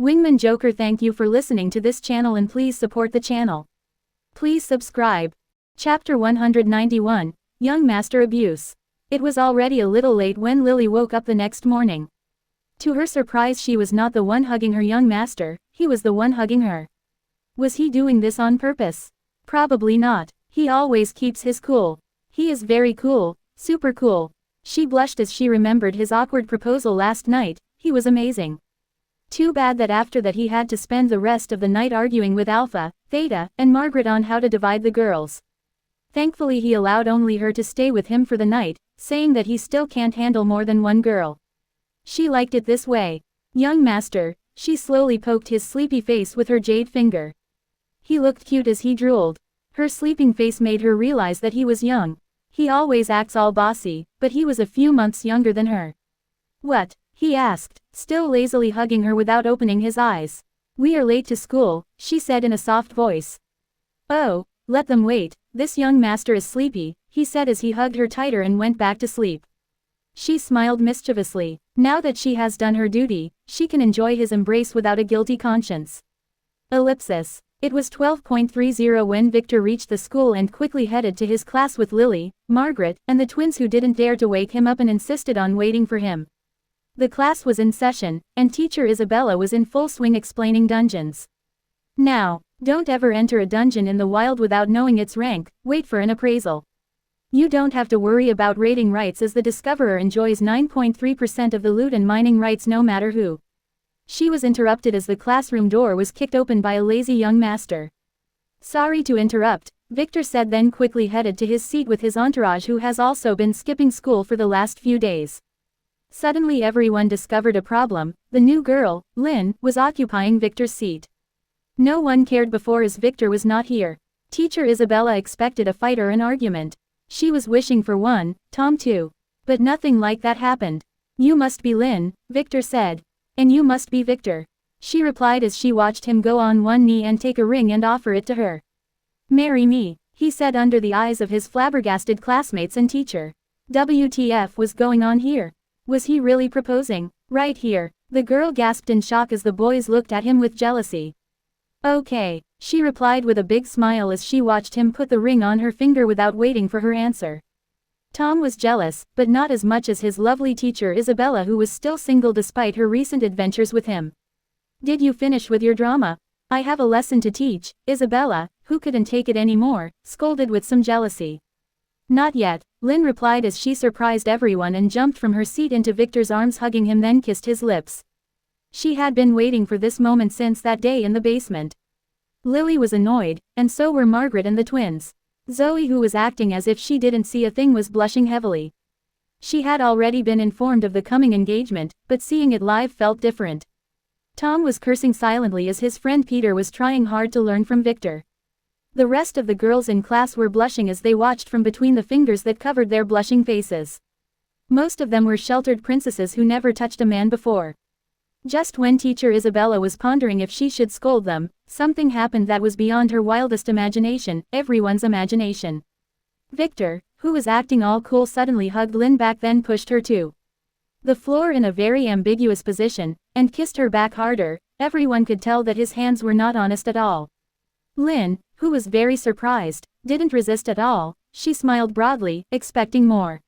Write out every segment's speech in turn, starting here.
Wingman Joker, thank you for listening to this channel and please support the channel. Please subscribe. Chapter 191, Young Master Abuse. It was already a little late when Lily woke up the next morning. To her surprise, she was not the one hugging her young master, he was the one hugging her. Was he doing this on purpose? Probably not. He always keeps his cool. He is very cool, super cool. She blushed as she remembered his awkward proposal last night. He was amazing. Too bad that after that he had to spend the rest of the night arguing with Alpha, Theta, and Margaret on how to divide the girls. Thankfully he allowed only her to stay with him for the night, saying that he still can't handle more than one girl. She liked it this way. Young master, she slowly poked his sleepy face with her jade finger. He looked cute as he drooled. Her sleeping face made her realize that he was young. He always acts all bossy, but he was a few months younger than her. What? He asked, still lazily hugging her without opening his eyes. We are late to school, she said in a soft voice. Oh, let them wait, this young master is sleepy, he said as he hugged her tighter and went back to sleep. She smiled mischievously. Now that she has done her duty, she can enjoy his embrace without a guilty conscience. Ellipsis. It was 12:30 when Victor reached the school and quickly headed to his class with Lily, Margaret, and the twins who didn't dare to wake him up and insisted on waiting for him. The class was in session, and teacher Isabella was in full swing explaining dungeons. Now, don't ever enter a dungeon in the wild without knowing its rank, wait for an appraisal. You don't have to worry about rating rights as the Discoverer enjoys 9.3% of the loot and mining rights no matter who. She was interrupted as the classroom door was kicked open by a lazy young master. Sorry to interrupt, Victor said, then quickly headed to his seat with his entourage who has also been skipping school for the last few days. Suddenly everyone discovered a problem. The new girl, Lynn, was occupying Victor's seat. No one cared before as Victor was not here. Teacher Isabella expected a fight or an argument. She was wishing for one, Tom too. But nothing like that happened. You must be Lynn, Victor said. And you must be Victor, she replied as she watched him go on one knee and take a ring and offer it to her. Marry me, he said under the eyes of his flabbergasted classmates and teacher. WTF was going on here? Was he really proposing? Right here, the girl gasped in shock as the boys looked at him with jealousy. Okay, she replied with a big smile as she watched him put the ring on her finger without waiting for her answer. Tom was jealous, but not as much as his lovely teacher Isabella, who was still single despite her recent adventures with him. Did you finish with your drama? I have a lesson to teach, Isabella, who couldn't take it anymore, scolded with some jealousy. Not yet, Lynn replied as she surprised everyone and jumped from her seat into Victor's arms, hugging him, then kissed his lips. She had been waiting for this moment since that day in the basement. Lily was annoyed, and so were Margaret and the twins. Zoe, who was acting as if she didn't see a thing, was blushing heavily. She had already been informed of the coming engagement, but seeing it live felt different. Tom was cursing silently as his friend Peter was trying hard to learn from Victor. The rest of the girls in class were blushing as they watched from between the fingers that covered their blushing faces. Most of them were sheltered princesses who never touched a man before. Just when teacher Isabella was pondering if she should scold them, something happened that was beyond her wildest imagination, everyone's imagination. Victor, who was acting all cool, suddenly hugged Lynn back, then pushed her to the floor in a very ambiguous position, and kissed her back harder. Everyone could tell that his hands were not honest at all. Lynn, who was very surprised, didn't resist at all. She smiled broadly, expecting more.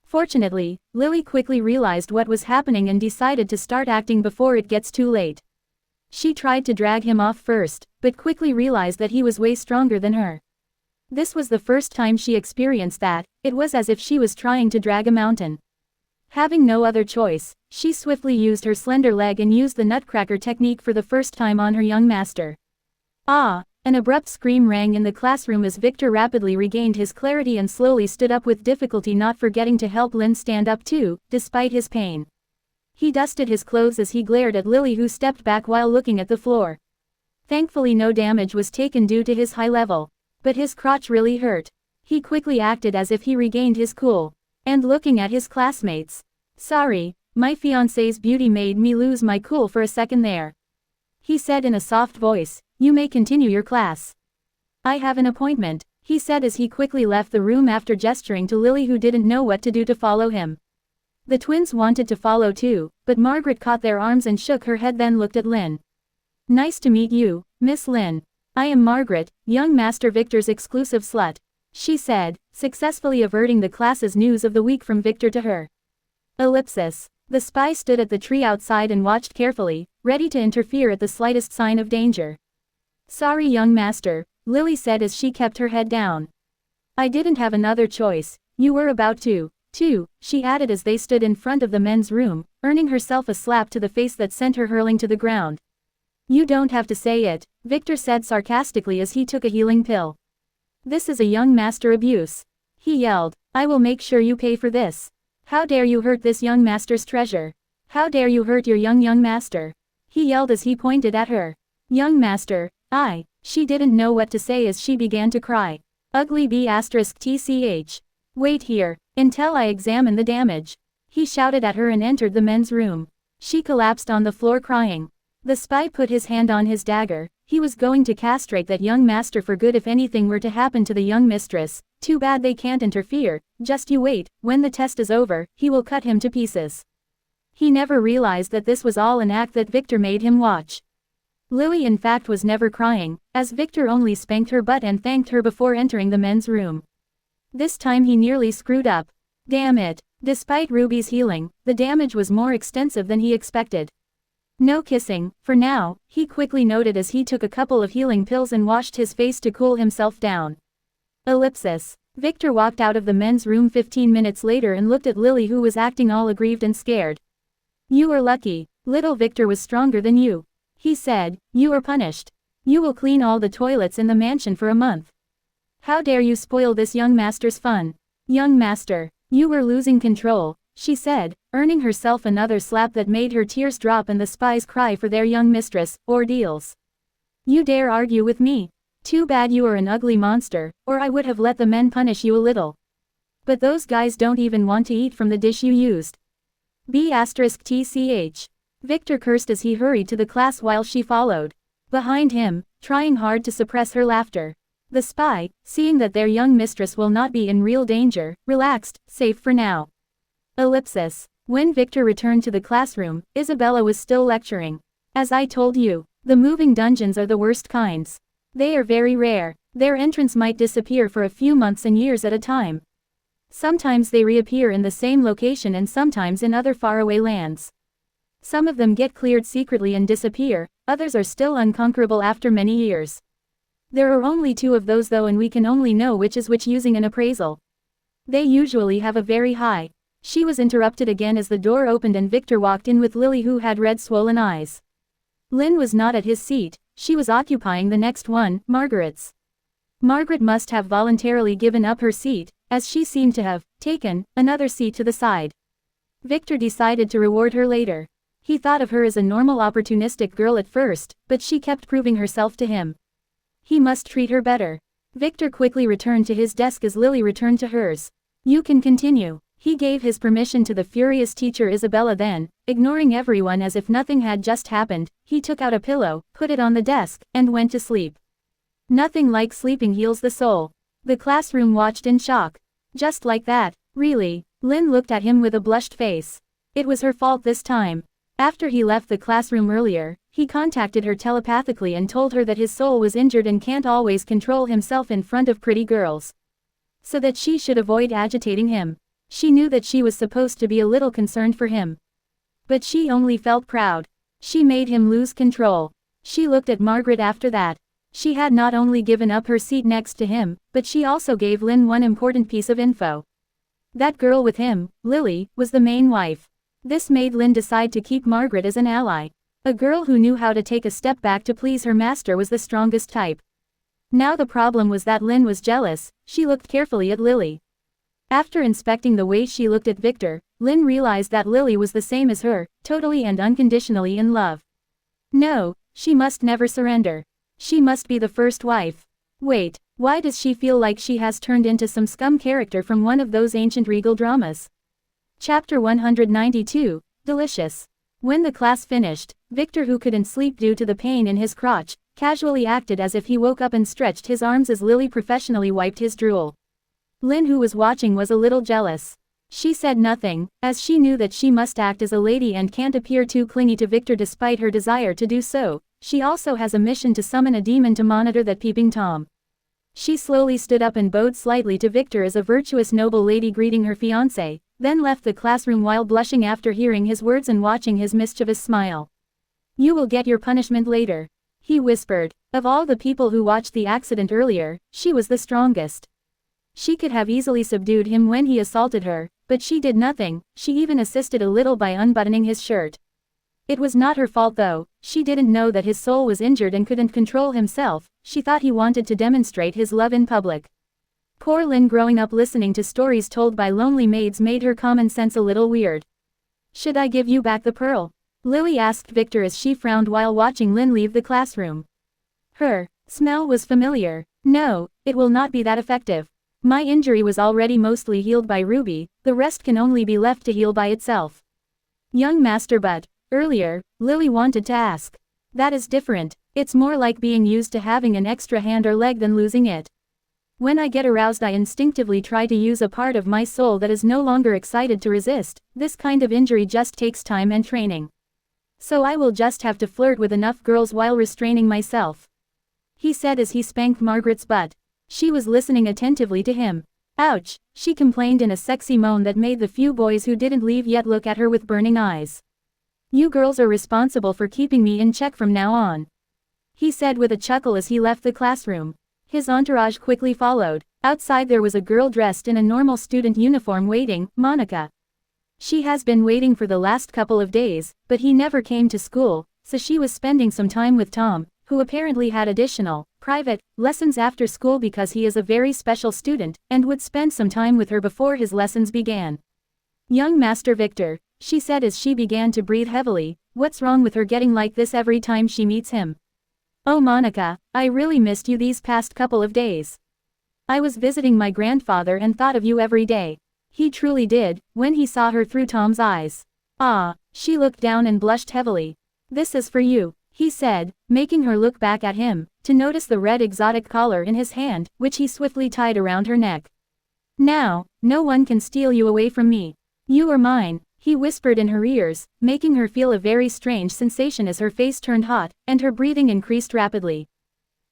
Fortunately, Lily quickly realized what was happening and decided to start acting before it gets too late. She tried to drag him off first, but quickly realized that he was way stronger than her. This was the first time she experienced that. It was as if she was trying to drag a mountain. Having no other choice, she swiftly used her slender leg and used the nutcracker technique for the first time on her young master. Ah! An abrupt scream rang in the classroom as Victor rapidly regained his clarity and slowly stood up with difficulty, not forgetting to help Lynn stand up too, despite his pain. He dusted his clothes as he glared at Lily, who stepped back while looking at the floor. Thankfully no damage was taken due to his high level. But his crotch really hurt. He quickly acted as if he regained his cool. And looking at his classmates. Sorry, my fiancé's beauty made me lose my cool for a second there. He said in a soft voice. You may continue your class. I have an appointment, he said as he quickly left the room after gesturing to Lily, who didn't know what to do, to follow him. The twins wanted to follow too, but Margaret caught their arms and shook her head, then looked at Lynn. Nice to meet you, Miss Lin. I am Margaret, young Master Victor's exclusive slut, she said, successfully averting the class's news of the week from Victor to her. Ellipsis. The spy stood at the tree outside and watched carefully, ready to interfere at the slightest sign of danger. Sorry young master, Lily said as she kept her head down. I didn't have another choice, you were about to, too, she added as they stood in front of the men's room, earning herself a slap to the face that sent her hurling to the ground. You don't have to say it, Victor said sarcastically as he took a healing pill. This is a young master abuse. He yelled, I will make sure you pay for this. How dare you hurt this young master's treasure? How dare you hurt your young master? He yelled as he pointed at her. Young master, she didn't know what to say as she began to cry. Ugly B***tch. Wait here, until I examine the damage. He shouted at her and entered the men's room. She collapsed on the floor crying. The spy put his hand on his dagger. He was going to castrate that young master for good if anything were to happen to the young mistress. Too bad they can't interfere, just you wait, when the test is over, he will cut him to pieces. He never realized that this was all an act that Victor made him watch. Lily in fact was never crying, as Victor only spanked her butt and thanked her before entering the men's room. This time he nearly screwed up. Damn it. Despite Ruby's healing, the damage was more extensive than he expected. No kissing, for now, he quickly noted as he took a couple of healing pills and washed his face to cool himself down. Ellipsis. Victor walked out of the men's room 15 minutes later and looked at Lily who was acting all aggrieved and scared. You are lucky, little Victor was stronger than you. He said, you are punished. You will clean all the toilets in the mansion for a month. How dare you spoil this young master's fun? Young master, you were losing control, she said, earning herself another slap that made her tears drop and the spies cry for their young mistress. Ordeals. You dare argue with me? Too bad you are an ugly monster, or I would have let the men punish you a little. But those guys don't even want to eat from the dish you used. B***tch. Victor cursed as he hurried to the class while she followed. Behind him, trying hard to suppress her laughter. The spy, seeing that their young mistress will not be in real danger, relaxed, safe for now. Ellipsis. When Victor returned to the classroom, Isabella was still lecturing. As I told you, the moving dungeons are the worst kinds. They are very rare. Their entrance might disappear for a few months and years at a time. Sometimes they reappear in the same location and sometimes in other faraway lands. Some of them get cleared secretly and disappear, others are still unconquerable after many years. There are only 2 of those though, and we can only know which is which using an appraisal. They usually have a very high. She was interrupted again as the door opened and Victor walked in with Lily who had red swollen eyes. Lynn was not at his seat, she was occupying the next one, Margaret's. Margaret must have voluntarily given up her seat, as she seemed to have taken another seat to the side. Victor decided to reward her later. He thought of her as a normal opportunistic girl at first, but she kept proving herself to him. He must treat her better. Victor quickly returned to his desk as Lily returned to hers. You can continue. He gave his permission to the furious teacher Isabella then, ignoring everyone as if nothing had just happened, he took out a pillow, put it on the desk, and went to sleep. Nothing like sleeping heals the soul. The classroom watched in shock. Just like that, really? Lynn looked at him with a blushed face. It was her fault this time. After he left the classroom earlier, he contacted her telepathically and told her that his soul was injured and can't always control himself in front of pretty girls. So that she should avoid agitating him. She knew that she was supposed to be a little concerned for him. But she only felt proud. She made him lose control. She looked at Margaret after that. She had not only given up her seat next to him, but she also gave Lynn one important piece of info. That girl with him, Lily, was the main wife. This made Lynn decide to keep Margaret as an ally. A girl who knew how to take a step back to please her master was the strongest type. Now the problem was that Lynn was jealous. She looked carefully at Lily. After inspecting the way she looked at Victor, Lynn realized that Lily was the same as her, totally and unconditionally in love. No, she must never surrender. She must be the first wife. Wait, why does she feel like she has turned into some scum character from one of those ancient regal dramas? Chapter 192, Delicious. When the class finished, Victor, who couldn't sleep due to the pain in his crotch, casually acted as if he woke up and stretched his arms as Lily professionally wiped his drool. Lynn, who was watching, was a little jealous. She said nothing, as she knew that she must act as a lady and can't appear too clingy to Victor despite her desire to do so. She also has a mission to summon a demon to monitor that peeping Tom. She slowly stood up and bowed slightly to Victor as a virtuous noble lady greeting her fiancé, then left the classroom while blushing after hearing his words and watching his mischievous smile. "You will get your punishment later," he whispered. Of all the people who watched the accident earlier, she was the strongest. She could have easily subdued him when he assaulted her, but she did nothing. She even assisted a little by unbuttoning his shirt. It was not her fault though. She didn't know that his soul was injured and couldn't control himself. She thought he wanted to demonstrate his love in public. Poor Lin, growing up listening to stories told by lonely maids, made her common sense a little weird. "Should I give you back the pearl?" Lily asked Victor as she frowned while watching Lin leave the classroom. Her smell was familiar. "No, it will not be that effective. My injury was already mostly healed by Ruby, the rest can only be left to heal by itself." Young master, but earlier, Lily wanted to ask. "That is different. It's more like being used to having an extra hand or leg than losing it. When I get aroused, I instinctively try to use a part of my soul that is no longer excited to resist. This kind of injury just takes time and training. So I will just have to flirt with enough girls while restraining myself," he said as he spanked Margaret's butt. She was listening attentively to him. "Ouch," she complained in a sexy moan that made the few boys who didn't leave yet look at her with burning eyes. "You girls are responsible for keeping me in check from now on," he said with a chuckle as he left the classroom. His entourage quickly followed. Outside there was a girl dressed in a normal student uniform waiting, Monica. She has been waiting for the last couple of days, but he never came to school, so she was spending some time with Tom, who apparently had additional, private, lessons after school because he is a very special student, and would spend some time with her before his lessons began. "Young Master Victor," she said as she began to breathe heavily, "what's wrong with her getting like this every time she meets him?" "Oh Monica, I really missed you these past couple of days. I was visiting my grandfather and thought of you every day." He truly did, when he saw her through Tom's eyes. "Ah," she looked down and blushed heavily. "This is for you," he said, making her look back at him, to notice the red exotic collar in his hand, which he swiftly tied around her neck. "Now, no one can steal you away from me. You are mine," he whispered in her ears, making her feel a very strange sensation as her face turned hot, and her breathing increased rapidly.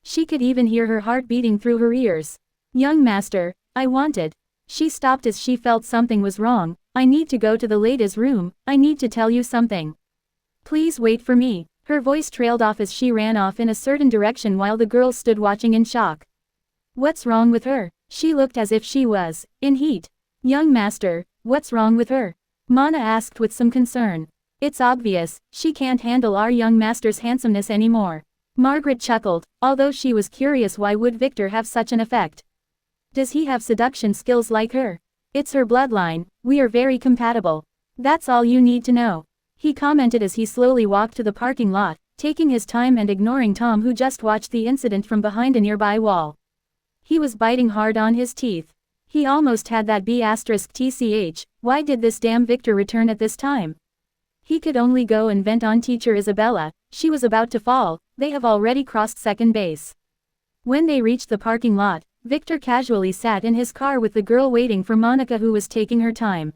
She could even hear her heart beating through her ears. "Young master, I wanted." She stopped as she felt something was wrong. "I need to go to the ladies' room, I need to tell you something. Please wait for me." Her voice trailed off as she ran off in a certain direction while the girls stood watching in shock. What's wrong with her? She looked as if she was in heat. "Young master, what's wrong with her?" Mana asked with some concern. "It's obvious, she can't handle our young master's handsomeness anymore." Margaret chuckled, although she was curious why would Victor have such an effect. Does he have seduction skills like her? It's her bloodline, we are very compatible. That's all you need to know. He commented as he slowly walked to the parking lot, taking his time and ignoring Tom, who just watched the incident from behind a nearby wall. He was biting hard on his teeth. He almost had that B*TCH, why did this damn Victor return at this time? He could only go and vent on teacher Isabella. She was about to fall. They have already crossed second base. When they reached the parking lot, Victor casually sat in his car with the girl waiting for Monica, who was taking her time.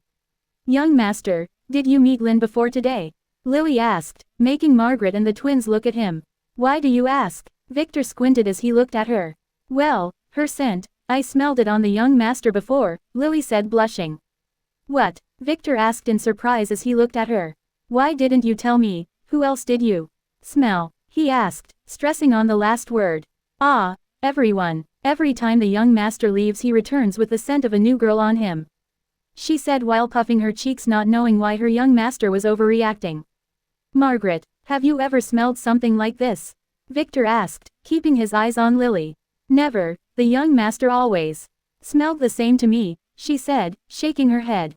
"Young master, did you meet Lynn before today?" Lily asked, making Margaret and the twins look at him. "Why do you ask?" Victor squinted as he looked at her. "Well, her scent, I smelled it on the young master before," Lily said, blushing. "What?" Victor asked in surprise as he looked at her. "Why didn't you tell me? Who else did you smell?" he asked, stressing on the last word. "Ah, everyone. Every time the young master leaves, he returns with the scent of a new girl on him," she said while puffing her cheeks, not knowing why her young master was overreacting. "Margaret, have you ever smelled something like this?" Victor asked, keeping his eyes on Lily. "Never, the young master always smelled the same to me," she said, shaking her head.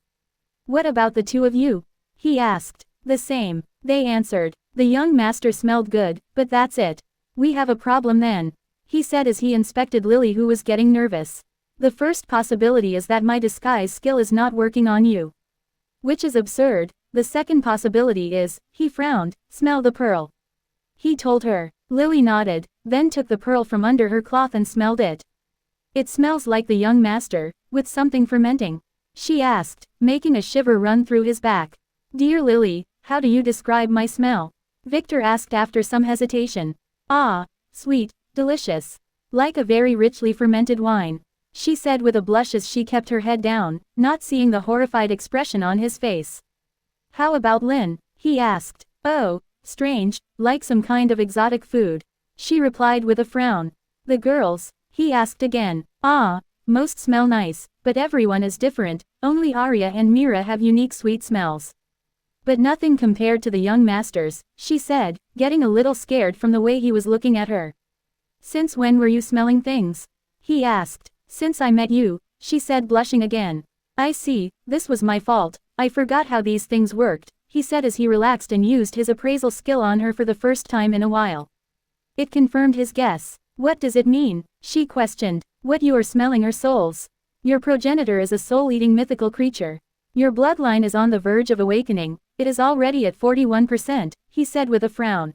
"What about the two of you?" he asked. "The same," they answered. "The young master smelled good, but that's it. We have a problem then," he said as he inspected Lily, who was getting nervous. "The first possibility is that my disguise skill is not working on you, which is absurd. The second possibility is," he frowned, "smell the pearl," he told her. Lily nodded, then took the pearl from under her cloth and smelled it. "It smells like the young master, with something fermenting," she asked, making a shiver run through his back. "Dear Lily, how do you describe my smell?" Victor asked after some hesitation. Ah, sweet, delicious. Like a very richly fermented wine, she said with a blush as she kept her head down, not seeing the horrified expression on his face. How about Lin? He asked. Oh, strange, like some kind of exotic food, she replied with a frown. The girls? He asked again. Ah, most smell nice, but everyone is different, only Arya and Mira have unique sweet smells. But nothing compared to the young masters, she said, getting a little scared from the way he was looking at her. Since when were you smelling things? He asked. Since I met you, she said, blushing again. I see, this was my fault, I forgot how these things worked, he said as he relaxed and used his appraisal skill on her for the first time in a while. It confirmed his guess. What does it mean? She questioned. What you are smelling are souls. Your progenitor is a soul-eating mythical creature. Your bloodline is on the verge of awakening, it is already at 41%, he said with a frown.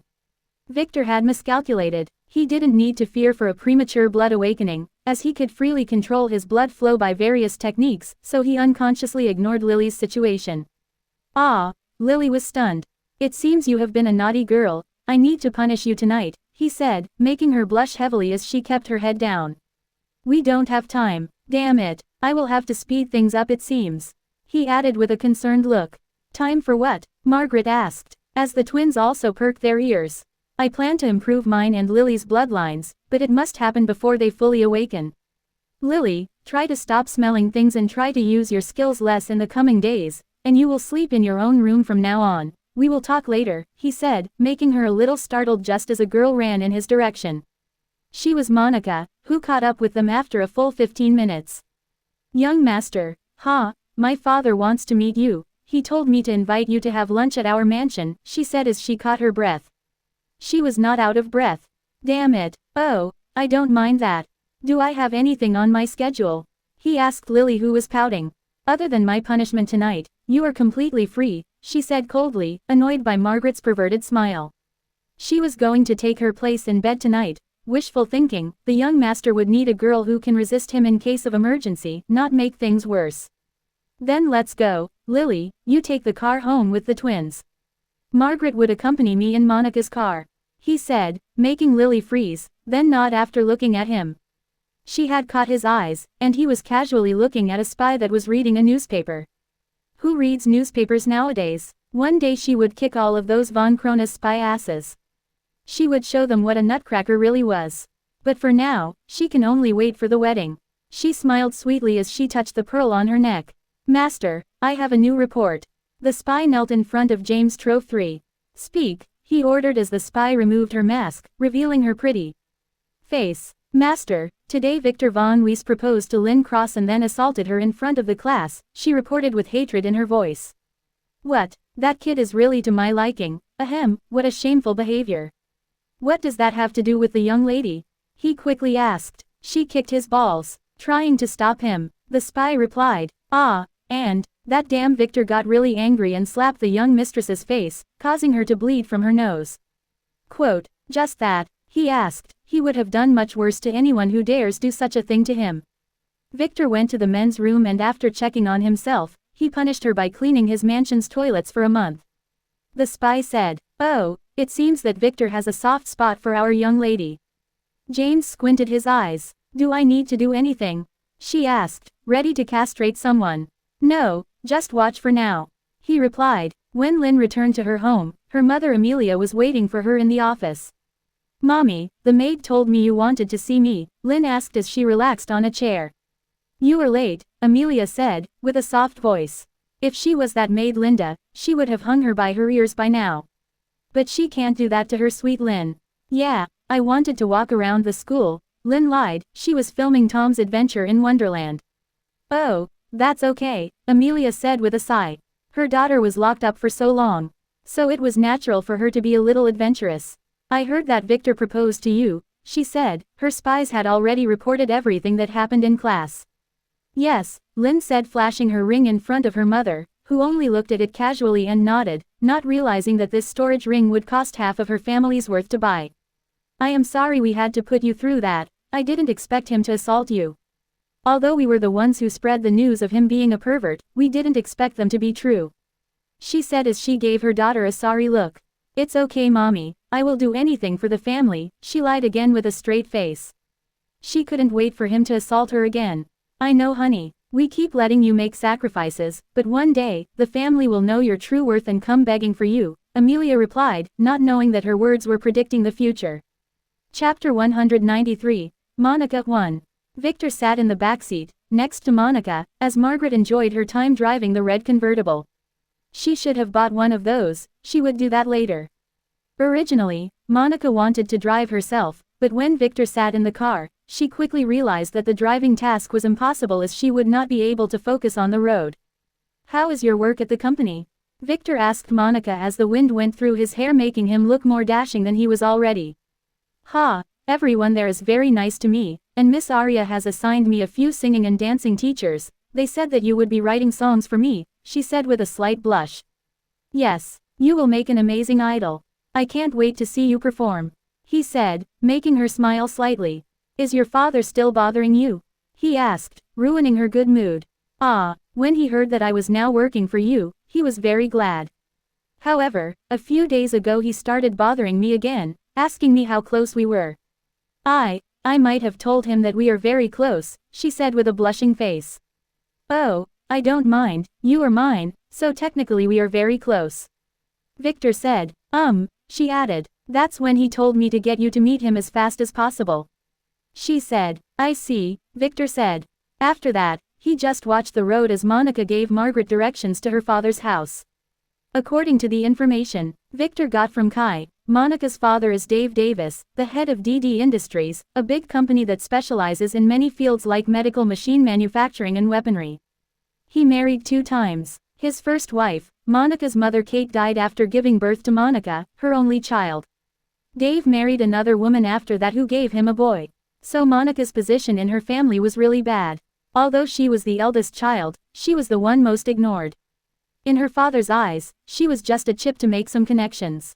Victor had miscalculated. He didn't need to fear for a premature blood awakening, as he could freely control his blood flow by various techniques, so he unconsciously ignored Lily's situation. Ah, Lily was stunned. It seems you have been a naughty girl, I need to punish you tonight, he said, making her blush heavily as she kept her head down. We don't have time, damn it, I will have to speed things up it seems. He added with a concerned look. Time for what? Margaret asked, as the twins also perked their ears. I plan to improve mine and Lily's bloodlines, but it must happen before they fully awaken. Lily, try to stop smelling things and try to use your skills less in the coming days, and you will sleep in your own room from now on. We will talk later, he said, making her a little startled just as a girl ran in his direction. She was Monica, who caught up with them after a full 15 minutes. Young master, my father wants to meet you, he told me to invite you to have lunch at our mansion, she said as she caught her breath. She was not out of breath. Damn it, oh, I don't mind that. Do I have anything on my schedule? He asked Lily, who was pouting. Other than my punishment tonight, you are completely free, she said coldly, annoyed by Margaret's perverted smile. She was going to take her place in bed tonight. Wishful thinking, the young master would need a girl who can resist him in case of emergency, not make things worse. Then let's go, Lily, you take the car home with the twins. Margaret would accompany me in Monica's car, he said, making Lily freeze, then nod after looking at him. She had caught his eyes, and he was casually looking at a spy that was reading a newspaper. Who reads newspapers nowadays? One day she would kick all of those von Krona's spy asses. She would show them what a nutcracker really was. But for now, she can only wait for the wedding. She smiled sweetly as she touched the pearl on her neck. Master, I have a new report. The spy knelt in front of James Trove III. Speak, he ordered as the spy removed her mask, revealing her pretty face. Master, today Victor von Weiss proposed to Lynn Cross and then assaulted her in front of the class, she reported with hatred in her voice. What, that kid is really to my liking, ahem, what a shameful behavior. What does that have to do with the young lady? He quickly asked. She kicked his balls, trying to stop him. The spy replied. And that damn Victor got really angry and slapped the young mistress's face, causing her to bleed from her nose. Quote, just that, he asked, he would have done much worse to anyone who dares do such a thing to him. Victor went to the men's room and after checking on himself, he punished her by cleaning his mansion's toilets for a month. The spy said, oh, it seems that Victor has a soft spot for our young lady. James squinted his eyes. Do I need to do anything? She asked, ready to castrate someone. No, just watch for now. He replied. When Lynn returned to her home, her mother Amelia was waiting for her in the office. Mommy, the maid told me you wanted to see me, Lynn asked as she relaxed on a chair. You are late, Amelia said, with a soft voice. If she was that maid Linda, she would have hung her by her ears by now. But she can't do that to her sweet Lynn. Yeah, I wanted to walk around the school, Lynn lied, she was filming Tom's Adventure in Wonderland. Oh, that's okay, Amelia said with a sigh. Her daughter was locked up for so long. So it was natural for her to be a little adventurous. I heard that Victor proposed to you, she said, her spies had already reported everything that happened in class. Yes, Lynn said, flashing her ring in front of her mother, who only looked at it casually and nodded, not realizing that this storage ring would cost half of her family's worth to buy. I am sorry we had to put you through that, I didn't expect him to assault you. Although we were the ones who spread the news of him being a pervert, we didn't expect them to be true. She said as she gave her daughter a sorry look. It's okay mommy, I will do anything for the family, she lied again with a straight face. She couldn't wait for him to assault her again. I know honey, we keep letting you make sacrifices, but one day, the family will know your true worth and come begging for you, Amelia replied, not knowing that her words were predicting the future. Chapter 193, Monica 1. Victor sat in the backseat, next to Monica, as Margaret enjoyed her time driving the red convertible. She should have bought one of those, she would do that later. Originally, Monica wanted to drive herself, but when Victor sat in the car, she quickly realized that the driving task was impossible as she would not be able to focus on the road. How is your work at the company? Victor asked Monica as the wind went through his hair making him look more dashing than he was already. Everyone there is very nice to me, and Miss Arya has assigned me a few singing and dancing teachers. They said that you would be writing songs for me, she said with a slight blush. Yes, you will make an amazing idol. I can't wait to see you perform, he said, making her smile slightly. Is your father still bothering you? He asked, ruining her good mood. When he heard that I was now working for you, he was very glad. However, a few days ago he started bothering me again, asking me how close we were. I might have told him that we are very close, she said with a blushing face. Oh, I don't mind, you are mine, so technically we are very close. Victor said. She added, that's when he told me to get you to meet him as fast as possible. She said. I see, Victor said. After that, he just watched the road as Monica gave Margaret directions to her father's house. According to the information Victor got from Kai, Monica's father is Dave Davis, the head of DD Industries, a big company that specializes in many fields like medical machine manufacturing and weaponry. He married 2 times. His first wife, Monica's mother Kate, died after giving birth to Monica, her only child. Dave married another woman after that who gave him a boy. So Monica's position in her family was really bad. Although she was the eldest child, she was the one most ignored. In her father's eyes, she was just a chip to make some connections.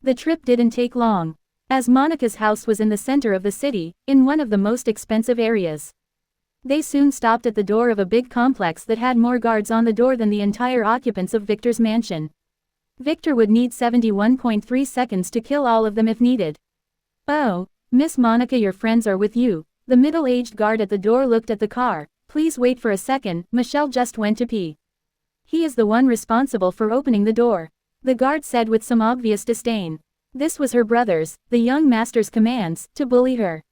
The trip didn't take long, as Monica's house was in the center of the city, in one of the most expensive areas. They soon stopped at the door of a big complex that had more guards on the door than the entire occupants of Victor's mansion. Victor would need 71.3 seconds to kill all of them if needed. Oh, Miss Monica, your friends are with you. The middle-aged guard at the door looked at the car. Please wait for a second, Michelle just went to pee. He is the one responsible for opening the door, the guard said with some obvious disdain. This was her brother's, the young master's commands, to bully her.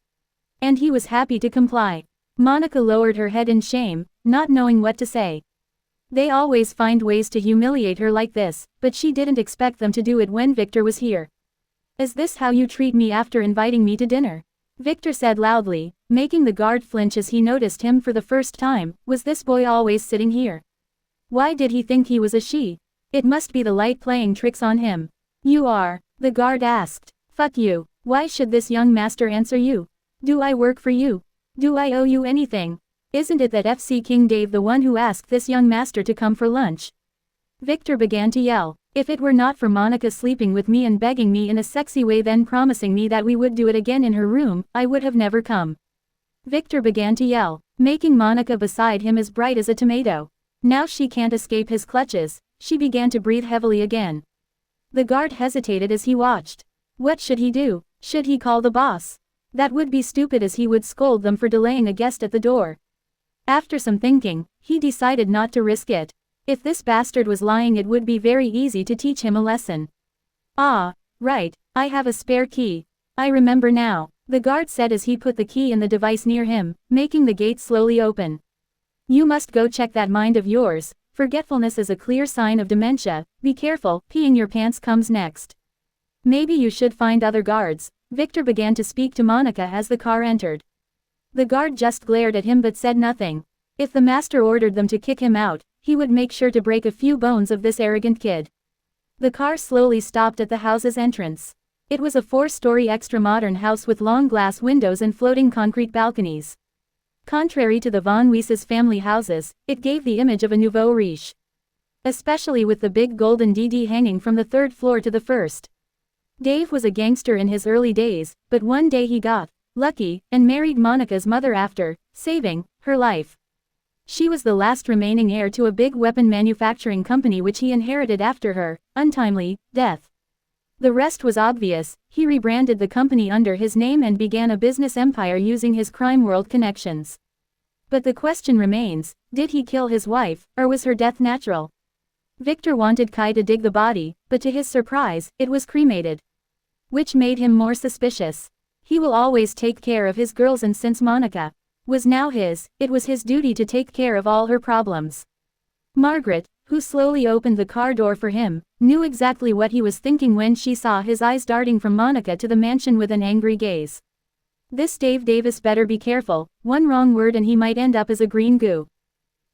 And he was happy to comply. Monica lowered her head in shame, not knowing what to say. They always find ways to humiliate her like this, but she didn't expect them to do it when Victor was here. Is this how you treat me after inviting me to dinner? Victor said loudly, making the guard flinch as he noticed him for the first time. Was this boy always sitting here? Why did he think he was a she? It must be the light playing tricks on him. You are? The guard asked. Fuck you. Why should this young master answer you? Do I work for you? Do I owe you anything? Isn't it that FC King Dave the one who asked this young master to come for lunch? Victor began to yell. If it were not for Monica sleeping with me and begging me in a sexy way, then promising me that we would do it again in her room, I would have never come. Victor began to yell, making Monica beside him as bright as a tomato. Now she can't escape his clutches. She began to breathe heavily again. The guard hesitated as he watched. What should he do? Should he call the boss? That would be stupid, as he would scold them for delaying a guest at the door. After some thinking, he decided not to risk it. If this bastard was lying, it would be very easy to teach him a lesson. Right, I have a spare key. I remember now, the guard said as he put the key in the device near him, making the gate slowly open. You must go check that mind of yours. Forgetfulness is a clear sign of dementia. Be careful, peeing your pants comes next. Maybe you should find other guards. Victor began to speak to Monica as the car entered. The guard just glared at him but said nothing. If the master ordered them to kick him out, he would make sure to break a few bones of this arrogant kid. The car slowly stopped at the house's entrance. It was a 4-story extra-modern house with long glass windows and floating concrete balconies. Contrary to the Von Weiss's family houses, it gave the image of a nouveau riche. Especially with the big golden DD hanging from the 3rd floor to the 1st. Dave was a gangster in his early days, but one day he got lucky and married Monica's mother after saving her life. She was the last remaining heir to a big weapon manufacturing company which he inherited after her untimely death. The rest was obvious. He rebranded the company under his name and began a business empire using his crime world connections. But the question remains, did he kill his wife, or was her death natural? Victor wanted Kai to dig the body, but to his surprise, it was cremated. Which made him more suspicious. He will always take care of his girls, and since Monica was now his, it was his duty to take care of all her problems. Margaret, who slowly opened the car door for him, knew exactly what he was thinking when she saw his eyes darting from Monica to the mansion with an angry gaze. This Dave Davis better be careful, one wrong word and he might end up as a green goo.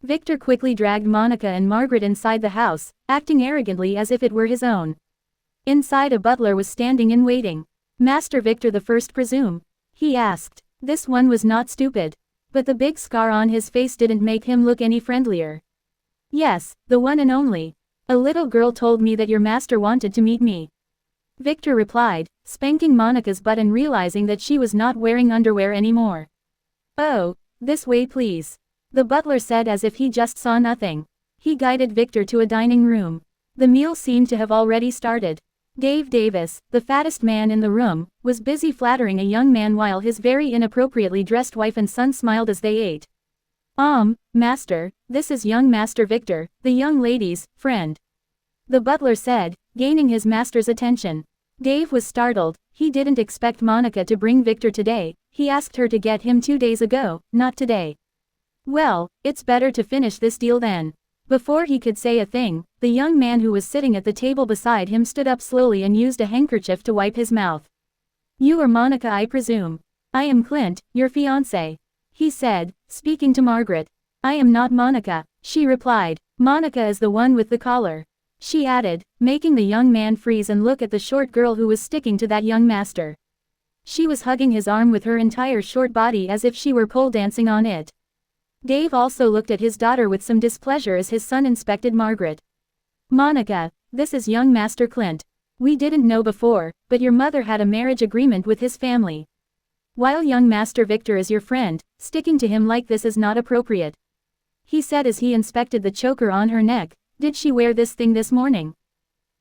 Victor quickly dragged Monica and Margaret inside the house, acting arrogantly as if it were his own. Inside, a butler was standing in waiting. Master Victor the First, presume? He asked. This one was not stupid. But the big scar on his face didn't make him look any friendlier. Yes, the one and only. A little girl told me that your master wanted to meet me. Victor replied, spanking Monica's butt and realizing that she was not wearing underwear anymore. Oh, this way please. The butler said as if he just saw nothing. He guided Victor to a dining room. The meal seemed to have already started. Dave Davis, the fattest man in the room, was busy flattering a young man while his very inappropriately dressed wife and son smiled as they ate. Master, this is young Master Victor, the young lady's friend. The butler said, gaining his master's attention. Dave was startled. He didn't expect Monica to bring Victor today. He asked her to get him 2 days ago, not today. Well, it's better to finish this deal then. Before he could say a thing, the young man who was sitting at the table beside him stood up slowly and used a handkerchief to wipe his mouth. You are Monica, I presume. I am Clint, your fiancé. He said, speaking to Margaret. I am not Monica, she replied. Monica is the one with the collar. She added, making the young man freeze and look at the short girl who was sticking to that young master. She was hugging his arm with her entire short body as if she were pole dancing on it. Dave also looked at his daughter with some displeasure as his son inspected Margaret. Monica, this is young Master Clint. We didn't know before, but your mother had a marriage agreement with his family. While young Master Victor is your friend, sticking to him like this is not appropriate. He said as he inspected the choker on her neck. Did she wear this thing this morning?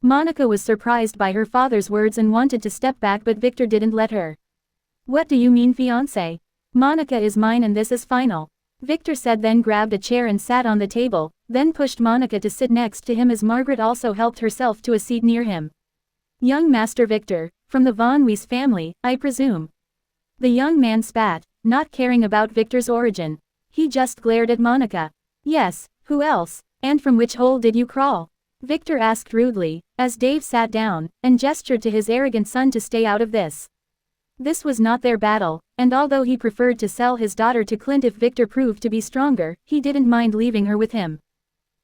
Monica was surprised by her father's words and wanted to step back, but Victor didn't let her. What do you mean, fiancé? Monica is mine and this is final. Victor said, then grabbed a chair and sat on the table, then pushed Monica to sit next to him as Margaret also helped herself to a seat near him. Young Master Victor, from the Von Weiss family, I presume. The young man spat, not caring about Victor's origin. He just glared at Monica. Yes, who else? And from which hole did you crawl? Victor asked rudely, as Dave sat down, and gestured to his arrogant son to stay out of this. This was not their battle, and although he preferred to sell his daughter to Clint if Victor proved to be stronger, he didn't mind leaving her with him.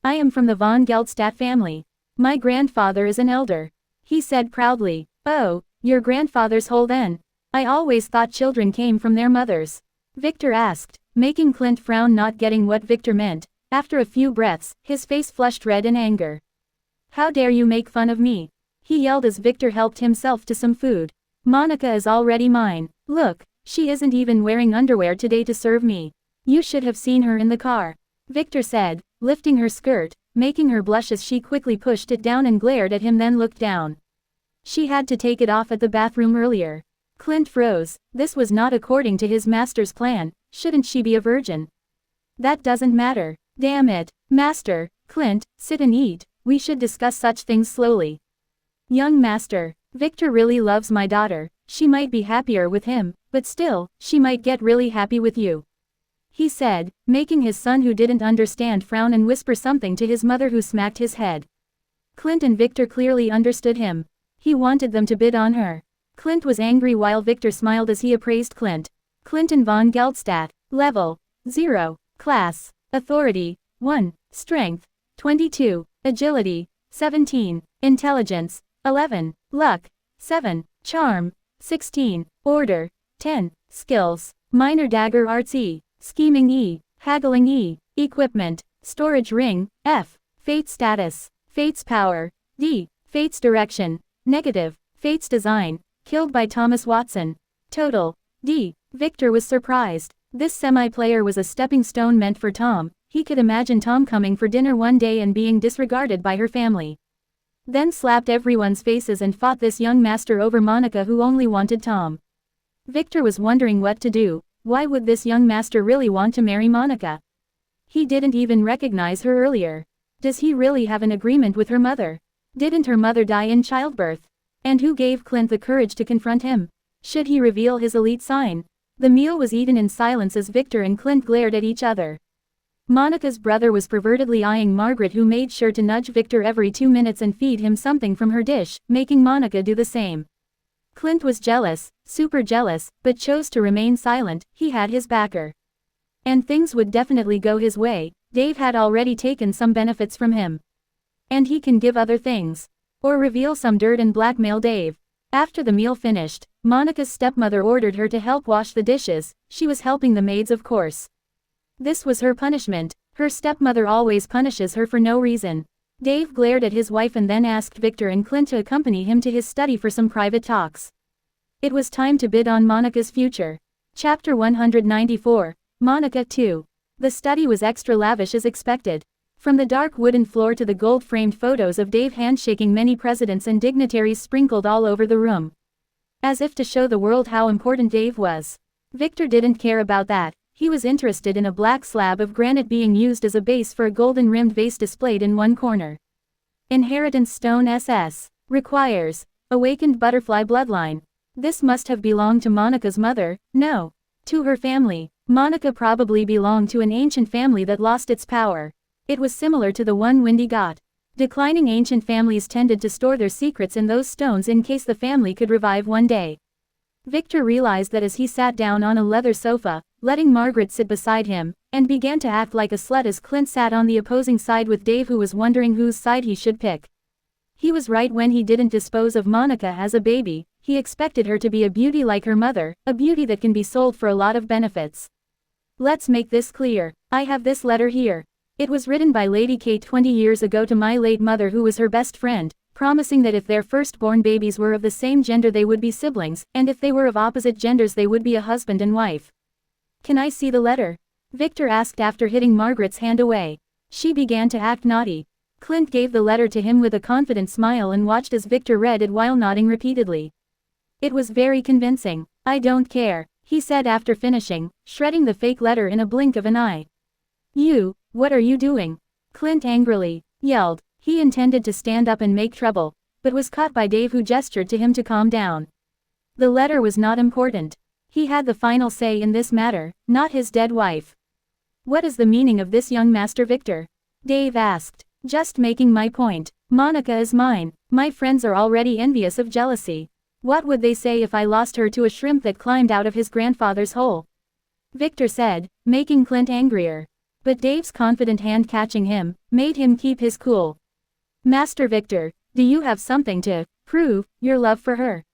I am from the von Geldstadt family. My grandfather is an elder. He said proudly. Oh, your grandfather's hole then? I always thought children came from their mothers. Victor asked, making Clint frown, not getting what Victor meant. After a few breaths, his face flushed red in anger. How dare you make fun of me? He yelled as Victor helped himself to some food. Monica is already mine. Look, she isn't even wearing underwear today to serve me. You should have seen her in the car. Victor said, lifting her skirt, making her blush as she quickly pushed it down and glared at him, then looked down. She had to take it off at the bathroom earlier. Clint froze. This was not according to his master's plan. Shouldn't she be a virgin? That doesn't matter. Damn it, Master, Clint, sit and eat. We should discuss such things slowly. Young Master, Victor really loves my daughter. She might be happier with him, but still, she might get really happy with you. He said, making his son who didn't understand frown and whisper something to his mother who smacked his head. Clint and Victor clearly understood him. He wanted them to bid on her. Clint was angry while Victor smiled as he appraised Clint. Clinton von Geldstadt. Level 0. Class. Authority 1. Strength 22. Agility 17. Intelligence 11. Luck 7. Charm 16. Order 10. Skills. Minor dagger arts E. Scheming E. Haggling E. Equipment. Storage ring F. Fate status. Fate's power D. Fate's direction negative. Fate's design. Killed by Thomas Watson. Total D. Victor was surprised. This semi-player was a stepping stone meant for Tom. He could imagine Tom coming for dinner one day and being disregarded by her family. Then slapped everyone's faces and fought this young master over Monica who only wanted Tom. Victor was wondering what to do. Why would this young master really want to marry Monica? He didn't even recognize her earlier. Does he really have an agreement with her mother? Didn't her mother die in childbirth? And who gave Clint the courage to confront him? Should he reveal his elite sign? The meal was eaten in silence as Victor and Clint glared at each other. Monica's brother was pervertedly eyeing Margaret, who made sure to nudge Victor every 2 minutes and feed him something from her dish, making Monica do the same. Clint was jealous, super jealous, but chose to remain silent. He had his backer. And things would definitely go his way. Dave had already taken some benefits from him. And he can give other things. Or reveal some dirt and blackmail Dave. After the meal finished, Monica's stepmother ordered her to help wash the dishes. She was helping the maids, of course. This was her punishment. Her stepmother always punishes her for no reason. Dave glared at his wife and then asked Victor and Clint to accompany him to his study for some private talks. It was time to bid on Monica's future. Chapter 194, Monica 2. The study was extra lavish as expected. From the dark wooden floor to the gold-framed photos of Dave handshaking many presidents and dignitaries sprinkled all over the room. As if to show the world how important Dave was. Victor didn't care about that. He was interested in a black slab of granite being used as a base for a golden-rimmed vase displayed in one corner. Inheritance Stone SS. Requires. Awakened butterfly bloodline. This must have belonged to Monica's mother. No. To her family. Monica probably belonged to an ancient family that lost its power. It was similar to the one Wendy got. Declining ancient families tended to store their secrets in those stones in case the family could revive one day. Victor realized that as he sat down on a leather sofa, letting Margaret sit beside him, and began to act like a slut as Clint sat on the opposing side with Dave, who was wondering whose side he should pick. He was right when he didn't dispose of Monica as a baby. He expected her to be a beauty like her mother, a beauty that can be sold for a lot of benefits. Let's make this clear. I have this letter here. It was written by Lady Kate 20 years ago to my late mother, who was her best friend, promising that if their firstborn babies were of the same gender they would be siblings, and if they were of opposite genders they would be a husband and wife. Can I see the letter? Victor asked after hitting Margaret's hand away. She began to act naughty. Clint gave the letter to him with a confident smile and watched as Victor read it while nodding repeatedly. It was very convincing. I don't care, he said after finishing, shredding the fake letter in a blink of an eye. What are you doing? Clint angrily yelled. He intended to stand up and make trouble, but was caught by Dave, who gestured to him to calm down. The letter was not important. He had the final say in this matter, not his dead wife. What is the meaning of this, young Master Victor? Dave asked. Just making my point. Monica is mine. My friends are already envious of jealousy. What would they say if I lost her to a shrimp that climbed out of his grandfather's hole? Victor said, making Clint angrier. But Dave's confident hand catching him, made him keep his cool. Master Victor, do you have something to prove your love for her?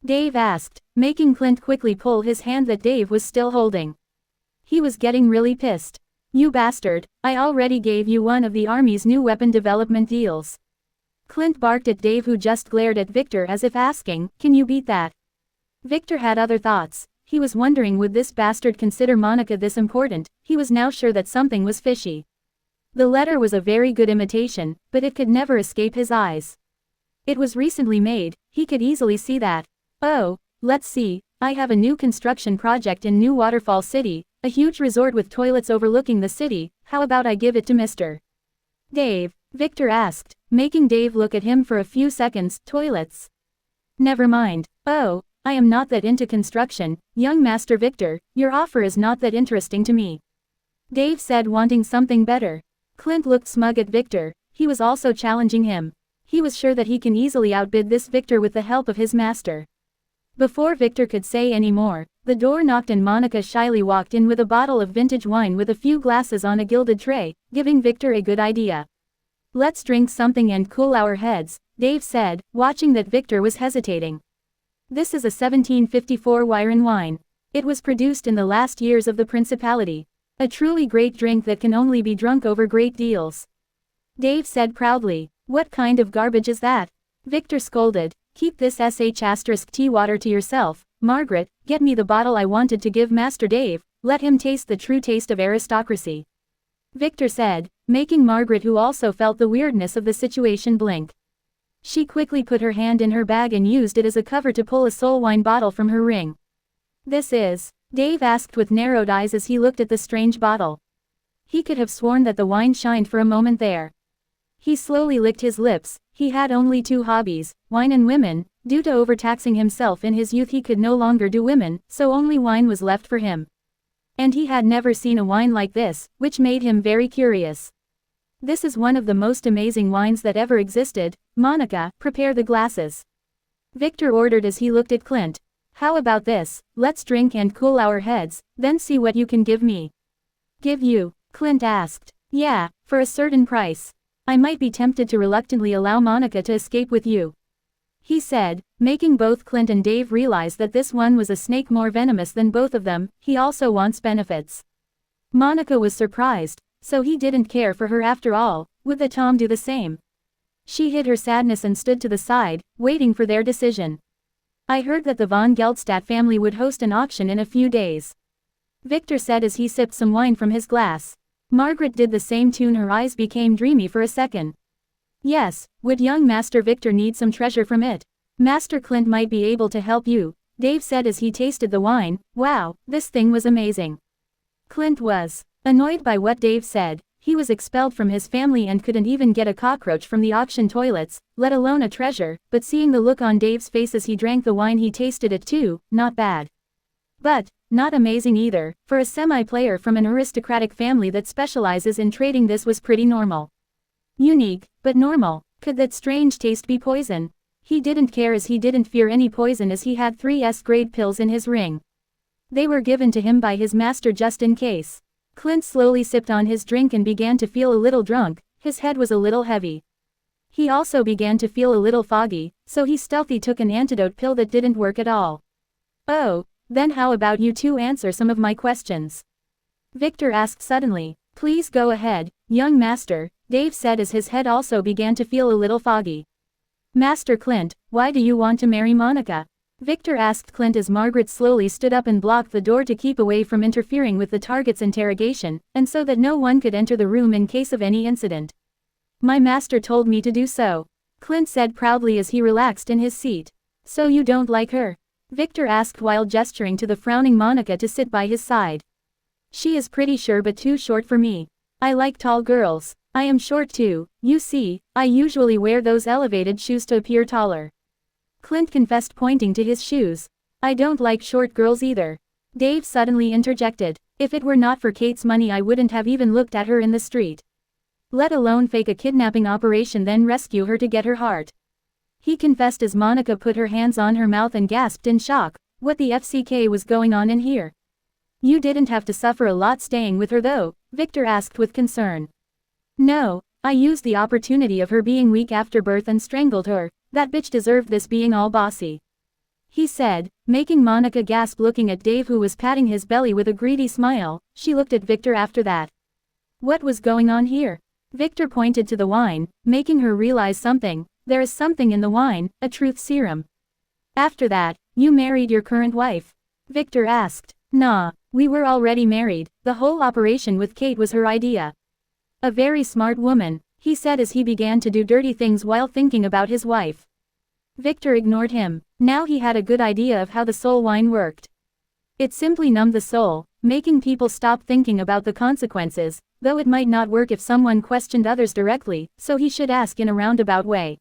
Dave asked, making Clint quickly pull his hand that Dave was still holding. He was getting really pissed. You bastard, I already gave you one of the Army's new weapon development deals. Clint barked at Dave, who just glared at Victor as if asking, can you beat that? Victor had other thoughts. He was wondering, would this bastard consider Monica this important? He was now sure that something was fishy. The letter was a very good imitation, but it could never escape his eyes. It was recently made, he could easily see that. Oh, let's see, I have a new construction project in New Waterfall City, a huge resort with toilets overlooking the city. How about I give it to Mr. Dave? Victor asked, making Dave look at him for a few seconds. Toilets? Never mind. Oh, I am not that into construction, young Master Victor, your offer is not that interesting to me. Dave said, wanting something better. Clint looked smug at Victor. He was also challenging him. He was sure that he can easily outbid this Victor with the help of his master. Before Victor could say any more, the door knocked and Monica shyly walked in with a bottle of vintage wine with a few glasses on a gilded tray, giving Victor a good idea. Let's drink something and cool our heads, Dave said, watching that Victor was hesitating. This is a 1754 Wyron wine. It was produced in the last years of the Principality. A truly great drink that can only be drunk over great deals. Dave said proudly. What kind of garbage is that? Victor scolded. Keep this sh*tea water to yourself. Margaret, get me the bottle I wanted to give Master Dave. Let him taste the true taste of aristocracy. Victor said, making Margaret, who also felt the weirdness of the situation, blink. She quickly put her hand in her bag and used it as a cover to pull a soul wine bottle from her ring. This is? Dave asked with narrowed eyes as he looked at the strange bottle. He could have sworn that the wine shined for a moment there. He slowly licked his lips. He had only two hobbies, wine and women. Due to overtaxing himself in his youth he could no longer do women, so only wine was left for him. And he had never seen a wine like this, which made him very curious. This is one of the most amazing wines that ever existed. Monica, prepare the glasses. Victor ordered as he looked at Clint. How about this, let's drink and cool our heads, then see what you can give me. Give you? Clint asked. Yeah, for a certain price. I might be tempted to reluctantly allow Monica to escape with you, he said, making both Clint and Dave realize that this one was a snake more venomous than both of them. He also wants benefits. Monica was surprised, so he didn't care for her after all. Would the Tom do the same? She hid her sadness and stood to the side, waiting for their decision. I heard that the von Geldstadt family would host an auction in a few days, Victor said as he sipped some wine from his glass. Margaret did the same too. Her eyes became dreamy for a second. Yes, would young Master Victor need some treasure from it? Master Clint might be able to help you, Dave said as he tasted the wine. Wow, this thing was amazing. Clint was annoyed by what Dave said. He was expelled from his family and couldn't even get a cockroach from the auction toilets, let alone a treasure, but seeing the look on Dave's face as he drank the wine, he tasted it too. Not bad. But not amazing either. For a semi-player from an aristocratic family that specializes in trading, this was pretty normal. Unique, but normal. Could that strange taste be poison? He didn't care as he didn't fear any poison as he had 3 S-grade pills in his ring. They were given to him by his master just in case. Clint slowly sipped on his drink and began to feel a little drunk. His head was a little heavy. He also began to feel a little foggy, so he stealthily took an antidote pill that didn't work at all. Oh, then how about you two answer some of my questions? Victor asked suddenly. Please go ahead, young master, Dave said as his head also began to feel a little foggy. Master Clint, why do you want to marry Monica? Victor asked Clint as Margaret slowly stood up and blocked the door to keep away from interfering with the target's interrogation, and so that no one could enter the room in case of any incident. My master told me to do so, Clint said proudly as he relaxed in his seat. So you don't like her? Victor asked while gesturing to the frowning Monica to sit by his side. She is pretty sure but too short for me. I like tall girls. I am short too, you see, I usually wear those elevated shoes to appear taller. Clint confessed, pointing to his shoes. I don't like short girls either. Dave suddenly interjected. If it were not for Kate's money I wouldn't have even looked at her in the street. Let alone fake a kidnapping operation then rescue her to get her heart. He confessed as Monica put her hands on her mouth and gasped in shock. What the FCK was going on in here? You didn't have to suffer a lot staying with her though, Victor asked with concern. No, I used the opportunity of her being weak after birth and strangled her. That bitch deserved this being all bossy, he said, making Monica gasp looking at Dave who was patting his belly with a greedy smile. She looked at Victor after that. What was going on here? Victor pointed to the wine, making her realize something. There is something in the wine, a truth serum. After that, you married your current wife? Victor asked. Nah, we were already married. The whole operation with Kate was her idea. A very smart woman, he said as he began to do dirty things while thinking about his wife. Victor ignored him. Now he had a good idea of how the soul wine worked. It simply numbed the soul, making people stop thinking about the consequences, though it might not work if someone questioned others directly, so he should ask in a roundabout way.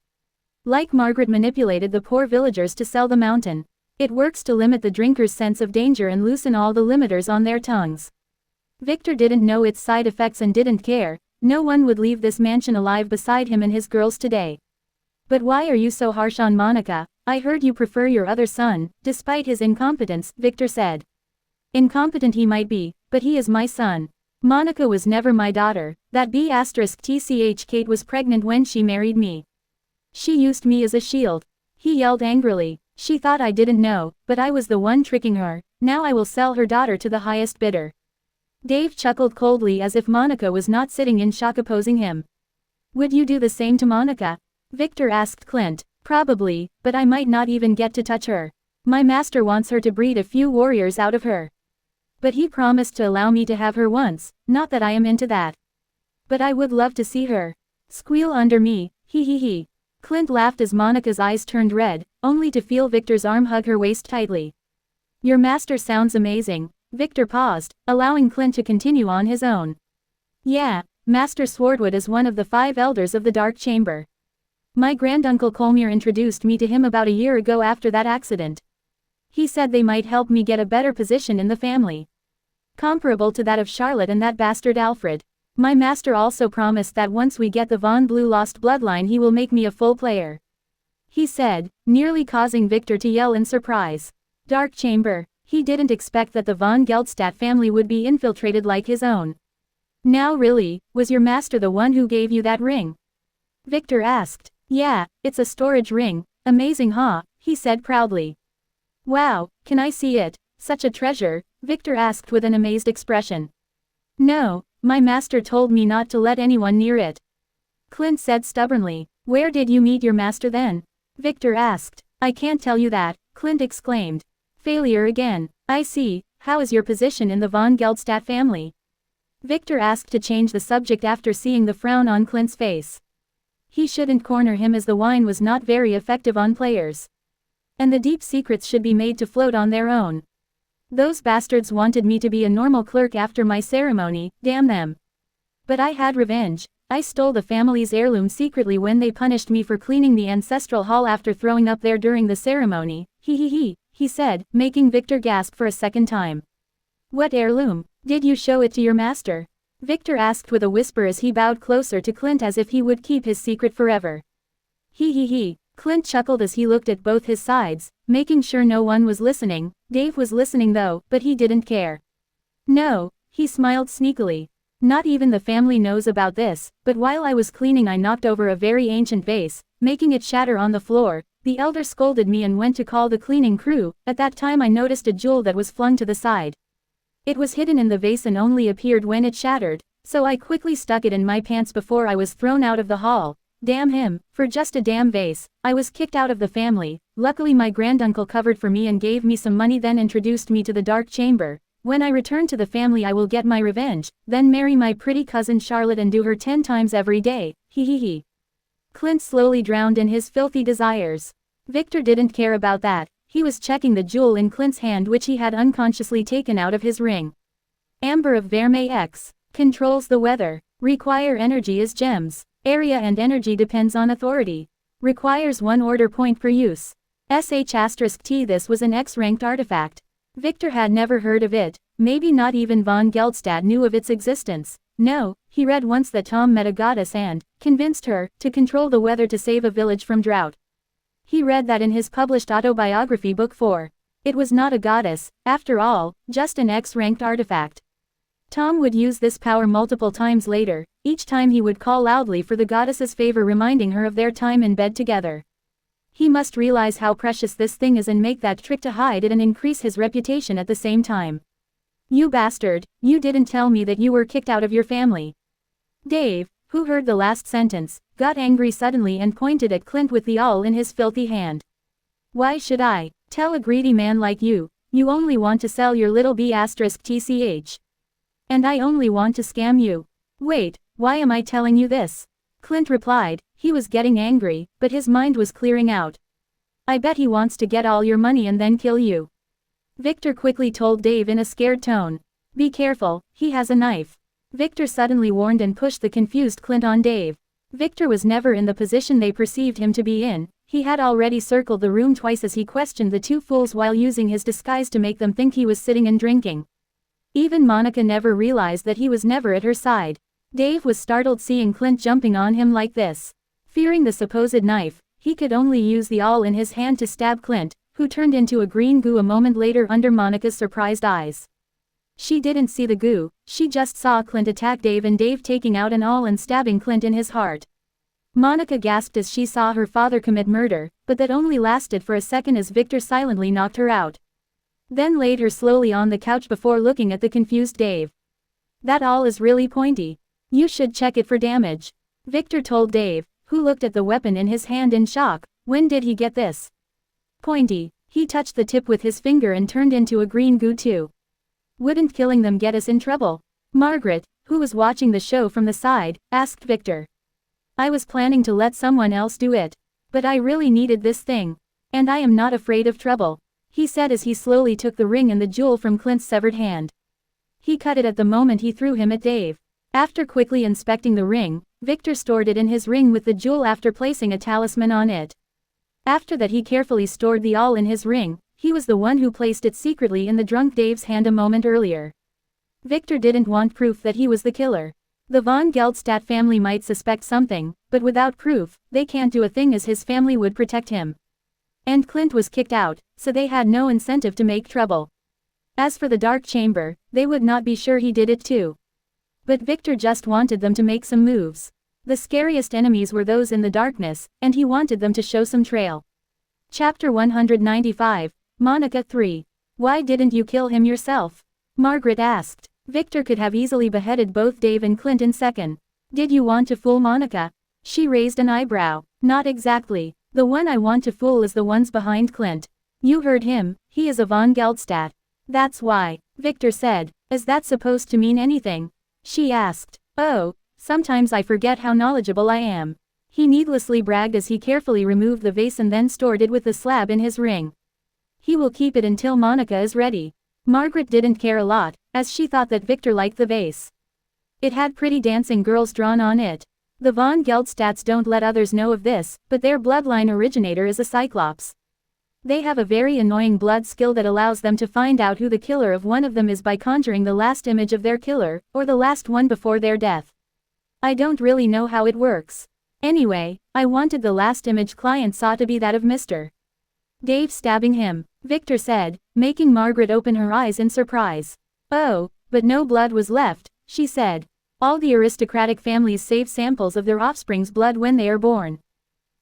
Like Margaret manipulated the poor villagers to sell the mountain. It works to limit the drinker's sense of danger and loosen all the limiters on their tongues. Victor didn't know its side effects and didn't care. No one would leave this mansion alive beside him and his girls today. But why are you so harsh on Monica? I heard you prefer your other son, despite his incompetence, Victor said. Incompetent he might be, but he is my son. Monica was never my daughter. That B***tch Kate was pregnant when she married me. She used me as a shield. He yelled angrily. She thought I didn't know, but I was the one tricking her. Now I will sell her daughter to the highest bidder. Dave chuckled coldly as if Monica was not sitting in shock opposing him. Would you do the same to Monica? Victor asked Clint. Probably, but I might not even get to touch her. My master wants her to breed a few warriors out of her. But he promised to allow me to have her once, not that I am into that. But I would love to see her squeal under me, he. Clint laughed as Monica's eyes turned red, only to feel Victor's arm hug her waist tightly. Your master sounds amazing. Victor paused, allowing Clint to continue on his own. Yeah, Master Swordwood is one of the 5 elders of the Dark Chamber. My granduncle Colmere introduced me to him about a year ago after that accident. He said they might help me get a better position in the family, comparable to that of Charlotte and that bastard Alfred. My master also promised that once we get the Von Blue lost bloodline he will make me a full player. He said, nearly causing Victor to yell in surprise. Dark Chamber. He didn't expect that the von Geldstadt family would be infiltrated like his own. Now really, was your master the one who gave you that ring? Victor asked. Yeah, it's a storage ring. Amazing huh? He said proudly. Wow, can I see it? Such a treasure? Victor asked with an amazed expression. No, my master told me not to let anyone near it. Clint said stubbornly. Where did you meet your master then? Victor asked. I can't tell you that, Clint exclaimed. Failure again. I see. How is your position in the von Geldstadt family? Victor asked to change the subject after seeing the frown on Clint's face. He shouldn't corner him as the wine was not very effective on players. And the deep secrets should be made to float on their own. Those bastards wanted me to be a normal clerk after my ceremony, damn them. But I had revenge. I stole the family's heirloom secretly when they punished me for cleaning the ancestral hall after throwing up there during the ceremony. He said, making Victor gasp for a second time. What heirloom? Did you show it to your master? Victor asked with a whisper as he bowed closer to Clint as if he would keep his secret forever. Clint chuckled as he looked at both his sides, making sure no one was listening. Dave was listening though, but he didn't care. No, he smiled sneakily. Not even the family knows about this, but while I was cleaning I knocked over a very ancient vase, making it shatter on the floor. The elder scolded me and went to call the cleaning crew. At that time I noticed a jewel that was flung to the side. It was hidden in the vase and only appeared when it shattered, so I quickly stuck it in my pants before I was thrown out of the hall. Damn him, for just a damn vase, I was kicked out of the family. Luckily my granduncle covered for me and gave me some money, then introduced me to the Dark Chamber. When I return to the family I will get my revenge, then marry my pretty cousin Charlotte and do her 10 times every day. Clint slowly drowned in his filthy desires. Victor didn't care about that. He was checking the jewel in Clint's hand which he had unconsciously taken out of his ring. Amber of Vermeil X. Controls the weather. Require energy as gems. Area and energy depends on authority. Requires 1 order point per use. *T. This was an X-ranked artifact. Victor had never heard of it. Maybe not even von Geldstadt knew of its existence. No, he read once that Tom met a goddess and convinced her to control the weather to save a village from drought. He read that in his published autobiography book 4. It was not a goddess, after all, just an X-ranked artifact. Tom would use this power multiple times later. Each time he would call loudly for the goddess's favor, reminding her of their time in bed together. He must realize how precious this thing is and make that trick to hide it and increase his reputation at the same time. You bastard, you didn't tell me that you were kicked out of your family. Dave, who heard the last sentence, got angry suddenly and pointed at Clint with the awl in his filthy hand. Why should I tell a greedy man like you? You only want to sell your little B*TCH. And I only want to scam you. Wait, why am I telling you this? Clint replied. He was getting angry, but his mind was clearing out. I bet he wants to get all your money and then kill you. Victor quickly told Dave in a scared tone. Be careful, he has a knife. Victor suddenly warned and pushed the confused Clint on Dave. Victor was never in the position they perceived him to be in. He had already circled the room twice as he questioned the 2 fools while using his disguise to make them think he was sitting and drinking. Even Monica never realized that he was never at her side. Dave was startled seeing Clint jumping on him like this. Fearing the supposed knife, he could only use the awl in his hand to stab Clint, who turned into a green goo a moment later under Monica's surprised eyes. She didn't see the goo, she just saw Clint attack Dave and Dave taking out an awl and stabbing Clint in his heart. Monica gasped as she saw her father commit murder, but that only lasted for a second as Victor silently knocked her out. Then laid her slowly on the couch before looking at the confused Dave. That awl is really pointy. You should check it for damage. Victor told Dave, who looked at the weapon in his hand in shock. When did he get this? Pointy. He touched the tip with his finger and turned into a green goo too. Wouldn't killing them get us in trouble? Margaret, who was watching the show from the side, asked Victor. I was planning to let someone else do it. But I really needed this thing. And I am not afraid of trouble, he said as he slowly took the ring and the jewel from Clint's severed hand. He cut it at the moment he threw him at Dave. After quickly inspecting the ring, Victor stored it in his ring with the jewel after placing a talisman on it. After that he carefully stored the all in his ring. He was the one who placed it secretly in the drunk Dave's hand a moment earlier. Victor didn't want proof that he was the killer. The von Geldstadt family might suspect something, but without proof, they can't do a thing as his family would protect him. And Clint was kicked out, so they had no incentive to make trouble. As for the dark chamber, they would not be sure he did it too. But Victor just wanted them to make some moves. The scariest enemies were those in the darkness, and he wanted them to show some trail. Chapter 195, Monica 3. Why didn't you kill him yourself? Margaret asked. Victor could have easily beheaded both Dave and Clint in second. Did you want to fool Monica? She raised an eyebrow. Not exactly. The one I want to fool is the ones behind Clint. You heard him, he is a von Geldstadt. That's why, Victor said. Is that supposed to mean anything? She asked. Oh, sometimes I forget how knowledgeable I am. He needlessly bragged as he carefully removed the vase and then stored it with the slab in his ring. He will keep it until Monica is ready. Margaret didn't care a lot, as she thought that Victor liked the vase. It had pretty dancing girls drawn on it. The von Geldstadts don't let others know of this, but their bloodline originator is a cyclops. They have a very annoying blood skill that allows them to find out who the killer of one of them is by conjuring the last image of their killer, or the last one before their death. I don't really know how it works. Anyway, I wanted the last image client saw to be that of Mr. Dave stabbing him, Victor said, making Margaret open her eyes in surprise. Oh, but no blood was left, she said. All the aristocratic families save samples of their offspring's blood when they are born.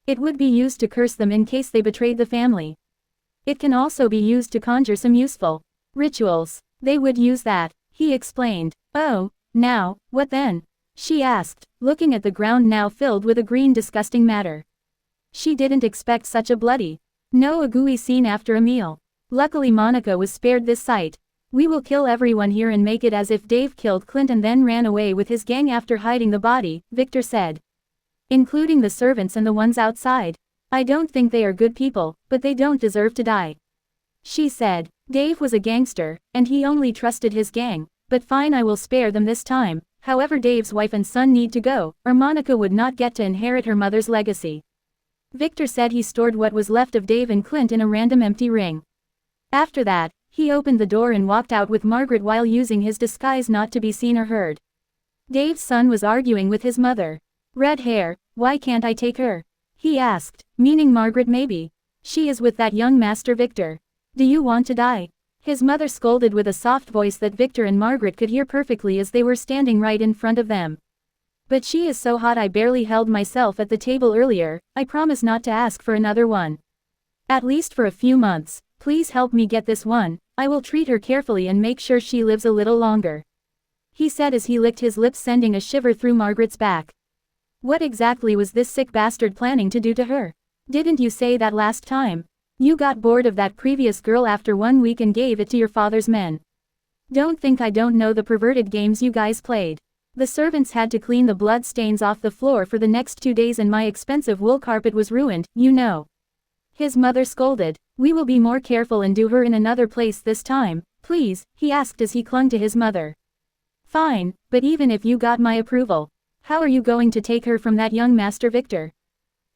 It would be used to curse them in case they betrayed the family. It can also be used to conjure some useful rituals. They would use that, he explained. Oh, now, what then? She asked, looking at the ground now filled with a green disgusting matter. She didn't expect such a bloody, no gooey scene after a meal. Luckily Monica was spared this sight. We will kill everyone here and make it as if Dave killed Clint and then ran away with his gang after hiding the body, Victor said. Including the servants and the ones outside. I don't think they are good people, but they don't deserve to die. She said. Dave was a gangster, and he only trusted his gang, but fine, I will spare them this time. However, Dave's wife and son need to go, or Monica would not get to inherit her mother's legacy. Victor said he stored what was left of Dave and Clint in a random empty ring. After that, he opened the door and walked out with Margaret while using his disguise not to be seen or heard. Dave's son was arguing with his mother. Red hair, why can't I take her? He asked, meaning Margaret maybe. She is with that young Master Victor. Do you want to die? His mother scolded with a soft voice that Victor and Margaret could hear perfectly as they were standing right in front of them. But she is so hot I barely held myself at the table earlier. I promise not to ask for another one. At least for a few months, please help me get this one. I will treat her carefully and make sure she lives a little longer. He said as he licked his lips, sending a shiver through Margaret's back. What exactly was this sick bastard planning to do to her? Didn't you say that last time? You got bored of that previous girl after 1 week and gave it to your father's men. Don't think I don't know the perverted games you guys played. The servants had to clean the blood stains off the floor for the next 2 days and my expensive wool carpet was ruined, you know. His mother scolded. We will be more careful and do her in another place this time, please, he asked as he clung to his mother. Fine, but even if you got my approval, how are you going to take her from that young Master Victor?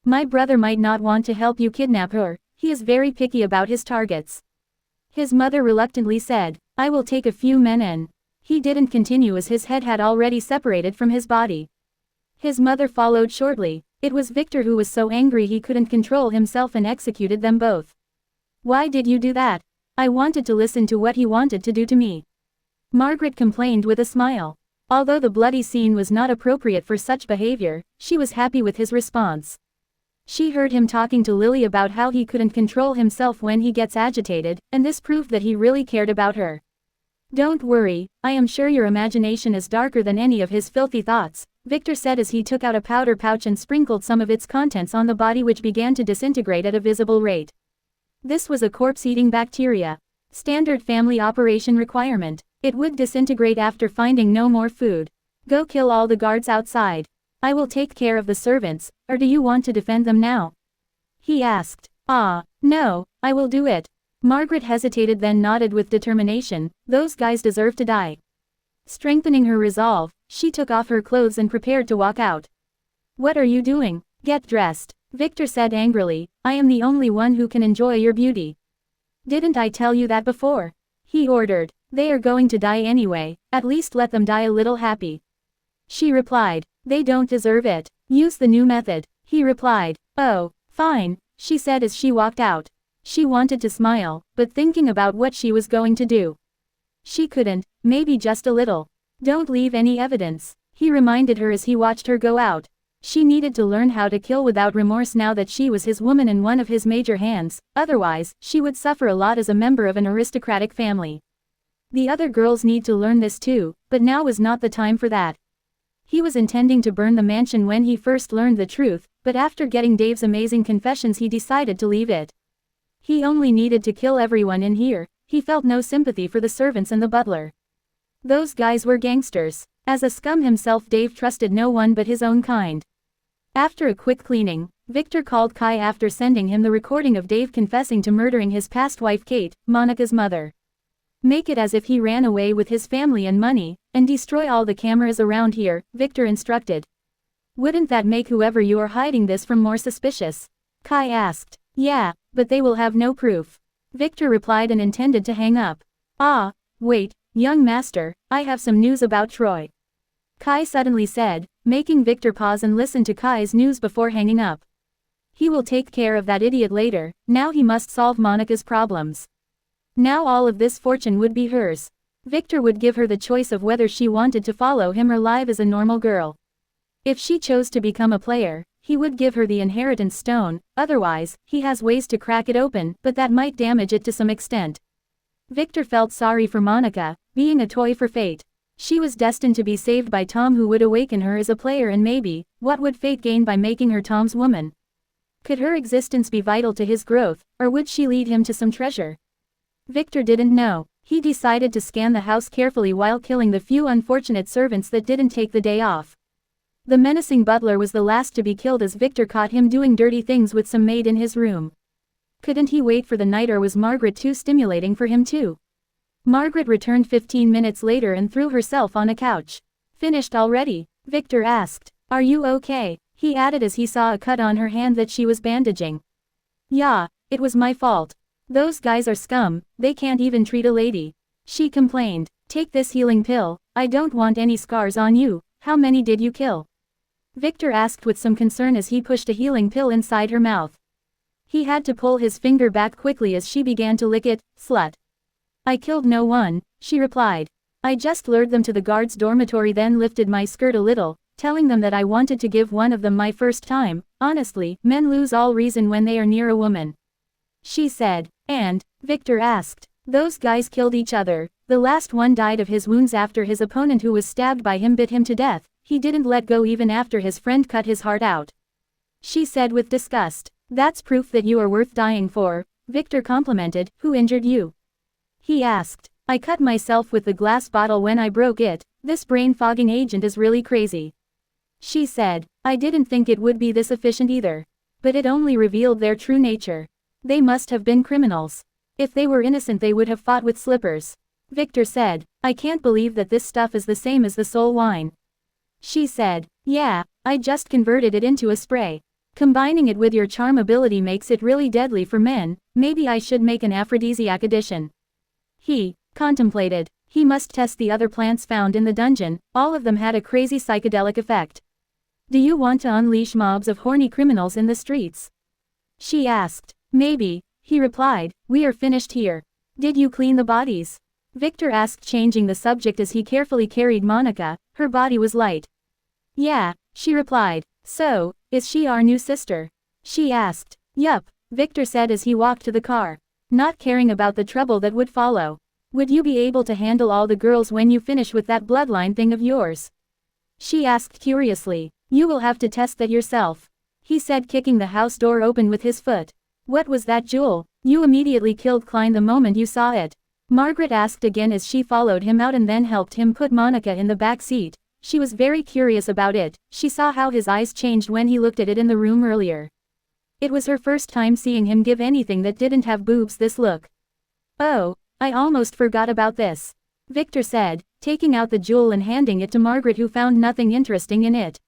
My brother might not want to help you kidnap her, he is very picky about his targets. His mother reluctantly said, I will take a few men in. He didn't continue as his head had already separated from his body. His mother followed shortly. It was Victor who was so angry he couldn't control himself and executed them both. Why did you do that? I wanted to listen to what he wanted to do to me. Margaret complained with a smile. Although the bloody scene was not appropriate for such behavior, she was happy with his response. She heard him talking to Lily about how he couldn't control himself when he gets agitated, and this proved that he really cared about her. Don't worry, I am sure your imagination is darker than any of his filthy thoughts, Victor said as he took out a powder pouch and sprinkled some of its contents on the body, which began to disintegrate at a visible rate. This was a corpse-eating bacteria. Standard family operation requirement. It would disintegrate after finding no more food. Go kill all the guards outside. I will take care of the servants, or do you want to defend them now? He asked. Ah, no, I will do it. Margaret hesitated then nodded with determination, those guys deserve to die. Strengthening her resolve, she took off her clothes and prepared to walk out. What are you doing? Get dressed, Victor said angrily, I am the only one who can enjoy your beauty. Didn't I tell you that before? He ordered. They are going to die anyway, at least let them die a little happy. She replied. They don't deserve it. Use the new method. He replied. Oh, fine, she said as she walked out. She wanted to smile, but thinking about what she was going to do. She couldn't, maybe just a little. Don't leave any evidence, he reminded her as he watched her go out. She needed to learn how to kill without remorse now that she was his woman and one of his major hands, otherwise, she would suffer a lot as a member of an aristocratic family. The other girls need to learn this too, but now was not the time for that. He was intending to burn the mansion when he first learned the truth, but after getting Dave's amazing confessions he decided to leave it. He only needed to kill everyone in here, he felt no sympathy for the servants and the butler. Those guys were gangsters. As a scum himself Dave trusted no one but his own kind. After a quick cleaning, Victor called Kai after sending him the recording of Dave confessing to murdering his past wife Kate, Monica's mother. Make it as if he ran away with his family and money, and destroy all the cameras around here, Victor instructed. Wouldn't that make whoever you are hiding this from more suspicious? Kai asked. Yeah, but they will have no proof. Victor replied and intended to hang up. Ah, wait, young master, I have some news about Troy. Kai suddenly said, making Victor pause and listen to Kai's news before hanging up. He will take care of that idiot later, now he must solve Monica's problems. Now all of this fortune would be hers. Victor would give her the choice of whether she wanted to follow him or live as a normal girl. If she chose to become a player, he would give her the inheritance stone, otherwise, he has ways to crack it open, but that might damage it to some extent. Victor felt sorry for Monica, being a toy for fate. She was destined to be saved by Tom who would awaken her as a player and maybe, what would fate gain by making her Tom's woman? Could her existence be vital to his growth, or would she lead him to some treasure? Victor didn't know. He decided to scan the house carefully while killing the few unfortunate servants that didn't take the day off. The menacing butler was the last to be killed as Victor caught him doing dirty things with some maid in his room. Couldn't he wait for the night or was Margaret too stimulating for him too? Margaret returned 15 minutes later and threw herself on a couch. Finished already? Victor asked. Are you okay? He added as he saw a cut on her hand that she was bandaging. Yeah, it was my fault. Those guys are scum, they can't even treat a lady. She complained. Take this healing pill, I don't want any scars on you. How many did you kill? Victor asked with some concern as he pushed a healing pill inside her mouth. He had to pull his finger back quickly as she began to lick it. Slut. I killed no one, she replied. I just lured them to the guards' dormitory then lifted my skirt a little, telling them that I wanted to give one of them my first time. Honestly, men lose all reason when they are near a woman. She said. And, Victor asked. Those guys killed each other. The last one died of his wounds after his opponent who was stabbed by him bit him to death. He didn't let go even after his friend cut his heart out. She said with disgust. That's proof that you are worth dying for, Victor complimented. Who injured you? He asked. I cut myself with the glass bottle when I broke it. This brain-fogging agent is really crazy. She said. I didn't think it would be this efficient either. But it only revealed their true nature. They must have been criminals. If they were innocent they would have fought with slippers. Victor said. I can't believe that this stuff is the same as the soul wine. She said. Yeah, I just converted it into a spray. Combining it with your charm ability makes it really deadly for men. Maybe I should make an aphrodisiac addition. He contemplated. He must test the other plants found in the dungeon, all of them had a crazy psychedelic effect. Do you want to unleash mobs of horny criminals in the streets? She asked. Maybe, he replied. We are finished here. Did you clean the bodies? Victor asked, changing the subject as he carefully carried Monica. Her body was light. Yeah, she replied. So, is she our new sister? She asked. Yup, Victor said as he walked to the car. Not caring about the trouble that would follow. Would you be able to handle all the girls when you finish with that bloodline thing of yours? She asked curiously. You will have to test that yourself. He said, kicking the house door open with his foot. What was that jewel? You immediately killed Klein the moment you saw it. Margaret asked again as she followed him out and then helped him put Monica in the back seat. She was very curious about it. She saw how his eyes changed when he looked at it in the room earlier. It was her first time seeing him give anything that didn't have boobs this look. "Oh, I almost forgot about this," Victor said, taking out the jewel and handing it to Margaret, who found nothing interesting in it.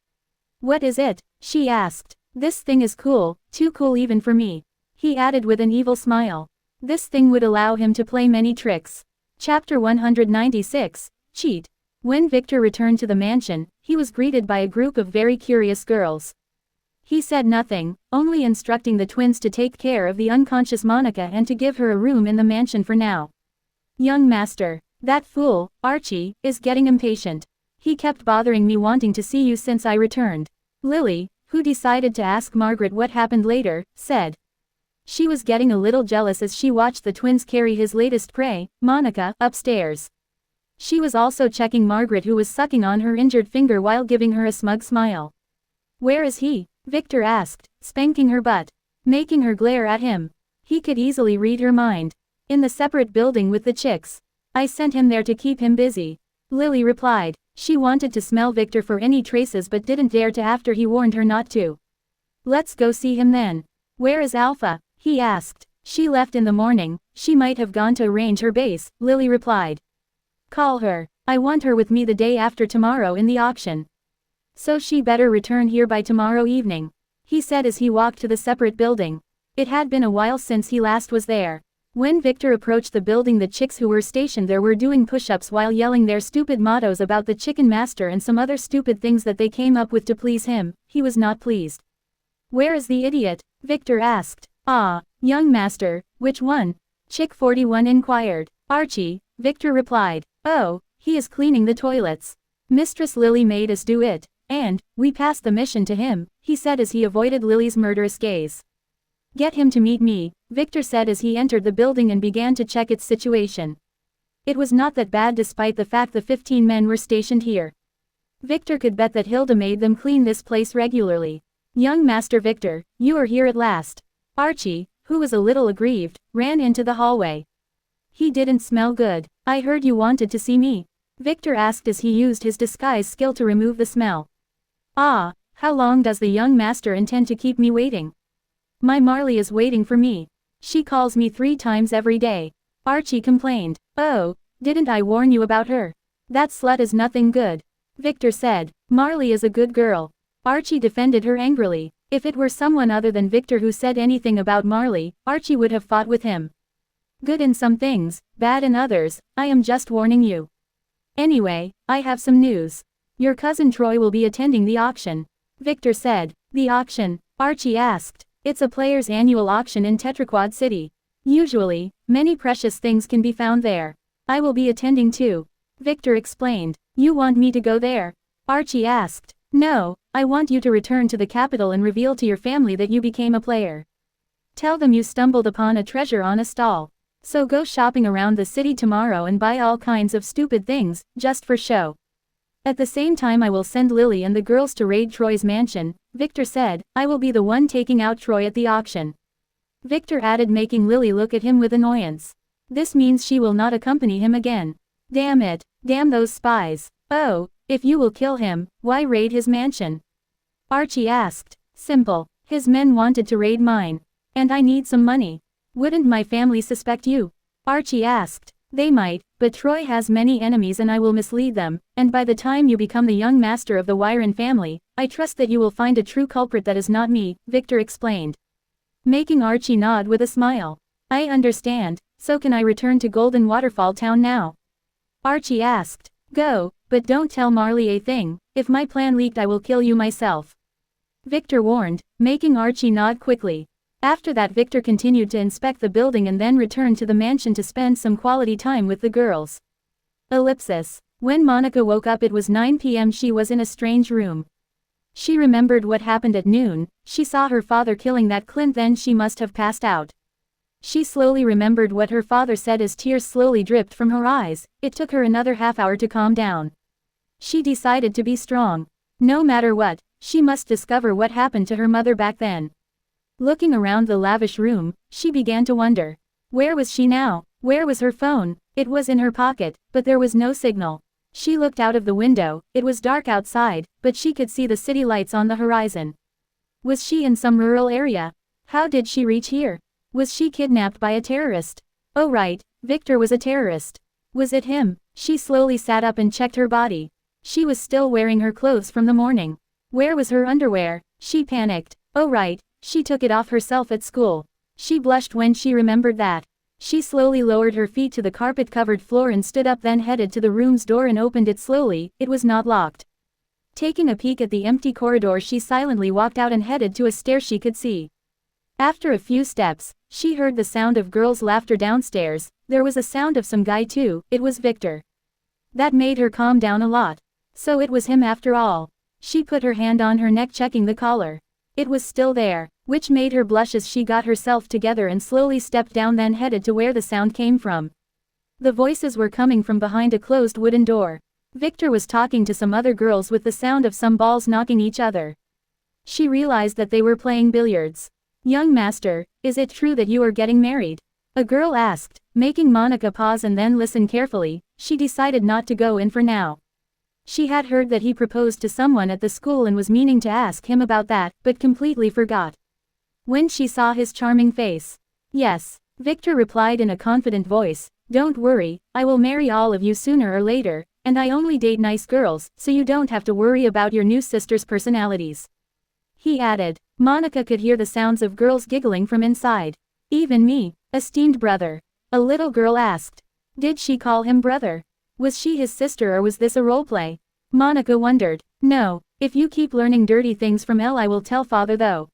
"What is it?" she asked. "This thing is cool, too cool even for me," he added with an evil smile. This thing would allow him to play many tricks. Chapter 196, Cheat. When Victor returned to the mansion, he was greeted by a group of very curious girls. He said nothing, only instructing the twins to take care of the unconscious Monica and to give her a room in the mansion for now. "Young master, that fool, Archie, is getting impatient. He kept bothering me wanting to see you since I returned," Lily, who decided to ask Margaret what happened later, said. She was getting a little jealous as she watched the twins carry his latest prey, Monica, upstairs. She was also checking Margaret, who was sucking on her injured finger while giving her a smug smile. "Where is he?" Victor asked, spanking her butt, making her glare at him. He could easily read her mind. "In the separate building with the chicks. I sent him there to keep him busy," Lily replied. She wanted to smell Victor for any traces but didn't dare to after he warned her not to. "Let's go see him then." "Where is Alpha?" he asked. "She left in the morning, she might have gone to arrange her base," Lily replied. "Call her. I want her with me the day after tomorrow in the auction. So she better return here by tomorrow evening," he said as he walked to the separate building. It had been a while since he last was there. When Victor approached the building, the chicks who were stationed there were doing push-ups while yelling their stupid mottos about the chicken master and some other stupid things that they came up with to please him. He was not pleased. "Where is the idiot?" Victor asked. "Ah, young master, which one?" Chick 41 inquired. "Archie," Victor replied. "Oh, he is cleaning the toilets. Mistress Lily made us do it, and we passed the mission to him," he said as he avoided Lily's murderous gaze. "Get him to meet me," Victor said as he entered the building and began to check its situation. It was not that bad despite the fact the 15 men were stationed here. Victor could bet that Hilda made them clean this place regularly. "Young Master Victor, you are here at last." Archie, who was a little aggrieved, ran into the hallway. "He didn't smell good. I heard you wanted to see me," Victor asked as he used his disguise skill to remove the smell. "Ah, how long does the young master intend to keep me waiting?" "My Marley is waiting for me. She calls me 3 times every day," Archie complained. "Oh, didn't I warn you about her? That slut is nothing good," Victor said. "Marley is a good girl." Archie defended her angrily. If it were someone other than Victor who said anything about Marley, Archie would have fought with him. "Good in some things, bad in others, I am just warning you. Anyway, I have some news. Your cousin Troy will be attending the auction," Victor said. "The auction?" Archie asked. "It's a player's annual auction in Tetraquad City. Usually, many precious things can be found there. I will be attending too," Victor explained. "You want me to go there?" Archie asked. "No, I want you to return to the capital and reveal to your family that you became a player. Tell them you stumbled upon a treasure on a stall. So go shopping around the city tomorrow and buy all kinds of stupid things, just for show. At the same time I will send Lily and the girls to raid Troy's mansion," Victor said. "I will be the one taking out Troy at the auction." Victor added, making Lily look at him with annoyance. "This means she will not accompany him again. Damn it, damn those spies. Oh, if you will kill him, why raid his mansion?" Archie asked. "Simple. His men wanted to raid mine. And I need some money." "Wouldn't my family suspect you?" Archie asked. "They might, but Troy has many enemies and I will mislead them, and by the time you become the young master of the Wyron family, I trust that you will find a true culprit that is not me," Victor explained. Making Archie nod with a smile. "I understand, so can I return to Golden Waterfall Town now?" Archie asked. "Go, but don't tell Marley a thing. If my plan leaked I will kill you myself," Victor warned, making Archie nod quickly. After that Victor continued to inspect the building and then returned to the mansion to spend some quality time with the girls. Ellipsis. When Monica woke up it was 9 p.m. She was in a strange room. She remembered what happened at noon. She saw her father killing that Clint, then she must have passed out. She slowly remembered what her father said as tears slowly dripped from her eyes. It took her another half hour to calm down. She decided to be strong. No matter what, she must discover what happened to her mother back then. Looking around the lavish room, she began to wonder. Where was she now? Where was her phone? It was in her pocket, but there was no signal. She looked out of the window. It was dark outside, but she could see the city lights on the horizon. Was she in some rural area? How did she reach here? Was she kidnapped by a terrorist? Oh right, Victor was a terrorist. Was it him? She slowly sat up and checked her body. She was still wearing her clothes from the morning. Where was her underwear? She panicked. Oh right, she took it off herself at school. She blushed when she remembered that. She slowly lowered her feet to the carpet-covered floor and stood up, then headed to the room's door and opened it slowly. It was not locked. Taking a peek at the empty corridor, she silently walked out and headed to a stair she could see. After a few steps, she heard the sound of girls' laughter downstairs. There was a sound of some guy too. It was Victor. That made her calm down a lot. So it was him after all. She put her hand on her neck, checking the collar. It was still there, which made her blush as she got herself together and slowly stepped down, then headed to where the sound came from. The voices were coming from behind a closed wooden door. Victor was talking to some other girls with the sound of some balls knocking each other. She realized that they were playing billiards. "Young master, is it true that you are getting married?" a girl asked, making Monica pause and then listen carefully. She decided not to go in for now. She had heard that he proposed to someone at the school and was meaning to ask him about that, but completely forgot. When she saw his charming face. "Yes," Victor replied in a confident voice, "don't worry, I will marry all of you sooner or later, and I only date nice girls, so you don't have to worry about your new sister's personalities," he added. Monica could hear the sounds of girls giggling from inside. "Even me, esteemed brother?" a little girl asked. Did she call him brother? Was she his sister or was this a roleplay? Monica wondered. "No, if you keep learning dirty things from Elle, I will tell father though.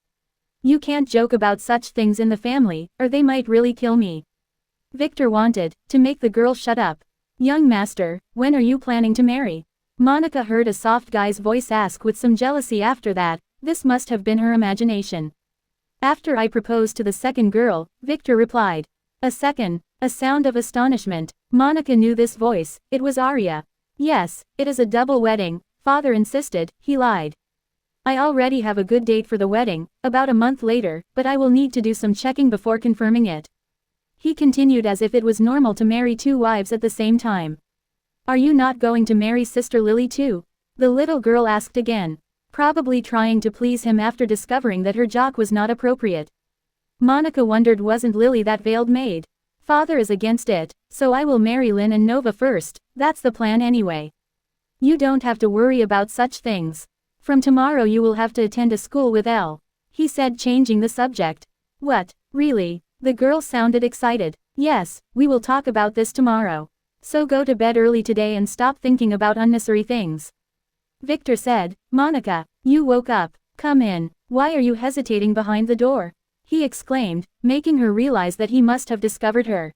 You can't joke about such things in the family, or they might really kill me." Victor wanted to make the girl shut up. "Young master, when are you planning to marry?" Monica heard a soft guy's voice ask with some jealousy. After that, this must have been her imagination. "After I propose to the second girl," Victor replied. A second, a sound of astonishment. Monica knew this voice. It was Arya. "Yes, it is a double wedding," father insisted. He lied. "I already have a good date for the wedding, about a month later, but I will need to do some checking before confirming it," he continued, as if it was normal to marry two wives at the same time. "Are you not going to marry Sister Lily too?" the little girl asked again, probably trying to please him after discovering that her joke was not appropriate. Monica wondered, wasn't Lily that veiled maid? "Father is against it, so I will marry Lynn and Nova first. That's the plan anyway. You don't have to worry about such things. From tomorrow you will have to attend a school with Elle," he said, changing the subject. "What, really?" the girl sounded excited. "Yes, we will talk about this tomorrow. So go to bed early today and stop thinking about unnecessary things," Victor said. "Monica, you woke up. Come in. Why are you hesitating behind the door?" he exclaimed, making her realize that he must have discovered her.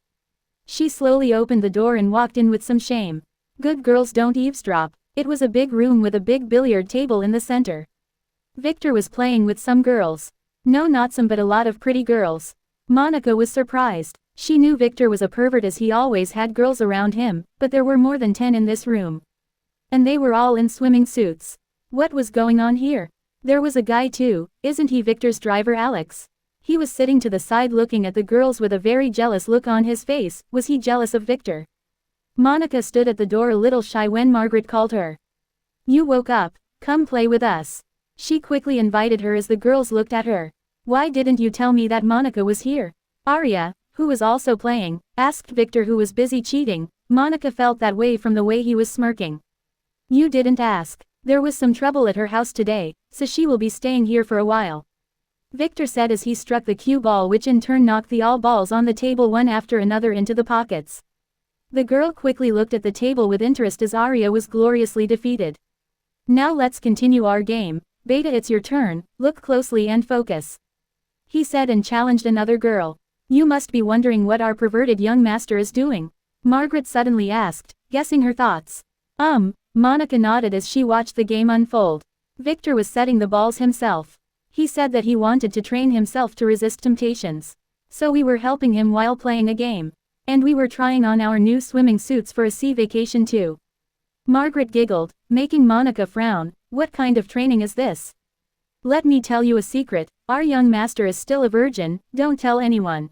She slowly opened the door and walked in with some shame. Good girls don't eavesdrop. It was a big room with a big billiard table in the center. Victor was playing with some girls. No, not some, but a lot of pretty girls. Monica was surprised. She knew Victor was a pervert as he always had girls around him, but there were more than 10 in this room. And they were all in swimming suits. What was going on here? There was a guy too, isn't he Victor's driver, Alex? He was sitting to the side looking at the girls with a very jealous look on his face. Was he jealous of Victor? Monica stood at the door a little shy when Margaret called her. "You woke up. Come play with us." She quickly invited her as the girls looked at her. "Why didn't you tell me that Monica was here?" Arya, who was also playing, asked Victor, who was busy cheating. Monica felt that way from the way he was smirking. "You didn't ask. There was some trouble at her house today, so she will be staying here for a while," Victor said as he struck the cue ball, which in turn knocked the all balls on the table one after another into the pockets. The girl quickly looked at the table with interest as Arya was gloriously defeated. "Now let's continue our game. Beta, it's your turn. Look closely and focus," he said and challenged another girl. "You must be wondering what our perverted young master is doing," Margaret suddenly asked, guessing her thoughts. Monica nodded as she watched the game unfold. Victor was setting the balls himself. He said that he wanted to train himself to resist temptations. "So we were helping him while playing a game. And we were trying on our new swimming suits for a sea vacation too." Margaret giggled, making Monica frown. "What kind of training is this?" "Let me tell you a secret, our young master is still a virgin, don't tell anyone,"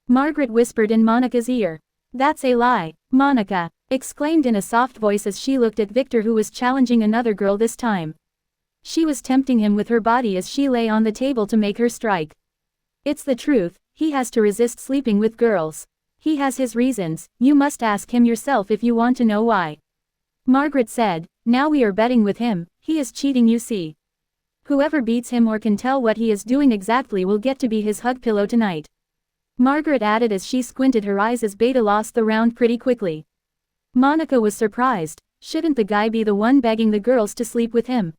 Margaret whispered in Monica's ear. "That's a lie," Monica exclaimed in a soft voice as she looked at Victor, who was challenging another girl this time. She was tempting him with her body as she lay on the table to make her strike. It's the truth, he has to resist sleeping with girls. He has his reasons, you must ask him yourself if you want to know why. Margaret said, now we are betting with him, he is cheating you see. Whoever beats him or can tell what he is doing exactly will get to be his hug pillow tonight. Margaret added as she squinted her eyes as Beta lost the round pretty quickly. Monica was surprised, shouldn't the guy be the one begging the girls to sleep with him?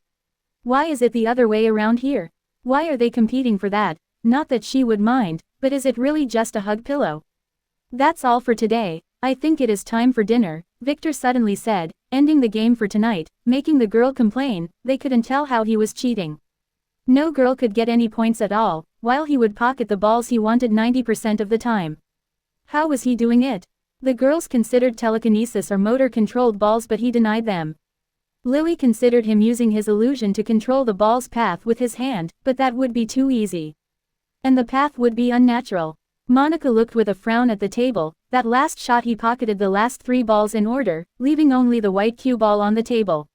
Why is it the other way around here? Why are they competing for that? Not that she would mind, but is it really just a hug pillow? That's all for today, I think it is time for dinner, Victor suddenly said, ending the game for tonight, making the girl complain, they couldn't tell how he was cheating. No girl could get any points at all, while he would pocket the balls he wanted 90% of the time. How was he doing it? The girls considered telekinesis or motor-controlled balls but he denied them. Lily considered him using his illusion to control the ball's path with his hand, but that would be too easy. And the path would be unnatural. Monica looked with a frown at the table, that last shot he pocketed the last 3 balls in order, leaving only the white cue ball on the table.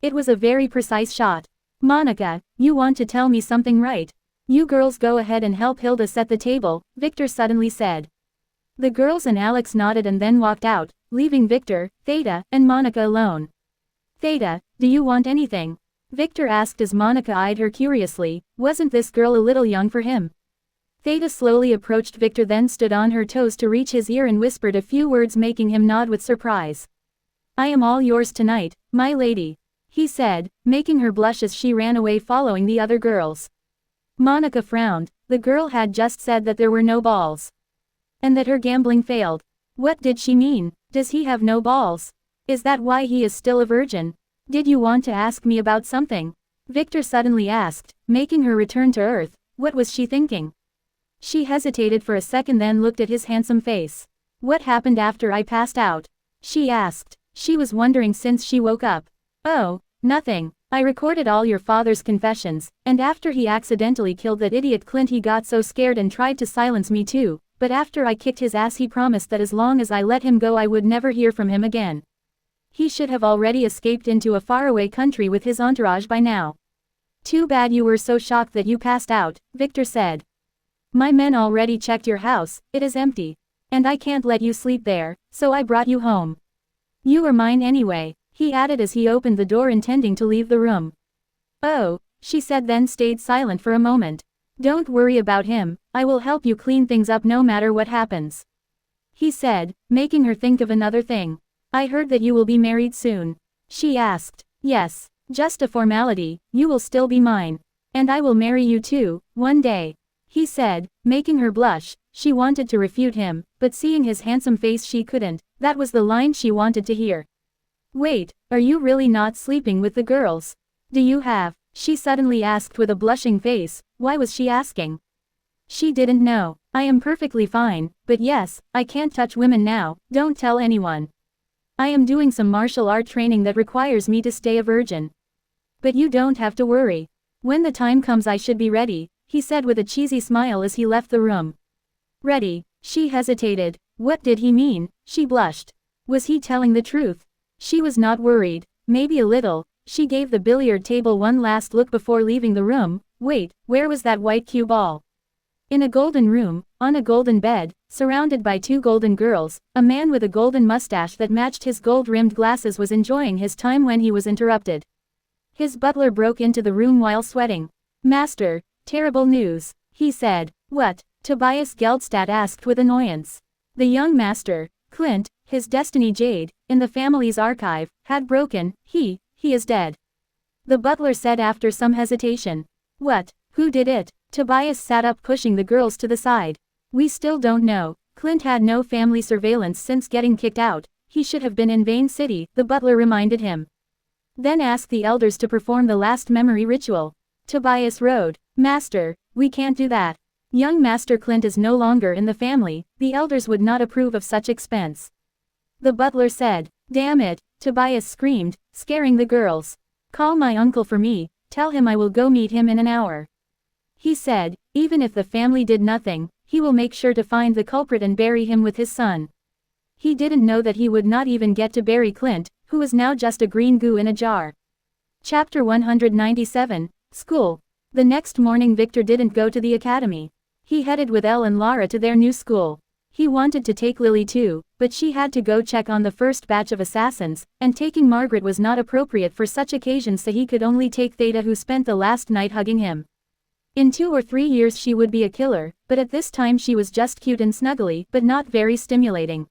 It was a very precise shot. Monica, you want to tell me something right? You girls go ahead and help Hilda set the table, Victor suddenly said. The girls and Alex nodded and then walked out, leaving Victor, Theta, and Monica alone. Theta, do you want anything? Victor asked as Monica eyed her curiously, wasn't this girl a little young for him? Theta slowly approached Victor then stood on her toes to reach his ear and whispered a few words making him nod with surprise. I am all yours tonight, my lady, he said, making her blush as she ran away following the other girls. Monica frowned, the girl had just said that there were no balls. And that her gambling failed. What did she mean? Does he have no balls? Is that why he is still a virgin? Did you want to ask me about something? Victor suddenly asked, making her return to earth. What was she thinking? She hesitated for a second then looked at his handsome face. What happened after I passed out? She asked. She was wondering since she woke up. Oh, nothing. I recorded all your father's confessions, and after he accidentally killed that idiot Clint he got so scared and tried to silence me too, but after I kicked his ass he promised that as long as I let him go I would never hear from him again. He should have already escaped into a faraway country with his entourage by now. Too bad you were so shocked that you passed out, Victor said. My men already checked your house, it is empty. And I can't let you sleep there, so I brought you home. You are mine anyway, he added as he opened the door intending to leave the room. Oh, she said then stayed silent for a moment. Don't worry about him, I will help you clean things up no matter what happens. He said, making her think of another thing. I heard that you will be married soon. She asked. Yes, just a formality, you will still be mine. And I will marry you too, one day. He said, making her blush. She wanted to refute him, but seeing his handsome face she couldn't, that was the line she wanted to hear. Wait, are you really not sleeping with the girls? Do you have? She suddenly asked with a blushing face. Why was she asking? She didn't know. I am perfectly fine, but yes, I can't touch women now, don't tell anyone. I am doing some martial art training that requires me to stay a virgin. But you don't have to worry. When the time comes I should be ready, he said with a cheesy smile as he left the room. Ready? She hesitated. What did he mean? She blushed. Was he telling the truth? She was not worried, maybe a little. She gave the billiard table one last look before leaving the room. Wait, where was that white cue ball? In a golden room, on a golden bed, surrounded by 2 golden girls, a man with a golden mustache that matched his gold-rimmed glasses was enjoying his time when he was interrupted. His butler broke into the room while sweating. Master, terrible news, he said. What? Tobias Geldstadt asked with annoyance. The young master, Clint, his destiny jade, in the family's archive, had broken. He is dead. The butler said after some hesitation. What? Who did it? Tobias sat up pushing the girls to the side. We still don't know. Clint had no family surveillance since getting kicked out. He should have been in Vane City, the butler reminded him. Then ask the elders to perform the last memory ritual. Tobias rode. Master, we can't do that. Young Master Clint is no longer in the family, the elders would not approve of such expense. The butler said. Damn it, Tobias screamed, scaring the girls. Call my uncle for me, tell him I will go meet him in an hour. He said, even if the family did nothing, he will make sure to find the culprit and bury him with his son. He didn't know that he would not even get to bury Clint, who was now just a green goo in a jar. Chapter 197, School. The next morning Victor didn't go to the academy. He headed with Elle and Lara to their new school. He wanted to take Lily too, but she had to go check on the first batch of assassins, and taking Margaret was not appropriate for such occasions, so he could only take Theta, who spent the last night hugging him. In 2 or 3 years she would be a killer, but at this time she was just cute and snuggly, but not very stimulating.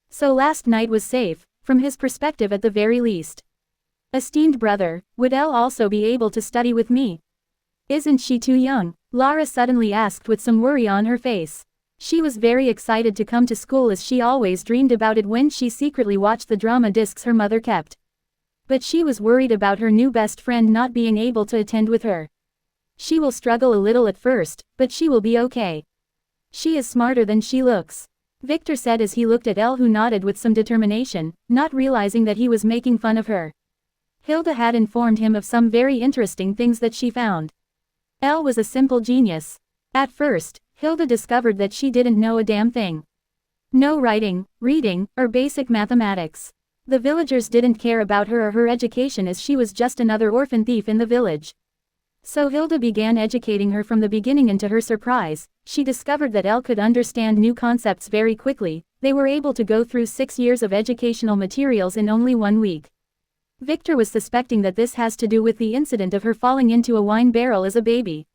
So last night was safe, from his perspective at the very least. Esteemed brother, would Elle also be able to study with me? Isn't she too young? Lara suddenly asked with some worry on her face. She was very excited to come to school, as she always dreamed about it when she secretly watched the drama discs her mother kept. But she was worried about her new best friend not being able to attend with her. She will struggle a little at first, but she will be okay. She is smarter than she looks, Victor said as he looked at Elle, who nodded with some determination, not realizing that he was making fun of her. Hilda had informed him of some very interesting things that she found. Elle was a simple genius. At first, Hilda discovered that she didn't know a damn thing. No writing, reading, or basic mathematics. The villagers didn't care about her or her education, as she was just another orphan thief in the village. So Hilda began educating her from the beginning, and to her surprise, she discovered that Elle could understand new concepts very quickly. They were able to go through 6 years of educational materials in only 1 week. Victor was suspecting that this has to do with the incident of her falling into a wine barrel as a baby.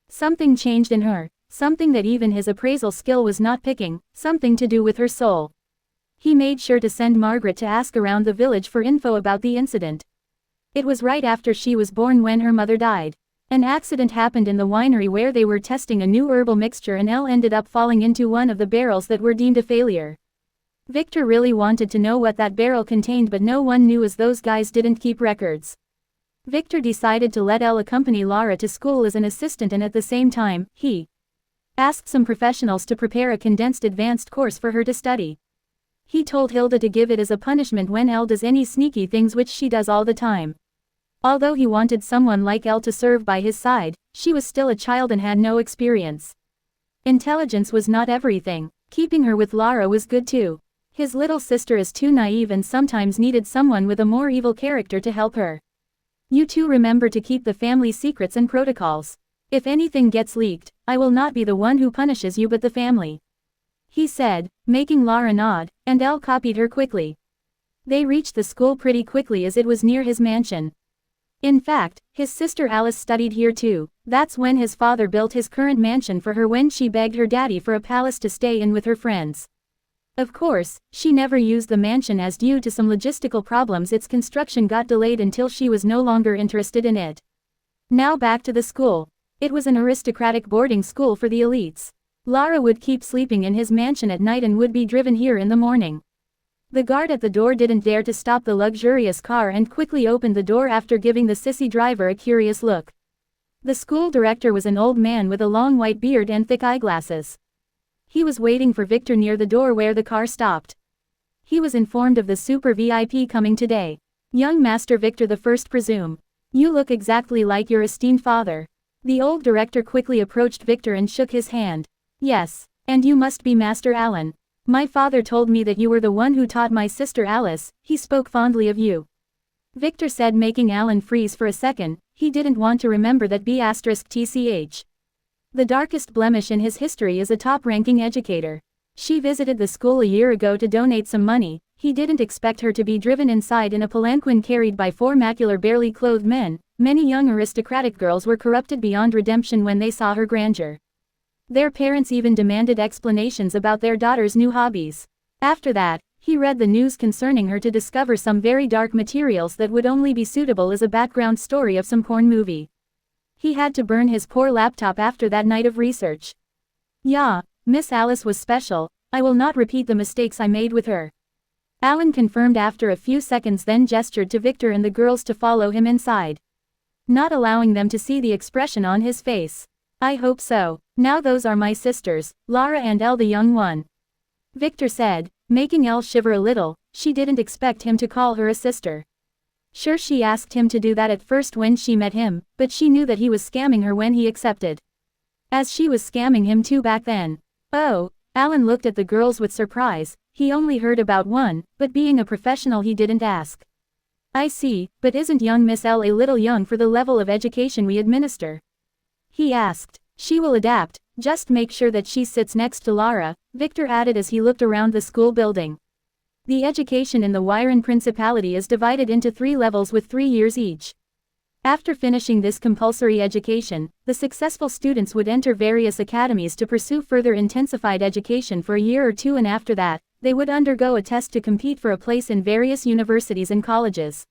Something changed in her. Something that even his appraisal skill was not picking, something to do with her soul. He made sure to send Margaret to ask around the village for info about the incident. It was right after she was born when her mother died. An accident happened in the winery where they were testing a new herbal mixture, and Elle ended up falling into one of the barrels that were deemed a failure. Victor really wanted to know what that barrel contained, but no one knew, as those guys didn't keep records. Victor decided to let Elle accompany Lara to school as an assistant, and at the same time, he asked some professionals to prepare a condensed advanced course for her to study. He told Hilda to give it as a punishment when Elle does any sneaky things, which she does all the time. Although he wanted someone like Elle to serve by his side, she was still a child and had no experience. Intelligence was not everything. Keeping her with Lara was good too. His little sister is too naive and sometimes needed someone with a more evil character to help her. You two remember to keep the family secrets and protocols. If anything gets leaked, I will not be the one who punishes you but the family, he said, making Lara nod, and Elle copied her quickly. They reached the school pretty quickly, as it was near his mansion. In fact, his sister Alice studied here too. That's when his father built his current mansion for her when she begged her daddy for a palace to stay in with her friends. Of course, she never used the mansion, as due to some logistical problems its construction got delayed until she was no longer interested in it. Now back to the school. It was an aristocratic boarding school for the elites. Lara would keep sleeping in his mansion at night and would be driven here in the morning. The guard at the door didn't dare to stop the luxurious car and quickly opened the door after giving the sissy driver a curious look. The school director was an old man with a long white beard and thick eyeglasses. He was waiting for Victor near the door where the car stopped. He was informed of the super VIP coming today. Young Master Victor the First, presume. You look exactly like your esteemed father. The old director quickly approached Victor and shook his hand. Yes, and you must be Master Alan. My father told me that you were the one who taught my sister Alice. He spoke fondly of you, Victor said, making Alan freeze for a second. He didn't want to remember that B*TCH. The darkest blemish in his history is a top-ranking educator. She visited the school a year ago to donate some money. He didn't expect her to be driven inside in a palanquin carried by 4 macular, barely clothed men. Many young aristocratic girls were corrupted beyond redemption when they saw her grandeur. Their parents even demanded explanations about their daughter's new hobbies. After that, he read the news concerning her to discover some very dark materials that would only be suitable as a background story of some porn movie. He had to burn his poor laptop after that night of research. Yeah, Miss Alice was special. I will not repeat the mistakes I made with her, Alan confirmed after a few seconds, then gestured to Victor and the girls to follow him inside, not allowing them to see the expression on his face. I hope so. Now those are my sisters, Lara and Elle the young one, Victor said, making Elle shiver a little. She didn't expect him to call her a sister. Sure, she asked him to do that at first when she met him, but she knew that he was scamming her when he accepted, as she was scamming him too back then. Oh, Alan looked at the girls with surprise. He only heard about one, but being a professional he didn't ask. I see, but isn't young Miss Elle a little young for the level of education we administer? He asked. She will adapt, Just make sure that she sits next to Lara, Victor added as he looked around the school building. The education in the Wyron Principality is divided into 3 levels with 3 years each. After finishing this compulsory education, the successful students would enter various academies to pursue further intensified education for a year or 2, and after that, they would undergo a test to compete for a place in various universities and colleges.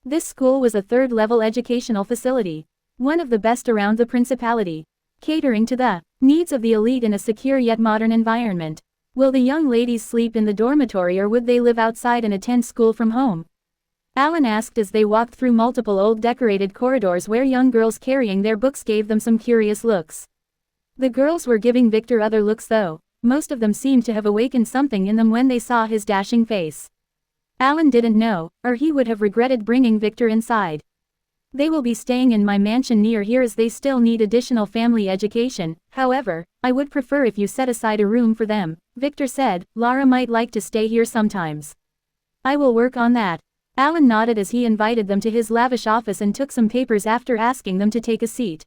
This school was a 3rd-level educational facility, one of the best around the principality, catering to the needs of the elite in a secure yet modern environment. Will the young ladies sleep in the dormitory or would they live outside and attend school from home? Alan asked as they walked through multiple old decorated corridors where young girls carrying their books gave them some curious looks. The girls were giving Victor other looks though. Most of them seemed to have awakened something in them when they saw his dashing face. Alan didn't know, or he would have regretted bringing Victor inside. They will be staying in my mansion near here as they still need additional family education, however, I would prefer if you set aside a room for them, Victor said. Lara might like to stay here sometimes. I will work on that. Alan nodded as he invited them to his lavish office and took some papers after asking them to take a seat.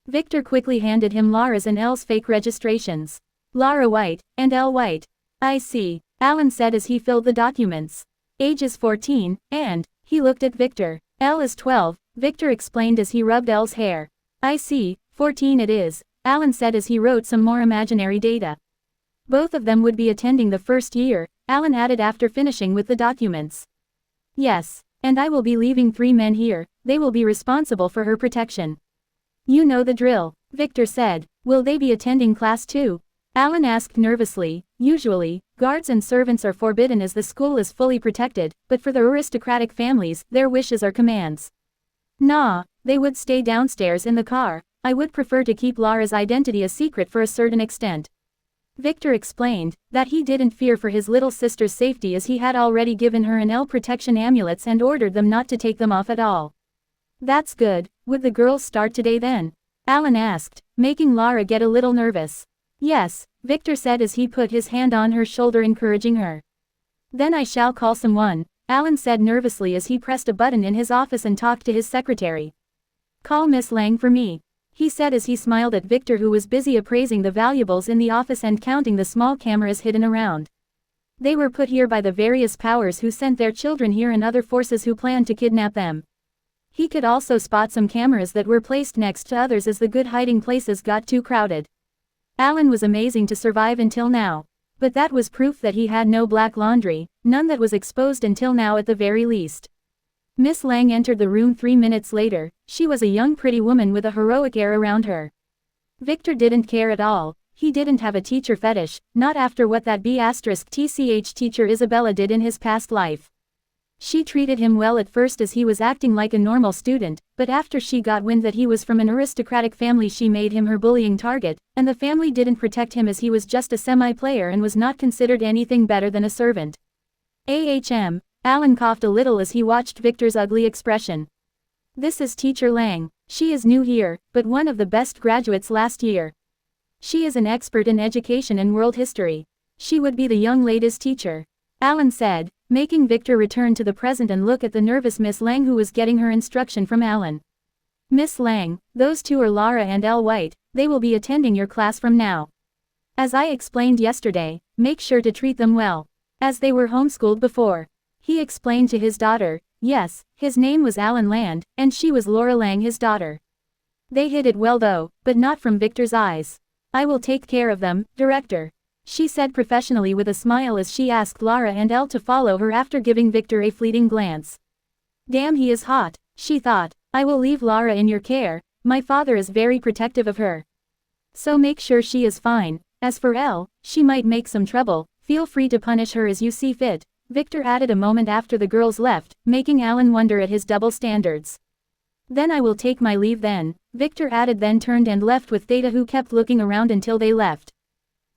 Victor quickly handed him Lara's and Elle's fake registrations. Lara White, and Elle White. I see, Alan said as he filled the documents. Age is 14, and, he looked at Victor. Elle is 12, Victor explained as he rubbed Elle's hair. I see, 14 it is, Alan said as he wrote some more imaginary data. Both of them would be attending the first year, Alan added after finishing with the documents. Yes, and I will be leaving 3 men here, they will be responsible for her protection. You know the drill, Victor said. Will they be attending class too? Alan asked nervously. Usually, guards and servants are forbidden as the school is fully protected, but for the aristocratic families, their wishes are commands. Nah, they would stay downstairs in the car. I would prefer to keep Lara's identity a secret for a certain extent. Victor explained that he didn't fear for his little sister's safety as he had already given her and Elle protection amulets and ordered them not to take them off at all. That's good. Would the girls start today then? Alan asked, making Lara get a little nervous. Yes, Victor said as he put his hand on her shoulder encouraging her. Then I shall call someone, Alan said nervously as he pressed a button in his office and talked to his secretary. Call Miss Lang for me, he said as he smiled at Victor who was busy appraising the valuables in the office and counting the small cameras hidden around. They were put here by the various powers who sent their children here and other forces who planned to kidnap them. He could also spot some cameras that were placed next to others as the good hiding places got too crowded. Alan was amazing to survive until now. But that was proof that he had no black laundry, none that was exposed until now at the very least. Miss Lang entered the room 3 minutes later. She was a young pretty woman with a heroic air around her. Victor didn't care at all. He didn't have a teacher fetish, not after what that B*TCH teacher Isabella did in his past life. She treated him well at first as he was acting like a normal student, but after she got wind that he was from an aristocratic family she made him her bullying target, and the family didn't protect him as he was just a semi-player and was not considered anything better than a servant. Ahm, Alan coughed a little as he watched Victor's ugly expression. This is Teacher Lang. She is new here, but one of the best graduates last year. She is an expert in education and world history. She would be the young lady's teacher, Alan said, making Victor return to the present and look at the nervous Miss Lang who was getting her instruction from Alan. Miss Lang, those 2 are Lara and Elle White, they will be attending your class from now. As I explained yesterday, make sure to treat them well, as they were homeschooled before. He explained to his daughter. Yes, his name was Alan Land, and she was Laura Lang his daughter. They hid it well though, but not from Victor's eyes. I will take care of them, Director, she said professionally with a smile as she asked Lara and Elle to follow her after giving Victor a fleeting glance. Damn, he is hot, she thought. I will leave Lara in your care, my father is very protective of her. So make sure she is fine. As for Elle, she might make some trouble, feel free to punish her as you see fit, Victor added a moment after the girls left, making Alan wonder at his double standards. Then I will take my leave then, Victor added, then turned and left with Theta who kept looking around until they left.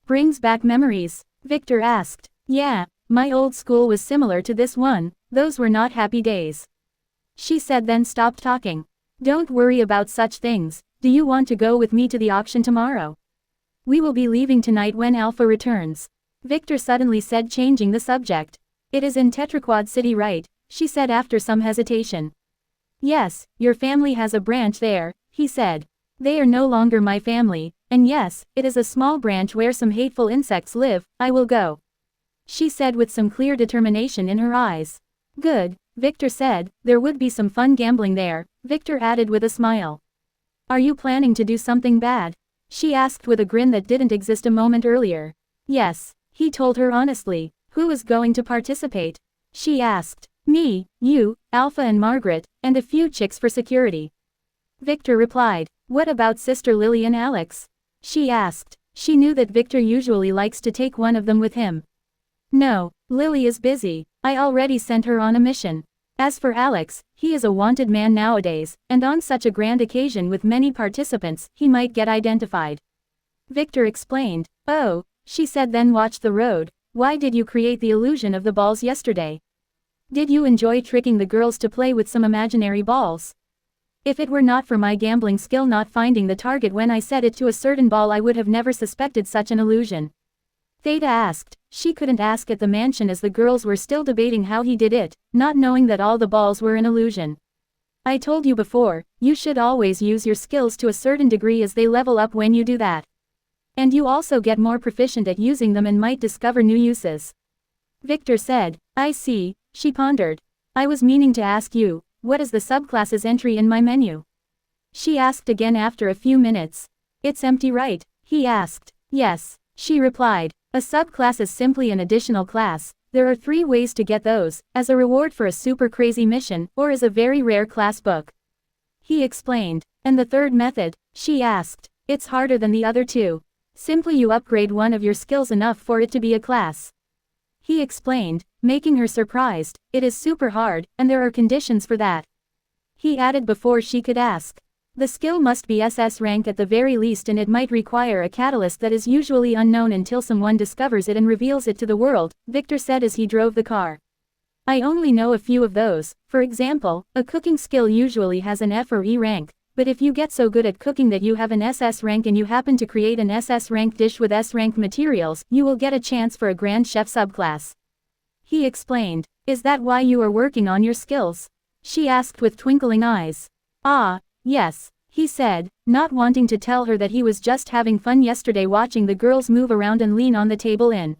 Brings back memories? Victor asked. Yeah, my old school was similar to this one, those were not happy days, she said, then stopped talking. Don't worry about such things. Do you want to go with me to the auction tomorrow? We will be leaving tonight when Alpha returns, Victor suddenly said, changing the subject. It is in Tetraquad City, right? She said after some hesitation. Yes, your family has a branch there, he said. They are no longer my family, And yes, it is a small branch where some hateful insects live, I will go. She said with some clear determination in her eyes. Good, Victor said, there would be some fun gambling there, Victor added with a smile. Are you planning to do something bad? She asked with a grin that didn't exist a moment earlier. Yes, he told her honestly. Who is going to participate? She asked. Me, you, Alpha and Margaret, and a few chicks for security. Victor replied. What about Sister Lily and Alex? She asked. She knew that Victor usually likes to take one of them with him. No, Lily is busy. I already sent her on a mission. As for Alex, he is a wanted man nowadays, and on such a grand occasion with many participants, he might get identified. Victor explained. Oh, she said, then watch the road. Why did you create the illusion of the balls yesterday? Did you enjoy tricking the girls to play with some imaginary balls? If it were not for my gambling skill not finding the target when I set it to a certain ball, I would have never suspected such an illusion. Theta asked. She couldn't ask at the mansion as the girls were still debating how he did it, not knowing that all the balls were an illusion. I told you before, you should always use your skills to a certain degree as they level up when you do that. And you also get more proficient at using them and might discover new uses. Victor said. I see, she pondered. I was meaning to ask you, what is the subclass's entry in my menu? She asked again after a few minutes. It's empty, right? He asked. Yes, she replied. A subclass is simply an additional class. There are 3 ways to get those, as a reward for a super crazy mission, or as a very rare class book. He explained. And the third method? She asked. It's harder than the other 2. Simply you upgrade one of your skills enough for it to be a class. He explained, making her surprised. It is super hard, and there are conditions for that. He added before she could ask. The skill must be SS rank at the very least, and it might require a catalyst that is usually unknown until someone discovers it and reveals it to the world, Victor said as he drove the car. I only know a few of those. For example, a cooking skill usually has an F or E rank, but if you get so good at cooking that you have an SS rank and you happen to create an SS rank dish with S rank materials, you will get a chance for a Grand Chef subclass. He explained. Is that why you are working on your skills? She asked with twinkling eyes. Ah, yes, he said, not wanting to tell her that he was just having fun yesterday watching the girls move around and lean on the table in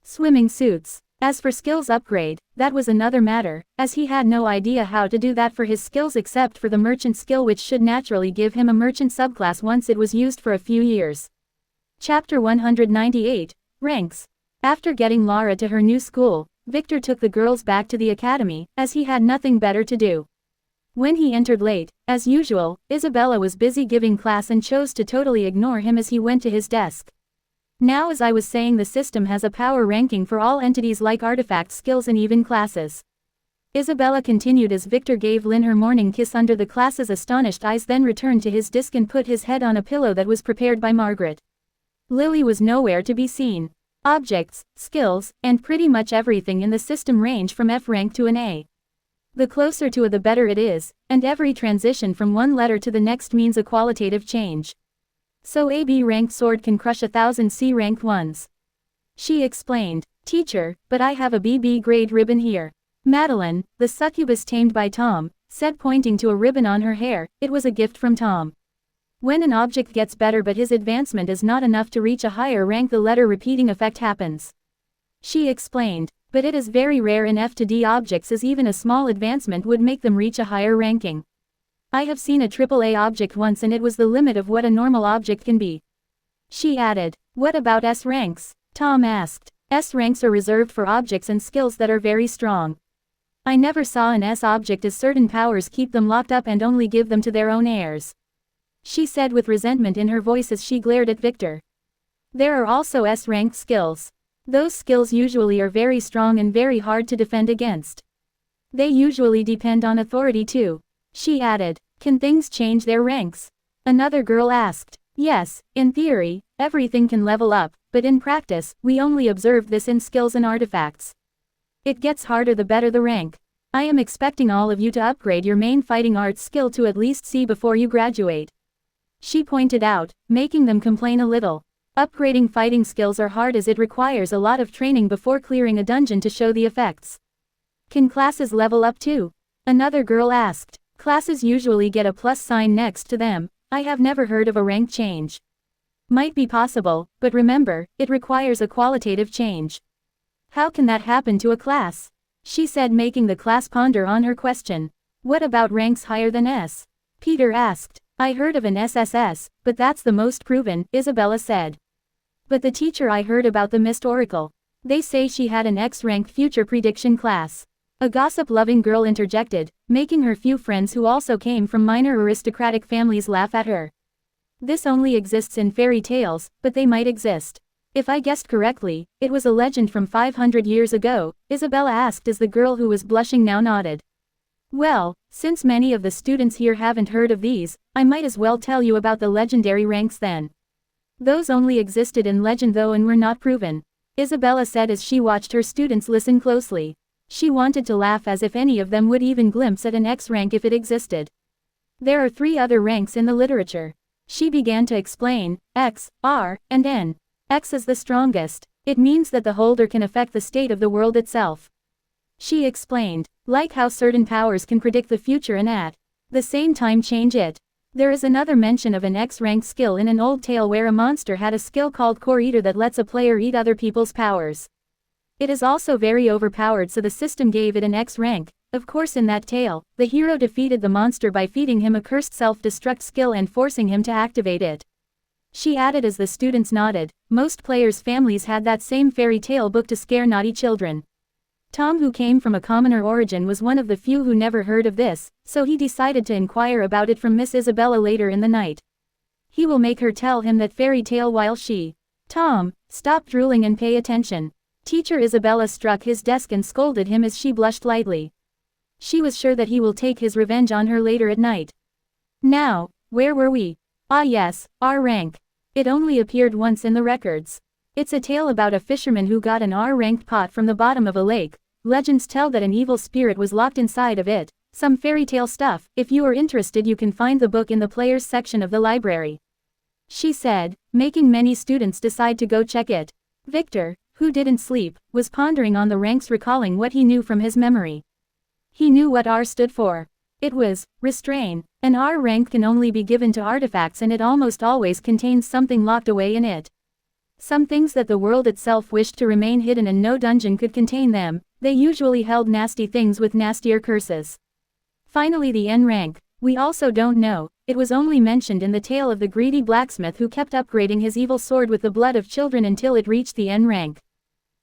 swimming suits. As for skills upgrade, that was another matter, as he had no idea how to do that for his skills except for the merchant skill, which should naturally give him a merchant subclass once it was used for a few years. Chapter 198, Ranks. After getting Lara to her new school, Victor took the girls back to the academy, as he had nothing better to do. When he entered late, as usual, Isabella was busy giving class and chose to totally ignore him as he went to his desk. Now, as I was saying, the system has a power ranking for all entities like artifact skills and even classes. Isabella continued as Victor gave Lynn her morning kiss under the class's astonished eyes, then returned to his desk and put his head on a pillow that was prepared by Margaret. Lily was nowhere to be seen. Objects, skills, and pretty much everything in the system range from F rank to an A. The closer to A the better it is, and every transition from one letter to the next means a qualitative change. So a B-ranked sword can crush 1,000 C-ranked ones. She explained. Teacher, but I have a BB grade ribbon here. Madeline, the succubus tamed by Tom, said, pointing to a ribbon on her hair. It was a gift from Tom. When an object gets better but his advancement is not enough to reach a higher rank, the letter repeating effect happens. She explained. But it is very rare in F to D objects, as even a small advancement would make them reach a higher ranking. I have seen a AAA object once and it was the limit of what a normal object can be. She added. What about S ranks? Tom asked. S ranks are reserved for objects and skills that are very strong. I never saw an S object, as certain powers keep them locked up and only give them to their own heirs. She said with resentment in her voice as she glared at Victor. There are also S-ranked skills. Those skills usually are very strong and very hard to defend against. They usually depend on authority too. She added. Can things change their ranks? Another girl asked. Yes, in theory, everything can level up, but in practice, we only observe this in skills and artifacts. It gets harder the better the rank. I am expecting all of you to upgrade your main fighting arts skill to at least C before you graduate. She pointed out, making them complain a little. Upgrading fighting skills are hard as it requires a lot of training before clearing a dungeon to show the effects. Can classes level up too? Another girl asked. Classes usually get a plus sign next to them. I have never heard of a rank change. Might be possible, but remember, it requires a qualitative change. How can that happen to a class? She said, making the class ponder on her question. What about ranks higher than S? Peter asked. I heard of an SSS, but that's the most proven, Isabella said. But the teacher I heard about the missed Oracle. They say she had an X-rank future prediction class. A gossip-loving girl interjected, making her few friends who also came from minor aristocratic families laugh at her. This only exists in fairy tales, but they might exist. If I guessed correctly, it was a legend from 500 years ago, Isabella asked as the girl who was blushing now nodded. Well, since many of the students here haven't heard of these, I might as well tell you about the legendary ranks then. Those only existed in legend though and were not proven, Isabella said as she watched her students listen closely. She wanted to laugh as if any of them would even glimpse at an X rank if it existed. There are 3 other ranks in the literature. She began to explain, X, R, and N. X is the strongest. It means that the holder can affect the state of the world itself. She explained, like how certain powers can predict the future and at the same time change it. There is another mention of an X-rank skill in an old tale where a monster had a skill called Core Eater that lets a player eat other people's powers. It is also very overpowered, so the system gave it an X rank. Of course, in that tale, the hero defeated the monster by feeding him a cursed self-destruct skill and forcing him to activate it. She added as the students nodded, most players' families had that same fairy tale book to scare naughty children. Tom, who came from a commoner origin, was one of the few who never heard of this, so he decided to inquire about it from Miss Isabella later in the night. He will make her tell him that fairy tale while she. Tom, stop drooling and pay attention. Teacher Isabella struck his desk and scolded him as she blushed lightly. She was sure that he will take his revenge on her later at night. Now, where were we? Ah yes, R rank. It only appeared once in the records. It's a tale about a fisherman who got an R-ranked pot from the bottom of a lake. Legends tell that an evil spirit was locked inside of it. Some fairy tale stuff. If you are interested, you can find the book in the players section of the library. She said, making many students decide to go check it. Victor, who didn't sleep, was pondering on the ranks, recalling what he knew from his memory. He knew what R stood for. It was restrain. An R rank can only be given to artifacts, and it almost always contains something locked away in it. Some things that the world itself wished to remain hidden and no dungeon could contain them. They usually held nasty things with nastier curses. Finally, the N rank. We also don't know. It was only mentioned in the tale of the greedy blacksmith who kept upgrading his evil sword with the blood of children until it reached the N rank.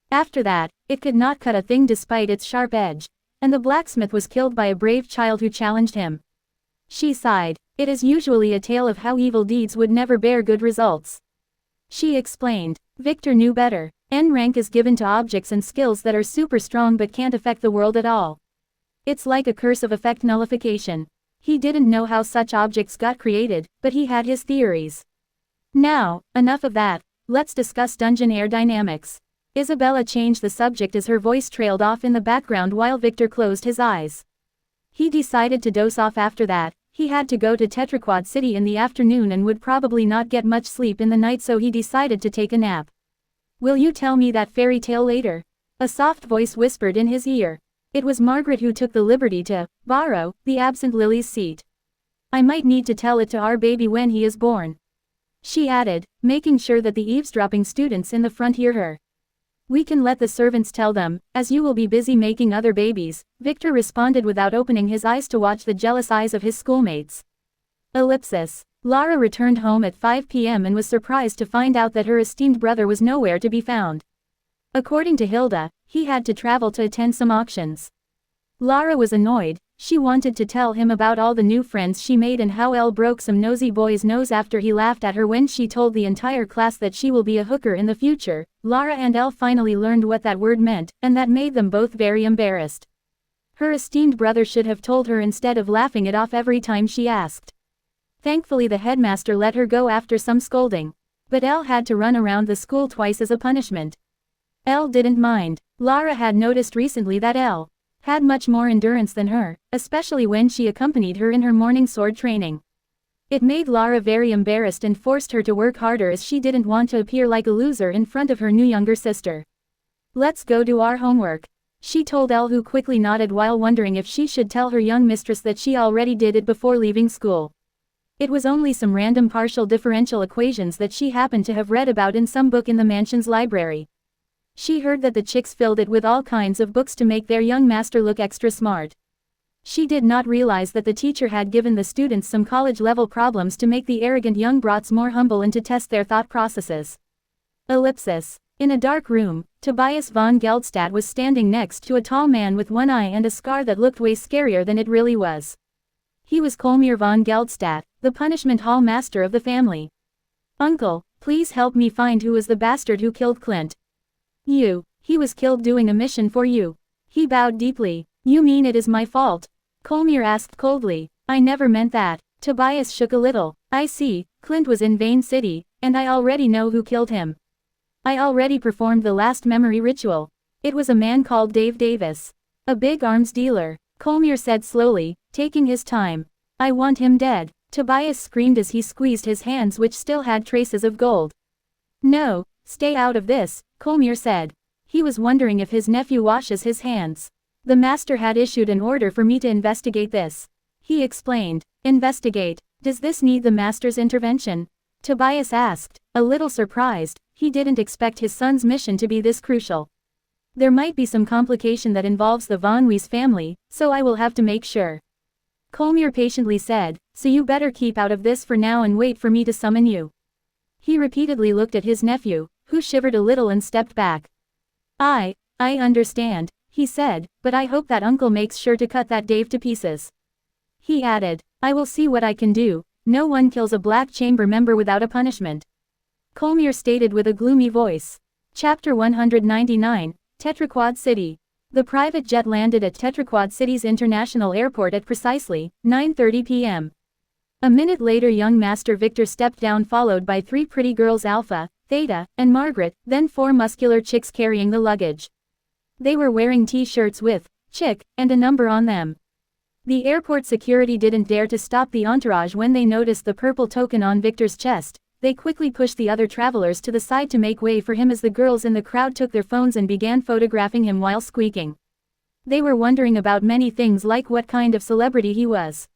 After that, it could not cut a thing despite its sharp edge. And the blacksmith was killed by a brave child who challenged him. She sighed. It is usually a tale of how evil deeds would never bear good results. She explained. Victor knew better. N rank is given to objects and skills that are super strong but can't affect the world at all. It's like a curse of effect nullification. He didn't know how such objects got created, but he had his theories. Now, enough of that. Let's discuss dungeon air dynamics. Isabella changed the subject as her voice trailed off in the background while Victor closed his eyes. He decided to doze off after that. He had to go to Tetraquad City in the afternoon and would probably not get much sleep in the night, so he decided to take a nap. Will you tell me that fairy tale later? A soft voice whispered in his ear. It was Margaret, who took the liberty to borrow the absent Lily's seat. I might need to tell it to our baby when he is born. She added, making sure that the eavesdropping students in the front hear her. We can let the servants tell them, as you will be busy making other babies, Victor responded without opening his eyes to watch the jealous eyes of his schoolmates. Ellipsis. Lara returned home at 5 p.m. and was surprised to find out that her esteemed brother was nowhere to be found. According to Hilda, he had to travel to attend some auctions. Lara was annoyed. She wanted to tell him about all the new friends she made and how Elle broke some nosy boy's nose after he laughed at her when she told the entire class that she will be a hooker in the future. Lara and Elle finally learned what that word meant, and that made them both very embarrassed. Her esteemed brother should have told her instead of laughing it off every time she asked. Thankfully, the headmaster let her go after some scolding. But Elle had to run around the school twice as a punishment. Elle didn't mind. Lara had noticed recently that Elle had much more endurance than her, especially when she accompanied her in her morning sword training. It made Lara very embarrassed and forced her to work harder, as she didn't want to appear like a loser in front of her new younger sister. Let's go do our homework, she told Elle, who quickly nodded while wondering if she should tell her young mistress that she already did it before leaving school. It was only some random partial differential equations that she happened to have read about in some book in the mansion's library. She heard that the chicks filled it with all kinds of books to make their young master look extra smart. She did not realize that the teacher had given the students some college-level problems to make the arrogant young brats more humble and to test their thought processes. Ellipsis. In a dark room, Tobias von Geldstadt was standing next to a tall man with one eye and a scar that looked way scarier than it really was. He was Kolmir von Geldstadt, the punishment hall master of the family. "Uncle, please help me find who was the bastard who killed Clint." He was killed doing a mission for you." He bowed deeply. "You mean it is my fault?" Kolmir asked coldly. "I never meant that." Tobias shook a little. "I see, Clint was in Vane City, and I already know who killed him. I already performed the last memory ritual. It was a man called Dave Davis. A big arms dealer," Kolmir said slowly, taking his time. "I want him dead." Tobias screamed as he squeezed his hands which still had traces of gold. "No, stay out of this," Kolmir said. He was wondering if his nephew washes his hands. "The master had issued an order for me to investigate this," he explained. "Investigate? Does this need the master's intervention?" Tobias asked, a little surprised. He didn't expect his son's mission to be this crucial. "There might be some complication that involves the von Weiss family, so I will have to make sure," Kolmir patiently said, "so you better keep out of this for now and wait for me to summon you." He repeatedly looked at his nephew, who shivered a little and stepped back. I understand," he said, "but I hope that uncle makes sure to cut that Dave to pieces." He added, "I will see what I can do. No one kills a Black Chamber member without a punishment," Kolmir stated with a gloomy voice. Chapter 199, Tetraquad City. The private jet landed at Tetraquad City's international airport at precisely 9:30 p.m. A minute later young Master Victor stepped down followed by 3 pretty girls Alpha, Theta, and Margaret, then 4 muscular chicks carrying the luggage. They were wearing t-shirts with "Chick" and a number on them. The airport security didn't dare to stop the entourage when they noticed the purple token on Victor's chest. They quickly pushed the other travelers to the side to make way for him as the girls in the crowd took their phones and began photographing him while squeaking. They were wondering about many things like what kind of celebrity he was.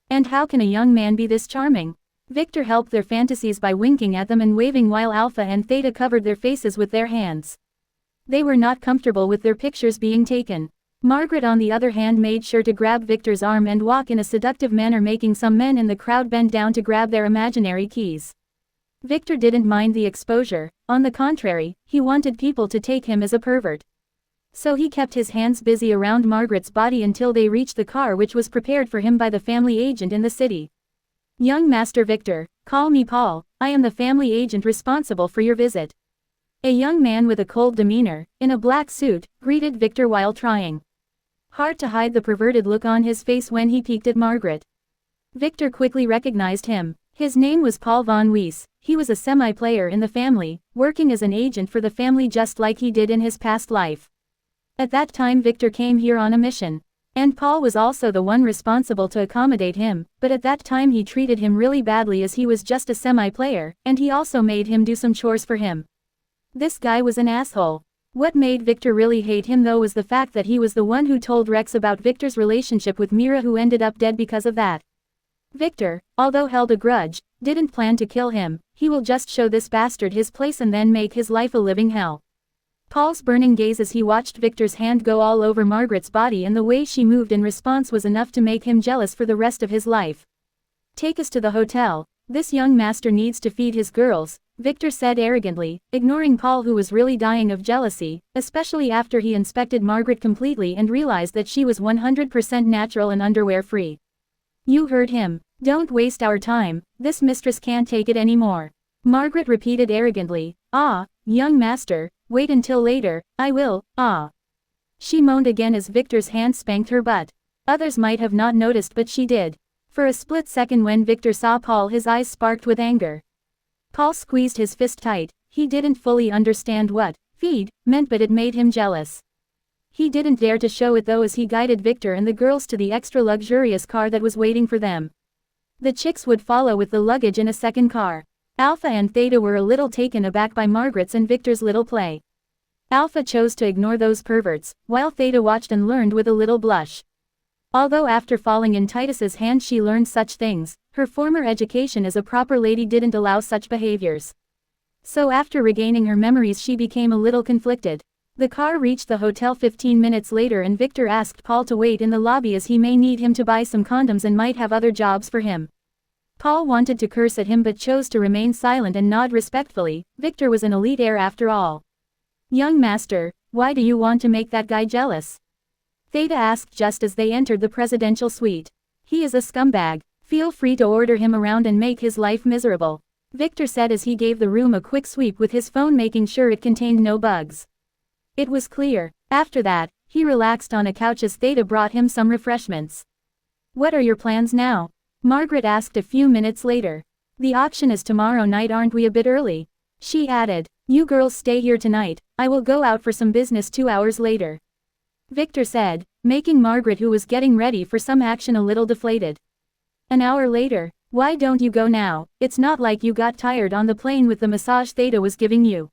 And how can a young man be this charming? Victor helped their fantasies by winking at them and waving while Alpha and Theta covered their faces with their hands. They were not comfortable with their pictures being taken. Margaret on the other hand made sure to grab Victor's arm and walk in a seductive manner making some men in the crowd bend down to grab their imaginary keys. Victor didn't mind the exposure, on the contrary, he wanted people to take him as a pervert. So he kept his hands busy around Margaret's body until they reached the car which was prepared for him by the family agent in the city. "Young Master Victor, call me Paul, I am the family agent responsible for your visit." A young man with a cold demeanor, in a black suit, greeted Victor while trying hard to hide the perverted look on his face when he peeked at Margaret. Victor quickly recognized him. His name was Paul von Weiss. He was a semi-player in the family, working as an agent for the family just like he did in his past life. At that time Victor came here on a mission. And Paul was also the one responsible to accommodate him, but at that time he treated him really badly as he was just a semi-player, and he also made him do some chores for him. This guy was an asshole. What made Victor really hate him though was the fact that he was the one who told Rex about Victor's relationship with Mira who ended up dead because of that. Victor, although held a grudge, didn't plan to kill him. He will just show this bastard his place and then make his life a living hell. Paul's burning gaze as he watched Victor's hand go all over Margaret's body and the way she moved in response was enough to make him jealous for the rest of his life. "Take us to the hotel. This young master needs to feed his girls," Victor said arrogantly, ignoring Paul who was really dying of jealousy, especially after he inspected Margaret completely and realized that she was 100% natural and underwear-free. "You heard him. Don't waste our time, this mistress can't take it anymore," Margaret repeated arrogantly. Young master, wait until later, I will, She moaned again as Victor's hand spanked her butt. Others might have not noticed but she did. For a split second when Victor saw Paul his eyes sparked with anger. Paul squeezed his fist tight. He didn't fully understand what "feed" meant but it made him jealous. He didn't dare to show it though as he guided Victor and the girls to the extra luxurious car that was waiting for them. The chicks would follow with the luggage in a second car. Alpha and Theta were a little taken aback by Margaret's and Victor's little play. Alpha chose to ignore those perverts, while Theta watched and learned with a little blush. Although after falling in Titus's hand she learned such things, her former education as a proper lady didn't allow such behaviors. So after regaining her memories she became a little conflicted. The car reached the hotel 15 minutes later and Victor asked Paul to wait in the lobby as he may need him to buy some condoms and might have other jobs for him. Paul wanted to curse at him but chose to remain silent and nod respectfully. Victor was an elite heir after all. "Young master, why do you want to make that guy jealous?" Theta asked just as they entered the presidential suite. "He is a scumbag. Feel free to order him around and make his life miserable," Victor said as he gave the room a quick sweep with his phone making sure it contained no bugs. It was clear. After that, he relaxed on a couch as Theta brought him some refreshments. "What are your plans now?" Margaret asked a few minutes later. "The auction is tomorrow night, aren't we a bit early?" She added. "You girls stay here tonight, I will go out for some business 2 hours later," Victor said, making Margaret, who was getting ready for some action, a little deflated. An hour later. "Why don't you go now? It's not like you got tired on the plane with the massage Theta was giving you,"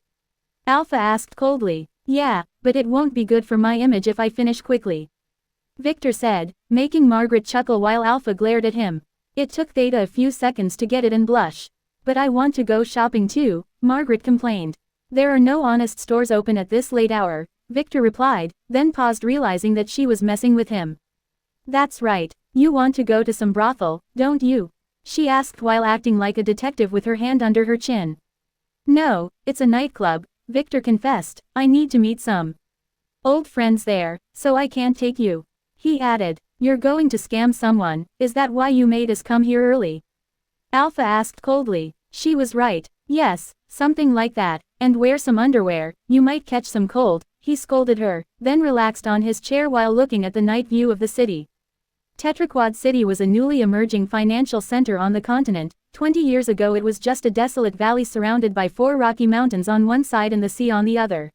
Alpha asked coldly. "Yeah, but it won't be good for my image if I finish quickly," Victor said, making Margaret chuckle while Alpha glared at him. It took Theta a few seconds to get it and blush. "But I want to go shopping too," Margaret complained. "There are no honest stores open at this late hour," Victor replied, then paused realizing that she was messing with him. "That's right. You want to go to some brothel, don't you?" she asked while acting like a detective with her hand under her chin. "No, it's a nightclub," Victor confessed. "I need to meet some old friends there, so I can't take you," he added. "You're going to scam someone, is that why you made us come here early?" Alpha asked coldly. She was right. Yes, something like that, and wear some underwear, you might catch some cold, he scolded her, then relaxed on his chair while looking at the night view of the city. Tetraquad City was a newly emerging financial center on the continent. 20 years ago it was just a desolate valley surrounded by 4 rocky mountains on one side and the sea on the other.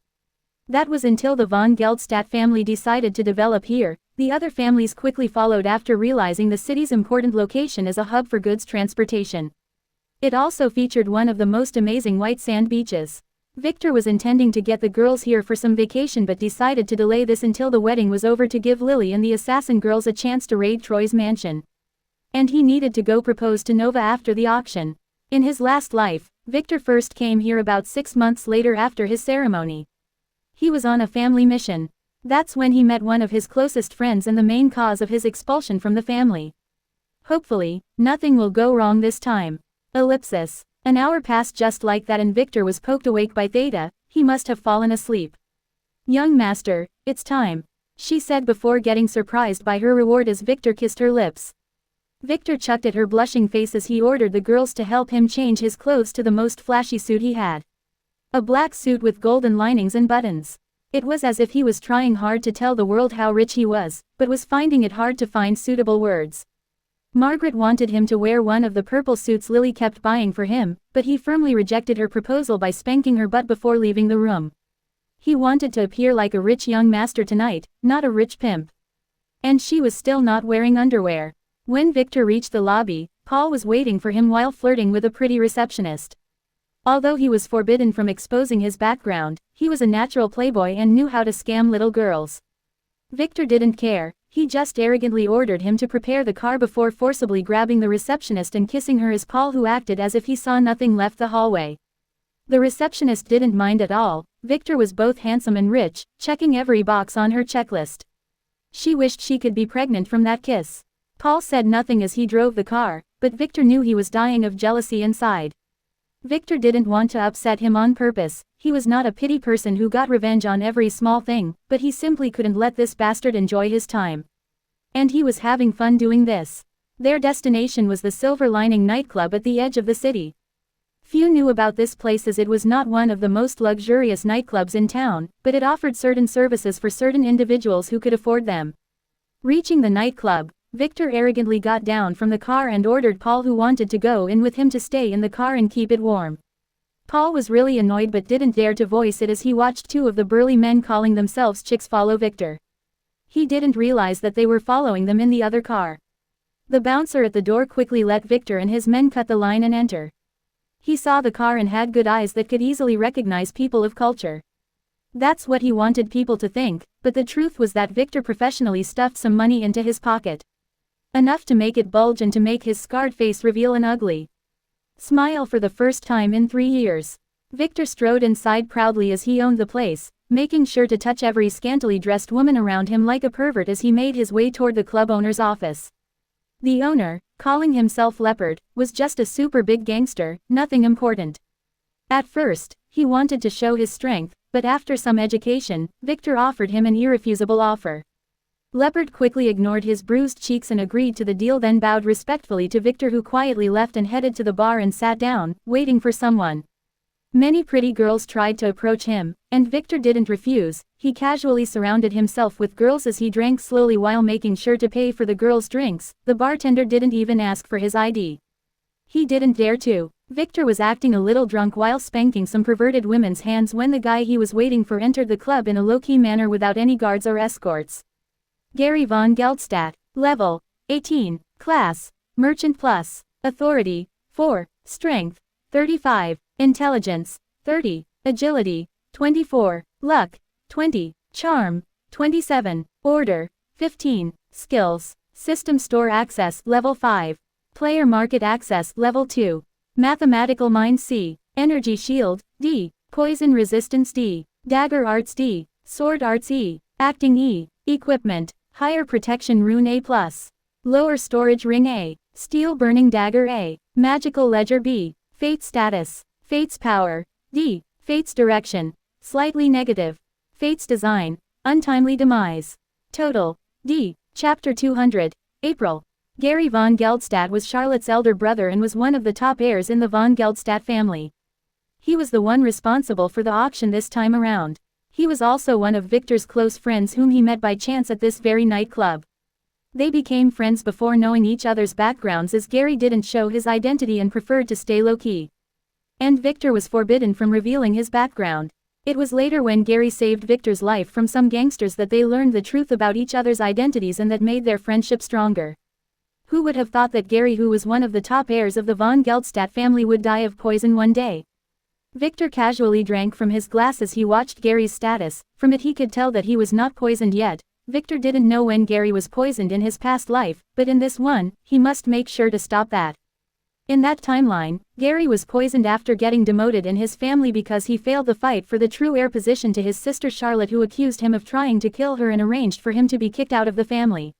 That was until the von Geldstadt family decided to develop here. The other families quickly followed after realizing the city's important location as a hub for goods transportation. It also featured one of the most amazing white sand beaches. Victor was intending to get the girls here for some vacation but decided to delay this until the wedding was over to give Lily and the assassin girls a chance to raid Troy's mansion. And he needed to go propose to Nova after the auction. In his last life, Victor first came here about 6 months later after his ceremony. He was on a family mission. That's when he met one of his closest friends and the main cause of his expulsion from the family. Hopefully, nothing will go wrong this time. Ellipsis. An hour passed just like that and Victor was poked awake by Theta. He must have fallen asleep. "Young master, it's time," she said before getting surprised by her reward as Victor kissed her lips. Victor chucked at her blushing face as he ordered the girls to help him change his clothes to the most flashy suit he had. A black suit with golden linings and buttons. It was as if he was trying hard to tell the world how rich he was, but was finding it hard to find suitable words. Margaret wanted him to wear one of the purple suits Lily kept buying for him, but he firmly rejected her proposal by spanking her butt before leaving the room. He wanted to appear like a rich young master tonight, not a rich pimp. And she was still not wearing underwear. When Victor reached the lobby, Paul was waiting for him while flirting with a pretty receptionist. Although he was forbidden from exposing his background, he was a natural playboy and knew how to scam little girls. Victor didn't care. He just arrogantly ordered him to prepare the car before forcibly grabbing the receptionist and kissing her as Paul, who acted as if he saw nothing, left the hallway. The receptionist didn't mind at all. Victor was both handsome and rich, checking every box on her checklist. She wished she could be pregnant from that kiss. Paul said nothing as he drove the car, but Victor knew he was dying of jealousy inside. Victor didn't want to upset him on purpose. He was not a pity person who got revenge on every small thing, but he simply couldn't let this bastard enjoy his time. And he was having fun doing this. Their destination was the Silver Lining nightclub at the edge of the city. Few knew about this place as it was not one of the most luxurious nightclubs in town, but it offered certain services for certain individuals who could afford them. Reaching the nightclub, Victor arrogantly got down from the car and ordered Paul, who wanted to go in with him, to stay in the car and keep it warm. Paul was really annoyed but didn't dare to voice it as he watched 2 of the burly men calling themselves chicks follow Victor. He didn't realize that they were following them in the other car. The bouncer at the door quickly let Victor and his men cut the line and enter. He saw the car and had good eyes that could easily recognize people of culture. That's what he wanted people to think, but the truth was that Victor professionally stuffed some money into his pocket. Enough to make it bulge and to make his scarred face reveal an ugly smile for the first time in 3 years. Victor strode inside proudly as he owned the place, making sure to touch every scantily dressed woman around him like a pervert as he made his way toward the club owner's office. The owner, calling himself Leopard, was just a super big gangster, nothing important. At first, he wanted to show his strength, but after some education, Victor offered him an irrefusable offer. Leopard quickly ignored his bruised cheeks and agreed to the deal, then bowed respectfully to Victor, who quietly left and headed to the bar and sat down, waiting for someone. Many pretty girls tried to approach him, and Victor didn't refuse. He casually surrounded himself with girls as he drank slowly while making sure to pay for the girls' drinks. The bartender didn't even ask for his ID. He didn't dare to. Victor was acting a little drunk while spanking some perverted women's hands when the guy he was waiting for entered the club in a low-key manner without any guards or escorts. Gary von Geldstadt. Level: 18. Class: Merchant Plus. Authority: 4. Strength: 35. Intelligence: 30. Agility: 24. Luck: 20. Charm: 27. Order: 15. Skills: System Store Access Level 5. Player Market Access Level 2. Mathematical Mind C. Energy Shield D. Poison Resistance D. Dagger Arts D. Sword Arts E. Acting E. Equipment: Higher Protection Rune A+. Lower Storage Ring A. Steel Burning Dagger A. Magical Ledger B. Fate Status: Fate's Power D. Fate's Direction: Slightly Negative. Fate's Design: Untimely Demise. Total D. Chapter 200. April. Gary von Geldstadt was Charlotte's elder brother and was one of the top heirs in the von Geldstadt family. He was the one responsible for the auction this time around. He was also one of Victor's close friends whom he met by chance at this very nightclub. They became friends before knowing each other's backgrounds, as Gary didn't show his identity and preferred to stay low-key. And Victor was forbidden from revealing his background. It was later when Gary saved Victor's life from some gangsters that they learned the truth about each other's identities, and that made their friendship stronger. Who would have thought that Gary, who was one of the top heirs of the von Geldstadt family, would die of poison one day? Victor casually drank from his glass as he watched Gary's status. From it he could tell that he was not poisoned yet. Victor didn't know when Gary was poisoned in his past life, but in this one, he must make sure to stop that. In that timeline, Gary was poisoned after getting demoted in his family because he failed the fight for the true heir position to his sister Charlotte, who accused him of trying to kill her and arranged for him to be kicked out of the family.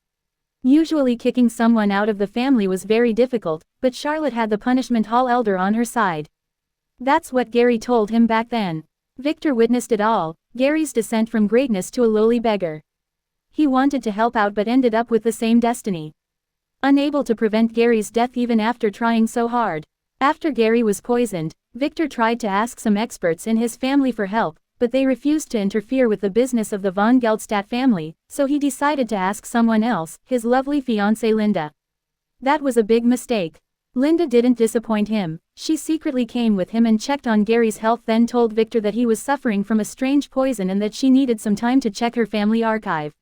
Usually kicking someone out of the family was very difficult, but Charlotte had the punishment hall elder on her side. That's what Gary told him back then. Victor witnessed it all, Gary's descent from greatness to a lowly beggar. He wanted to help out but ended up with the same destiny. Unable to prevent Gary's death even after trying so hard. After Gary was poisoned, Victor tried to ask some experts in his family for help, but they refused to interfere with the business of the von Geldstadt family, so he decided to ask someone else, his lovely fiancée Linda. That was a big mistake. Linda didn't disappoint him. She secretly came with him and checked on Gary's health, then told Victor that he was suffering from a strange poison and that she needed some time to check her family archive.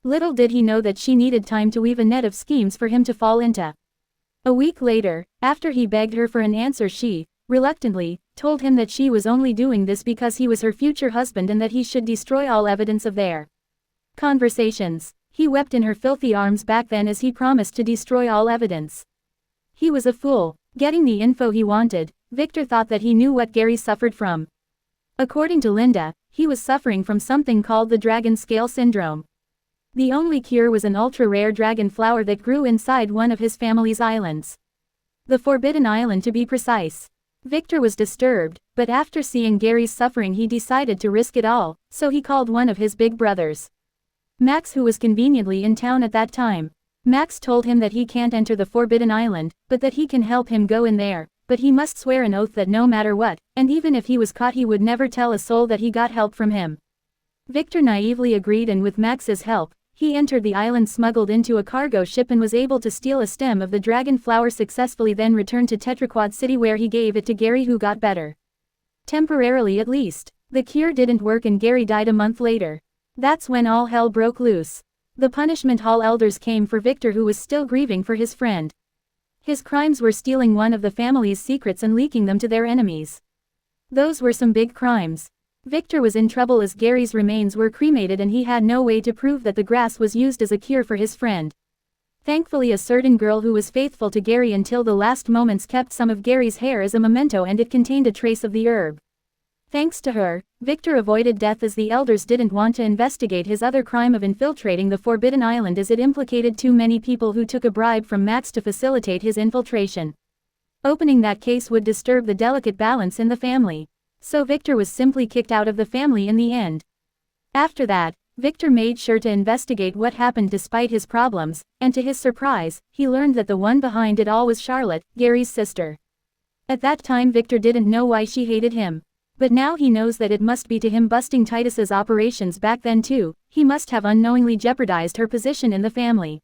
Little did he know that she needed time to weave a net of schemes for him to fall into. A week later, after he begged her for an answer, she, reluctantly, told him that she was only doing this because he was her future husband and that he should destroy all evidence of their conversations. He wept in her filthy arms back then as he promised to destroy all evidence. He was a fool. Getting the info he wanted, Victor thought that he knew what Gary suffered from. According to Linda, he was suffering from something called the dragon scale syndrome. The only cure was an ultra-rare dragon flower that grew inside one of his family's islands. The Forbidden Island, to be precise. Victor was disturbed, but after seeing Gary's suffering he decided to risk it all, so he called one of his big brothers, Max, who was conveniently in town at that time. Max told him that he can't enter the Forbidden Island, but that he can help him go in there, but he must swear an oath that no matter what, and even if he was caught, he would never tell a soul that he got help from him. Victor naively agreed, and with Max's help, he entered the island, smuggled into a cargo ship, and was able to steal a stem of the dragon flower successfully, then returned to Tetraquad City where he gave it to Gary, who got better. Temporarily at least. The cure didn't work and Gary died a month later. That's when all hell broke loose. The punishment hall elders came for Victor, who was still grieving for his friend. His crimes were stealing one of the family's secrets and leaking them to their enemies. Those were some big crimes. Victor was in trouble as Gary's remains were cremated and he had no way to prove that the grass was used as a cure for his friend. Thankfully, a certain girl who was faithful to Gary until the last moments kept some of Gary's hair as a memento, and it contained a trace of the herb. Thanks to her, Victor avoided death as the elders didn't want to investigate his other crime of infiltrating the Forbidden Island, as it implicated too many people who took a bribe from Max to facilitate his infiltration. Opening that case would disturb the delicate balance in the family. So Victor was simply kicked out of the family in the end. After that, Victor made sure to investigate what happened despite his problems, and to his surprise, he learned that the one behind it all was Charlotte, Gary's sister. At that time Victor didn't know why she hated him. But now he knows that it must be to him busting Titus's operations back then too. He must have unknowingly jeopardized her position in the family.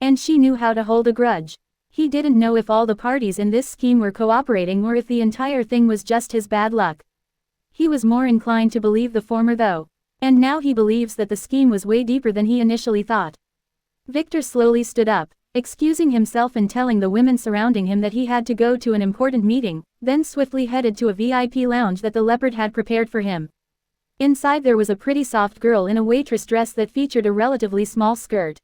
And she knew how to hold a grudge. He didn't know if all the parties in this scheme were cooperating or if the entire thing was just his bad luck. He was more inclined to believe the former though. And now he believes that the scheme was way deeper than he initially thought. Victor slowly stood up, excusing himself and telling the women surrounding him that he had to go to an important meeting, then swiftly headed to a VIP lounge that the leopard had prepared for him. Inside there was a pretty soft girl in a waitress dress that featured a relatively small skirt.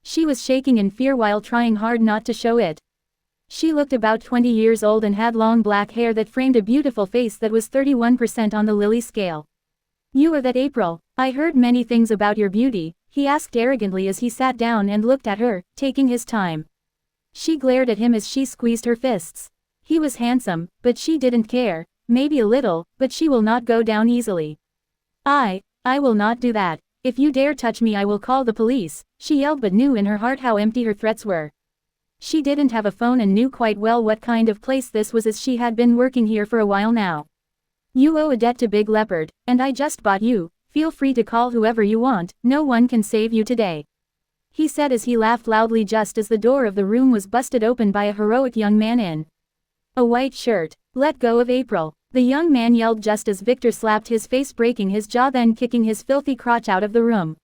She was shaking in fear while trying hard not to show it. She looked about 20 years old and had long black hair that framed a beautiful face that was 31% on the Lily scale. "You are that April. I heard many things about your beauty," he asked arrogantly as he sat down and looked at her, taking his time. She glared at him as she squeezed her fists. He was handsome, but she didn't care. Maybe a little, but she will not go down easily. I will not do that. If you dare touch me I will call the police," she yelled, but knew in her heart how empty her threats were. She didn't have a phone and knew quite well what kind of place this was, as she had been working here for a while now. "You owe a debt to Big Leopard, and I just bought you. Feel free to call whoever you want, no one can save you today," he said as he laughed loudly just as the door of the room was busted open by a heroic young man in a white shirt. "Let go of April," the young man yelled just as Victor slapped his face, breaking his jaw, then kicking his filthy crotch out of the room.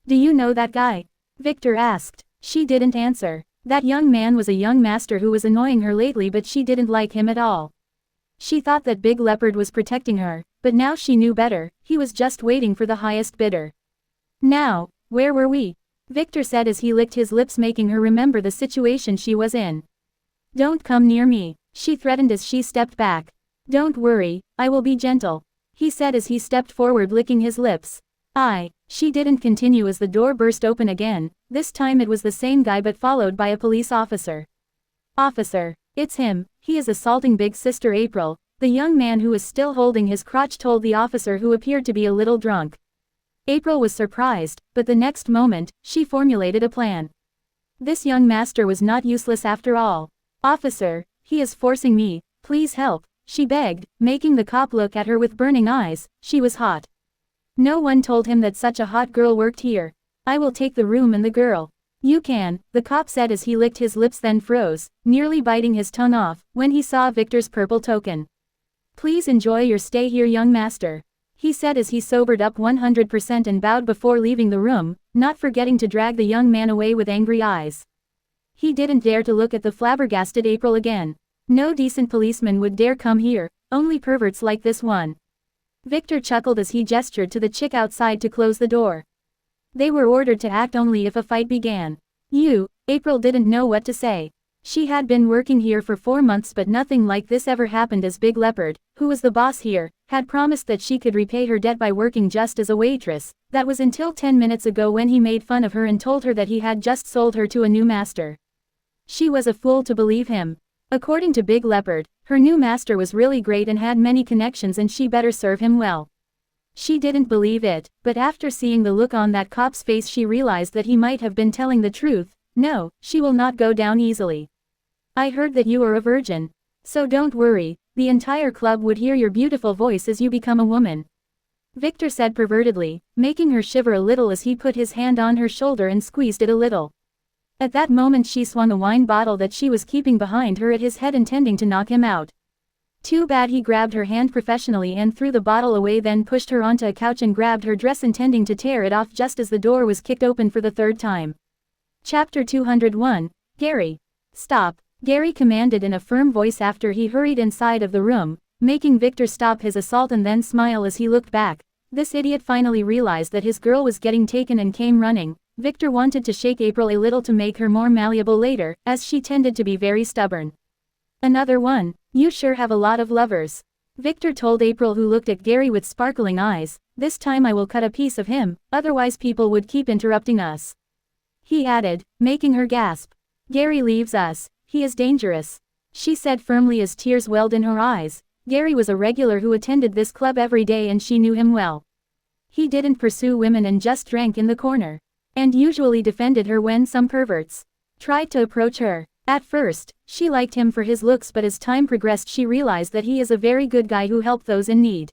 "Do you know that guy?" Victor asked. She didn't answer. That young man was a young master who was annoying her lately, but she didn't like him at all. She thought that Big Leopard was protecting her, but now she knew better. He was just waiting for the highest bidder. "Now, where were we?" Victor said as he licked his lips, making her remember the situation she was in. "Don't come near me," she threatened as she stepped back. "Don't worry, I will be gentle," he said as he stepped forward, licking his lips. She didn't continue as the door burst open again. This time it was the same guy, but followed by a police officer. "Officer, it's him. He is assaulting Big Sister April," the young man who was still holding his crotch told the officer, who appeared to be a little drunk. April was surprised, but the next moment, she formulated a plan. This young master was not useless after all. "Officer, he is forcing me, please help," she begged, making the cop look at her with burning eyes. She was hot. "No one told him that such a hot girl worked here. I will take the room and the girl." "You can," the cop said as he licked his lips, then froze, nearly biting his tongue off, when he saw Victor's purple token. "Please enjoy your stay here, young master," he said as he sobered up 100% and bowed before leaving the room, not forgetting to drag the young man away with angry eyes. He didn't dare to look at the flabbergasted April again. No decent policeman would dare come here, only perverts like this one. Victor chuckled as he gestured to the chick outside to close the door. They were ordered to act only if a fight began. April didn't know what to say. She had been working here for 4 months, but nothing like this ever happened, as Big Leopard, who was the boss here, had promised that she could repay her debt by working just as a waitress. That was until 10 minutes ago, when he made fun of her and told her that he had just sold her to a new master. She was a fool to believe him. According to Big Leopard, her new master was really great and had many connections, and she better serve him well. She didn't believe it, but after seeing the look on that cop's face, she realized that he might have been telling the truth. "No, she will not go down easily. I heard that you are a virgin. So don't worry, the entire club would hear your beautiful voice as you become a woman," Victor said pervertedly, making her shiver a little as he put his hand on her shoulder and squeezed it a little. At that moment she swung the wine bottle that she was keeping behind her at his head, intending to knock him out. Too bad he grabbed her hand professionally and threw the bottle away, then pushed her onto a couch and grabbed her dress, intending to tear it off just as the door was kicked open for the 3rd time. Chapter 201, Gary. "Stop," Gary commanded in a firm voice after he hurried inside of the room, making Victor stop his assault and then smile as he looked back. This idiot finally realized that his girl was getting taken and came running. Victor wanted to shake April a little to make her more malleable later, as she tended to be very stubborn. Another one. You sure have a lot of lovers. Victor told April, who looked at Gary with sparkling eyes. This time I will cut a piece of him, otherwise people would keep interrupting us. He added, making her gasp. Gary leaves us. He is dangerous. She said firmly as tears welled in her eyes. Gary was a regular who attended this club every day and she knew him well. He didn't pursue women and just drank in the corner. And usually defended her when some perverts tried to approach her. At first, she liked him for his looks, but as time progressed she realized that he is a very good guy who helped those in need.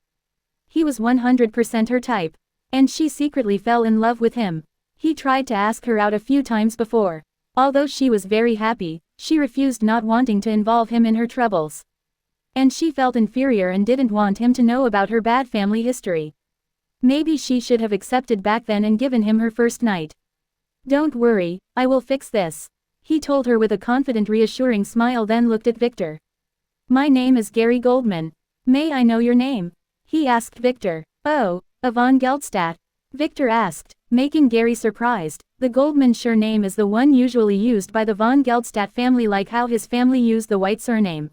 He was 100% her type. And she secretly fell in love with him. He tried to ask her out a few times before. Although she was very happy, she refused, not wanting to involve him in her troubles. And she felt inferior and didn't want him to know about her bad family history. Maybe she should have accepted back then and given him her first night. Don't worry, I will fix this. He told her with a confident, reassuring smile, then looked at Victor. My name is Gary Goldman. May I know your name? He asked Victor. Oh, Yvonne Geldstadt. Victor asked, making Gary surprised. The Goldman surname is the one usually used by the von Geldstadt family, like how his family used the White surname.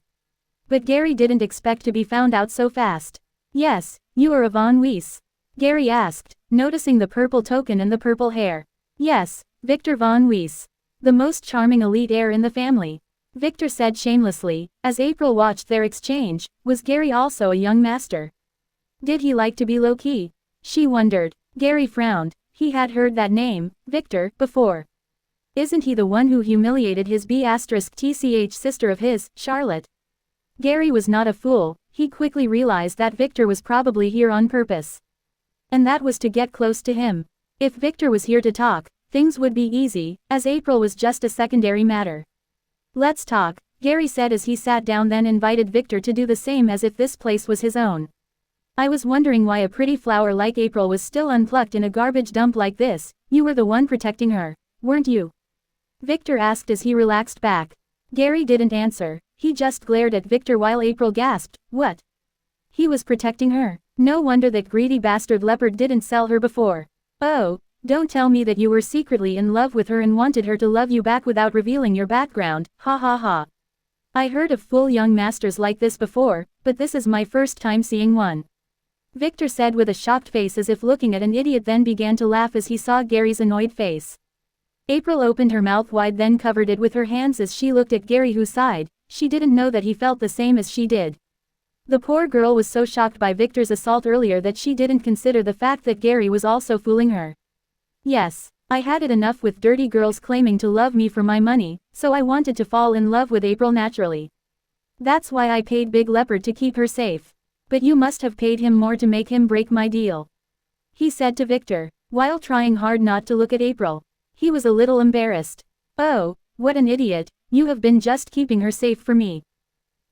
But Gary didn't expect to be found out so fast. Yes, you are Yvonne Weiss? Gary asked, noticing the purple token and the purple hair. Yes, Victor von Weiss. The most charming elite heir in the family. Victor said shamelessly, as April watched their exchange. Was Gary also a young master? Did he like to be low-key? She wondered. Gary frowned. He had heard that name, Victor, before. Isn't he the one who humiliated his B*TCH sister of his, Charlotte? Gary was not a fool. He quickly realized that Victor was probably here on purpose. And that was to get close to him. If Victor was here to talk, things would be easy, as April was just a secondary matter. Let's talk, Gary said as he sat down, then invited Victor to do the same as if this place was his own. I was wondering why a pretty flower like April was still unplucked in a garbage dump like this. You were the one protecting her, weren't you? Victor asked as he relaxed back. Gary didn't answer, he just glared at Victor while April gasped, what? He was protecting her? No wonder that greedy bastard leopard didn't sell her before. Oh, don't tell me that you were secretly in love with her and wanted her to love you back without revealing your background, ha ha ha. I heard of full young masters like this before, but this is my first time seeing one. Victor said with a shocked face as if looking at an idiot, then began to laugh as he saw Gary's annoyed face. April opened her mouth wide, then covered it with her hands as she looked at Gary, who sighed. She didn't know that he felt the same as she did. The poor girl was so shocked by Victor's assault earlier that she didn't consider the fact that Gary was also fooling her. Yes, I had it enough with dirty girls claiming to love me for my money, so I wanted to fall in love with April naturally. That's why I paid Big Leopard to keep her safe. But you must have paid him more to make him break my deal. He said to Victor, while trying hard not to look at April. He was a little embarrassed. Oh, what an idiot, you have been just keeping her safe for me.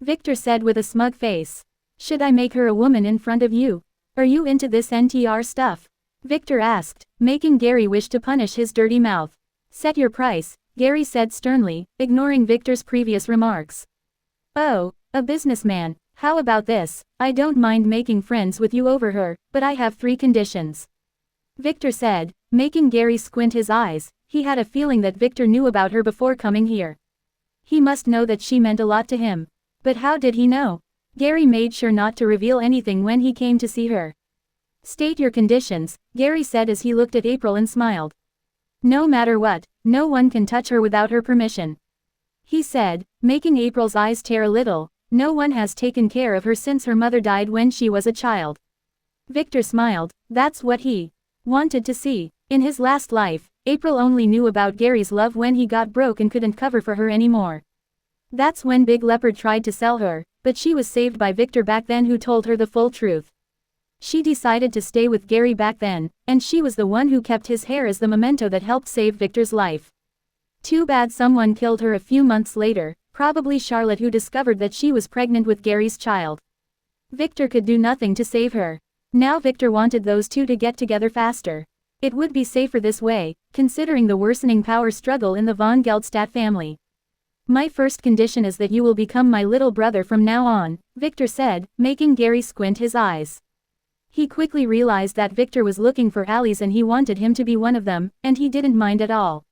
Victor said with a smug face. Should I make her a woman in front of you? Are you into this NTR stuff? Victor asked, making Gary wish to punish his dirty mouth. Set your price, Gary said sternly, ignoring Victor's previous remarks. Oh, a businessman, how about this? I don't mind making friends with you over her, but I have 3 conditions. Victor said, making Gary squint his eyes. He had a feeling that Victor knew about her before coming here. He must know that she meant a lot to him. But how did he know? Gary made sure not to reveal anything when he came to see her. State your conditions, Gary said as he looked at April and smiled. No matter what, no one can touch her without her permission. He said, making April's eyes tear a little. No one has taken care of her since her mother died when she was a child. Victor smiled. That's what he wanted to see. In his last life, April only knew about Gary's love when he got broke and couldn't cover for her anymore. That's when Big Leopard tried to sell her, but she was saved by Victor back then, who told her the full truth. She decided to stay with Gary back then, and she was the one who kept his hair as the memento that helped save Victor's life. Too bad someone killed her a few months later, probably Charlotte, who discovered that she was pregnant with Gary's child. Victor could do nothing to save her. Now Victor wanted those two to get together faster. It would be safer this way, considering the worsening power struggle in the von Geldstadt family. My first condition is that you will become my little brother from now on, Victor said, making Gary squint his eyes. He quickly realized that Victor was looking for allies and he wanted him to be one of them, and he didn't mind at all.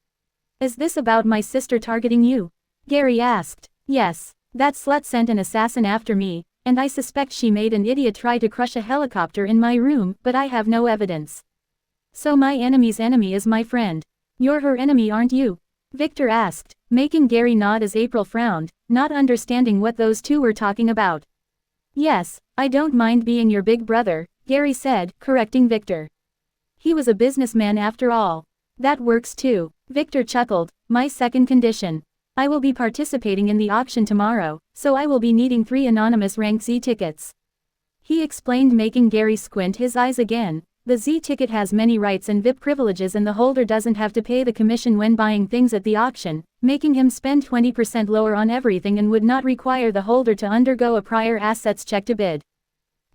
Is this about my sister targeting you? Gary asked. Yes. That slut sent an assassin after me, and I suspect she made an idiot try to crush a helicopter in my room, but I have no evidence. So my enemy's enemy is my friend. You're her enemy, aren't you? Victor asked, making Gary nod as April frowned, not understanding what those two were talking about. Yes, I don't mind being your big brother, Gary said, correcting Victor. He was a businessman after all. That works too. Victor chuckled. My second condition. I will be participating in the auction tomorrow, so I will be needing 3 anonymous rank Z tickets. He explained, making Gary squint his eyes again. The Z ticket has many rights and VIP privileges and the holder doesn't have to pay the commission when buying things at the auction, making him spend 20% lower on everything and would not require the holder to undergo a prior assets check to bid.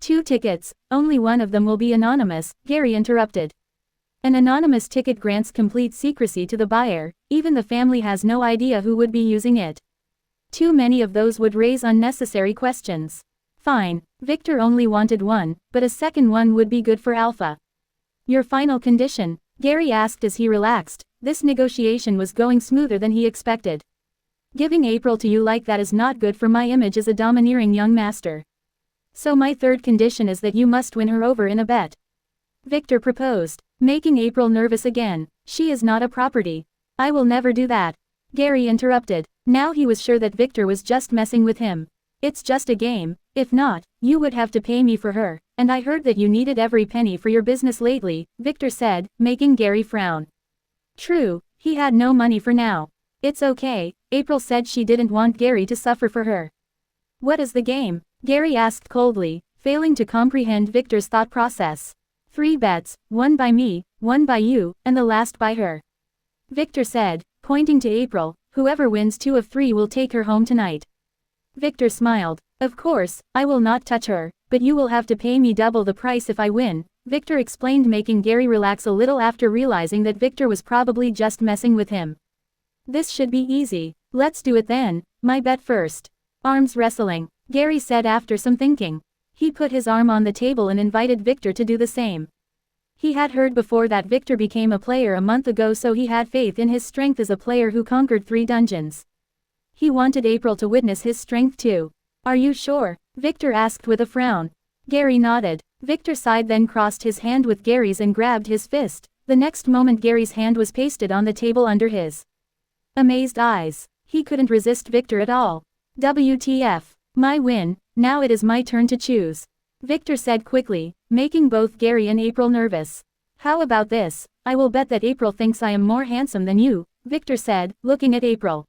2 tickets, only one of them will be anonymous, Gary interrupted. An anonymous ticket grants complete secrecy to the buyer, even the family has no idea who would be using it. Too many of those would raise unnecessary questions. Fine, Victor only wanted one, but a second one would be good for Alpha. Your final condition? Gary asked as he relaxed. This negotiation was going smoother than he expected. Giving April to you like that is not good for my image as a domineering young master. So my third condition is that you must win her over in a bet. Victor proposed, making April nervous again. She is not a property. I will never do that. Gary interrupted. Now he was sure that Victor was just messing with him. It's just a game. If not, you would have to pay me for her, and I heard that you needed every penny for your business lately, Victor said, making Gary frown. True, he had no money for now. It's okay, April said she didn't want Gary to suffer for her. What is the game? Gary asked coldly, failing to comprehend Victor's thought process. 3 bets, 1 by me, 1 by you, and the last by her. Victor said, pointing to April, whoever wins 2 of 3 will take her home tonight. Victor smiled. Of course, I will not touch her, but you will have to pay me double the price if I win, Victor explained, making Gary relax a little after realizing that Victor was probably just messing with him. This should be easy. Let's do it then. My bet first. Arms wrestling, Gary said after some thinking. He put his arm on the table and invited Victor to do the same. He had heard before that Victor became a player a month ago, so he had faith in his strength as a player who conquered 3 dungeons. He wanted April to witness his strength too. Are you sure? Victor asked with a frown. Gary nodded. Victor sighed, then crossed his hand with Gary's and grabbed his fist. The next moment Gary's hand was pasted on the table under his amazed eyes. He couldn't resist Victor at all. WTF. My win, now it is my turn to choose. Victor said quickly, making both Gary and April nervous. How about this? I will bet that April thinks I am more handsome than you, Victor said, looking at April.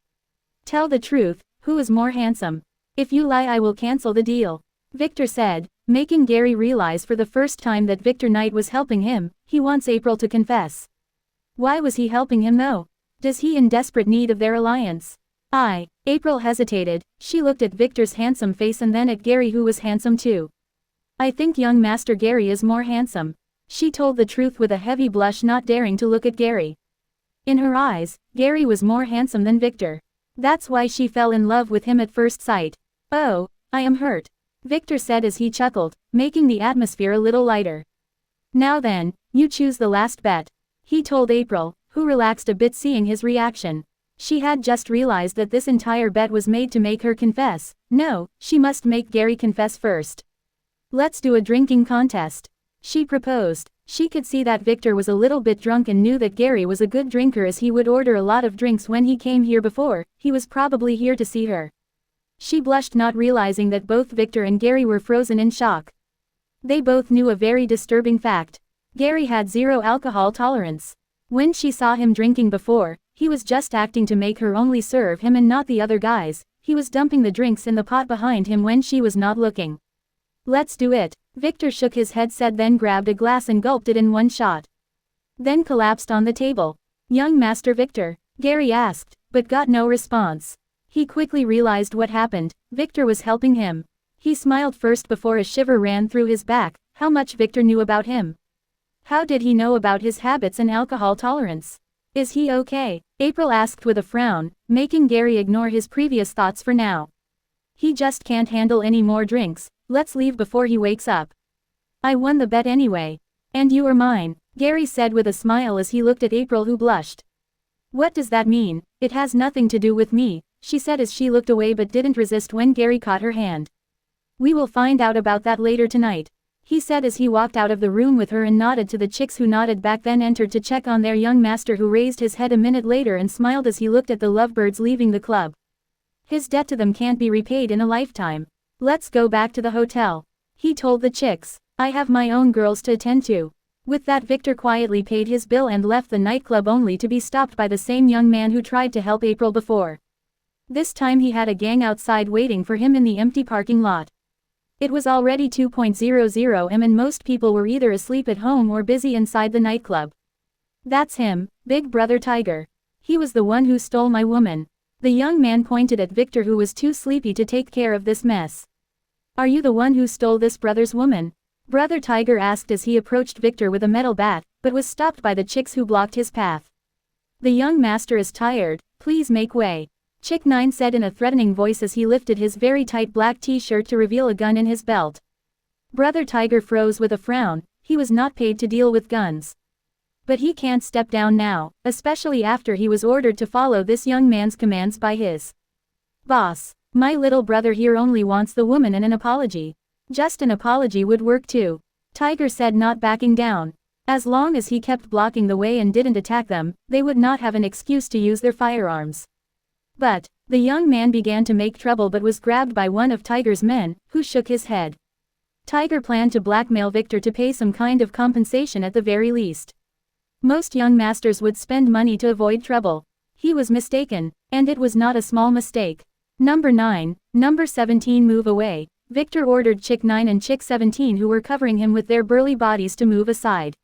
Tell the truth, who is more handsome? If you lie I will cancel the deal. Victor said, making Gary realize for the first time that Victor Knight was helping him. He wants April to confess. Why was he helping him though? Does he in desperate need of their alliance? April hesitated. She looked at Victor's handsome face and then at Gary, who was handsome too. I think young Master Gary is more handsome. She told the truth with a heavy blush, not daring to look at Gary. In her eyes, Gary was more handsome than Victor. That's why she fell in love with him at first sight. Oh, I am hurt, Victor said as he chuckled, making the atmosphere a little lighter. Now then, you choose the last bet, he told April, who relaxed a bit seeing his reaction. She had just realized that this entire bet was made to make her confess. No, she must make Gary confess first. Let's do a drinking contest, she proposed. She could see that Victor was a little bit drunk and knew that Gary was a good drinker, as he would order a lot of drinks when he came here before. He was probably here to see her. She blushed, not realizing that both Victor and Gary were frozen in shock. They both knew a very disturbing fact. Gary had 0 alcohol tolerance. When she saw him drinking before, he was just acting to make her only serve him and not the other guys. He was dumping the drinks in the pot behind him when she was not looking. Let's do it. Victor shook his head, said, then grabbed a glass and gulped it in one shot. Then collapsed on the table. Young Master Victor? Gary asked, but got no response. He quickly realized what happened. Victor was helping him. He smiled first before a shiver ran through his back. How much Victor knew about him. How did he know about his habits and alcohol tolerance? Is he okay? April asked with a frown, making Gary ignore his previous thoughts for now. He just can't handle any more drinks, let's leave before he wakes up. I won the bet anyway. And you are mine, Gary said with a smile as he looked at April, who blushed. What does that mean? It has nothing to do with me, she said as she looked away but didn't resist when Gary caught her hand. We will find out about that later tonight, he said as he walked out of the room with her and nodded to the chicks who nodded back, then entered to check on their young master, who raised his head a minute later and smiled as he looked at the lovebirds leaving the club. His debt to them can't be repaid in a lifetime. Let's go back to the hotel, he told the chicks. I have my own girls to attend to. With that, Victor quietly paid his bill and left the nightclub, only to be stopped by the same young man who tried to help April before. This time he had a gang outside waiting for him in the empty parking lot. It was already 2:00 am and most people were either asleep at home or busy inside the nightclub. That's him, Big Brother Tiger. He was the one who stole my woman. The young man pointed at Victor, who was too sleepy to take care of this mess. Are you the one who stole this brother's woman? Brother Tiger asked as he approached Victor with a metal bat, but was stopped by the chicks who blocked his path. The young master is tired, please make way, Chick 9 said in a threatening voice as he lifted his very tight black t-shirt to reveal a gun in his belt. Brother Tiger froze with a frown, he was not paid to deal with guns. But he can't step down now, especially after he was ordered to follow this young man's commands by his boss. My little brother here only wants the woman and an apology. Just an apology would work too, Tiger said, not backing down. As long as he kept blocking the way and didn't attack them, they would not have an excuse to use their firearms. But the young man began to make trouble but was grabbed by one of Tiger's men, who shook his head. Tiger planned to blackmail Victor to pay some kind of compensation at the very least. Most young masters would spend money to avoid trouble. He was mistaken, and it was not a small mistake. Number 9, number 17, move away, Victor ordered Chick 9 and Chick 17, who were covering him with their burly bodies, to move aside.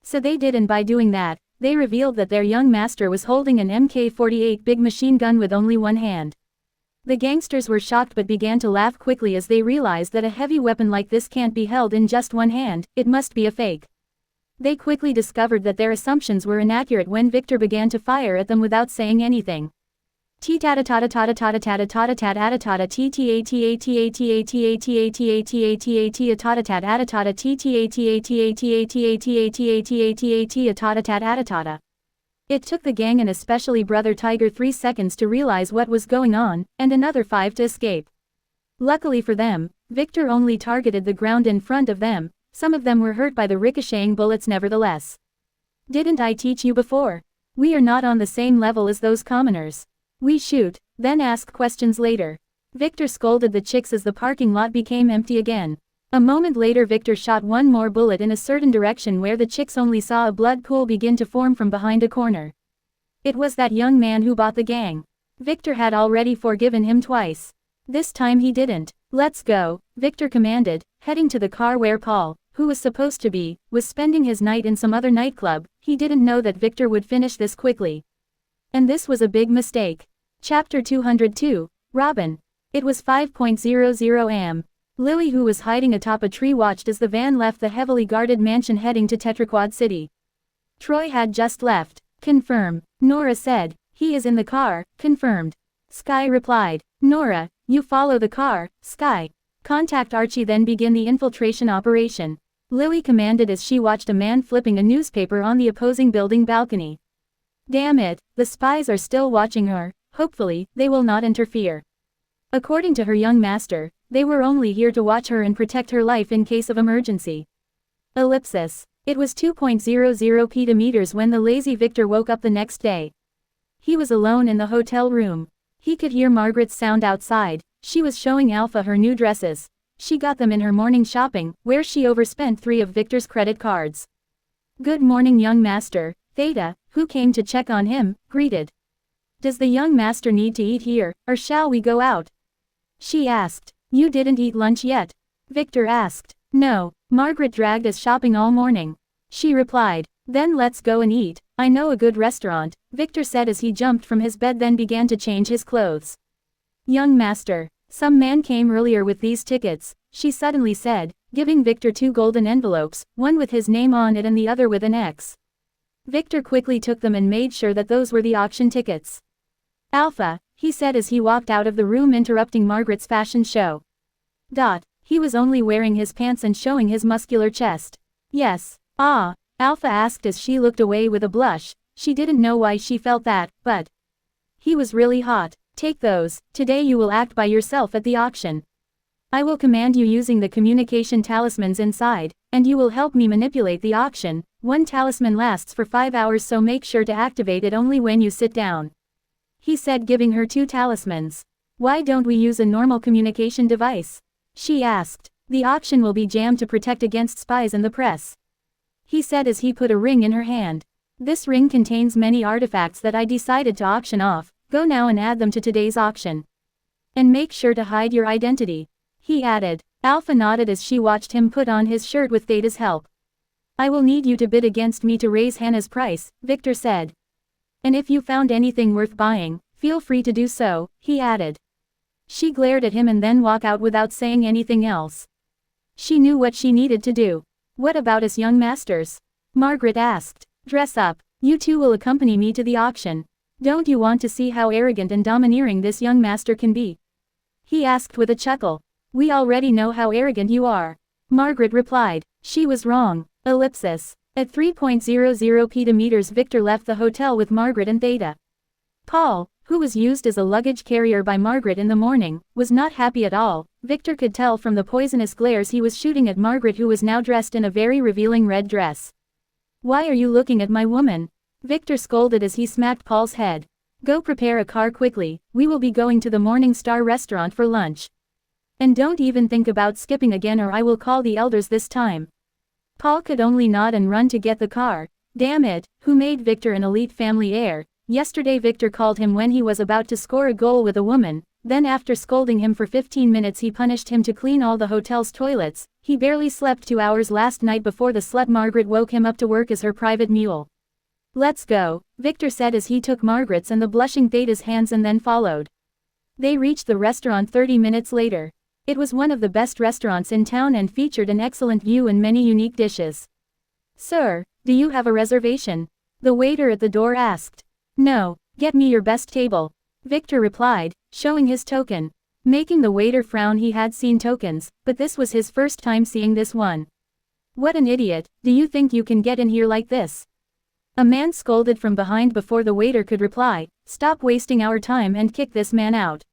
So they did, and by doing that, they revealed that their young master was holding an MK-48 big machine gun with only one hand. The gangsters were shocked but began to laugh quickly as they realized that a heavy weapon like this can't be held in just one hand, it must be a fake. They quickly discovered that their assumptions were inaccurate when Victor began to fire at them without saying anything. It took the gang and especially Brother Tiger 3 seconds to realize what was going on, and another 5 to escape. Luckily for them, Victor only targeted the ground in front of them. Some of them were hurt by the ricocheting bullets nevertheless. Didn't I teach you before? We are not on the same level as those commoners. We shoot, then ask questions later. Victor scolded the chicks as the parking lot became empty again. A moment later, Victor shot one more bullet in a certain direction where the chicks only saw a blood pool begin to form from behind a corner. It was that young man who bought the gang. Victor had already forgiven him twice. This time he didn't. Let's go, Victor commanded, heading to the car where Paul, who was supposed to be, was spending his night in some other nightclub. He didn't know that Victor would finish this quickly. And this was a big mistake. Chapter 202, Robin. It was 5:00 am. Lily, who was hiding atop a tree, watched as the van left the heavily guarded mansion heading to Tetraquad City. Troy had just left. Confirm, Nora said. He is in the car, confirmed. Sky replied. Nora, you follow the car, Sky. Contact Archie, then begin the infiltration operation, Lily commanded as she watched a man flipping a newspaper on the opposing building balcony. Damn it, the spies are still watching her. Hopefully, they will not interfere. According to her young master, they were only here to watch her and protect her life in case of emergency. Ellipsis. It was 2:00 p.m. when the lazy Victor woke up the next day. He was alone in the hotel room. He could hear Margaret's sound outside. She was showing Alpha her new dresses. She got them in her morning shopping, where she overspent 3 of Victor's credit cards. Good morning, young master, Theta, who came to check on him, greeted. Does the young master need to eat here, or shall we go out? She asked. You didn't eat lunch yet? Victor asked. No, Margaret dragged us shopping all morning. She replied. Then let's go and eat. I know a good restaurant, Victor said as he jumped from his bed, then began to change his clothes. Young master, some man came earlier with these tickets, she suddenly said, giving Victor 2 golden envelopes, one with his name on it and the other with an X. Victor quickly took them and made sure that those were the auction tickets. Alpha, he said as he walked out of the room, interrupting Margaret's fashion show. He was only wearing his pants and showing his muscular chest. Yes. Ah, Alpha asked as she looked away with a blush. She didn't know why she felt that, but he was really hot. Take those, today you will act by yourself at the auction. I will command you using the communication talismans inside, and you will help me manipulate the auction. One talisman lasts for 5 hours, so make sure to activate it only when you sit down. He said, giving her 2 talismans. Why don't we use a normal communication device? She asked. The auction will be jammed to protect against spies and the press. He said as he put a ring in her hand. This ring contains many artifacts that I decided to auction off. Go now and add them to today's auction. And make sure to hide your identity. He added. Alpha nodded as she watched him put on his shirt with Theta's help. I will need you to bid against me to raise Hannah's price, Victor said. And if you found anything worth buying, feel free to do so, he added. She glared at him and then walked out without saying anything else. She knew what she needed to do. What about us young masters? Margaret asked. Dress up. You two will accompany me to the auction. Don't you want to see how arrogant and domineering this young master can be? He asked with a chuckle. We already know how arrogant you are. Margaret replied. She was wrong. Ellipsis. At 3.00 petameters, Victor left the hotel with Margaret and Theta. Paul, who was used as a luggage carrier by Margaret in the morning, was not happy at all. Victor could tell from the poisonous glares he was shooting at Margaret, who was now dressed in a very revealing red dress. Why are you looking at my woman? Victor scolded as he smacked Paul's head. Go prepare a car quickly, we will be going to the Morning Star restaurant for lunch. And don't even think about skipping again or I will call the elders this time. Paul could only nod and run to get the car. Damn it, who made Victor an elite family heir? Yesterday Victor called him when he was about to score a goal with a woman, then after scolding him for 15 minutes he punished him to clean all the hotel's toilets. He barely slept 2 hours last night before the slut Margaret woke him up to work as her private mule. Let's go, Victor said as he took Margaret's and the blushing Theta's hands and then followed. They reached the restaurant 30 minutes later. It was one of the best restaurants in town and featured an excellent view and many unique dishes. Sir, do you have a reservation? The waiter at the door asked. No, get me your best table. Victor replied, showing his token. Making the waiter frown. He had seen tokens, but this was his first time seeing this one. What an idiot, do you think you can get in here like this? A man scolded from behind before the waiter could reply. Stop wasting our time and kick this man out.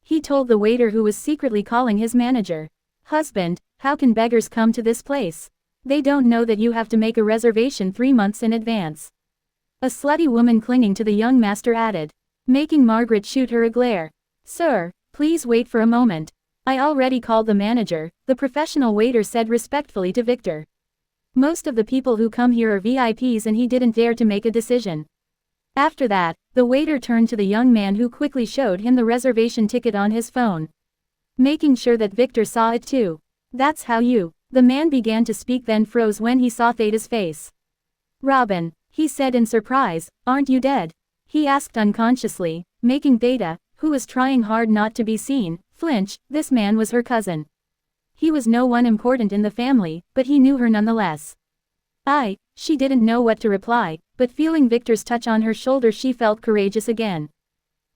He told the waiter, who was secretly calling his manager. Husband, how can beggars come to this place? They don't know that you have to make a reservation 3 months in advance. A slutty woman clinging to the young master added, making Margaret shoot her a glare. Sir, please wait for a moment. I already called the manager, the professional waiter said respectfully to Victor. Most of the people who come here are VIPs and he didn't dare to make a decision. After that, the waiter turned to the young man, who quickly showed him the reservation ticket on his phone, making sure that Victor saw it too. That's how you. The man began to speak, then froze when he saw Theta's face. Robin, he said in surprise, aren't you dead? He asked unconsciously, making Theta, who was trying hard not to be seen, flinch. This man was her cousin. He was no one important in the family, but he knew her nonetheless. She didn't know what to reply, but feeling Victor's touch on her shoulder she felt courageous again.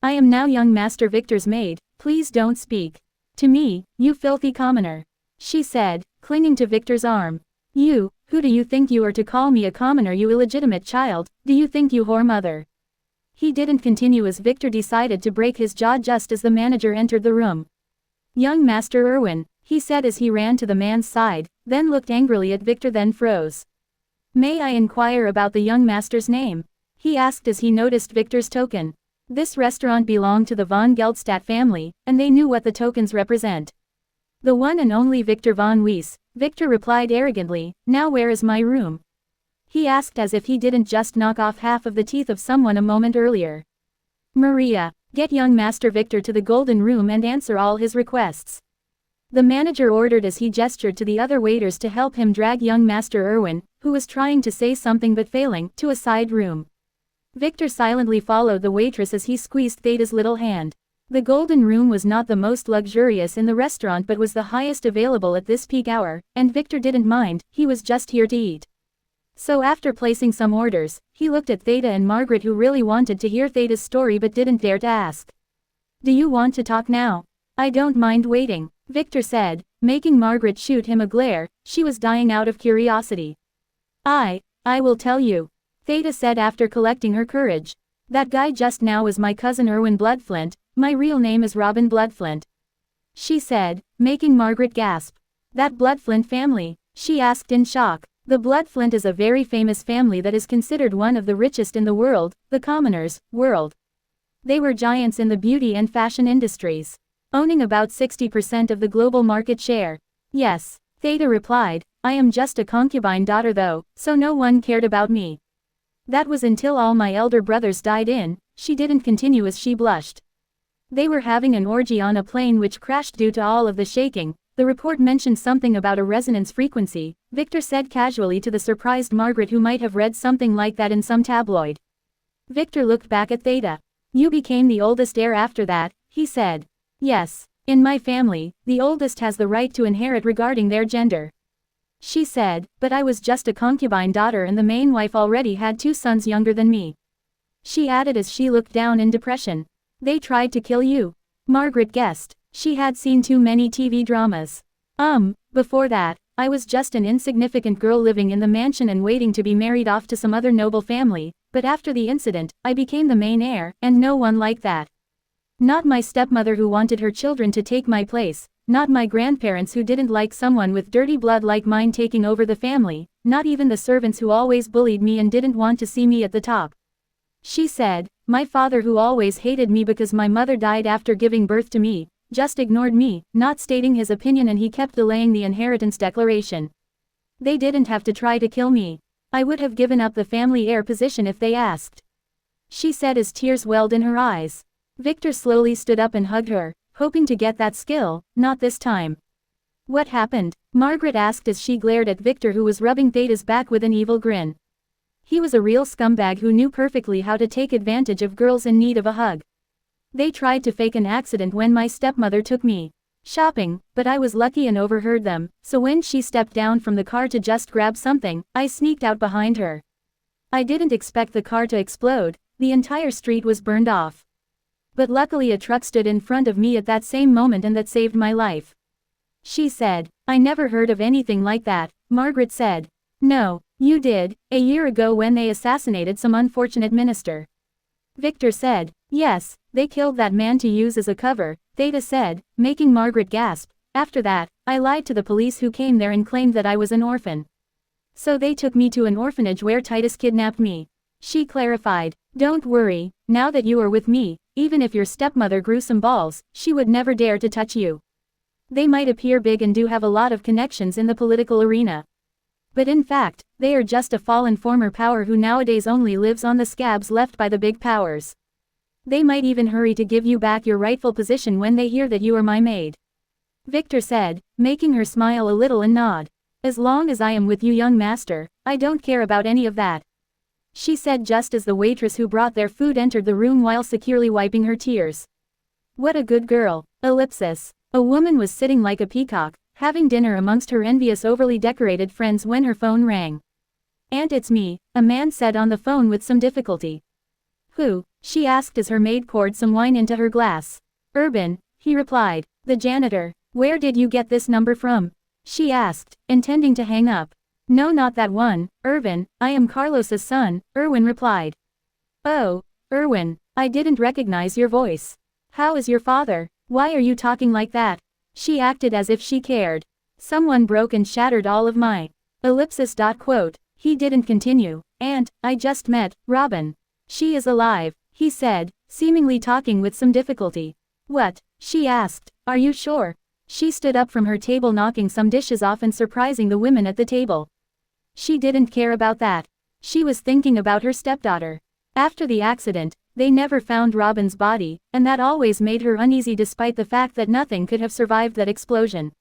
I am now young Master Victor's maid, please don't speak to me, you filthy commoner, she said, clinging to Victor's arm. You, who do you think you are to call me a commoner, you illegitimate child? Do you think you whore mother? He didn't continue as Victor decided to break his jaw just as the manager entered the room. Young Master Irwin, he said as he ran to the man's side, then looked angrily at Victor, then froze. May I inquire about the young master's name? He asked as he noticed Victor's token. This restaurant belonged to the von Geldstadt family, and they knew what the tokens represent. The one and only Victor von Weiss, Victor replied arrogantly. Now where is my room? He asked as if he didn't just knock off half of the teeth of someone a moment earlier. Maria, get young Master Victor to the golden room and answer all his requests. The manager ordered as he gestured to the other waiters to help him drag young Master Irwin, who was trying to say something but failing, to a side room. Victor silently followed the waitress as he squeezed Theta's little hand. The golden room was not the most luxurious in the restaurant but was the highest available at this peak hour, and Victor didn't mind, he was just here to eat. So after placing some orders, He looked at Theta and Margaret, who really wanted to hear Theta's story but didn't dare to ask. Do you want to talk now? I don't mind waiting, Victor said, making Margaret shoot him a glare. She was dying out of curiosity. I will tell you, Theta said after collecting her courage. That guy just now was my cousin Erwin Bloodflint. My real name is Robin Bloodflint, she said, making Margaret gasp. That Bloodflint family? She asked in shock. The Bloodflint is a very famous family that is considered one of the richest in the world, the commoners' world. They were giants in the beauty and fashion industries, owning about 60% of the global market share. Yes, Theta replied, I am just a concubine daughter though, so no one cared about me. That was until all my elder brothers died in, she didn't continue as she blushed. They were having an orgy on a plane which crashed due to all of the shaking. The report mentioned something about a resonance frequency, Victor said casually to the surprised Margaret, who might have read something like that in some tabloid. Victor looked back at Theta. You became the oldest heir after that, he said. Yes, in my family, the oldest has the right to inherit regarding their gender, she said, but I was just a concubine daughter and the main wife already had 2 sons younger than me, she added as she looked down in depression. They tried to kill you? Margaret guessed. She had seen too many TV dramas. Before that, I was just an insignificant girl living in the mansion and waiting to be married off to some other noble family, but after the incident, I became the main heir, and no one like that. Not my stepmother who wanted her children to take my place, not my grandparents who didn't like someone with dirty blood like mine taking over the family, not even the servants who always bullied me and didn't want to see me at the top, she said. My father, who always hated me because my mother died after giving birth to me, just ignored me, not stating his opinion, and he kept delaying the inheritance declaration. They didn't have to try to kill me. I would have given up the family heir position if they asked, she said as tears welled in her eyes. Victor slowly stood up and hugged her, hoping to get that skill. Not this time. What happened? Margaret asked as she glared at Victor, who was rubbing Theta's back with an evil grin. He was a real scumbag who knew perfectly how to take advantage of girls in need of a hug. They tried to fake an accident when my stepmother took me shopping, but I was lucky and overheard them, so when she stepped down from the car to just grab something, I sneaked out behind her. I didn't expect the car to explode. The entire street was burned off. But luckily a truck stood in front of me at that same moment and that saved my life, she said. I never heard of anything like that, Margaret said. No, you did, a year ago when they assassinated some unfortunate minister, Victor said. Yes, they killed that man to use as a cover, Theta said, making Margaret gasp. After that, I lied to the police who came there and claimed that I was an orphan. So they took me to an orphanage where Titus kidnapped me, she clarified. Don't worry, now that you are with me, even if your stepmother grew some balls, she would never dare to touch you. They might appear big and do have a lot of connections in the political arena, but in fact, they are just a fallen former power who nowadays only lives on the scabs left by the big powers. They might even hurry to give you back your rightful position when they hear that you are my maid, Victor said, making her smile a little and nod. As long as I am with you, young master, I don't care about any of that, she said just as the waitress who brought their food entered the room while securely wiping her tears. What a good girl. Ellipsis. A woman was sitting like a peacock, having dinner amongst her envious overly decorated friends when her phone rang. "Aunt, it's me," a man said on the phone with some difficulty. "Who?" she asked as her maid poured some wine into her glass. "Urban," he replied. "The janitor." "Where did you get this number from?" she asked, intending to hang up. "No, not that one, Irvin, I am Carlos's son," Erwin replied. "Oh, Erwin, I didn't recognize your voice. How is your father? Why are you talking like that?" She acted as if she cared. "Someone broke and shattered all of my ellipsis. Quote. He didn't continue. "Aunt, I just met Robin. She is alive," he said, seemingly talking with some difficulty. "What?" she asked. "Are you sure?" She stood up from her table, knocking some dishes off and surprising the women at the table. She didn't care about that. She was thinking about her stepdaughter. After the accident, they never found Robin's body, and that always made her uneasy despite the fact that nothing could have survived that explosion.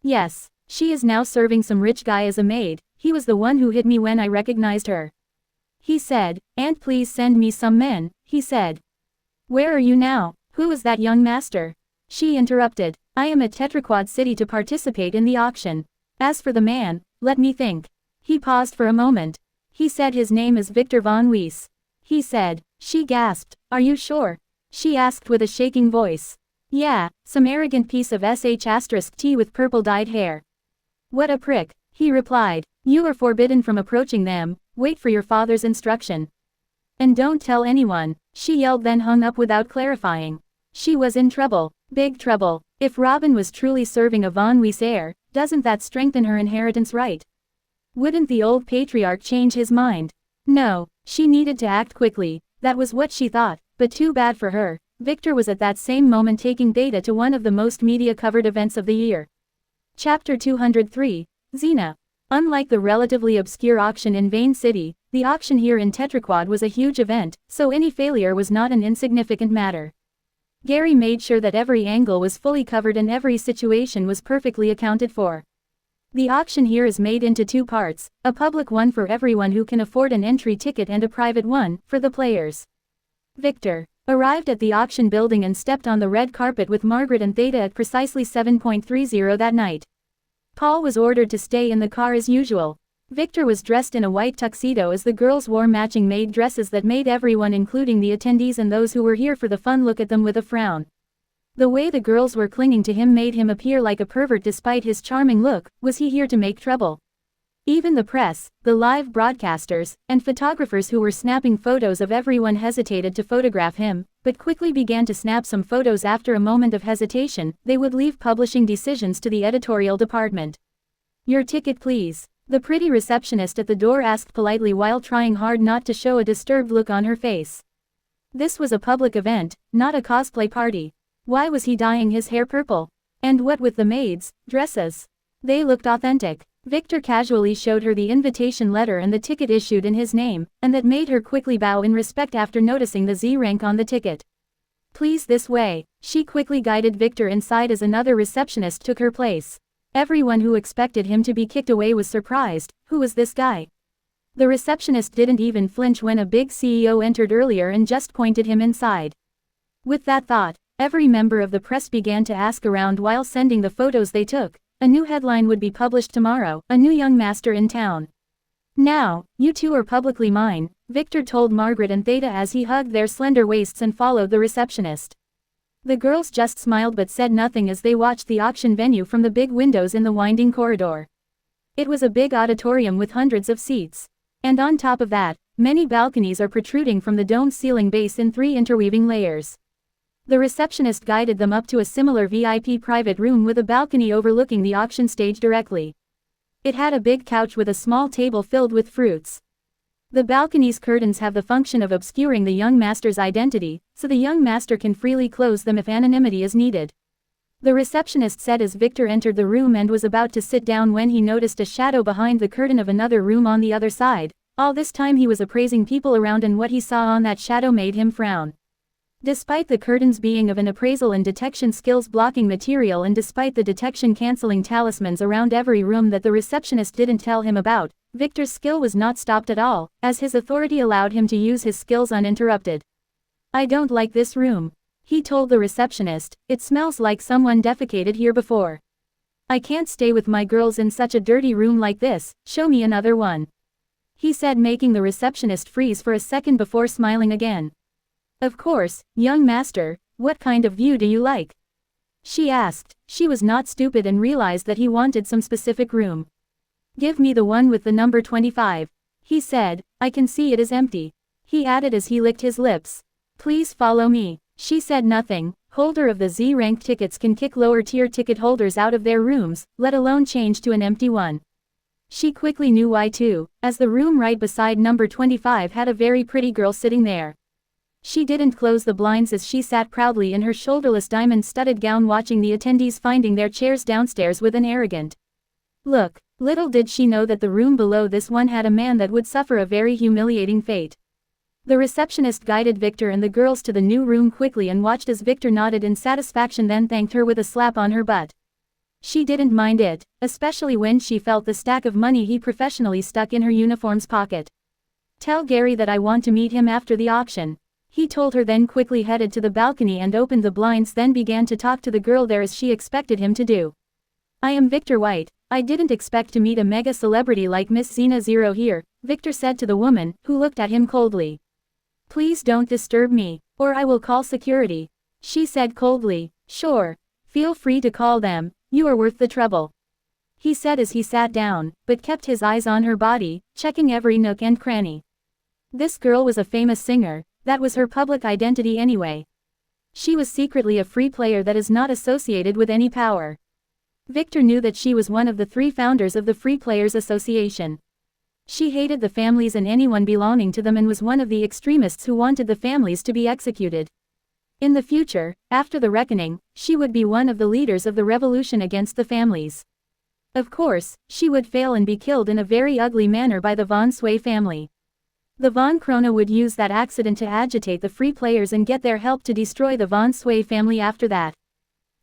"Yes, she is now serving some rich guy as a maid. He was the one who hit me when I recognized her," he said. "Aunt, please send me some men," he said. "Where are you now? Who is that young master?" she interrupted. "I am at Tetraquad City to participate in the auction. As for the man, let me think." He paused for a moment. He said his name is Victor von Weiss. He said. She gasped. Are you sure? She asked with a shaking voice. Yeah, some arrogant piece of sh*t with purple dyed hair. What a prick, he replied. You are forbidden from approaching them, wait for your father's instruction. And don't tell anyone, she yelled, then hung up without clarifying. She was in trouble, big trouble. If Robin was truly serving a von Weiss heir, doesn't that strengthen her inheritance right? Wouldn't the old patriarch change his mind? No, she needed to act quickly, that was what she thought, but too bad for her. Victor was at that same moment taking data to one of the most media-covered events of the year. Chapter 203, Xena. Unlike the relatively obscure auction in Vane City, the auction here in Tetraquad was a huge event, so any failure was not an insignificant matter. Gary made sure that every angle was fully covered and every situation was perfectly accounted for. The auction here is made into two parts, a public one for everyone who can afford an entry ticket and a private one, for the players. Victor arrived at the auction building and stepped on the red carpet with Margaret and Theta at precisely 7:30 that night. Paul was ordered to stay in the car as usual. Victor was dressed in a white tuxedo as the girls wore matching maid dresses that made everyone, including the attendees and those who were here for the fun, look at them with a frown. The way the girls were clinging to him made him appear like a pervert despite his charming look. Was he here to make trouble? Even the press, the live broadcasters, and photographers who were snapping photos of everyone hesitated to photograph him, but quickly began to snap some photos after a moment of hesitation. They would leave publishing decisions to the editorial department. Your ticket please. The pretty receptionist at the door asked politely while trying hard not to show a disturbed look on her face. This was a public event, not a cosplay party. Why was he dyeing his hair purple? And what with the maids' dresses? They looked authentic. Victor casually showed her the invitation letter and the ticket issued in his name, and that made her quickly bow in respect after noticing the Z rank on the ticket. Please, this way. She quickly guided Victor inside as another receptionist took her place. Everyone who expected him to be kicked away was surprised. Who was this guy? The receptionist didn't even flinch when a big CEO entered earlier and just pointed him inside. With that thought, every member of the press began to ask around while sending the photos they took. A new headline would be published tomorrow, a new young master in town. Now, you two are publicly mine, Victor told Margaret and Theta as he hugged their slender waists and followed the receptionist. The girls just smiled but said nothing as they watched the auction venue from the big windows in the winding corridor. It was a big auditorium with hundreds of seats. And on top of that, many balconies are protruding from the domed ceiling base in 3 interweaving layers. The receptionist guided them up to a similar VIP private room with a balcony overlooking the auction stage directly. It had a big couch with a small table filled with fruits. The balcony's curtains have the function of obscuring the young master's identity, so the young master can freely close them if anonymity is needed. The receptionist said as Victor entered the room and was about to sit down when he noticed a shadow behind the curtain of another room on the other side. All this time he was appraising people around, and what he saw on that shadow made him frown. Despite the curtains being of an appraisal and detection skills blocking material, and despite the detection cancelling talismans around every room that the receptionist didn't tell him about, Victor's skill was not stopped at all, as his authority allowed him to use his skills uninterrupted. I don't like this room, he told the receptionist. It smells like someone defecated here before. I can't stay with my girls in such a dirty room like this, show me another one, he said, making the receptionist freeze for a second before smiling again. Of course, young master, what kind of view do you like? She asked. She was not stupid and realized that he wanted some specific room. Give me the one with the number 25, he said. I can see it is empty, he added as he licked his lips. Please follow me. She said nothing. Holder of the Z-rank tickets can kick lower tier ticket holders out of their rooms, let alone change to an empty one. She quickly knew why too, as the room right beside number 25 had a very pretty girl sitting there. She didn't close the blinds as she sat proudly in her shoulderless diamond-studded gown watching the attendees finding their chairs downstairs with an arrogant look. Little did she know that the room below this one had a man that would suffer a very humiliating fate. The receptionist guided Victor and the girls to the new room quickly and watched as Victor nodded in satisfaction, then thanked her with a slap on her butt. She didn't mind it, especially when she felt the stack of money he professionally stuck in her uniform's pocket. Tell Gary that I want to meet him after the auction, he told her, then quickly headed to the balcony and opened the blinds, then began to talk to the girl there as she expected him to do. I am Victor White, I didn't expect to meet a mega celebrity like Miss Xena Zero here, Victor said to the woman, who looked at him coldly. Please don't disturb me, or I will call security. She said coldly. Sure. Feel free to call them, you are worth the trouble. He said as he sat down, but kept his eyes on her body, checking every nook and cranny. This girl was a famous singer, that was her public identity anyway. She was secretly a free player that is not associated with any power. Victor knew that she was one of the 3 founders of the Free Players Association. She hated the families and anyone belonging to them and was one of the extremists who wanted the families to be executed. In the future, after the reckoning, she would be one of the leaders of the revolution against the families. Of course, she would fail and be killed in a very ugly manner by the von Sway family. The von Krona would use that accident to agitate the free players and get their help to destroy the von Sway family after that.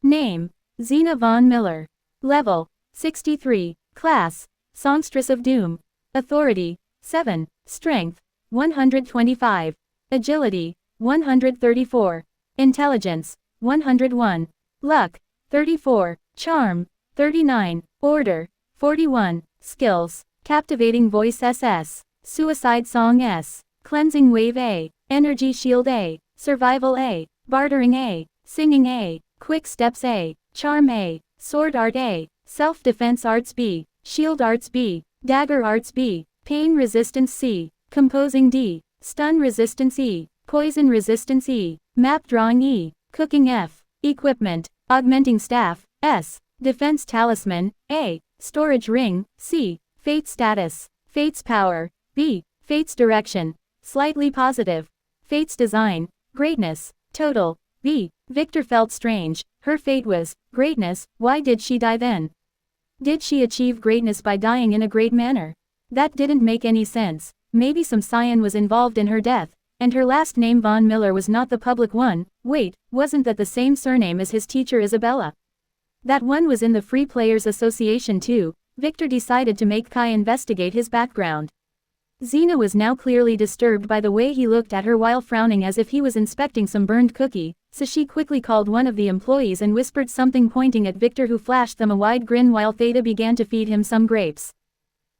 Name: Xena von Miller. Level: 63. Class: Songstress of Doom. Authority: 7. Strength: 125. Agility: 134. Intelligence: 101. Luck: 34. Charm: 39. Order: 41. Skills: Captivating Voice SS. Suicide Song S. Cleansing Wave A. Energy Shield A. Survival A. Bartering A. Singing A. Quick Steps A. Charm A. Sword Art A. Self-Defense Arts B. Shield Arts B. Dagger Arts B. Pain Resistance C. Composing D. Stun Resistance E. Poison Resistance E. Map Drawing E. Cooking F. Equipment: Augmenting Staff S. Defense Talisman A. Storage Ring C. Fate Status: Fate's Power B. Fate's Direction: Slightly Positive. Fate's Design: Greatness. Total B. Victor felt strange. Her fate was greatness. Why did she die then? Did she achieve greatness by dying in a great manner? That didn't make any sense. Maybe some cyan was involved in her death, and her last name Von Miller was not the public one. Wait, wasn't that the same surname as his teacher Isabella? That one was in the Free Players Association too. Victor decided to make Kai investigate his background. Xena was now clearly disturbed by the way he looked at her while frowning as if he was inspecting some burned cookie, so she quickly called one of the employees and whispered something pointing at Victor, who flashed them a wide grin while Theta began to feed him some grapes.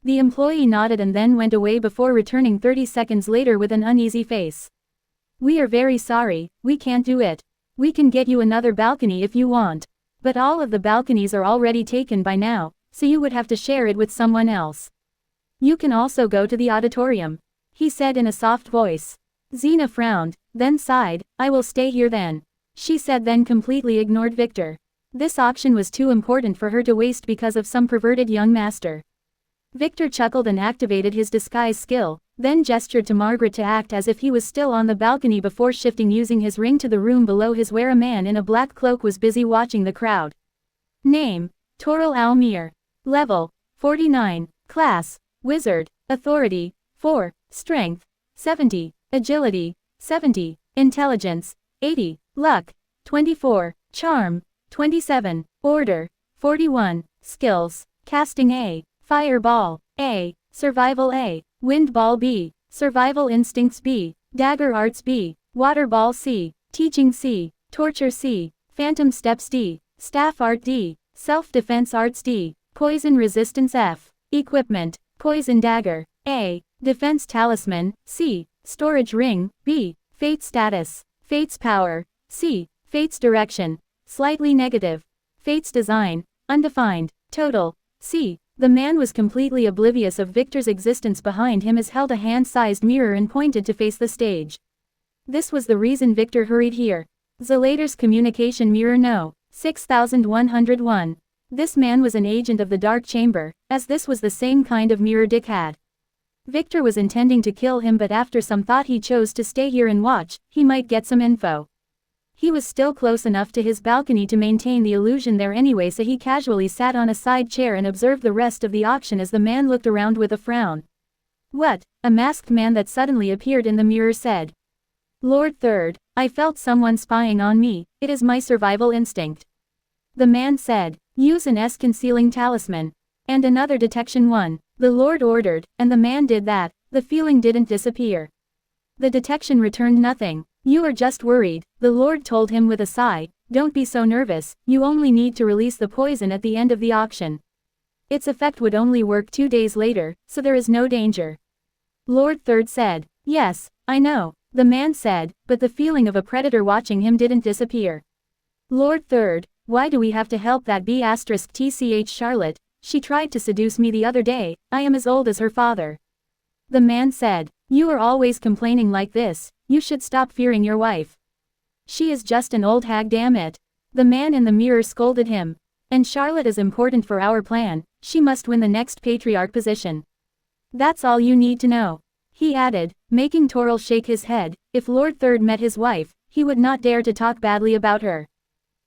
The employee nodded and then went away before returning 30 seconds later with an uneasy face. We are very sorry, we can't do it. We can get you another balcony if you want. But all of the balconies are already taken by now, so you would have to share it with someone else. You can also go to the auditorium, he said in a soft voice. Xena frowned, then sighed. I will stay here then, she said, then completely ignored Victor. This option was too important for her to waste because of some perverted young master. Victor chuckled and activated his disguise skill, then gestured to Margaret to act as if he was still on the balcony before shifting using his ring to the room below his, where a man in a black cloak was busy watching the crowd. Name: Toril Almir. Level: 49. Class: Wizard. Authority: 4. Strength: 70. Agility: 70. Intelligence: 80. Luck: 24. Charm: 27. Order: 41. Skills: Casting A. Fireball A. Survival A. Wind Ball B. Survival Instincts B. Dagger Arts B. Water Ball C. Teaching C. Torture C. Phantom Steps D. Staff Art D. Self-Defense Arts D. Poison Resistance F. Equipment: Poison Dagger A. Defense Talisman C. Storage Ring B. Fate Status: Fate's Power C. Fate's Direction: Slightly Negative. Fate's Design: Undefined. Total C. The man was completely oblivious of Victor's existence behind him, as held a hand-sized mirror and pointed to face the stage. This was the reason Victor hurried here. Zelator's communication mirror No. 6101. This man was an agent of the Dark Chamber, as this was the same kind of mirror Dick had. Victor was intending to kill him, but after some thought he chose to stay here and watch. He might get some info. He was still close enough to his balcony to maintain the illusion there anyway, so he casually sat on a side chair and observed the rest of the auction as the man looked around with a frown. What? A masked man that suddenly appeared in the mirror said. Lord Third, I felt someone spying on me. It is my survival instinct. The man said. Use an S concealing talisman. And another detection 1. The Lord ordered, and the man did that. The feeling didn't disappear. The detection returned nothing. You are just worried, the Lord told him with a sigh. Don't be so nervous, you only need to release the poison at the end of the auction. Its effect would only work 2 days later, so there is no danger. Lord Third said. Yes, I know, the man said, but the feeling of a predator watching him didn't disappear. Lord Third, why do we have to help that B*TCH Charlotte? She tried to seduce me the other day, I am as old as her father. The man said. You are always complaining like this, you should stop fearing your wife. She is just an old hag, damn it. The man in the mirror scolded him. And Charlotte is important for our plan, she must win the next patriarch position. That's all you need to know. He added, making Toril shake his head, if Lord Third met his wife, he would not dare to talk badly about her.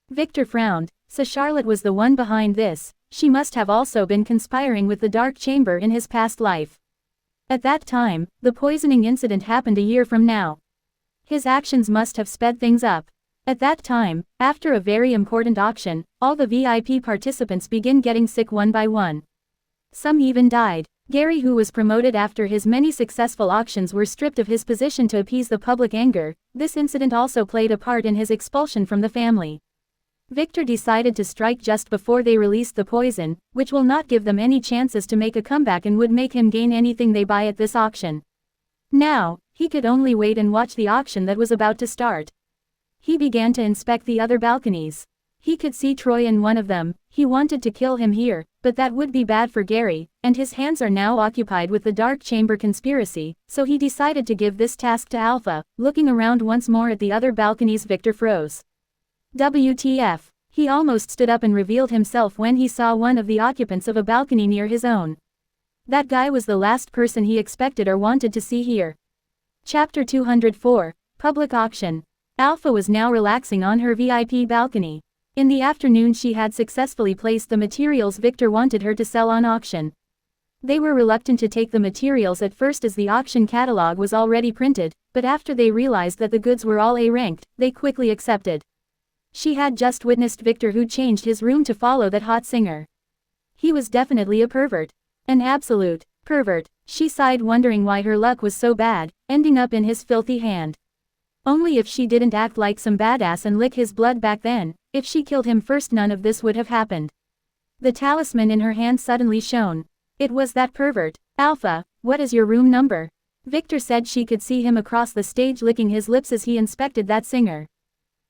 Victor frowned, so Charlotte was the one behind this, she must have also been conspiring with the Dark Chamber in his past life. At that time, the poisoning incident happened a year from now. His actions must have sped things up. At that time, after a very important auction, all the VIP participants begin getting sick one by one. Some even died. Gary, who was promoted after his many successful auctions, were stripped of his position to appease the public anger. This incident also played a part in his expulsion from the family. Victor decided to strike just before they released the poison, which will not give them any chances to make a comeback and would make him gain anything they buy at this auction. Now, he could only wait and watch the auction that was about to start. He began to inspect the other balconies. He could see Troy in one of them. He wanted to kill him here, but that would be bad for Gary, and his hands are now occupied with the Dark Chamber conspiracy, so he decided to give this task to Alpha. Looking around once more at the other balconies, Victor froze. WTF. He almost stood up and revealed himself when he saw one of the occupants of a balcony near his own. That guy was the last person he expected or wanted to see here. Chapter 204, Public Auction. Alpha was now relaxing on her VIP balcony. In the afternoon she had successfully placed the materials Victor wanted her to sell on auction. They were reluctant to take the materials at first as the auction catalog was already printed, but after they realized that the goods were all A-ranked, they quickly accepted. She had just witnessed Victor, who changed his room to follow that hot singer. He was definitely a pervert. An absolute pervert. She sighed, wondering why her luck was so bad, ending up in his filthy hand. Only if she didn't act like some badass and lick his blood back then, if she killed him first, none of this would have happened. The talisman in her hand suddenly shone. It was that pervert. Alpha, what is your room number? Victor said she could see him across the stage licking his lips as he inspected that singer.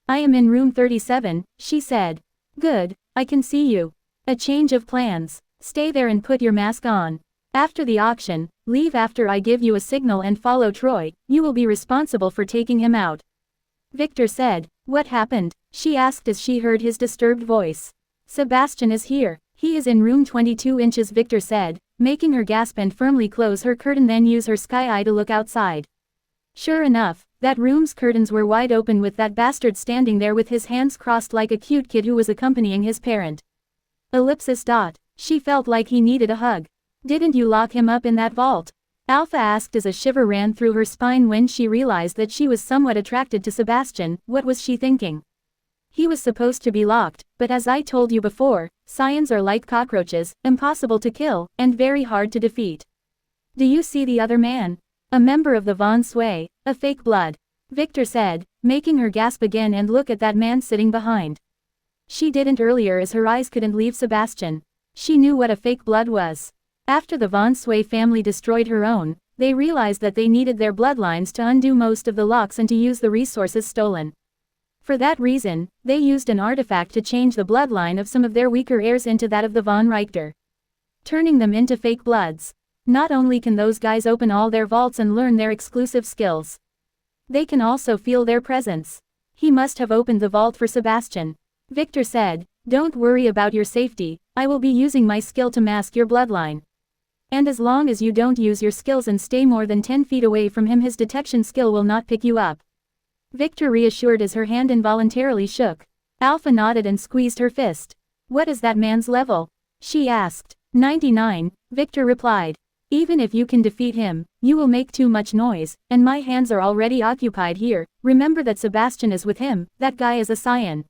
I am in room 37, she said. Good, I can see you. A change of plans. Stay there and put your mask on. After the auction, leave after I give you a signal and follow Troy, you will be responsible for taking him out. Victor said. What happened? She asked as she heard his disturbed voice. Sebastian is here. He is in room 22 inches, Victor said, making her gasp and firmly close her curtain, then use her sky eye to look outside. Sure enough, that room's curtains were wide open with that bastard standing there with his hands crossed like a cute kid who was accompanying his parent. Ellipsis. She felt like he needed a hug. Didn't you lock him up in that vault? Alpha asked as a shiver ran through her spine when she realized that she was somewhat attracted to Sebastian. What was she thinking? He was supposed to be locked, but as I told you before, scions are like cockroaches, impossible to kill, and very hard to defeat. Do you see the other man? A member of the Von Sway, a fake blood. Victor said, making her gasp again and look at that man sitting behind. She didn't earlier as her eyes couldn't leave Sebastian. She knew what a fake blood was. After the Von Sway family destroyed her own, they realized that they needed their bloodlines to undo most of the locks and to use the resources stolen. For that reason, they used an artifact to change the bloodline of some of their weaker heirs into that of the Von Richter, turning them into fake bloods. Not only can those guys open all their vaults and learn their exclusive skills, they can also feel their presence. He must have opened the vault for Sebastian. Victor said, don't worry about your safety, I will be using my skill to mask your bloodline. And as long as you don't use your skills and stay more than 10 feet away from him, his detection skill will not pick you up. Victor reassured as her hand involuntarily shook. Alpha nodded and squeezed her fist. What is that man's level? She asked. 99, Victor replied. Even if you can defeat him, you will make too much noise, and my hands are already occupied here. Remember that Sebastian is with him, that guy is a scion.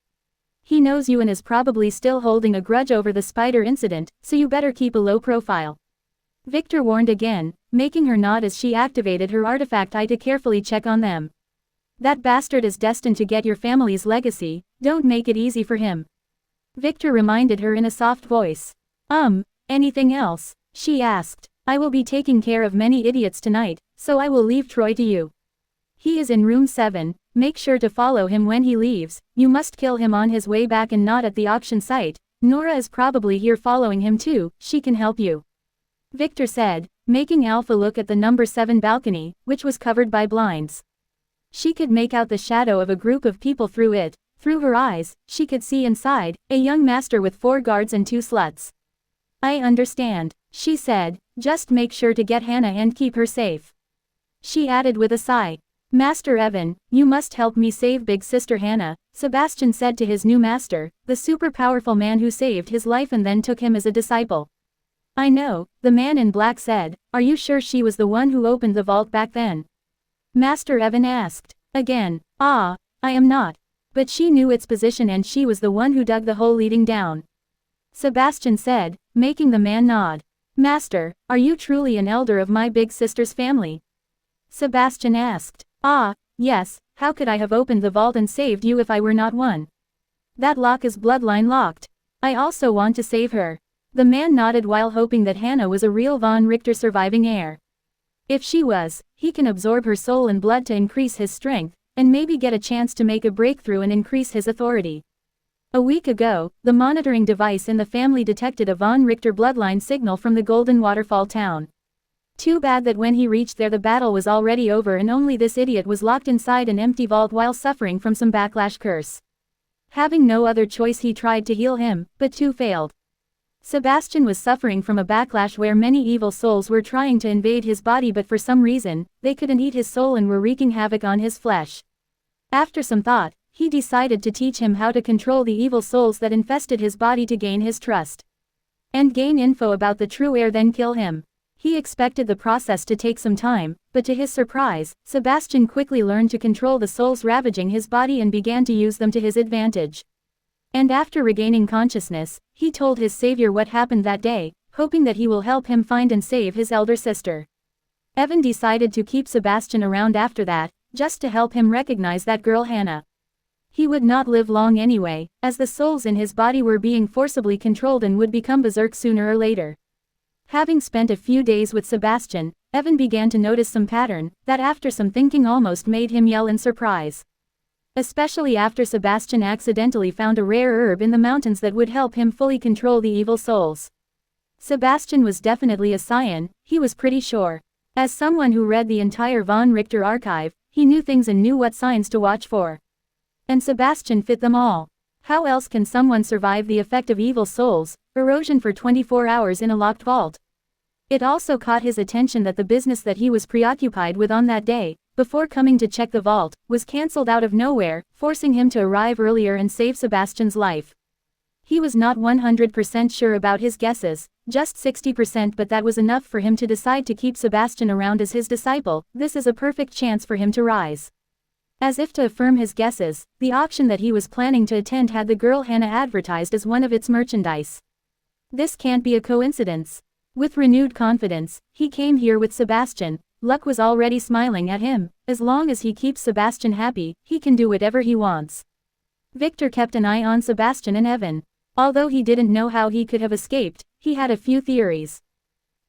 He knows you and is probably still holding a grudge over the spider incident, so you better keep a low profile. Victor warned again, making her nod as she activated her artifact eye to carefully check on them. That bastard is destined to get your family's legacy, don't make it easy for him. Victor reminded her in a soft voice. Anything else? She asked. I will be taking care of many idiots tonight, so I will leave Troy to you. He is in room 7, make sure to follow him when he leaves, you must kill him on his way back and not at the auction site. Nora is probably here following him too, she can help you. Victor said, making Alpha look at the number 7 balcony, which was covered by blinds. She could make out the shadow of a group of people through it. Through her eyes, she could see inside, a young master with 4 guards and 2 sluts. I understand, she said, just make sure to get Hannah and keep her safe. She added with a sigh. Master Evan, you must help me save Big Sister Hannah, Sebastian said to his new master, the super powerful man who saved his life and then took him as a disciple. I know, the man in black said, are you sure she was the one who opened the vault back then? Master Evan asked. Again, I am not. But she knew its position and she was the one who dug the hole leading down. Sebastian said, making the man nod. Master, are you truly an elder of my big sister's family? Sebastian asked. Yes, how could I have opened the vault and saved you if I were not one? That lock is bloodline locked. I also want to save her. The man nodded while hoping that Hannah was a real Von Richter surviving heir. If she was, he can absorb her soul and blood to increase his strength, and maybe get a chance to make a breakthrough and increase his authority. A week ago, the monitoring device in the family detected a Von Richter bloodline signal from the Golden Waterfall town. Too bad that when he reached there the battle was already over and only this idiot was locked inside an empty vault while suffering from some backlash curse. Having no other choice he tried to heal him, but too failed. Sebastian was suffering from a backlash where many evil souls were trying to invade his body but for some reason, they couldn't eat his soul and were wreaking havoc on his flesh. After some thought, he decided to teach him how to control the evil souls that infested his body to gain his trust. And gain info about the true heir then kill him. He expected the process to take some time, but to his surprise, Sebastian quickly learned to control the souls ravaging his body and began to use them to his advantage. And after regaining consciousness, he told his savior what happened that day, hoping that he will help him find and save his elder sister. Evan decided to keep Sebastian around after that, just to help him recognize that girl Hannah. He would not live long anyway, as the souls in his body were being forcibly controlled and would become berserk sooner or later. Having spent a few days with Sebastian, Evan began to notice some pattern, that after some thinking almost made him yell in surprise. Especially after Sebastian accidentally found a rare herb in the mountains that would help him fully control the evil souls. Sebastian was definitely a scion, he was pretty sure. As someone who read the entire Von Richter archive, he knew things and knew what signs to watch for. And Sebastian fit them all. How else can someone survive the effect of evil souls, erosion for 24 hours in a locked vault? It also caught his attention that the business that he was preoccupied with on that day, before coming to check the vault, was cancelled out of nowhere, forcing him to arrive earlier and save Sebastian's life. He was not 100% sure about his guesses, just 60%, but that was enough for him to decide to keep Sebastian around as his disciple. This is a perfect chance for him to rise. As if to affirm his guesses, the auction that he was planning to attend had the girl Hannah advertised as one of its merchandise. This can't be a coincidence. With renewed confidence, he came here with Sebastian. Luck was already smiling at him. As long as he keeps Sebastian happy, he can do whatever he wants. Victor kept an eye on Sebastian and Evan. Although he didn't know how he could have escaped, he had a few theories.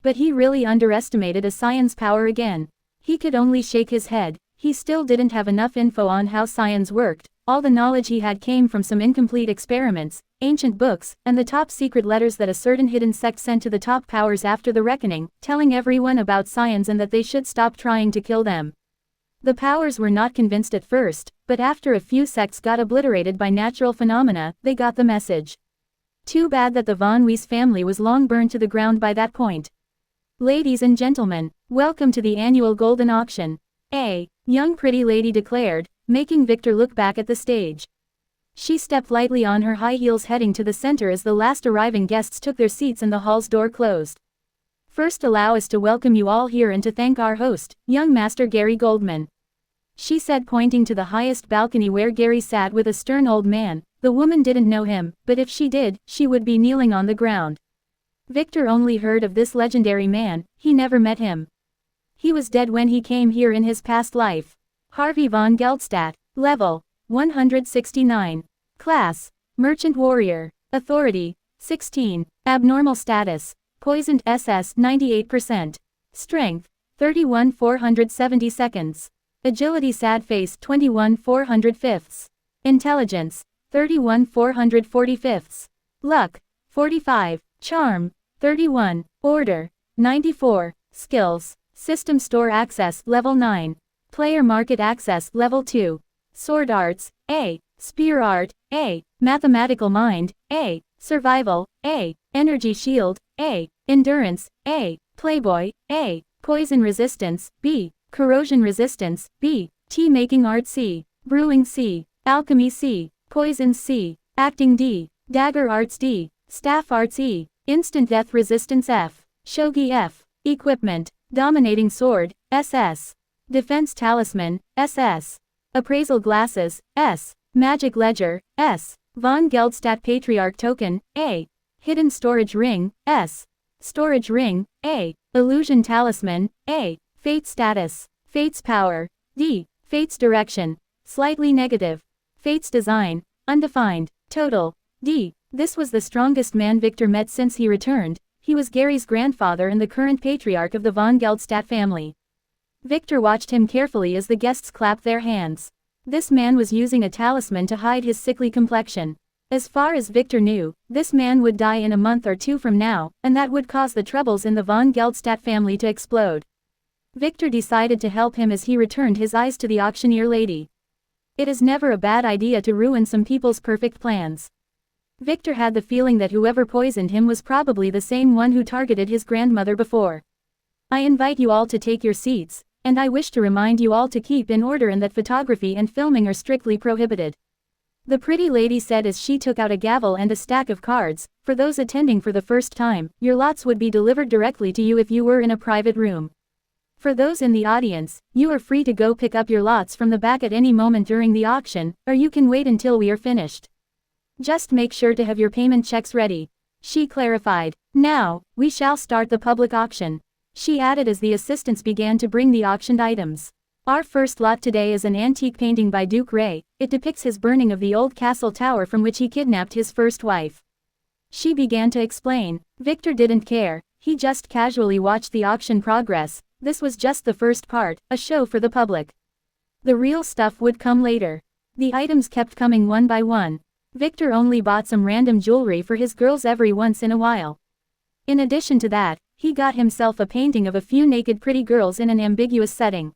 But he really underestimated a scion's power again. He could only shake his head. He still didn't have enough info on how scions worked. All the knowledge he had came from some incomplete experiments, ancient books, and the top secret letters that a certain hidden sect sent to the top powers after the reckoning, telling everyone about scions and that they should stop trying to kill them. The powers were not convinced at first, but after a few sects got obliterated by natural phenomena, they got the message. Too bad that the Von Weiss family was long burned to the ground by that point. Ladies and gentlemen, welcome to the annual Golden Auction. A young pretty lady declared, making Victor look back at the stage. She stepped lightly on her high heels heading to the center as the last arriving guests took their seats and the hall's door closed. First, allow us to welcome you all here and to thank our host, young Master Gary Goldman. She said, pointing to the highest balcony where Gary sat with a stern old man. The woman didn't know him, but if she did, she would be kneeling on the ground. Victor only heard of this legendary man, he never met him. He was dead when he came here in his past life. Harvey von Geldstadt, level 169. Class, Merchant Warrior. Authority, 16. Abnormal status, Poisoned SS 98%. Strength 31 470 seconds. Agility sad face 21 405ths. Intelligence 31 445ths. Luck 45. Charm 31. Order 94. Skills. System store access level 9. Player market access level 2. Sword arts A. Spear art A. Mathematical mind A. Survival A. Energy shield A. Endurance A. Playboy A. Poison resistance B. Corrosion resistance B. Tea making art C. Brewing C. Alchemy C. Poison C. Acting D. Dagger arts D. Staff arts E. Instant death resistance F. Shogi F. Equipment. Dominating sword SS. Defense talisman SS. Appraisal glasses S. Magic ledger S. Von Geldstadt patriarch token A. Hidden storage ring S. Storage ring A. Illusion talisman A. Fate status. Fate's power D. Fate's direction slightly negative. Fate's design undefined. Total D. This was the strongest man Victor met since he returned. He was Gary's grandfather and the current patriarch of the von Geldstadt family. Victor watched him carefully as the guests clapped their hands. This man was using a talisman to hide his sickly complexion. As far as Victor knew, this man would die in a month or two from now, and that would cause the troubles in the von Geldstadt family to explode. Victor decided to help him as he returned his eyes to the auctioneer lady. It is never a bad idea to ruin some people's perfect plans. Victor had the feeling that whoever poisoned him was probably the same one who targeted his grandmother before. I invite you all to take your seats, and I wish to remind you all to keep in order and that photography and filming are strictly prohibited. The pretty lady said as she took out a gavel and a stack of cards. For those attending for the first time, your lots would be delivered directly to you if you were in a private room. For those in the audience, you are free to go pick up your lots from the back at any moment during the auction, or you can wait until we are finished. Just make sure to have your payment checks ready. She clarified. Now, we shall start the public auction. She added as the assistants began to bring the auctioned items. Our first lot today is an antique painting by Duke Ray. It depicts his burning of the old castle tower from which he kidnapped his first wife. She began to explain. Victor didn't care. He just casually watched the auction progress. This was just the first part, a show for the public. The real stuff would come later. The items kept coming one by one. Victor only bought some random jewelry for his girls every once in a while. In addition to that, he got himself a painting of a few naked pretty girls in an ambiguous setting.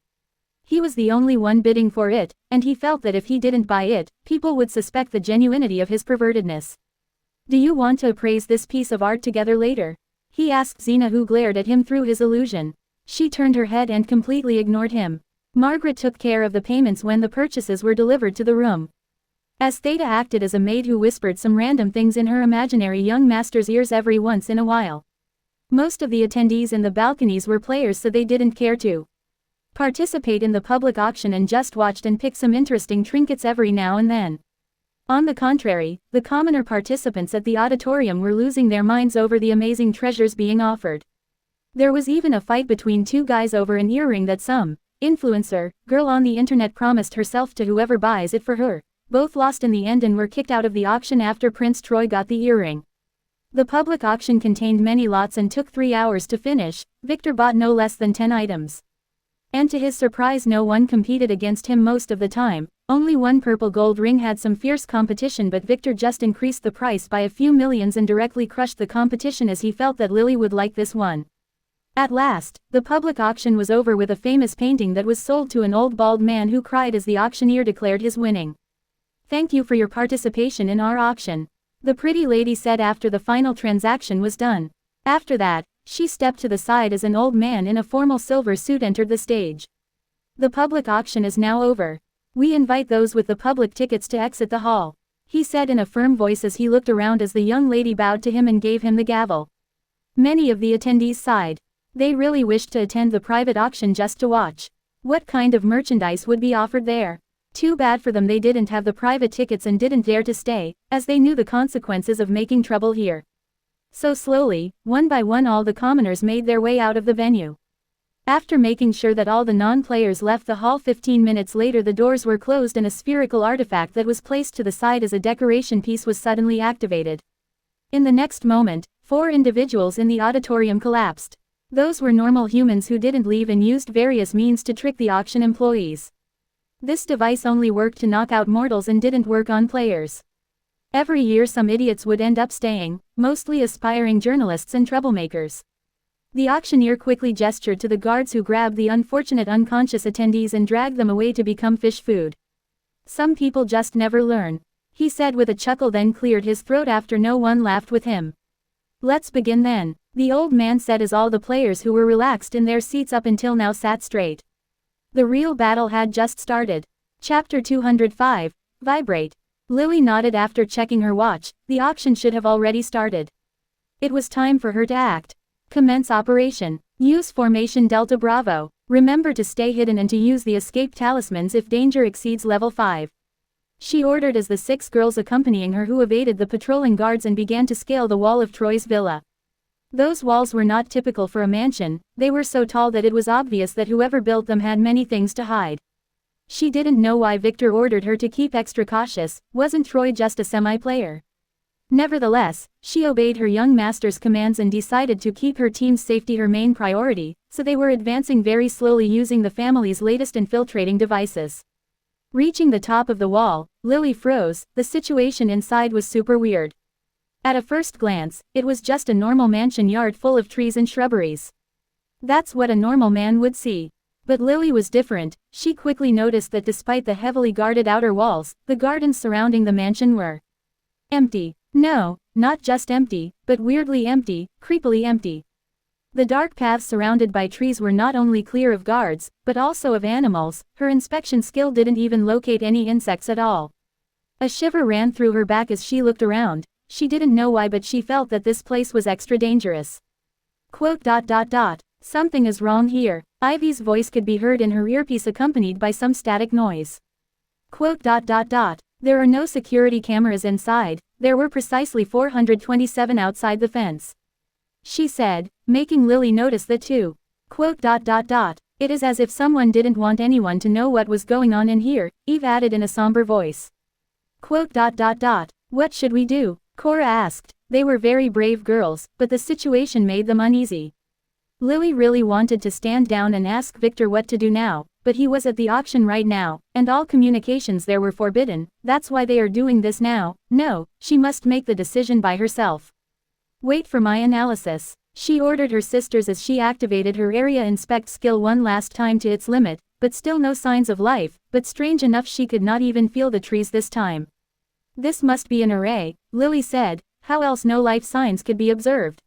He was the only one bidding for it, and he felt that if he didn't buy it, people would suspect the genuinity of his pervertedness. Do you want to appraise this piece of art together later? He asked Xena, who glared at him through his illusion. She turned her head and completely ignored him. Margaret took care of the payments when the purchases were delivered to the room. As Theta acted as a maid who whispered some random things in her imaginary young master's ears every once in a while. Most of the attendees in the balconies were players, so they didn't care to participate in the public auction and just watched and picked some interesting trinkets every now and then. On the contrary, the commoner participants at the auditorium were losing their minds over the amazing treasures being offered. There was even a fight between two guys over an earring that some influencer girl on the internet promised herself to whoever buys it for her. Both lost in the end and were kicked out of the auction after Prince Troy got the earring. The public auction contained many lots and took 3 hours to finish. Victor bought no less than 10 items. And to his surprise, no one competed against him most of the time. Only one purple gold ring had some fierce competition, but Victor just increased the price by a few millions and directly crushed the competition as he felt that Lily would like this one. At last, the public auction was over with a famous painting that was sold to an old bald man who cried as the auctioneer declared his winning. Thank you for your participation in our auction, the pretty lady said after the final transaction was done. After that, she stepped to the side as an old man in a formal silver suit entered the stage. The public auction is now over. We invite those with the public tickets to exit the hall, he said in a firm voice as he looked around as the young lady bowed to him and gave him the gavel. Many of the attendees sighed. They really wished to attend the private auction just to watch. What kind of merchandise would be offered there? Too bad for them they didn't have the private tickets and didn't dare to stay, as they knew the consequences of making trouble here. So slowly, one by one, all the commoners made their way out of the venue. After making sure that all the non-players left the hall 15 minutes later, the doors were closed and a spherical artifact that was placed to the side as a decoration piece was suddenly activated. In the next moment, 4 individuals in the auditorium collapsed. Those were normal humans who didn't leave and used various means to trick the auction employees. This device only worked to knock out mortals and didn't work on players. Every year some idiots would end up staying, mostly aspiring journalists and troublemakers. The auctioneer quickly gestured to the guards who grabbed the unfortunate unconscious attendees and dragged them away to become fish food. Some people just never learn, he said with a chuckle, then cleared his throat after no one laughed with him. Let's begin then, the old man said as all the players who were relaxed in their seats up until now sat straight. The real battle had just started. Chapter 205, Vibrate. Lily nodded after checking her watch. The auction should have already started. It was time for her to act. Commence operation. Use formation Delta Bravo. Remember to stay hidden and to use the escape talismans if danger exceeds level 5. She ordered as the 6 girls accompanying her who evaded the patrolling guards and began to scale the wall of Troy's villa. Those walls were not typical for a mansion, they were so tall that it was obvious that whoever built them had many things to hide. She didn't know why Victor ordered her to keep extra cautious, wasn't Troy just a semi-player? Nevertheless, she obeyed her young master's commands and decided to keep her team's safety her main priority, so they were advancing very slowly using the family's latest infiltrating devices. Reaching the top of the wall, Lily froze. The situation inside was super weird. At a first glance, it was just a normal mansion yard full of trees and shrubberies. That's what a normal man would see. But Lily was different. She quickly noticed that despite the heavily guarded outer walls, the gardens surrounding the mansion were empty. No, not just empty, but weirdly empty, creepily empty. The dark paths surrounded by trees were not only clear of guards, but also of animals. Her inspection skill didn't even locate any insects at all. A shiver ran through her back as she looked around. She didn't know why, but she felt that this place was extra dangerous. Something is wrong here. Ivy's voice could be heard in her earpiece accompanied by some static noise. There are no security cameras inside, there were precisely 427 outside the fence. She said, making Lily notice that too. It is as if someone didn't want anyone to know what was going on in here, Eve added in a somber voice. What should we do? Cora asked. They were very brave girls, but the situation made them uneasy. Lily really wanted to stand down and ask Victor what to do now, but he was at the auction right now, and all communications there were forbidden. That's why they are doing this now. No, she must make the decision by herself. Wait for my analysis. She ordered her sisters as she activated her area inspect skill one last time to its limit, but still no signs of life, but strange enough she could not even feel the trees this time. This must be an array, Lily said, how else no life signs could be observed?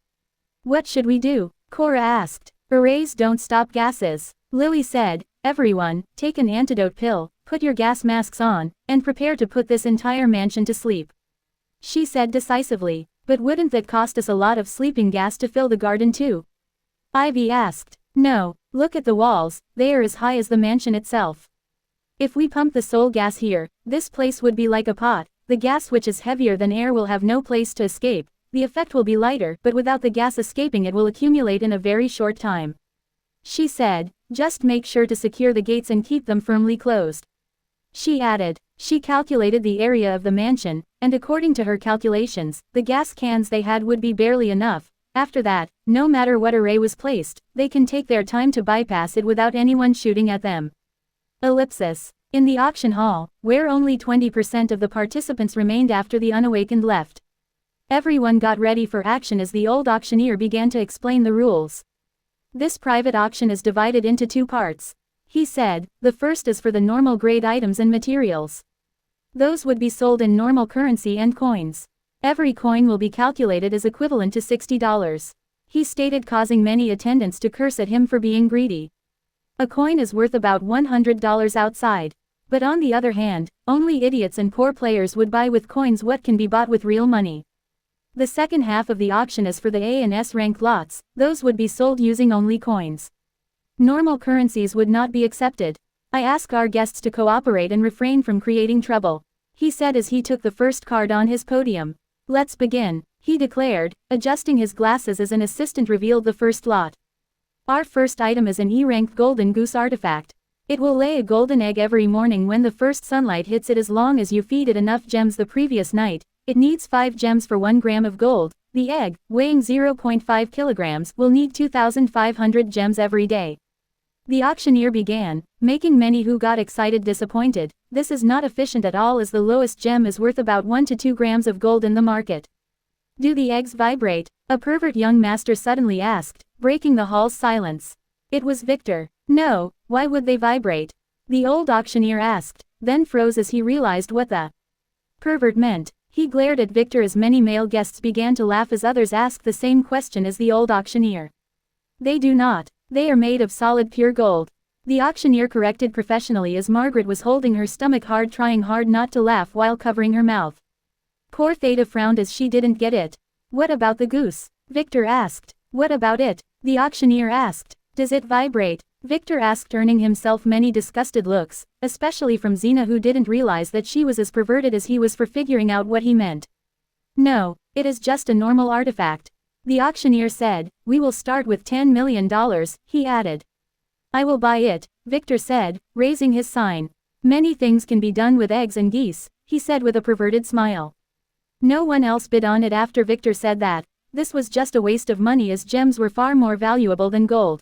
What should we do? Cora asked. Arrays don't stop gases. Lily said, everyone, take an antidote pill, put your gas masks on, and prepare to put this entire mansion to sleep. She said decisively, but wouldn't that cost us a lot of sleeping gas to fill the garden too? Ivy asked. No, look at the walls, they are as high as the mansion itself. If we pump the soul gas here, this place would be like a pot. The gas which is heavier than air will have no place to escape. The effect will be lighter, but without the gas escaping it will accumulate in a very short time. She said, just make sure to secure the gates and keep them firmly closed. She added, she calculated the area of the mansion, and according to her calculations, the gas cans they had would be barely enough. After that, no matter what array was placed, they can take their time to bypass it without anyone shooting at them. Ellipsis. In the auction hall, where only 20% of the participants remained after the unawakened left. Everyone got ready for action as the old auctioneer began to explain the rules. This private auction is divided into 2 parts. He said, the first is for the normal grade items and materials. Those would be sold in normal currency and coins. Every coin will be calculated as equivalent to $60. He stated, causing many attendants to curse at him for being greedy. A coin is worth about $100 outside. But on the other hand, only idiots and poor players would buy with coins what can be bought with real money. The second half of the auction is for the A and S rank lots, those would be sold using only coins. Normal currencies would not be accepted. I ask our guests to cooperate and refrain from creating trouble, he said as he took the first card on his podium. Let's begin, he declared, adjusting his glasses as an assistant revealed the first lot. Our first item is an E-ranked golden goose artifact. It will lay a golden egg every morning when the first sunlight hits it as long as you feed it enough gems the previous night. It needs 5 gems for 1 gram of gold. The egg, weighing 0.5 kilograms, will need 2,500 gems every day. The auctioneer began, making many who got excited disappointed. This is not efficient at all, as the lowest gem is worth about 1 to 2 grams of gold in the market. Do the eggs vibrate? A pervert young master suddenly asked, breaking the hall's silence. It was Victor. No, why would they vibrate? The old auctioneer asked, then froze as he realized what the pervert meant. He glared at Victor as many male guests began to laugh as others asked the same question as the old auctioneer. They do not. They are made of solid pure gold. The auctioneer corrected professionally as Margaret was holding her stomach hard, trying hard not to laugh while covering her mouth. Poor Theta frowned as she didn't get it. What about the goose? Victor asked. What about it? The auctioneer asked. Does it vibrate? Victor asked, earning himself many disgusted looks, especially from Xena, who didn't realize that she was as perverted as he was for figuring out what he meant. No, it is just a normal artifact. The auctioneer said. We will start with $10 million, he added. I will buy it, Victor said, raising his sign. Many things can be done with eggs and geese, he said with a perverted smile. No one else bid on it after Victor said that. This was just a waste of money, as gems were far more valuable than gold.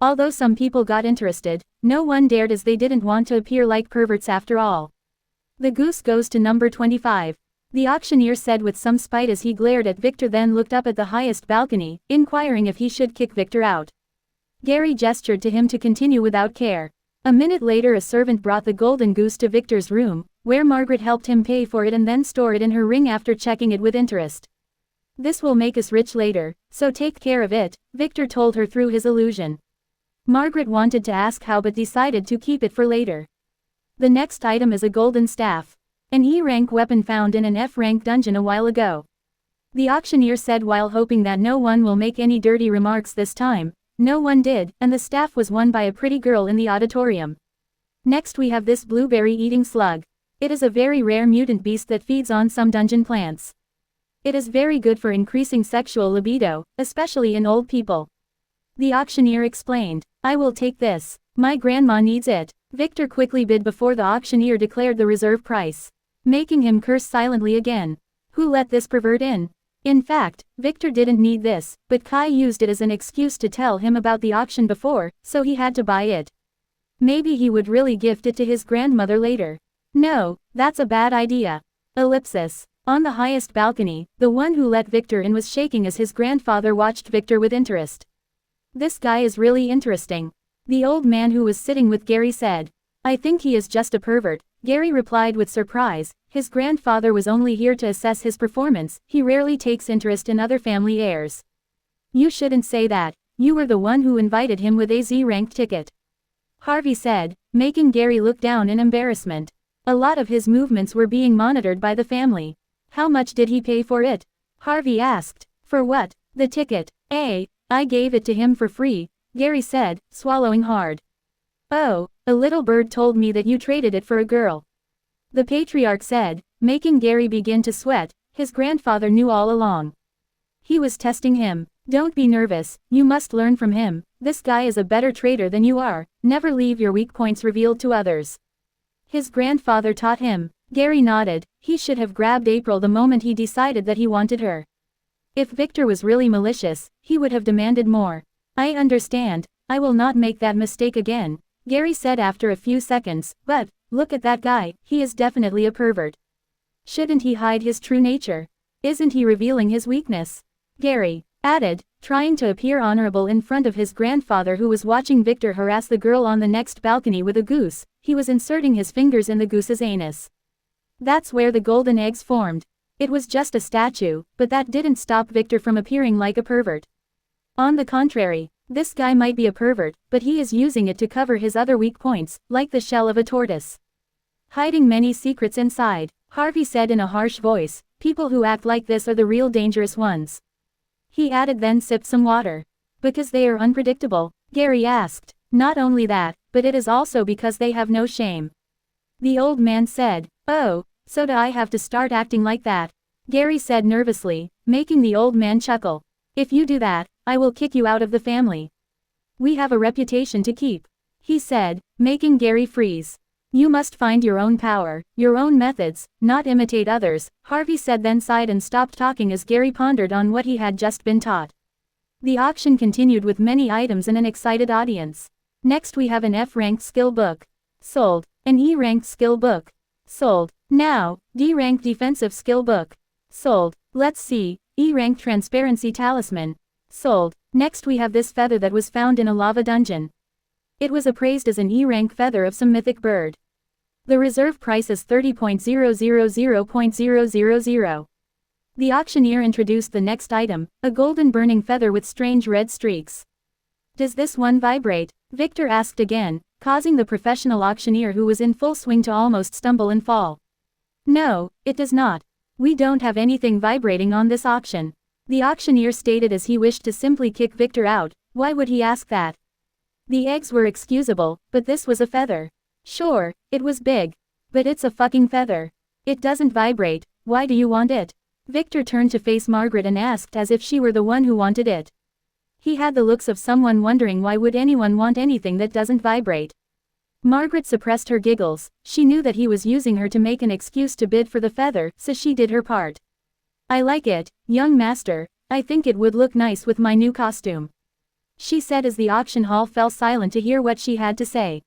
Although some people got interested, no one dared, as they didn't want to appear like perverts after all. The goose goes to number 25. The auctioneer said with some spite as he glared at Victor, then looked up at the highest balcony, inquiring if he should kick Victor out. Gary gestured to him to continue without care. A minute later a servant brought the golden goose to Victor's room, where Margaret helped him pay for it and then store it in her ring after checking it with interest. This will make us rich later, so take care of it, Victor told her through his illusion. Margaret wanted to ask how but decided to keep it for later. The next item is a golden staff. An E-rank weapon found in an F-rank dungeon a while ago. The auctioneer said while hoping that no one will make any dirty remarks this time. No one did, and the staff was won by a pretty girl in the auditorium. Next we have this blueberry-eating slug. It is a very rare mutant beast that feeds on some dungeon plants. It is very good for increasing sexual libido, especially in old people. The auctioneer explained. I will take this. My grandma needs it. Victor quickly bid before the auctioneer declared the reserve price, making him curse silently again. Who let this pervert in? In fact, Victor didn't need this, but Kai used it as an excuse to tell him about the auction before, so he had to buy it. Maybe he would really gift it to his grandmother later. No, that's a bad idea. Ellipsis. On the highest balcony, the one who let Victor in was shaking as his grandfather watched Victor with interest. This guy is really interesting. The old man who was sitting with Gary said. I think he is just a pervert, Gary replied with surprise. His grandfather was only here to assess his performance, he rarely takes interest in other family heirs. You shouldn't say that, you were the one who invited him with a Z-rank ticket. Harvey said, making Gary look down in embarrassment. A lot of his movements were being monitored by the family. How much did he pay for it? Harvey asked. For what? The ticket. I gave it to him for free, Gary said, swallowing hard. Oh, a little bird told me that you traded it for a girl. The patriarch said, making Gary begin to sweat. His grandfather knew all along. He was testing him. Don't be nervous, you must learn from him. This guy is a better trader than you are. Never leave your weak points revealed to others. His grandfather taught him. Gary nodded. He should have grabbed April the moment he decided that he wanted her. If Victor was really malicious, he would have demanded more. I understand. I will not make that mistake again, Gary said after a few seconds, but, look at that guy, he is definitely a pervert. Shouldn't he hide his true nature? Isn't he revealing his weakness? Gary added, trying to appear honorable in front of his grandfather, who was watching Victor harass the girl on the next balcony with a goose. He was inserting his fingers in the goose's anus. That's where the golden eggs formed. It was just a statue, but that didn't stop Victor from appearing like a pervert. On the contrary, this guy might be a pervert, but he is using it to cover his other weak points, like the shell of a tortoise. Hiding many secrets inside, Harvey said in a harsh voice. People who act like this are the real dangerous ones. He added, then sipped some water. Because they are unpredictable, Gary asked. Not only that, but it is also because they have no shame. The old man said. Oh, so do I have to start acting like that? Gary said nervously, making the old man chuckle. If you do that, I will kick you out of the family. We have a reputation to keep, he said, making Gary freeze. You must find your own power, your own methods, not imitate others, Harvey said, then sighed and stopped talking as Gary pondered on what he had just been taught. The auction continued with many items and an excited audience. Next we have an F-ranked skill book. Sold. An E-ranked skill book. Sold. Now, D-ranked defensive skill book. Sold. Let's see, E-ranked transparency talisman. Sold. Next we have this feather that was found in a lava dungeon. It was appraised as an E-rank feather of some mythic bird. The reserve price is 30.000.000. The auctioneer introduced the next item, a golden burning feather with strange red streaks. Does this one vibrate? Victor asked again, causing the professional auctioneer who was in full swing to almost stumble and fall. No, it does not. We don't have anything vibrating on this auction. The auctioneer stated as he wished to simply kick Victor out. Why would he ask that? The eggs were excusable, but this was a feather. Sure, it was big. But it's a fucking feather. It doesn't vibrate, why do you want it? Victor turned to face Margaret and asked as if she were the one who wanted it. He had the looks of someone wondering why would anyone want anything that doesn't vibrate. Margaret suppressed her giggles, she knew that he was using her to make an excuse to bid for the feather, so she did her part. I like it, young master, I think it would look nice with my new costume. She said as the auction hall fell silent to hear what she had to say.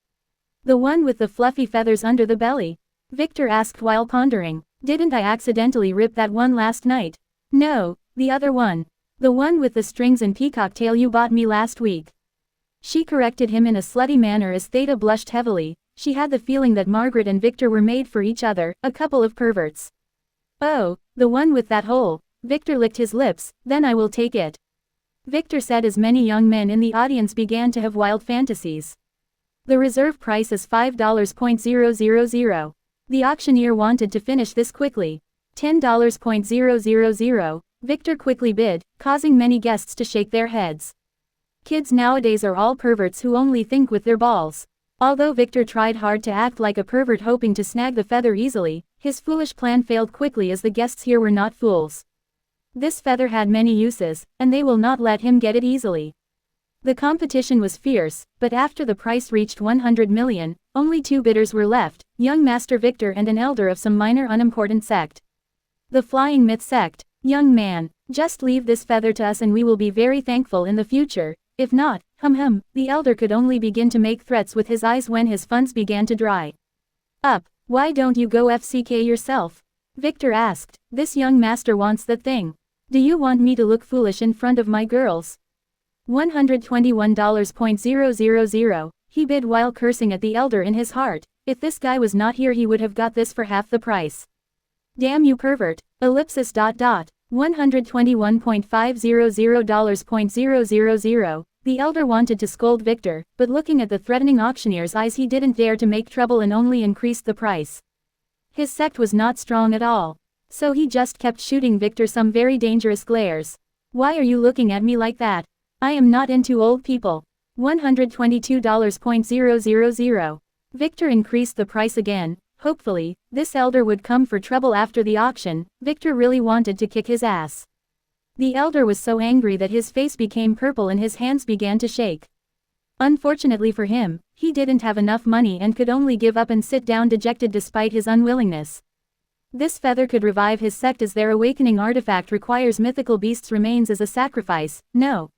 The one with the fluffy feathers under the belly? Victor asked while pondering. Didn't I accidentally rip that one last night? No, the other one. The one with the strings and peacock tail you bought me last week. She corrected him in a slutty manner as Theta blushed heavily. She had the feeling that Margaret and Victor were made for each other, a couple of perverts. Oh, the one with that hole. Victor licked his lips, then I will take it. Victor said as many young men in the audience began to have wild fantasies. The reserve price is $5.000. The auctioneer wanted to finish this quickly. $10.000. Victor quickly bid, causing many guests to shake their heads. Kids nowadays are all perverts who only think with their balls. Although Victor tried hard to act like a pervert hoping to snag the feather easily, his foolish plan failed quickly as the guests here were not fools. This feather had many uses, and they will not let him get it easily. The competition was fierce, but after the price reached 100 million, only two bidders were left, young Master Victor and an elder of some minor unimportant sect. The Flying Myth sect. Young man, just leave this feather to us and we will be very thankful in the future, if not, the elder could only begin to make threats with his eyes when his funds began to dry up. Why don't you go FCK yourself? Victor asked. This young master wants that thing. Do you want me to look foolish in front of my girls? $121.000, he bid while cursing at the elder in his heart. If this guy was not here he would have got this for half the price. Damn you pervert. $121.500.000. The elder wanted to scold Victor, but looking at the threatening auctioneer's eyes he didn't dare to make trouble and only increased the price. His sect was not strong at all. So he just kept shooting Victor some very dangerous glares. Why are you looking at me like that? I am not into old people. $122.000. Victor increased the price again. Hopefully, this elder would come for trouble after the auction. Victor really wanted to kick his ass. The elder was so angry that his face became purple and his hands began to shake. Unfortunately for him, he didn't have enough money and could only give up and sit down dejected despite his unwillingness. This feather could revive his sect as their awakening artifact requires mythical beasts' remains as a sacrifice. No.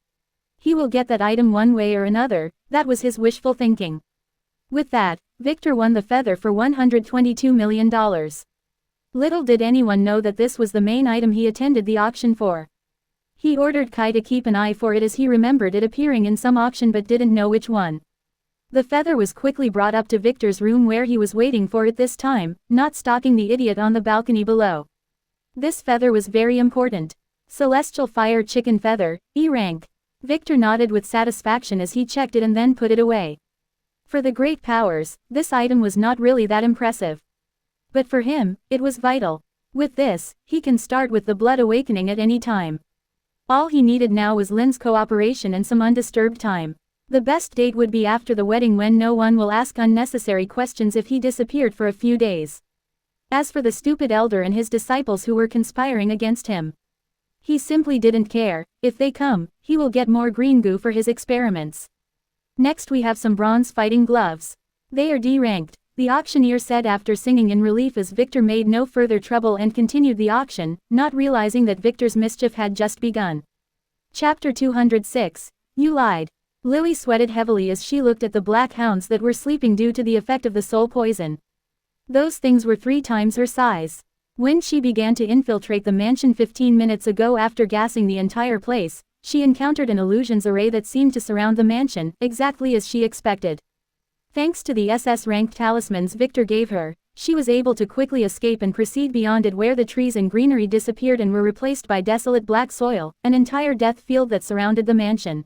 He will get that item one way or another, that was his wishful thinking. With that, Victor won the feather for $122 million. Little did anyone know that this was the main item he attended the auction for. He ordered Kai to keep an eye for it as he remembered it appearing in some auction but didn't know which one. The feather was quickly brought up to Victor's room where he was waiting for it this time, not stalking the idiot on the balcony below. This feather was very important. Celestial Fire Chicken Feather, E rank. Victor nodded with satisfaction as he checked it and then put it away. For the great powers, this item was not really that impressive. But for him, it was vital. With this, he can start with the blood awakening at any time. All he needed now was Lin's cooperation and some undisturbed time. The best date would be after the wedding when no one will ask unnecessary questions if he disappeared for a few days. As for the stupid elder and his disciples who were conspiring against him, he simply didn't care. If they come, he will get more green goo for his experiments. Next we have some bronze fighting gloves. They are D-ranked. the auctioneer said after singing in relief as Victor made no further trouble and continued the auction, not realizing that Victor's mischief had just begun. Chapter 206. You lied. Lily sweated heavily as she looked at the black hounds that were sleeping due to the effect of the soul poison. Those things were 3 times her size. When she began to infiltrate the mansion 15 minutes ago after gassing the entire place, she encountered an illusions array that seemed to surround the mansion, exactly as she expected. Thanks to the SS-ranked talismans Victor gave her, she was able to quickly escape and proceed beyond it where the trees and greenery disappeared and were replaced by desolate black soil, an entire death field that surrounded the mansion.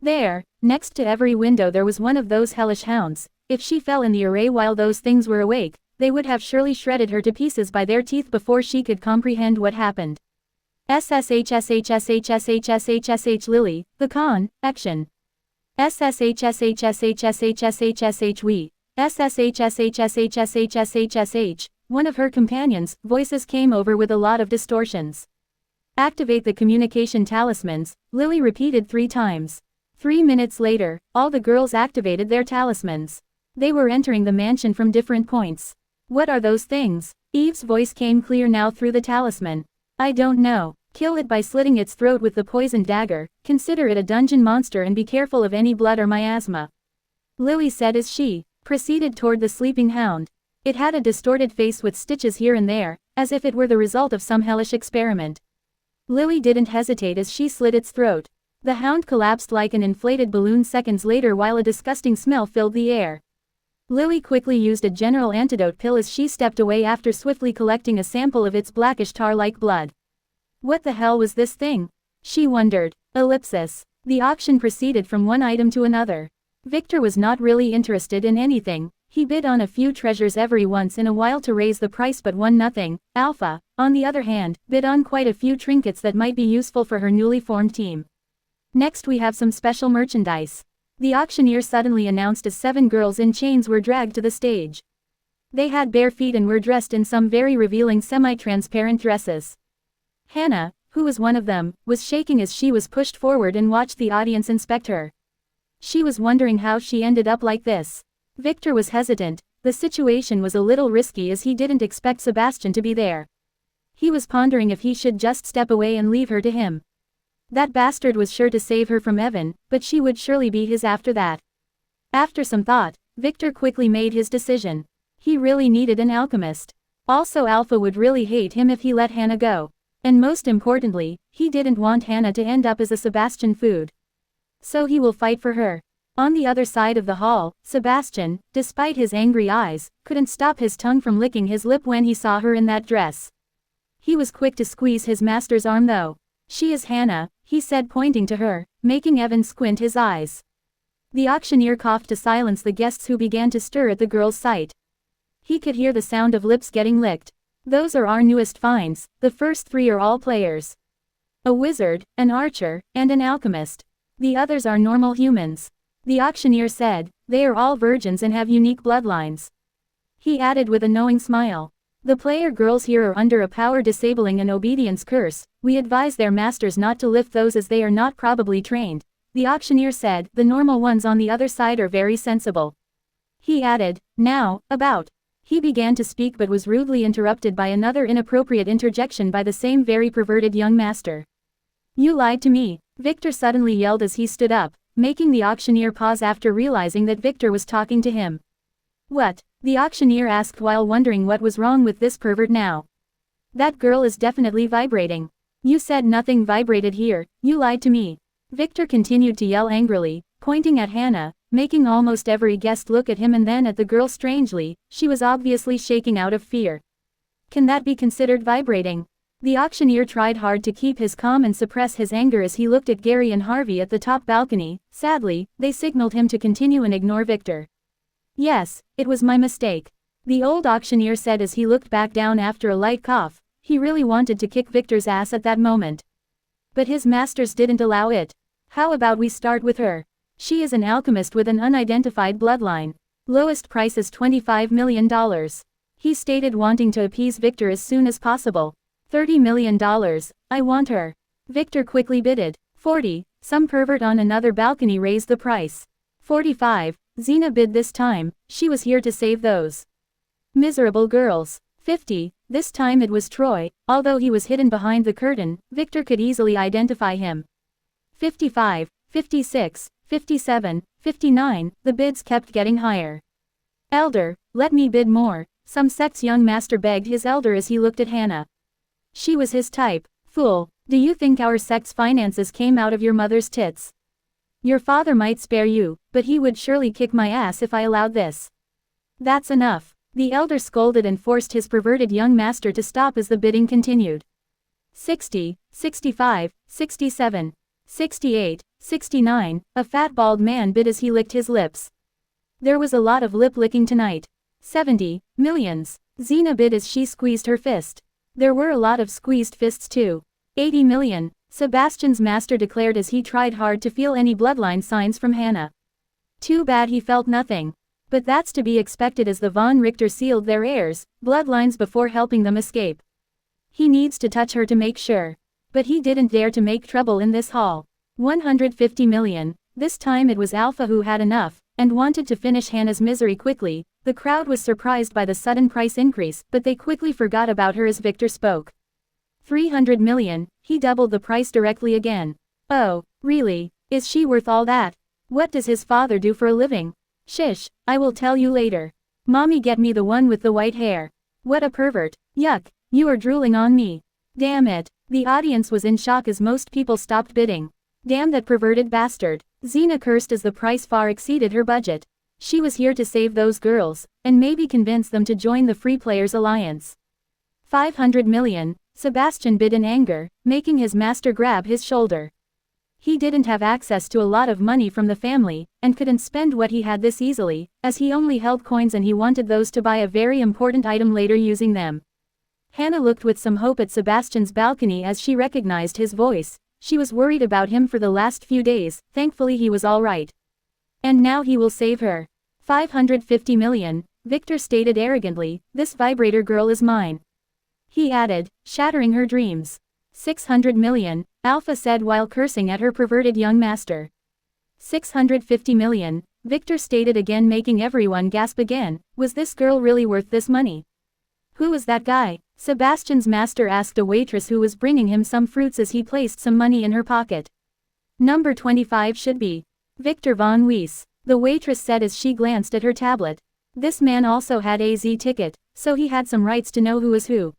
There, next to every window there was one of those hellish hounds. If she fell in the array while those things were awake, they would have surely shredded her to pieces by their teeth before she could comprehend what happened. SSHSHSHSHSHSH Lily, the con, action. SSHSHSHSHSHSH we. SSHSHSHSHSHSH, one of her companions' voices came over with a lot of distortions. Activate the communication talismans, Lily repeated 3 times. 3 minutes later, all the girls activated their talismans. They were entering the mansion from different points. What are those things? Eve's voice came clear now through the talisman. I don't know. Kill it by slitting its throat with the poisoned dagger, consider it a dungeon monster and be careful of any blood or miasma. Lily said as she proceeded toward the sleeping hound. It had a distorted face with stitches here and there, as if it were the result of some hellish experiment. Lily didn't hesitate as she slit its throat. The hound collapsed like an inflated balloon seconds later while a disgusting smell filled the air. Lily quickly used a general antidote pill as she stepped away after swiftly collecting a sample of its blackish tar-like blood. What the hell was this thing? She wondered. Ellipsis. The auction proceeded from one item to another. Victor was not really interested in anything. He bid on a few treasures every once in a while to raise the price but won nothing. Alpha, on the other hand, bid on quite a few trinkets that might be useful for her newly formed team. Next we have some special merchandise. The auctioneer suddenly announced as 7 girls in chains were dragged to the stage. They had bare feet and were dressed in some very revealing semi-transparent dresses. Hannah, who was one of them, was shaking as she was pushed forward and watched the audience inspect her. She was wondering how she ended up like this. Victor was hesitant. The situation was a little risky as he didn't expect Sebastian to be there. He was pondering if he should just step away and leave her to him. That bastard was sure to save her from Evan, but she would surely be his after that. After some thought, Victor quickly made his decision. He really needed an alchemist. Also Alpha would really hate him if he let Hannah go. And most importantly, he didn't want Hannah to end up as a Sebastian food. So he will fight for her. On the other side of the hall, Sebastian, despite his angry eyes, couldn't stop his tongue from licking his lip when he saw her in that dress. He was quick to squeeze his master's arm though. She is Hannah, he said pointing to her, making Evan squint his eyes. The auctioneer coughed to silence the guests who began to stir at the girl's sight. He could hear the sound of lips getting licked. Those are our newest finds, the first 3 are all players. A wizard, an archer, and an alchemist. The others are normal humans. The auctioneer said, they are all virgins and have unique bloodlines. He added with a knowing smile. The player girls here are under a power-disabling and obedience curse. We advise their masters not to lift those as they are not probably trained. The auctioneer said, the normal ones on the other side are very sensible. He added, now, about. He began to speak but was rudely interrupted by another inappropriate interjection by the same very perverted young master. You lied to me, Victor suddenly yelled as he stood up, making the auctioneer pause after realizing that Victor was talking to him. What? The auctioneer asked while wondering what was wrong with this pervert now. That girl is definitely vibrating. You said nothing vibrated here, you lied to me. Victor continued to yell angrily, pointing at Hannah, making almost every guest look at him and then at the girl strangely. She was obviously shaking out of fear. Can that be considered vibrating? The auctioneer tried hard to keep his calm and suppress his anger as he looked at Gary and Harvey at the top balcony. Sadly, they signaled him to continue and ignore Victor. Yes, it was my mistake. The old auctioneer said as he looked back down after a light cough. He really wanted to kick Victor's ass at that moment. But his masters didn't allow it. How about we start with her? She is an alchemist with an unidentified bloodline. Lowest price is $25 million. He stated wanting to appease Victor as soon as possible. $30 million, I want her. Victor quickly bidded. 40, some pervert on another balcony raised the price. 45. Xena bid this time, she was here to save those miserable girls. 50. This time it was Troy, although he was hidden behind the curtain, Victor could easily identify him. 55. 56. 57. 59. The bids kept getting higher. Elder, let me bid more, some sect's young master begged his elder as he looked at Hannah. She was his type. Fool, do you think our sect's finances came out of your mother's tits? Your father might spare you, but he would surely kick my ass if I allowed this. That's enough. The elder scolded and forced his perverted young master to stop as the bidding continued. 60, 65, 67, 68, 69, a fat bald man bid as he licked his lips. There was a lot of lip licking tonight. 70, millions. Xena bid as she squeezed her fist. There were a lot of squeezed fists too. 80 million. Sebastian's master declared as he tried hard to feel any bloodline signs from Hannah. Too bad he felt nothing. But that's to be expected as the von Richter sealed their heirs' bloodlines before helping them escape. He needs to touch her to make sure. But he didn't dare to make trouble in this hall. 150 million. This time it was Alpha who had enough, and wanted to finish Hannah's misery quickly. The crowd was surprised by the sudden price increase, but they quickly forgot about her as Victor spoke. 300 million, he doubled the price directly again. Oh, really? Is she worth all that? What does his father do for a living? Shish, I will tell you later. Mommy, get me the one with the white hair. What a pervert. Yuck, you are drooling on me. Damn it. The audience was in shock as most people stopped bidding. Damn that perverted bastard. Xena cursed as the price far exceeded her budget. She was here to save those girls, and maybe convince them to join the Free Players Alliance. 500 million, Sebastian bid in anger, making his master grab his shoulder. He didn't have access to a lot of money from the family, and couldn't spend what he had this easily, as he only held coins and he wanted those to buy a very important item later using them. Hannah looked with some hope at Sebastian's balcony as she recognized his voice. She was worried about him for the last few days, thankfully he was alright. And now he will save her. 550 million, Victor stated arrogantly, this vibrator girl is mine. He added, shattering her dreams. 600 million, Alpha said while cursing at her perverted young master. 650 million, Victor stated again, making everyone gasp again. Was this girl really worth this money? Who is that guy? Sebastian's master asked a waitress who was bringing him some fruits as he placed some money in her pocket. Number 25 should be Victor von Weiss, the waitress said as she glanced at her tablet. This man also had a Z ticket, so he had some rights to know who is who.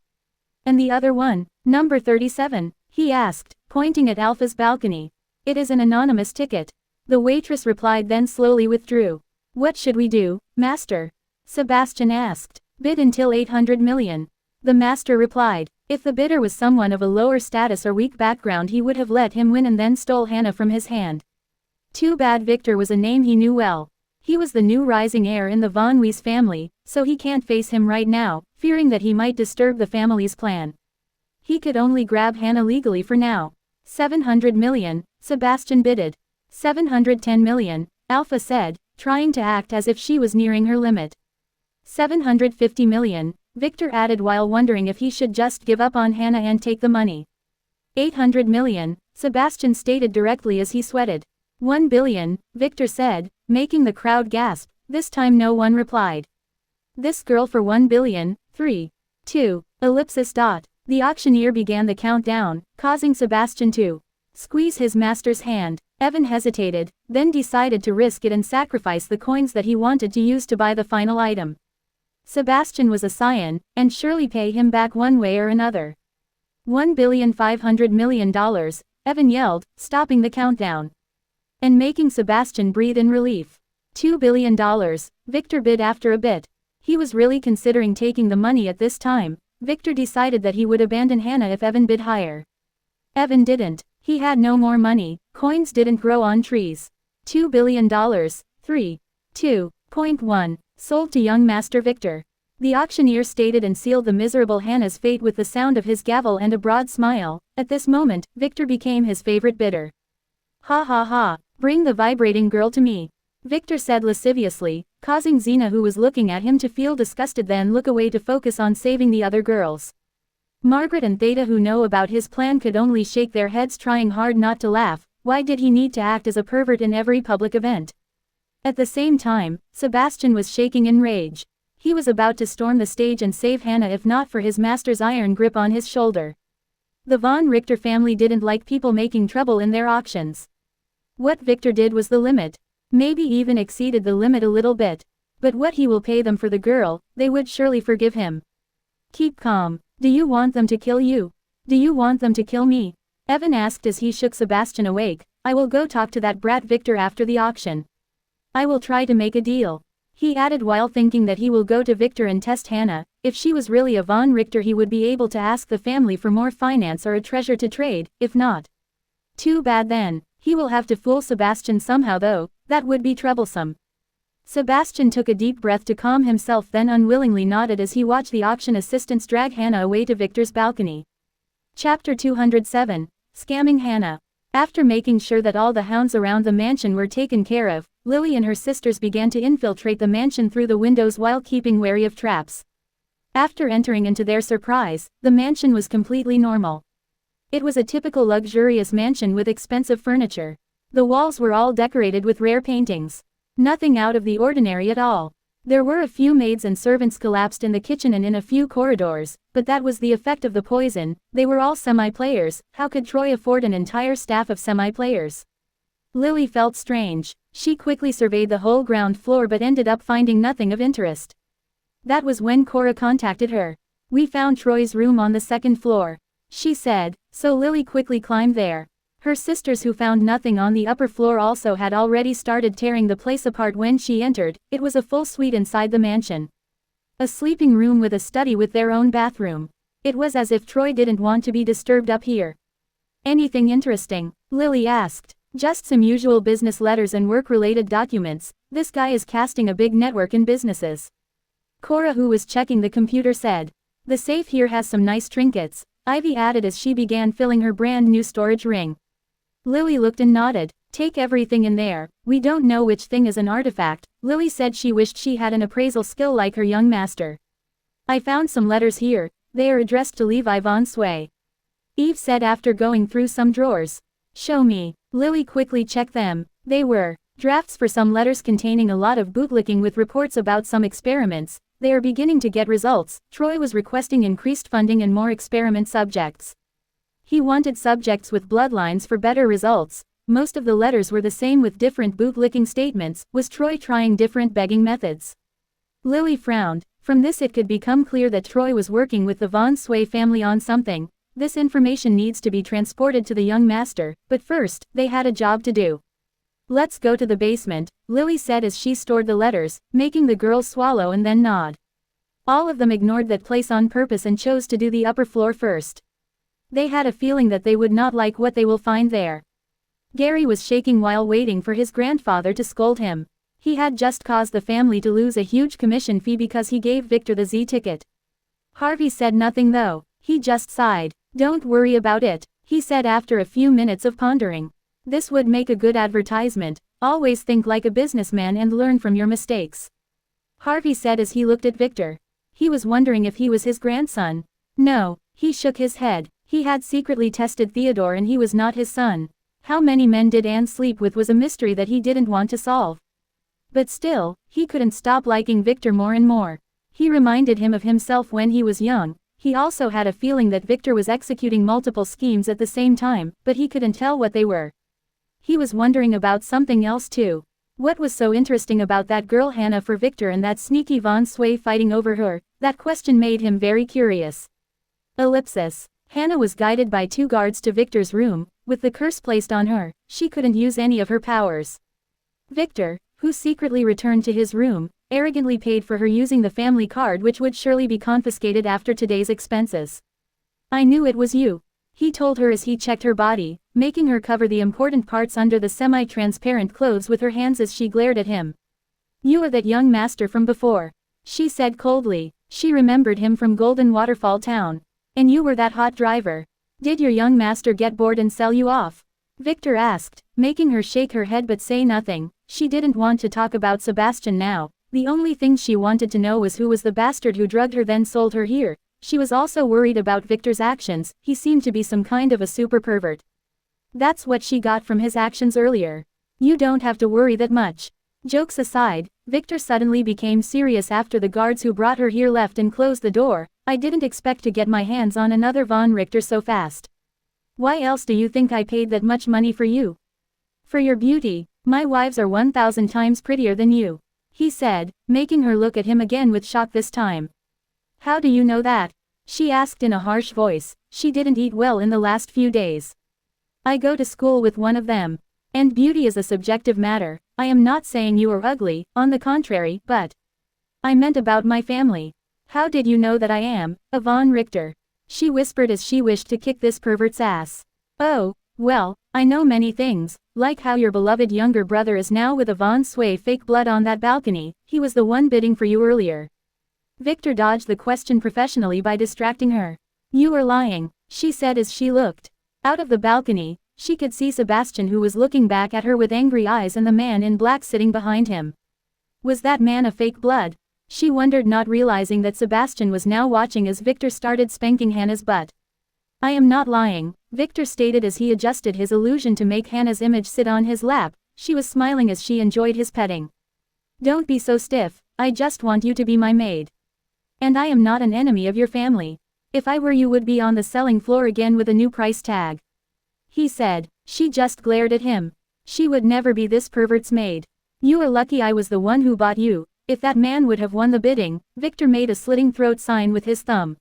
And the other one, number 37, he asked, pointing at Alpha's balcony. It is an anonymous ticket. The waitress replied, then slowly withdrew. What should we do, master? Sebastian asked. Bid until 800 million. The master replied. If the bidder was someone of a lower status or weak background, he would have let him win and then stole Hannah from his hand. Too bad Victor was a name he knew well. He was the new rising heir in the von Weiss family, so he can't face him right now, fearing that he might disturb the family's plan. He could only grab Hannah legally for now. 700 million, Sebastian bidded. 710 million, Alpha said, trying to act as if she was nearing her limit. 750 million, Victor added while wondering if he should just give up on Hannah and take the money. 800 million, Sebastian stated directly as he sweated. 1 billion, Victor said, making the crowd gasp. This time no one replied. This girl for 1 billion, 3, 2, ellipsis dot. The auctioneer began the countdown, causing Sebastian to squeeze his master's hand. Evan hesitated, then decided to risk it and sacrifice the coins that he wanted to use to buy the final item. Sebastian was a scion, and surely pay him back one way or another. $1.5 billion, Evan yelled, stopping the countdown. And making Sebastian breathe in relief. $2 billion, Victor bid after a bit. He was really considering taking the money at this time. Victor decided that he would abandon Hannah if Evan bid higher. Evan didn't. He had no more money. Coins didn't grow on trees. $2 billion, 3, 2.1, sold to young Master Victor. The auctioneer stated and sealed the miserable Hannah's fate with the sound of his gavel and a broad smile. At this moment, Victor became his favorite bidder. Ha ha ha, bring the vibrating girl to me. Victor said lasciviously, causing Xena, who was looking at him, to feel disgusted, then look away to focus on saving the other girls. Margaret and Theta, who know about his plan, could only shake their heads, trying hard not to laugh. Why did he need to act as a pervert in every public event? At the same time, Sebastian was shaking in rage. He was about to storm the stage and save Hannah if not for his master's iron grip on his shoulder. The von Richter family didn't like people making trouble in their auctions. What Victor did was the limit. Maybe even exceeded the limit a little bit. But what he will pay them for the girl, they would surely forgive him. Keep calm. Do you want them to kill you? Do you want them to kill me? Evan asked as he shook Sebastian awake. I will go talk to that brat Victor after the auction. I will try to make a deal. He added while thinking that he will go to Victor and test Hannah. If she was really a von Richter he would be able to ask the family for more finance or a treasure to trade, if not. Too bad then. He will have to fool Sebastian somehow though, that would be troublesome. Sebastian took a deep breath to calm himself then unwillingly nodded as he watched the auction assistants drag Hannah away to Victor's balcony. Chapter 207. Scamming Hannah. After making sure that all the hounds around the mansion were taken care of, Lily and her sisters began to infiltrate the mansion through the windows while keeping wary of traps. After entering into their surprise, the mansion was completely normal. It was a typical luxurious mansion with expensive furniture. The walls were all decorated with rare paintings. Nothing out of the ordinary at all. There were a few maids and servants collapsed in the kitchen and in a few corridors, but that was the effect of the poison. They were all semi-players. How could Troy afford an entire staff of semi-players? Lily felt strange. She quickly surveyed the whole ground floor but ended up finding nothing of interest. That was when Cora contacted her. We found Troy's room on the second floor, she said, so Lily quickly climbed there. Her sisters who found nothing on the upper floor also had already started tearing the place apart when she entered. It was a full suite inside the mansion. A sleeping room with a study with their own bathroom. It was as if Troy didn't want to be disturbed up here. Anything interesting? Lily asked. Just some usual business letters and work-related documents. This guy is casting a big network in businesses. Cora, who was checking the computer, said. The safe here has some nice trinkets, Ivy added as she began filling her brand new storage ring. Lily looked and nodded. Take everything in there. We don't know which thing is an artifact. Lily said she wished she had an appraisal skill like her young master. I found some letters here. They are addressed to Levi von Sway. Eve said after going through some drawers. Show me. Lily quickly checked them. They were drafts for some letters containing a lot of bootlicking with reports about some experiments. They are beginning to get results. Troy was requesting increased funding and more experiment subjects. He wanted subjects with bloodlines for better results. Most of the letters were the same with different bootlicking statements. Was Troy trying different begging methods? Lily frowned. From this it could become clear that Troy was working with the von Sway family on something. This information needs to be transported to the young master, but first, they had a job to do. Let's go to the basement, Lily said as she stored the letters, making the girls swallow and then nod. All of them ignored that place on purpose and chose to do the upper floor first. They had a feeling that they would not like what they will find there. Gary was shaking while waiting for his grandfather to scold him. He had just caused the family to lose a huge commission fee because he gave Victor the Z ticket. Harvey said nothing though, he just sighed. Don't worry about it, he said after a few minutes of pondering. This would make a good advertisement. Always think like a businessman and learn from your mistakes. Harvey said as he looked at Victor. He was wondering if he was his grandson. No, he shook his head. He had secretly tested Theodore and he was not his son. How many men did Anne sleep with was a mystery that he didn't want to solve. But still, he couldn't stop liking Victor more and more. He reminded him of himself when he was young. He also had a feeling that Victor was executing multiple schemes at the same time, but he couldn't tell what they were. He was wondering about something else too. What was so interesting about that girl Hannah for Victor and that sneaky von Sway fighting over her? That question made him very curious. Ellipsis. Hannah was guided by 2 guards to Victor's room. With the curse placed on her, she couldn't use any of her powers. Victor, who secretly returned to his room, arrogantly paid for her using the family card which would surely be confiscated after today's expenses. I knew it was you, he told her as he checked her body, making her cover the important parts under the semi-transparent clothes with her hands as she glared at him. You are that young master from before, she said coldly. She remembered him from Golden Waterfall Town. And you were that hot driver. Did your young master get bored and sell you off? Victor asked, making her shake her head but say nothing. She didn't want to talk about Sebastian now. The only thing she wanted to know was who was the bastard who drugged her then sold her here. She was also worried about Victor's actions. He seemed to be some kind of a super pervert. That's what she got from his actions earlier. You don't have to worry that much. Jokes aside, Victor suddenly became serious after the guards who brought her here left and closed the door. I didn't expect to get my hands on another von Richter so fast. Why else do you think I paid that much money for you? For your beauty. My wives are 1,000 times prettier than you, he said, making her look at him again with shock this time. How do you know that? She asked in a harsh voice. She didn't eat well in the last few days. I go to school with one of them. And beauty is a subjective matter. I am not saying you are ugly, on the contrary, but I meant about my family. How did you know that I am a von Richter? She whispered as she wished to kick this pervert's ass. Oh, well, I know many things, like how your beloved younger brother is now with a von Sway fake blood on that balcony. He was the one bidding for you earlier. Victor dodged the question professionally by distracting her. You are lying, she said as she looked out of the balcony. She could see Sebastian, who was looking back at her with angry eyes, and the man in black sitting behind him. Was that man a fake blood? She wondered, not realizing that Sebastian was now watching as Victor started spanking Hannah's butt. I am not lying, Victor stated as he adjusted his illusion to make Hannah's image sit on his lap. She was smiling as she enjoyed his petting. Don't be so stiff, I just want you to be my maid. And I am not an enemy of your family. If I were, you would be on the selling floor again with a new price tag, he said. She just glared at him. She would never be this pervert's maid. You are lucky I was the one who bought you. If that man would have won the bidding, Victor made a slitting throat sign with his thumb.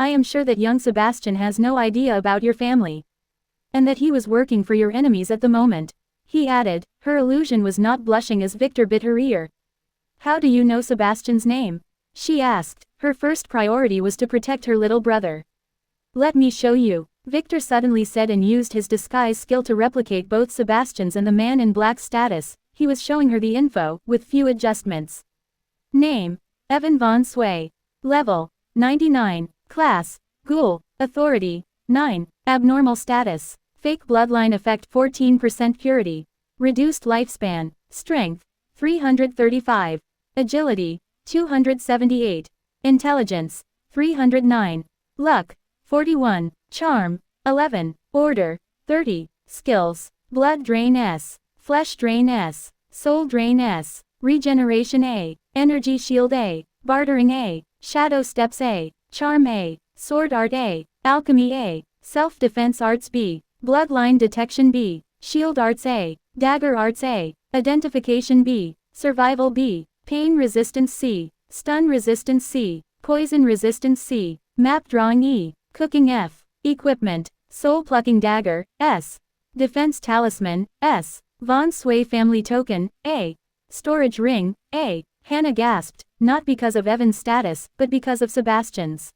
I am sure that young Sebastian has no idea about your family. And that he was working for your enemies at the moment, he added. Her illusion was not blushing as Victor bit her ear. How do you know Sebastian's name? She asked. Her first priority was to protect her little brother. Let me show you, Victor suddenly said, and used his disguise skill to replicate both Sebastian's and the man in black's status. He was showing her the info, with few adjustments. Name: Evan von Sway. Level: 99. Class: Ghoul. Authority: 9. Abnormal status: Fake bloodline effect, 14% purity. Reduced lifespan: Strength: 335. Agility: 278. Intelligence: 309. Luck: 41. Charm: 11. Order: 30. Skills: Blood Drain S. Flesh Drain S. Soul Drain S. Regeneration A. Energy Shield A. Bartering A. Shadow Steps A. Charm A. Sword Art A. Alchemy A. Self-Defense Arts B. Bloodline Detection B. Shield Arts A. Dagger Arts A. Identification B. Survival B. Pain Resistance C. Stun Resistance C. Poison Resistance C. Map Drawing E. Cooking F. Equipment: Soul Plucking Dagger S. Defense Talisman S. Von Sway Family Token A. Storage Ring A. Hannah gasped, not because of Evan's status, but because of Sebastian's.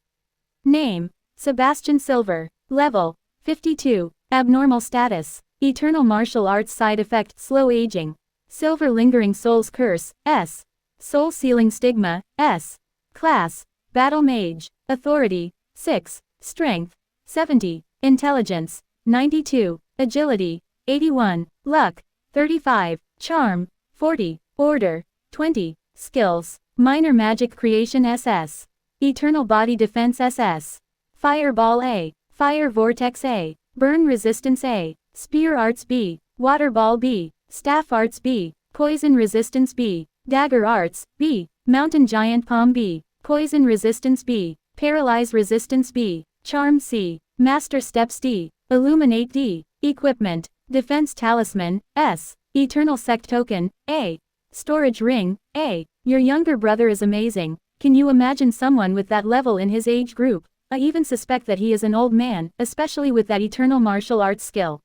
Name: Sebastian Silver. Level: 52. Abnormal status: Eternal Martial Arts. Side effect: Slow aging. Silver Lingering Soul's Curse S. Soul Sealing Stigma S. Class: Battle Mage. Authority: 6. Strength: 70. Intelligence: 92. Agility: 81. Luck: 35. Charm: 40. Order: 20. Skills: Minor Magic Creation SS. Eternal Body Defense SS. Fireball A. Fire Vortex A. Burn Resistance A. Spear Arts B. Water Ball B. Staff Arts B. Poison Resistance B. Dagger Arts B. Mountain Giant Palm B. Poison Resistance B. Paralyze Resistance B. Charm C. Master Steps D. Illuminate D. Equipment: Defense Talisman S. Eternal Sect Token A. Storage Ring A. Your younger brother is amazing. Can you imagine someone with that level in his age group? I even suspect that he is an old man, especially with that eternal martial arts skill,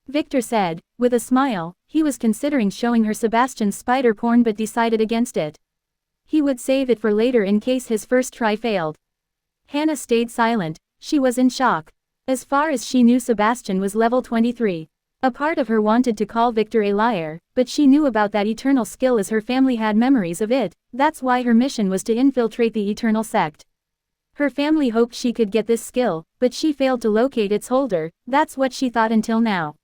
Victor said, with a smile. He was considering showing her Sebastian's spider porn but decided against it. He would save it for later in case his first try failed. Hannah stayed silent. She was in shock. As far as she knew, Sebastian was level 23. A part of her wanted to call Victor a liar, but she knew about that eternal skill as her family had memories of it. That's why her mission was to infiltrate the eternal sect. Her family hoped she could get this skill, but she failed to locate its holder. That's what she thought until now.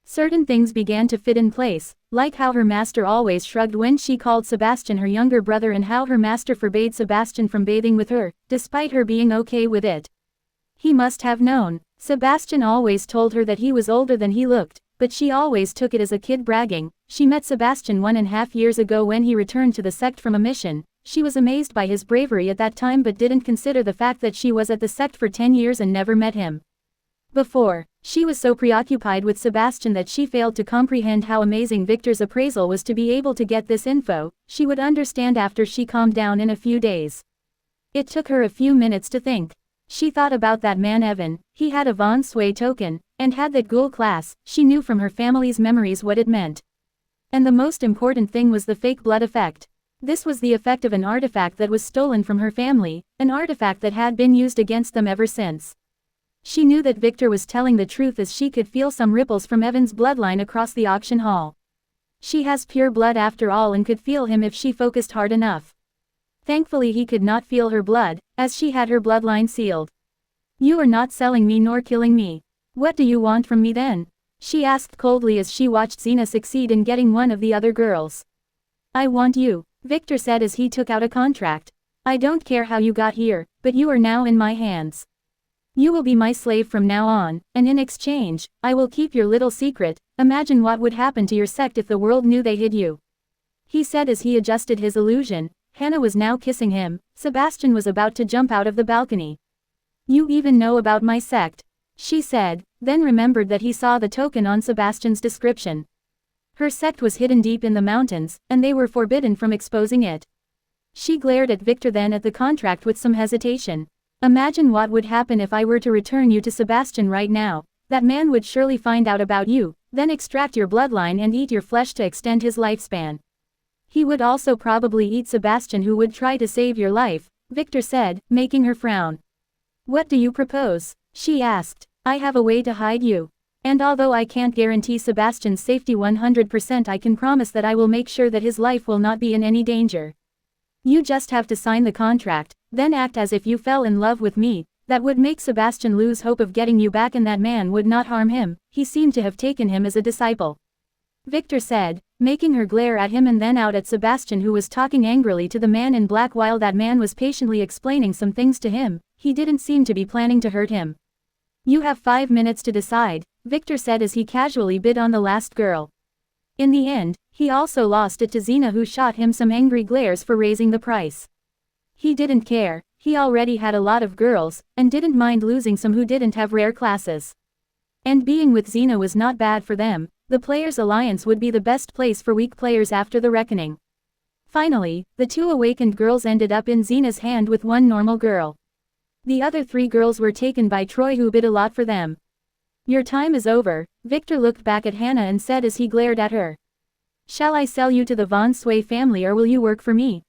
Certain things began to fit in place, like how her master always shrugged when she called Sebastian her younger brother, and how her master forbade Sebastian from bathing with her, despite her being okay with it. He must have known. Sebastian always told her that he was older than he looked. but she always took it as a kid bragging. She met Sebastian 1.5 years ago when he returned to the sect from a mission. She was amazed by his bravery at that time but didn't consider the fact that she was at the sect for 10 years and never met him before. She was so preoccupied with Sebastian that she failed to comprehend how amazing Victor's appraisal was to be able to get this info. She would understand after she calmed down in a few days. It took her a few minutes to think. She thought about that man Evan. He had a Von Sway token, and had that ghoul class. She knew from her family's memories what it meant. And the most important thing was the fake blood effect. This was the effect of an artifact that was stolen from her family, an artifact that had been used against them ever since. She knew that Victor was telling the truth as she could feel some ripples from Evan's bloodline across the auction hall. She has pure blood after all and could feel him if she focused hard enough. Thankfully he could not feel her blood, as she had her bloodline sealed. You are not selling me nor killing me. What do you want from me then? She asked coldly as she watched Xena succeed in getting one of the other girls. I want you, Victor said as he took out a contract. I don't care how you got here, but you are now in my hands. You will be my slave from now on, and in exchange, I will keep your little secret. Imagine what would happen to your sect if the world knew they hid you. He said as he adjusted his illusion. Hannah was now kissing him. Sebastian was about to jump out of the balcony. You even know about my sect, she said, then remembered that he saw the token on Sebastian's description. Her sect was hidden deep in the mountains, and they were forbidden from exposing it. She glared at Victor then at the contract with some hesitation. Imagine what would happen if I were to return you to Sebastian right now. That man would surely find out about you, then extract your bloodline and eat your flesh to extend his lifespan. He would also probably eat Sebastian who would try to save your life, Victor said, making her frown. What do you propose? She asked. I have a way to hide you. And although I can't guarantee Sebastian's safety 100%, I can promise that I will make sure that his life will not be in any danger. You just have to sign the contract, then act as if you fell in love with me. That would make Sebastian lose hope of getting you back and that man would not harm him. He seemed to have taken him as a disciple, Victor said, making her glare at him and then out at Sebastian who was talking angrily to the man in black while that man was patiently explaining some things to him. He didn't seem to be planning to hurt him. You have 5 minutes to decide, Victor said as he casually bid on the last girl. In the end, he also lost it to Xena who shot him some angry glares for raising the price. He didn't care, he already had a lot of girls, and didn't mind losing some who didn't have rare classes. And being with Xena was not bad for them. The Players' Alliance would be the best place for weak players after the reckoning. Finally, the 2 awakened girls ended up in Xena's hand with 1 normal girl. The other 3 girls were taken by Troy who bid a lot for them. Your time is over, Victor looked back at Hannah and said as he glared at her. Shall I sell you to the Von Sway family or will you work for me?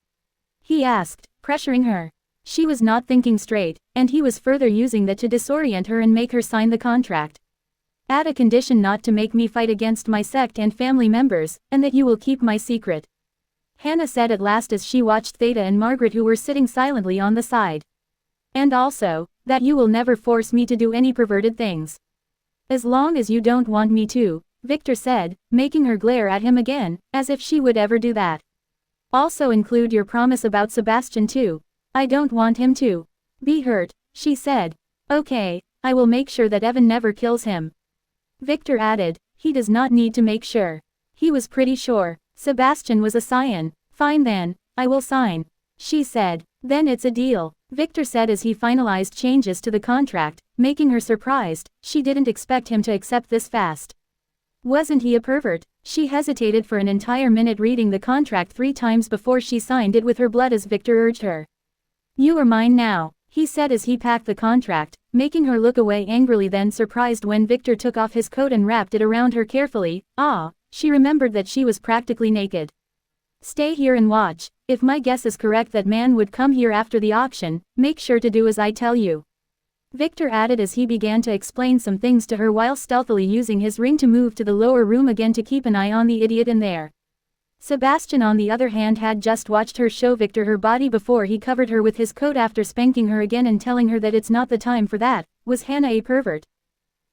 He asked, pressuring her. She was not thinking straight, and he was further using that to disorient her and make her sign the contract. Add a condition not to make me fight against my sect and family members, and that you will keep my secret. Hannah said at last as she watched Theta and Margaret who were sitting silently on the side. And also, that you will never force me to do any perverted things. As long as you don't want me to, Victor said, making her glare at him again, as if she would ever do that. Also include your promise about Sebastian too. I don't want him to be hurt, she said. Okay, I will make sure that Evan never kills him. Victor added, he does not need to make sure. He was pretty sure. Sebastian was a scion. Fine then, I will sign. She said. Then it's a deal, Victor said as he finalized changes to the contract, making her surprised. She didn't expect him to accept this fast. Wasn't he a pervert? She hesitated for an entire minute reading the contract 3 times before she signed it with her blood as Victor urged her. You are mine now, he said as he packed the contract, making her look away angrily then surprised when Victor took off his coat and wrapped it around her carefully. She remembered that she was practically naked. Stay here and watch. If my guess is correct that man would come here after the auction, make sure to do as I tell you. Victor added as he began to explain some things to her while stealthily using his ring to move to the lower room again to keep an eye on the idiot in there. Sebastian on the other hand had just watched her show Victor her body before he covered her with his coat after spanking her again and telling her that it's not the time for that. Was Hannah a pervert?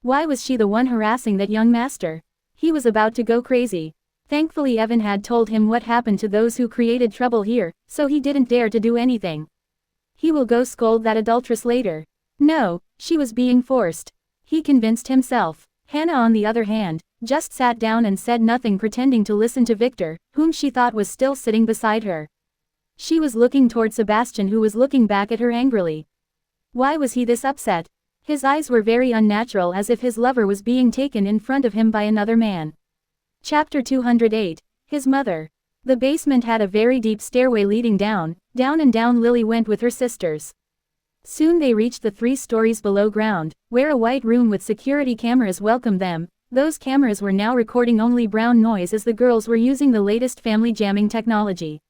Why was she the one harassing that young master? He was about to go crazy. Thankfully Evan had told him what happened to those who created trouble here, so he didn't dare to do anything. He will go scold that adulteress later. No, she was being forced. He convinced himself. Hannah on the other hand, just sat down and said nothing, pretending to listen to Victor, whom she thought was still sitting beside her. She was looking toward Sebastian, who was looking back at her angrily. Why was he this upset? His eyes were very unnatural, as if his lover was being taken in front of him by another man. Chapter 208. His mother. The basement had a very deep stairway leading down, and down Lily went with her sisters. Soon they reached the 3 stories below ground, where a white room with security cameras welcomed them. Those cameras were now recording only brown noise, as the girls were using the latest family jamming technology.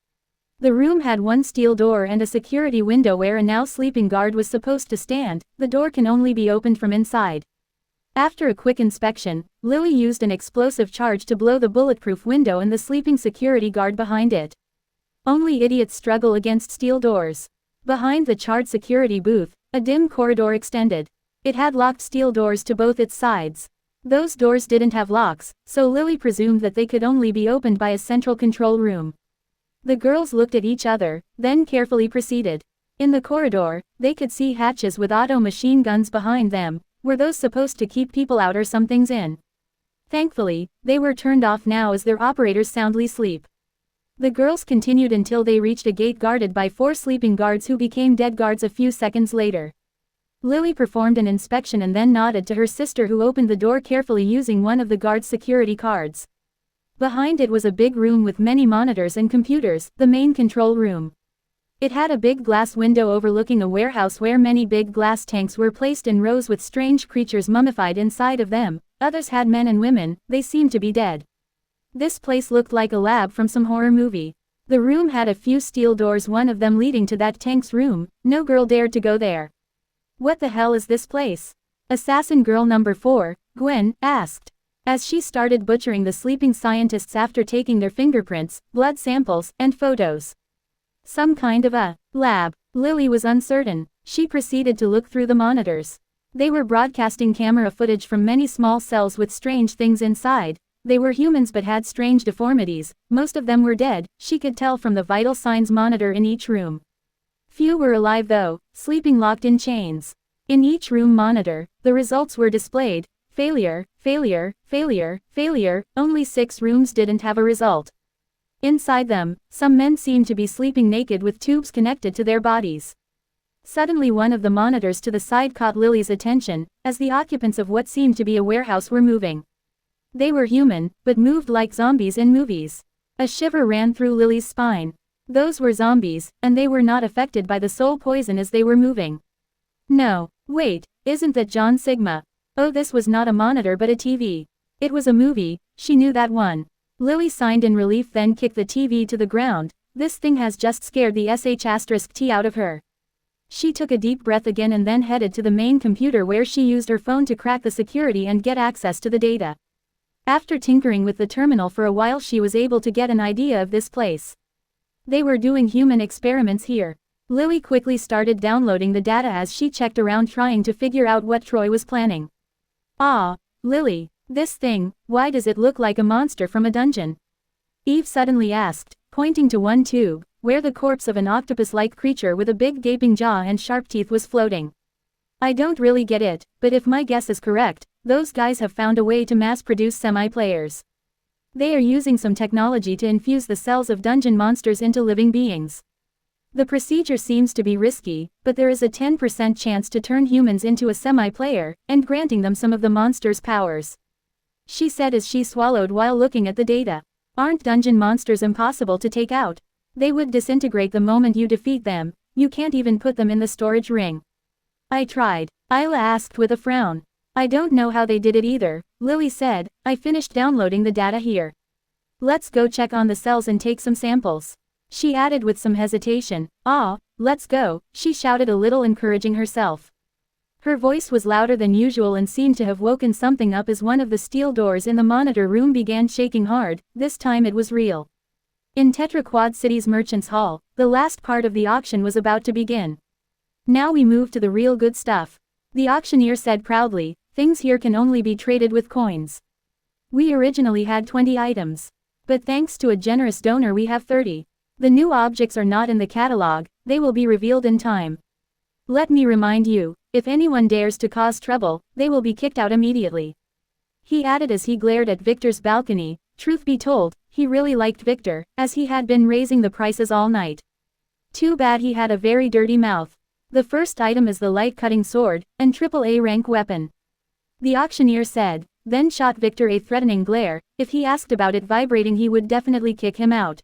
The room had one steel door and a security window where a now sleeping guard was supposed to stand. The door can only be opened from inside. After a quick inspection, Lily used an explosive charge to blow the bulletproof window and the sleeping security guard behind it. Only idiots struggle against steel doors. Behind the charred security booth, a dim corridor extended. It had locked steel doors to both its sides. Those doors didn't have locks, so Lily presumed that they could only be opened by a central control room. The girls looked at each other, then carefully proceeded. In the corridor, they could see hatches with auto machine guns behind them. Were those supposed to keep people out or some things in? Thankfully, they were turned off now as their operators soundly sleep. The girls continued until they reached a gate guarded by 4 sleeping guards who became dead guards a few seconds later. Lily performed an inspection and then nodded to her sister, who opened the door carefully using one of the guard's security cards. Behind it was a big room with many monitors and computers, the main control room. It had a big glass window overlooking a warehouse where many big glass tanks were placed in rows with strange creatures mummified inside of them. Others had men and women, they seemed to be dead. This place looked like a lab from some horror movie. The room had a few steel doors, one of them leading to that tank's room. No girl dared to go there. What the hell is this place? Assassin girl number 4, Gwen, asked, as she started butchering the sleeping scientists after taking their fingerprints, blood samples, and photos. Some kind of a lab. Lily was uncertain. She proceeded to look through the monitors. They were broadcasting camera footage from many small cells with strange things inside. They were humans but had strange deformities. Most of them were dead, she could tell from the vital signs monitor in each room. Few were alive though, sleeping locked in chains. In each room monitor, the results were displayed. Failure, failure, failure, failure. Only 6 rooms didn't have a result. Inside them, some men seemed to be sleeping naked with tubes connected to their bodies. Suddenly one of the monitors to the side caught Lily's attention, as the occupants of what seemed to be a warehouse were moving. They were human, but moved like zombies in movies. A shiver ran through Lily's spine. Those were zombies, and they were not affected by the soul poison as they were moving. No, wait, isn't that John Sigma? Oh, this was not a monitor but a TV. It was a movie, she knew that one. Lily signed in relief, then kicked the TV to the ground. This thing has just scared the sh*t out of her. She took a deep breath again and then headed to the main computer, where she used her phone to crack the security and get access to the data. After tinkering with the terminal for a while, she was able to get an idea of this place. They were doing human experiments here. Lily quickly started downloading the data as she checked around, trying to figure out what Troy was planning. Ah, Lily, this thing, why does it look like a monster from a dungeon? Eve suddenly asked, pointing to one tube, where the corpse of an octopus-like creature with a big gaping jaw and sharp teeth was floating. I don't really get it, but if my guess is correct, those guys have found a way to mass-produce semi-players. They are using some technology to infuse the cells of dungeon monsters into living beings. The procedure seems to be risky, but there is a 10% chance to turn humans into a semi-player, and granting them some of the monster's powers. She said as she swallowed while looking at the data. Aren't dungeon monsters impossible to take out? They would disintegrate the moment you defeat them. You can't even put them in the storage ring. I tried, Isla asked with a frown. I don't know how they did it either, Lily said. I finished downloading the data here. Let's go check on the cells and take some samples. She added with some hesitation. Ah, let's go, she shouted, a little encouraging herself. Her voice was louder than usual and seemed to have woken something up as one of the steel doors in the monitor room began shaking hard. This time it was real. In Tetra Quad City's Merchants Hall, the last part of the auction was about to begin. Now we move to the real good stuff. The auctioneer said proudly, things here can only be traded with coins. We originally had 20 items. But thanks to a generous donor we have 30. The new objects are not in the catalog, they will be revealed in time. Let me remind you, if anyone dares to cause trouble, they will be kicked out immediately. He added as he glared at Victor's balcony. Truth be told, he really liked Victor, as he had been raising the prices all night. Too bad he had a very dirty mouth. The first item is the light-cutting sword, an AAA rank weapon. The auctioneer said, then shot Victor a threatening glare. If he asked about it vibrating, he would definitely kick him out.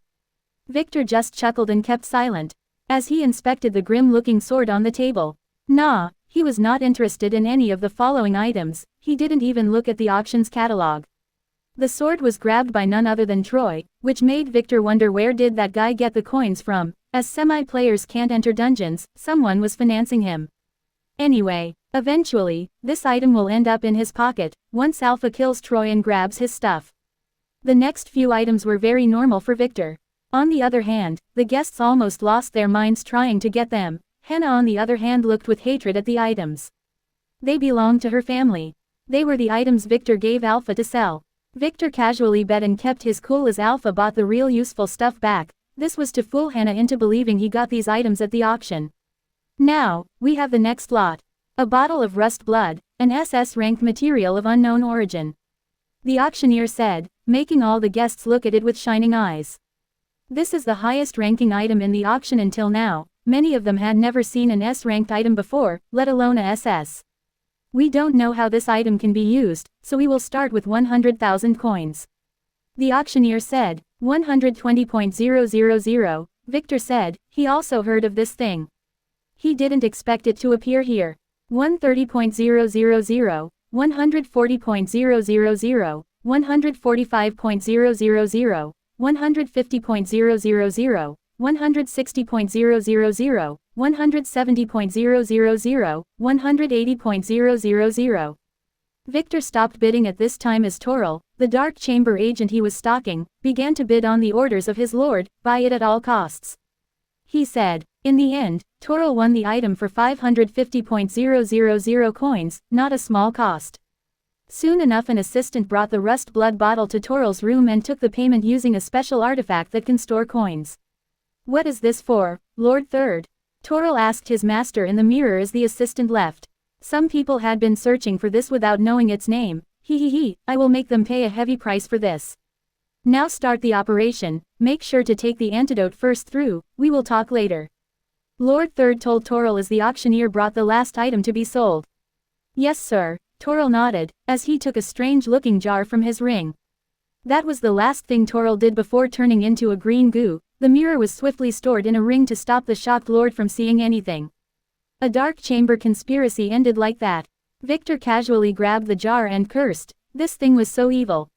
Victor just chuckled and kept silent, as he inspected the grim-looking sword on the table. Nah, he was not interested in any of the following items. He didn't even look at the auction's catalog. The sword was grabbed by none other than Troy, which made Victor wonder where did that guy get the coins from. As semi-players can't enter dungeons, someone was financing him. Anyway, eventually, this item will end up in his pocket, once Alpha kills Troy and grabs his stuff. The next few items were very normal for Victor. On the other hand, the guests almost lost their minds trying to get them. Hannah on the other hand looked with hatred at the items. They belonged to her family. They were the items Victor gave Alpha to sell. Victor casually bet and kept his cool as Alpha bought the real useful stuff back. This was to fool Hannah into believing he got these items at the auction. Now, we have the next lot. A bottle of rust blood, an SS rank material of unknown origin. The auctioneer said, making all the guests look at it with shining eyes. This is the highest ranking item in the auction until now. Many of them had never seen an S-ranked item before, let alone a SS. We don't know how this item can be used, so we will start with 100,000 coins. The auctioneer said, 120.000, Victor said, he also heard of this thing. He didn't expect it to appear here. 130.000, 140.000, 145.000, 150.000, 160.000, 170.000, 180.000. Victor stopped bidding at this time as Toril, the dark chamber agent he was stalking, began to bid on the orders of his lord, buy it at all costs. He said. In the end, Toril won the item for 550.000 coins, not a small cost. Soon enough an assistant brought the rust blood bottle to Toril's room and took the payment using a special artifact that can store coins. What is this for, Lord Third? Toril asked his master in the mirror as the assistant left. Some people had been searching for this without knowing its name. I will make them pay a heavy price for this. Now start the operation, make sure to take the antidote first through, we will talk later. Lord Third told Toril as the auctioneer brought the last item to be sold. Yes sir, Toril nodded, as he took a strange-looking jar from his ring. That was the last thing Toril did before turning into a green goo. The mirror was swiftly stored in a ring to stop the shocked lord from seeing anything. A dark chamber conspiracy ended like that. Victor casually grabbed the jar and cursed. This thing was so evil.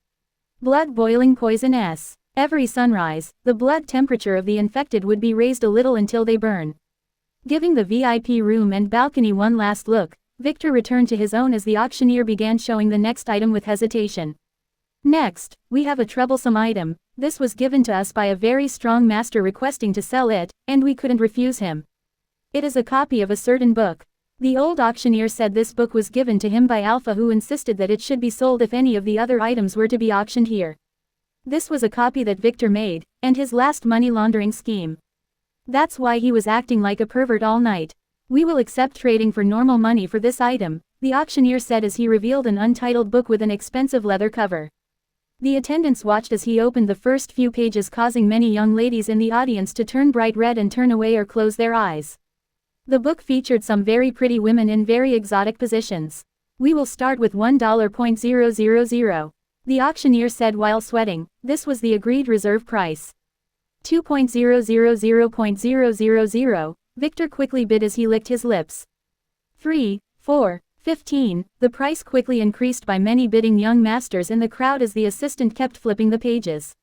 Blood boiling poison S. Every sunrise, the blood temperature of the infected would be raised a little until they burn. Giving the VIP room and balcony one last look, Victor returned to his own as the auctioneer began showing the next item with hesitation. Next, we have a troublesome item. This was given to us by a very strong master requesting to sell it, and we couldn't refuse him. It is a copy of a certain book. The old auctioneer said this book was given to him by Alpha, who insisted that it should be sold if any of the other items were to be auctioned here. This was a copy that Victor made, and his last money laundering scheme. That's why he was acting like a pervert all night. We will accept trading for normal money for this item, the auctioneer said as he revealed an untitled book with an expensive leather cover. The attendants watched as he opened the first few pages, causing many young ladies in the audience to turn bright red and turn away or close their eyes. The book featured some very pretty women in very exotic positions. We will start with $1.000. The auctioneer said while sweating. This was the agreed reserve price. $2.000.000, Victor quickly bid as he licked his lips. 3, 4, 15, the price quickly increased by many bidding young masters in the crowd as the assistant kept flipping the pages.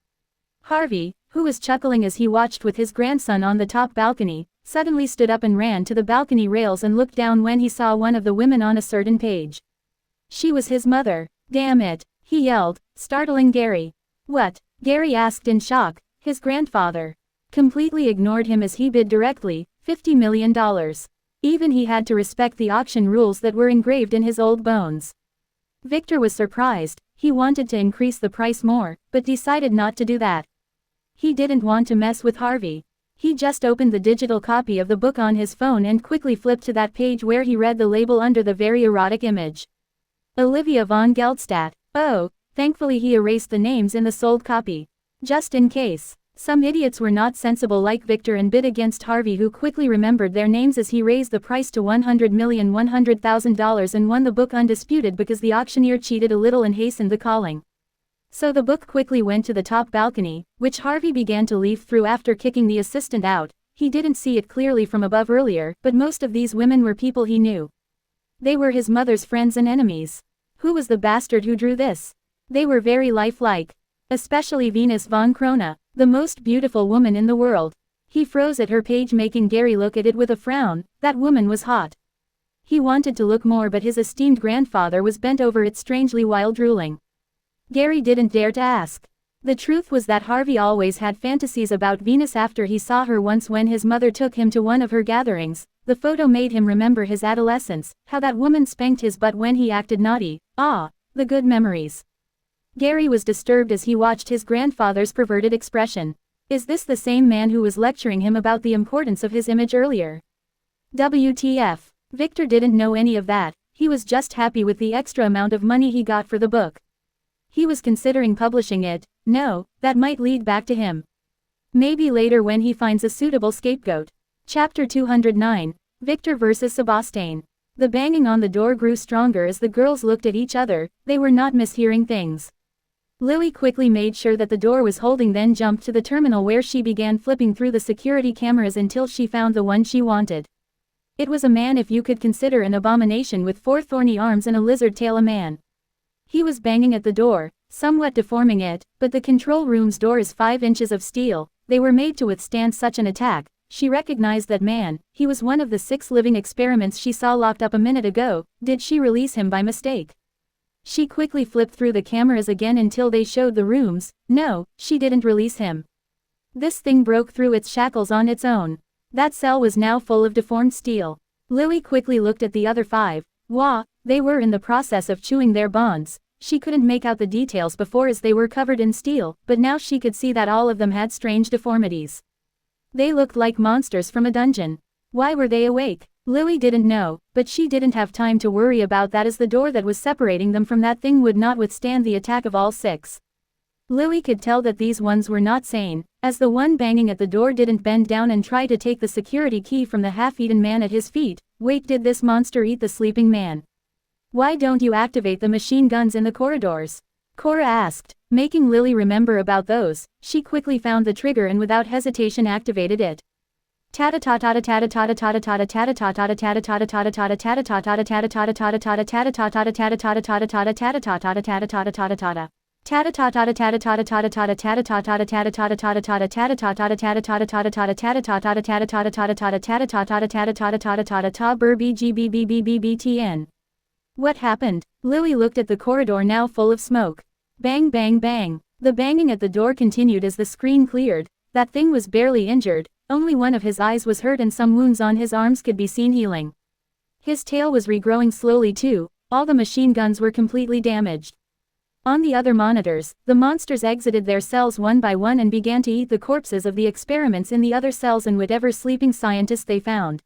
Harvey, who was chuckling as he watched with his grandson on the top balcony, suddenly stood up and ran to the balcony rails and looked down when he saw one of the women on a certain page. She was his mother. Damn it, he yelled, startling Gary. What? Gary asked in shock. His grandfather completely ignored him as he bid directly, $50 million. Even he had to respect the auction rules that were engraved in his old bones. Victor was surprised. He wanted to increase the price more, but decided not to do that. He didn't want to mess with Harvey. He just opened the digital copy of the book on his phone and quickly flipped to that page where he read the label under the very erotic image. Olivia von Geldstadt, Oh, thankfully he erased the names in the sold copy. Just in case. Some idiots were not sensible like Victor and bid against Harvey, who quickly remembered their names as he raised the price to $100,100,000 and won the book undisputed because the auctioneer cheated a little and hastened the calling. So the book quickly went to the top balcony, which Harvey began to leaf through after kicking the assistant out. He didn't see it clearly from above earlier, but most of these women were people he knew. They were his mother's friends and enemies. Who was the bastard who drew this? They were very lifelike. Especially Venus von Krona, the most beautiful woman in the world. He froze at her page, making Gary look at it with a frown. That woman was hot. He wanted to look more, but his esteemed grandfather was bent over it strangely while drooling. Gary didn't dare to ask. The truth was that Harvey always had fantasies about Venus after he saw her once when his mother took him to one of her gatherings. The photo made him remember his adolescence, how that woman spanked his butt when he acted naughty. Ah, the good memories. Gary was disturbed as he watched his grandfather's perverted expression. Is this the same man who was lecturing him about the importance of his image earlier? WTF. Victor didn't know any of that. He was just happy with the extra amount of money he got for the book. He was considering publishing it. No, that might lead back to him. Maybe later when he finds a suitable scapegoat. Chapter 209. Victor vs. Sebastian. The banging on the door grew stronger as the girls looked at each other. They were not mishearing things. Lily quickly made sure that the door was holding, then jumped to the terminal where she began flipping through the security cameras until she found the one she wanted. It was a man, if you could consider an abomination, with 4 thorny arms and a lizard tail. A man. He was banging at the door, somewhat deforming it, but the control room's door is 5 inches of steel. They were made to withstand such an attack. She recognized that man. He was one of the 6 living experiments she saw locked up a minute ago. Did she release him by mistake? She quickly flipped through the cameras again until they showed the rooms. No, she didn't release him. This thing broke through its shackles on its own. That cell was now full of deformed steel. Lily quickly looked at the other 5. Wah, they were in the process of chewing their bonds. She couldn't make out the details before as they were covered in steel, but now she could see that all of them had strange deformities. They looked like monsters from a dungeon. Why were they awake? Lily didn't know, but she didn't have time to worry about that as the door that was separating them from that thing would not withstand the attack of all 6. Lily could tell that these ones were not sane, as the one banging at the door didn't bend down and try to take the security key from the half-eaten man at his feet. Wait, did this monster eat the sleeping man? Why don't you activate the machine guns in the corridors? Cora asked, making Lily remember about those. She quickly found the trigger and without hesitation activated it. What happened? Lily looked at the corridor now full of smoke. Bang bang bang. The banging at the door continued as the screen cleared. That thing was barely injured. Only one of his eyes was hurt and some wounds on his arms could be seen healing. His tail was regrowing slowly too. All the machine guns were completely damaged. On the other monitors, the monsters exited their cells one by one and began to eat the corpses of the experiments in the other cells and whatever sleeping scientists they found.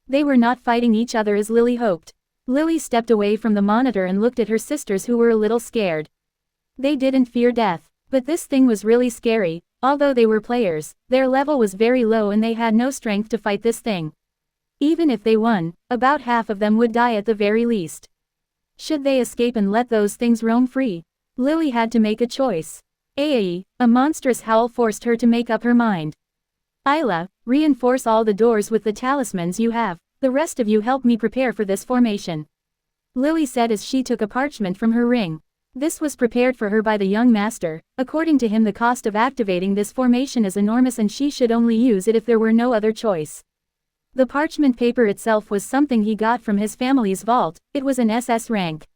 They were not fighting each other as Lily hoped. Lily stepped away from the monitor and looked at her sisters, who were a little scared. They didn't fear death, but this thing was really scary. Although they were players, their level was very low and they had no strength to fight this thing. Even if they won, about half of them would die at the very least. Should they escape and let those things roam free? Lily had to make a choice. A monstrous howl forced her to make up her mind. Isla, reinforce all the doors with the talismans you have. The rest of you help me prepare for this formation. Lily said as she took a parchment from her ring. This was prepared for her by the young master. According to him, the cost of activating this formation is enormous and she should only use it if there were no other choice. The parchment paper itself was something he got from his family's vault. It was an SS rank.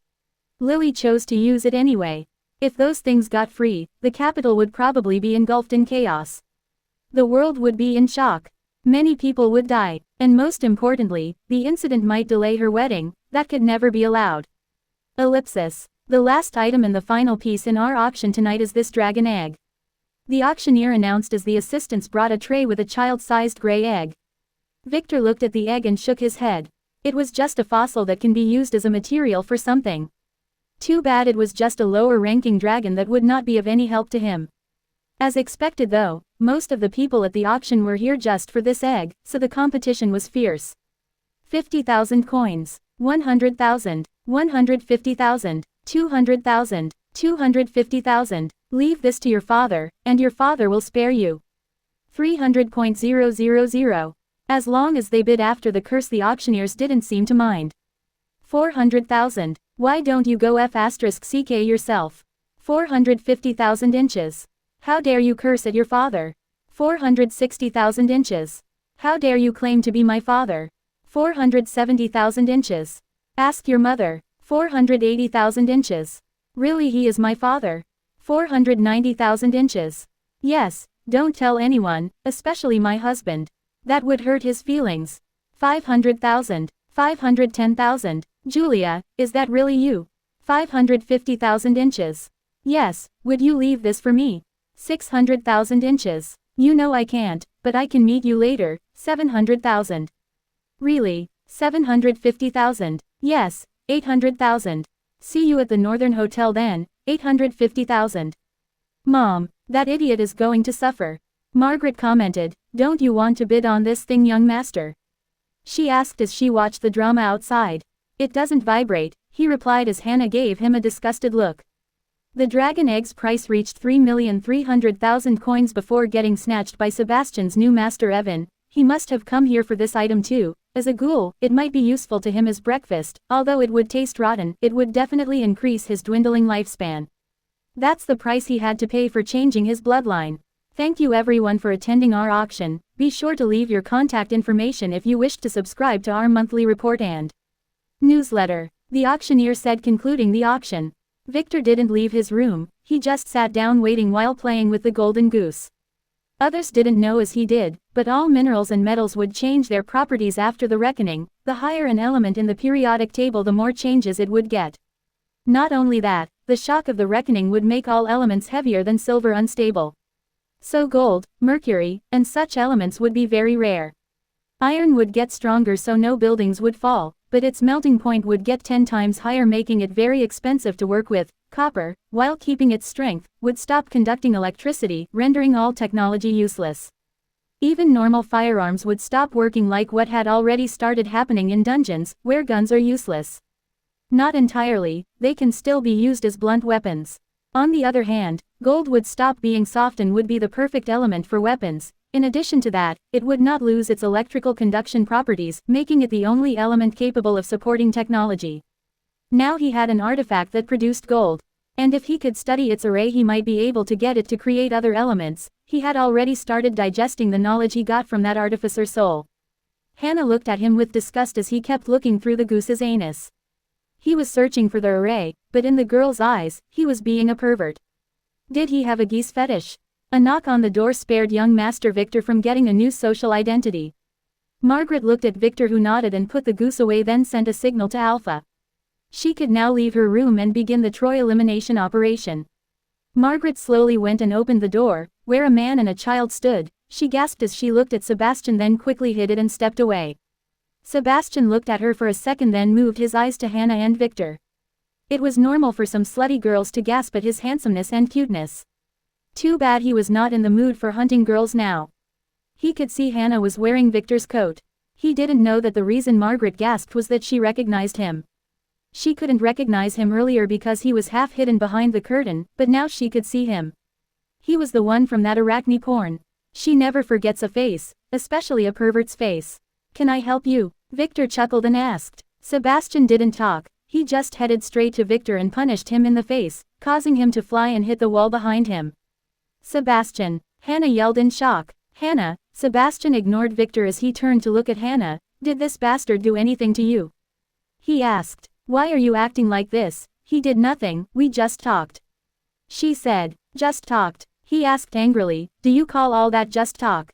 Lily chose to use it anyway. If those things got free, the capital would probably be engulfed in chaos. The world would be in shock. Many people would die, and most importantly, the incident might delay her wedding. That could never be allowed. Ellipsis. The last item and the final piece in our auction tonight is this dragon egg. The auctioneer announced as the assistants brought a tray with a child-sized gray egg. Victor looked at the egg and shook his head. It was just a fossil that can be used as a material for something. Too bad it was just a lower-ranking dragon that would not be of any help to him. As expected though, most of the people at the auction were here just for this egg, so the competition was fierce. 50,000 coins. 100,000. 150,000. 200,000. 250,000. Leave this to your father, and your father will spare you. 300,000. As long as they bid after the curse, the auctioneers didn't seem to mind. 400,000. Why don't you go f*ck yourself? 450,000 inches. How dare you curse at your father? 460,000 inches. How dare you claim to be my father? 470,000 inches. Ask your mother. 480,000 inches. Really, he is my father? 490,000 inches. Yes, don't tell anyone, especially my husband. That would hurt his feelings. 500,000. 510,000. Julia, is that really you? 550,000 inches. Yes, would you leave this for me? 600,000 inches. You know I can't, but I can meet you later. 700,000. Really? 750,000. Yes, 800,000. See you at the Northern Hotel then. 850,000. Mom, that idiot is going to suffer. Margaret commented, don't you want to bid on this thing, young master? She asked as she watched the drama outside. It doesn't vibrate, he replied as Hannah gave him a disgusted look. The dragon egg's price reached 3,300,000 coins before getting snatched by Sebastian's new master Evan. He must have come here for this item too. As a ghoul, it might be useful to him as breakfast, although it would taste rotten, it would definitely increase his dwindling lifespan. That's the price he had to pay for changing his bloodline. Thank you everyone for attending our auction. Be sure to leave your contact information if you wish to subscribe to our monthly report and newsletter. The auctioneer said, concluding the auction. Victor didn't leave his room, he just sat down waiting while playing with the golden goose. Others didn't know as he did, but all minerals and metals would change their properties after the reckoning. The higher an element in the periodic table, the more changes it would get. Not only that, the shock of the reckoning would make all elements heavier than silver unstable. So gold, mercury, and such elements would be very rare. Iron would get stronger so no buildings would fall, but its melting point would get 10 times higher, making it very expensive to work with. Copper, while keeping its strength, would stop conducting electricity, rendering all technology useless. Even normal firearms would stop working, like what had already started happening in dungeons, where guns are useless. Not entirely, they can still be used as blunt weapons. On the other hand, gold would stop being soft and would be the perfect element for weapons. In addition to that, it would not lose its electrical conduction properties, making it the only element capable of supporting technology. Now he had an artifact that produced gold. And if he could study its array, he might be able to get it to create other elements. He had already started digesting the knowledge he got from that artificer soul. Hannah looked at him with disgust as he kept looking through the goose's anus. He was searching for the array, but in the girl's eyes, he was being a pervert. Did he have a geese fetish? A knock on the door spared young Master Victor from getting a new social identity. Margaret looked at Victor, who nodded and put the goose away, then sent a signal to Alpha. She could now leave her room and begin the Troy elimination operation. Margaret slowly went and opened the door, where a man and a child stood. She gasped as she looked at Sebastian, then quickly hid it and stepped away. Sebastian looked at her for a second, then moved his eyes to Hannah and Victor. It was normal for some slutty girls to gasp at his handsomeness and cuteness. Too bad he was not in the mood for hunting girls now. He could see Hannah was wearing Victor's coat. He didn't know that the reason Margaret gasped was that she recognized him. She couldn't recognize him earlier because he was half hidden behind the curtain, but now she could see him. He was the one from that arachne porn. She never forgets a face, especially a pervert's face. Can I help you? Victor chuckled and asked. Sebastian didn't talk. He just headed straight to Victor and punched him in the face, causing him to fly and hit the wall behind him. Sebastian! Hannah yelled in shock. Hannah! Sebastian ignored Victor as he turned to look at Hannah. Did this bastard do anything to you? He asked. Why are you acting like this? He did nothing, we just talked. She said. Just talked? He asked angrily. Do you call all that just talk?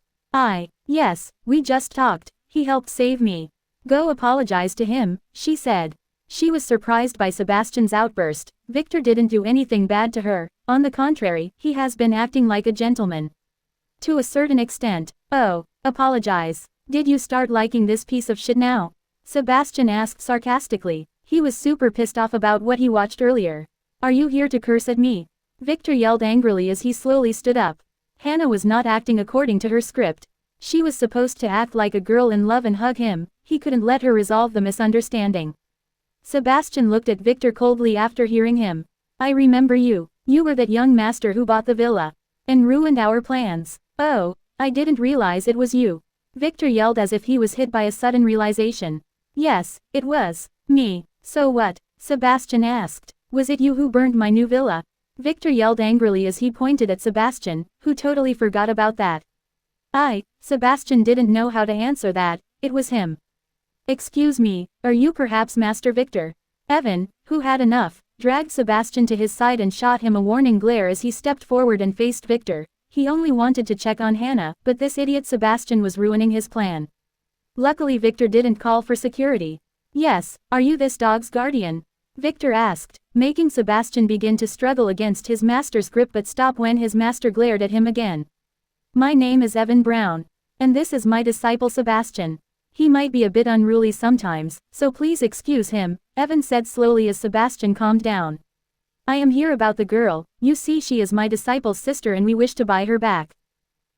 Yes, we just talked. He helped save me. Go apologize to him, she said. She was surprised by Sebastian's outburst. Victor didn't do anything bad to her. On the contrary, he has been acting like a gentleman. To a certain extent. Oh, apologize. Did you start liking this piece of shit now? Sebastian asked sarcastically. He was super pissed off about what he watched earlier. Are you here to curse at me? Victor yelled angrily as he slowly stood up. Hannah was not acting according to her script. She was supposed to act like a girl in love and hug him. He couldn't let her resolve the misunderstanding. Sebastian looked at Victor coldly after hearing him. I remember you. You were that young master who bought the villa and ruined our plans. Oh, I didn't realize it was you. Victor yelled as if he was hit by a sudden realization. Yes, it was me. So what? Sebastian asked. Was it you who burned my new villa? Victor yelled angrily as he pointed at Sebastian, who totally forgot about that. Sebastian didn't know how to answer that. It was him. Excuse me, are you perhaps Master Victor? Evan, who had enough, dragged Sebastian to his side and shot him a warning glare as he stepped forward and faced Victor. He only wanted to check on Hannah, but this idiot Sebastian was ruining his plan. Luckily Victor didn't call for security. Yes, are you this dog's guardian? Victor asked, making Sebastian begin to struggle against his master's grip but stop when his master glared at him again. My name is Evan Brown. And this is my disciple Sebastian. He might be a bit unruly sometimes, so please excuse him, Evan said slowly as Sebastian calmed down. I am here about the girl. You see, she is my disciple's sister and we wish to buy her back.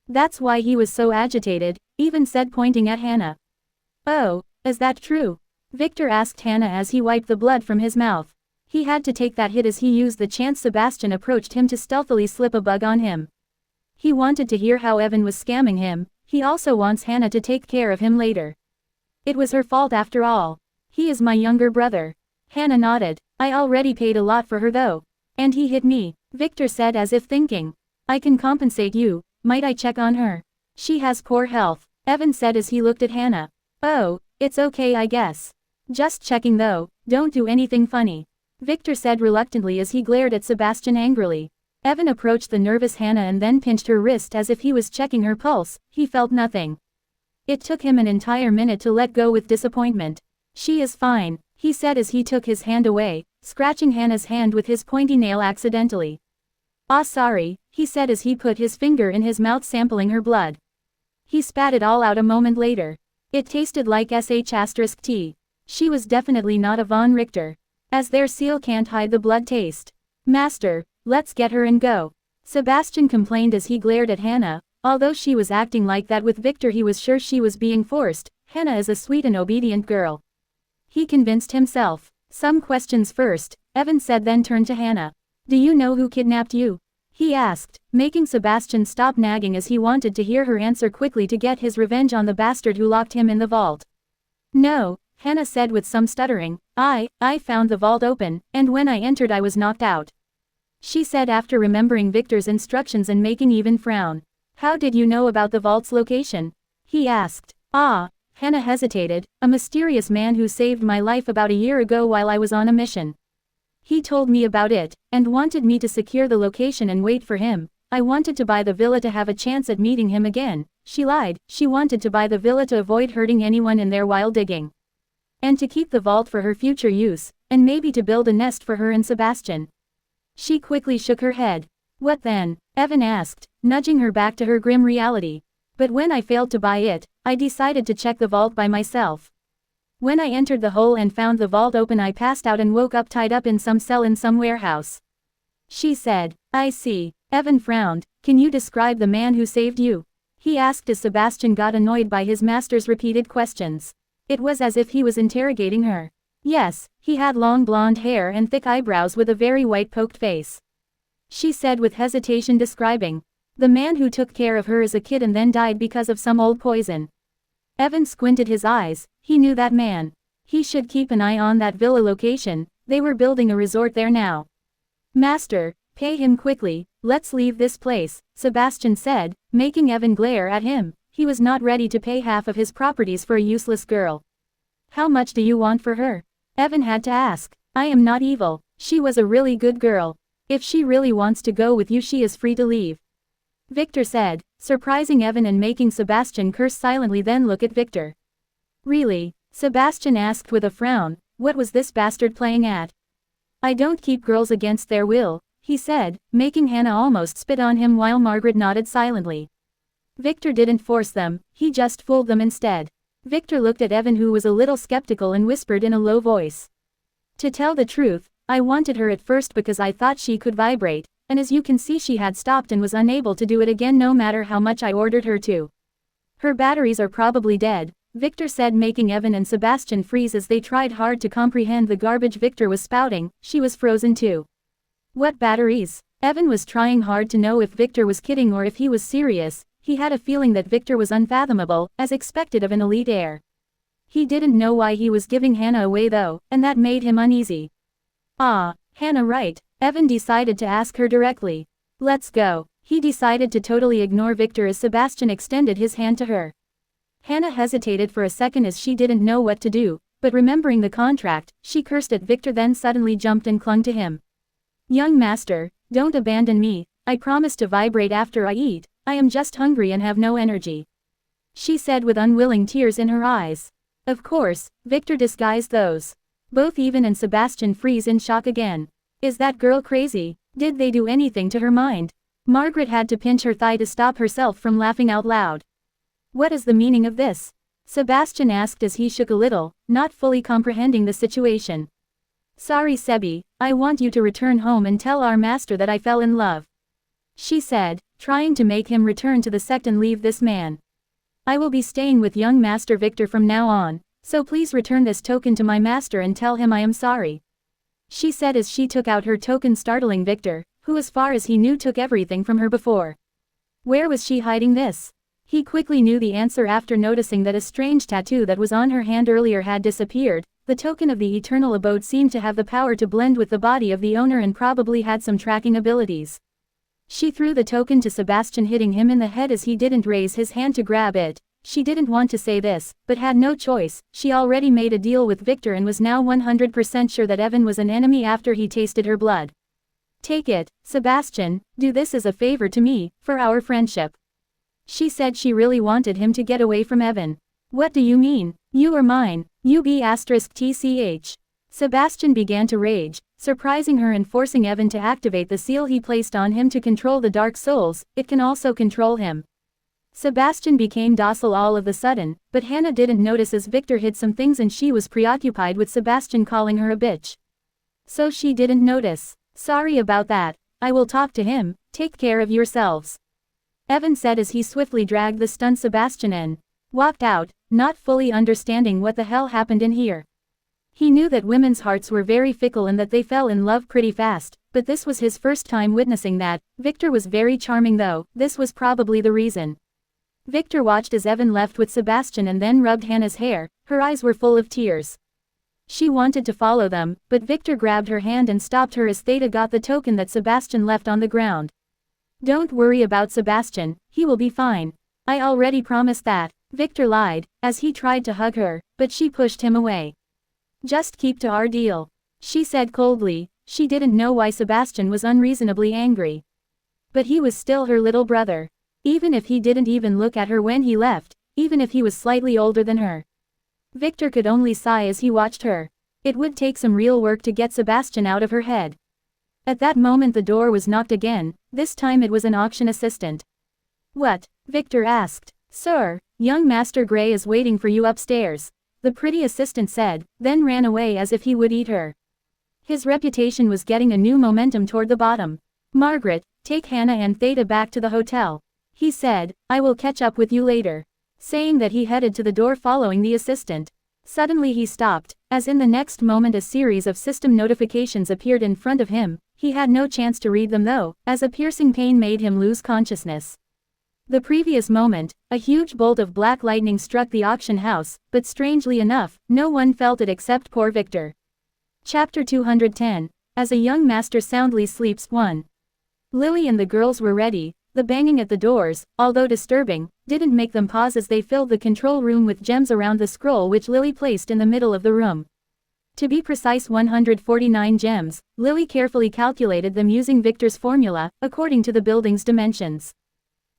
That's why he was so agitated, Evan said pointing at Hannah. Oh, is that true? Victor asked Hannah as he wiped the blood from his mouth. He had to take that hit as he used the chance Sebastian approached him to stealthily slip a bug on him. He wanted to hear how Evan was scamming him. He also wants Hannah to take care of him later. It was her fault after all. He is my younger brother. Hannah nodded. I already paid a lot for her though. And he hit me, Victor said as if thinking. I can compensate you. Might I check on her? She has poor health, Evan said as he looked at Hannah. Oh, it's okay I guess. Just checking though, don't do anything funny. Victor said reluctantly as he glared at Sebastian angrily. Evan approached the nervous Hannah and then pinched her wrist as if he was checking her pulse. He felt nothing. It took him an entire minute to let go with disappointment. She is fine, he said as he took his hand away, scratching Hannah's hand with his pointy nail accidentally. Ah sorry, he said as he put his finger in his mouth sampling her blood. He spat it all out a moment later. It tasted like sh*t. She was definitely not a Von Richter. As their seal can't hide the blood taste. Master, let's get her and go. Sebastian complained as he glared at Hannah. Although she was acting like that with Victor he was sure she was being forced. Hannah is a sweet and obedient girl. He convinced himself. Some questions first, Evan said then turned to Hannah. Do you know who kidnapped you? He asked, making Sebastian stop nagging as he wanted to hear her answer quickly to get his revenge on the bastard who locked him in the vault. No, Hannah said with some stuttering. I found the vault open, and when I entered I was knocked out. She said after remembering Victor's instructions and making Evan frown. How did you know about the vault's location? He asked. Hannah hesitated, a mysterious man who saved my life about a year ago while I was on a mission. He told me about it, and wanted me to secure the location and wait for him. I wanted to buy the villa to have a chance at meeting him again. She lied, she wanted to buy the villa to avoid hurting anyone in there while digging. And to keep the vault for her future use, and maybe to build a nest for her and Sebastian. She quickly shook her head. What then? Evan asked, nudging her back to her grim reality. But when I failed to buy it, I decided to check the vault by myself. When I entered the hole and found the vault open I passed out and woke up tied up in some cell in some warehouse. She said. I see. Evan frowned. Can you describe the man who saved you? He asked as Sebastian got annoyed by his master's repeated questions. It was as if he was interrogating her. Yes, he had long blonde hair and thick eyebrows with a very white poked face. She said with hesitation describing. The man who took care of her as a kid and then died because of some old poison. Evan squinted his eyes. He knew that man. He should keep an eye on that villa location. They were building a resort there now. Master, pay him quickly. Let's leave this place, Sebastian said, making Evan glare at him. He was not ready to pay half of his properties for a useless girl. How much do you want for her? Evan had to ask. I am not evil. She was a really good girl. If she really wants to go with you she is free to leave. Victor said, surprising Evan and making Sebastian curse silently then look at Victor. Really? Sebastian asked with a frown. What was this bastard playing at? I don't keep girls against their will, he said, making Hannah almost spit on him while Margaret nodded silently. Victor didn't force them, he just fooled them instead. Victor looked at Evan who was a little skeptical and whispered in a low voice. To tell the truth, I wanted her at first because I thought she could vibrate, and as you can see she had stopped and was unable to do it again no matter how much I ordered her to. Her batteries are probably dead, Victor said, making Evan and Sebastian freeze as they tried hard to comprehend the garbage Victor was spouting. She was frozen too. What batteries? Evan was trying hard to know if Victor was kidding or if he was serious. He had a feeling that Victor was unfathomable, as expected of an elite heir. He didn't know why he was giving Hannah away though, and that made him uneasy. Ah, Hannah, right? Evan decided to ask her directly. Let's go. He decided to totally ignore Victor as Sebastian extended his hand to her. Hannah hesitated for a second as she didn't know what to do, but remembering the contract, she cursed at Victor, then suddenly jumped and clung to him. Young master, don't abandon me. I promise to vibrate after I eat. I am just hungry and have no energy, she said with unwilling tears in her eyes. Of course, Victor disguised those. Both Evan and Sebastian freeze in shock again. Is that girl crazy? Did they do anything to her mind? Margaret had to pinch her thigh to stop herself from laughing out loud. What is the meaning of this? Sebastian asked as he shook a little, not fully comprehending the situation. Sorry Sebi, I want you to return home and tell our master that I fell in love, she said, trying to make him return to the sect and leave this man. I will be staying with young Master Victor from now on, so please return this token to my master and tell him I am sorry, she said as she took out her token, startling Victor, who as far as he knew took everything from her before. Where was she hiding this? He quickly knew the answer after noticing that a strange tattoo that was on her hand earlier had disappeared. The token of the eternal abode seemed to have the power to blend with the body of the owner and probably had some tracking abilities. She threw the token to Sebastian, hitting him in the head as he didn't raise his hand to grab it. She didn't want to say this, but had no choice. She already made a deal with Victor and was now 100% sure that Evan was an enemy after he tasted her blood. Take it, Sebastian, do this as a favor to me, for our friendship, she said. She really wanted him to get away from Evan. What do you mean? You are mine, UB*TCH. Sebastian began to rage, surprising her and forcing Evan to activate the seal he placed on him to control the dark souls. It can also control him. Sebastian became docile all of a sudden, but Hannah didn't notice as Victor hid some things and she was preoccupied with Sebastian calling her a bitch. So she didn't notice. Sorry about that, I will talk to him, take care of yourselves, Evan said as he swiftly dragged the stunned Sebastian and walked out, not fully understanding what the hell happened in here. He knew that women's hearts were very fickle and that they fell in love pretty fast, but this was his first time witnessing that. Victor was very charming though, this was probably the reason. Victor watched as Evan left with Sebastian and then rubbed Hannah's hair. Her eyes were full of tears. She wanted to follow them, but Victor grabbed her hand and stopped her as Theta got the token that Sebastian left on the ground. Don't worry about Sebastian, he will be fine. I already promised that, Victor lied, as he tried to hug her, but she pushed him away. Just keep to our deal, she said coldly. She didn't know why Sebastian was unreasonably angry. But he was still her little brother. Even if he didn't even look at her when he left, even if he was slightly older than her. Victor could only sigh as he watched her. It would take some real work to get Sebastian out of her head. At that moment the door was knocked again, this time it was an auction assistant. What? Victor asked. Sir, young Master Gray is waiting for you upstairs, the pretty assistant said, then ran away as if he would eat her. His reputation was getting a new momentum toward the bottom. Margaret, take Hannah and Theta back to the hotel, he said. I will catch up with you later. Saying that he headed to the door following the assistant. Suddenly he stopped, as in the next moment a series of system notifications appeared in front of him. He had no chance to read them though, as a piercing pain made him lose consciousness. The previous moment, a huge bolt of black lightning struck the auction house, but strangely enough, no one felt it except poor Victor. Chapter 210, As a Young Master Soundly Sleeps 1. Lily and the girls were ready. The banging at the doors, although disturbing, didn't make them pause as they filled the control room with gems around the scroll which Lily placed in the middle of the room. To be precise, 149 gems. Lily carefully calculated them using Victor's formula, according to the building's dimensions.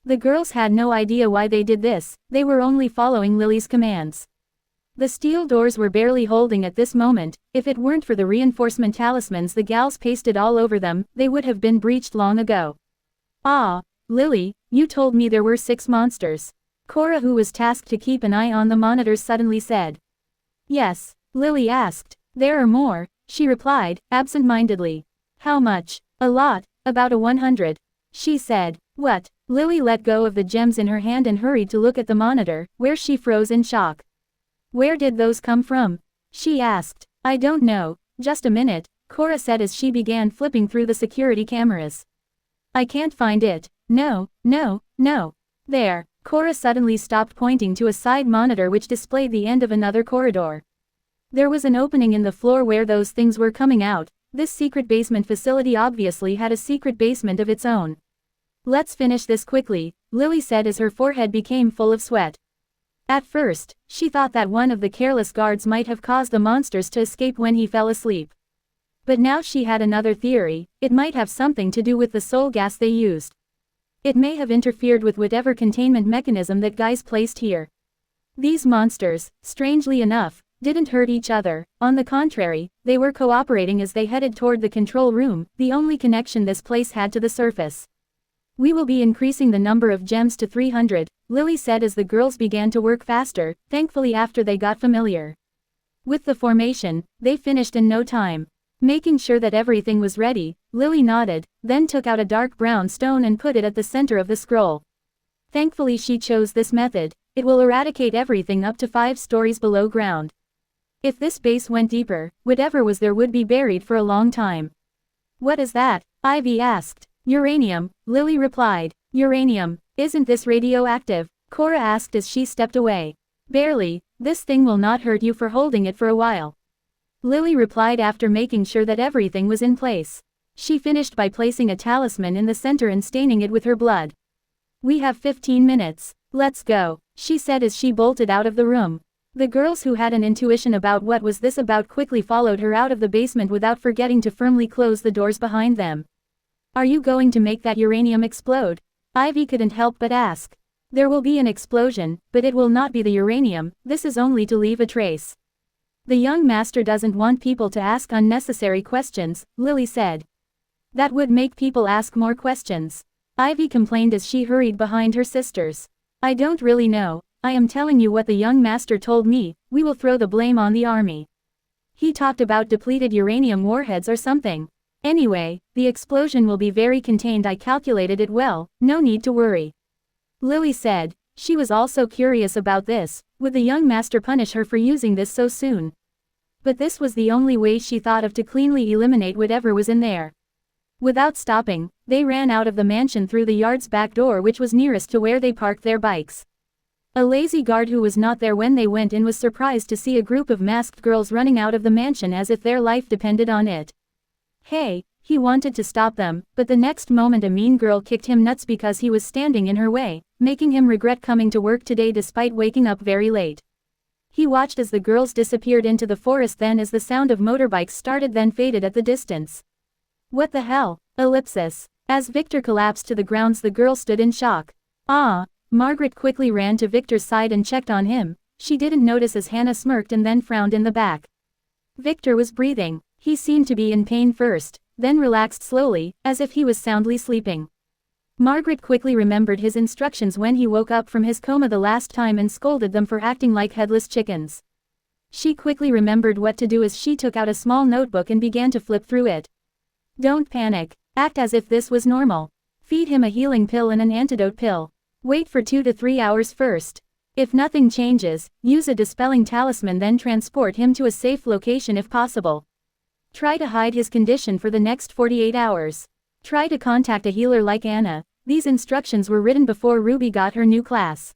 The girls had no idea why they did this, they were only following Lily's commands. The steel doors were barely holding at this moment. If it weren't for the reinforcement talismans the gals pasted all over them, they would have been breached long ago. Ah, Lily, you told me there were 6 monsters. Cora, who was tasked to keep an eye on the monitors, suddenly said. Yes, Lily asked. There are more, she replied, absent-mindedly. How much? A lot, about a 100. She said. What? Lily let go of the gems in her hand and hurried to look at the monitor, where she froze in shock. Where did those come from? She asked. I don't know, just a minute, Cora said as she began flipping through the security cameras. I can't find it. No, no, no. There. Cora suddenly stopped, pointing to a side monitor which displayed the end of another corridor. There was an opening in the floor where those things were coming out. This secret basement facility obviously had a secret basement of its own. Let's finish this quickly, Lily said as her forehead became full of sweat. At first, she thought that one of the careless guards might have caused the monsters to escape when he fell asleep. But now she had another theory. It might have something to do with the soul gas they used. It may have interfered with whatever containment mechanism that guys placed here. These monsters, strangely enough, didn't hurt each other. On the contrary, they were cooperating as they headed toward the control room, the only connection this place had to the surface. We will be increasing the number of gems to 300, Lily said as the girls began to work faster, thankfully after they got familiar with the formation. They finished in no time. Making sure that everything was ready, Lily nodded, then took out a dark brown stone and put it at the center of the scroll. Thankfully she chose this method. It will eradicate everything up to 5 stories below ground. If this base went deeper, whatever was there would be buried for a long time. What is that? Ivy asked. Uranium, Lily replied. Uranium, isn't this radioactive? Cora asked as she stepped away. Barely, this thing will not hurt you for holding it for a while. Lily replied after making sure that everything was in place. She finished by placing a talisman in the center and staining it with her blood. We have 15 minutes. Let's go, she said as she bolted out of the room. The girls who had an intuition about what was this about quickly followed her out of the basement without forgetting to firmly close the doors behind them. Are you going to make that uranium explode? Ivy couldn't help but ask. There will be an explosion, but it will not be the uranium. This is only to leave a trace. The young master doesn't want people to ask unnecessary questions, Lily said. That would make people ask more questions. Ivy complained as she hurried behind her sisters. I don't really know. I am telling you what the young master told me. We will throw the blame on the army. He talked about depleted uranium warheads or something. Anyway, the explosion will be very contained. I calculated it well, no need to worry. Lily said. She was also curious about this. Would the young master punish her for using this so soon? But this was the only way she thought of to cleanly eliminate whatever was in there. Without stopping, they ran out of the mansion through the yard's back door, which was nearest to where they parked their bikes. A lazy guard who was not there when they went in was surprised to see a group of masked girls running out of the mansion as if their life depended on it. Hey, he wanted to stop them, but the next moment a mean girl kicked him nuts because he was standing in her way, making him regret coming to work today despite waking up very late. He watched as the girls disappeared into the forest, then as the sound of motorbikes started then faded at the distance. What the hell? Ellipsis. As Victor collapsed to the ground, the girl stood in shock. Ah! Margaret quickly ran to Victor's side and checked on him. She didn't notice as Hannah smirked and then frowned in the back. Victor was breathing. He seemed to be in pain first, then relaxed slowly, as if he was soundly sleeping. Margaret quickly remembered his instructions when he woke up from his coma the last time and scolded them for acting like headless chickens. She quickly remembered what to do as she took out a small notebook and began to flip through it. Don't panic. Act as if this was normal. Feed him a healing pill and an antidote pill. Wait for 2 to 3 hours first. If nothing changes, use a dispelling talisman, then transport him to a safe location if possible. Try to hide his condition for the next 48 hours. Try to contact a healer like Anna. These instructions were written before Ruby got her new class.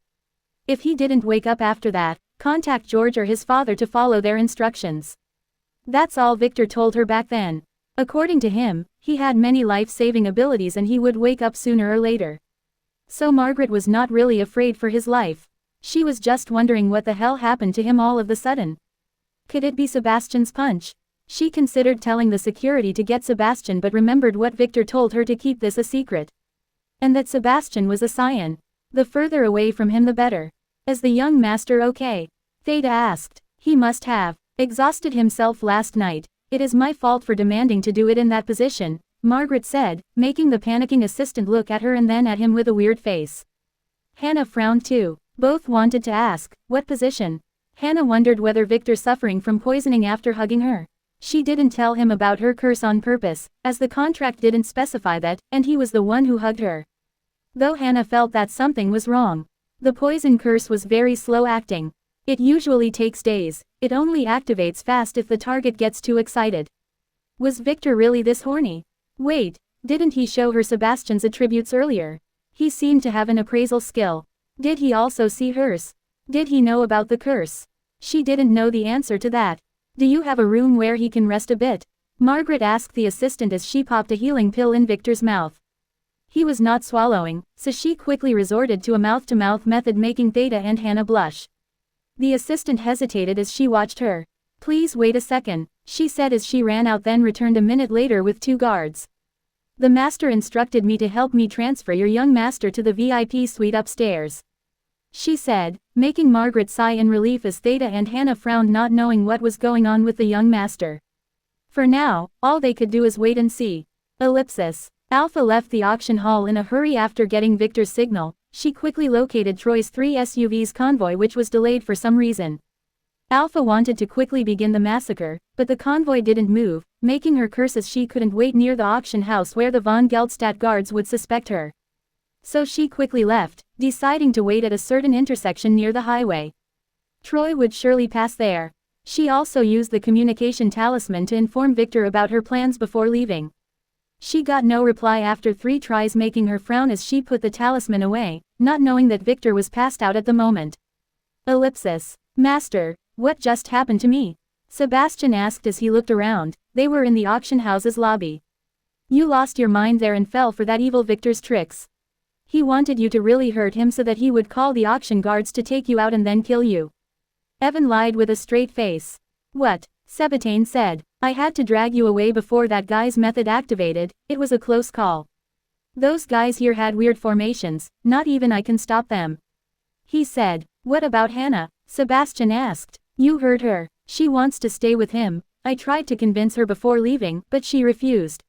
If he didn't wake up after that, contact George or his father to follow their instructions. That's all Victor told her back then. According to him, he had many life-saving abilities and he would wake up sooner or later. So Margaret was not really afraid for his life. She was just wondering what the hell happened to him all of the sudden. Could it be Sebastian's punch? She considered telling the security to get Sebastian but remembered what Victor told her to keep this a secret. And that Sebastian was a scion. The further away from him the better. Is the young master okay? Theta asked. He must have exhausted himself last night. It is my fault for demanding to do it in that position, Margaret said, making the panicking assistant look at her and then at him with a weird face. Hannah frowned too. Both wanted to ask, what position? Hannah wondered whether Victor suffering from poisoning after hugging her. She didn't tell him about her curse on purpose, as the contract didn't specify that, and he was the one who hugged her. Though Hannah felt that something was wrong. The poison curse was very slow acting. It usually takes days, it only activates fast if the target gets too excited. Was Victor really this horny? Wait, didn't he show her Sebastian's attributes earlier? He seemed to have an appraisal skill. Did he also see hers? Did he know about the curse? She didn't know the answer to that. Do you have a room where he can rest a bit? Margaret asked the assistant as she popped a healing pill in Victor's mouth. He was not swallowing, so she quickly resorted to a mouth-to-mouth method, making Theta and Hannah blush. The assistant hesitated as she watched her. Please wait a second, she said as she ran out, then returned a minute later with 2 guards. The master instructed me to help me transfer your young master to the VIP suite upstairs, she said, making Margaret sigh in relief as Theta and Hannah frowned, not knowing what was going on with the young master. For now, all they could do is wait and see. Ellipsis. Alpha left the auction hall in a hurry after getting Victor's signal. She quickly located Troy's 3 SUVs convoy, which was delayed for some reason. Alpha wanted to quickly begin the massacre, but the convoy didn't move, making her curse as she couldn't wait near the auction house where the von Geldstadt guards would suspect her. So she quickly left, deciding to wait at a certain intersection near the highway. Troy would surely pass there. She also used the communication talisman to inform Victor about her plans before leaving. She got no reply after 3 tries, making her frown as she put the talisman away, not knowing that Victor was passed out at the moment. Ellipsis. Master, what just happened to me? Sebastian asked as he looked around. They were in the auction house's lobby. You lost your mind there and fell for that evil Victor's tricks. He wanted you to really hurt him so that he would call the auction guards to take you out and then kill you. Evan lied with a straight face. What? Sebastien said. I had to drag you away before that guy's method activated. It was a close call. Those guys here had weird formations, not even I can stop them. He said. What about Hannah? Sebastian asked. You heard her. She wants to stay with him. I tried to convince her before leaving, but she refused.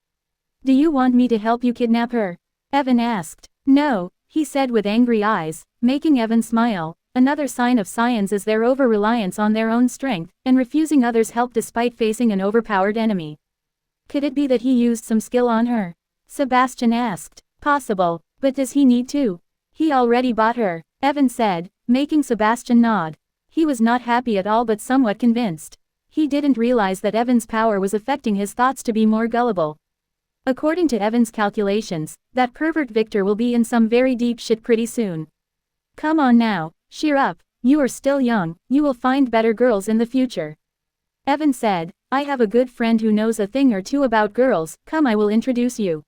Do you want me to help you kidnap her? Evan asked. No, he said with angry eyes, making Evan smile. Another sign of science is their over-reliance on their own strength, and refusing others' help despite facing an overpowered enemy. Could it be that he used some skill on her? Sebastian asked. Possible, but does he need to? He already bought her, Evan said, making Sebastian nod. He was not happy at all but somewhat convinced. He didn't realize that Evan's power was affecting his thoughts to be more gullible. According to Evan's calculations, that pervert Victor will be in some very deep shit pretty soon. Come on now, cheer up, you are still young, you will find better girls in the future. Evan said, I have a good friend who knows a thing or two about girls, come I will introduce you.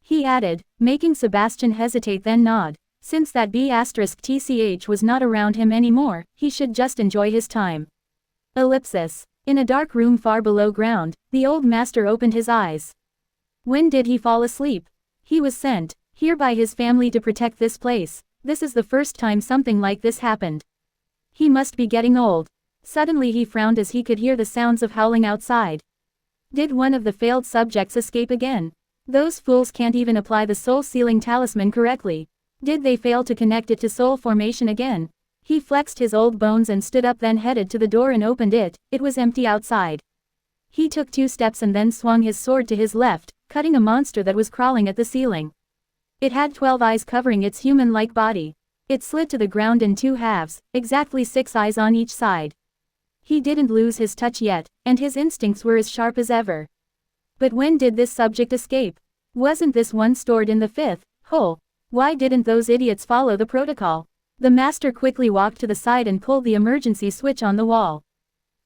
He added, making Sebastian hesitate then nod. Since that B*TCH was not around him anymore, he should just enjoy his time. Ellipsis. In a dark room far below ground, the old master opened his eyes. When did he fall asleep? He was sent here by his family to protect this place. This is the first time something like this happened. He must be getting old. Suddenly he frowned as he could hear the sounds of howling outside. Did one of the failed subjects escape again? Those fools can't even apply the soul sealing talisman correctly. Did they fail to connect it to soul formation again? He flexed his old bones and stood up, then headed to the door and opened it. It was empty outside. He took 2 steps and then swung his sword to his left, cutting a monster that was crawling at the ceiling. It had 12 eyes covering its human-like body. It slid to the ground in 2 halves, exactly 6 eyes on each side. He didn't lose his touch yet, and his instincts were as sharp as ever. But when did this subject escape? Wasn't this one stored in the 5th hole? Why didn't those idiots follow the protocol? The master quickly walked to the side and pulled the emergency switch on the wall.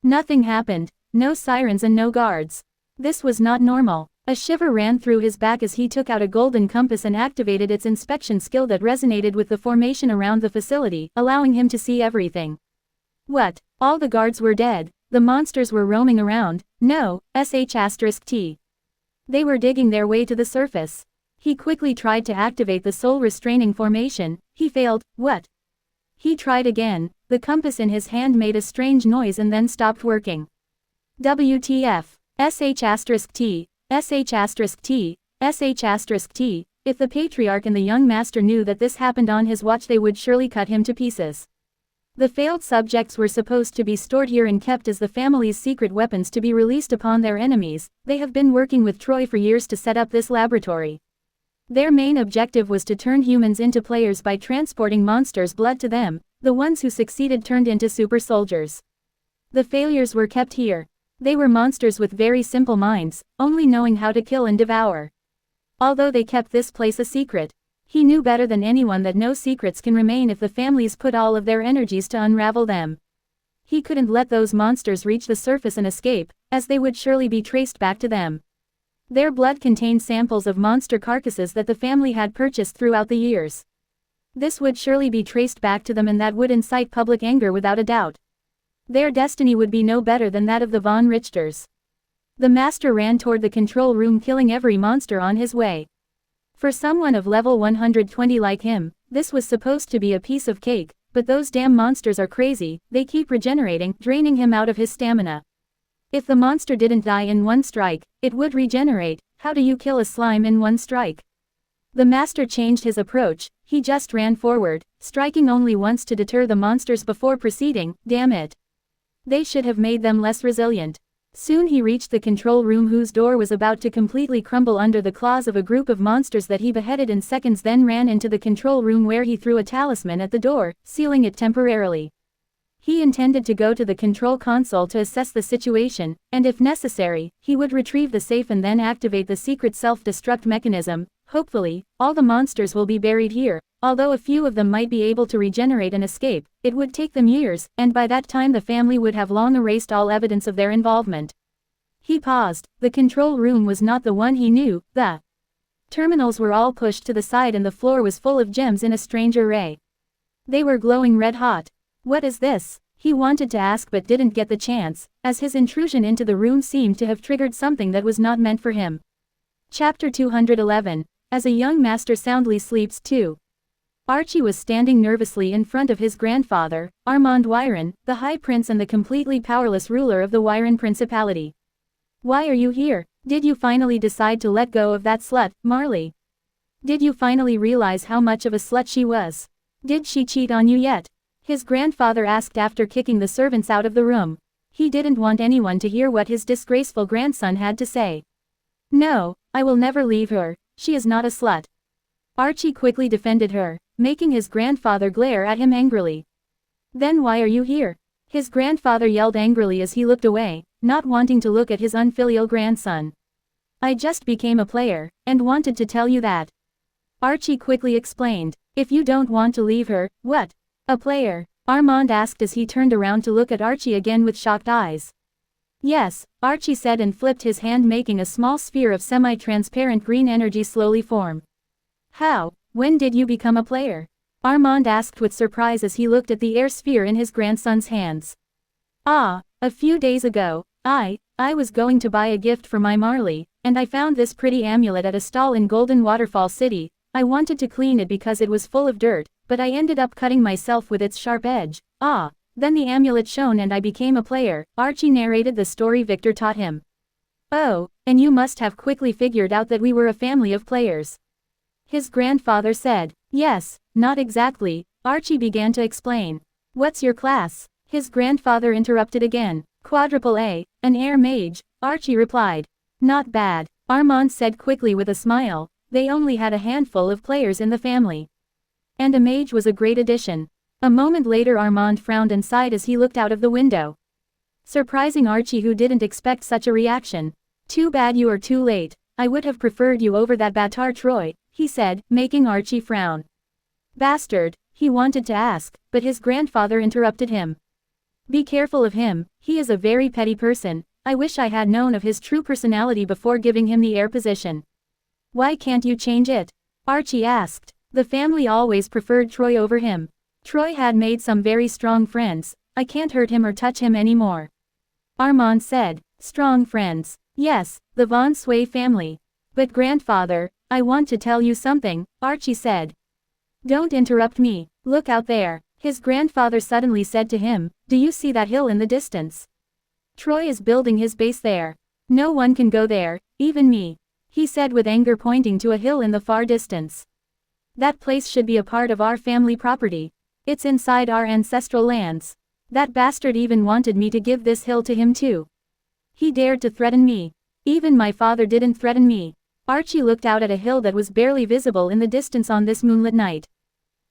Nothing happened, no sirens and no guards. This was not normal. A shiver ran through his back as he took out a golden compass and activated its inspection skill that resonated with the formation around the facility, allowing him to see everything. What? All the guards were dead. The monsters were roaming around. No, *T. They were digging their way to the surface. He quickly tried to activate the soul restraining formation. He failed. What? He tried again. The compass in his hand made a strange noise and then stopped working. WTF? *T. *T. If the patriarch and the young master knew that this happened on his watch, they would surely cut him to pieces. The failed subjects were supposed to be stored here and kept as the family's secret weapons to be released upon their enemies. They have been working with Troy for years to set up this laboratory. Their main objective was to turn humans into players by transporting monsters' blood to them. The ones who succeeded turned into super soldiers. The failures were kept here. They were monsters with very simple minds, only knowing how to kill and devour. Although they kept this place a secret, he knew better than anyone that no secrets can remain if the families put all of their energies to unravel them. He couldn't let those monsters reach the surface and escape, as they would surely be traced back to them. Their blood contained samples of monster carcasses that the family had purchased throughout the years. This would surely be traced back to them, and that would incite public anger without a doubt. Their destiny would be no better than that of the von Richters. The master ran toward the control room, killing every monster on his way. For someone of level 120 like him, this was supposed to be a piece of cake, but those damn monsters are crazy. They keep regenerating, draining him out of his stamina. If the monster didn't die in one strike, it would regenerate. How do you kill a slime in one strike? The master changed his approach. He just ran forward, striking only once to deter the monsters before proceeding. Damn it. They should have made them less resilient. Soon he reached the control room, whose door was about to completely crumble under the claws of a group of monsters that he beheaded in seconds, then ran into the control room where he threw a talisman at the door, sealing it temporarily. He intended to go to the control console to assess the situation, and if necessary, he would retrieve the safe and then activate the secret self-destruct mechanism. Hopefully, all the monsters will be buried here. Although a few of them might be able to regenerate and escape, it would take them years, and by that time the family would have long erased all evidence of their involvement. He paused. The control room was not the one he knew. The terminals were all pushed to the side and the floor was full of gems in a strange array. They were glowing red hot. What is this? He wanted to ask but didn't get the chance, as his intrusion into the room seemed to have triggered something that was not meant for him. Chapter 211. As a young master soundly sleeps too. Archie was standing nervously in front of his grandfather, Armand Wyron, the High Prince and the completely powerless ruler of the Wyron Principality. Why are you here? Did you finally decide to let go of that slut, Marley? Did you finally realize how much of a slut she was? Did she cheat on you yet? His grandfather asked after kicking the servants out of the room. He didn't want anyone to hear what his disgraceful grandson had to say. No, I will never leave her. She is not a slut. Archie quickly defended her, making his grandfather glare at him angrily. Then why are you here? His grandfather yelled angrily as he looked away, not wanting to look at his unfilial grandson. I just became a player, and wanted to tell you that. Archie quickly explained. If you don't want to leave her, what? A player? Armand asked as he turned around to look at Archie again with shocked eyes. Yes, Archie said and flipped his hand, making a small sphere of semi-transparent green energy slowly form. How? When did you become a player? Armand asked with surprise as he looked at the air sphere in his grandson's hands. A few days ago. I was going to buy a gift for my Marley, and I found this pretty amulet at a stall in Golden Waterfall City. I wanted to clean it because it was full of dirt, but I ended up cutting myself with its sharp edge. Then the amulet shone and I became a player. Archie narrated the story Victor taught him. Oh, and you must have quickly figured out that we were a family of players. His grandfather said. Yes, not exactly, Archie began to explain. What's your class? His grandfather interrupted again. Quadruple A, an air mage, Archie replied. Not bad, Armand said quickly with a smile. They only had a handful of players in the family. And a mage was a great addition. A moment later Armand frowned and sighed as he looked out of the window. Surprising Archie, who didn't expect such a reaction. Too bad you are too late. I would have preferred you over that Batar Troy, he said, making Archie frown. Bastard, he wanted to ask, but his grandfather interrupted him. Be careful of him, he is a very petty person. I wish I had known of his true personality before giving him the heir position. Why can't you change it? Archie asked. The family always preferred Troy over him. Troy had made some very strong friends. I can't hurt him or touch him anymore. Armand said. Strong friends. Yes, the Von Sway family. But grandfather, I want to tell you something, Archie said. Don't interrupt me. Look out there, his grandfather suddenly said to him. Do you see that hill in the distance? Troy is building his base there. No one can go there, even me, he said with anger, pointing to a hill in the far distance. That place should be a part of our family property. It's inside our ancestral lands. That bastard even wanted me to give this hill to him too. He dared to threaten me. Even my father didn't threaten me. Archie looked out at a hill that was barely visible in the distance on this moonlit night.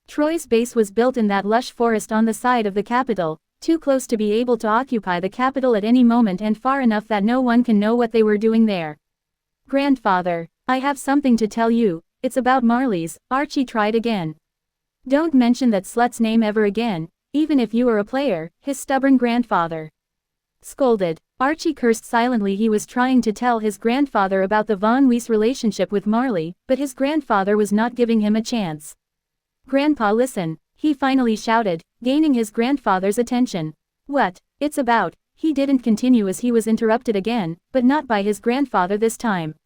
Troy's base was built in that lush forest on the side of the capital, too close to be able to occupy the capital at any moment and far enough that no one can know what they were doing there. Grandfather, I have something to tell you, it's about Marley's, Archie tried again. Don't mention that slut's name ever again, even if you are a player, his stubborn grandfather scolded. Archie cursed silently. He was trying to tell his grandfather about the Von Weiss relationship with Marley, but his grandfather was not giving him a chance. Grandpa, listen, he finally shouted, gaining his grandfather's attention. What? It's about. He didn't continue as he was interrupted again, but not by his grandfather this time.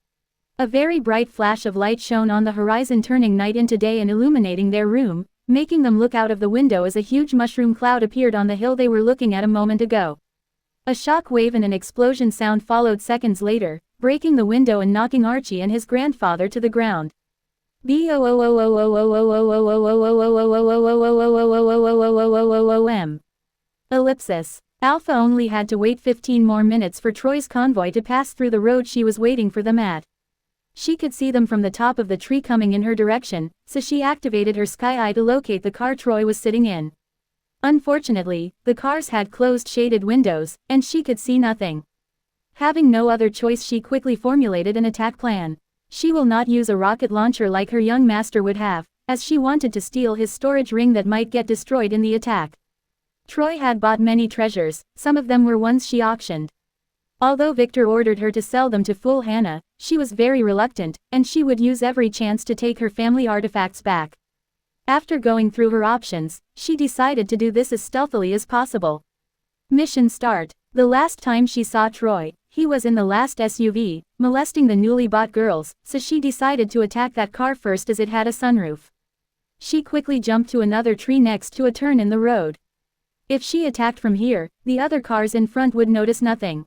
A very bright flash of light shone on the horizon, turning night into day and illuminating their room, making them look out of the window as a huge mushroom cloud appeared on the hill they were looking at a moment ago. A shock wave and an explosion sound followed seconds later, breaking the window and knocking Archie and his grandfather to the ground. Ellipsis. Alpha only had to wait 15 more minutes for Troy's convoy to pass through the road she was waiting for them at. She could see them from the top of the tree coming in her direction, so she activated her sky eye to locate the car Troy was sitting in. Unfortunately, the cars had closed shaded windows, and she could see nothing. Having no other choice, she quickly formulated an attack plan. She will not use a rocket launcher like her young master would have, as she wanted to steal his storage ring that might get destroyed in the attack. Troy had bought many treasures, some of them were ones she auctioned. Although Victor ordered her to sell them to Fool Hannah, she was very reluctant, and she would use every chance to take her family artifacts back. After going through her options, she decided to do this as stealthily as possible. Mission start. The last time she saw Troy, he was in the last SUV, molesting the newly bought girls, so she decided to attack that car first as it had a sunroof. She quickly jumped to another tree next to a turn in the road. If she attacked from here, the other cars in front would notice nothing.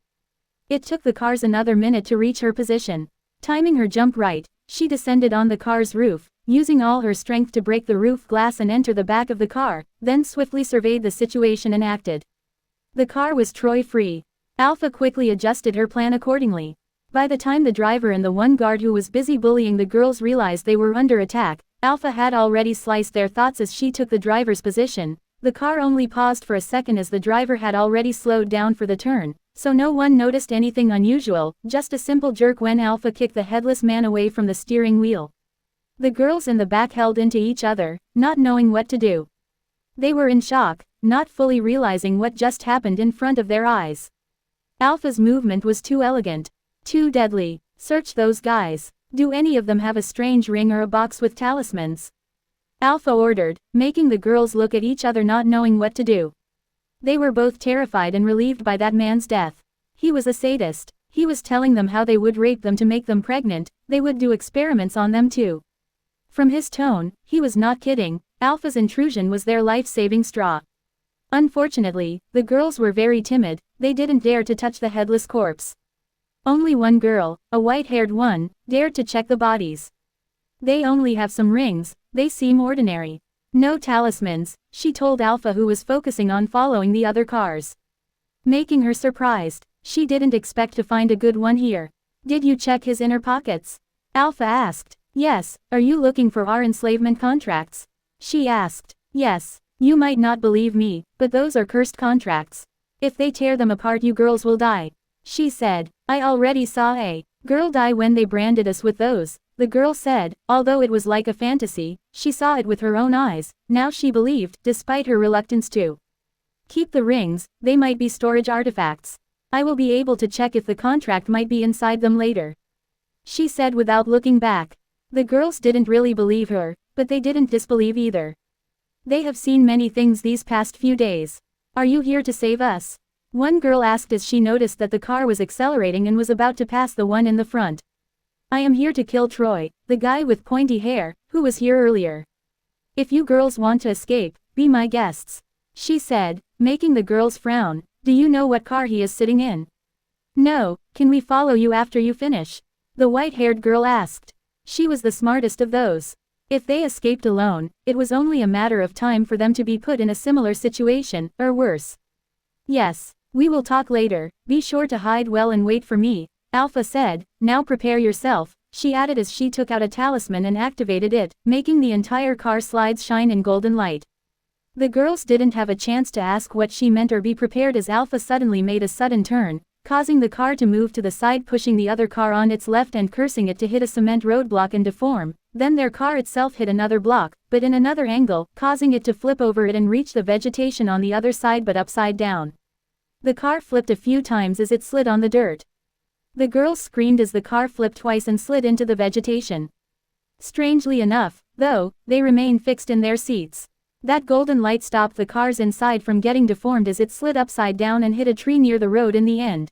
It took the cars another minute to reach her position. Timing her jump right, she descended on the car's roof, using all her strength to break the roof glass and enter the back of the car, then swiftly surveyed the situation and acted. The car was Troy-free. Alpha quickly adjusted her plan accordingly. By the time the driver and the one guard who was busy bullying the girls realized they were under attack, Alpha had already sliced their thoughts as she took the driver's position. The car only paused for a second as the driver had already slowed down for the turn, so no one noticed anything unusual, just a simple jerk when Alpha kicked the headless man away from the steering wheel. The girls in the back held into each other, not knowing what to do. They were in shock, not fully realizing what just happened in front of their eyes. Alpha's movement was too elegant. Too deadly. Search those guys. Do any of them have a strange ring or a box with talismans? Alpha ordered, making the girls look at each other not knowing what to do. They were both terrified and relieved by that man's death. He was a sadist. He was telling them how they would rape them to make them pregnant, they would do experiments on them too. From his tone, he was not kidding. Alpha's intrusion was their life-saving straw. Unfortunately, the girls were very timid, they didn't dare to touch the headless corpse. Only one girl, a white-haired one, dared to check the bodies. They only have some rings, they seem ordinary. No talismans, she told Alpha, who was focusing on following the other cars. Making her surprised, she didn't expect to find a good one here. Did you check his inner pockets? Alpha asked. Yes. Are you looking for our enslavement contracts? She asked. Yes. You might not believe me, but those are cursed contracts. If they tear them apart, you girls will die. She said. I already saw a girl die when they branded us with those. The girl said, although it was like a fantasy, she saw it with her own eyes. Now she believed, despite her reluctance to keep the rings, they might be storage artifacts. I will be able to check if the contract might be inside them later. She said without looking back. The girls didn't really believe her, but they didn't disbelieve either. They have seen many things these past few days. Are you here to save us? One girl asked as she noticed that the car was accelerating and was about to pass the one in the front. I am here to kill Troy, the guy with pointy hair, who was here earlier. If you girls want to escape, be my guests. She said, making the girls frown. Do you know what car he is sitting in? No. Can we follow you after you finish? The white-haired girl asked. She was the smartest of those. If they escaped alone, it was only a matter of time for them to be put in a similar situation, or worse. Yes. We will talk later, be sure to hide well and wait for me, Alpha said. Now prepare yourself, she added as she took out a talisman and activated it, making the entire car slides shine in golden light. The girls didn't have a chance to ask what she meant or be prepared as Alpha suddenly made a sudden turn, causing the car to move to the side, pushing the other car on its left and cursing it to hit a cement roadblock and deform. Then their car itself hit another block, but in another angle, causing it to flip over it and reach the vegetation on the other side but upside down. The car flipped a few times as it slid on the dirt. The girls screamed as the car flipped twice and slid into the vegetation. Strangely enough, though, they remained fixed in their seats. That golden light stopped the cars inside from getting deformed as it slid upside down and hit a tree near the road in the end.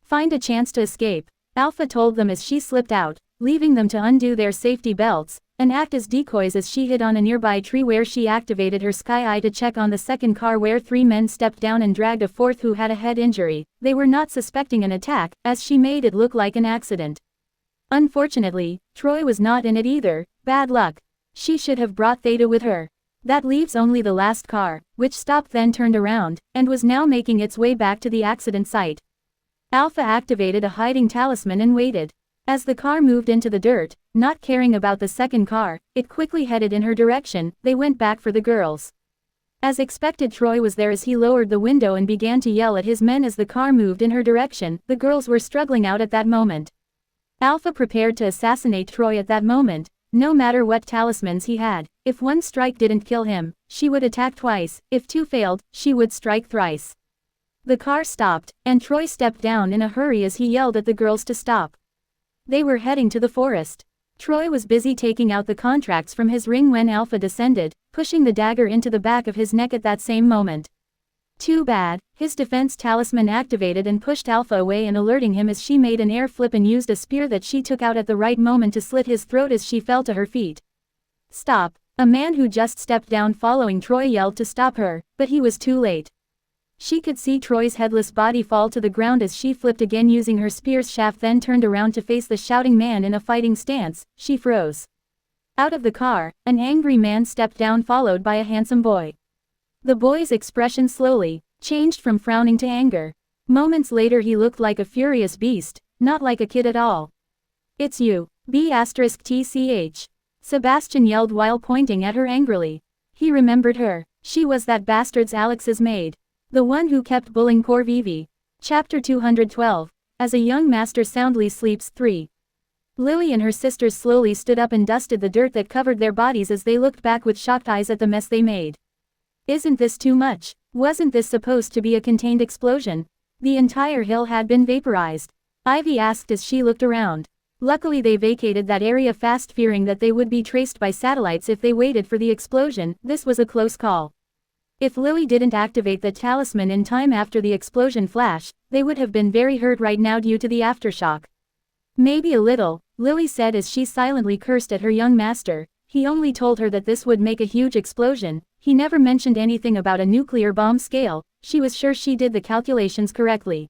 Find a chance to escape, Alpha told them as she slipped out, leaving them to undo their safety belts, and act as decoys as she hid on a nearby tree where she activated her sky eye to check on the second car where 3 men stepped down and dragged a fourth who had a head injury. They were not suspecting an attack, as she made it look like an accident. Unfortunately, Troy was not in it either. Bad luck. She should have brought Theta with her. That leaves only the last car, which stopped then turned around, and was now making its way back to the accident site. Alpha activated a hiding talisman and waited. As the car moved into the dirt, not caring about the second car, it quickly headed in her direction. They went back for the girls. As expected, Troy was there as he lowered the window and began to yell at his men as the car moved in her direction. The girls were struggling out at that moment. Alpha prepared to assassinate Troy at that moment, no matter what talismans he had. If one strike didn't kill him, she would attack twice. If 2 failed, she would strike thrice. The car stopped, and Troy stepped down in a hurry as he yelled at the girls to stop. They were heading to the forest. Troy was busy taking out the contracts from his ring when Alpha descended, pushing the dagger into the back of his neck at that same moment. Too bad, his defense talisman activated and pushed Alpha away and alerting him as she made an air flip and used a spear that she took out at the right moment to slit his throat as she fell to her feet. Stop! A man who just stepped down following Troy yelled to stop her, but he was too late. She could see Troy's headless body fall to the ground as she flipped again using her spear's shaft, then turned around to face the shouting man in a fighting stance. She froze. Out of the car, an angry man stepped down followed by a handsome boy. The boy's expression slowly changed from frowning to anger. Moments later he looked like a furious beast, not like a kid at all. It's you, B*TCH. Sebastian yelled while pointing at her angrily. He remembered her. She was that bastard's Alex's maid. The one who kept bullying poor Vivi. Chapter 212. As a young master soundly sleeps. 3. Lily and her sisters slowly stood up and dusted the dirt that covered their bodies as they looked back with shocked eyes at the mess they made. Isn't this too much? Wasn't this supposed to be a contained explosion? The entire hill had been vaporized. Ivy asked as she looked around. Luckily they vacated that area fast, fearing that they would be traced by satellites if they waited for the explosion. This was a close call. If Lily didn't activate the talisman in time after the explosion flash, they would have been very hurt right now due to the aftershock. Maybe a little, Lily said as she silently cursed at her young master. He only told her that this would make a huge explosion. He never mentioned anything about a nuclear bomb scale. She was sure she did the calculations correctly.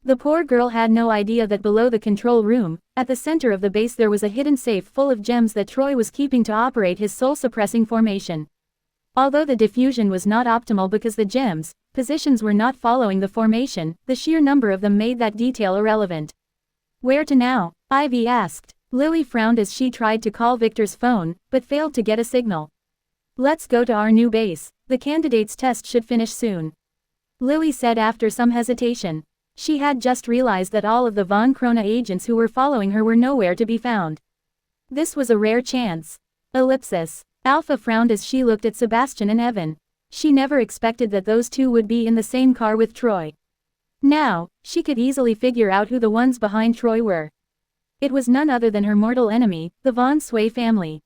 The poor girl had no idea that below the control room, at the center of the base, there was a hidden safe full of gems that Troy was keeping to operate his soul-suppressing formation. Although the diffusion was not optimal because the gems' positions were not following the formation, the sheer number of them made that detail irrelevant. Where to now? Ivy asked. Lily frowned as she tried to call Victor's phone, but failed to get a signal. Let's go to our new base. The candidate's test should finish soon. Lily said after some hesitation. She had just realized that all of the Von Krona agents who were following her were nowhere to be found. This was a rare chance. Ellipsis. Alpha frowned as she looked at Sebastian and Evan. She never expected that those two would be in the same car with Troy. Now, she could easily figure out who the ones behind Troy were. It was none other than her mortal enemy, the Von Sway family.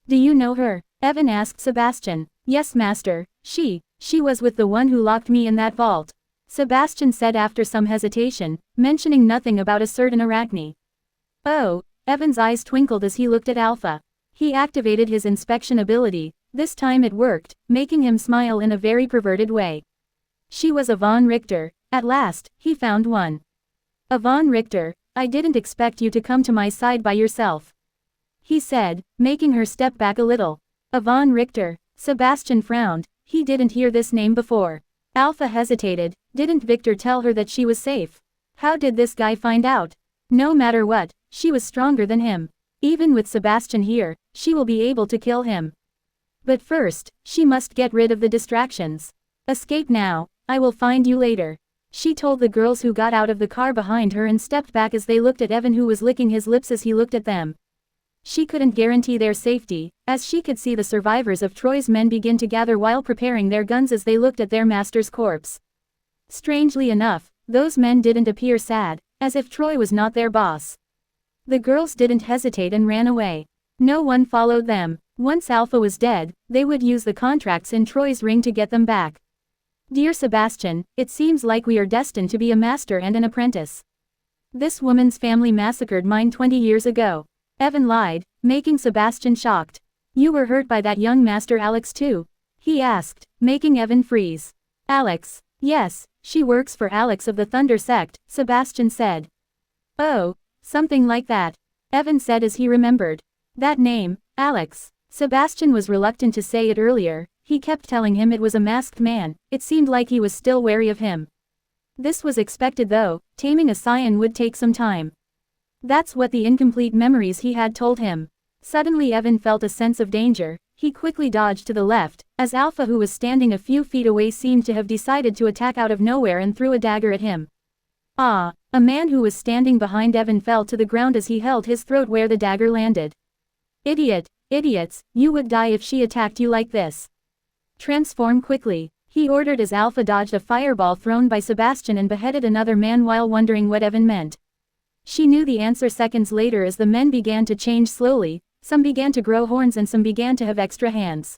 Do you know her? Evan asked Sebastian. Yes, master. She was with the one who locked me in that vault. Sebastian said after some hesitation, mentioning nothing about a certain Arachne. Oh, Evan's eyes twinkled as he looked at Alpha. He activated his inspection ability. This time it worked, making him smile in a very perverted way. She was a Von Richter. At last, he found one. A Von Richter. I didn't expect you to come to my side by yourself. he said, making her step back a little. Yvonne Richter. Sebastian frowned, he didn't hear this name before. Alpha hesitated, didn't Victor tell her that she was safe? How did this guy find out? No matter what, she was stronger than him. Even with Sebastian here, she will be able to kill him. But first, she must get rid of the distractions. Escape now, I will find you later. She told the girls who got out of the car behind her and stepped back as they looked at Evan, who was licking his lips as he looked at them. She couldn't guarantee their safety, as she could see the survivors of Troy's men begin to gather while preparing their guns as they looked at their master's corpse. Strangely enough, those men didn't appear sad, as if Troy was not their boss. The girls didn't hesitate and ran away. No one followed them. Once Alpha was dead, they would use the contracts in Troy's ring to get them back. Dear Sebastian, it seems like we are destined to be a master and an apprentice. This woman's family massacred mine 20 years ago. Evan lied, making Sebastian shocked. You were hurt by that young master Alex too? He asked, making Evan freeze. Alex. Yes, she works for Alex of the Thunder Sect, Sebastian said. Oh, something like that. Evan said as he remembered. That name, Alex. Sebastian was reluctant to say it earlier, he kept telling him it was a masked man, it seemed like he was still wary of him. This was expected though, taming a scion would take some time. That's what the incomplete memories he had told him. Suddenly Evan felt a sense of danger, he quickly dodged to the left, as Alpha, who was standing a few feet away, seemed to have decided to attack out of nowhere and threw a dagger at him. Ah! A man who was standing behind Evan fell to the ground as he held his throat where the dagger landed. Idiot! Idiots, you would die if she attacked you like this. Transform quickly, he ordered as Alpha dodged a fireball thrown by Sebastian and beheaded another man while wondering what Evan meant. She knew the answer seconds later as the men began to change slowly, some began to grow horns and some began to have extra hands.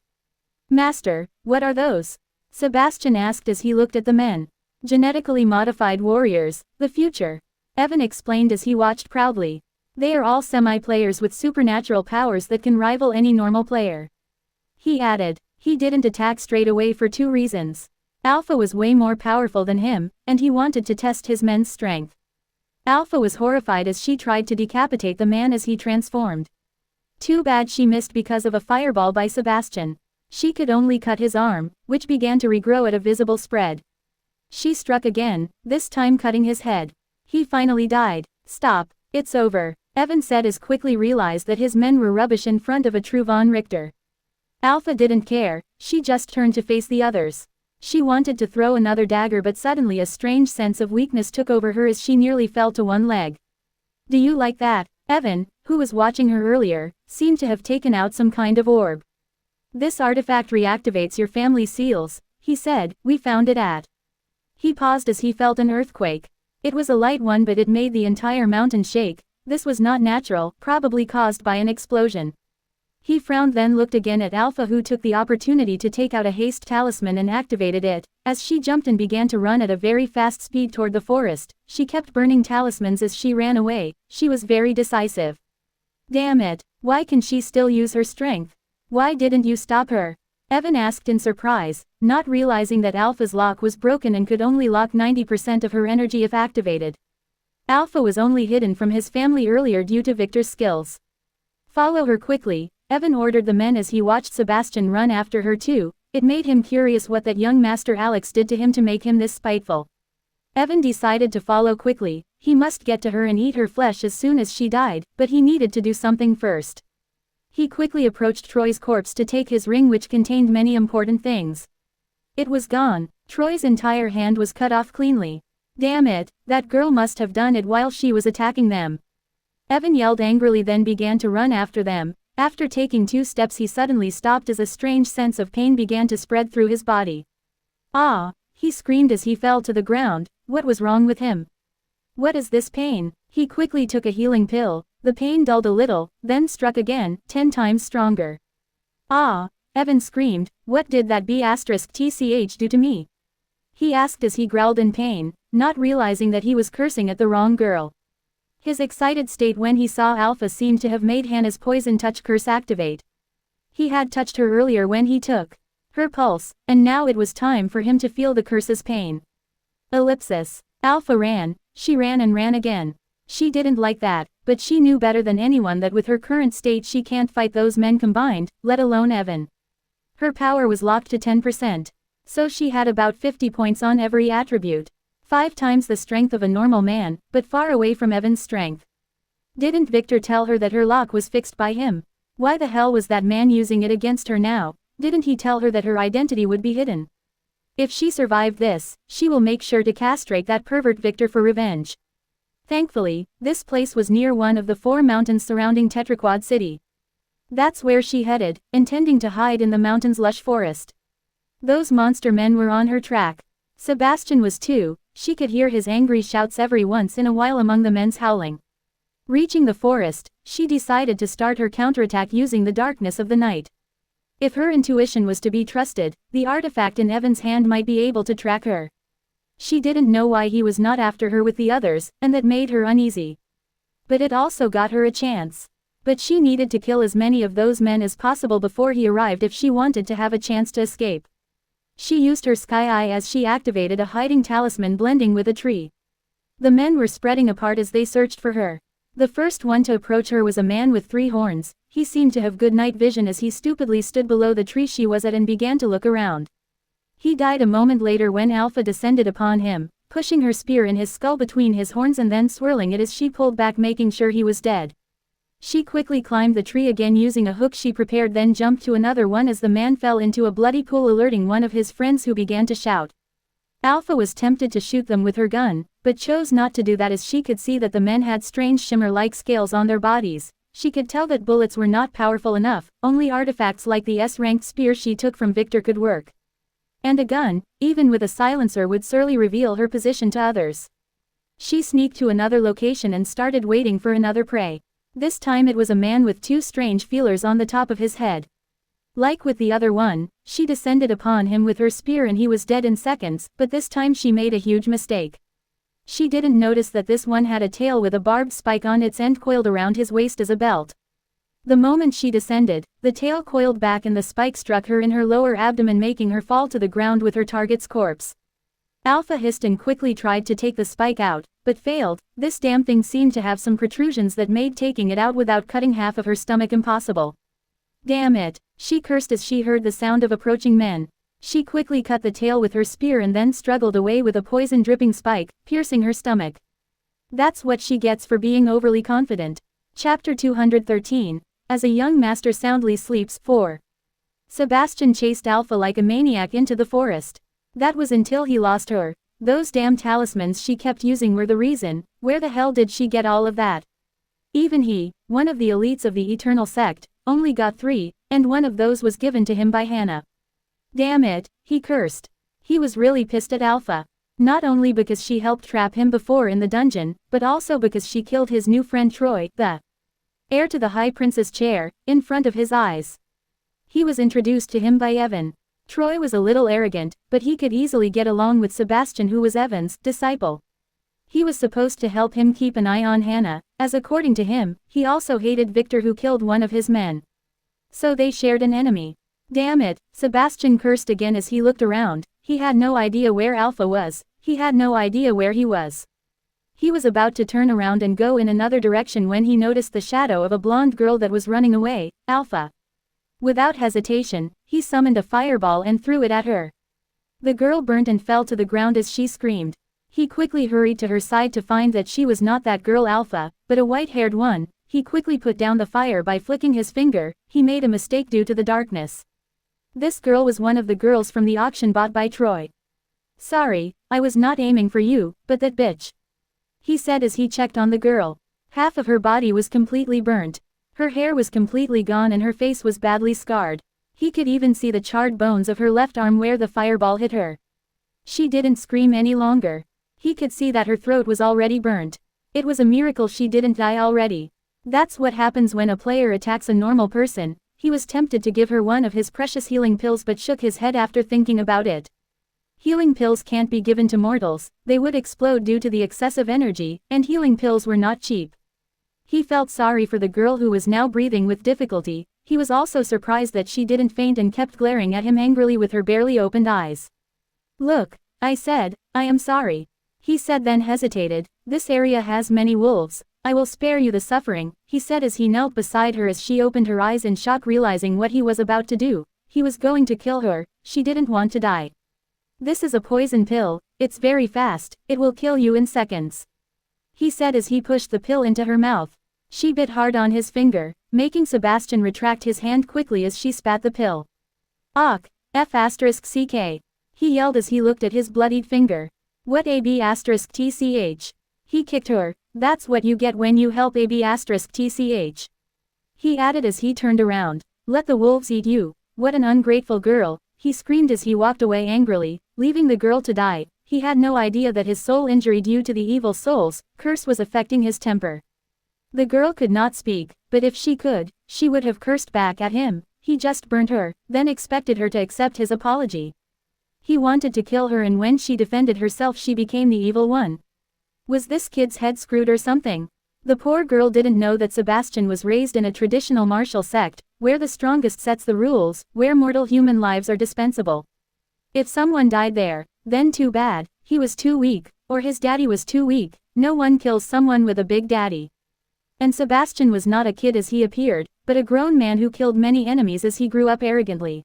Master, what are those? Sebastian asked as he looked at the men. Genetically modified warriors, the future. Evan explained as he watched proudly. They are all semi-players with supernatural powers that can rival any normal player. He added, he didn't attack straight away for two reasons. Alpha was way more powerful than him, and he wanted to test his men's strength. Alpha was horrified as she tried to decapitate the man as he transformed. Too bad she missed because of a fireball by Sebastian. She could only cut his arm, which began to regrow at a visible spread. She struck again, this time cutting his head. He finally died. Stop, it's over, Evan said as quickly realized that his men were rubbish in front of a true Von Richter. Alpha didn't care, she just turned to face the others. She wanted to throw another dagger, but suddenly a strange sense of weakness took over her as she nearly fell to one leg. Do you like that? Evan, who was watching her earlier, seemed to have taken out some kind of orb. This artifact reactivates your family seals, he said, we found it at. He paused as he felt an earthquake. It was a light one, but it made the entire mountain shake. This was not natural, probably caused by an explosion. He frowned, then looked again at Alpha, who took the opportunity to take out a haste talisman and activated it. As she jumped and began to run at a very fast speed toward the forest, she kept burning talismans as she ran away. She was very decisive. Damn it, why can she still use her strength? Why didn't you stop her? Evan asked in surprise, not realizing that Alpha's lock was broken and could only lock 90% of her energy if activated. Alpha was only hidden from his family earlier due to Victor's skills. Follow her quickly, Evan ordered the men as he watched Sebastian run after her too. It made him curious what that young master Alex did to him to make him this spiteful. Evan decided to follow quickly. He must get to her and eat her flesh as soon as she died, but he needed to do something first. He quickly approached Troy's corpse to take his ring, which contained many important things. It was gone. Troy's entire hand was cut off cleanly. Damn it, that girl must have done it while she was attacking them. Evan yelled angrily, then began to run after them. After taking 2 steps he suddenly stopped as a strange sense of pain began to spread through his body. Ah! He screamed as he fell to the ground. What was wrong with him? What is this pain? He quickly took a healing pill. The pain dulled a little, then struck again, 10 times stronger. Ah! Evan screamed, what did that B*TCH do to me? He asked as he growled in pain, not realizing that he was cursing at the wrong girl. His excited state when he saw Alpha seemed to have made Hannah's poison touch curse activate. He had touched her earlier when he took her pulse, and now it was time for him to feel the curse's pain. Ellipsis. Alpha ran, she ran and ran again. She didn't like that, but she knew better than anyone that with her current state she can't fight those men combined, let alone Evan. Her power was locked to 10%. So she had about 50 points on every attribute. 5 times the strength of a normal man, but far away from Evan's strength. Didn't Victor tell her that her lock was fixed by him? Why the hell was that man using it against her now? Didn't he tell her that her identity would be hidden? If she survived this, she will make sure to castrate that pervert Victor for revenge. Thankfully, this place was near one of the 4 mountains surrounding Tetraquad City. That's where she headed, intending to hide in the mountain's lush forest. Those monster men were on her track. Sebastian was too. She could hear his angry shouts every once in a while among the men's howling. Reaching the forest, she decided to start her counterattack using the darkness of the night. If her intuition was to be trusted, the artifact in Evan's hand might be able to track her. She didn't know why he was not after her with the others, and that made her uneasy. But it also got her a chance. But she needed to kill as many of those men as possible before he arrived if she wanted to have a chance to escape. She used her sky eye as she activated a hiding talisman blending with a tree. The men were spreading apart as they searched for her. The first one to approach her was a man with 3 horns. He seemed to have good night vision as he stupidly stood below the tree she was at and began to look around. He died a moment later when Alpha descended upon him, pushing her spear in his skull between his horns and then swirling it as she pulled back making sure he was dead. She quickly climbed the tree again using a hook she prepared, then jumped to another one as the man fell into a bloody pool, alerting one of his friends who began to shout. Alpha was tempted to shoot them with her gun, but chose not to do that as she could see that the men had strange shimmer-like scales on their bodies. She could tell that bullets were not powerful enough, only artifacts like the S-ranked spear she took from Victor could work. And a gun, even with a silencer, would surely reveal her position to others. She sneaked to another location and started waiting for another prey. This time it was a man with 2 strange feelers on the top of his head. Like with the other one, she descended upon him with her spear and he was dead in seconds, but this time she made a huge mistake. She didn't notice that this one had a tail with a barbed spike on its end coiled around his waist as a belt. The moment she descended, the tail coiled back and the spike struck her in her lower abdomen, making her fall to the ground with her target's corpse. Alpha hissed and quickly tried to take the spike out, but failed. This damn thing seemed to have some protrusions that made taking it out without cutting half of her stomach impossible. Damn it, she cursed as she heard the sound of approaching men. She quickly cut the tail with her spear and then struggled away with a poison-dripping spike, piercing her stomach. That's what she gets for being overly confident. Chapter 213. As a young master soundly sleeps. 4. Sebastian chased Alpha like a maniac into the forest. That was until he lost her. Those damn talismans she kept using were the reason. Where the hell did she get all of that? Even he, one of the elites of the Eternal Sect, only got 3, and one of those was given to him by Hannah. Damn it, he cursed. He was really pissed at Alpha. Not only because she helped trap him before in the dungeon, but also because she killed his new friend Troy, the heir to the High Prince's chair, in front of his eyes. He was introduced to him by Evan. Troy was a little arrogant, but he could easily get along with Sebastian, who was Evan's disciple. He was supposed to help him keep an eye on Hannah, as according to him, he also hated Victor who killed one of his men. So they shared an enemy. Damn it, Sebastian cursed again as he looked around. He had no idea where Alpha was. He had no idea where he was. He was about to turn around and go in another direction when he noticed the shadow of a blonde girl that was running away, Alpha. Without hesitation, he summoned a fireball and threw it at her. The girl burnt and fell to the ground as she screamed. He quickly hurried to her side to find that she was not that girl Alpha, but a white-haired one. He quickly put down the fire by flicking his finger. He made a mistake due to the darkness. This girl was one of the girls from the auction bought by Troy. Sorry, I was not aiming for you, but that bitch, he said as he checked on the girl. Half of her body was completely burnt. Her hair was completely gone and her face was badly scarred. He could even see the charred bones of her left arm where the fireball hit her. She didn't scream any longer. He could see that her throat was already burnt. It was a miracle she didn't die already. That's what happens when a player attacks a normal person. He was tempted to give her one of his precious healing pills but shook his head after thinking about it. Healing pills can't be given to mortals, they would explode due to the excessive energy, and healing pills were not cheap. He felt sorry for the girl who was now breathing with difficulty. He was also surprised that she didn't faint and kept glaring at him angrily with her barely opened eyes. Look, I said, I am sorry. He said then hesitated. This area has many wolves. I will spare you the suffering, he said as he knelt beside her as she opened her eyes in shock realizing what he was about to do. He was going to kill her, she didn't want to die. This is a poison pill, it's very fast, it will kill you in seconds. He said as he pushed the pill into her mouth. She bit hard on his finger, making Sebastian retract his hand quickly as she spat the pill. Ach, F***ck. He yelled as he looked at his bloodied finger. What AB***tch? He kicked her, that's what you get when you help AB***tch. He added as he turned around. Let the wolves eat you, what an ungrateful girl, he screamed as he walked away angrily, leaving the girl to die. He had no idea that his soul injury due to the evil soul's curse was affecting his temper. The girl could not speak, but if she could, she would have cursed back at him. He just burned her, then expected her to accept his apology. He wanted to kill her, and when she defended herself she became the evil one. Was this kid's head screwed or something? The poor girl didn't know that Sebastian was raised in a traditional martial sect, where the strongest sets the rules, where mortal human lives are dispensable. If someone died there, then too bad, he was too weak, or his daddy was too weak. No one kills someone with a big daddy. And Sebastian was not a kid as he appeared, but a grown man who killed many enemies as he grew up arrogantly.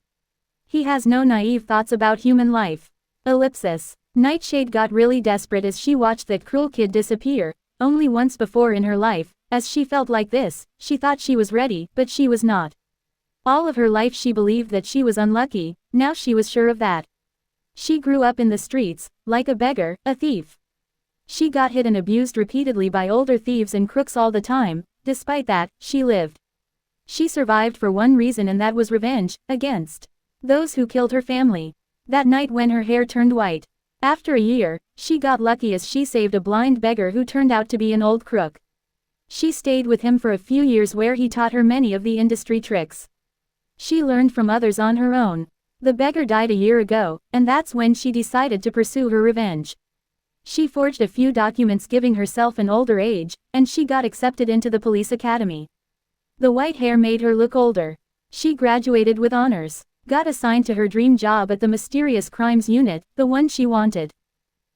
He has no naive thoughts about human life. Ellipsis. Nightshade got really desperate as she watched that cruel kid disappear. Only once before in her life, as she felt like this, she thought she was ready, but she was not. All of her life she believed that she was unlucky, now she was sure of that. She grew up in the streets, like a beggar, a thief. She got hit and abused repeatedly by older thieves and crooks all the time. Despite that, she lived. She survived for one reason, and that was revenge, against those who killed her family. That night when her hair turned white. After a year, she got lucky as she saved a blind beggar who turned out to be an old crook. She stayed with him for a few years where he taught her many of the industry tricks. She learned from others on her own. The beggar died a year ago, and that's when she decided to pursue her revenge. She forged a few documents giving herself an older age, and she got accepted into the police academy. The white hair made her look older. She graduated with honors, got assigned to her dream job at the mysterious crimes unit, the one she wanted.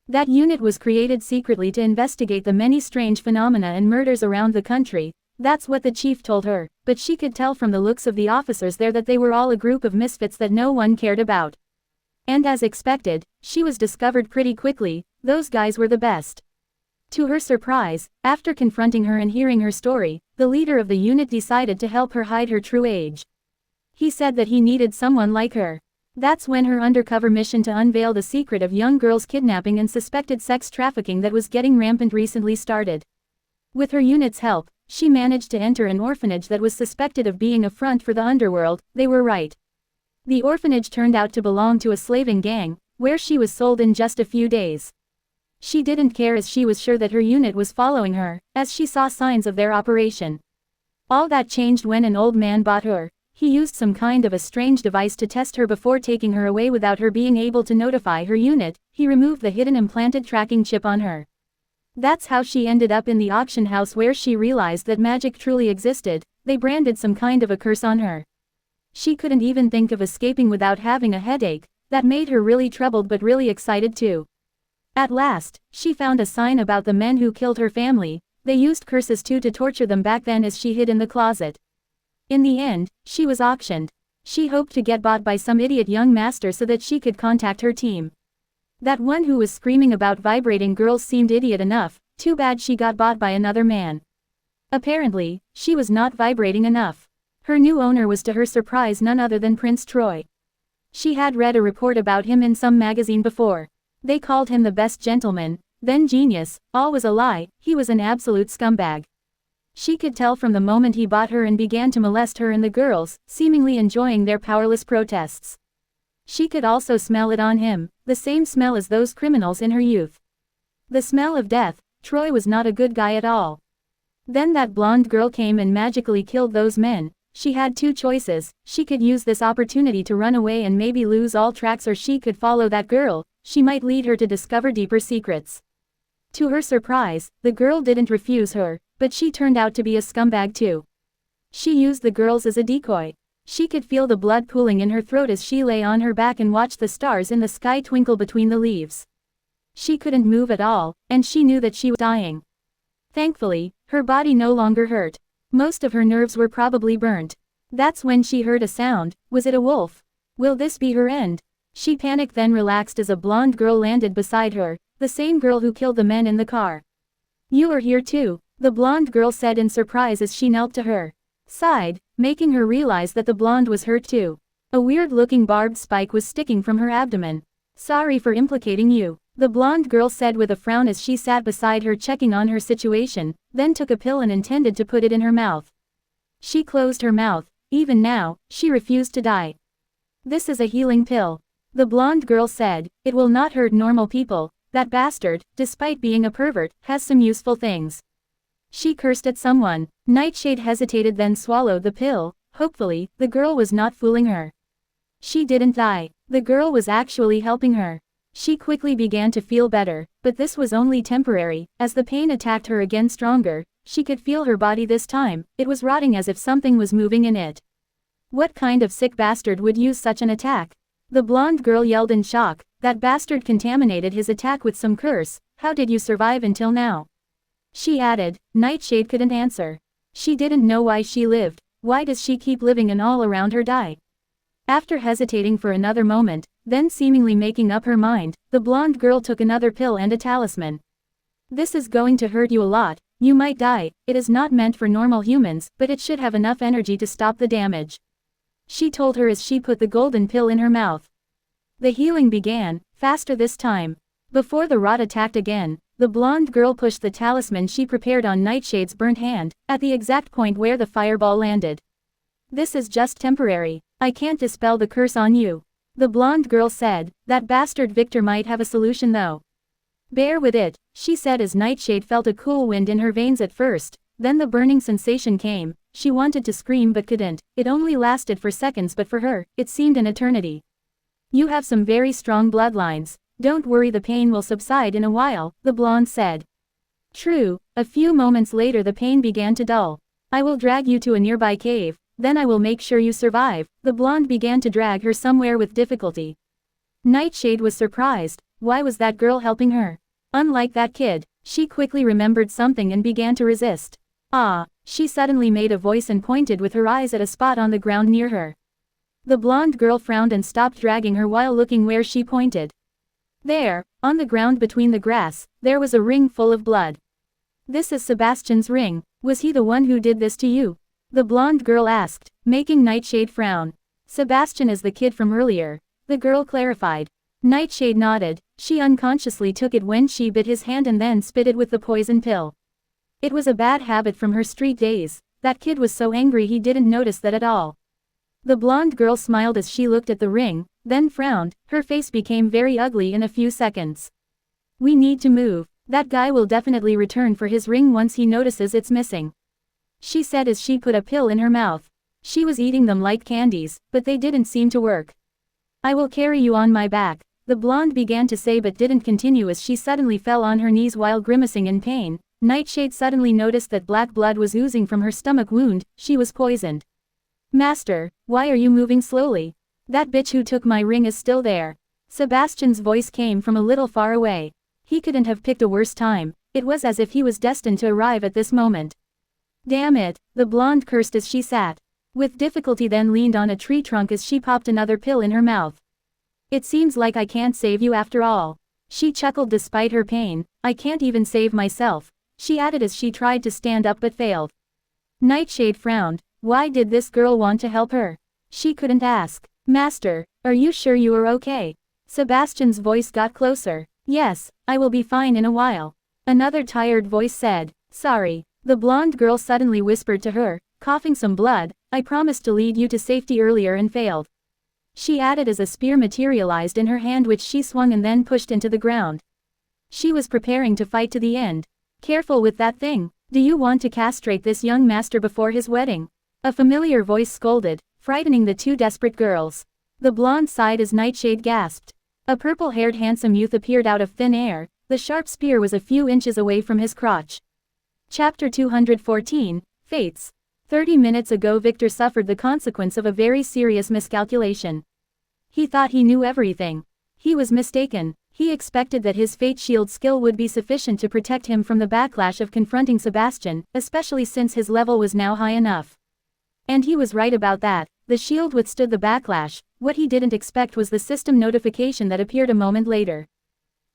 That unit was created secretly to investigate the many strange phenomena and murders around the country. That's what the chief told her, but she could tell from the looks of the officers there that they were all a group of misfits that no one cared about. And as expected, she was discovered pretty quickly. Those guys were the best. To her surprise, after confronting her and hearing her story, the leader of the unit decided to help her hide her true age. He said that he needed someone like her. That's when her undercover mission to unveil the secret of young girls' kidnapping and suspected sex trafficking that was getting rampant recently started. With her unit's help, she managed to enter an orphanage that was suspected of being a front for the underworld. They were right. The orphanage turned out to belong to a slaving gang, where she was sold in just a few days. She didn't care as she was sure that her unit was following her, as she saw signs of their operation. All that changed when an old man bought her. He used some kind of a strange device to test her before taking her away without her being able to notify her unit. He removed the hidden implanted tracking chip on her. That's how she ended up in the auction house where she realized that magic truly existed. They branded some kind of a curse on her. She couldn't even think of escaping without having a headache. That made her really troubled but really excited too. At last, she found a sign about the men who killed her family. They used curses too to torture them back then as she hid in the closet. In the end, she was auctioned. She hoped to get bought by some idiot young master so that she could contact her team. That one who was screaming about vibrating girls seemed idiot enough. Too bad she got bought by another man. Apparently, she was not vibrating enough. Her new owner was to her surprise none other than Prince Troy. She had read a report about him in some magazine before. They called him the best gentleman, then genius. All was a lie, he was an absolute scumbag. She could tell from the moment he bought her and began to molest her and the girls, seemingly enjoying their powerless protests. She could also smell it on him, the same smell as those criminals in her youth. The smell of death. Troy was not a good guy at all. Then that blonde girl came and magically killed those men. She had two choices. She could use this opportunity to run away and maybe lose all tracks, or she could follow that girl. She might lead her to discover deeper secrets. To her surprise, the girl didn't refuse her, but she turned out to be a scumbag too. She used the girls as a decoy. She could feel the blood pooling in her throat as she lay on her back and watched the stars in the sky twinkle between the leaves. She couldn't move at all, and she knew that she was dying. Thankfully, her body no longer hurt. Most of her nerves were probably burnt. That's when she heard a sound. Was it a wolf? Will this be her end? She panicked then relaxed as a blonde girl landed beside her, the same girl who killed the men in the car. You are here too, the blonde girl said in surprise as she knelt to her side, making her realize that the blonde was hurt too. A weird-looking barbed spike was sticking from her abdomen. Sorry for implicating you, the blonde girl said with a frown as she sat beside her checking on her situation, then took a pill and intended to put it in her mouth. She closed her mouth. Even now, she refused to die. This is a healing pill. The blonde girl said, it will not hurt normal people. That bastard, despite being a pervert, has some useful things. She cursed at someone. Nightshade hesitated then swallowed the pill. Hopefully, the girl was not fooling her. She didn't die. The girl was actually helping her. She quickly began to feel better, but this was only temporary. As the pain attacked her again stronger, she could feel her body this time. It was rotting as if something was moving in it. What kind of sick bastard would use such an attack? The blonde girl yelled in shock. That bastard contaminated his attack with some curse. How did you survive until now? She added. Nightshade couldn't answer. She didn't know why she lived. Why does she keep living and all around her die? After hesitating for another moment, then seemingly making up her mind, the blonde girl took another pill and a talisman. This is going to hurt you a lot. You might die. It is not meant for normal humans, but it should have enough energy to stop the damage. She told her as she put the golden pill in her mouth. The healing began, faster this time. Before the rot attacked again, the blonde girl pushed the talisman she prepared on Nightshade's burnt hand, at the exact point where the fireball landed. This is just temporary. I can't dispel the curse on you. The blonde girl said. That bastard Victor might have a solution though. Bear with it, she said as Nightshade felt a cool wind in her veins at first, then the burning sensation came. She wanted to scream but couldn't. It only lasted for seconds, but for her, it seemed an eternity. You have some very strong bloodlines. Don't worry, the pain will subside in a while, the blonde said. True, a few moments later the pain began to dull. I will drag you to a nearby cave, then I will make sure you survive. The blonde began to drag her somewhere with difficulty. Nightshade was surprised. Why was that girl helping her? Unlike that kid, she quickly remembered something and began to resist. Ah, she suddenly made a voice and pointed with her eyes at a spot on the ground near her. The blonde girl frowned and stopped dragging her while looking where she pointed. There, on the ground between the grass, there was a ring full of blood. This is Sebastian's ring. Was he the one who did this to you? The blonde girl asked, making Nightshade frown. Sebastian is the kid from earlier, the girl clarified. Nightshade nodded. She unconsciously took it when she bit his hand and then spit it with the poison pill. It was a bad habit from her street days. That kid was so angry he didn't notice that at all. The blonde girl smiled as she looked at the ring, then frowned. Her face became very ugly in a few seconds. We need to move. That guy will definitely return for his ring once he notices it's missing. She said as she put a pill in her mouth. She was eating them like candies, but they didn't seem to work. I will carry you on my back, the blonde began to say but didn't continue as she suddenly fell on her knees while grimacing in pain. Nightshade suddenly noticed that black blood was oozing from her stomach wound. She was poisoned. Master, why are you moving slowly? That bitch who took my ring is still there. Sebastian's voice came from a little far away. He couldn't have picked a worse time. It was as if he was destined to arrive at this moment. Damn it, the blonde cursed as she sat. With difficulty then leaned on a tree trunk as she popped another pill in her mouth. It seems like I can't save you after all. She chuckled despite her pain. I can't even save myself, she added as she tried to stand up but failed. Nightshade frowned. Why did this girl want to help her? She couldn't ask. Master, are you sure you are okay? Sebastian's voice got closer. Yes, I will be fine in a while. Another tired voice said. Sorry. The blonde girl suddenly whispered to her, coughing some blood. I promised to lead you to safety earlier and failed. She added as a spear materialized in her hand which she swung and then pushed into the ground. She was preparing to fight to the end. Careful with that thing. Do you want to castrate this young master before his wedding? A familiar voice scolded, frightening the two desperate girls. The blonde sighed as Nightshade gasped. A purple-haired handsome youth appeared out of thin air. The sharp spear was a few inches away from his crotch. Chapter 214, Fates. 30 minutes ago Victor suffered the consequence of a very serious miscalculation. He thought he knew everything. He was mistaken. He expected that his Fate Shield skill would be sufficient to protect him from the backlash of confronting Sebastian, especially since his level was now high enough. And he was right about that. The shield withstood the backlash. What he didn't expect was the system notification that appeared a moment later.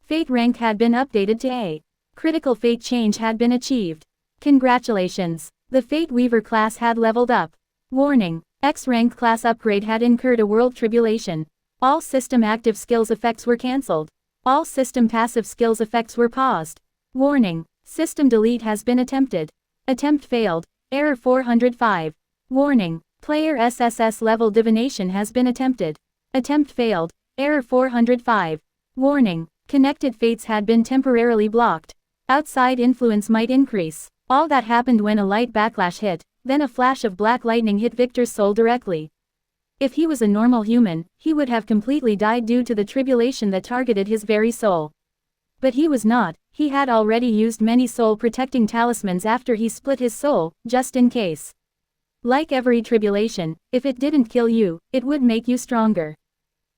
Fate rank had been updated to A. Critical fate change had been achieved. Congratulations! The Fate Weaver class had leveled up. Warning: X rank class upgrade had incurred a world tribulation. All system active skills effects were cancelled. All system passive skills effects were paused. Warning: system delete has been attempted. Attempt failed. Error 405. Warning: player SSS level divination has been attempted. Attempt failed. Error 405. Warning: connected fates had been temporarily blocked. Outside influence might increase. All that happened when a light backlash hit, then a flash of black lightning hit Victor's soul directly. If he was a normal human, he would have completely died due to the tribulation that targeted his very soul. But he was not. He had already used many soul-protecting talismans after he split his soul, just in case. Like every tribulation, if it didn't kill you, it would make you stronger.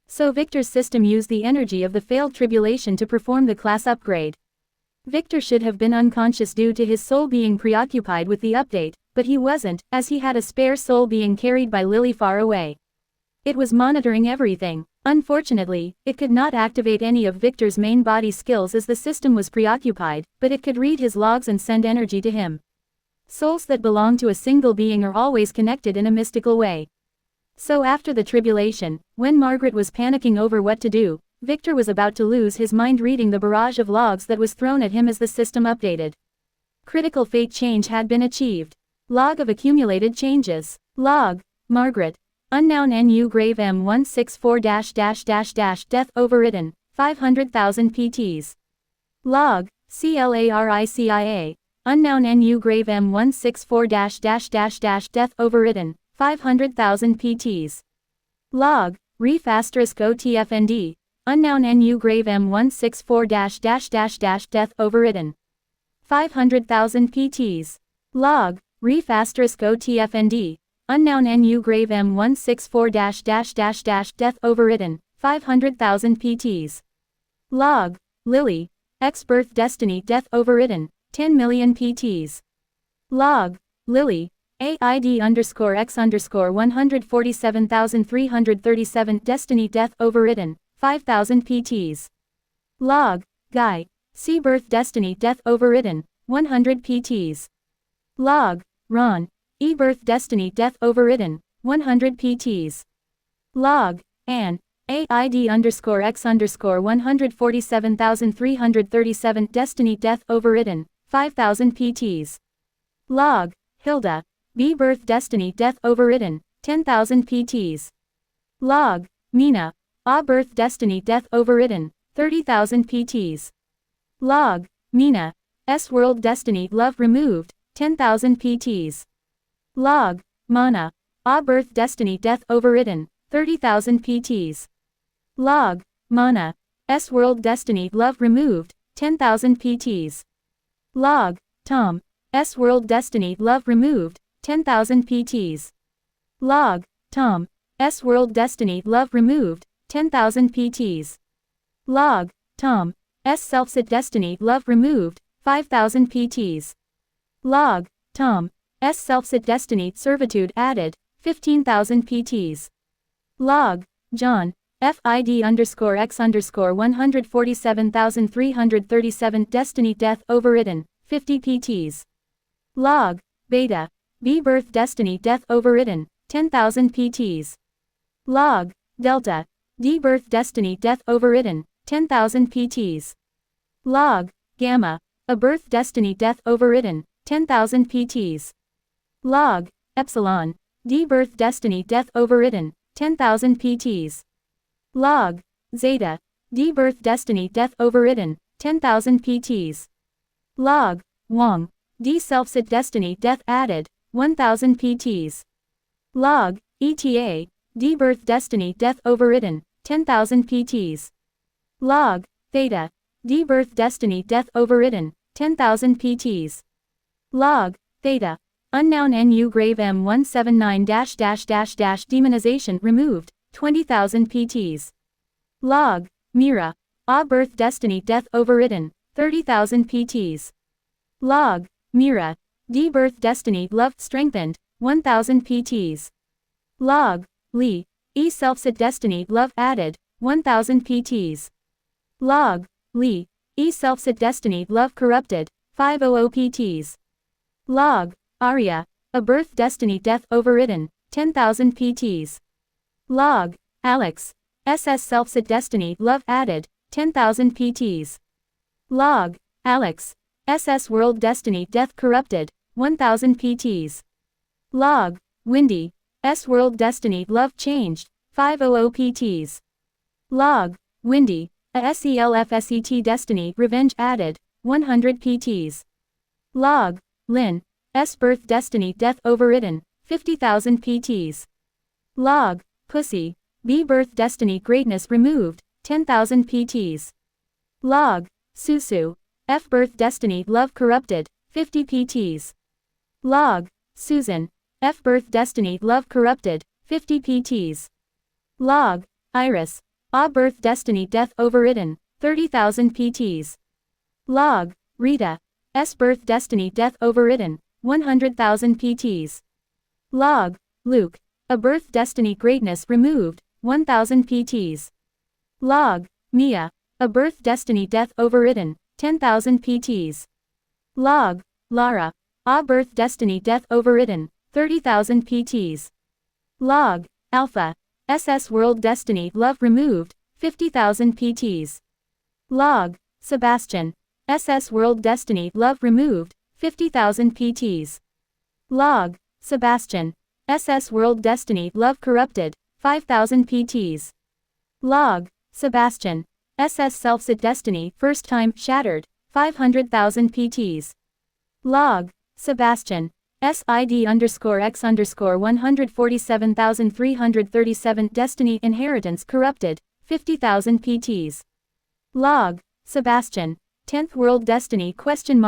So Victor's system used the energy of the failed tribulation to perform the class upgrade. Victor should have been unconscious due to his soul being preoccupied with the update, but he wasn't, as he had a spare soul being carried by Lily far away. It was monitoring everything. Unfortunately, it could not activate any of Victor's main body skills as the system was preoccupied, but it could read his logs and send energy to him. Souls that belong to a single being are always connected in a mystical way. So after the tribulation, when Margaret was panicking over what to do, Victor was about to lose his mind reading the barrage of logs that was thrown at him as the system updated. Critical fate change had been achieved. Log of accumulated changes. Log: Margaret. Unknown NU Grave M164 -- Death overridden, 500,000 PTs. Log: CLARICIA. Unknown NU Grave M164 - Death overridden, 500,000 PTs. Log: Reef *OTFND. Unknown NU Grave M164 - Death overridden, 500,000 PTs. Log: Reef *OTFND. Unknown NU Grave M164 - Death overridden, 500,000 PTs. Log: Lily. X Birth Destiny Death overridden, 10 million PTs. Log: Lily. AID_X_147,337 Destiny Death overridden, 5,000 PTs. Log: Guy. C Birth Destiny Death overridden, 100 PTs. Log: Ron. E Birth Destiny Death overridden, 100 PTs. Log: Anne. AID_X_147,337 Destiny Death overridden, 5,000 PTs. Log: Hilda. B Birth Destiny Death overridden, 10,000 PTs. Log: Mina. A Birth Destiny Death overridden, 30,000 PTs. Log: Mina. S World Destiny Love removed, 10,000 PTs. Log: Mana. A Birth Destiny Death overridden, 30,000 PTs. Log: Mana. S World Destiny Love removed, 10,000 PTs. Log: Tom. S World Destiny Love removed, 10,000 PTs. Log: Tom. S World Destiny Love removed, 10,000 PTs. Log: Tom. S Selfsit Destiny Love removed, 5,000 PTs. Log: Tom. S Selfsit Destiny Servitude added, 15,000 PTs. Log: John. FID_X_147,337 Destiny Death overridden, 50 PTs. Log: Beta. B Birth Destiny Death overridden, 10,000 PTs. Log: Delta. D Birth Destiny Death overridden, 10,000 PTs. Log: Gamma. A Birth Destiny Death overridden, 10,000 PTs. Log: Epsilon. D Birth Destiny Death overridden, 10,000 PTs. Log: Zeta. D Birth Destiny Death overridden, 10,000 PTs. Log: Wong. D Selfsit Destiny Death added, 1,000 PTs. Log: ETA. D Birth Destiny Death overridden, 10,000 PTs. Log: Theta. D Birth Destiny Death overridden, 10,000 PTs. Log: Theta. Unknown NU Grave M179 - Demonization removed, 20,000 PTs. Log: Mira. Birth Destiny Death Overridden, 30,000 PTs. Log, Mira, D Birth Destiny Love Strengthened, 1000 PTs. Log, Lee, E Self-Set Destiny Love Added, 1000 PTs. Log, Lee, E Self-Set Destiny Love Corrupted, 500 PTs. Log, Arya, A Birth Destiny Death Overridden, 10,000 PTs. Log, Alex, SS Self-Set Destiny Love Added, 10,000 PTs. Log, Alex, SS World Destiny Death Corrupted, 1000 PTs. Log, Windy, S World Destiny Love Changed, 500 PTs. Log, Windy, A SELFSET Destiny Revenge Added, 100 PTs. Log, Lin, S Birth Destiny Death Overridden, 50,000 PTs. Log, Pussy, B Birth Destiny Greatness Removed, 10,000 PTs. Log, Susu, F Birth Destiny Love Corrupted, 50 PTs. Log, Susan, F Birth Destiny Love Corrupted, 50 PTs. Log, Iris, A Birth Destiny Death Overridden, 30,000 PTs. Log, Rita, S Birth Destiny Death Overridden, 100,000 PTs. Log, Luke, A Birth Destiny Greatness Removed, 1,000 PTs. Log, Mia, A Birth Destiny Death Overridden, 10,000 PTs. Log, Lara, A Birth Destiny Death Overridden, 30,000 PTs. Log, Alpha, SS World Destiny Love Removed, 50,000 PTs. Log, Sebastian, SS World Destiny Love Removed, 50,000 PTs. Log, Sebastian, SS World Destiny Love Corrupted, 5,000 PTs. Log, Sebastian, SS Self-Set Destiny First Time Shattered, 500,000 PTs. Log, Sebastian, SID_X_147,337 Destiny Inheritance Corrupted, 50,000 PTs. Log, Sebastian, 10th World Destiny ? Corrupted,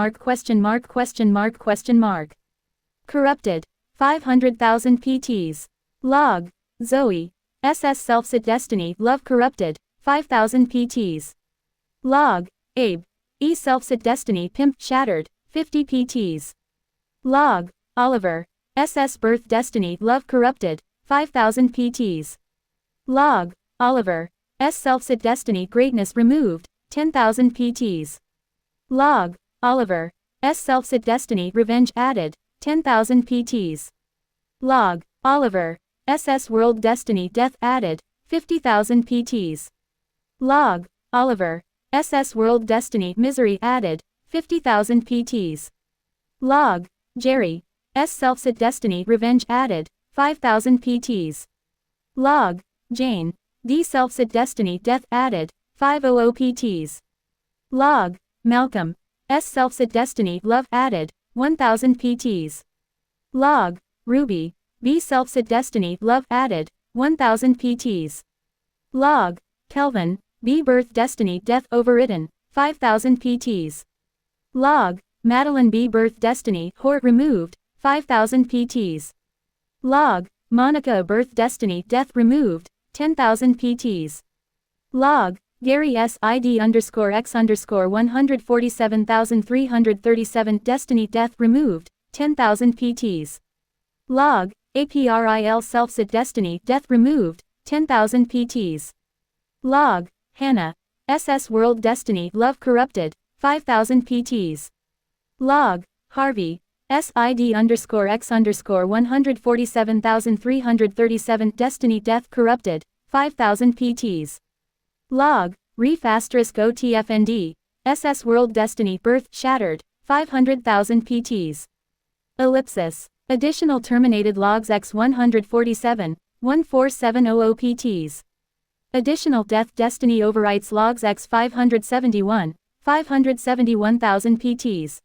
500,000 PTs. Log, Zoe, SS Self-Set Destiny Love Corrupted, 5,000 PTs. Log, Abe, E Self-Set Destiny Pimp Shattered, 50 PTs. Log, Oliver, SS Birth Destiny Love Corrupted, 5,000 PTs. Log, Oliver, S Self-Set Destiny Greatness Removed, 10,000 PTs. Log, Oliver, S Self-Set Destiny Revenge Added, 10,000 PTs. Log, Oliver, SS World Destiny Death Added, 50,000 PTs. Log, Oliver, SS World Destiny Misery Added, 50,000 PTs. Log, Jerry, S Self-Set Destiny Revenge Added, 5,000 PTs. Log, Jane, D Self-Set Destiny Death Added, 500 PTs. Log, Malcolm, S Self-Set Destiny Love Added, 1,000 PTs. Log, Ruby, B Self-Set Destiny Love Added, 1,000 PTs. Log, Kelvin, B Birth Destiny Death Overridden, 5,000 PTs. Log, Madeline B Birth Destiny Hort Removed, 5,000 PTs. Log, Monica Birth Destiny Death Removed, 10,000 PTs. Log, Gary SID_X_147,337 Destiny Death Removed, 10,000 PTs. Log, APRIL Self-Set Destiny Death Removed, 10,000 PTs. Log, Hannah, SS World Destiny Love Corrupted, 5,000 PTs. Log, Harvey, SID_X_147,337 Destiny Death Corrupted, 5,000 PTs. Log, Reef *OTFND, SS World Destiny Birth Shattered, 500,000 PTs. Ellipsis. Additional terminated logs X147, 14700 PTs. Additional Death Destiny Overwrites logs X571, 571,000 PTs.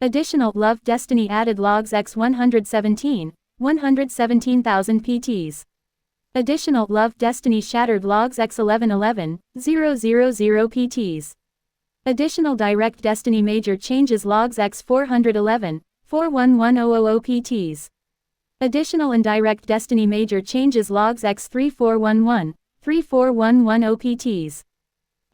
Additional Love Destiny Added logs X117, 117,000 PTs. Additional Love Destiny Shattered logs X1111, 000 PTs. Additional Direct Destiny Major Changes logs X411, 411000 PTs. Additional Indirect Destiny Major Changes logs X3411, 34110 PTs.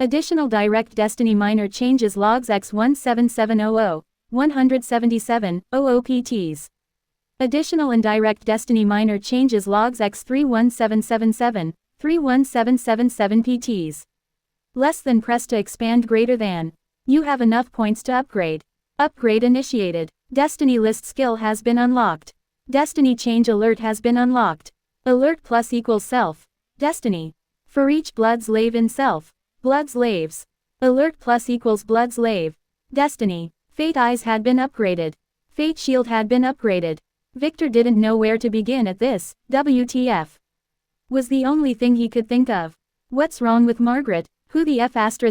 Additional direct destiny minor changes logs X17700, 177, 00 PTs. Additional indirect destiny minor changes logs X31777, 31777 PTs. Less than press to expand greater than. You have enough points to upgrade. Upgrade initiated. Destiny list skill has been unlocked. Destiny change alert has been unlocked. Alert plus equals self. Destiny. For each blood slave in self. Blood slaves. Alert plus equals blood slave. Destiny. Fate eyes had been upgraded. Fate shield had been upgraded. Victor didn't know where to begin at this. WTF. Was the only thing he could think of. What's wrong with Margaret? Who the F***ck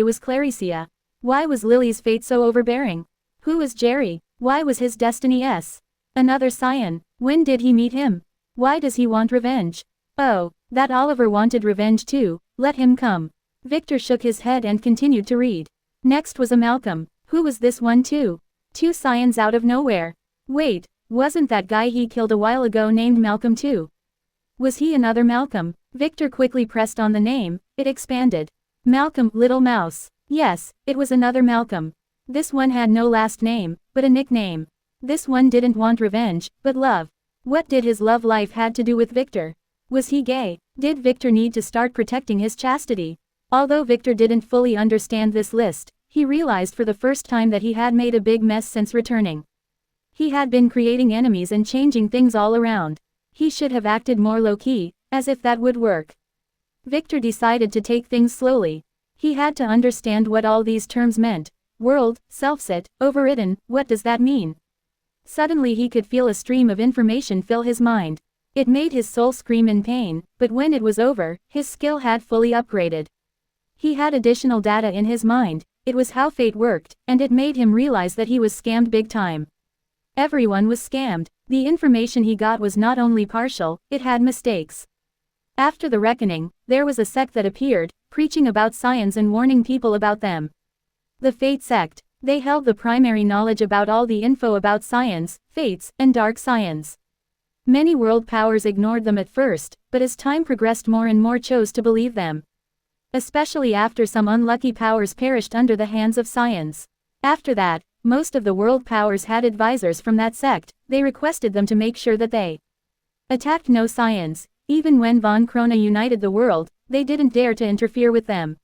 was Claricia? Why was Lily's fate so overbearing? Who was Jerry? Why was his destiny S? Another scion. When did he meet him? Why does he want revenge? Oh, that Oliver wanted revenge too, let him come. Victor shook his head and continued to read. Next was a Malcolm. Who was this one too? Two scions out of nowhere. Wait, wasn't that guy he killed a while ago named Malcolm too? Was he another Malcolm? Victor quickly pressed on the name, it expanded. Malcolm, Little Mouse. Yes, it was another Malcolm. This one had no last name, but a nickname. This one didn't want revenge, but love. What did his love life had to do with Victor? Was he gay? Did Victor need to start protecting his chastity? Although Victor didn't fully understand this list, he realized for the first time that he had made a big mess since returning. He had been creating enemies and changing things all around. He should have acted more low-key, as if that would work. Victor decided to take things slowly. He had to understand what all these terms meant. World, self-set, overridden, what does that mean? Suddenly he could feel a stream of information fill his mind. It made his soul scream in pain, but when it was over, his skill had fully upgraded. He had additional data in his mind, it was how fate worked, and it made him realize that he was scammed big time. Everyone was scammed. The information he got was not only partial, it had mistakes. After the reckoning, there was a sect that appeared, preaching about science and warning people about them. The Fate sect. They held the primary knowledge about all the info about science, fates, and dark science. Many world powers ignored them at first, but as time progressed more and more chose to believe them. Especially after some unlucky powers perished under the hands of science. After that, most of the world powers had advisors from that sect, they requested them to make sure that they attacked no science. Even when von Krona united the world, they didn't dare to interfere with them.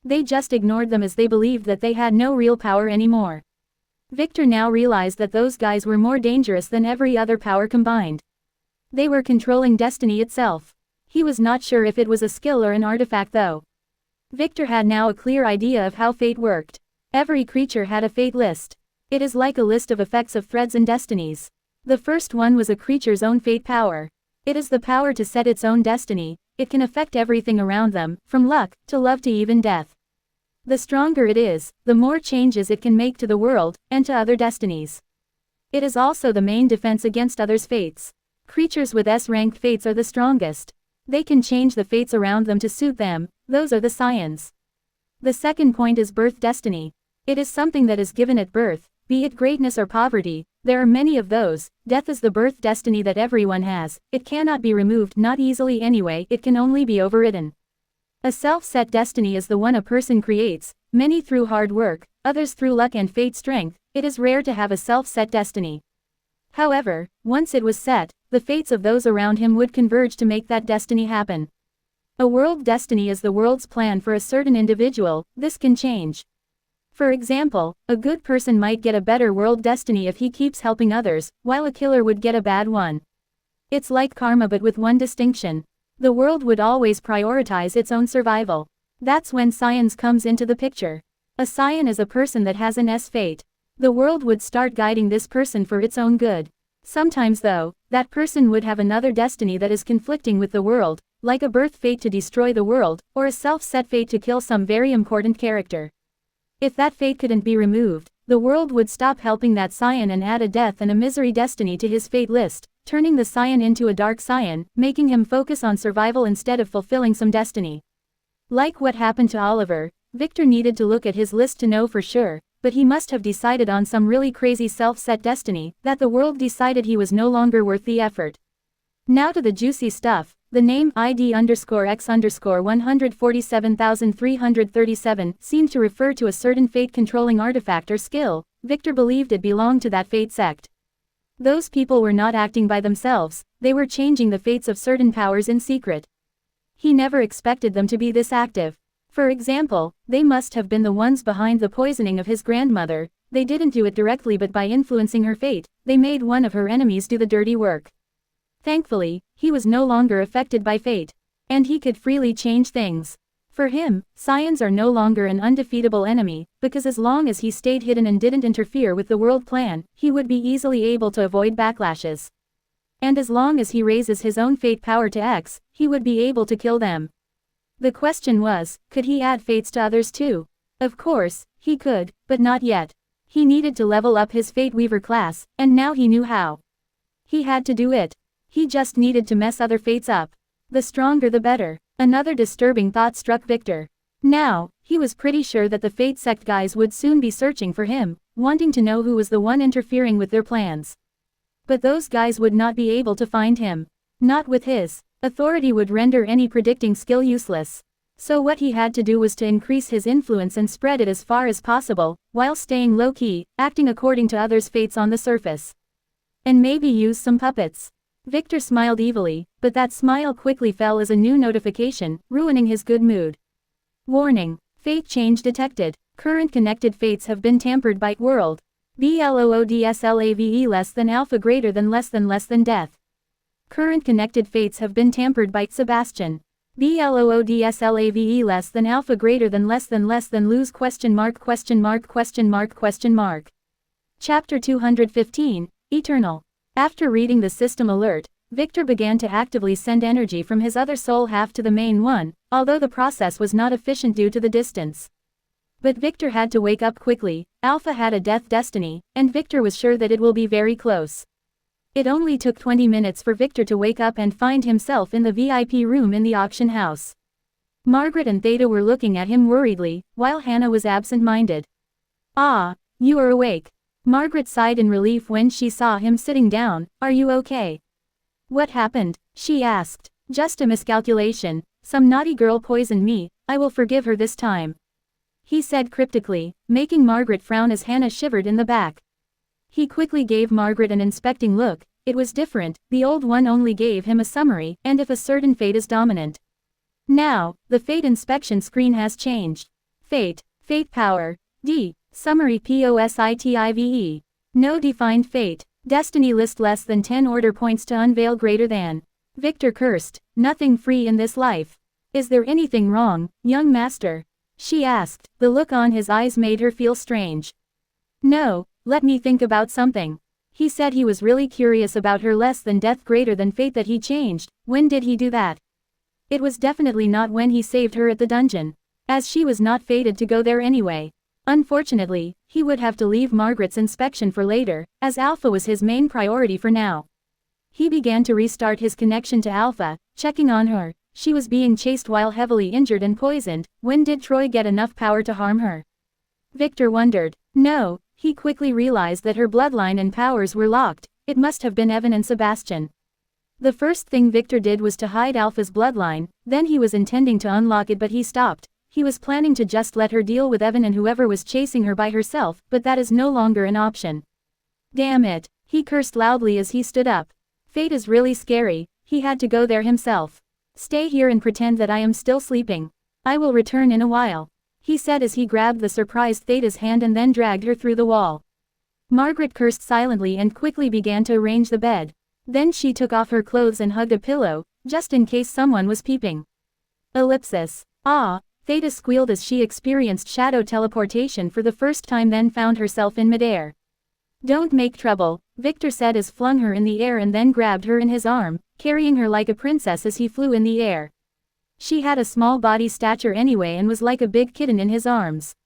They just ignored them as they believed that they had no real power anymore. Victor now realized that those guys were more dangerous than every other power combined. They were controlling destiny itself. He was not sure if it was a skill or an artifact though. Victor had now a clear idea of how fate worked. Every creature had a fate list. It is like a list of effects of threads and destinies. The first one was a creature's own fate power. It is the power to set its own destiny. It can affect everything around them, from luck, to love to even death. The stronger it is, the more changes it can make to the world, and to other destinies. It is also the main defense against others' fates. Creatures with S-ranked fates are the strongest. They can change the fates around them to suit them, those are the scions. The second point is birth destiny. It is something that is given at birth, be it greatness or poverty, there are many of those. Death is the birth destiny that everyone has, it cannot be removed, not easily anyway, it can only be overridden. A self-set destiny is the one a person creates, many through hard work, others through luck and fate strength. It is rare to have a self-set destiny. However, once it was set, the fates of those around him would converge to make that destiny happen. A world destiny is the world's plan for a certain individual, this can change. For example, a good person might get a better world destiny if he keeps helping others, while a killer would get a bad one. It's like karma but with one distinction. The world would always prioritize its own survival. That's when science comes into the picture. A scion is a person that has an S-fate. The world would start guiding this person for its own good. Sometimes though, that person would have another destiny that is conflicting with the world, like a birth fate to destroy the world, or a self-set fate to kill some very important character. If that fate couldn't be removed, the world would stop helping that scion and add a death and a misery destiny to his fate list, turning the scion into a dark scion, making him focus on survival instead of fulfilling some destiny. Like what happened to Oliver, Victor needed to look at his list to know for sure, but he must have decided on some really crazy self-set destiny, that the world decided he was no longer worth the effort. Now to the juicy stuff. The name ID_X_147337 seemed to refer to a certain fate-controlling artifact or skill. Victor believed it belonged to that fate sect. Those people were not acting by themselves, they were changing the fates of certain powers in secret. He never expected them to be this active. For example, they must have been the ones behind the poisoning of his grandmother. They didn't do it directly, but by influencing her fate, they made one of her enemies do the dirty work. Thankfully, he was no longer affected by fate. And he could freely change things. For him, scions are no longer an undefeatable enemy, because as long as he stayed hidden and didn't interfere with the world plan, he would be easily able to avoid backlashes. And as long as he raises his own fate power to X, he would be able to kill them. The question was, could he add fates to others too? Of course, he could, but not yet. He needed to level up his Fate Weaver class, and now he knew how. He had to do it. He just needed to mess other fates up. The stronger the better. Another disturbing thought struck Victor. Now, he was pretty sure that the Fate Sect guys would soon be searching for him, wanting to know who was the one interfering with their plans. But those guys would not be able to find him. Not with his authority would render any predicting skill useless. So what he had to do was to increase his influence and spread it as far as possible, while staying low-key, acting according to others' fates on the surface. And maybe use some puppets. Victor smiled evilly, but that smile quickly fell as a new notification, ruining his good mood. Warning. Fate change detected. Current connected fates have been tampered by world. BLOODSLAVE less than alpha greater than less than death. Current connected fates have been tampered by Sebastian. BLOODSLAVE less than alpha greater than lose ? Chapter 215, Eternal. After reading the system alert, Victor began to actively send energy from his other soul half to the main one, although the process was not efficient due to the distance. But Victor had to wake up quickly. Alpha had a death destiny, and Victor was sure that it will be very close. It only took 20 minutes for Victor to wake up and find himself in the VIP room in the auction house. Margaret and Theta were looking at him worriedly, while Hannah was absent-minded. "Ah, you are awake." Margaret sighed in relief when she saw him sitting down. "Are you okay?" "What happened?" she asked. "Just a miscalculation. Some naughty girl poisoned me. I will forgive her this time," he said cryptically, making Margaret frown as Hannah shivered in the back. He quickly gave Margaret an inspecting look. It was different. The old one only gave him a summary, and if a certain fate is dominant. Now, the fate inspection screen has changed. Fate power, D. Summary POSITIVE. No defined fate. Destiny list less than 10 order points to unveil greater than. Victor cursed. Nothing free in this life. "Is there anything wrong, young master?" she asked. The look on his eyes made her feel strange. "No, let me think about something." He said he was really curious about her less than death greater than fate that he changed. When did he do that? It was definitely not when he saved her at the dungeon, as she was not fated to go there anyway. Unfortunately, he would have to leave Margaret's inspection for later, as Alpha was his main priority for now. He began to restart his connection to Alpha, checking on her. She was being chased while heavily injured and poisoned. When did Troy get enough power to harm her? Victor wondered. No, he quickly realized that her bloodline and powers were locked. It must have been Evan and Sebastian. The first thing Victor did was to hide Alpha's bloodline, then he was intending to unlock it, but he stopped. He was planning to just let her deal with Evan and whoever was chasing her by herself, but that is no longer an option. Damn it, he cursed loudly as he stood up. Fate is really scary. He had to go there himself. "Stay here and pretend that I am still sleeping. I will return in a while," he said as he grabbed the surprised Theta's hand and then dragged her through the wall. Margaret cursed silently and quickly began to arrange the bed. Then she took off her clothes and hugged a pillow, just in case someone was peeping. Ellipsis. "Ah," Theta squealed as she experienced shadow teleportation for the first time, then found herself in midair. "Don't make trouble," Victor said as flung her in the air and then grabbed her in his arm, carrying her like a princess as he flew in the air. She had a small body stature anyway and was like a big kitten in his arms.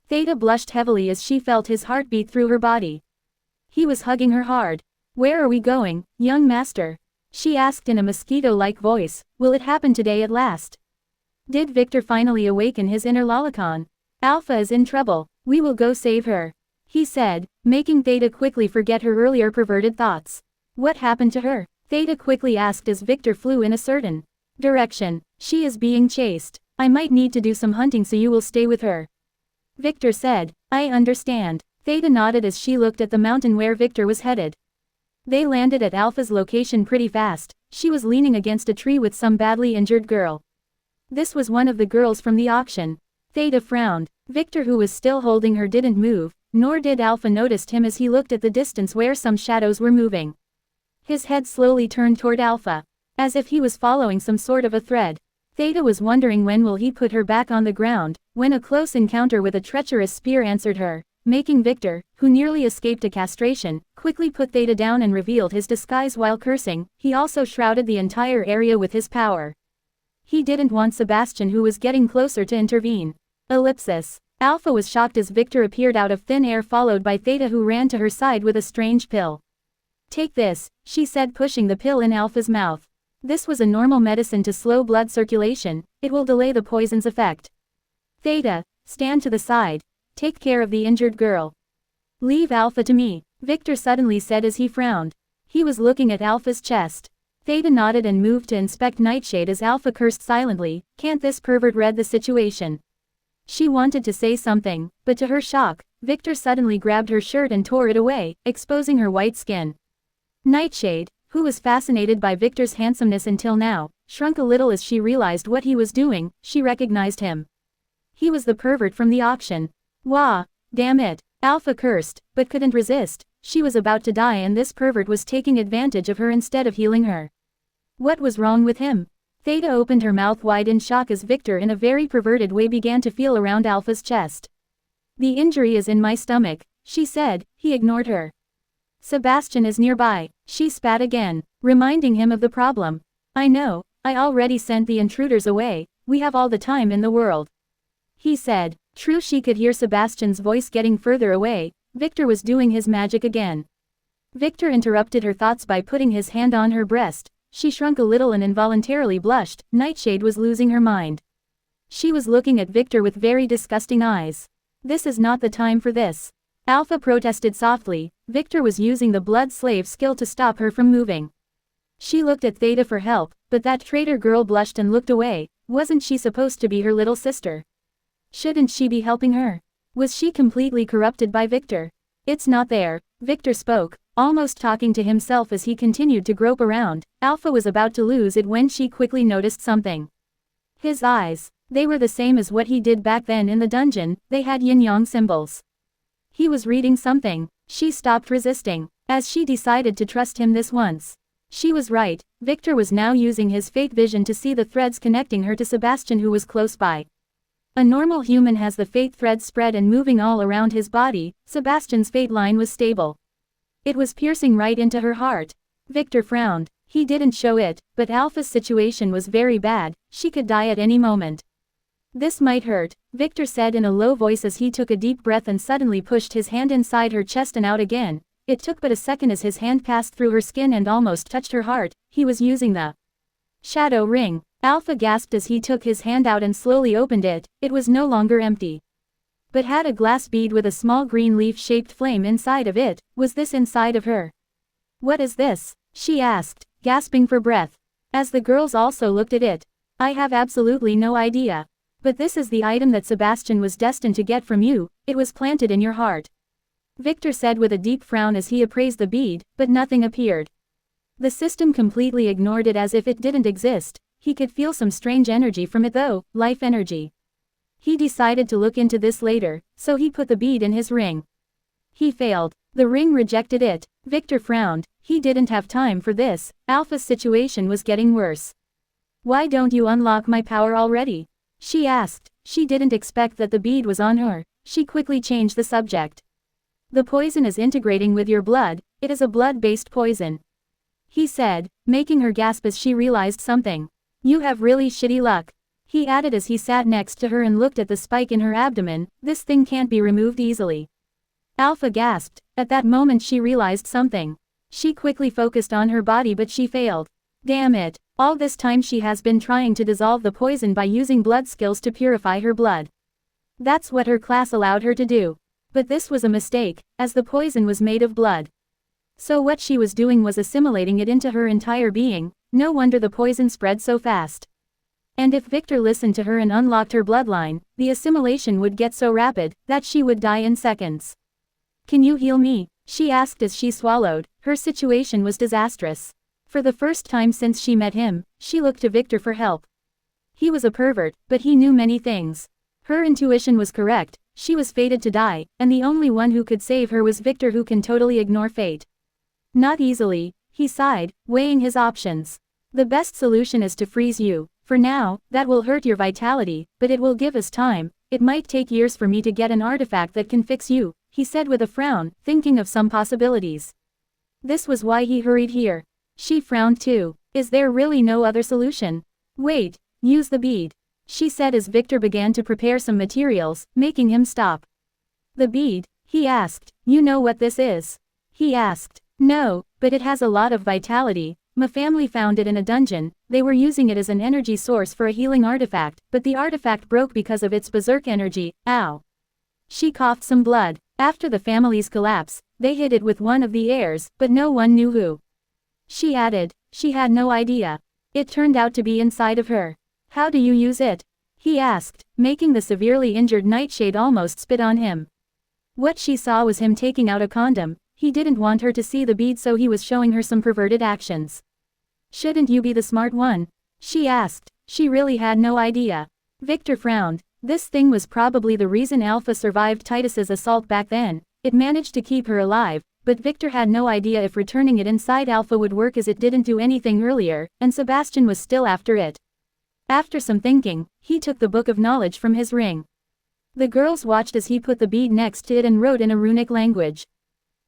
Theta blushed heavily as she felt his heart beat through her body. He was hugging her hard. "Where are we going, young master?" she asked in a mosquito-like voice. "Will it happen today at last?" Did Victor finally awaken his inner lolicon? "Alpha is in trouble. We will go save her," he said, making Theta quickly forget her earlier perverted thoughts. "What happened to her?" Theta quickly asked as Victor flew in a certain direction. She is being chased. I might need to do some hunting, so you will stay with her. Victor said. I understand. Theta nodded as she looked at the mountain where Victor was headed. They landed at Alpha's location pretty fast. She was leaning against a tree with some badly injured girl. This was one of the girls from the auction. Theta frowned. Victor, who was still holding her, didn't move, nor did Alpha notice him as he looked at the distance where some shadows were moving. His head slowly turned toward Alpha, as if he was following some sort of a thread. Theta was wondering when will he put her back on the ground, when a close encounter with a treacherous spear answered her, making Victor, who nearly escaped a castration, quickly put Theta down and revealed his disguise while cursing. He also shrouded the entire area with his power. He didn't want Sebastian, who was getting closer, to intervene. Ellipsis. Alpha was shocked as Victor appeared out of thin air, followed by Theta, who ran to her side with a strange pill. Take this, she said, pushing the pill in Alpha's mouth. This was a normal medicine to slow blood circulation. It will delay the poison's effect. Theta, stand to the side. Take care of the injured girl. Leave Alpha to me, Victor suddenly said as he frowned. He was looking at Alpha's chest. Theta nodded and moved to inspect Nightshade as Alpha cursed silently. Can't this pervert read the situation? She wanted to say something, but to her shock, Victor suddenly grabbed her shirt and tore it away, exposing her white skin. Nightshade, who was fascinated by Victor's handsomeness until now, shrunk a little as she realized what he was doing. She recognized him. He was the pervert from the auction. Wah, damn it, Alpha cursed, but couldn't resist. She was about to die and this pervert was taking advantage of her instead of healing her. What was wrong with him? Theta opened her mouth wide in shock as Victor, in a very perverted way, began to feel around Alpha's chest. The injury is in my stomach, she said. He ignored her. Sebastian is nearby, she spat again, reminding him of the problem. I know, I already sent the intruders away, we have all the time in the world. He said. True, she could hear Sebastian's voice getting further away. Victor was doing his magic again. Victor interrupted her thoughts by putting his hand on her breast. She shrunk a little and involuntarily blushed. Nightshade was losing her mind. She was looking at Victor with very disgusting eyes. This is not the time for this. Alpha protested softly. Victor was using the blood slave skill to stop her from moving. She looked at Theta for help, but that traitor girl blushed and looked away. Wasn't she supposed to be her little sister? Shouldn't she be helping her? Was she completely corrupted by Victor? It's not there, Victor spoke, almost talking to himself as he continued to grope around. Alpha was about to lose it when she quickly noticed something. His eyes. They were the same as what he did back then in the dungeon. They had yin-yang symbols. He was reading something. She stopped resisting, as she decided to trust him this once. She was right. Victor was now using his fate vision to see the threads connecting her to Sebastian, who was close by. A normal human has the fate threads spread and moving all around his body. Sebastian's fate line was stable. It was piercing right into her heart. Victor frowned. He didn't show it, but Alpha's situation was very bad. She could die at any moment. This might hurt, Victor said in a low voice as he took a deep breath and suddenly pushed his hand inside her chest and out again. It took but a second as his hand passed through her skin and almost touched her heart. He was using the shadow ring. Alpha gasped as he took his hand out and slowly opened it. It was no longer empty, but had a glass bead with a small green leaf-shaped flame inside of it. Was this inside of her? What is this? She asked, gasping for breath. As the girls also looked at it. I have absolutely no idea. But this is the item that Sebastian was destined to get from you. It was planted in your heart. Victor said with a deep frown as he appraised the bead, but nothing appeared. The system completely ignored it as if it didn't exist. He could feel some strange energy from it though, life energy. He decided to look into this later, so he put the bead in his ring. He failed. The ring rejected it. Victor frowned. He didn't have time for this. Alpha's situation was getting worse. Why don't you unlock my power already? She asked. She didn't expect that the bead was on her. She quickly changed the subject. The poison is integrating with your blood. It is a blood-based poison, he said, making her gasp as she realized something. You have really shitty luck, he added as he sat next to her and looked at the spike in her abdomen. This thing can't be removed easily. Alpha gasped. At that moment she realized something. She quickly focused on her body, but she failed. Damn it. All this time she has been trying to dissolve the poison by using blood skills to purify her blood. That's what her class allowed her to do. But this was a mistake, as the poison was made of blood. So what she was doing was assimilating it into her entire being. No wonder the poison spread so fast. And if Victor listened to her and unlocked her bloodline, the assimilation would get so rapid that she would die in seconds. "Can you heal me?" she asked as she swallowed. Her situation was disastrous. For the first time since she met him, she looked to Victor for help. He was a pervert, but he knew many things. Her intuition was correct, she was fated to die, and the only one who could save her was Victor, who can totally ignore fate. "Not easily," he sighed, weighing his options. "The best solution is to freeze you. For now, that will hurt your vitality, but it will give us time. It might take years for me to get an artifact that can fix you," he said with a frown, thinking of some possibilities. This was why he hurried here. She frowned too. "Is there really no other solution?" "Wait, use the bead," she said as Victor began to prepare some materials, making him stop. "The bead?" he asked. "You know what this is?" He asked. "No, but it has a lot of vitality. My family found it in a dungeon. They were using it as an energy source for a healing artifact, but the artifact broke because of its berserk energy." Ow. She coughed some blood. "After the family's collapse, they hid it with one of the heirs, but no one knew who." She added. She had no idea. It turned out to be inside of her. "How do you use it?" he asked, making the severely injured Nightshade almost spit on him. What she saw was him taking out a condom. He didn't want her to see the bead, so he was showing her some perverted actions. "Shouldn't you be the smart one?" she asked. She really had no idea. Victor frowned. This thing was probably the reason Alpha survived Titus's assault back then. It managed to keep her alive, but Victor had no idea if returning it inside Alpha would work, as it didn't do anything earlier, and Sebastian was still after it. After some thinking, he took the book of knowledge from his ring. The girls watched as he put the bead next to it and wrote in a runic language.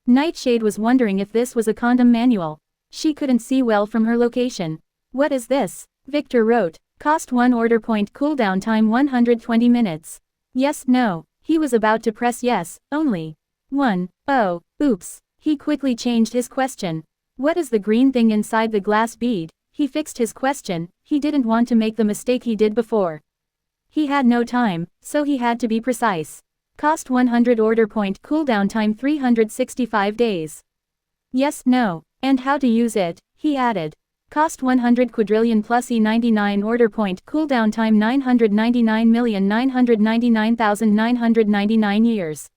Nightshade was wondering if this was a condom manual. She couldn't see well from her location. "What is this?" Victor wrote. "Cost 1 order point, cooldown time 120 minutes. Yes, no." He was about to press yes, only 1. Oh, oops. He quickly changed his question. "What is the green thing inside the glass bead?" He fixed his question. He didn't want to make the mistake he did before. He had no time, so he had to be precise. Cost 100 order point, cooldown time 365 days. Yes, no. And how to use it, he added. Cost 100 quadrillion plus E99 order point, cooldown time 999,999,999 years.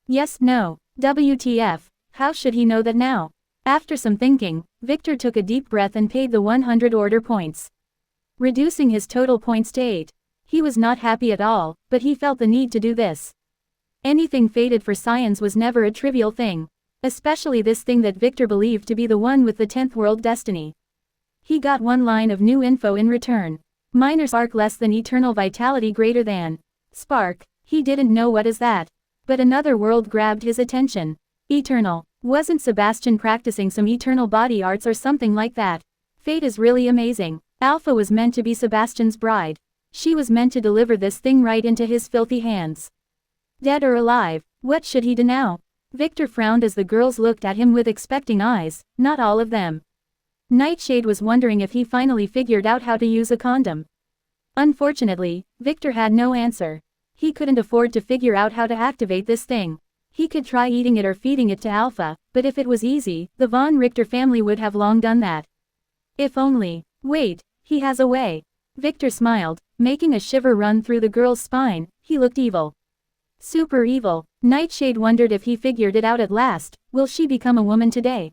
Yes, no. WTF, how should he know that now? After some thinking, Victor took a deep breath and paid the 100 order points, reducing his total points to 8. He was not happy at all, but he felt the need to do this. Anything fated for science was never a trivial thing. Especially this thing that Victor believed to be the one with the 10th world destiny. He got one line of new info in return. Minor spark less than eternal vitality greater than. Spark, he didn't know what is that. But another world grabbed his attention. Eternal. Wasn't Sebastian practicing some eternal body arts or something like that? Fate is really amazing. Alpha was meant to be Sebastian's bride. She was meant to deliver this thing right into his filthy hands. Dead or alive, what should he do now? Victor frowned as the girls looked at him with expecting eyes, not all of them. Nightshade was wondering if he finally figured out how to use a condom. Unfortunately, Victor had no answer. He couldn't afford to figure out how to activate this thing. He could try eating it or feeding it to Alpha, but if it was easy, the von Richter family would have long done that. If only. Wait, he has a way. Victor smiled, making a shiver run through the girl's spine. He looked evil. Super evil. Nightshade wondered if he figured it out at last. Will she become a woman today?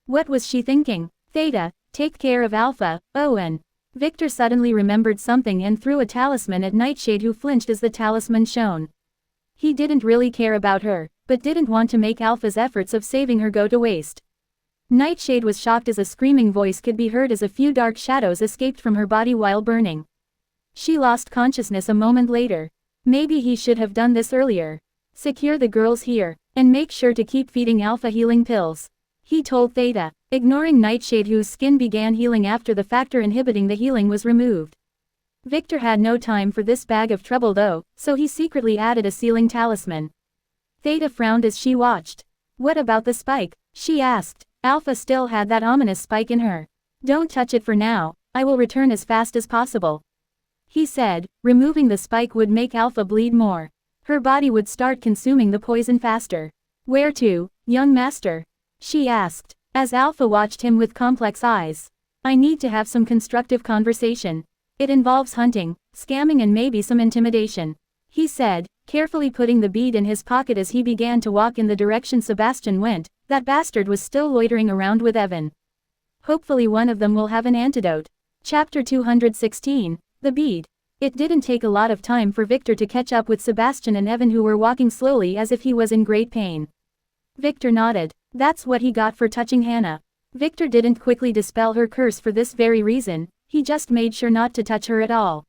What was she thinking? Theta, take care of Alpha. Owen. Victor suddenly remembered something and threw a talisman at Nightshade, who flinched as the talisman shone. He didn't really care about her, but didn't want to make Alpha's efforts of saving her go to waste. Nightshade was shocked as a screaming voice could be heard as a few dark shadows escaped from her body while burning. She lost consciousness a moment later. Maybe he should have done this earlier. Secure the girls here, and make sure to keep feeding Alpha healing pills, he told Theta, ignoring Nightshade, whose skin began healing after the factor inhibiting the healing was removed. Victor had no time for this bag of trouble though, so he secretly added a sealing talisman. Theta frowned as she watched. What about the spike? She asked. Alpha still had that ominous spike in her. Don't touch it for now, I will return as fast as possible, he said. Removing the spike would make Alpha bleed more. Her body would start consuming the poison faster. Where to, young master? she asked, as Alpha watched him with complex eyes. I need to have some constructive conversation. It involves hunting, scamming and maybe some intimidation, he said, carefully putting the bead in his pocket as he began to walk in the direction Sebastian went. That bastard was still loitering around with Evan. Hopefully one of them will have an antidote. Chapter 216, The Bead. It didn't take a lot of time for Victor to catch up with Sebastian and Evan, who were walking slowly as if he was in great pain. Victor nodded. That's what he got for touching Hannah. Victor didn't quickly dispel her curse for this very reason, he just made sure not to touch her at all.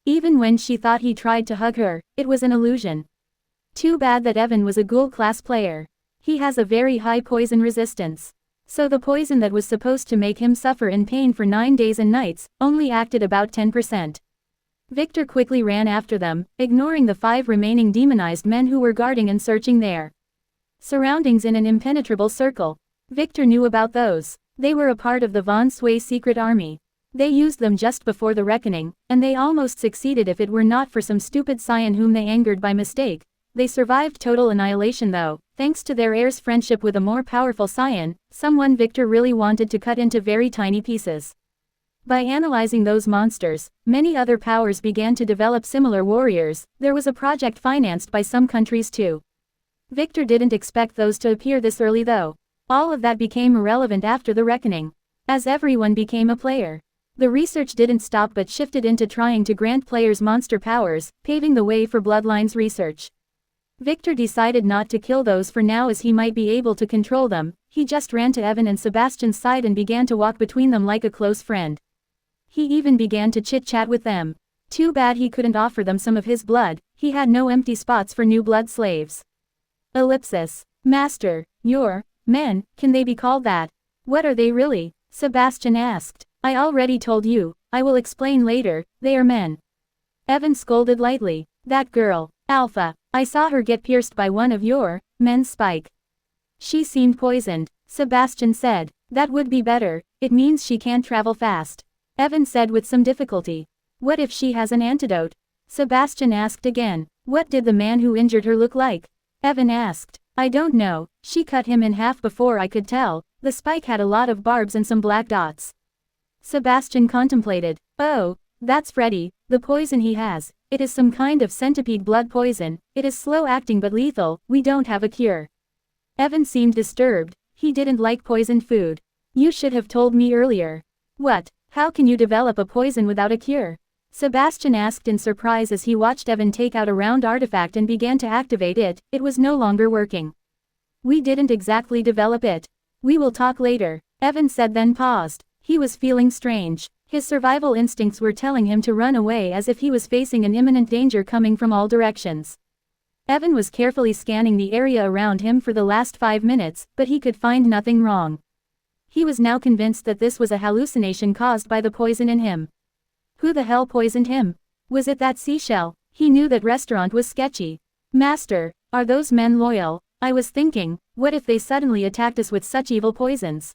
Even when she thought he tried to hug her, it was an illusion. Too bad that Evan was a ghoul class player. He has a very high poison resistance. So the poison that was supposed to make him suffer in pain for 9 days and nights, only acted about 10%. Victor quickly ran after them, ignoring the 5 remaining demonized men who were guarding and searching their surroundings in an impenetrable circle. Victor knew about those. They were a part of the Von Sway secret army. They used them just before the reckoning, and they almost succeeded if it were not for some stupid scion whom they angered by mistake. They survived total annihilation though, thanks to their heir's friendship with a more powerful scion, someone Victor really wanted to cut into very tiny pieces. By analyzing those monsters, many other powers began to develop similar warriors. There was a project financed by some countries too. Victor didn't expect those to appear this early though. All of that became irrelevant after the reckoning, as everyone became a player. The research didn't stop but shifted into trying to grant players monster powers, paving the way for Bloodlines research. Victor decided not to kill those for now as he might be able to control them. He just ran to Evan and Sebastian's side and began to walk between them like a close friend. He even began to chit-chat with them. Too bad he couldn't offer them some of his blood, he had no empty spots for new blood slaves. Ellipsis. Master, your men, can they be called that? What are they really? Sebastian asked. I already told you, I will explain later, they are men. Evan scolded lightly. That girl, Alpha, I saw her get pierced by one of your men's spike. She seemed poisoned, Sebastian said. That would be better, it means she can't travel fast. Evan said with some difficulty. What if she has an antidote? Sebastian asked again. What did the man who injured her look like? Evan asked. I don't know, she cut him in half before I could tell. The spike had a lot of barbs and some black dots. Sebastian contemplated. Oh, that's Freddy, the poison he has. It is some kind of centipede blood poison. It is slow acting but lethal. We don't have a cure. Evan seemed disturbed. He didn't like poisoned food. You should have told me earlier. What? How can you develop a poison without a cure? Sebastian asked in surprise as he watched Evan take out a round artifact and began to activate it. It was no longer working. We didn't exactly develop it. We will talk later, Evan said, then paused. He was feeling strange. His survival instincts were telling him to run away as if he was facing an imminent danger coming from all directions. Evan was carefully scanning the area around him for the last 5 minutes, but he could find nothing wrong. He was now convinced that this was a hallucination caused by the poison in him. Who the hell poisoned him? Was it that seashell? He knew that restaurant was sketchy. Master, are those men loyal? I was thinking, what if they suddenly attacked us with such evil poisons?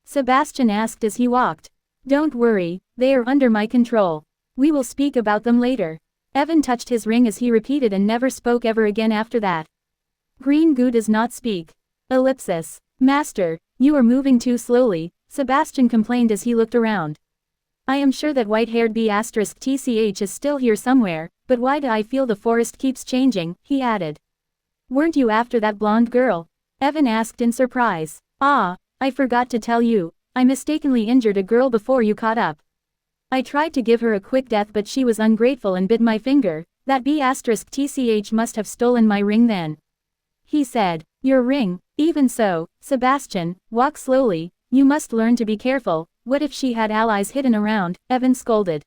Sebastian asked as he walked. Don't worry, they are under my control. We will speak about them later. Evan touched his ring as he repeated and never spoke ever again after that. Green goo does not speak. Ellipsis. Master, you are moving too slowly, Sebastian complained as he looked around. I am sure that white-haired B*TCH is still here somewhere, but why do I feel the forest keeps changing, he added. Weren't you after that blonde girl? Evan asked in surprise. Ah, I forgot to tell you, I mistakenly injured a girl before you caught up. I tried to give her a quick death but she was ungrateful and bit my finger. That B*TCH must have stolen my ring then. He said. Your ring? Even so, Sebastian, walk slowly, you must learn to be careful. What if she had allies hidden around? Evan scolded.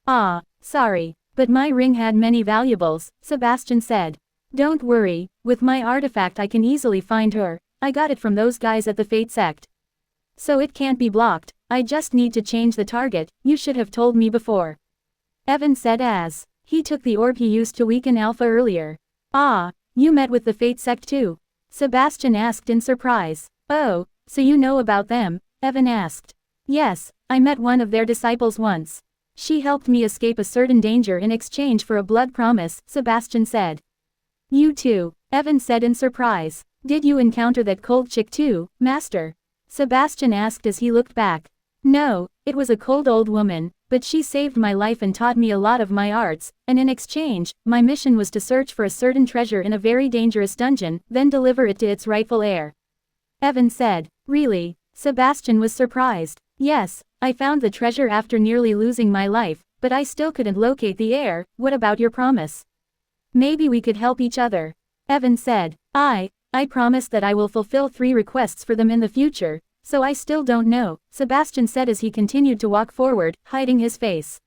Ah, sorry, but my ring had many valuables, Sebastian said. Don't worry, with my artifact I can easily find her. I got it from those guys at the Fate Sect. So it can't be blocked, I just need to change the target. You should have told me before. Evan said as he took the orb he used to weaken Alpha earlier. Ah, you met with the Fate Sect too? Sebastian asked in surprise. Oh, so you know about them? Evan asked. Yes, I met one of their disciples once. She helped me escape a certain danger in exchange for a blood promise, Sebastian said. You too, Evan said in surprise. Did you encounter that cold chick too, master? Sebastian asked as he looked back. No, it was a cold old woman, but she saved my life and taught me a lot of my arts, and in exchange, my mission was to search for a certain treasure in a very dangerous dungeon, then deliver it to its rightful heir. Evan said. Really? Sebastian was surprised. Yes, I found the treasure after nearly losing my life, but I still couldn't locate the heir. What about your promise? Maybe we could help each other. Evan said. I promise that I will fulfill 3 requests for them in the future, so I still don't know, Sebastian said as he continued to walk forward, hiding his face.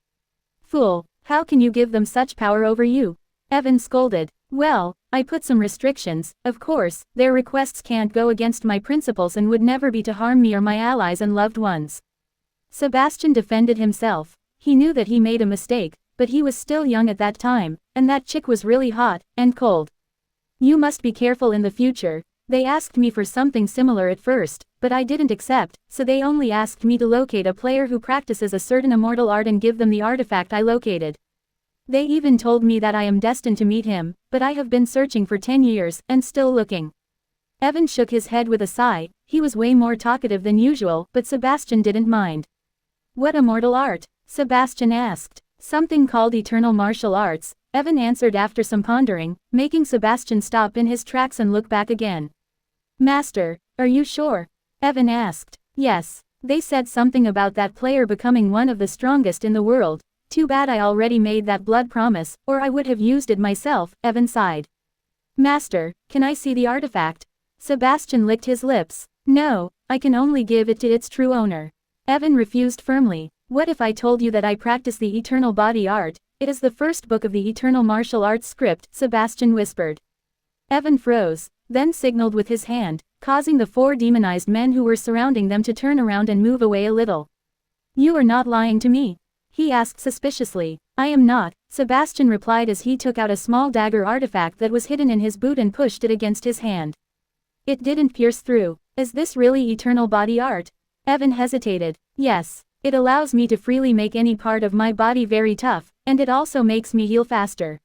Fool, how can you give them such power over you? Evan scolded. Well, I put some restrictions, of course, their requests can't go against my principles and would never be to harm me or my allies and loved ones. Sebastian defended himself. He knew that he made a mistake, but he was still young at that time, and that chick was really hot, and cold. You must be careful in the future. They asked me for something similar at first, but I didn't accept, so they only asked me to locate a player who practices a certain immortal art and give them the artifact I located. They even told me that I am destined to meet him, but I have been searching for 10 years, and still looking. Evan shook his head with a sigh. He was way more talkative than usual, but Sebastian didn't mind. What immortal art? Sebastian asked. Something called eternal martial arts, Evan answered after some pondering, making Sebastian stop in his tracks and look back again. Master, are you sure? Evan asked. Yes, they said something about that player becoming one of the strongest in the world. Too bad I already made that blood promise, or I would have used it myself, Evan sighed. Master, can I see the artifact? Sebastian licked his lips. No, I can only give it to its true owner. Evan refused firmly. What if I told you that I practice the eternal body art? It is the first book of the eternal martial arts script, Sebastian whispered. Evan froze, then signaled with his hand, causing the 4 demonized men who were surrounding them to turn around and move away a little. You are not lying to me? He asked suspiciously. I am not, Sebastian replied as he took out a small dagger artifact that was hidden in his boot and pushed it against his hand. It didn't pierce through. Is this really eternal body art? Evan hesitated. Yes, it allows me to freely make any part of my body very tough, and it also makes me heal faster.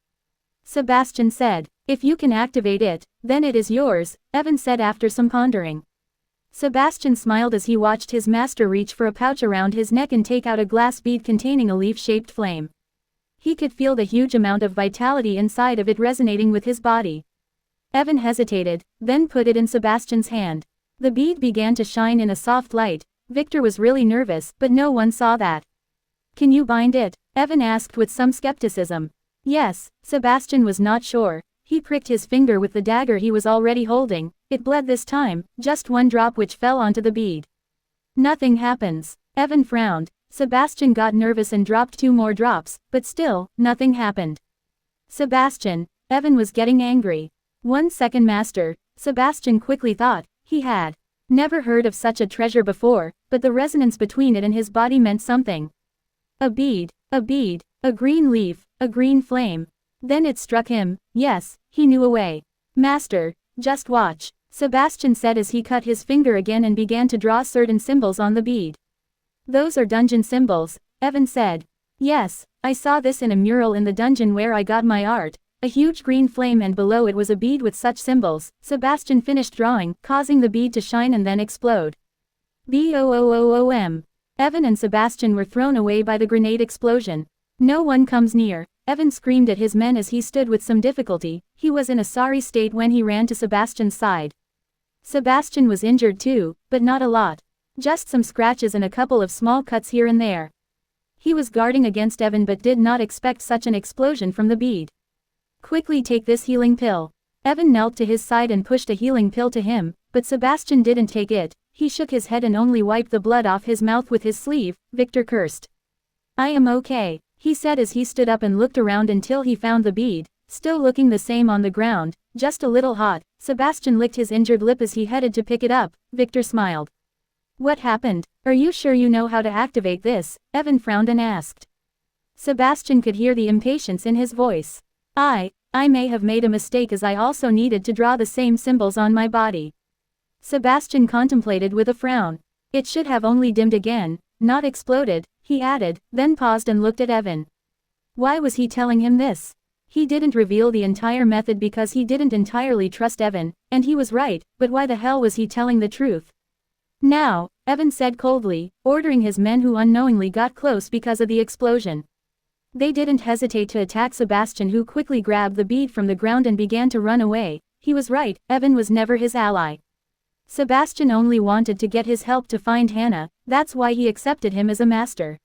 Sebastian said. If you can activate it, then it is yours, Evan said after some pondering. Sebastian smiled as he watched his master reach for a pouch around his neck and take out a glass bead containing a leaf-shaped flame. He could feel the huge amount of vitality inside of it resonating with his body. Evan hesitated, then put it in Sebastian's hand. The bead began to shine in a soft light. Victor was really nervous, but no one saw that. Can you bind it? Evan asked with some skepticism. Yes, Sebastian was not sure. He pricked his finger with the dagger he was already holding. It bled this time, just 1 drop which fell onto the bead. Nothing happens. Evan frowned. Sebastian got nervous and dropped 2 more drops, but still, nothing happened. Sebastian, Evan was getting angry. 1 second master, Sebastian quickly thought. He had never heard of such a treasure before, but the resonance between it and his body meant something. A bead, a green leaf, a green flame. Then it struck him. Yes, he knew a way. Master, just watch, Sebastian said as he cut his finger again and began to draw certain symbols on the bead. Those are dungeon symbols, Evan said. Yes, I saw this in a mural in the dungeon where I got my art. A huge green flame and below it was a bead with such symbols. Sebastian finished drawing, causing the bead to shine and then explode. Boom! Evan and Sebastian were thrown away by the grenade explosion. No one comes near, Evan screamed at his men as he stood with some difficulty. He was in a sorry state when he ran to Sebastian's side. Sebastian was injured too, but not a lot. Just some scratches and a couple of small cuts here and there. He was guarding against Evan but did not expect such an explosion from the bead. Quickly take this healing pill. Evan knelt to his side and pushed a healing pill to him, but Sebastian didn't take it. He shook his head and only wiped the blood off his mouth with his sleeve. Victor cursed. I am okay, he said as he stood up and looked around until he found the bead, still looking the same on the ground, just a little hot. Sebastian licked his injured lip as he headed to pick it up. Victor smiled. What happened? Are you sure you know how to activate this? Evan frowned and asked. Sebastian could hear the impatience in his voice. I may have made a mistake as I also needed to draw the same symbols on my body. Sebastian contemplated with a frown. It should have only dimmed again, not exploded, he added, then paused and looked at Evan. Why was he telling him this? He didn't reveal the entire method because he didn't entirely trust Evan, and he was right, but why the hell was he telling the truth? Now, Evan said coldly, ordering his men who unknowingly got close because of the explosion. They didn't hesitate to attack Sebastian, who quickly grabbed the bead from the ground and began to run away. He was right, Evan was never his ally. Sebastian only wanted to get his help to find Hannah, that's why he accepted him as a master.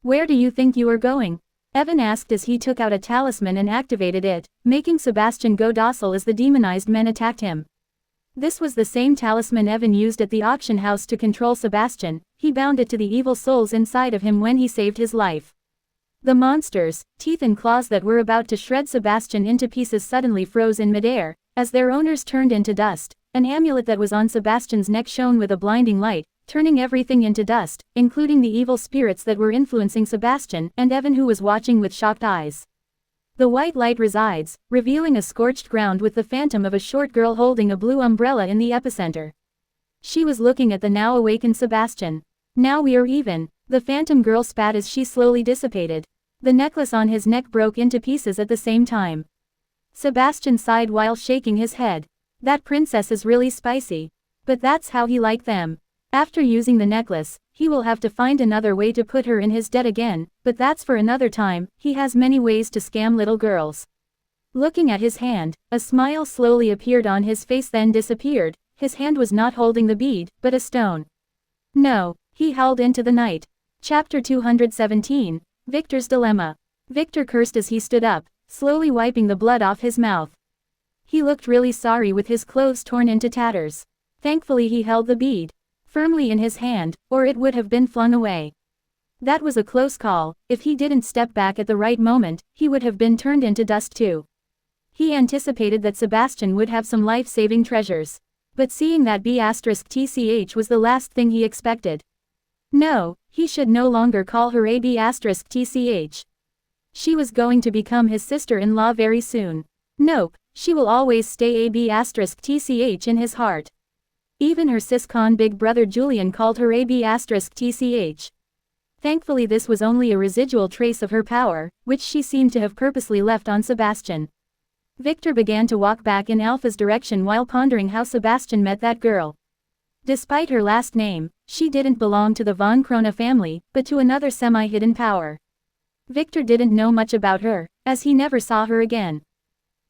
Where do you think you are going? Evan asked as he took out a talisman and activated it, making Sebastian go docile as the demonized men attacked him. This was the same talisman Evan used at the auction house to control Sebastian. He bound it to the evil souls inside of him when he saved his life. The monsters, teeth and claws that were about to shred Sebastian into pieces suddenly froze in midair, as their owners turned into dust. An amulet that was on Sebastian's neck shone with a blinding light, turning everything into dust, including the evil spirits that were influencing Sebastian and Evan, who was watching with shocked eyes. The white light resides, revealing a scorched ground with the phantom of a short girl holding a blue umbrella in the epicenter. She was looking at the now awakened Sebastian. Now we are even, the phantom girl spat as she slowly dissipated. The necklace on his neck broke into pieces at the same time. Sebastian sighed while shaking his head. That princess is really spicy. But that's how he liked them. After using the necklace, he will have to find another way to put her in his debt again, but that's for another time. He has many ways to scam little girls. Looking at his hand, a smile slowly appeared on his face then disappeared. His hand was not holding the bead, but a stone. No, he howled into the night. Chapter 217, Victor's Dilemma. Victor cursed as he stood up, slowly wiping the blood off his mouth. He looked really sorry with his clothes torn into tatters. Thankfully he held the bead firmly in his hand, or it would have been flung away. That was a close call. If he didn't step back at the right moment, he would have been turned into dust too. He anticipated that Sebastian would have some life-saving treasures. But seeing that B*TCH was the last thing he expected. No, he should no longer call her AB*TCH. She was going to become his sister-in-law very soon. Nope, she will always stay AB*TCH in his heart. Even her sis-con big brother Julian called her AB*TCH. Thankfully this was only a residual trace of her power, which she seemed to have purposely left on Sebastian. Victor began to walk back in Alpha's direction while pondering how Sebastian met that girl. Despite her last name, she didn't belong to the von Krona family, but to another semi-hidden power. Victor didn't know much about her, as he never saw her again.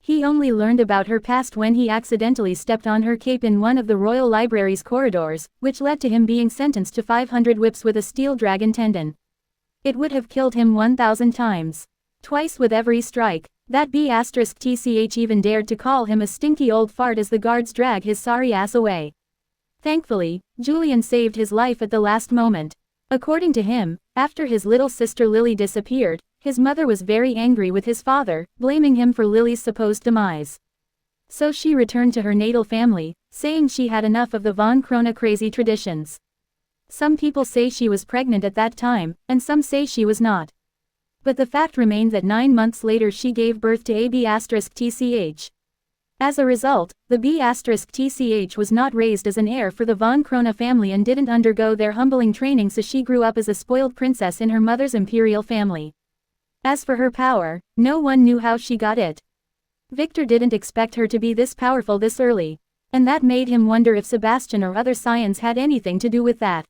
He only learned about her past when he accidentally stepped on her cape in one of the Royal Library's corridors, which led to him being sentenced to 500 whips with a steel dragon tendon. It would have killed him 1,000 times. Twice with every strike. That B*TCH even dared to call him a stinky old fart as the guards drag his sorry ass away. Thankfully, Julian saved his life at the last moment. According to him, after his little sister Lily disappeared, his mother was very angry with his father, blaming him for Lily's supposed demise. So she returned to her natal family, saying she had enough of the von Krona crazy traditions. Some people say she was pregnant at that time, and some say she was not. But the fact remained that 9 months later she gave birth to AB*TCH. As a result, the B*TCH was not raised as an heir for the von Krona family and didn't undergo their humbling training, so she grew up as a spoiled princess in her mother's imperial family. As for her power, no one knew how she got it. Victor didn't expect her to be this powerful this early. And that made him wonder if Sebastian or other scions had anything to do with that.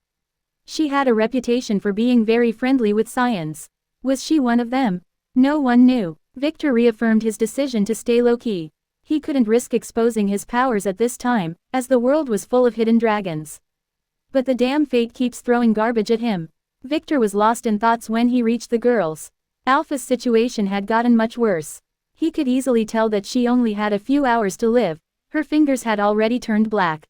She had a reputation for being very friendly with scions. Was she one of them? No one knew. Victor reaffirmed his decision to stay low-key. He couldn't risk exposing his powers at this time, as the world was full of hidden dragons. But the damn fate keeps throwing garbage at him. Victor was lost in thoughts when he reached the girls. Alpha's situation had gotten much worse. He could easily tell that she only had a few hours to live. Her fingers had already turned black.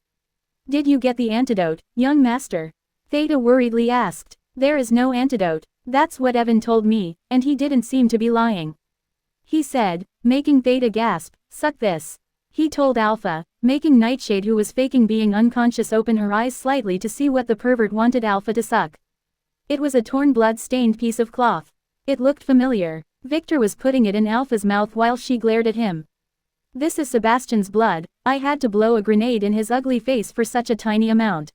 "Did you get the antidote, young master?" Theta worriedly asked. "There is no antidote. That's what Evan told me, and he didn't seem to be lying," he said, making Theta gasp. "Suck this," he told Alpha, making Nightshade, who was faking being unconscious, open her eyes slightly to see what the pervert wanted Alpha to suck. It was a torn blood-stained piece of cloth. It looked familiar. Victor was putting it in Alpha's mouth while she glared at him. "This is Sebastian's blood. I had to blow a grenade in his ugly face for such a tiny amount."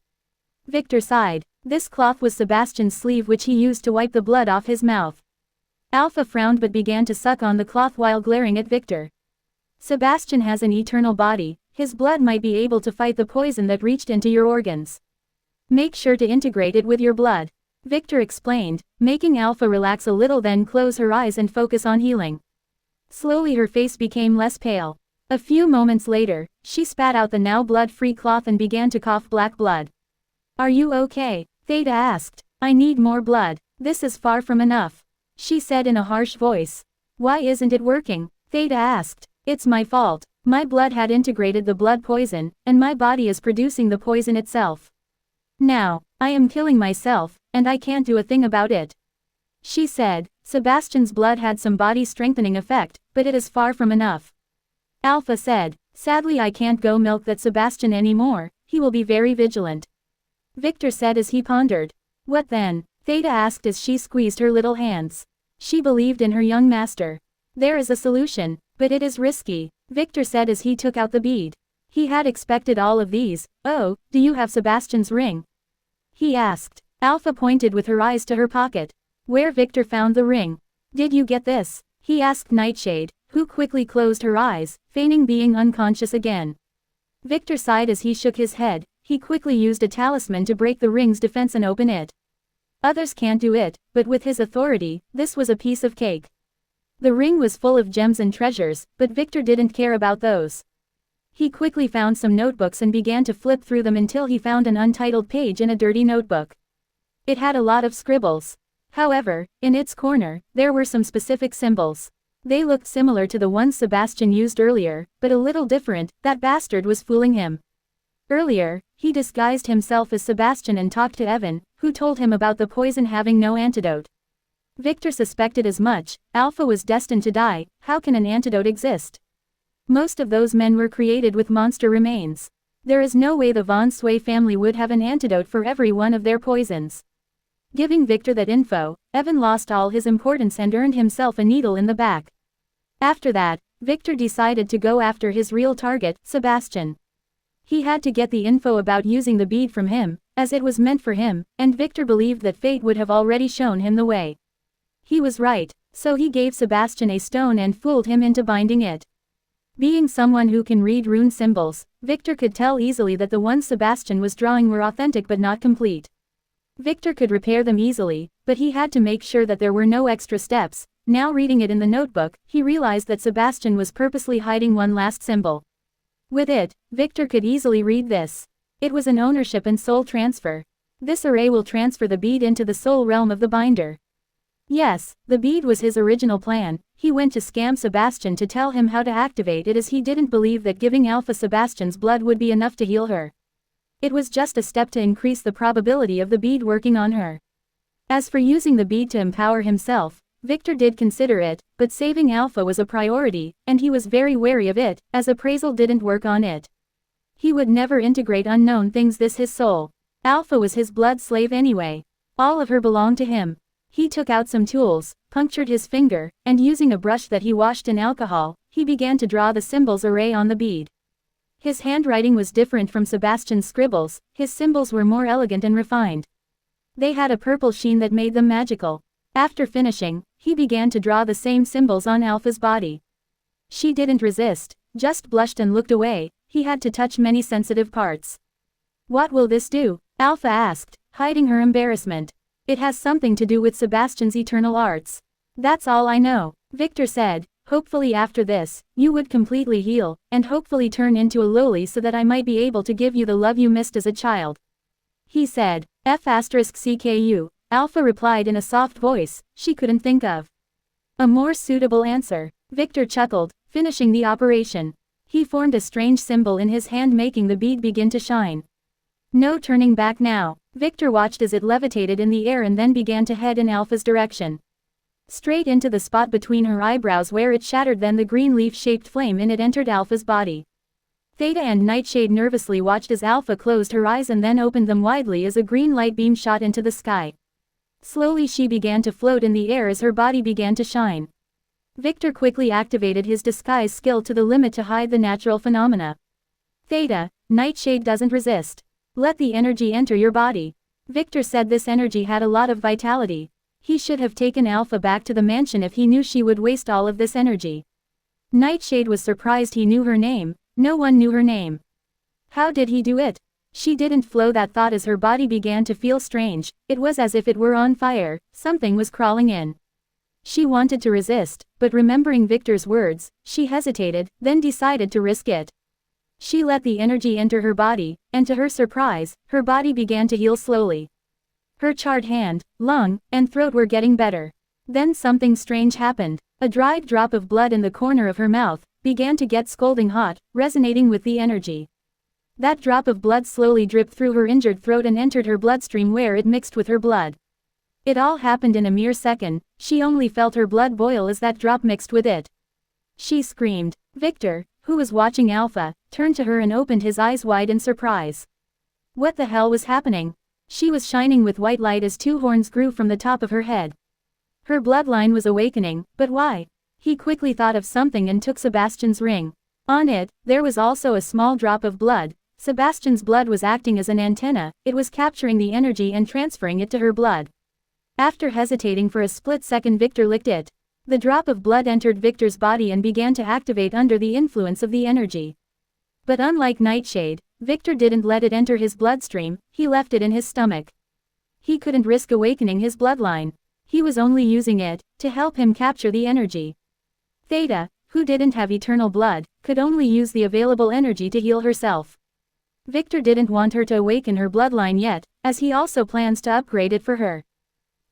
Victor sighed. This cloth was Sebastian's sleeve, which he used to wipe the blood off his mouth. Alpha frowned but began to suck on the cloth while glaring at Victor. Sebastian has an eternal body, his blood might be able to fight the poison that reached into your organs. Make sure to integrate it with your blood. Victor explained, making Alpha relax a little, then close her eyes and focus on healing. Slowly her face became less pale. A few moments later, she spat out the now blood-free cloth and began to cough black blood. Are you okay? Theta asked. I need more blood. This is far from enough, she said in a harsh voice. Why isn't it working? Theta asked. It's my fault. My blood had integrated the blood poison, and my body is producing the poison itself. Now, I am killing myself, and I can't do a thing about it, she said. Sebastian's blood had some body-strengthening effect, but it is far from enough. Alpha said, sadly I can't go milk that Sebastian anymore, he will be very vigilant. Victor said as he pondered. What then? Theta asked as she squeezed her little hands. She believed in her young master. There is a solution, but it is risky, Victor said as he took out the bead. He had expected all of these. Oh, do you have Sebastian's ring? He asked. Alpha pointed with her eyes to her pocket, where Victor found the ring. Did you get this? He asked Nightshade, who quickly closed her eyes, feigning being unconscious again. Victor sighed as he shook his head. He quickly used a talisman to break the ring's defense and open it. Others can't do it, but with his authority, this was a piece of cake. The ring was full of gems and treasures, but Victor didn't care about those. He quickly found some notebooks and began to flip through them until he found an untitled page in a dirty notebook. It had a lot of scribbles. However, in its corner, there were some specific symbols. They looked similar to the ones Sebastian used earlier, but a little different. That bastard was fooling him. Earlier, he disguised himself as Sebastian and talked to Evan, who told him about the poison having no antidote. Victor suspected as much. Alpha was destined to die. How can an antidote exist? Most of those men were created with monster remains. There is no way the Von Sway family would have an antidote for every one of their poisons. Giving Victor that info, Evan lost all his importance and earned himself a needle in the back. After that, Victor decided to go after his real target, Sebastian. He had to get the info about using the bead from him, as it was meant for him, and Victor believed that fate would have already shown him the way. He was right, so he gave Sebastian a stone and fooled him into binding it. Being someone who can read rune symbols, Victor could tell easily that the ones Sebastian was drawing were authentic but not complete. Victor could repair them easily, but he had to make sure that there were no extra steps. Now reading it in the notebook, he realized that Sebastian was purposely hiding one last symbol. With it, Victor could easily read this. It was an ownership and soul transfer. This array will transfer the bead into the soul realm of the binder. Yes, the bead was his original plan. He went to scam Sebastian to tell him how to activate it, as he didn't believe that giving Alpha Sebastian's blood would be enough to heal her. It was just a step to increase the probability of the bead working on her. As for using the bead to empower himself, Victor did consider it, but saving Alpha was a priority, and he was very wary of it, as appraisal didn't work on it. He would never integrate unknown things. His soul. Alpha was his blood slave anyway. All of her belonged to him. He took out some tools, punctured his finger, and using a brush that he washed in alcohol, he began to draw the symbols array on the bead. His handwriting was different from Sebastian's scribbles. His symbols were more elegant and refined. They had a purple sheen that made them magical. After finishing, he began to draw the same symbols on Alpha's body. She didn't resist, just blushed and looked away. He had to touch many sensitive parts. What will this do? Alpha asked, hiding her embarrassment. It has something to do with Sebastian's eternal arts. That's all I know, Victor said. Hopefully after this, you would completely heal, and hopefully turn into a loli so that I might be able to give you the love you missed as a child. He said. F***CKU, Alpha replied in a soft voice. She couldn't think of a more suitable answer. Victor chuckled, finishing the operation. He formed a strange symbol in his hand, making the bead begin to shine. No turning back now. Victor watched as it levitated in the air and then began to head in Alpha's direction. Straight into the spot between her eyebrows where it shattered, then the green leaf-shaped flame in it entered Alpha's body. Theta and Nightshade nervously watched as Alpha closed her eyes and then opened them widely as a green light beam shot into the sky. Slowly she began to float in the air as her body began to shine. Victor quickly activated his disguise skill to the limit to hide the natural phenomena. Theta, Nightshade doesn't resist. Let the energy enter your body. Victor said this energy had a lot of vitality. He should have taken Alpha back to the mansion if he knew she would waste all of this energy. Nightshade was surprised he knew her name. No one knew her name. How did he do it? She didn't flow that thought as her body began to feel strange. It was as if it were on fire. Something was crawling in. She wanted to resist, but remembering Victor's words, she hesitated, then decided to risk it. She let the energy enter her body, and to her surprise, her body began to heal slowly. Her charred hand, lung, and throat were getting better. Then something strange happened. A dried drop of blood in the corner of her mouth began to get scalding hot, resonating with the energy. That drop of blood slowly dripped through her injured throat and entered her bloodstream where it mixed with her blood. It all happened in a mere second. She only felt her blood boil as that drop mixed with it. She screamed. Victor, who was watching Alpha, turned to her and opened his eyes wide in surprise. What the hell was happening? She was shining with white light as two horns grew from the top of her head. Her bloodline was awakening, but why? He quickly thought of something and took Sebastian's ring. On it, there was also a small drop of blood. Sebastian's blood was acting as an antenna. It was capturing the energy and transferring it to her blood. After hesitating for a split second, Victor licked it. The drop of blood entered Victor's body and began to activate under the influence of the energy. But unlike Nightshade, Victor didn't let it enter his bloodstream. He left it in his stomach. He couldn't risk awakening his bloodline. He was only using it to help him capture the energy. Theta, who didn't have eternal blood, could only use the available energy to heal herself. Victor didn't want her to awaken her bloodline yet, as he also plans to upgrade it for her.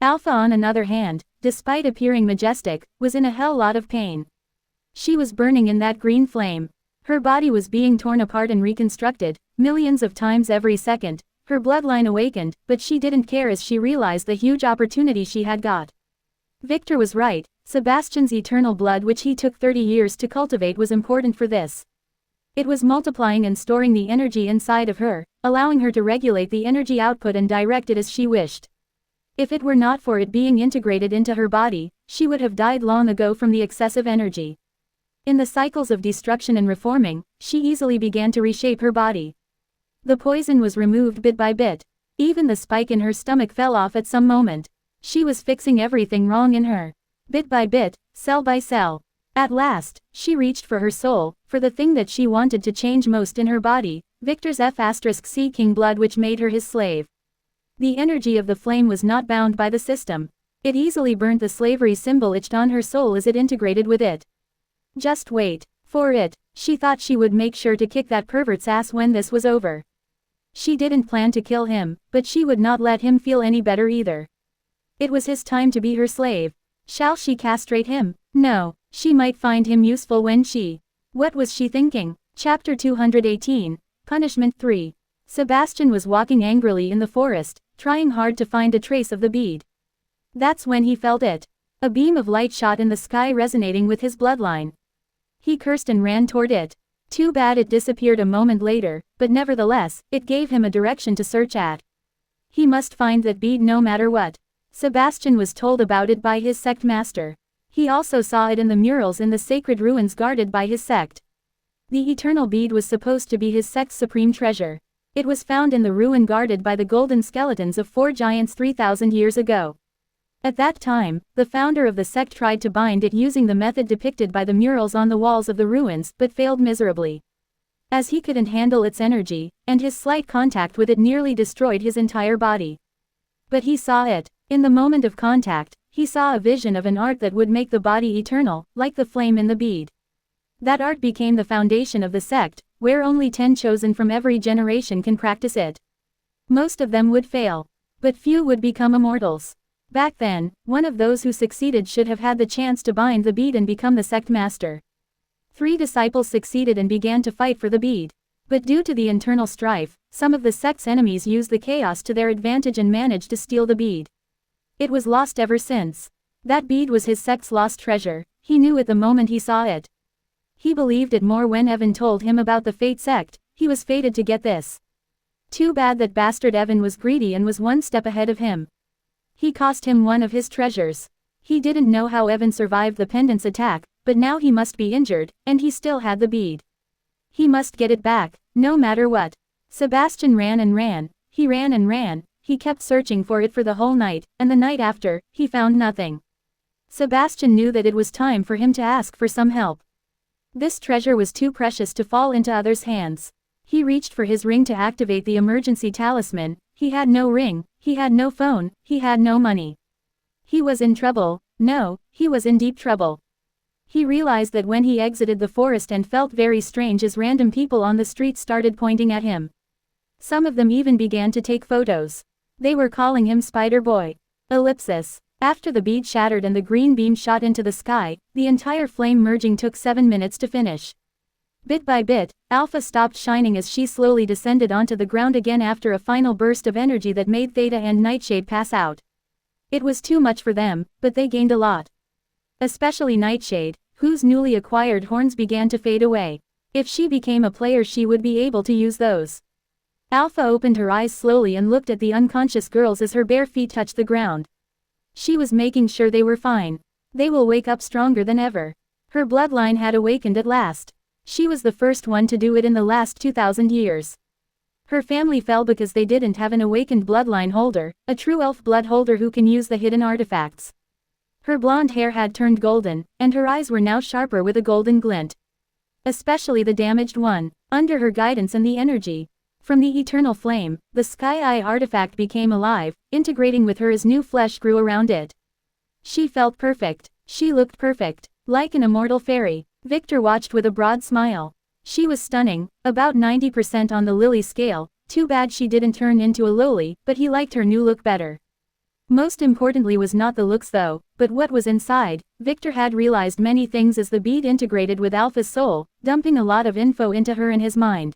Alpha, on another hand, despite appearing majestic, was in a hell lot of pain. She was burning in that green flame. Her body was being torn apart and reconstructed, millions of times every second. Her bloodline awakened, but she didn't care as she realized the huge opportunity she had got. Victor was right. Sebastian's eternal blood, which he took 30 years to cultivate, was important for this. It was multiplying and storing the energy inside of her, allowing her to regulate the energy output and direct it as she wished. If it were not for it being integrated into her body, she would have died long ago from the excessive energy. In the cycles of destruction and reforming, she easily began to reshape her body. The poison was removed bit by bit. Even the spike in her stomach fell off at some moment. She was fixing everything wrong in her. Bit by bit, cell by cell. At last, she reached for her soul, for the thing that she wanted to change most in her body, Victor's F*** King blood, which made her his slave. The energy of the flame was not bound by the system. It easily burnt the slavery symbol etched on her soul as it integrated with it. Just wait for it. She thought she would make sure to kick that pervert's ass when this was over. She didn't plan to kill him, but she would not let him feel any better either. It was his time to be her slave. Shall she castrate him? No, she might find him useful when she... What was she thinking? Chapter 218, Punishment 3. Sebastian was walking angrily in the forest, trying hard to find a trace of the bead. That's when he felt it. A beam of light shot in the sky, resonating with his bloodline. He cursed and ran toward it. Too bad it disappeared a moment later, but nevertheless, it gave him a direction to search at. He must find that bead no matter what. Sebastian was told about it by his sect master. He also saw it in the murals in the sacred ruins guarded by his sect. The eternal bead was supposed to be his sect's supreme treasure. It was found in the ruin guarded by the golden skeletons of 4 giants 3,000 years ago. At that time, the founder of the sect tried to bind it using the method depicted by the murals on the walls of the ruins, but failed miserably. As he couldn't handle its energy, and his slight contact with it nearly destroyed his entire body. But he saw it. In the moment of contact, he saw a vision of an art that would make the body eternal, like the flame in the bead. That art became the foundation of the sect, where only 10 chosen from every generation can practice it. Most of them would fail. But few would become immortals. Back then, one of those who succeeded should have had the chance to bind the bead and become the sect master. 3 disciples succeeded and began to fight for the bead. But due to the internal strife, some of the sect's enemies used the chaos to their advantage and managed to steal the bead. It was lost ever since. That bead was his sect's lost treasure. He knew it the moment he saw it. He believed it more when Evan told him about the Fate sect. He was fated to get this. Too bad that bastard Evan was greedy and was one step ahead of him. He cost him one of his treasures. He didn't know how Evan survived the pendant's attack, but now he must be injured, and he still had the bead. He must get it back, no matter what. Sebastian ran and ran. He ran and ran. he kept searching for it for the whole night, and the night after, he found nothing. Sebastian knew that it was time for him to ask for some help. This treasure was too precious to fall into others' hands. He reached for his ring to activate the emergency talisman. He had no ring, he had no phone, he had no money. He was in trouble. No, he was in deep trouble. He realized that when he exited the forest and felt very strange as random people on the street started pointing at him. Some of them even began to take photos. They were calling him Spider Boy. Ellipsis. After the bead shattered and the green beam shot into the sky, the entire flame merging took 7 minutes to finish. Bit by bit, Alpha stopped shining as she slowly descended onto the ground again after a final burst of energy that made Theta and Nightshade pass out. It was too much for them, but they gained a lot. Especially Nightshade, whose newly acquired horns began to fade away. If she became a player she would be able to use those. Alpha opened her eyes slowly and looked at the unconscious girls as her bare feet touched the ground. She was making sure they were fine. They will wake up stronger than ever. Her bloodline had awakened at last. She was the first one to do it in the last 2,000 years. Her family fell because they didn't have an awakened bloodline holder, a true elf blood holder who can use the hidden artifacts. Her blonde hair had turned golden, and her eyes were now sharper with a golden glint. Especially the damaged one, under her guidance and the energy. From the eternal flame, the Sky Eye artifact became alive, integrating with her as new flesh grew around it. She felt perfect. She looked perfect, like an immortal fairy. Victor watched with a broad smile. She was stunning, about 90% on the lily scale. Too bad she didn't turn into a loli, but he liked her new look better. Most importantly was not the looks though, but what was inside. Victor had realized many things as the bead integrated with Alpha's soul, dumping a lot of info into her and his mind.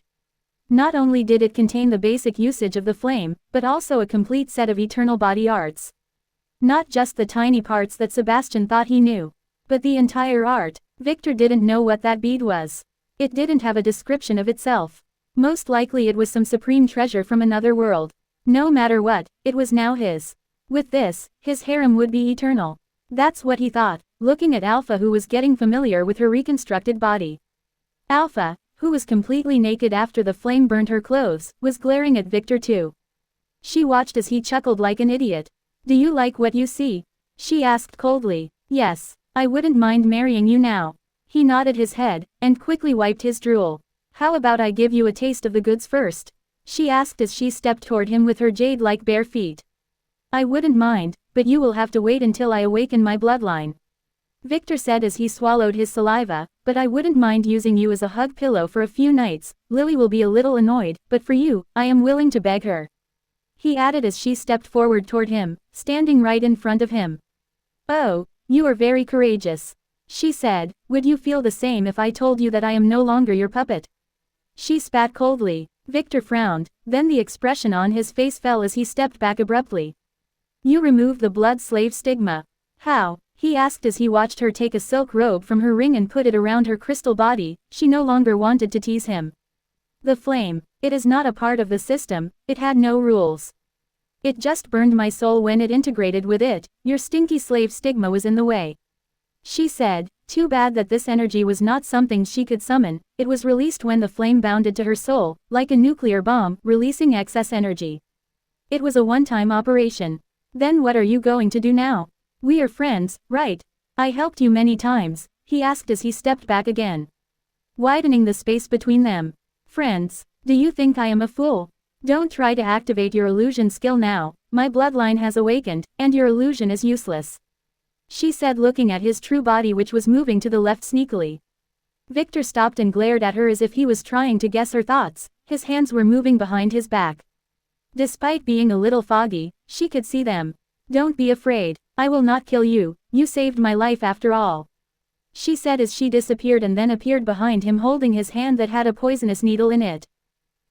Not only did it contain the basic usage of the flame, but also a complete set of eternal body arts. Not just the tiny parts that Sebastian thought he knew, but the entire art. Victor didn't know what that bead was. It didn't have a description of itself. Most likely it was some supreme treasure from another world. No matter what, it was now his. With this, his harem would be eternal. That's what he thought, looking at Alpha who was getting familiar with her reconstructed body. Alpha, who was completely naked after the flame burned her clothes, was glaring at Victor too. She watched as he chuckled like an idiot. "Do you like what you see?" she asked coldly. "Yes, I wouldn't mind marrying you now." He nodded his head, and quickly wiped his drool. "How about I give you a taste of the goods first?" she asked as she stepped toward him with her jade-like bare feet. "I wouldn't mind, but you will have to wait until I awaken my bloodline," Victor said as he swallowed his saliva, "but I wouldn't mind using you as a hug pillow for a few nights. Lily will be a little annoyed, but for you, I am willing to beg her," he added as she stepped forward toward him, standing right in front of him. "Oh, you are very courageous," she said. "Would you feel the same if I told you that I am no longer your puppet?" She spat coldly. Victor frowned, then the expression on his face fell as he stepped back abruptly. "You removed the blood slave stigma. How?" he asked as he watched her take a silk robe from her ring and put it around her crystal body. She no longer wanted to tease him. "The flame. It is not a part of the system, it had no rules. It just burned my soul when it integrated with it. Your stinky slave stigma was in the way," she said. Too bad that this energy was not something she could summon. It was released when the flame bounded to her soul, like a nuclear bomb, releasing excess energy. It was a one-time operation. "Then what are you going to do now? We are friends, right? I helped you many times," he asked as he stepped back again, widening the space between them. "Friends? Do you think I am a fool? Don't try to activate your illusion skill now. My bloodline has awakened, and your illusion is useless," she said, looking at his true body which was moving to the left sneakily. Victor stopped and glared at her as if he was trying to guess her thoughts. His hands were moving behind his back. Despite being a little foggy, she could see them. "Don't be afraid. I will not kill you. You saved my life after all," she said as she disappeared and then appeared behind him holding his hand that had a poisonous needle in it.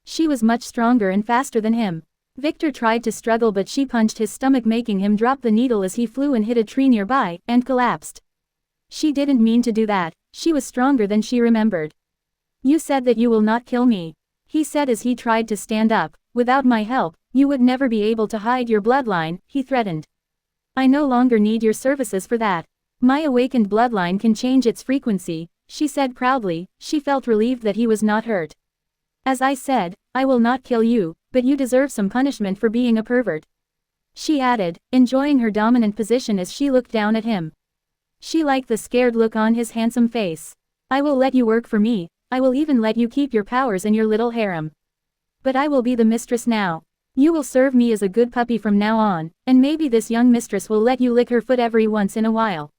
She was much stronger and faster than him. Victor tried to struggle but she punched his stomach making him drop the needle as he flew and hit a tree nearby, and collapsed. She didn't mean to do that. She was stronger than she remembered. "You said that you will not kill me," he said as he tried to stand up. "Without my help, you would never be able to hide your bloodline," he threatened. "I no longer need your services for that. My awakened bloodline can change its frequency," she said proudly. She felt relieved that he was not hurt. "As I said, I will not kill you, but you deserve some punishment for being a pervert," she added, enjoying her dominant position as she looked down at him. She liked the scared look on his handsome face. I will let you work for me, I will even let you keep your powers in your little harem. But I will be the mistress now. You will serve me as a good puppy from now on, and maybe this young mistress will let you lick her foot every once in a while.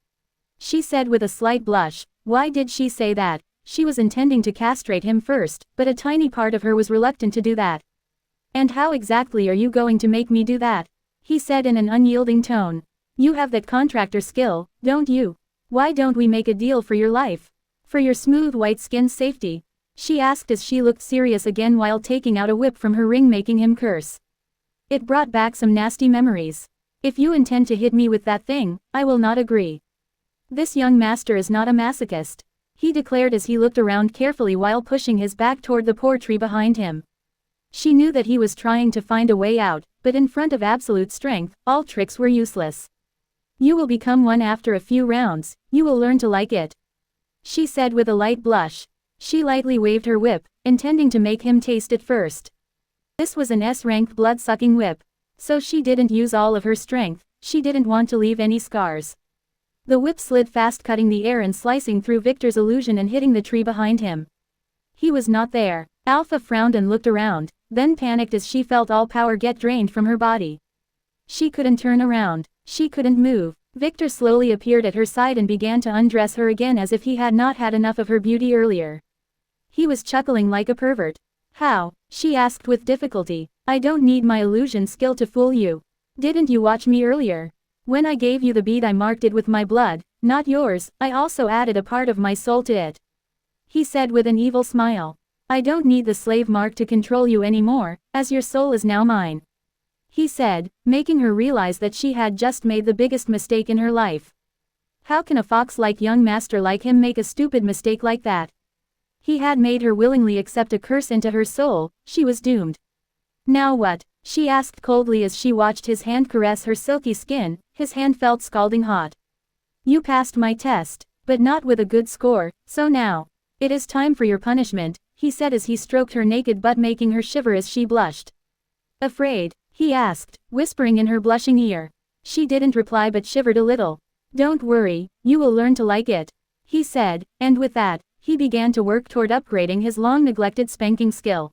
She said with a slight blush. Why did she say that? She was intending to castrate him first, but a tiny part of her was reluctant to do that. And how exactly are you going to make me do that? He said in an unyielding tone. You have that contractor skill, don't you? Why don't we make a deal for your life? For your smooth white skin's safety? She asked as she looked serious again while taking out a whip from her ring, making him curse. It brought back some nasty memories. If you intend to hit me with that thing, I will not agree. This young master is not a masochist, he declared as he looked around carefully while pushing his back toward the poor tree behind him. She knew that he was trying to find a way out, but in front of absolute strength, all tricks were useless. You will become one after a few rounds, you will learn to like it. She said with a light blush. She lightly waved her whip, intending to make him taste it first. This was an S-rank blood-sucking whip. So she didn't use all of her strength, she didn't want to leave any scars. The whip slid fast, cutting the air and slicing through Victor's illusion and hitting the tree behind him. He was not there. Alpha frowned and looked around, then panicked as she felt all power get drained from her body. She couldn't turn around. She couldn't move. Victor slowly appeared at her side and began to undress her again as if he had not had enough of her beauty earlier. He was chuckling like a pervert. How? She asked with difficulty. I don't need my illusion skill to fool you. Didn't you watch me earlier? When I gave you the bead, I marked it with my blood, not yours. I also added a part of my soul to it. He said with an evil smile. I don't need the slave mark to control you anymore, as your soul is now mine. He said, making her realize that she had just made the biggest mistake in her life. How can a fox-like young master like him make a stupid mistake like that? He had made her willingly accept a curse into her soul, she was doomed. Now what? She asked coldly as she watched his hand caress her silky skin. His hand felt scalding hot. You passed my test, but not with a good score, so now, it is time for your punishment, he said as he stroked her naked butt, making her shiver as she blushed. Afraid? He asked, whispering in her blushing ear. She didn't reply but shivered a little. Don't worry, you will learn to like it, he said, and with that, he began to work toward upgrading his long-neglected spanking skill.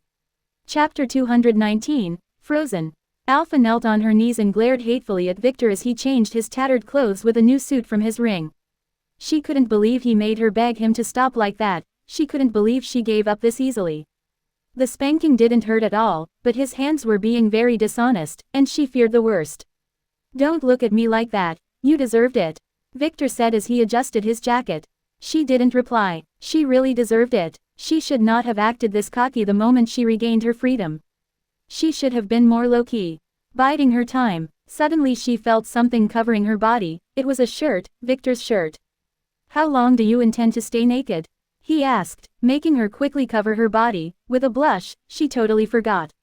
Chapter 219, Frozen. Alpha knelt on her knees and glared hatefully at Victor as he changed his tattered clothes with a new suit from his ring. She couldn't believe he made her beg him to stop like that, she couldn't believe she gave up this easily. The spanking didn't hurt at all, but his hands were being very dishonest, and she feared the worst. Don't look at me like that, you deserved it, Victor said as he adjusted his jacket. She didn't reply. She really deserved it. She should not have acted this cocky the moment she regained her freedom. She should have been more low-key. Biding her time. Suddenly she felt something covering her body. It was a shirt, Victor's shirt. How long do you intend to stay naked? He asked, making her quickly cover her body. With a blush, she totally forgot.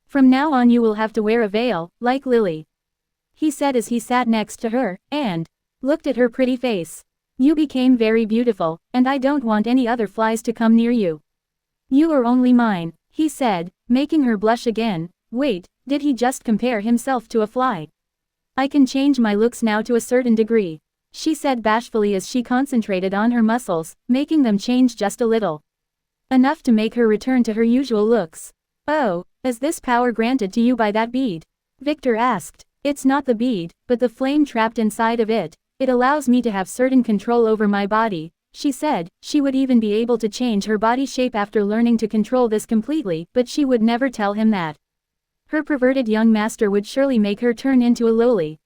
From now on you will have to wear a veil, like Lily. He said as he sat next to her, and looked at her pretty face. You became very beautiful, and I don't want any other flies to come near you. You are only mine, he said, making her blush again. Wait, did he just compare himself to a fly? I can change my looks now to a certain degree, she said bashfully as she concentrated on her muscles, making them change just a little. Enough to make her return to her usual looks. Oh, is this power granted to you by that bead? Victor asked. It's not the bead, but the flame trapped inside of it. It allows me to have certain control over my body, she said. She would even be able to change her body shape after learning to control this completely, but she would never tell him that. Her perverted young master would surely make her turn into a loli.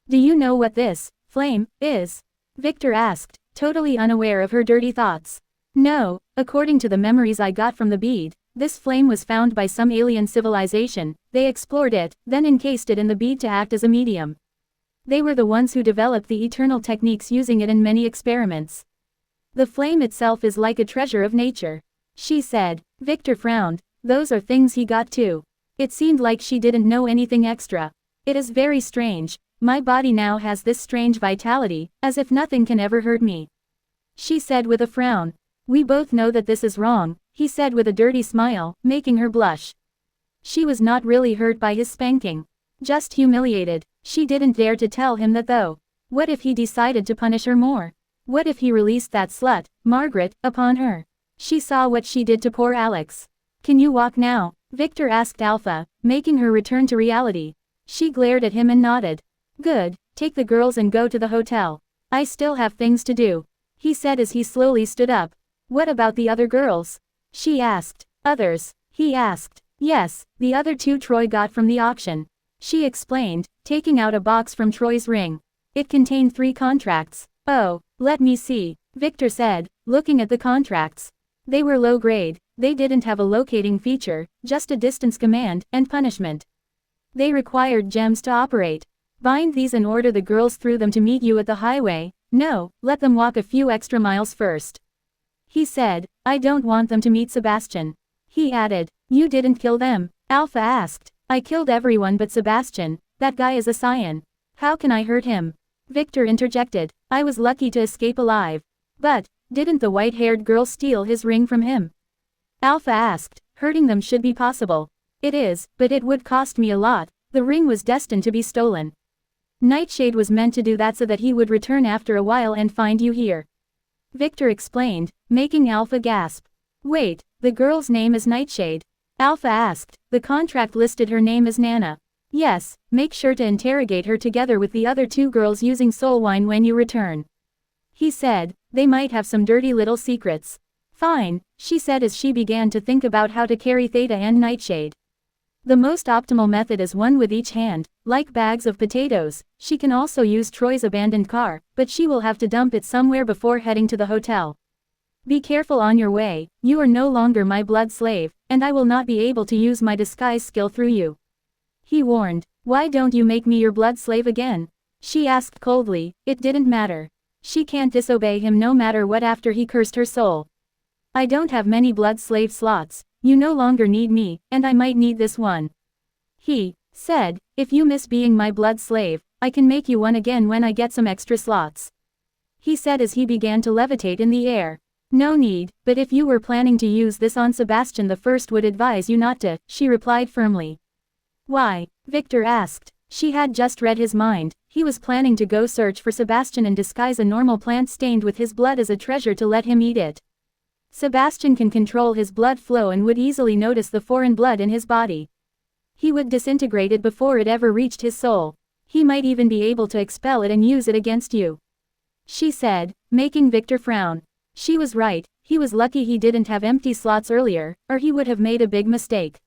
Do you know what this flame is? Victor asked, totally unaware of her dirty thoughts. No, according to the memories I got from the bead, this flame was found by some alien civilization. They explored it, then encased it in the bead to act as a medium. They were the ones who developed the eternal techniques, using it in many experiments. The flame itself is like a treasure of nature, she said. Victor frowned. Those are things he got too. It seemed like she didn't know anything extra. It is very strange. My body now has this strange vitality, as if nothing can ever hurt me, she said with a frown. We both know that this is wrong, he said with a dirty smile, making her blush. She was not really hurt by his spanking. Just humiliated. She didn't dare to tell him that though. What if he decided to punish her more? What if he released that slut, Margaret, upon her? She saw what she did to poor Alex. Can you walk now? Victor asked Alpha, making her return to reality. She glared at him and nodded. Good, take the girls and go to the hotel. I still have things to do, he said as he slowly stood up. What about the other girls? She asked. Others? He asked. Yes, the other two Troy got from the auction. She explained, taking out a box from Troy's ring. It contained 3 contracts. Oh, let me see, Victor said, looking at the contracts. They were low grade, they didn't have a locating feature, just a distance command, and punishment. They required gems to operate. Bind these and order the girls through them to meet you at the highway. No, let them walk a few extra miles first. He said, I don't want them to meet Sebastian. He added, you didn't kill them? Alpha asked. I killed everyone but Sebastian, that guy is a scion. How can I hurt him? Victor interjected, I was lucky to escape alive. But, didn't the white-haired girl steal his ring from him? Alpha asked, hurting them should be possible. It is, but it would cost me a lot, the ring was destined to be stolen. Nightshade was meant to do that so that he would return after a while and find you here. Victor explained, making Alpha gasp. Wait, the girl's name is Nightshade? Alpha asked, the contract listed her name as Nana. Yes, make sure to interrogate her together with the other 2 girls using soul wine when you return. He said, they might have some dirty little secrets. Fine, she said as she began to think about how to carry Theta and Nightshade. The most optimal method is one with each hand, like bags of potatoes. She can also use Troy's abandoned car, but she will have to dump it somewhere before heading to the hotel. Be careful on your way, you are no longer my blood slave, and I will not be able to use my disguise skill through you. He warned, why don't you make me your blood slave again? She asked coldly, it didn't matter. She can't disobey him no matter what after he cursed her soul. I don't have many blood slave slots, you no longer need me, and I might need this one. He said, if you miss being my blood slave, I can make you one again when I get some extra slots. He said as he began to levitate in the air. No need, but if you were planning to use this on Sebastian the first would advise you not to, she replied firmly. Why? Victor asked. She had just read his mind, he was planning to go search for Sebastian and disguise a normal plant stained with his blood as a treasure to let him eat it. Sebastian can control his blood flow and would easily notice the foreign blood in his body. He would disintegrate it before it ever reached his soul. He might even be able to expel it and use it against you. She said, making Victor frown. She was right, he was lucky he didn't have empty slots earlier, or he would have made a big mistake.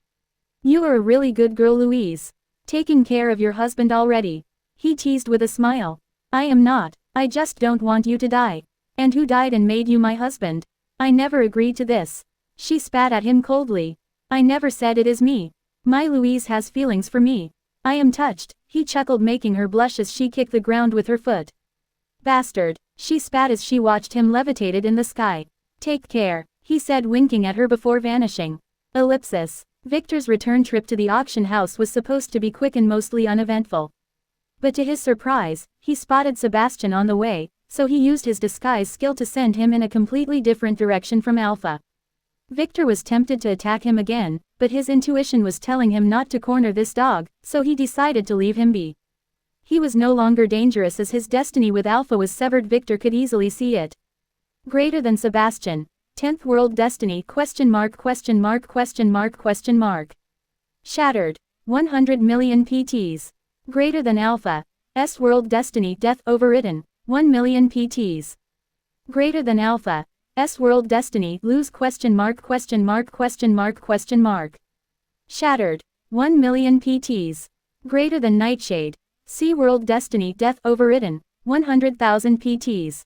You are a really good girl, Louise. Taking care of your husband already. He teased with a smile. I am not, I just don't want you to die. And who died and made you my husband? I never agreed to this. She spat at him coldly. I never said it is me. My Louise has feelings for me. I am touched, he chuckled, making her blush as she kicked the ground with her foot. Bastard, she spat as she watched him levitated in the sky. Take care, he said, winking at her before vanishing. Ellipsis. Victor's return trip to the auction house was supposed to be quick and mostly uneventful. But to his surprise, he spotted Sebastian on the way, so he used his disguise skill to send him in a completely different direction from Alpha. Victor was tempted to attack him again, but his intuition was telling him not to corner this dog, so he decided to leave him be. He was no longer dangerous as his destiny with Alpha was severed. Victor could easily see it. Greater than Sebastian. 10th world destiny ? Shattered. 100 million PTs. Greater than Alpha. S world destiny death overridden. 1 million PTs. Greater than Alpha. S world destiny lose ? Shattered. 1 million PTs. Greater than Nightshade. C world destiny death overridden. 100,000 PTs.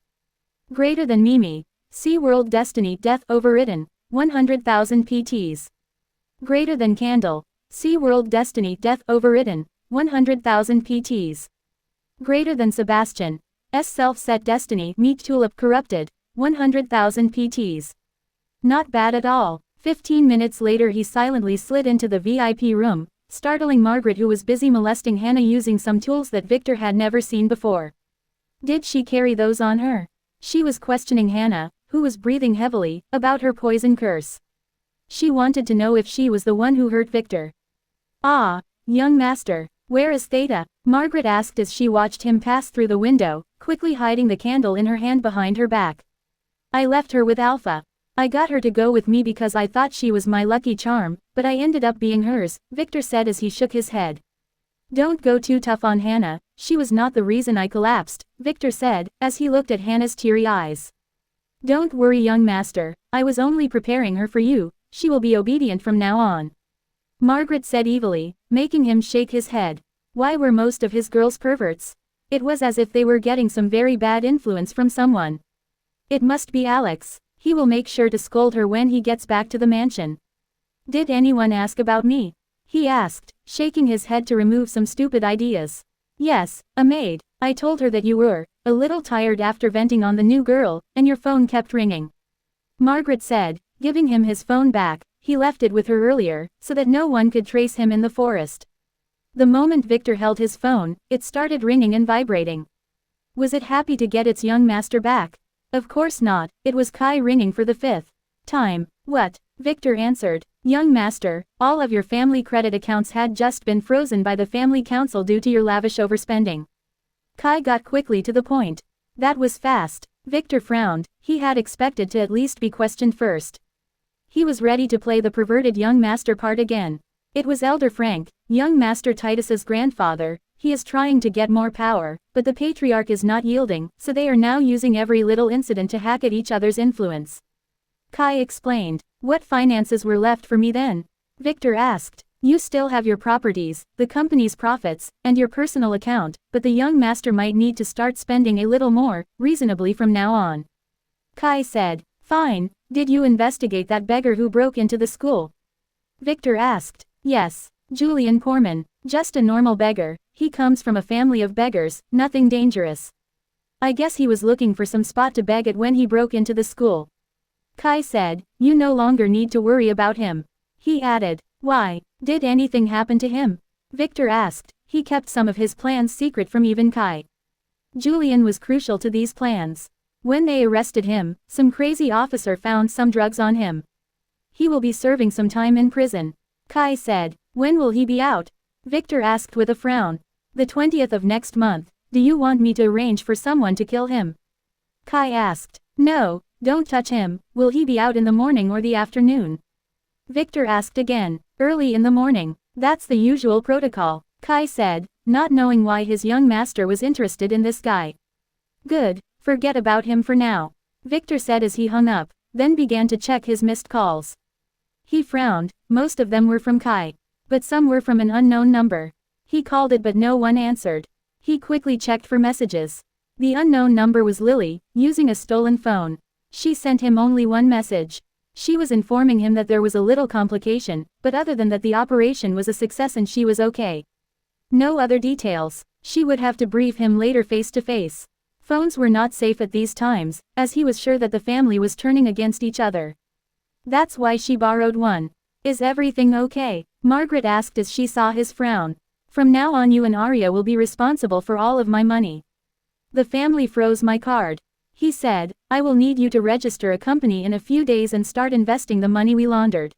Greater than Mimi. C world destiny death overridden. 100,000 PTs. Greater than Candle. C world destiny death overridden. 100,000 PTs. Greater than Sebastian. S self-set destiny meet tulip corrupted. 100,000 PTs. Not bad at all. 15 minutes later he silently slid into the VIP room, startling Margaret, who was busy molesting Hannah using some tools that Victor had never seen before. Did she carry those on her? She was questioning Hannah, who was breathing heavily, about her poison curse. She wanted to know if she was the one who hurt Victor. Ah, young master, Where is Theta? Margaret asked as she watched him pass through the window, quickly hiding the candle in her hand behind her back. I left her with Alpha. I got her to go with me because I thought she was my lucky charm, but I ended up being hers, Victor said as he shook his head. Don't go too tough on Hannah, she was not the reason I collapsed, Victor said, as he looked at Hannah's teary eyes. Don't worry young master, I was only preparing her for you, she will be obedient from now on. Margaret said evilly, making him shake his head. Why were most of his girls perverts? It was as if they were getting some very bad influence from someone. It must be Alex, he will make sure to scold her when he gets back to the mansion. Did anyone ask about me? He asked, shaking his head to remove some stupid ideas. Yes, a maid. I told her that you were a little tired after venting on the new girl, and your phone kept ringing. Margaret said, giving him his phone back. He left it with her earlier, so that no one could trace him in the forest. The moment Victor held his phone, it started ringing and vibrating. Was it happy to get its young master back? Of course not, it was Kai ringing for the 5th time. What? Victor answered. Young master, all of your family credit accounts had just been frozen by the family council due to your lavish overspending. Kai got quickly to the point. That was fast. Victor frowned, he had expected to at least be questioned first. He was ready to play the perverted young master part again. It was Elder Frank, young Master Titus's grandfather. He is trying to get more power, but the patriarch is not yielding, so they are now using every little incident to hack at each other's influence. Kai explained. What finances were left for me then? Victor asked. You still have your properties, the company's profits, and your personal account, but the young master might need to start spending a little more, reasonably from now on. Kai said. Fine. Did you investigate that beggar who broke into the school? Victor asked. Yes. Julian Corman. Just a normal beggar, he comes from a family of beggars, nothing dangerous. I guess he was looking for some spot to beg at when he broke into the school. Kai said, you no longer need to worry about him. He added, why, did anything happen to him? Victor asked, he kept some of his plans secret from even Kai. Julian was crucial to these plans. When they arrested him, some crazy officer found some drugs on him. He will be serving some time in prison. Kai said, when will he be out? Victor asked with a frown. The 20th of next month. Do you want me to arrange for someone to kill him? Kai asked. No, don't touch him. Will he be out in the morning or the afternoon? Victor asked again. Early in the morning. That's the usual protocol, Kai said, not knowing why his young master was interested in this guy. Good, forget about him for now, Victor said as he hung up, then began to check his missed calls. He frowned, most of them were from Kai. But some were from an unknown number. He called it but no one answered. He quickly checked for messages. The unknown number was Lily, using a stolen phone. She sent him only one message. She was informing him that there was a little complication, but other than that the operation was a success and she was okay. No other details. She would have to brief him later face to face. Phones were not safe at these times, as he was sure that the family was turning against each other. That's why she borrowed one. Is everything okay? Margaret asked as she saw his frown. From now on you and Arya will be responsible for all of my money. The family froze my card. He said, I will need you to register a company in a few days and start investing the money we laundered.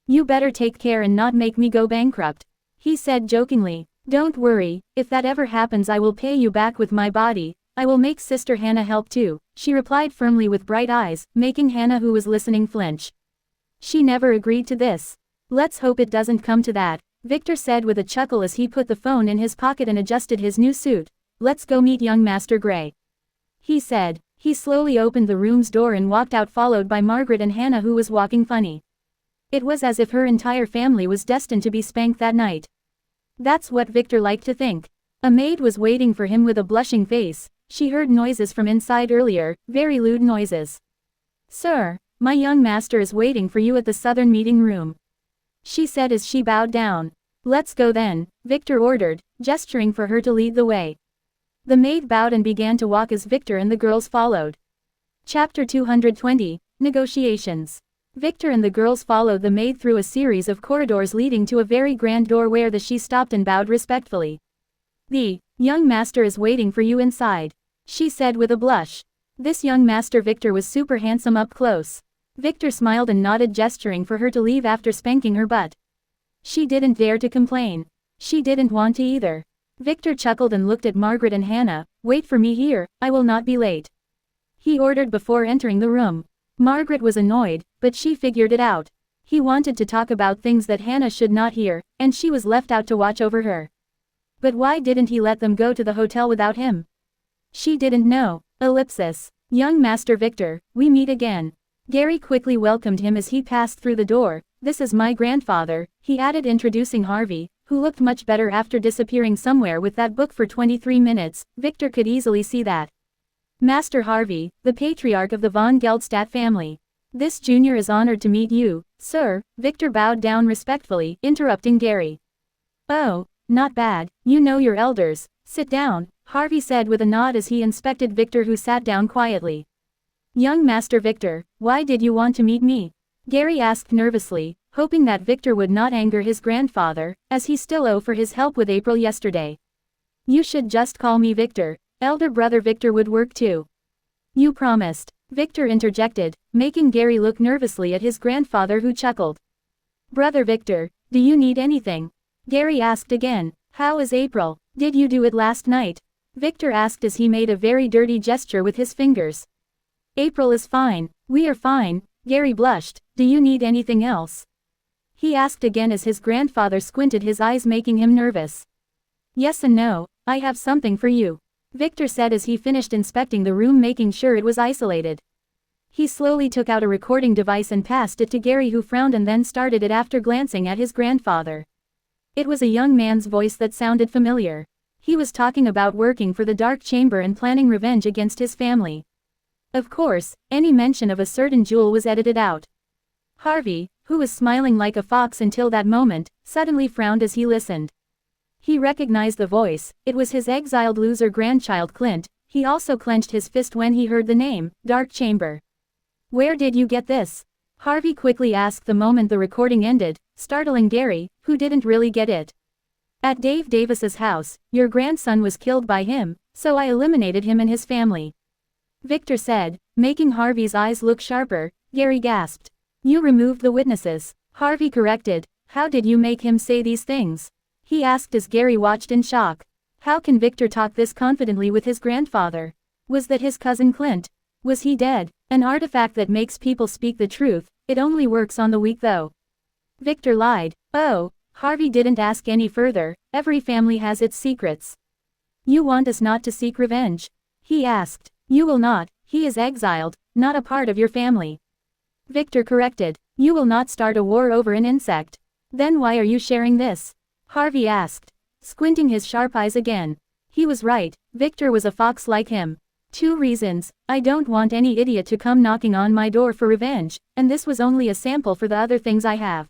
You better take care and not make me go bankrupt. He said jokingly. Don't worry, if that ever happens I will pay you back with my body. I will make Sister Hannah help too, she replied firmly with bright eyes, making Hannah who was listening flinch. She never agreed to this. Let's hope it doesn't come to that, Victor said with a chuckle as he put the phone in his pocket and adjusted his new suit. Let's go meet young Master Gray. He said. He slowly opened the room's door and walked out followed by Margaret and Hannah who was walking funny. It was as if her entire family was destined to be spanked that night. That's what Victor liked to think. A maid was waiting for him with a blushing face. She heard noises from inside earlier, very lewd noises. Sir, my young master is waiting for you at the southern meeting room, she said as she bowed down. Let's go then, Victor ordered, gesturing for her to lead the way. The maid bowed and began to walk as Victor and the girls followed. Chapter 220, Negotiations. Victor and the girls followed the maid through a series of corridors leading to a very grand door where she stopped and bowed respectfully. The young master is waiting for you inside, she said with a blush. This young master Victor was super handsome up close. Victor smiled and nodded, gesturing for her to leave after spanking her butt. She didn't dare to complain. She didn't want to either. Victor chuckled and looked at Margaret and Hannah. Wait for me here, I will not be late. He ordered before entering the room. Margaret was annoyed, but she figured it out. He wanted to talk about things that Hannah should not hear, and she was left out to watch over her. But why didn't he let them go to the hotel without him? She didn't know. Ellipsis. Young Master Victor, we meet again. Gary quickly welcomed him as he passed through the door. This is my grandfather, he added, introducing Harvey, who looked much better after disappearing somewhere with that book for 23 minutes, Victor could easily see that. Master Harvey, the patriarch of the von Geldstadt family. This junior is honored to meet you, sir. Victor bowed down respectfully, interrupting Gary. Oh, not bad, you know your elders. Sit down, Harvey said with a nod as he inspected Victor, who sat down quietly. Young Master Victor, why did you want to meet me? Gary asked nervously, hoping that Victor would not anger his grandfather, as he still owed for his help with April yesterday. You should just call me Victor. Elder brother Victor would work too. You promised, Victor interjected, making Gary look nervously at his grandfather, who chuckled. Brother Victor, do you need anything? Gary asked again. How is April? Did you do it last night? Victor asked as he made a very dirty gesture with his fingers. April is fine, we are fine. Gary blushed. Do you need anything else? He asked again as his grandfather squinted his eyes, making him nervous. Yes and no, I have something for you, Victor said as he finished inspecting the room, making sure it was isolated. He slowly took out a recording device and passed it to Gary, who frowned and then started it after glancing at his grandfather. It was a young man's voice that sounded familiar. He was talking about working for the Dark Chamber and planning revenge against his family. Of course, any mention of a certain jewel was edited out. Harvey, who was smiling like a fox until that moment, suddenly frowned as he listened. He recognized the voice. It was his exiled loser grandchild Clint. He also clenched his fist when he heard the name, Dark Chamber. Where did you get this? Harvey quickly asked the moment the recording ended, startling Gary, who didn't really get it. At Dave Davis's house, your grandson was killed by him, so I eliminated him and his family, Victor said, making Harvey's eyes look sharper. Gary gasped. You removed the witnesses, Harvey corrected. How did you make him say these things? He asked as Gary watched in shock. How can Victor talk this confidently with his grandfather? Was that his cousin Clint? Was he dead? An artifact that makes people speak the truth. It only works on the weak though. Victor lied. Oh, Harvey didn't ask any further. Every family has its secrets. You want us not to seek revenge? He asked. You will not. He is exiled, not a part of your family, Victor corrected. You will not start a war over an insect. Then why are you sharing this? Harvey asked, squinting his sharp eyes again. He was right, Victor was a fox like him. 2 reasons, I don't want any idiot to come knocking on my door for revenge, and this was only a sample for the other things I have,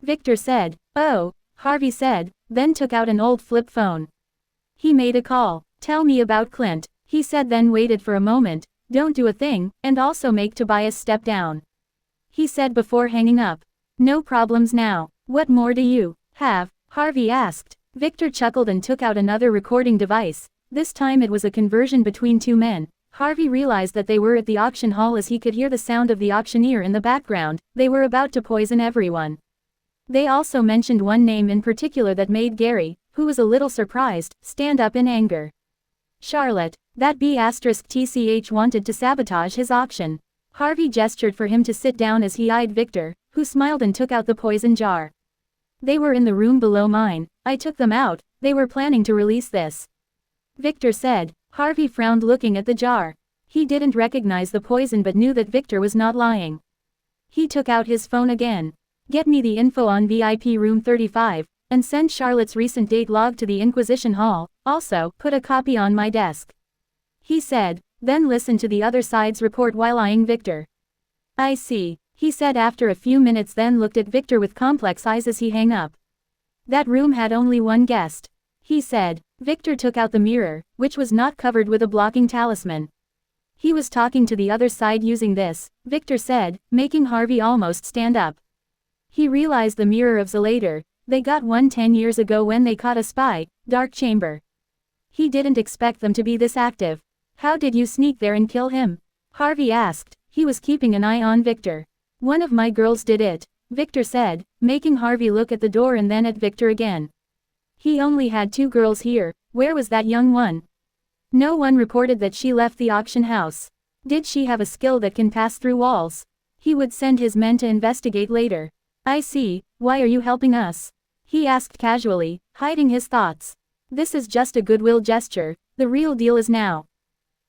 Victor said. Oh, Harvey said, then took out an old flip phone. He made a call. Tell me about Clint, he said, then waited for a moment. Don't do a thing, and also make Tobias step down, he said before hanging up. No problems now. What more do you have? Harvey asked. Victor chuckled and took out another recording device. This time it was a conversion between 2 men. Harvey realized that they were at the auction hall as he could hear the sound of the auctioneer in the background. They were about to poison everyone. They also mentioned one name in particular that made Gary, who was a little surprised, stand up in anger. Charlotte. That B*TCH wanted to sabotage his auction. Harvey gestured for him to sit down as he eyed Victor, who smiled and took out the poison jar. They were in the room below mine. I took them out. They were planning to release this, Victor said. Harvey frowned looking at the jar. He didn't recognize the poison but knew that Victor was not lying. He took out his phone again. Get me the info on VIP room 35, and send Charlotte's recent date log to the Inquisition Hall. Also, put a copy on my desk, he said, then listened to the other side's report while eyeing Victor. I see, he said after a few minutes, then looked at Victor with complex eyes as he hung up. That room had only one guest, he said. Victor took out the mirror, which was not covered with a blocking talisman. He was talking to the other side using this, Victor said, making Harvey almost stand up. He realized the mirror of Zelator. They got one 10 years ago when they caught a spy, Dark Chamber. He didn't expect them to be this active. How did you sneak there and kill him? Harvey asked. He was keeping an eye on Victor. One of my girls did it, Victor said, making Harvey look at the door and then at Victor again. He only had 2 girls here, where was that young one? No one reported that she left the auction house. Did she have a skill that can pass through walls? He would send his men to investigate later. I see, why are you helping us? He asked casually, hiding his thoughts. This is just a goodwill gesture, the real deal is now.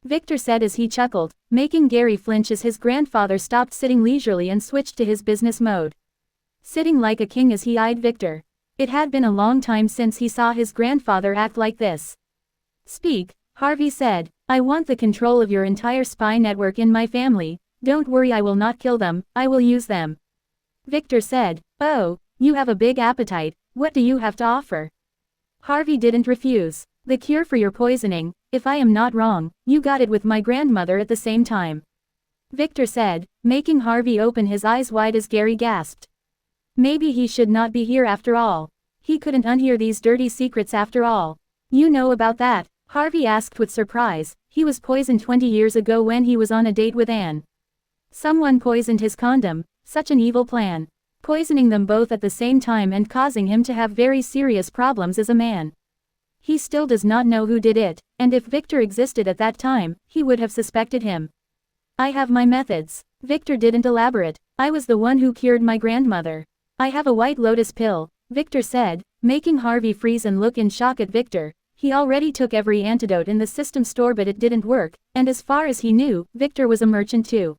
Victor said as he chuckled, making Gary flinch as his grandfather stopped sitting leisurely and switched to his business mode. Sitting like a king as he eyed Victor. It had been a long time since he saw his grandfather act like this. Speak, Harvey said. I want the control of your entire spy network in my family. Don't worry, I will not kill them, I will use them. Victor said, oh, you have a big appetite, what do you have to offer? Harvey didn't refuse. The cure for your poisoning, if I am not wrong, you got it with my grandmother at the same time. Victor said, making Harvey open his eyes wide as Gary gasped. Maybe he should not be here after all. He couldn't unhear these dirty secrets after all. You know about that? Harvey asked with surprise. He was poisoned 20 years ago when he was on a date with Anne. Someone poisoned his condom, such an evil plan. Poisoning them both at the same time and causing him to have very serious problems as a man. He still does not know who did it, and if Victor existed at that time, he would have suspected him. I have my methods. Victor didn't elaborate. I was the one who cured my grandmother. I have a white lotus pill, Victor said, making Harvey freeze and look in shock at Victor. He already took every antidote in the system store but it didn't work, and as far as he knew, Victor was a merchant too.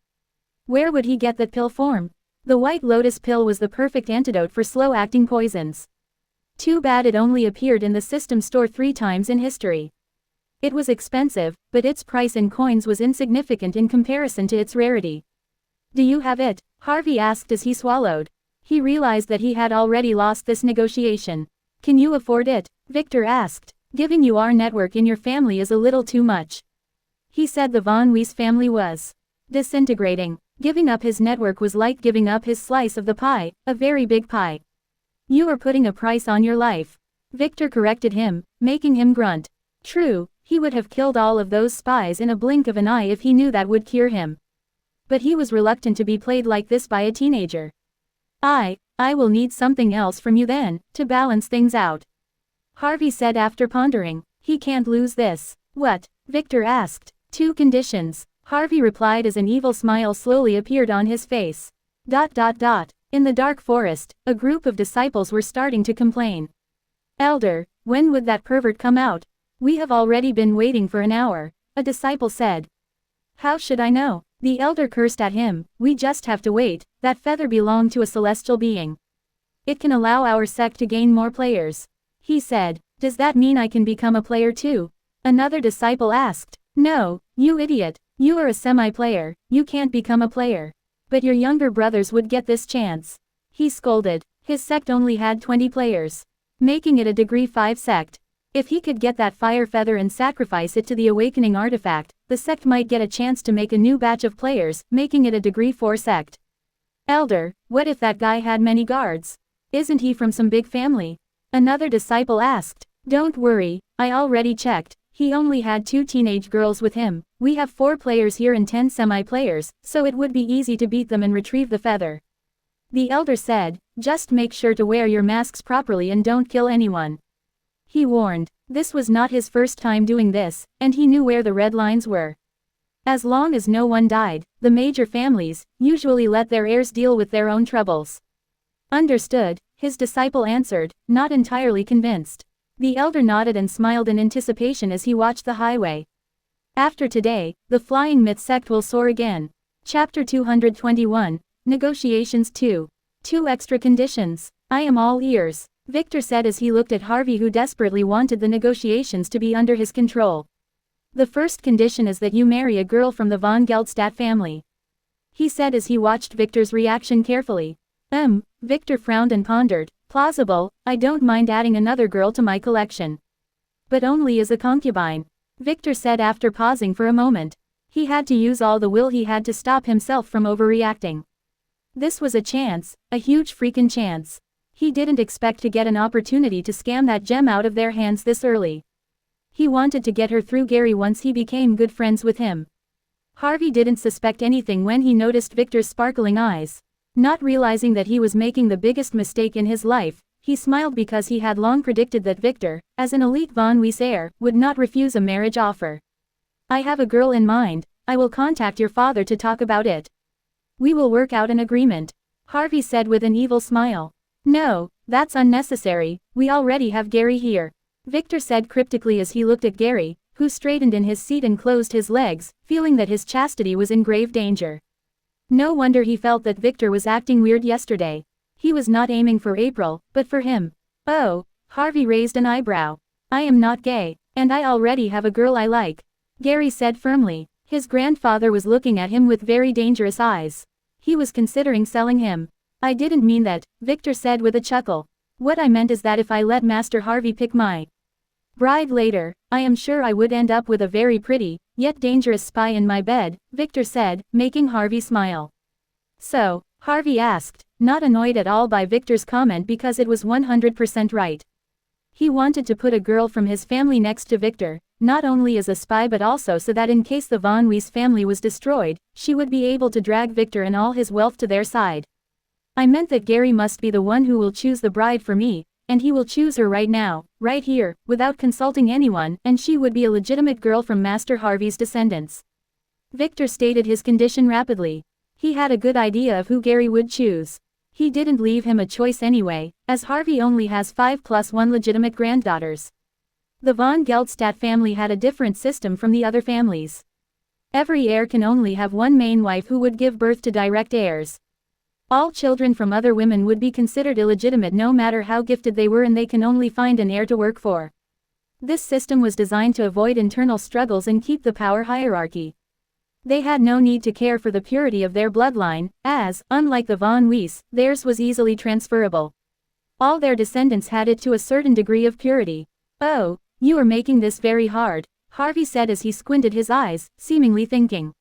Where would he get that pill form? The white lotus pill was the perfect antidote for slow-acting poisons. Too bad it only appeared in the system store 3 times in history. It was expensive, but its price in coins was insignificant in comparison to its rarity. Do you have it? Harvey asked as he swallowed. He realized that he had already lost this negotiation. Can you afford it? Victor asked. Giving you our network in your family is a little too much. He said the Von Weiss family was disintegrating. Giving up his network was like giving up his slice of the pie, a very big pie. You are putting a price on your life. Victor corrected him, making him grunt. True, he would have killed all of those spies in a blink of an eye if he knew that would cure him. But he was reluctant to be played like this by a teenager. I will need something else from you then, to balance things out. Harvey said after pondering. He can't lose this. What? Victor asked. 2 conditions. Harvey replied as an evil smile slowly appeared on his face. ... In the dark forest, a group of disciples were starting to complain. Elder, when would that pervert come out? We have already been waiting for an hour, a disciple said. How should I know? The elder cursed at him. We just have to wait. That feather belonged to a celestial being. It can allow our sect to gain more players. He said. Does that mean I can become a player too? Another disciple asked. No, you idiot. You are a semi-player, you can't become a player. But your younger brothers would get this chance. He scolded. His sect only had 20 players. Making it a degree 5 sect. If he could get that fire feather and sacrifice it to the awakening artifact, the sect might get a chance to make a new batch of players, making it a degree 4 sect. Elder, what if that guy had many guards? Isn't he from some big family? Another disciple asked. Don't worry, I already checked. He only had 2 teenage girls with him. We have 4 players here and 10 semi-players, so it would be easy to beat them and retrieve the feather. The elder said, just make sure to wear your masks properly and don't kill anyone. He warned. This was not his first time doing this, and he knew where the red lines were. As long as no one died, the major families usually let their heirs deal with their own troubles. Understood, his disciple answered, not entirely convinced. The elder nodded and smiled in anticipation as he watched the highway. After today, the Flying Myth sect will soar again. Chapter 221, Negotiations 2. 2 extra conditions. I am all ears, Victor said as he looked at Harvey, who desperately wanted the negotiations to be under his control. The first condition is that you marry a girl from the von Geldstadt family. He said as he watched Victor's reaction carefully. Victor frowned and pondered. Plausible, I don't mind adding another girl to my collection. But only as a concubine, Victor said after pausing for a moment. He had to use all the will he had to stop himself from overreacting. This was a chance, a huge freaking chance. He didn't expect to get an opportunity to scam that gem out of their hands this early. He wanted to get her through Gary once he became good friends with him. Harvey didn't suspect anything when he noticed Victor's sparkling eyes. Not realizing that he was making the biggest mistake in his life, He smiled because he had long predicted that Victor, as an elite Von Weiss heir, would not refuse a marriage offer. I have a girl in mind. I will contact your father to talk about it. We will work out an agreement. Harvey said with an evil smile. No, that's unnecessary, we already have Gary here. Victor said cryptically as he looked at Gary, who straightened in his seat and closed his legs, feeling that his chastity was in grave danger. No wonder he felt that Victor was acting weird yesterday. He was not aiming for April, but for him. Oh, Harvey raised an eyebrow. I am not gay, and I already have a girl I like. Gary said firmly. His grandfather was looking at him with very dangerous eyes. He was considering selling him. I didn't mean that, Victor said with a chuckle. What I meant is that if I let Master Harvey pick my bride later, I am sure I would end up with a very pretty, yet dangerous spy in my bed, Victor said, making Harvey smile. So, Harvey asked, not annoyed at all by Victor's comment because it was 100% right. He wanted to put a girl from his family next to Victor, not only as a spy but also so that in case the Von Weiss family was destroyed, she would be able to drag Victor and all his wealth to their side. I meant that Gary must be the one who will choose the bride for me, and he will choose her right now, right here, without consulting anyone, and she would be a legitimate girl from Master Harvey's descendants. Victor stated his condition rapidly. He had a good idea of who Gary would choose. He didn't leave him a choice anyway, as Harvey only has 5+1 legitimate granddaughters. The von Geldstadt family had a different system from the other families. Every heir can only have one main wife who would give birth to direct heirs. All children from other women would be considered illegitimate no matter how gifted they were, and they can only find an heir to work for. This system was designed to avoid internal struggles and keep the power hierarchy. They had no need to care for the purity of their bloodline, as, unlike the Von Weiss, theirs was easily transferable. All their descendants had it to a certain degree of purity. Oh, you are making this very hard, Harvey said as he squinted his eyes, seemingly thinking.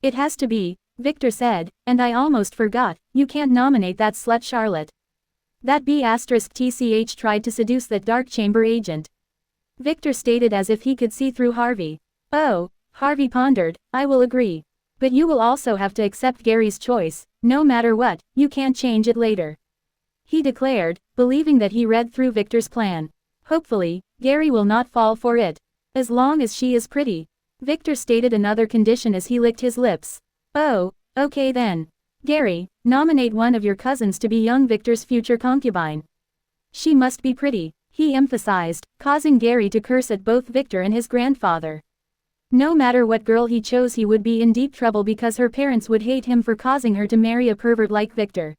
It has to be, Victor said, and I almost forgot, you can't nominate that slut Charlotte. That B*TCH tried to seduce that dark chamber agent. Victor stated as if he could see through Harvey. Oh, Harvey pondered, I will agree. But you will also have to accept Gary's choice, no matter what, you can't change it later. He declared, believing that he read through Victor's plan. Hopefully, Gary will not fall for it. As long as she is pretty. Victor stated another condition as he licked his lips. Oh, okay then. Gary, nominate one of your cousins to be young Victor's future concubine. She must be pretty, he emphasized, causing Gary to curse at both Victor and his grandfather. No matter what girl he chose, he would be in deep trouble because her parents would hate him for causing her to marry a pervert like Victor.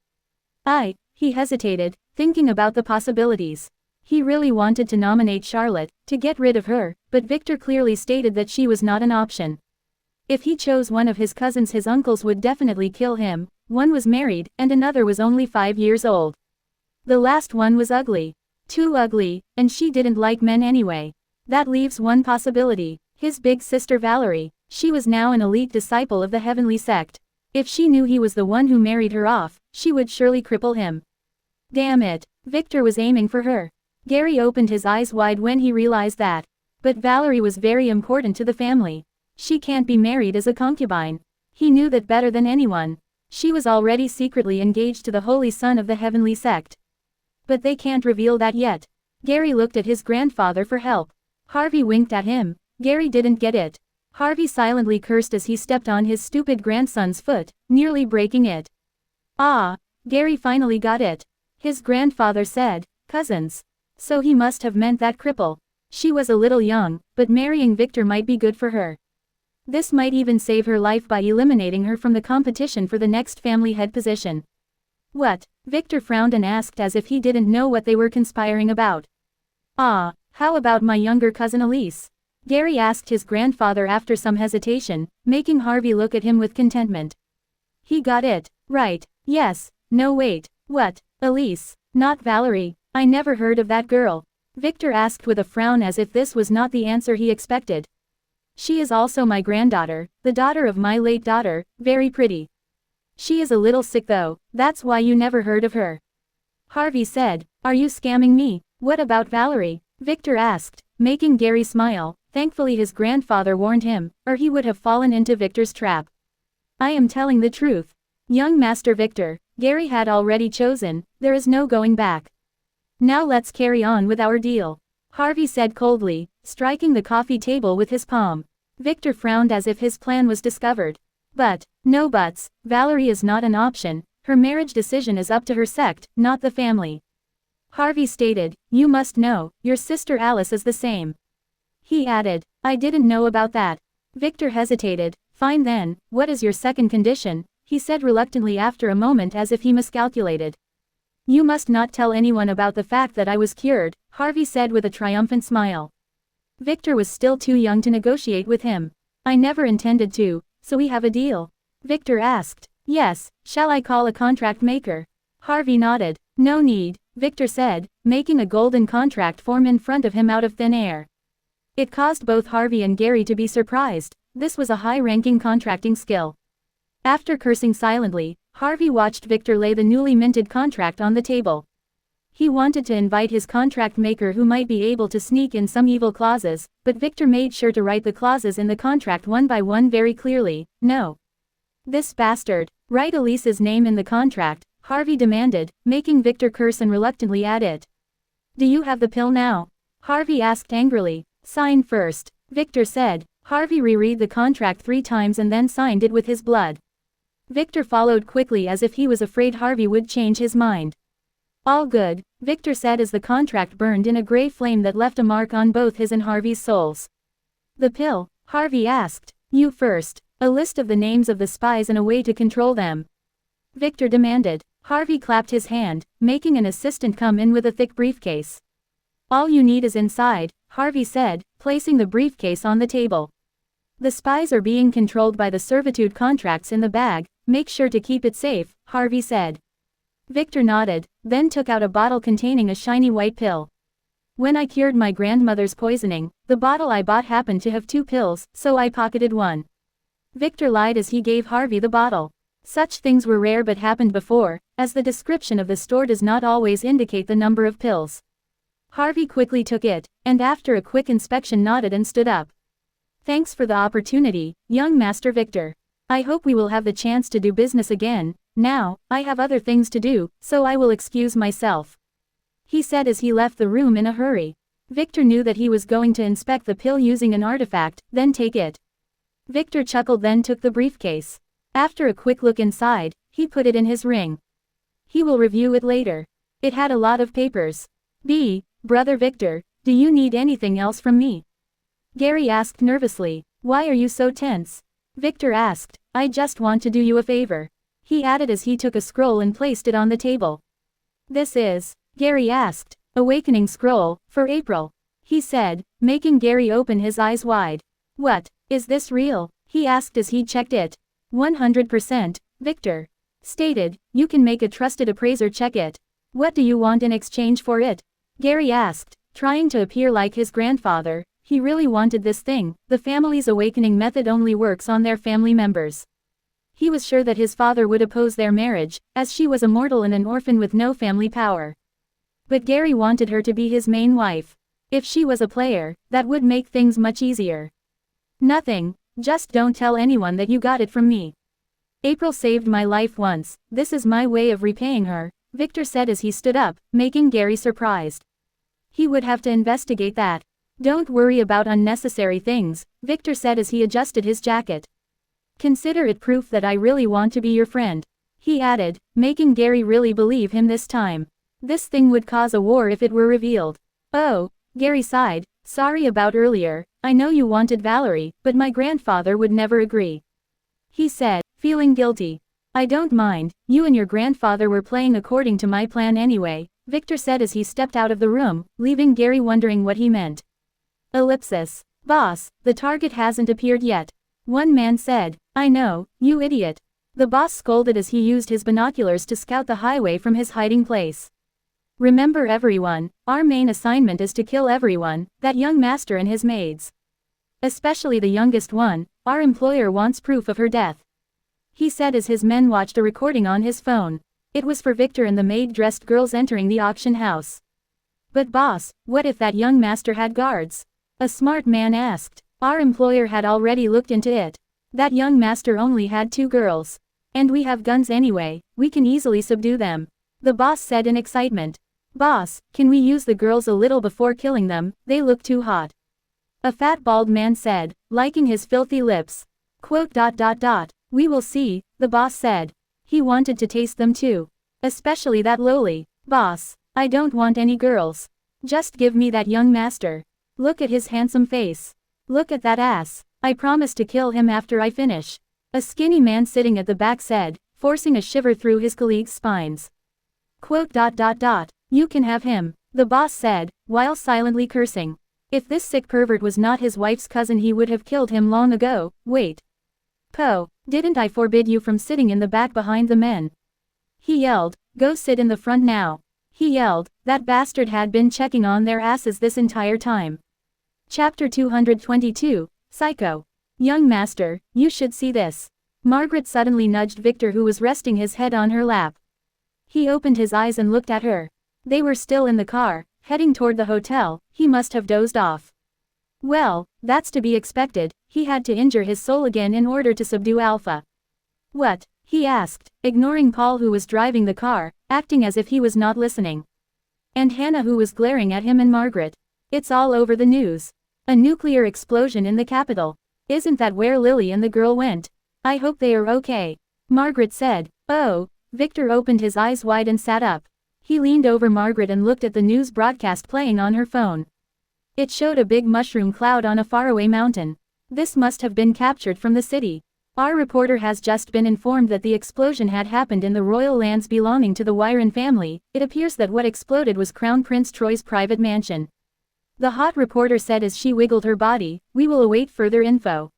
He hesitated, thinking about the possibilities. He really wanted to nominate Charlotte, to get rid of her, but Victor clearly stated that she was not an option. If he chose one of his cousins, his uncles would definitely kill him. One was married, and another was only 5 years old. The last one was ugly. Too ugly, and she didn't like men anyway. That leaves one possibility. His big sister Valerie. She was now an elite disciple of the heavenly sect. If she knew he was the one who married her off, she would surely cripple him. Damn it, Victor was aiming for her. Gary opened his eyes wide when he realized that. But Valerie was very important to the family. She can't be married as a concubine. He knew that better than anyone. She was already secretly engaged to the holy son of the heavenly sect. But they can't reveal that yet. Gary looked at his grandfather for help. Harvey winked at him. Gary didn't get it. Harvey silently cursed as he stepped on his stupid grandson's foot, nearly breaking it. Ah, Gary finally got it. His grandfather said, cousins. So he must have meant that cripple. She was a little young, but marrying Victor might be good for her. This might even save her life by eliminating her from the competition for the next family head position. What? Victor frowned and asked as if he didn't know what they were conspiring about. Ah, how about my younger cousin Elise? Gary asked his grandfather after some hesitation, making Harvey look at him with contentment. He got it. Right. Yes. No wait. What? Elise. Not Valerie. I never heard of that girl. Victor asked with a frown as if this was not the answer he expected. She is also my granddaughter, the daughter of my late daughter, very pretty. She is a little sick though, that's why you never heard of her. Harvey said, are you scamming me? What about Valerie? Victor asked, making Gary smile. Thankfully his grandfather warned him, or he would have fallen into Victor's trap. I am telling the truth. Young Master Victor, Gary had already chosen, there is no going back. Now let's carry on with our deal. Harvey said coldly, striking the coffee table with his palm. Victor frowned as if his plan was discovered. But, no buts, Valerie is not an option, her marriage decision is up to her sect, not the family. Harvey stated, you must know, your sister Alice is the same. He added, I didn't know about that. Victor hesitated, fine then, what is your second condition, he said reluctantly after a moment as if he miscalculated. You must not tell anyone about the fact that I was cured, Harvey said with a triumphant smile. Victor was still too young to negotiate with him. I never intended to, so we have a deal? Victor asked. Yes, shall I call a contract maker? Harvey nodded. No need, Victor said, making a golden contract form in front of him out of thin air. It caused both Harvey and Gary to be surprised, this was a high-ranking contracting skill. After cursing silently, Harvey watched Victor lay the newly minted contract on the table. He wanted to invite his contract maker who might be able to sneak in some evil clauses, but Victor made sure to write the clauses in the contract one by one very clearly. No. This bastard. Write Elise's name in the contract, Harvey demanded, making Victor curse and reluctantly add it. Do you have the pill now? Harvey asked angrily. Sign first, Victor said. Harvey reread the contract 3 times and then signed it with his blood. Victor followed quickly as if he was afraid Harvey would change his mind. All good, Victor said as the contract burned in a gray flame that left a mark on both his and Harvey's souls. The pill? Harvey asked. You first. A list of the names of the spies and a way to control them. Victor demanded. Harvey clapped his hand, making an assistant come in with a thick briefcase. All you need is inside, Harvey said, placing the briefcase on the table. The spies are being controlled by the servitude contracts in the bag, make sure to keep it safe, Harvey said. Victor nodded, then took out a bottle containing a shiny white pill. When I cured my grandmother's poisoning, the bottle I bought happened to have 2 pills, so I pocketed one. Victor lied as he gave Harvey the bottle. Such things were rare but happened before, as the description of the store does not always indicate the number of pills. Harvey quickly took it, and after a quick inspection nodded and stood up. Thanks for the opportunity, young Master Victor. I hope we will have the chance to do business again. Now, I have other things to do, so I will excuse myself. He said as he left the room in a hurry. Victor knew that he was going to inspect the pill using an artifact, then take it. Victor chuckled then took the briefcase. After a quick look inside, he put it in his ring. He will review it later. It had a lot of papers. Brother Victor, do you need anything else from me? Gary asked nervously. Why are you so tense? Victor asked. I just want to do you a favor. He added as he took a scroll and placed it on the table. This is, Gary asked. Awakening scroll, for April. He said, making Gary open his eyes wide. What, is this real? He asked as he checked it. 100%, Victor stated. You can make a trusted appraiser check it. What do you want in exchange for it? Gary asked, trying to appear like his grandfather. He really wanted this thing. The family's awakening method only works on their family members. He was sure that his father would oppose their marriage, as she was a mortal and an orphan with no family power. But Gary wanted her to be his main wife. If she was a player, that would make things much easier. Nothing, just don't tell anyone that you got it from me. April saved my life once, this is my way of repaying her, Victor said as he stood up, making Gary surprised. He would have to investigate that. Don't worry about unnecessary things, Victor said as he adjusted his jacket. Consider it proof that I really want to be your friend. He added, making Gary really believe him this time. This thing would cause a war if it were revealed. Oh, Gary sighed, sorry about earlier, I know you wanted Valerie, but my grandfather would never agree. He said, feeling guilty. I don't mind, you and your grandfather were playing according to my plan anyway, Victor said as he stepped out of the room, leaving Gary wondering what he meant. Ellipsis. Boss, the target hasn't appeared yet. One man said. I know, you idiot. The boss scolded as he used his binoculars to scout the highway from his hiding place. Remember everyone, our main assignment is to kill everyone, that young master and his maids. Especially the youngest one, our employer wants proof of her death. He said as his men watched a recording on his phone. It was for Victor and the maid-dressed girls entering the auction house. But boss, what if that young master had guards? A smart man asked. Our employer had already looked into it. That young master only had 2 girls. And we have guns anyway, we can easily subdue them. The boss said in excitement. Boss, can we use the girls a little before killing them, they look too hot. A fat bald man said, liking his filthy lips. Quote. We will see, the boss said. He wanted to taste them too. Especially that lowly. Boss, I don't want any girls. Just give me that young master. Look at his handsome face. Look at that ass. I promise to kill him after I finish. A skinny man sitting at the back said, forcing a shiver through his colleagues' spines. Quote. You can have him, the boss said, while silently cursing. If this sick pervert was not his wife's cousin, he would have killed him long ago. Wait. Po, didn't I forbid you from sitting in the back behind the men? He yelled, go sit in the front now. He yelled, that bastard had been checking on their asses this entire time. Chapter 222, Psycho. Young master, you should see this. Margaret suddenly nudged Victor, who was resting his head on her lap. He opened his eyes and looked at her. They were still in the car, heading toward the hotel. He must have dozed off. Well, that's to be expected. He had to injure his soul again in order to subdue Alpha. What? He asked, ignoring Paul, who was driving the car, acting as if he was not listening. And Hannah, who was glaring at him, and Margaret. It's all over the news. A nuclear explosion in the capital. Isn't that where Lily and the girl went? I hope they are okay. Margaret said. Oh. Victor opened his eyes wide and sat up. He leaned over Margaret and looked at the news broadcast playing on her phone. It showed a big mushroom cloud on a faraway mountain. This must have been captured from the city. Our reporter has just been informed that the explosion had happened in the royal lands belonging to the Wyron family. It appears that what exploded was Crown Prince Troy's private mansion. The hot reporter said as she wiggled her body. We will await further info.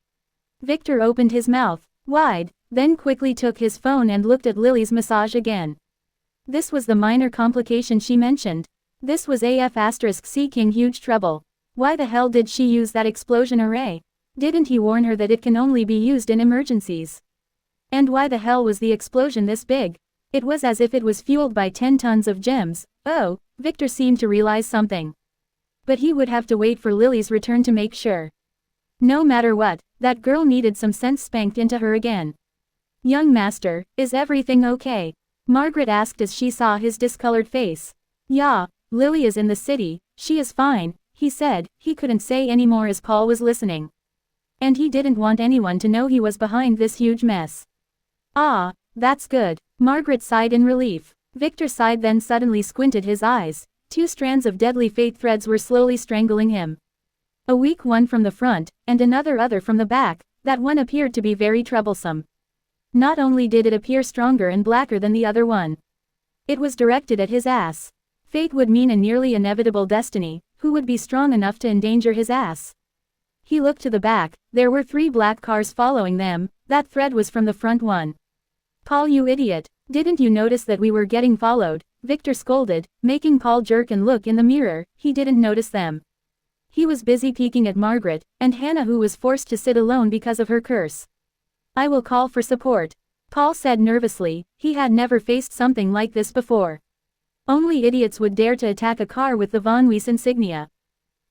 Victor opened his mouth wide, then quickly took his phone and looked at Lily's massage again. This was the minor complication she mentioned. This was AF*C King huge trouble. Why the hell did she use that explosion array? Didn't he warn her that it can only be used in emergencies? And why the hell was the explosion this big? It was as if it was fueled by 10 tons of gems. Oh, Victor seemed to realize something. But he would have to wait for Lily's return to make sure. No matter what, that girl needed some sense spanked into her again. Young master, is everything okay? Margaret asked as she saw his discolored face. Yeah, Lily is in the city, she is fine, he said. He couldn't say any more as Paul was listening. And he didn't want anyone to know he was behind this huge mess. Ah, that's good. Margaret sighed in relief. Victor sighed, then suddenly squinted his eyes. 2 strands of deadly fate threads were slowly strangling him. A weak one from the front, and another from the back. That one appeared to be very troublesome. Not only did it appear stronger and blacker than the other one. It was directed at his ass. Fate would mean a nearly inevitable destiny. Who would be strong enough to endanger his ass? He looked to the back. There were 3 black cars following them. That thread was from the front one. Paul, you idiot. Didn't you notice that we were getting followed? Victor scolded, making Paul jerk and look in the mirror. He didn't notice them. He was busy peeking at Margaret, and Hannah, who was forced to sit alone because of her curse. I will call for support. Paul said nervously. He had never faced something like this before. Only idiots would dare to attack a car with the Von Weiss insignia.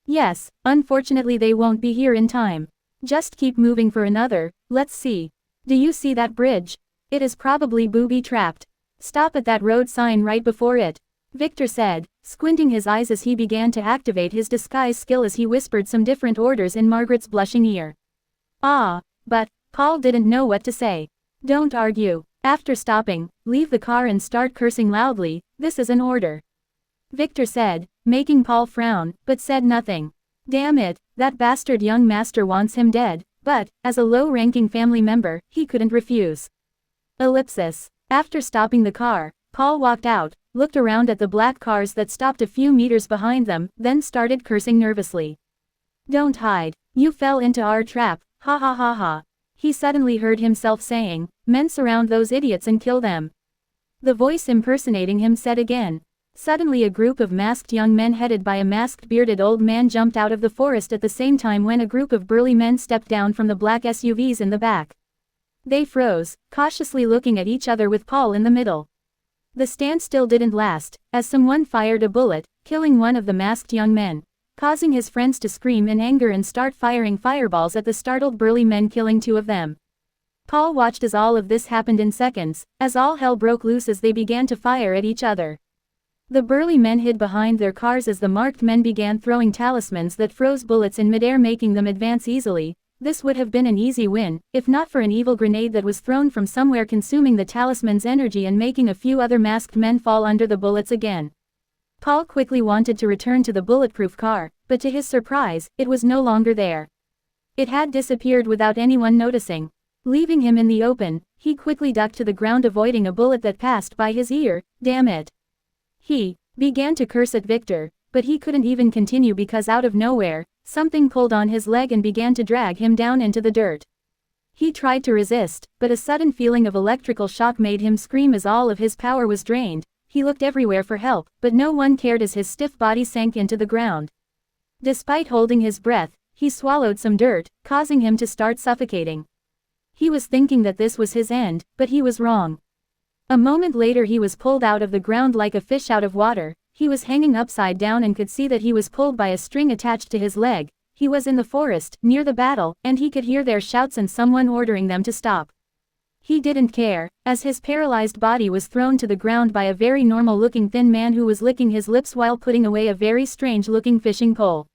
Yes, unfortunately they won't be here in time. Just keep moving for another. Let's see. Do you see that bridge? It is probably booby-trapped. Stop at that road sign right before it. Victor said, squinting his eyes as he began to activate his disguise skill as he whispered some different orders in Margaret's blushing ear. Ah, but, Paul didn't know what to say. Don't argue. After stopping, leave the car and start cursing loudly. This is an order. Victor said, making Paul frown, but said nothing. Damn it, that bastard young master wants him dead, but, as a low-ranking family member, he couldn't refuse. Ellipsis. After stopping the car, Paul walked out, looked around at the black cars that stopped a few meters behind them, then started cursing nervously. Don't hide. You fell into our trap, ha ha ha ha. He suddenly heard himself saying, men surround those idiots and kill them. The voice impersonating him said again. Suddenly a group of masked young men headed by a masked bearded old man jumped out of the forest at the same time when a group of burly men stepped down from the black SUVs in the back. They froze, cautiously looking at each other with Paul in the middle. The standstill didn't last, as someone fired a bullet, killing one of the masked young men, causing his friends to scream in anger and start firing fireballs at the startled burly men, killing 2 of them. Paul watched as all of this happened in seconds, as all hell broke loose as they began to fire at each other. The burly men hid behind their cars as the marked men began throwing talismans that froze bullets in midair, making them advance easily. This would have been an easy win, if not for an evil grenade that was thrown from somewhere, consuming the talisman's energy and making a few other masked men fall under the bullets again. Paul quickly wanted to return to the bulletproof car, but to his surprise, it was no longer there. It had disappeared without anyone noticing. Leaving him in the open, he quickly ducked to the ground, avoiding a bullet that passed by his ear. Damn it. He began to curse at Victor, but he couldn't even continue because out of nowhere, something pulled on his leg and began to drag him down into the dirt. He tried to resist, but a sudden feeling of electrical shock made him scream as all of his power was drained. He looked everywhere for help, but no one cared as his stiff body sank into the ground. Despite holding his breath, he swallowed some dirt, causing him to start suffocating. He was thinking that this was his end, but he was wrong. A moment later he was pulled out of the ground like a fish out of water. He was hanging upside down and could see that he was pulled by a string attached to his leg. He was in the forest, near the battle, and he could hear their shouts and someone ordering them to stop. He didn't care, as his paralyzed body was thrown to the ground by a very normal-looking thin man who was licking his lips while putting away a very strange-looking fishing pole.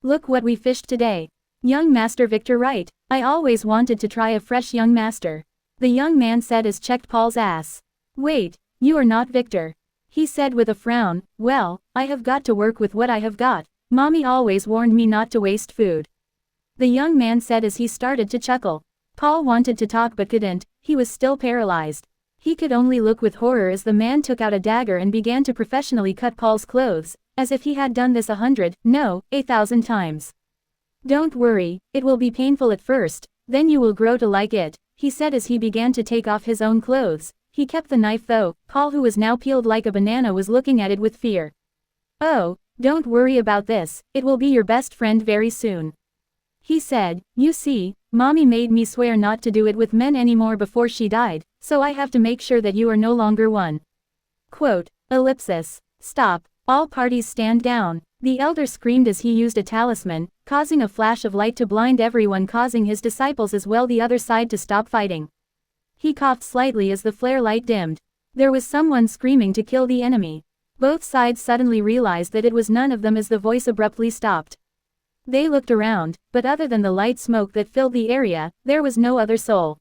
"Look what we fished today. Young Master Victor, right? I always wanted to try a fresh young master," the young man said as checked Paul's ass. "Wait, you are not Victor," he said with a frown. "Well, I have got to work with what I have got. Mommy always warned me not to waste food," the young man said as he started to chuckle. Paul wanted to talk but couldn't. He was still paralyzed. He could only look with horror as the man took out a dagger and began to professionally cut Paul's clothes, as if he had done this 100, no, 1,000 times. "Don't worry, it will be painful at first, then you will grow to like it," he said as he began to take off his own clothes. He kept the knife though. Paul, who was now peeled like a banana, was looking at it with fear. "Oh, don't worry about this, it will be your best friend very soon," he said. "You see, Mommy made me swear not to do it with men anymore before she died, so I have to make sure that you are no longer one." Quote, ellipsis. Stop. All parties stand down. The elder screamed as he used a talisman, causing a flash of light to blind everyone, causing his disciples as well the other side to stop fighting. He coughed slightly as the flare light dimmed. There was someone screaming to kill the enemy. Both sides suddenly realized that it was none of them as the voice abruptly stopped. They looked around, but other than the light smoke that filled the area, there was no other soul.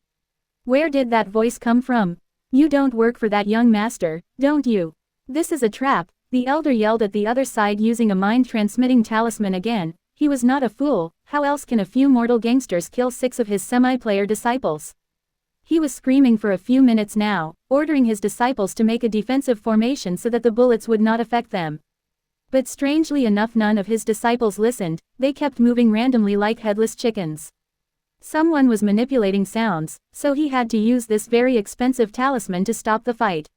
Where did that voice come from? "You don't work for that young master, don't you? This is a trap," the elder yelled at the other side using a mind-transmitting talisman again. He was not a fool. How else can a few mortal gangsters kill 6 of his semi-player disciples? He was screaming for a few minutes now, ordering his disciples to make a defensive formation so that the bullets would not affect them. But strangely enough, none of his disciples listened. They kept moving randomly like headless chickens. Someone was manipulating sounds, so he had to use this very expensive talisman to stop the fight.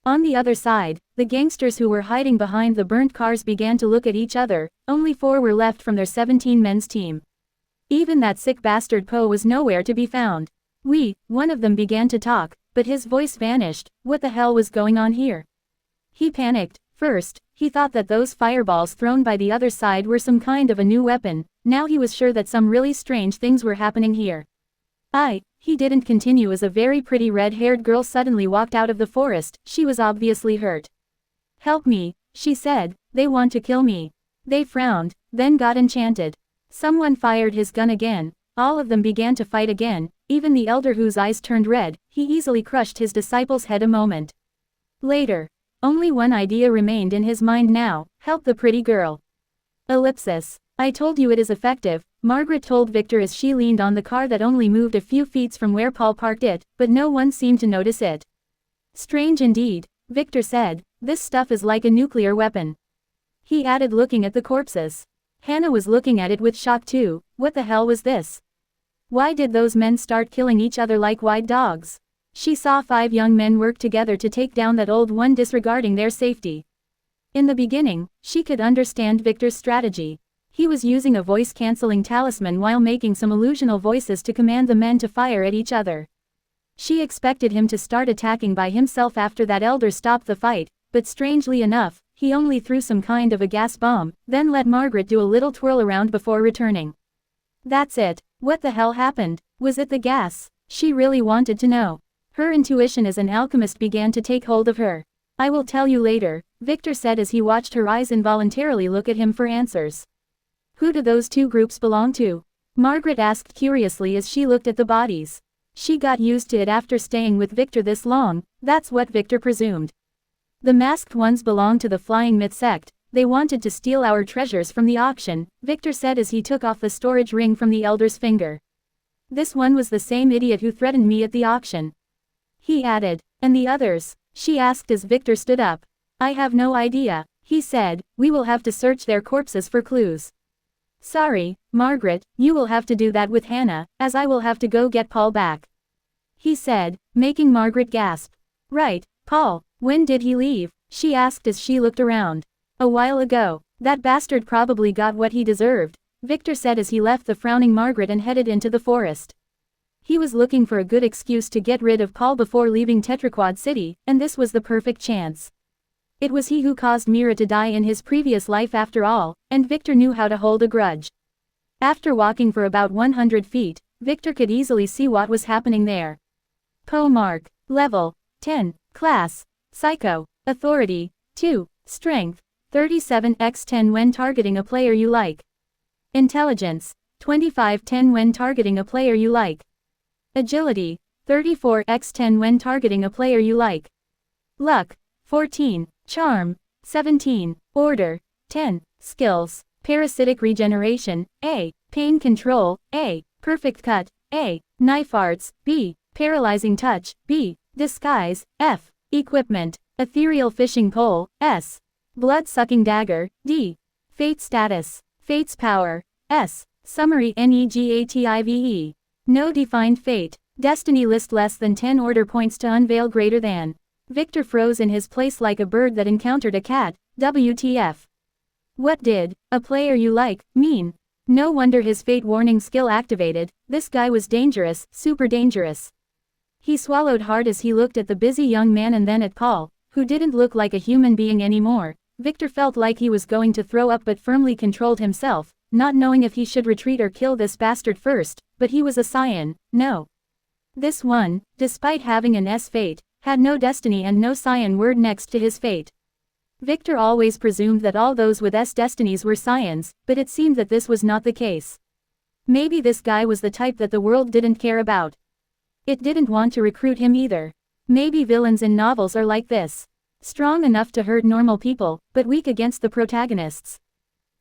On the other side, the gangsters who were hiding behind the burnt cars began to look at each other. Only 4 were left from their 17 men's team. Even that sick bastard Poe was nowhere to be found. One of them began to talk, but his voice vanished. What the hell was going on here? He panicked. First, he thought that those fireballs thrown by the other side were some kind of a new weapon. Now he was sure that some really strange things were happening here. He didn't continue as a very pretty red-haired girl suddenly walked out of the forest. She was obviously hurt. "Help me," she said, "they want to kill me." They frowned, then got enchanted. Someone fired his gun again. All of them began to fight again, even the elder whose eyes turned red. He easily crushed his disciple's head a moment later. Only one idea remained in his mind now: help the pretty girl. Ellipsis. "I told you it is effective," Margaret told Victor as she leaned on the car that only moved a few feet from where Paul parked it, but no one seemed to notice it. "Strange indeed," Victor said. "This stuff is like a nuclear weapon," he added, looking at the corpses. Hannah was looking at it with shock too. What the hell was this? Why did those men start killing each other like wild dogs? She saw 5 young men work together to take down that old one, disregarding their safety. In the beginning, she could understand Victor's strategy. He was using a voice-canceling talisman while making some illusional voices to command the men to fire at each other. She expected him to start attacking by himself after that elder stopped the fight, but strangely enough, he only threw some kind of a gas bomb, then let Margaret do a little twirl around before returning. That's it. What the hell happened? Was it the gas? She really wanted to know. Her intuition as an alchemist began to take hold of her. "I will tell you later," Victor said as he watched her eyes involuntarily look at him for answers. Who do those two groups belong to? Margaret asked curiously as she looked at the bodies. She got used to it after staying with Victor this long, that's what Victor presumed. The masked ones belong to the Flying Myth sect. They wanted to steal our treasures from the auction, Victor said as he took off the storage ring from the elder's finger. This one was the same idiot who threatened me at the auction. He added. And the others? She asked as Victor stood up. I have no idea, he said, we will have to search their corpses for clues. Sorry, Margaret, you will have to do that with Hannah, as I will have to go get Paul back. He said, making Margaret gasp. Right, Paul, when did he leave? She asked as she looked around. A while ago. That bastard probably got what he deserved, Victor said as he left the frowning Margaret and headed into the forest. He was looking for a good excuse to get rid of Paul before leaving Tetraquad City, and this was the perfect chance. It was he who caused Mira to die in his previous life after all, and Victor knew how to hold a grudge. After walking for about 100 feet, Victor could easily see what was happening there. Poe Mark. Level 10. Class Psycho. Authority 2. Strength 37x10 when targeting a player you like. Intelligence 2510 when targeting a player you like. Agility 34x10 when targeting a player you like. Luck 14. Charm 17. Order 10. Skills: Parasitic Regeneration A. Pain Control A. Perfect Cut A. Knife Arts B. Paralyzing Touch B. Disguise F. Equipment: Ethereal Fishing Pole S. Blood-Sucking Dagger D. Fate Status: Fate's Power S. Summery Negative. No defined fate. Destiny list less than 10 order points to unveil greater than. Victor froze in his place like a bird that encountered a cat. WTF. What did a player you like mean? No wonder his fate warning skill activated. This guy was dangerous, super dangerous. He swallowed hard as he looked at the busy young man and then at Paul, who didn't look like a human being anymore. Victor felt like he was going to throw up but firmly controlled himself, not knowing if he should retreat or kill this bastard first, but he was a scion, no. This one, despite having an S fate, had no destiny and no scion word next to his fate. Victor always presumed that all those with S destinies were scions, but it seemed that this was not the case. Maybe this guy was the type that the world didn't care about. It didn't want to recruit him either. Maybe villains in novels are like this. Strong enough to hurt normal people, but weak against the protagonists.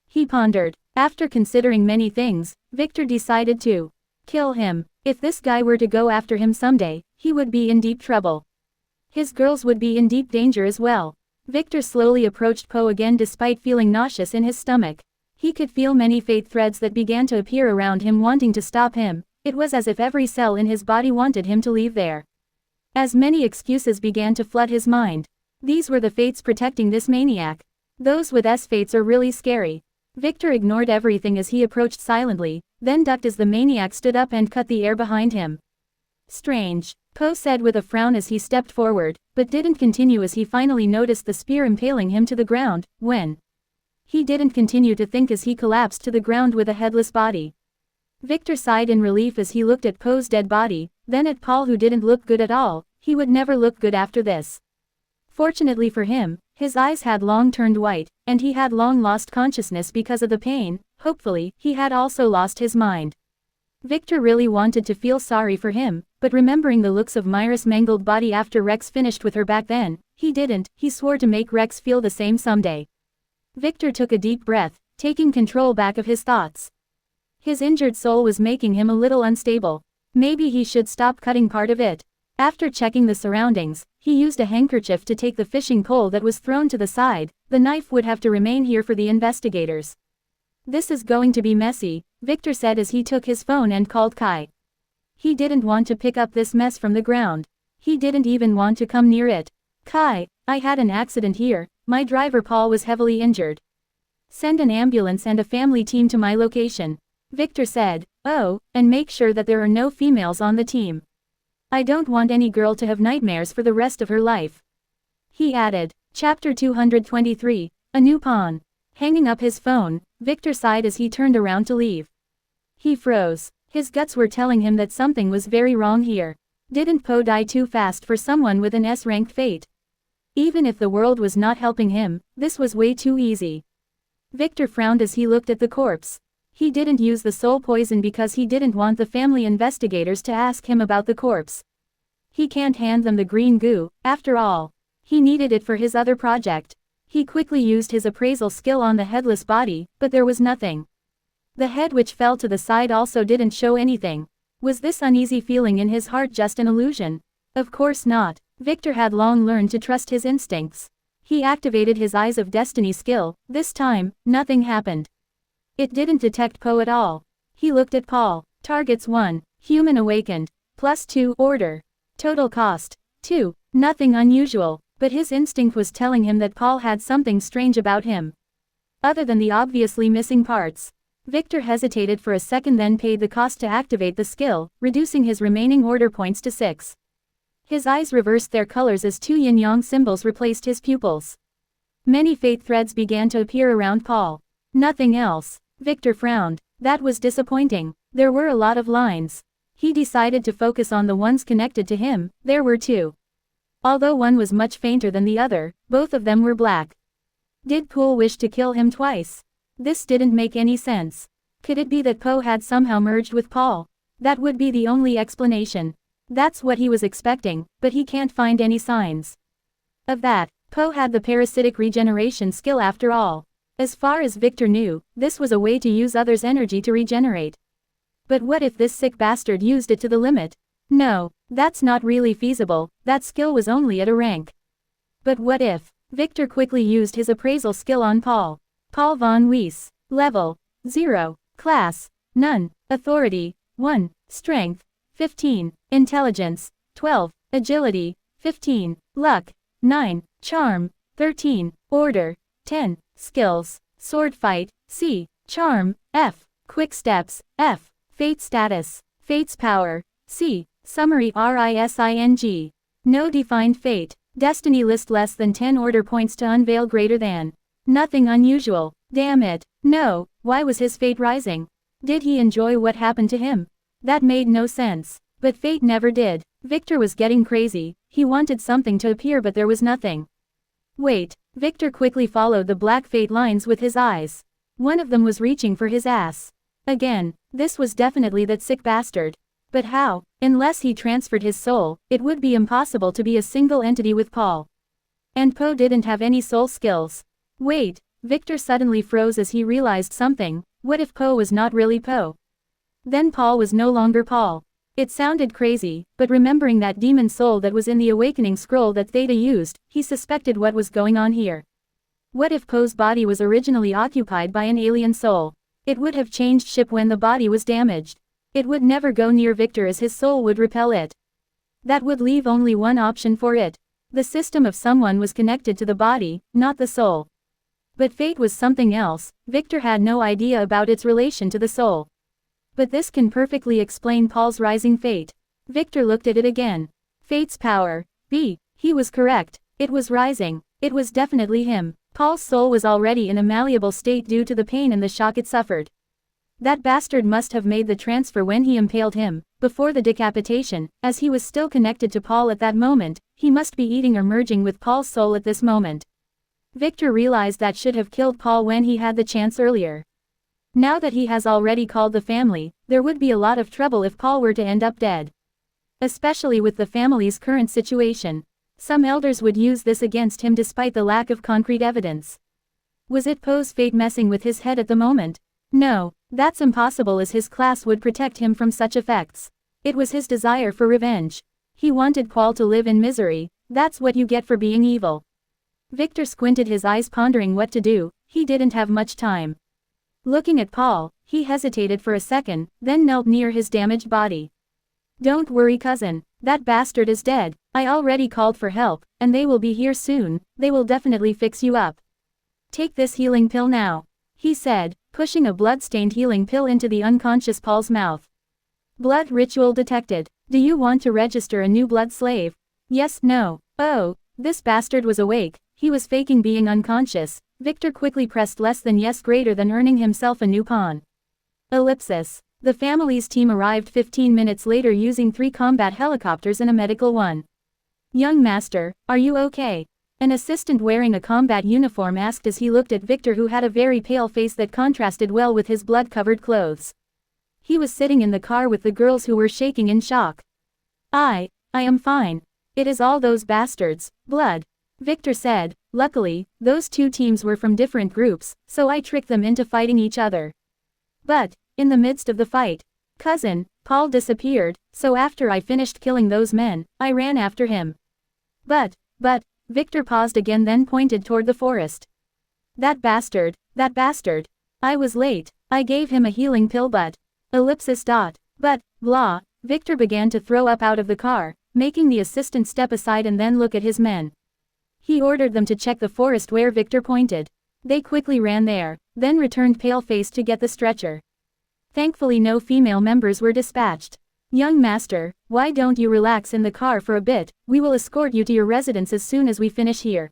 He pondered. After considering many things, Victor decided to kill him. If this guy were to go after him someday, he would be in deep trouble. His girls would be in deep danger as well. Victor slowly approached Poe again despite feeling nauseous in his stomach. He could feel many fate threads that began to appear around him wanting to stop him. It was as if every cell in his body wanted him to leave there. As many excuses began to flood his mind. These were the fates protecting this maniac. Those with S fates are really scary. Victor ignored everything as he approached silently, then ducked as the maniac stood up and cut the air behind him. Strange, Poe said with a frown as he stepped forward, but didn't continue as he finally noticed the spear impaling him to the ground. When he didn't continue to think as he collapsed to the ground with a headless body. Victor sighed in relief as he looked at Poe's dead body, then at Paul who didn't look good at all. He would never look good after this. Fortunately for him, his eyes had long turned white, and he had long lost consciousness because of the pain. Hopefully, he had also lost his mind. Victor really wanted to feel sorry for him, but remembering the looks of Myra's mangled body after Rex finished with her back then, he didn't. He swore to make Rex feel the same someday. Victor took a deep breath, taking control back of his thoughts. His injured soul was making him a little unstable. Maybe he should stop cutting part of it. After checking the surroundings, he used a handkerchief to take the fishing pole that was thrown to the side. The knife would have to remain here for the investigators. This is going to be messy, Victor said as he took his phone and called Kai. He didn't want to pick up this mess from the ground. He didn't even want to come near it. Kai, I had an accident here. My driver Paul was heavily injured. Send an ambulance and a family team to my location. Victor said, oh, and make sure that there are no females on the team. I don't want any girl to have nightmares for the rest of her life. He added. Chapter 223, A New Pawn. Hanging up his phone, Victor sighed as he turned around to leave. He froze. His guts were telling him that something was very wrong here. Didn't Poe die too fast for someone with an S-ranked fate? Even if the world was not helping him, this was way too easy. Victor frowned as he looked at the corpse. He didn't use the soul poison because he didn't want the family investigators to ask him about the corpse. He can't hand them the green goo, after all. He needed it for his other project. He quickly used his appraisal skill on the headless body, but there was nothing. The head which fell to the side also didn't show anything. Was this uneasy feeling in his heart just an illusion? Of course not. Victor had long learned to trust his instincts. He activated his Eyes of Destiny skill. This time, nothing happened. It didn't detect Poe at all. He looked at Paul. Targets 1. Human awakened. +2. Order. Total cost. 2. Nothing unusual, but his instinct was telling him that Paul had something strange about him. Other than the obviously missing parts. Victor hesitated for a second, then paid the cost to activate the skill, reducing his remaining order points to 6. His eyes reversed their colors as 2 yin-yang symbols replaced his pupils. Many fate threads began to appear around Paul. Nothing else. Victor frowned. That was disappointing. There were a lot of lines. He decided to focus on the ones connected to him. There were 2. Although one was much fainter than the other, both of them were black. Did Poole wish to kill him twice? This didn't make any sense. Could it be that Poe had somehow merged with Paul? That would be the only explanation. That's what he was expecting, but he can't find any signs of that. Poe had the parasitic regeneration skill after all. As far as Victor knew, this was a way to use others' energy to regenerate. But what if this sick bastard used it to the limit? No, that's not really feasible. That skill was only at a rank. But what if? Victor quickly used his appraisal skill on Paul. Paul von Weiss. Level 0. Class None. Authority 1. Strength 15. Intelligence 12. Agility 15. Luck 9. Charm 13. Order 10. Skills: Sword Fight, C. Charm, F. Quick Steps, F. Fate Status, Fate's Power, C. Summery RISING. No defined fate. Destiny list less than 10 order points to unveil greater than. Nothing unusual. Damn it. No, why was his fate rising? Did he enjoy what happened to him? That made no sense. But fate never did. Victor was getting crazy. He wanted something to appear, but there was nothing. Wait. Victor quickly followed the black fate lines with his eyes. One of them was reaching for his ass. Again, this was definitely that sick bastard. But how? Unless he transferred his soul, it would be impossible to be a single entity with Paul. And Poe didn't have any soul skills. Wait, Victor suddenly froze as he realized something. What if Poe was not really Poe? Then Paul was no longer Paul. It sounded crazy, but remembering that demon soul that was in the awakening scroll that Theta used, he suspected what was going on here. What if Poe's body was originally occupied by an alien soul? It would have changed shape when the body was damaged. It would never go near Victor as his soul would repel it. That would leave only one option for it. The system of someone was connected to the body, not the soul. But fate was something else. Victor had no idea about its relation to the soul. But this can perfectly explain Paul's rising fate. Victor looked at it again. Fate's power. B. He was correct. It was rising. It was definitely him. Paul's soul was already in a malleable state due to the pain and the shock it suffered. That bastard must have made the transfer when he impaled him, before the decapitation, as he was still connected to Paul at that moment. He must be eating or merging with Paul's soul at this moment. Victor realized that should have killed Paul when he had the chance earlier. Now that he has already called the family, there would be a lot of trouble if Paul were to end up dead. Especially with the family's current situation. Some elders would use this against him despite the lack of concrete evidence. Was it Poe's fate messing with his head at the moment? No, that's impossible, as his class would protect him from such effects. It was his desire for revenge. He wanted Paul to live in misery. That's what you get for being evil. Victor squinted his eyes, pondering what to do. He didn't have much time. Looking at Paul, he hesitated for a second, then knelt near his damaged body. Don't worry, cousin. That bastard is dead. I already called for help, and they will be here soon. They will definitely fix you up. Take this healing pill now, he said, pushing a blood-stained healing pill into the unconscious Paul's mouth. Blood ritual detected. Do you want to register a new blood slave? Yes, no. Oh, this bastard was awake. He was faking being unconscious. Victor quickly pressed less than yes greater than, earning himself a new pawn. Ellipsis. The family's team arrived 15 minutes later using 3 combat helicopters and a medical one. Young master, are you okay? An assistant wearing a combat uniform asked as he looked at Victor, who had a very pale face that contrasted well with his blood-covered clothes. He was sitting in the car with the girls, who were shaking in shock. I am fine. It is all those bastards, blood," Victor said. "Luckily, those two teams were from different groups, so I tricked them into fighting each other. But, in the midst of the fight, cousin Paul disappeared, so after I finished killing those men, I ran after him. But, Victor paused again, then pointed toward the forest. That bastard. I was late. I gave him a healing pill but, blah." Victor began to throw up out of the car, making the assistant step aside and then look at his men. He ordered them to check the forest where Victor pointed. They quickly ran there, then returned pale-faced to get the stretcher. Thankfully no female members were dispatched. "Young master, why don't you relax in the car for a bit? We will escort you to your residence as soon as we finish here."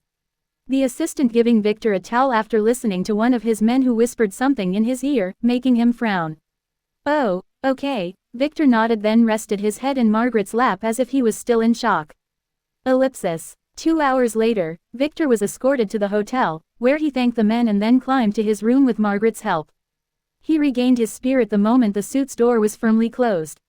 The assistant giving Victor a towel after listening to one of his men who whispered something in his ear, making him frown. "Oh, okay," Victor nodded, then rested his head in Margaret's lap as if he was still in shock. 2 hours later, Victor was escorted to the hotel, where he thanked the men and then climbed to his room with Margaret's help. He regained his spirit the moment the suit's door was firmly closed.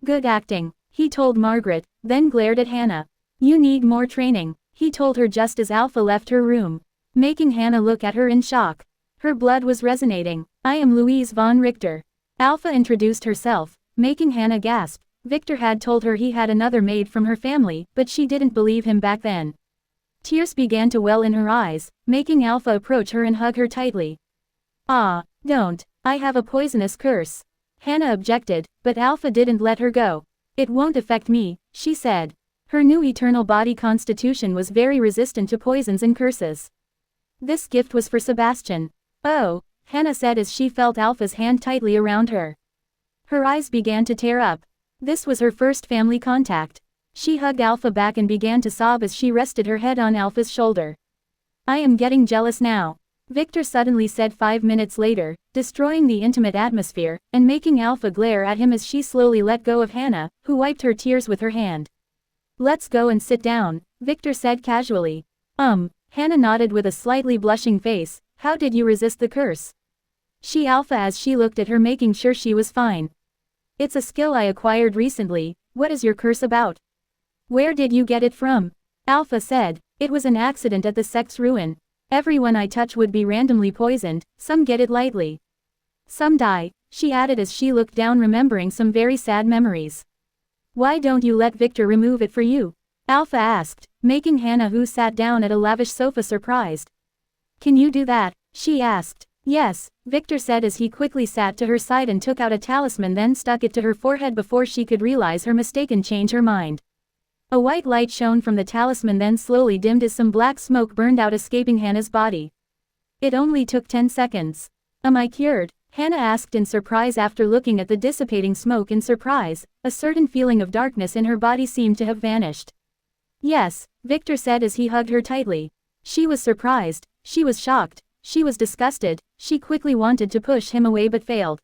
"Good acting," he told Margaret, then glared at Hannah. "You need more training," he told her just as Alpha left her room, making Hannah look at her in shock. Her blood was resonating. "I am Louise von Richter." Alpha introduced herself, making Hannah gasp. Victor had told her he had another maid from her family, but she didn't believe him back then. Tears began to well in her eyes, making Alpha approach her and hug her tightly. "Ah, don't. I have a poisonous curse." Hannah objected, but Alpha didn't let her go. "It won't affect me," she said. Her new eternal body constitution was very resistant to poisons and curses. This gift was for Sebastian. "Oh," Hannah said as she felt Alpha's hand tightly around her. Her eyes began to tear up. This was her first family contact. She hugged Alpha back and began to sob as she rested her head on Alpha's shoulder. "I am getting jealous now," Victor suddenly said 5 minutes later, destroying the intimate atmosphere, and making Alpha glare at him as she slowly let go of Hannah, who wiped her tears with her hand. "Let's go and sit down," Victor said casually. Hannah nodded with a slightly blushing face. "How did you resist the curse?" She Alpha as she looked at her, making sure she was fine. "It's a skill I acquired recently. What is your curse about?" "Where did you get it from?" Alpha said. "It was an accident at the sex ruin. Everyone I touch would be randomly poisoned, some get it lightly. Some die," she added as she looked down, remembering some very sad memories. "Why don't you let Victor remove it for you?" Alpha asked, making Hannah, who sat down at a lavish sofa, surprised. "Can you do that?" she asked. "Yes," Victor said as he quickly sat to her side and took out a talisman, then stuck it to her forehead before she could realize her mistake and change her mind. A white light shone from the talisman, then slowly dimmed as some black smoke burned out, escaping Hannah's body. It only took 10 seconds. "Am I cured?" Hannah asked in surprise. After looking at the dissipating smoke in surprise, a certain feeling of darkness in her body seemed to have vanished. "Yes," Victor said as he hugged her tightly. She was surprised, she was shocked, she was disgusted, she quickly wanted to push him away but failed.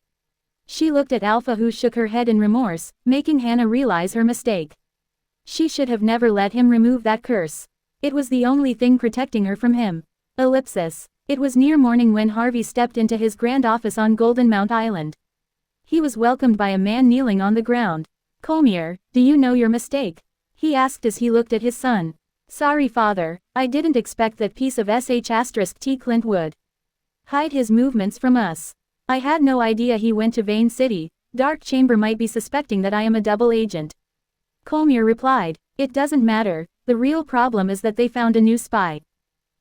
She looked at Alpha, who shook her head in remorse, making Hannah realize her mistake. She should have never let him remove that curse. It was the only thing protecting her from him. It was near morning when Harvey stepped into his grand office on Golden Mount Island. He was welcomed by a man kneeling on the ground. "Colmier, do you know your mistake?" he asked as he looked at his son. "Sorry, father, I didn't expect that piece of sh*T Clint would hide his movements from us. I had no idea he went to Vane City. Dark Chamber might be suspecting that I am a double agent." Colmier replied. "It doesn't matter, the real problem is that they found a new spy.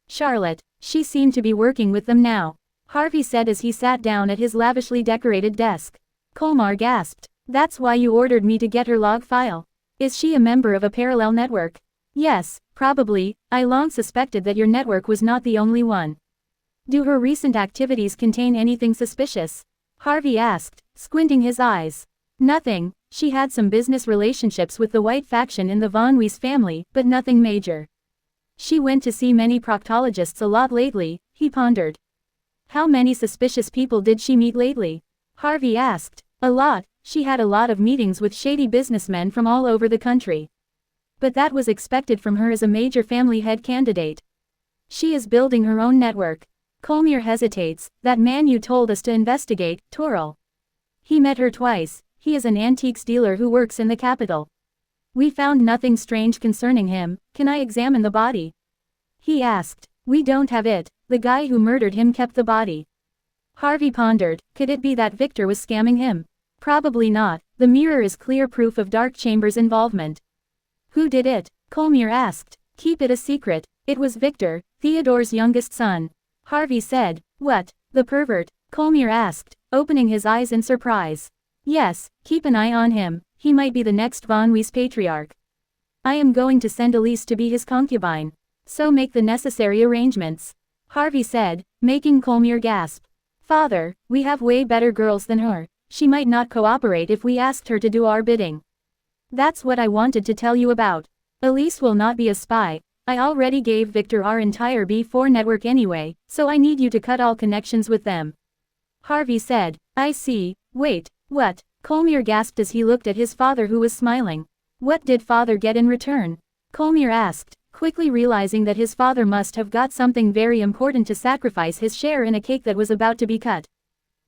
Charlotte, she seemed to be working with them now," Harvey said as he sat down at his lavishly decorated desk. Colmar gasped. "That's why you ordered me to get her log file? Is she a member of a parallel network?" "Yes, probably. I long suspected that your network was not the only one." "Do her recent activities contain anything suspicious?" Harvey asked, squinting his eyes. "Nothing. She had some business relationships with the white faction in the Von Weiss family, but nothing major. She went to see many proctologists a lot lately," he pondered. "How many suspicious people did she meet lately?" Harvey asked. "A lot. She had a lot of meetings with shady businessmen from all over the country. But that was expected from her as a major family head candidate." She is building her own network. Kolmir hesitates. That man you told us to investigate, Toril. He met her twice. He is an antiques dealer who works in the capital. We found nothing strange concerning him. Can I examine the body? He asked. We don't have it. The guy who murdered him kept the body. Harvey pondered. Could it be that Victor was scamming him? Probably not. The mirror is clear proof of Dark Chamber's involvement. Who did it? Kolmir asked. Keep it a secret. It was Victor, Theodore's youngest son. Harvey said. What? The pervert? Kolmir asked, opening his eyes in surprise. Yes, keep an eye on him. He might be the next Von Weiss patriarch. I am going to send Elise to be his concubine. So make the necessary arrangements. Harvey said, making Kolmir gasp. Father, we have way better girls than her. She might not cooperate if we asked her to do our bidding. That's what I wanted to tell you about. Elise will not be a spy. I already gave Victor our entire B4 network anyway, so I need you to cut all connections with them. Harvey said. I see. Wait, what? Kolmir gasped as he looked at his father who was smiling. What did father get in return? Kolmir asked, quickly realizing that his father must have got something very important to sacrifice his share in a cake that was about to be cut.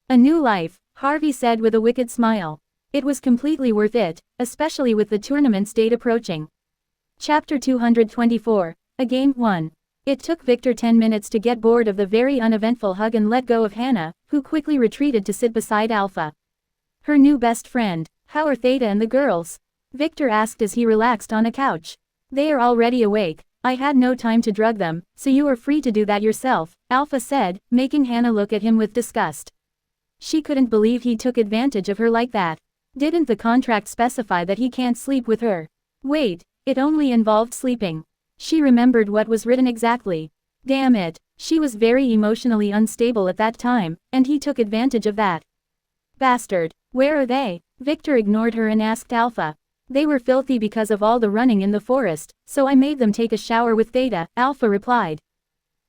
A new life, Harvey said with a wicked smile. It was completely worth it, especially with the tournament's date approaching. Chapter 224, A Game 1. It took Victor 10 minutes to get bored of the very uneventful hug and let go of Hannah, who quickly retreated to sit beside Alpha. Her new best friend. How are Theta and the girls? Victor asked as he relaxed on a couch. They are already awake. I had no time to drug them, so you are free to do that yourself, Alpha said, making Hannah look at him with disgust. She couldn't believe he took advantage of her like that. Didn't the contract specify that he can't sleep with her? Wait, it only involved sleeping. She remembered what was written exactly. Damn it, she was very emotionally unstable at that time, and he took advantage of that. Bastard, where are they? Victor ignored her and asked Alpha. They were filthy because of all the running in the forest, so I made them take a shower with Theta, Alpha replied.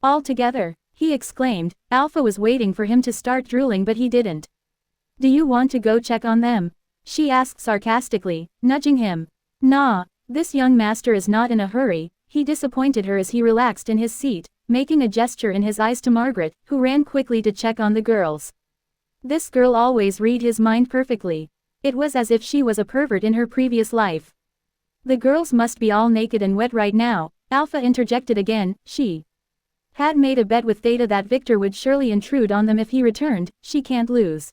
All together, he exclaimed. Alpha was waiting for him to start drooling but he didn't. Do you want to go check on them? She asked sarcastically, nudging him. Nah, this young master is not in a hurry. He disappointed her as he relaxed in his seat, making a gesture in his eyes to Margaret, who ran quickly to check on the girls. This girl always read his mind perfectly. It was as if she was a pervert in her previous life. The girls must be all naked and wet right now, Alpha interjected again. She had made a bet with Theta that Victor would surely intrude on them if he returned. She can't lose.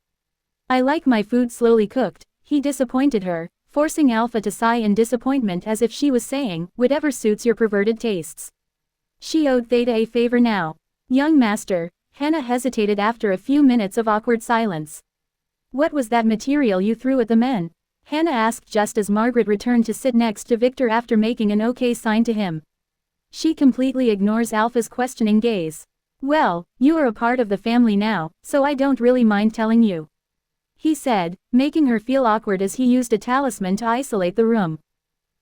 I like my food slowly cooked, he disappointed her, forcing Alpha to sigh in disappointment as if she was saying, whatever suits your perverted tastes. She owed Theta a favor now. Young master, Hannah hesitated after a few minutes of awkward silence. What was that material you threw at the men? Hannah asked just as Margaret returned to sit next to Victor after making an okay sign to him. She completely ignores Alpha's questioning gaze. Well, you are a part of the family now, so I don't really mind telling you. He said, making her feel awkward as he used a talisman to isolate the room.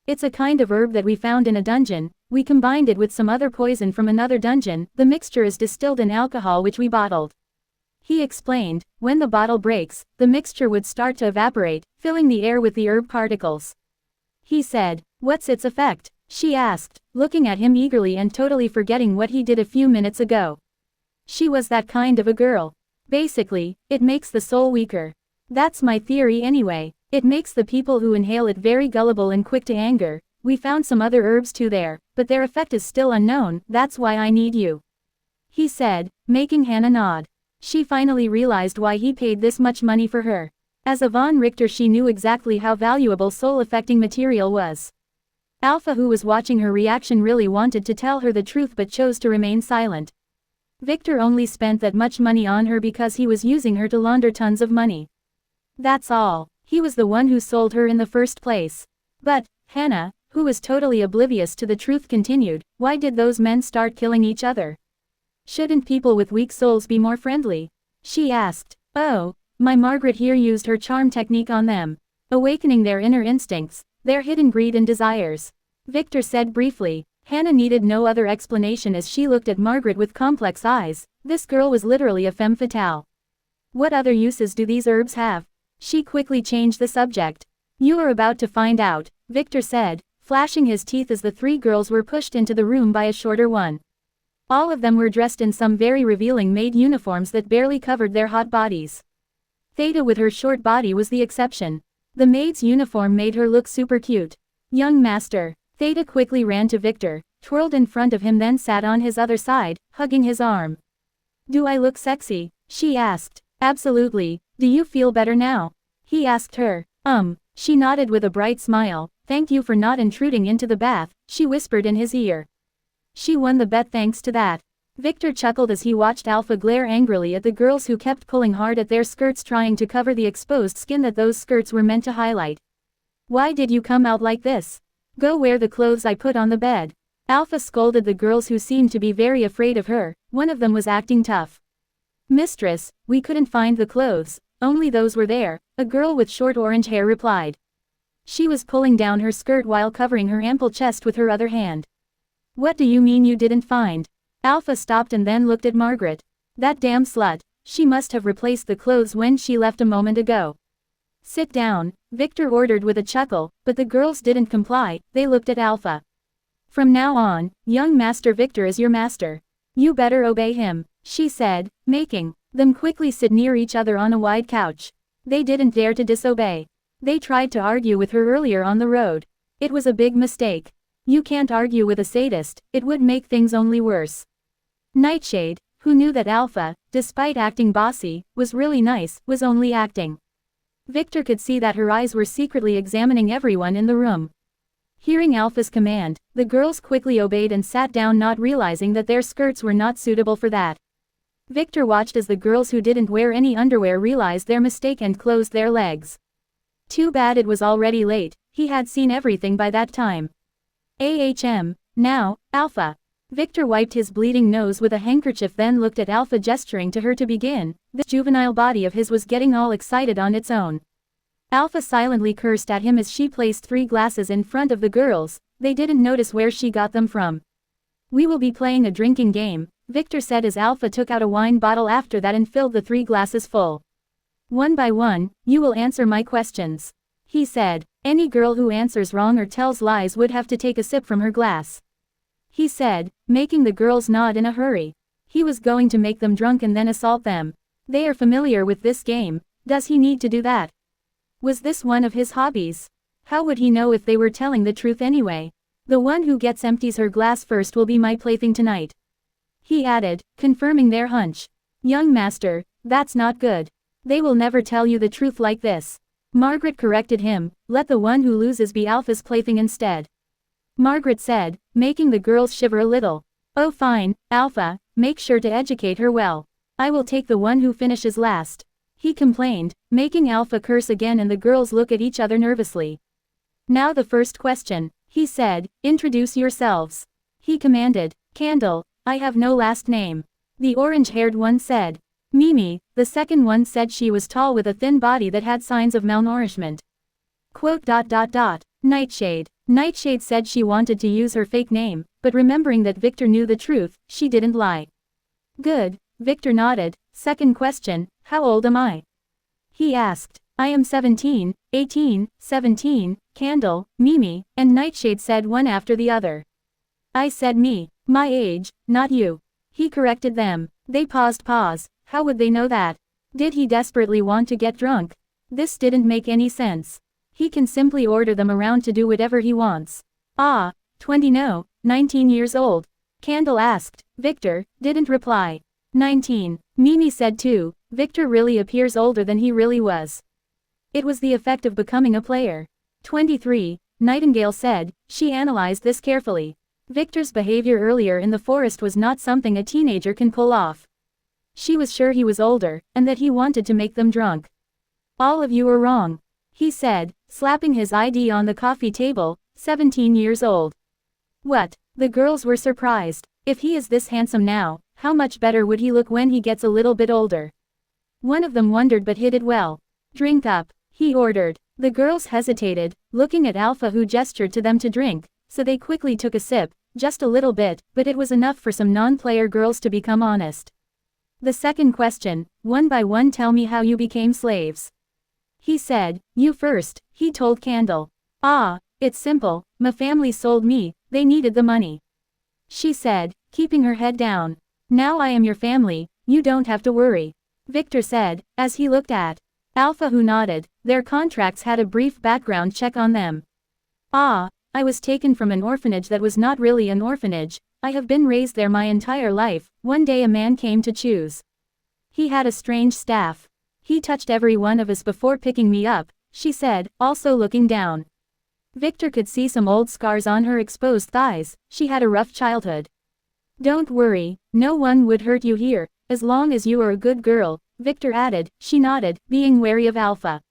It's a kind of herb that we found in a dungeon. We combined it with some other poison from another dungeon. The mixture is distilled in alcohol which we bottled. He explained, when the bottle breaks, the mixture would start to evaporate, filling the air with the herb particles. He said, what's its effect? She asked, looking at him eagerly and totally forgetting what he did a few minutes ago. She was that kind of a girl. Basically, it makes the soul weaker. That's my theory anyway. It makes the people who inhale it very gullible and quick to anger. We found some other herbs too there, but their effect is still unknown. That's why I need you. He said, making Hannah nod. She finally realized why he paid this much money for her. As a Von Richter she knew exactly how valuable soul-affecting material was. Alpha, who was watching her reaction, really wanted to tell her the truth but chose to remain silent. Victor only spent that much money on her because he was using her to launder tons of money. That's all. He was the one who sold her in the first place. But, Hannah, who was totally oblivious to the truth, continued, why did those men start killing each other? Shouldn't people with weak souls be more friendly? She asked. Oh, my Margaret here used her charm technique on them, awakening their inner instincts, their hidden greed and desires. Victor said briefly. Hannah needed no other explanation as she looked at Margaret with complex eyes. This girl was literally a femme fatale. What other uses do these herbs have? She quickly changed the subject. You are about to find out, Victor said, flashing his teeth as the three girls were pushed into the room by a shorter one. All of them were dressed in some very revealing maid uniforms that barely covered their hot bodies. Theta with her short body was the exception. The maid's uniform made her look super cute. Young master. Theta quickly ran to Victor, twirled in front of him, then sat on his other side, hugging his arm. Do I look sexy? She asked. Absolutely. Do you feel better now? He asked her. She nodded with a bright smile. Thank you for not intruding into the bath, she whispered in his ear. She won the bet thanks to that. Victor chuckled as he watched Alpha glare angrily at the girls who kept pulling hard at their skirts, trying to cover the exposed skin that those skirts were meant to highlight. Why did you come out like this? Go wear the clothes I put on the bed. Alpha scolded the girls who seemed to be very afraid of her. One of them was acting tough. Mistress, we couldn't find the clothes, only those were there, a girl with short orange hair replied. She was pulling down her skirt while covering her ample chest with her other hand. What do you mean you didn't find? Alpha stopped and then looked at Margaret. That damn slut, she must have replaced the clothes when she left a moment ago. Sit down, Victor ordered with a chuckle, but the girls didn't comply. They looked at Alpha. From now on, young Master Victor is your master. You better obey him, she said, making them quickly sit near each other on a wide couch. They didn't dare to disobey. They tried to argue with her earlier on the road. It was a big mistake. You can't argue with a sadist, it would make things only worse. Nightshade, who knew that Alpha, despite acting bossy, was really nice, was only acting. Victor could see that her eyes were secretly examining everyone in the room. Hearing Alpha's command, the girls quickly obeyed and sat down, not realizing that their skirts were not suitable for that. Victor watched as the girls who didn't wear any underwear realized their mistake and closed their legs. Too bad it was already late, he had seen everything by that time. Ahm, now, Alpha. Victor wiped his bleeding nose with a handkerchief, then looked at Alpha, gesturing to her to begin. This juvenile body of his was getting all excited on its own. Alpha silently cursed at him as she placed 3 glasses in front of the girls. They didn't notice where she got them from. We will be playing a drinking game, Victor said as Alpha took out a wine bottle after that and filled the 3 glasses full. One by one, you will answer my questions. He said. Any girl who answers wrong or tells lies would have to take a sip from her glass. He said, making the girls nod in a hurry. He was going to make them drunk and then assault them. They are familiar with this game. Does he need to do that? Was this one of his hobbies? How would he know if they were telling the truth anyway? The one who gets empties her glass first will be my plaything tonight. He added, confirming their hunch. Young master, that's not good. They will never tell you the truth like this. Margaret corrected him, let the one who loses be Alpha's plaything instead. Margaret said, making the girls shiver a little. Oh fine, Alpha, make sure to educate her well. I will take the one who finishes last. He complained, making Alpha curse again, and the girls look at each other nervously. Now the first question, he said, introduce yourselves. He commanded, Candle, I have no last name. The orange-haired one said. Mimi, the second one said she was tall with a thin body that had signs of malnourishment. Quote. Nightshade. Nightshade said she wanted to use her fake name, but remembering that Victor knew the truth, she didn't lie. Good, Victor nodded. Second question, how old am I? He asked. I am 17, 18, 17, Candle, Mimi, and Nightshade said one after the other. I said me, my age, not you. He corrected them. They paused. How would they know that? Did he desperately want to get drunk? This didn't make any sense. He can simply order them around to do whatever he wants. 20 no, 19 years old. Candle asked. Victor didn't reply. 19. Mimi said too. Victor really appears older than he really was. It was the effect of becoming a player. 23. Nightingale said. She analyzed this carefully. Victor's behavior earlier in the forest was not something a teenager can pull off. She was sure he was older, and that he wanted to make them drunk. All of you are wrong. He said, slapping his ID on the coffee table, 17 years old. What? The girls were surprised. If he is this handsome now, how much better would he look when he gets a little bit older? One of them wondered but hid it well. Drink up, he ordered. The girls hesitated, looking at Alpha, who gestured to them to drink, so they quickly took a sip, just a little bit, but it was enough for some non-player girls to become honest. The second question, one by one, tell me how you became slaves. He said, you first, he told Candle. It's simple, my family sold me, they needed the money. She said, keeping her head down. Now I am your family, you don't have to worry. Victor said, as he looked at Alpha, who nodded. Their contracts had a brief background check on them. Ah, I was taken from an orphanage that was not really an orphanage. I have been raised there my entire life. One day a man came to choose. He had a strange staff. He touched every one of us before picking me up, she said, also looking down. Victor could see some old scars on her exposed thighs. She had a rough childhood. Don't worry, no one would hurt you here, as long as you are a good girl, Victor added. She nodded, being wary of Alpha.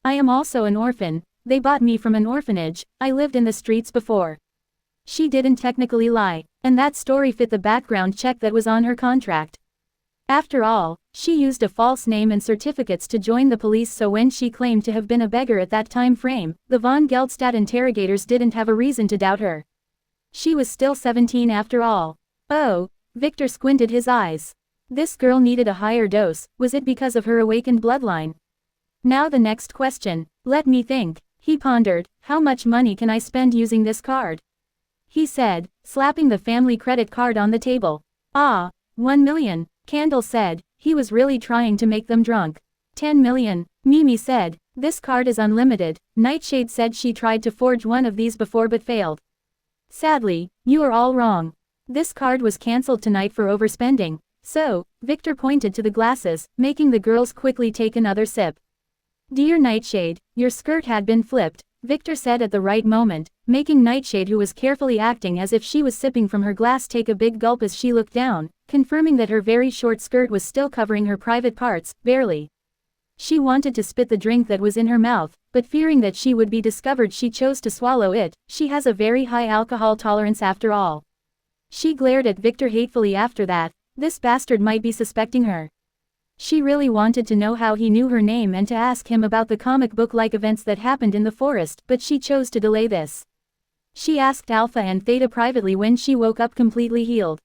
I am also an orphan. They bought me from an orphanage. I lived in the streets before. She didn't technically lie, and that story fit the background check that was on her contract. After all, she used a false name and certificates to join the police, so when she claimed to have been a beggar at that time frame, the von Geldstadt interrogators didn't have a reason to doubt her. She was still 17 after all. Oh, Victor squinted his eyes. This girl needed a higher dose. Was it because of her awakened bloodline? Now the next question. Let me think. He pondered. How much money can I spend using this card? He said, slapping the family credit card on the table. Ah, 1 million, Candle said. He was really trying to make them drunk. 10 million, Mimi said. This card is unlimited. Nightshade said she tried to forge one of these before but failed. Sadly, you are all wrong. This card was cancelled tonight for overspending. So, Victor pointed to the glasses, making the girls quickly take another sip. Dear Nightshade, your skirt had been flipped, Victor said at the right moment, making Nightshade, who was carefully acting as if she was sipping from her glass, take a big gulp as she looked down, confirming that her very short skirt was still covering her private parts, barely. She wanted to spit the drink that was in her mouth, but fearing that she would be discovered, she chose to swallow it. She has a very high alcohol tolerance after all. She glared at Victor hatefully after that. This bastard might be suspecting her. She really wanted to know how he knew her name and to ask him about the comic book-like events that happened in the forest, but she chose to delay this. She asked Alpha and Theta privately when she woke up completely healed.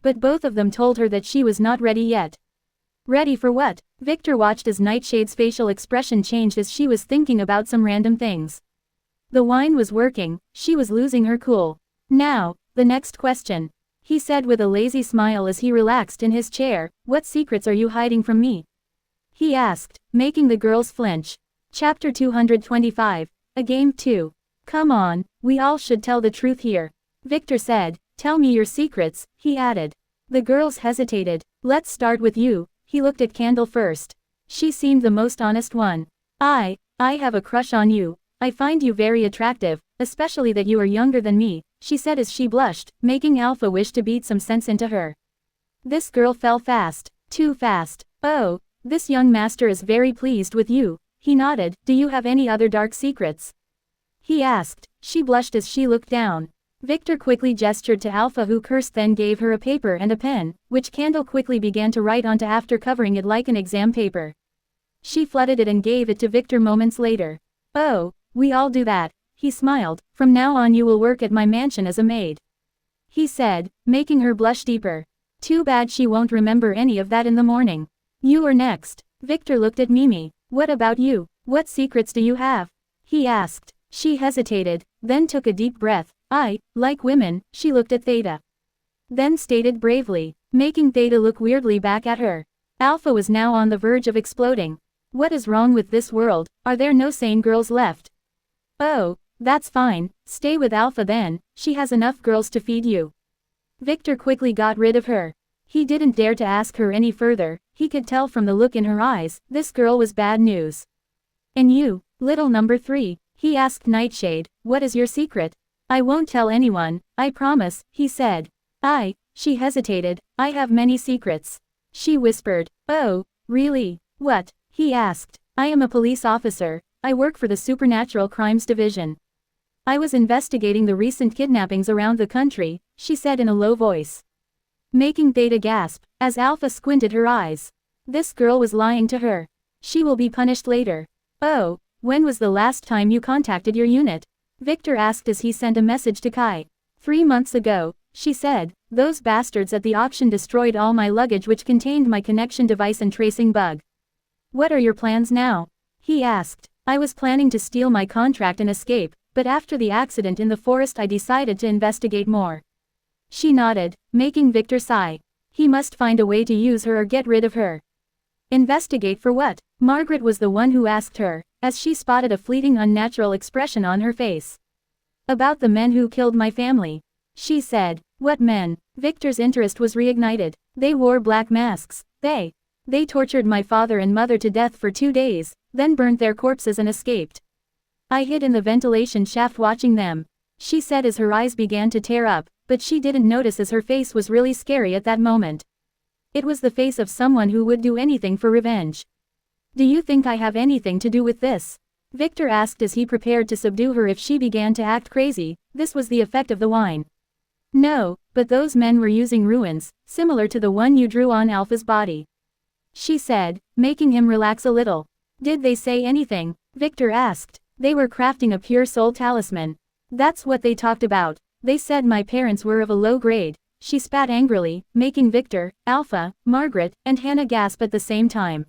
But both of them told her that she was not ready yet. Ready for what? Victor watched as Nightshade's facial expression changed as she was thinking about some random things. The wine was working, she was losing her cool. Now, the next question. He said with a lazy smile as he relaxed in his chair. What secrets are you hiding from me? He asked, making the girls flinch. Chapter 225. A Game 2. Come on, we all should tell the truth here. Victor said. Tell me your secrets, he added. The girls hesitated. Let's start with you. He looked at Candle first. She seemed the most honest one. I have a crush on you. I find you very attractive, especially that you are younger than me, she said as she blushed, making Alpha wish to beat some sense into her. This girl fell fast. Too fast. Oh, this young master is very pleased with you. He nodded. Do you have any other dark secrets? He asked. She blushed as she looked down. Victor quickly gestured to Alpha, who cursed, then gave her a paper and a pen, which Candle quickly began to write onto after covering it like an exam paper. She flooded it and gave it to Victor moments later. Oh, we all do that. He smiled. From now on you will work at my mansion as a maid. He said, making her blush deeper. Too bad she won't remember any of that in the morning. You are next. Victor looked at Mimi. What about you? What secrets do you have? He asked. She hesitated, then took a deep breath. I like women, she looked at Theta. Then stated bravely, making Theta look weirdly back at her. Alpha was now on the verge of exploding. What is wrong with this world? Are there no sane girls left? Oh, that's fine, stay with Alpha then, she has enough girls to feed you. Victor quickly got rid of her. He didn't dare to ask her any further, he could tell from the look in her eyes, this girl was bad news. And you, little number 3, he asked Nightshade, what is your secret? I won't tell anyone, I promise, he said. She hesitated, I have many secrets. She whispered, oh, really? What? He asked. I am a police officer. I work for the Supernatural Crimes Division. I was investigating the recent kidnappings around the country, she said in a low voice. Making Theta gasp, as Alpha squinted her eyes. This girl was lying to her. She will be punished later. Oh, when was the last time you contacted your unit? Victor asked as he sent a message to Kai. 3 months ago, she said. Those bastards at the auction destroyed all my luggage which contained my connection device and tracing bug. What are your plans now? He asked. I was planning to steal my contract and escape, but after the accident in the forest I decided to investigate more. She nodded, making Victor sigh. He must find a way to use her or get rid of her. Investigate for what? Margaret was the one who asked her, as she spotted a fleeting unnatural expression on her face. About the men who killed my family. She said. What men? Victor's interest was reignited. They wore black masks. They tortured my father and mother to death for 2 days, then burnt their corpses and escaped. I hid in the ventilation shaft watching them, she said as her eyes began to tear up, but she didn't notice as her face was really scary at that moment. It was the face of someone who would do anything for revenge. Do you think I have anything to do with this? Victor asked as he prepared to subdue her if she began to act crazy. This was the effect of the wine. No, but those men were using ruins, similar to the one you drew on Alpha's body, she said, making him relax a little. Did they say anything? Victor asked. They were crafting a pure soul talisman. That's what they talked about. They said my parents were of a low grade. She spat angrily, making Victor, Alpha, Margaret, and Hannah gasp at the same time.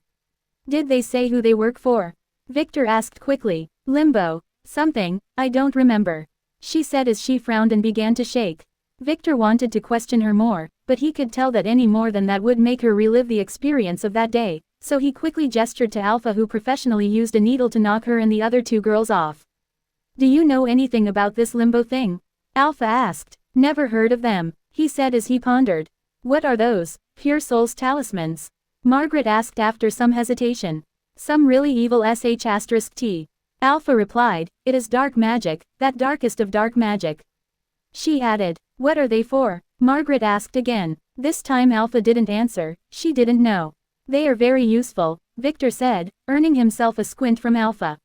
Did they say who they work for? Victor asked quickly. Limbo. Something, I don't remember, she said as she frowned and began to shake. Victor wanted to question her more, but he could tell that any more than that would make her relive the experience of that day, so he quickly gestured to Alpha, who professionally used a needle to knock her and the other 2 girls off. Do you know anything about this limbo thing? Alpha asked. Never heard of them, he said as he pondered. What are those, pure souls talismans? Margaret asked after some hesitation. Some really evil sh*t. Alpha replied, it is dark magic, that darkest of dark magic. She added, what are they for? Margaret asked again. This time Alpha didn't answer, she didn't know. They are very useful, Victor said, earning himself a squint from Alpha.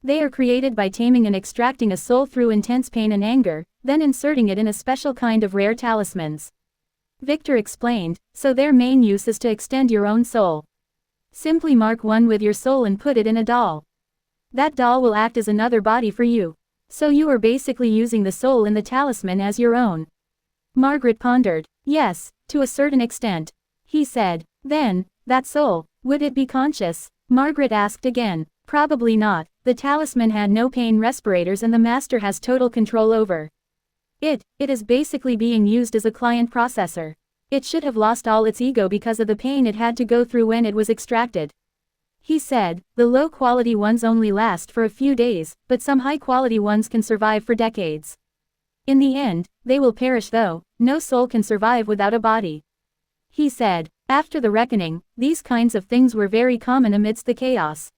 They are created by taming and extracting a soul through intense pain and anger, then inserting it in a special kind of rare talismans. Victor explained, so their main use is to extend your own soul. Simply mark one with your soul and put it in a doll. That doll will act as another body for you. So you are basically using the soul in the talisman as your own. Margaret pondered. Yes, to a certain extent. He said. Then, that soul, would it be conscious? Margaret asked again. Probably not. The talisman had no pain respirators and the master has total control over it. It is basically being used as a client processor. It should have lost all its ego because of the pain it had to go through when it was extracted. He said, the low-quality ones only last for a few days, but some high-quality ones can survive for decades. In the end, they will perish though, no soul can survive without a body. He said, after the reckoning, these kinds of things were very common amidst the chaos.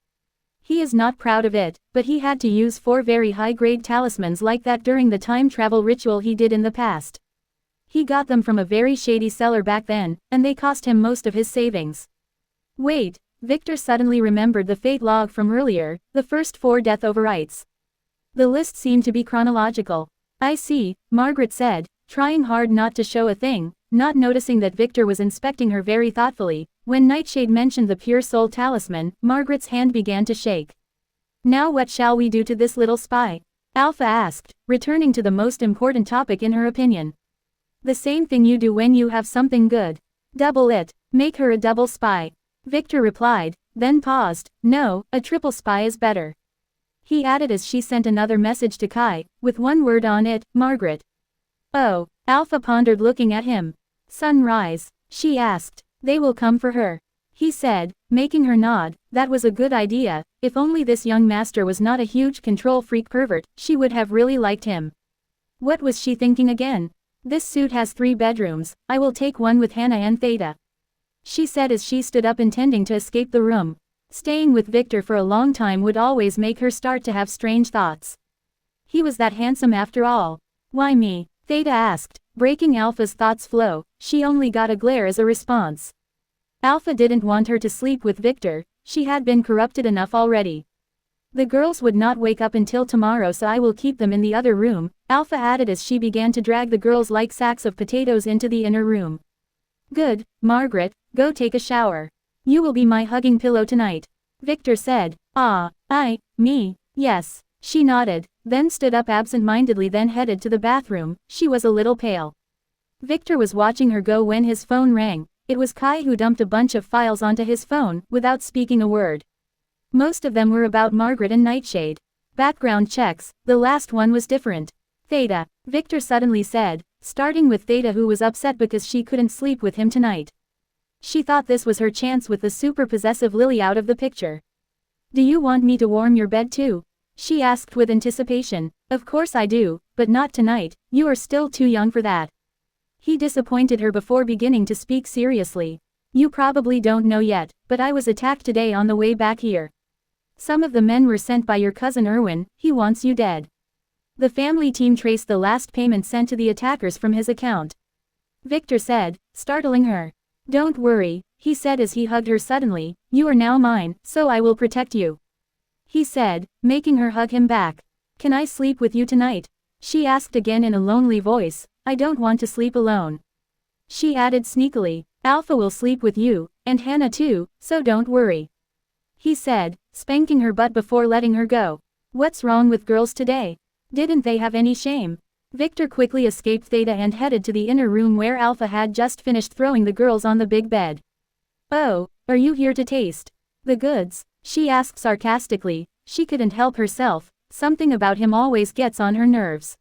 He is not proud of it, but he had to use 4 very high-grade talismans like that during the time travel ritual he did in the past. He got them from a very shady seller back then, and they cost him most of his savings. Wait. Victor suddenly remembered the fate log from earlier, the first 4 death overwrites. The list seemed to be chronological. I see, Margaret said, trying hard not to show a thing, not noticing that Victor was inspecting her very thoughtfully. When Nightshade mentioned the pure soul talisman, Margaret's hand began to shake. Now what shall we do to this little spy? Alpha asked, returning to the most important topic in her opinion. The same thing you do when you have something good. Double it, make her a double spy. Victor replied, then paused. No, a triple spy is better. He added as she sent another message to Kai, with one word on it, Margaret. Oh, Alpha pondered looking at him. Sunrise, she asked. They will come for her. He said, making her nod. That was a good idea. If only this young master was not a huge control freak pervert, she would have really liked him. What was she thinking again? This suit has 3 bedrooms, I will take one with Hannah and Theta, she said as she stood up intending to escape the room. Staying with Victor for a long time would always make her start to have strange thoughts. He was that handsome after all. Why me? Theta asked, breaking Alpha's thoughts flow. She only got a glare as a response. Alpha didn't want her to sleep with Victor, she had been corrupted enough already. The girls would not wake up until tomorrow, so I will keep them in the other room, Alpha added as she began to drag the girls like sacks of potatoes into the inner room. Good, Margaret, go take a shower. You will be my hugging pillow tonight, Victor said. Me, yes, she nodded, then stood up absent-mindedly, then headed to the bathroom. She was a little pale. Victor was watching her go when his phone rang. It was Kai, who dumped a bunch of files onto his phone, without speaking a word. Most of them were about Margaret and Nightshade. Background checks, the last one was different. Theta, Victor suddenly said, Starting with Theta, who was upset because she couldn't sleep with him tonight. She thought this was her chance with the super possessive Lily out of the picture. Do you want me to warm your bed too? She asked with anticipation. Of course I do, but not tonight, you are still too young for that. He disappointed her before beginning to speak seriously. You probably don't know yet, but I was attacked today on the way back here. Some of the men were sent by your cousin Erwin, he wants you dead. The family team traced the last payment sent to the attackers from his account. Victor said, startling her. Don't worry, he said as he hugged her suddenly, you are now mine, so I will protect you. He said, making her hug him back. Can I sleep with you tonight? She asked again in a lonely voice. I don't want to sleep alone. She added sneakily, Alpha will sleep with you, and Hannah too, so don't worry. He said, spanking her butt before letting her go. What's wrong with girls today? Didn't they have any shame? Victor quickly escaped Theta and headed to the inner room where Alpha had just finished throwing the girls on the big bed. Oh, are you here to taste the goods? She asked sarcastically. She couldn't help herself, something about him always gets on her nerves.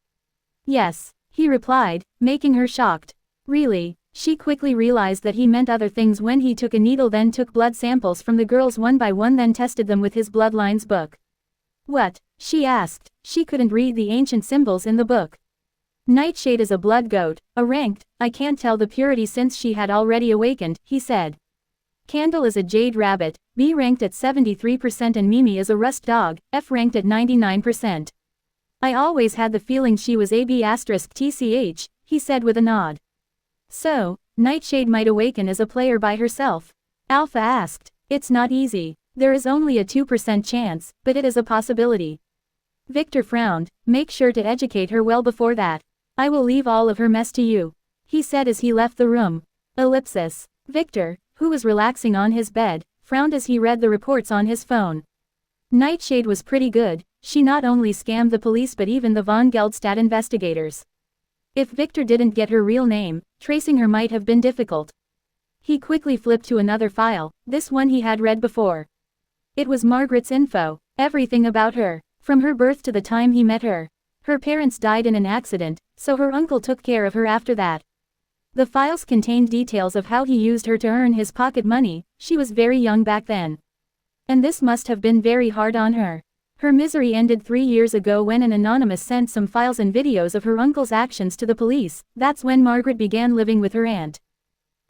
Yes, he replied, making her shocked. Really? She quickly realized that he meant other things when he took a needle, then took blood samples from the girls one by one, then tested them with his bloodlines book. What? She asked. She couldn't read the ancient symbols in the book. Nightshade is a blood goat, a ranked, I can't tell the purity since she had already awakened, he said. Candle is a jade rabbit, B ranked at 73%, and Mimi is a rust dog, F ranked at 99%. I always had the feeling she was AB *TCH, he said with a nod. So, Nightshade might awaken as a player by herself? Alpha asked. It's not easy. There is only a 2% chance, but it is a possibility. Victor frowned. Make sure to educate her well before that. I will leave all of her mess to you, he said as he left the room. Ellipsis. Victor, who was relaxing on his bed, frowned as he read the reports on his phone. Nightshade was pretty good. She not only scammed the police but even the von Geldstadt investigators. If Victor didn't get her real name, tracing her might have been difficult. He quickly flipped to another file, this one he had read before. It was Margaret's info, everything about her, from her birth to the time he met her. Her parents died in an accident, so her uncle took care of her after that. The files contained details of how he used her to earn his pocket money. She was very young back then. And this must have been very hard on her. Her misery ended 3 years ago when an anonymous sent some files and videos of her uncle's actions to the police. That's when Margaret began living with her aunt.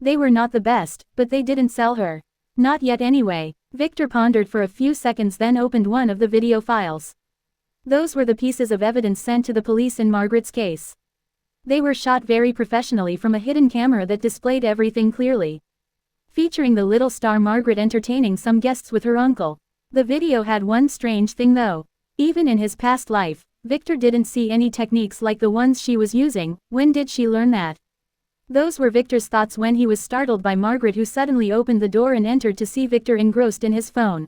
They were not the best, but they didn't sell her. Not yet anyway. Victor pondered for a few seconds, then opened one of the video files. Those were the pieces of evidence sent to the police in Margaret's case. They were shot very professionally from a hidden camera that displayed everything clearly. Featuring the little star Margaret entertaining some guests with her uncle. The video had one strange thing though. Even in his past life, Victor didn't see any techniques like the ones she was using. When did she learn that? Those were Victor's thoughts when he was startled by Margaret, who suddenly opened the door and entered to see Victor engrossed in his phone.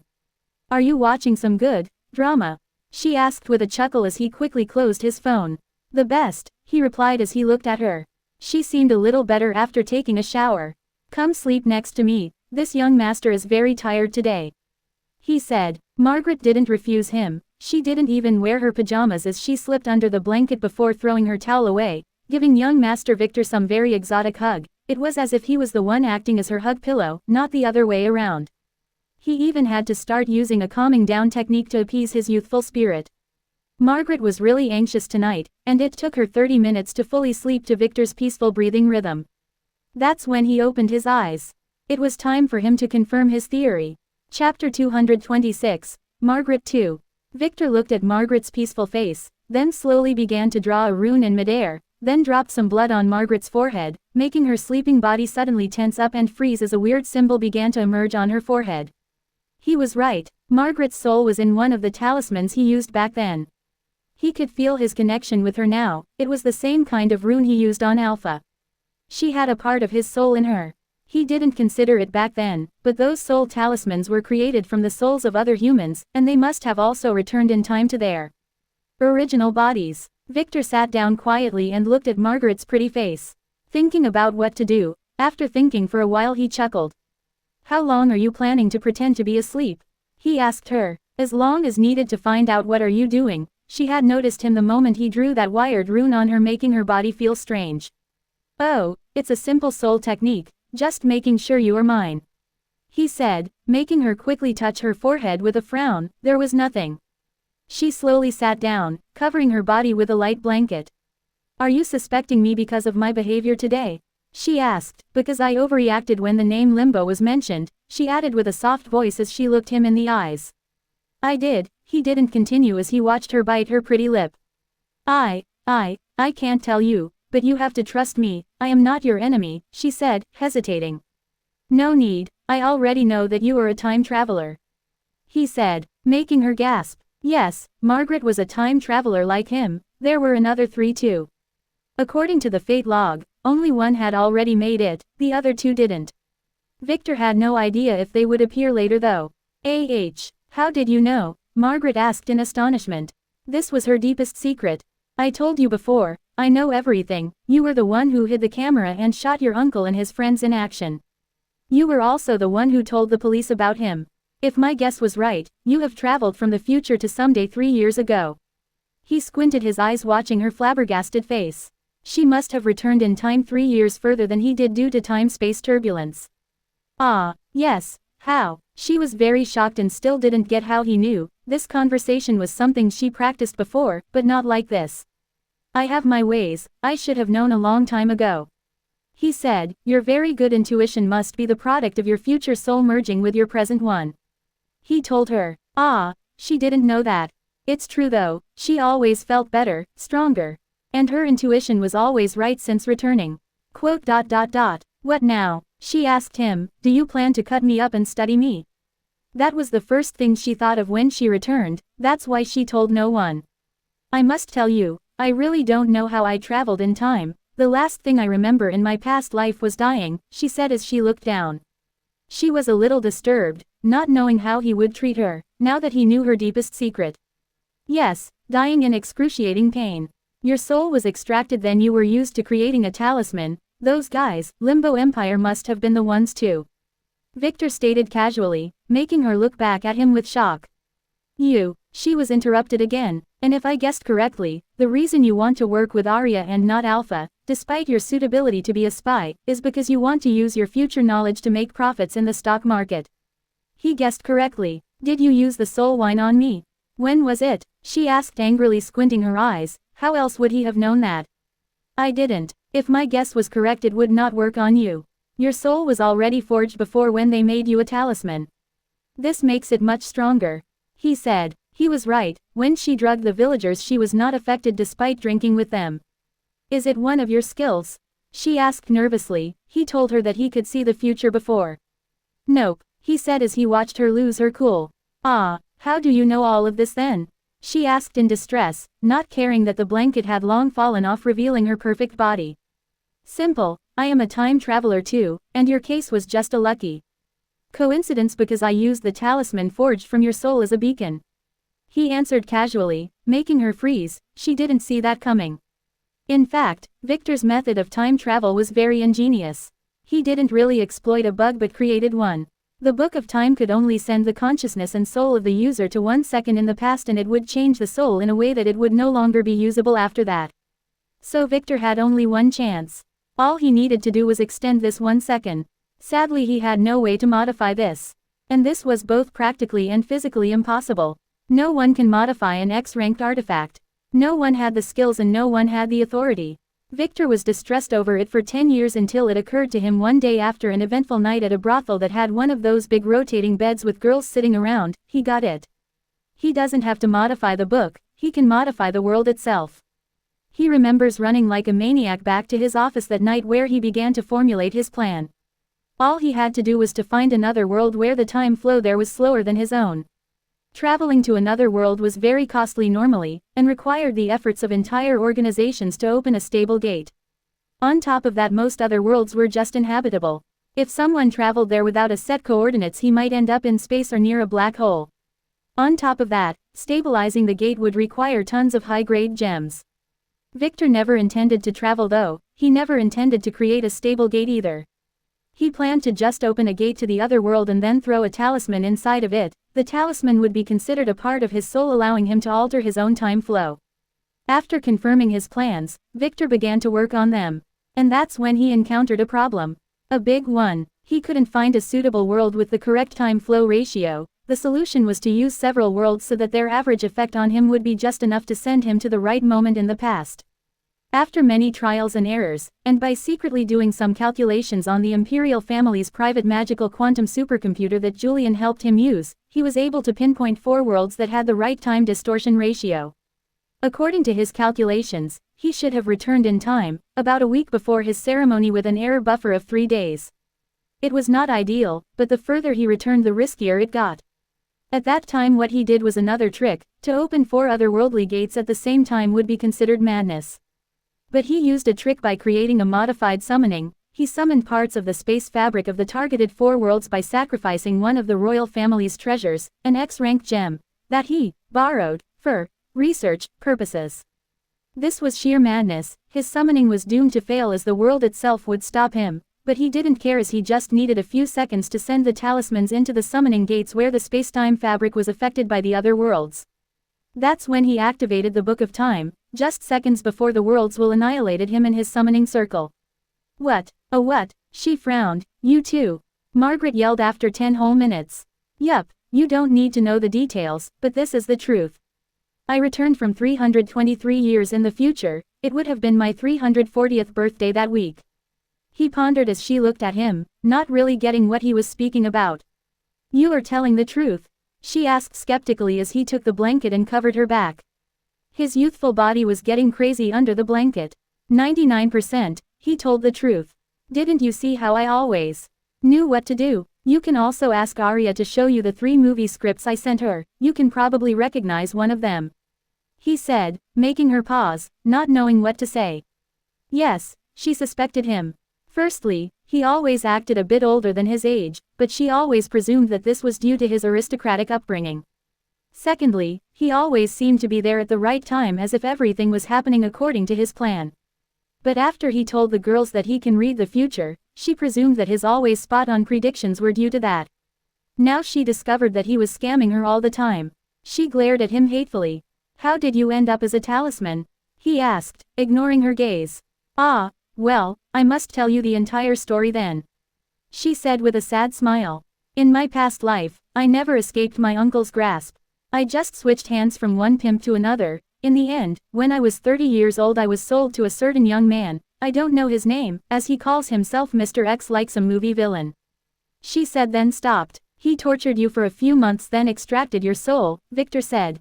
Are you watching some good drama? She asked with a chuckle as he quickly closed his phone. The best, he replied as he looked at her. She seemed a little better after taking a shower. Come sleep next to me, this young master is very tired today, he said. Margaret didn't refuse him. She didn't even wear her pajamas as she slipped under the blanket before throwing her towel away, giving young Master Victor some very exotic hug. It was as if he was the one acting as her hug pillow, not the other way around. He even had to start using a calming down technique to appease his youthful spirit. Margaret was really anxious tonight, and it took her 30 minutes to fully sleep to Victor's peaceful breathing rhythm. That's when he opened his eyes. It was time for him to confirm his theory. Chapter 226, Margaret 2. Victor looked at Margaret's peaceful face, then slowly began to draw a rune in midair, then dropped some blood on Margaret's forehead, making her sleeping body suddenly tense up and freeze as a weird symbol began to emerge on her forehead. He was right. Margaret's soul was in one of the talismans he used back then. He could feel his connection with her now. It was the same kind of rune he used on Alpha. She had a part of his soul in her. He didn't consider it back then, but those soul talismans were created from the souls of other humans, and they must have also returned in time to their original bodies. Victor sat down quietly and looked at Margaret's pretty face, thinking about what to do. After thinking for a while, he chuckled. How long are you planning to pretend to be asleep? He asked her. As long as needed to find out what are you doing, she had noticed him the moment he drew that wired rune on her, making her body feel strange. "Oh, it's a simple soul technique, just making sure you are mine," he said, making her quickly touch her forehead with a frown. There was nothing. She slowly sat down, covering her body with a light blanket. "Are you suspecting me because of my behavior today?" she asked. "Because I overreacted when the name Limbo was mentioned," she added with a soft voice as she looked him in the eyes. "I did," he didn't continue as he watched her bite her pretty lip. I can't tell you, but you have to trust me, I am not your enemy," she said, hesitating. "No need, I already know that you are a time traveler," he said, making her gasp. Yes, Margaret was a time traveler like him. There were another 3 too. According to the fate log, only one had already made it, the other 2 didn't. Victor had no idea if they would appear later though. How did you know?" Margaret asked in astonishment. This was her deepest secret. "I told you before, I know everything. You were the one who hid the camera and shot your uncle and his friends in action. You were also the one who told the police about him. If my guess was right, you have traveled from the future to someday 3 years ago." He squinted his eyes watching her flabbergasted face. She must have returned in time 3 years further than he did due to time-space turbulence. Ah, yes, how? She was very shocked and still didn't get how he knew. This conversation was something she practiced before, but not like this. "I have my ways, I should have known a long time ago," he said. "Your very good intuition must be the product of your future soul merging with your present one," he told her. Ah, she didn't know that. It's true though, she always felt better, stronger. And her intuition was always right since returning. What now? She asked him. "Do you plan to cut me up and study me?" That was the first thing she thought of when she returned, that's why she told no one. "I must tell you, I really don't know how I traveled in time. The last thing I remember in my past life was dying," she said as she looked down. She was a little disturbed, not knowing how he would treat her, now that he knew her deepest secret. "Yes, dying in excruciating pain. Your soul was extracted, then you were used to creating a talisman. Those guys, Limbo Empire, must have been the ones too," Victor stated casually, making her look back at him with shock. She was interrupted again. "And if I guessed correctly, the reason you want to work with Arya and not Alpha, despite your suitability to be a spy, is because you want to use your future knowledge to make profits in the stock market." He guessed correctly. "Did you use the soul wine on me? When was it?" she asked angrily, squinting her eyes. How else would he have known that? "I didn't. If my guess was correct, it would not work on you. Your soul was already forged before when they made you a talisman. This makes it much stronger," he said. He was right. When she drugged the villagers, she was not affected despite drinking with them. "Is it one of your skills?" she asked nervously. He told her that he could see the future before. "Nope," he said as he watched her lose her cool. "Ah, how do you know all of this then?" she asked in distress, not caring that the blanket had long fallen off, revealing her perfect body. "Simple, I am a time traveler too, and your case was just a lucky coincidence because I used the talisman forged from your soul as a beacon," he answered casually, making her freeze. She didn't see that coming. In fact, Victor's method of time travel was very ingenious. He didn't really exploit a bug but created one. The Book of Time could only send the consciousness and soul of the user to 1 second in the past, and it would change the soul in a way that it would no longer be usable after that. So Victor had only one chance. All he needed to do was extend this 1 second. Sadly, he had no way to modify this. And this was both practically and physically impossible. No one can modify an X-ranked artifact. No one had the skills and no one had the authority. Victor was distressed over it for 10 years until it occurred to him one day after an eventful night at a brothel that had one of those big rotating beds with girls sitting around. He got it. He doesn't have to modify the book, he can modify the world itself. He remembers running like a maniac back to his office that night where he began to formulate his plan. All he had to do was to find another world where the time flow there was slower than his own. Traveling to another world was very costly normally, and required the efforts of entire organizations to open a stable gate. On top of that, most other worlds were just inhabitable. If someone traveled there without a set coordinates, he might end up in space or near a black hole. On top of that, stabilizing the gate would require tons of high-grade gems. Victor never intended to travel though, he never intended to create a stable gate either. He planned to just open a gate to the other world and then throw a talisman inside of it, the talisman would be considered a part of his soul, allowing him to alter his own time flow. After confirming his plans, Victor began to work on them. And that's when he encountered a problem. A big one. He couldn't find a suitable world with the correct time flow ratio. The solution was to use several worlds so that their average effect on him would be just enough to send him to the right moment in the past. After many trials and errors, and by secretly doing some calculations on the Imperial family's private magical quantum supercomputer that Julian helped him use, he was able to pinpoint 4 worlds that had the right time distortion ratio. According to his calculations, he should have returned in time, about a week before his ceremony with an error buffer of 3 days. It was not ideal, but the further he returned the riskier it got. At that time what he did was another trick. To open 4 otherworldly gates at the same time would be considered madness. But he used a trick by creating a modified summoning. He summoned parts of the space fabric of the targeted 4 worlds by sacrificing one of the royal family's treasures, an X-rank gem, that he borrowed for research purposes. This was sheer madness. His summoning was doomed to fail as the world itself would stop him, but he didn't care as he just needed a few seconds to send the talismans into the summoning gates where the space-time fabric was affected by the other worlds. That's when he activated the Book of Time, just seconds before the worlds will annihilated him in his summoning circle. What? Oh what? She frowned. You too? Margaret yelled after 10 whole minutes. Yup, you don't need to know the details, but this is the truth. I returned from 323 years in the future. It would have been my 340th birthday that week. He pondered as she looked at him, not really getting what he was speaking about. You are telling the truth? She asked skeptically as he took the blanket and covered her back. His youthful body was getting crazy under the blanket. 99%, he told the truth. Didn't you see how I always knew what to do? You can also ask Arya to show you the 3 movie scripts I sent her. You can probably recognize one of them. He said, making her pause, not knowing what to say. Yes, she suspected him. Firstly, he always acted a bit older than his age, but she always presumed that this was due to his aristocratic upbringing. Secondly, he always seemed to be there at the right time as if everything was happening according to his plan. But after he told the girls that he can read the future, she presumed that his always spot-on predictions were due to that. Now she discovered that he was scamming her all the time. She glared at him hatefully. How did you end up as a talisman? He asked, ignoring her gaze. Ah, well, I must tell you the entire story then. She said with a sad smile. In my past life, I never escaped my uncle's grasp. I just switched hands from one pimp to another. In the end, when I was 30 years old I was sold to a certain young man. I don't know his name, as he calls himself Mr. X like some movie villain. She said then stopped. He tortured you for a few months then extracted your soul, Victor said.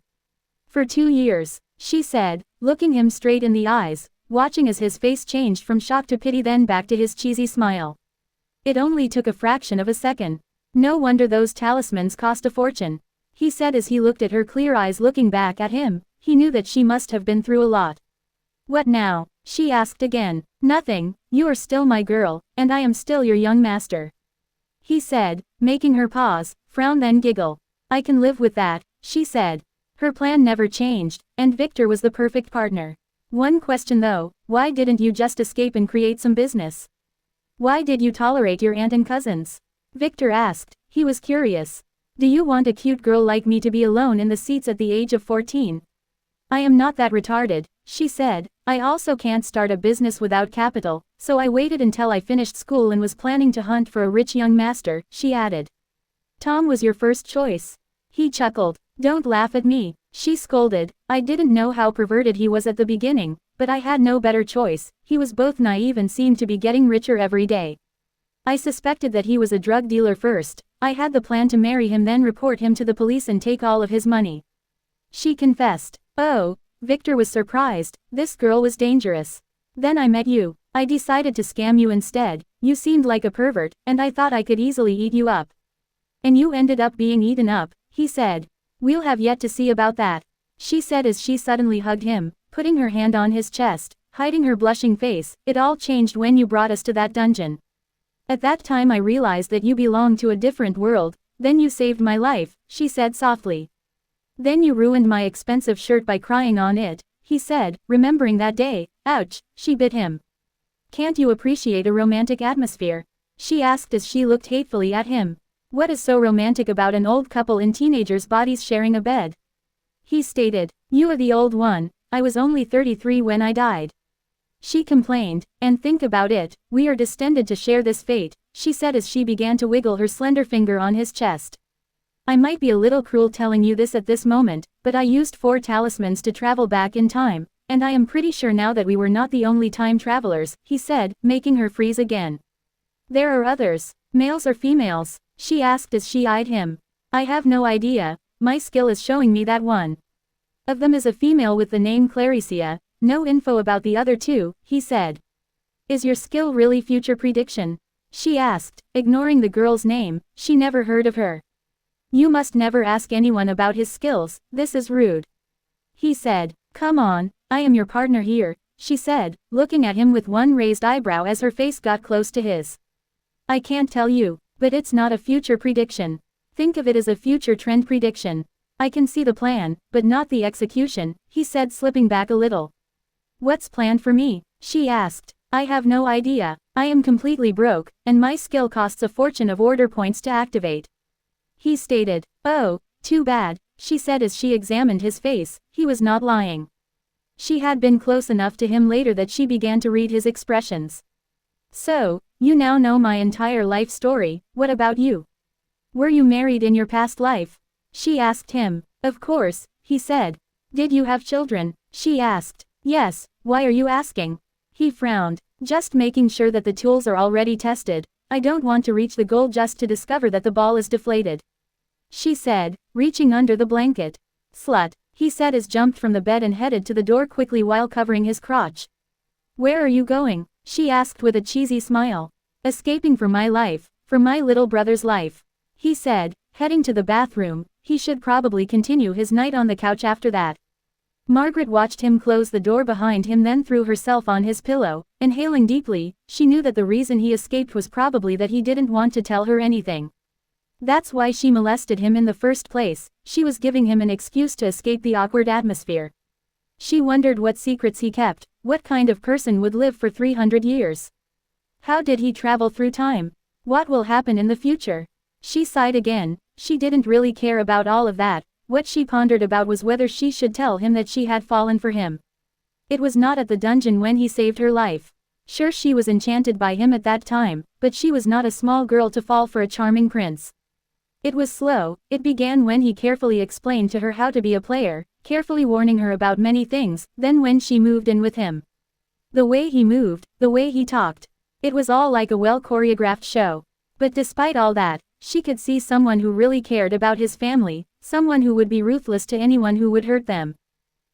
For 2 years, she said, looking him straight in the eyes, watching as his face changed from shock to pity then back to his cheesy smile. It only took a fraction of a second. No wonder those talismans cost a fortune. He said as he looked at her clear eyes looking back at him. He knew that she must have been through a lot. What now? She asked again. Nothing, you are still my girl, and I am still your young master. He said, making her pause, frown then giggle. I can live with that, she said. Her plan never changed, and Victor was the perfect partner. One question though, why didn't you just escape and create some business? Why did you tolerate your aunt and cousins? Victor asked. He was curious. Do you want a cute girl like me to be alone in the seats at the age of 14? I am not that retarded, she said. I also can't start a business without capital, so I waited until I finished school and was planning to hunt for a rich young master, she added. Tom was your first choice. He chuckled. Don't laugh at me, she scolded. I didn't know how perverted he was at the beginning, but I had no better choice. He was both naive and seemed to be getting richer every day. I suspected that he was a drug dealer first. I had the plan to marry him then report him to the police and take all of his money. She confessed. Oh, Victor was surprised. This girl was dangerous. Then I met you. I decided to scam you instead. You seemed like a pervert, and I thought I could easily eat you up. And you ended up being eaten up, he said. We'll have yet to see about that, she said as she suddenly hugged him, putting her hand on his chest, hiding her blushing face. It all changed when you brought us to that dungeon. At that time I realized that you belonged to a different world. Then you saved my life, she said softly. Then you ruined my expensive shirt by crying on it, he said, remembering that day. Ouch, she bit him. Can't you appreciate a romantic atmosphere? She asked as she looked hatefully at him. What is so romantic about an old couple in teenagers' bodies sharing a bed? He stated, you are the old one, I was only 33 when I died. She complained, and think about it, we are destined to share this fate, she said as she began to wiggle her slender finger on his chest. I might be a little cruel telling you this at this moment, but I used 4 talismans to travel back in time, and I am pretty sure now that we were not the only time travelers, he said, making her freeze again. There are others, males or females, she asked as she eyed him. I have no idea, my skill is showing me that one of them is a female with the name Claricia, no info about the other 2, he said. Is your skill really future prediction? She asked, ignoring the girl's name, she never heard of her. You must never ask anyone about his skills, this is rude. He said, come on, I am your partner here, she said, looking at him with one raised eyebrow as her face got close to his. I can't tell you, but it's not a future prediction. Think of it as a future trend prediction. I can see the plan, but not the execution, he said, slipping back a little. What's planned for me? She asked. I have no idea, I am completely broke, and my skill costs a fortune of order points to activate. He stated. Oh, too bad, she said as she examined his face, he was not lying. She had been close enough to him later that she began to read his expressions. So, you now know my entire life story, what about you? Were you married in your past life? She asked him. Of course, he said. Did you have children? She asked. Yes, why are you asking? He frowned. Just making sure that the tools are already tested, I don't want to reach the goal just to discover that the ball is deflated. She said, reaching under the blanket. Slut, he said as jumped from the bed and headed to the door quickly while covering his crotch. Where are you going? She asked with a cheesy smile. Escaping for my life, for my little brother's life. He said, heading to the bathroom, he should probably continue his night on the couch after that. Margaret watched him close the door behind him, then threw herself on his pillow, inhaling deeply. She knew that the reason he escaped was probably that he didn't want to tell her anything. That's why she molested him in the first place, she was giving him an excuse to escape the awkward atmosphere. She wondered what secrets he kept, what kind of person would live for 300 years. How did he travel through time? What will happen in the future? She sighed again, she didn't really care about all of that, what she pondered about was whether she should tell him that she had fallen for him. It was not at the dungeon when he saved her life. Sure, she was enchanted by him at that time, but she was not a small girl to fall for a charming prince. It was slow, it began when he carefully explained to her how to be a player, carefully warning her about many things, then when she moved in with him. The way he moved, the way he talked. It was all like a well-choreographed show. But despite all that, she could see someone who really cared about his family, someone who would be ruthless to anyone who would hurt them.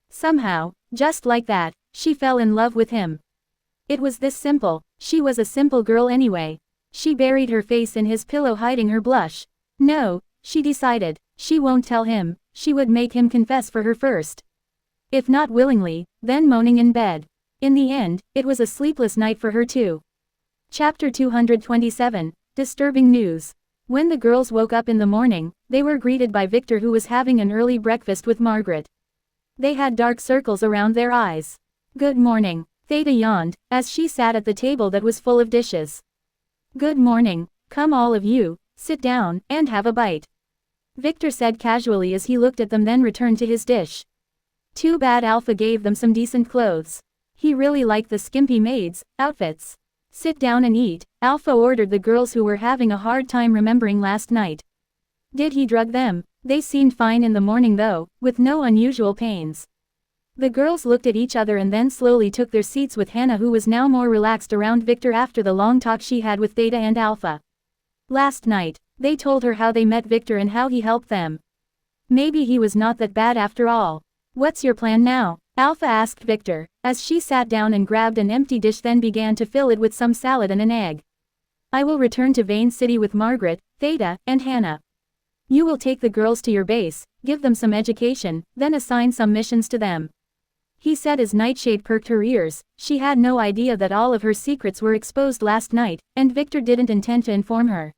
Somehow, just like that, she fell in love with him. It was this simple, she was a simple girl anyway. She buried her face in his pillow, hiding her blush. No, she decided, she won't tell him, she would make him confess for her first. If not willingly, then moaning in bed. In the end, it was a sleepless night for her too. Chapter 227, Disturbing News. When the girls woke up in the morning, they were greeted by Victor, who was having an early breakfast with Margaret. They had dark circles around their eyes. Good morning, Theta yawned, as she sat at the table that was full of dishes. Good morning, come all of you, sit down, and have a bite. Victor said casually as he looked at them, then returned to his dish. Too bad Alpha gave them some decent clothes. He really liked the skimpy maids' outfits. Sit down and eat, Alpha ordered the girls, who were having a hard time remembering last night. Did he drug them? They seemed fine in the morning though, with no unusual pains. The girls looked at each other and then slowly took their seats, with Hannah, who was now more relaxed around Victor after the long talk she had with Theta and Alpha. Last night, they told her how they met Victor and how he helped them. Maybe he was not that bad after all. What's your plan now? Alpha asked Victor, as she sat down and grabbed an empty dish, then began to fill it with some salad and an egg. I will return to Vane City with Margaret, Theta, and Hannah. You will take the girls to your base, give them some education, then assign some missions to them. He said as Nightshade perked her ears. She had no idea that all of her secrets were exposed last night, and Victor didn't intend to inform her.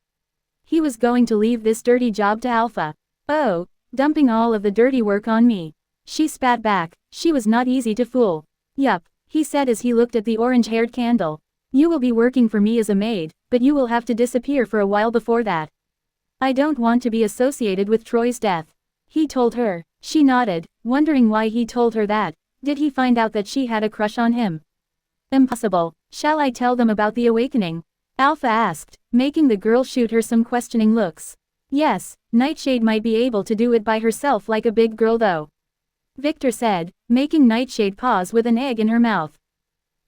He was going to leave this dirty job to Alpha. Oh, dumping all of the dirty work on me. She spat back, she was not easy to fool. Yup, he said as he looked at the orange-haired candle. You will be working for me as a maid, but you will have to disappear for a while before that. I don't want to be associated with Troy's death. He told her. She nodded, wondering why he told her that. Did he find out that she had a crush on him? Impossible. Shall I tell them about the awakening? Alpha asked, making the girl shoot her some questioning looks. Yes, Nightshade might be able to do it by herself like a big girl though. Victor said, making Nightshade pause with an egg in her mouth.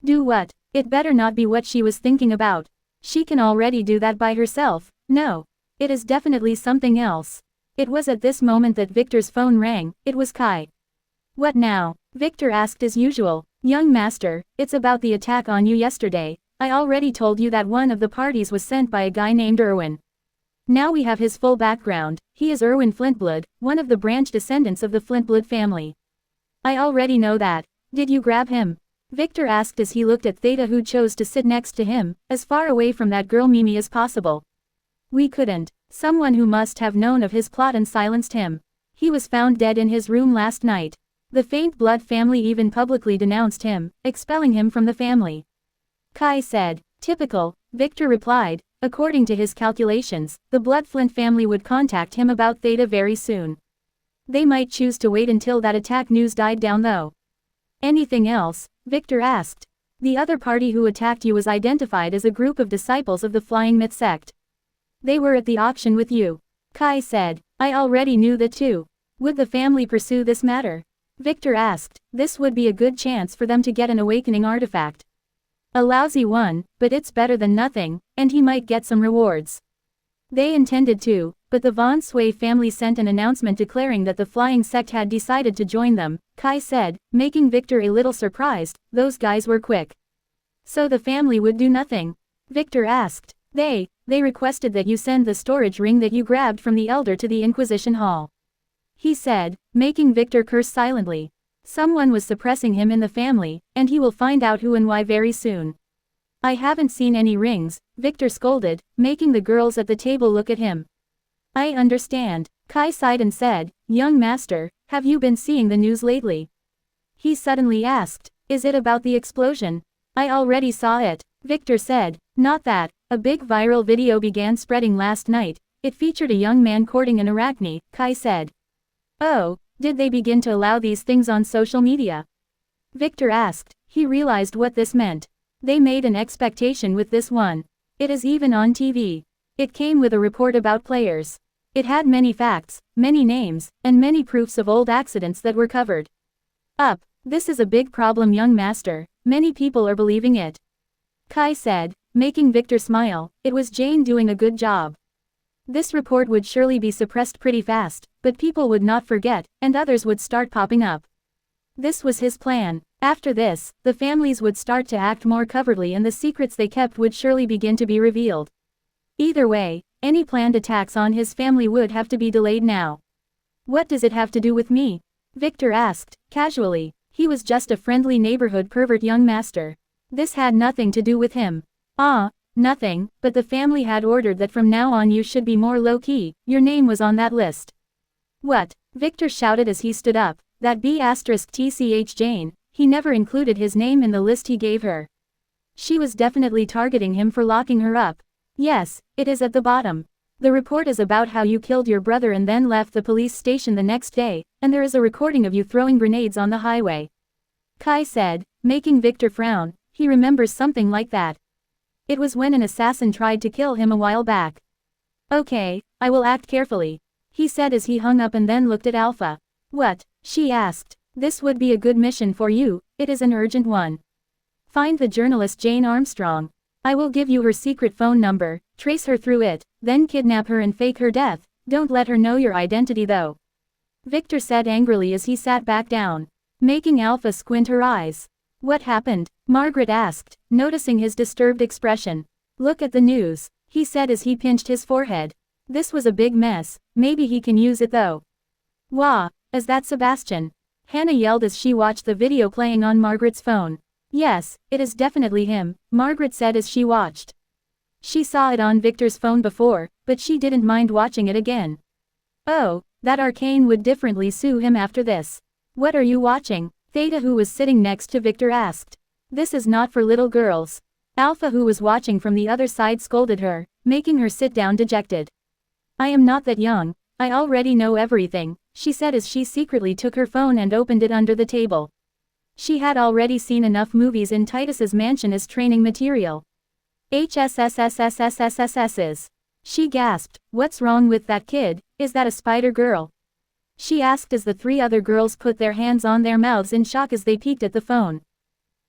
Do what? It better not be what she was thinking about. She can already do that by herself. No. It is definitely something else. It was at this moment that Victor's phone rang. It was Kai. What now? Victor asked as usual. Young master, it's about the attack on you yesterday. I already told you that one of the parties was sent by a guy named Erwin. Now we have his full background. He is Erwin Flintblood, one of the branch descendants of the Flintblood family. I already know that. Did you grab him? Victor asked as he looked at Theta, who chose to sit next to him, as far away from that girl Mimi as possible. We couldn't. Someone who must have known of his plot and silenced him. He was found dead in his room last night. The Faint Blood family even publicly denounced him, expelling him from the family. Kai said. Typical, Victor replied. According to his calculations, the Bloodflint family would contact him about Theta very soon. They might choose to wait until that attack news died down though. Anything else? Victor asked. The other party who attacked you was identified as a group of disciples of the Flying Myth sect. They were at the auction with you. Kai said. I already knew that too. Would the family pursue this matter? Victor asked. This would be a good chance for them to get an awakening artifact. A lousy one, but it's better than nothing, and he might get some rewards. They intended to, but the Von Sway family sent an announcement declaring that the Flying Sect had decided to join them, Kai said, making Victor a little surprised. Those guys were quick. So the family would do nothing? Victor asked. They requested that you send the storage ring that you grabbed from the Elder to the Inquisition Hall. He said, making Victor curse silently. Someone was suppressing him in the family, and he will find out who and why very soon. I haven't seen any rings, Victor scolded, making the girls at the table look at him. I understand. Kai sighed and said, Young master, have you been seeing the news lately? He suddenly asked, is it about the explosion? I already saw it, Victor said. Not that. A big viral video began spreading last night. It featured a young man courting an Arachne, Kai said. Oh, did they begin to allow these things on social media? Victor asked. He realized what this meant. They made an expectation with this one. It is even on TV. It came with a report about players. It had many facts, many names, and many proofs of old accidents that were covered up. This is a big problem, young master. Many people are believing it. Kai said, making Victor smile. It was Jane doing a good job. This report would surely be suppressed pretty fast, but people would not forget, and others would start popping up. This was his plan. After this, the families would start to act more covertly and the secrets they kept would surely begin to be revealed. Either way, any planned attacks on his family would have to be delayed now. What does it have to do with me? Victor asked, casually. He was just a friendly neighborhood pervert, young master. This had nothing to do with him. Nothing, but the family had ordered that from now on you should be more low-key. Your name was on that list. What? Victor shouted as he stood up. That B*TCH Jane, he never included his name in the list he gave her. She was definitely targeting him for locking her up. Yes, it is at the bottom. The report is about how you killed your brother and then left the police station the next day, and there is a recording of you throwing grenades on the highway. Kai said, making Victor frown. He remembers something like that. It was when an assassin tried to kill him a while back. Okay, I will act carefully, he said as he hung up and then looked at Alpha. What? She asked. This would be a good mission for you, it is an urgent one. Find the journalist Jane Armstrong. I will give you her secret phone number, trace her through it, then kidnap her and fake her death. Don't let her know your identity though. Victor said angrily as he sat back down, making Alpha squint her eyes. What happened? Margaret asked, noticing his disturbed expression. Look at the news, he said as he pinched his forehead. This was a big mess, maybe he can use it though. Wah, is that Sebastian? Hannah yelled as she watched the video playing on Margaret's phone. Yes, it is definitely him, Margaret said as she watched. She saw it on Victor's phone before, but she didn't mind watching it again. Oh, that Arcane would differently sue him after this. What are you watching? Theta, who was sitting next to Victor, asked. This is not for little girls. Alpha, who was watching from the other side, scolded her, making her sit down dejected. I am not that young, I already know everything, she said as she secretly took her phone and opened it under the table. She had already seen enough movies in Titus's mansion as training material. HSSSSSSSSs. She gasped, what's wrong with that kid, is that a spider girl? She asked as the three other girls put their hands on their mouths in shock as they peeked at the phone.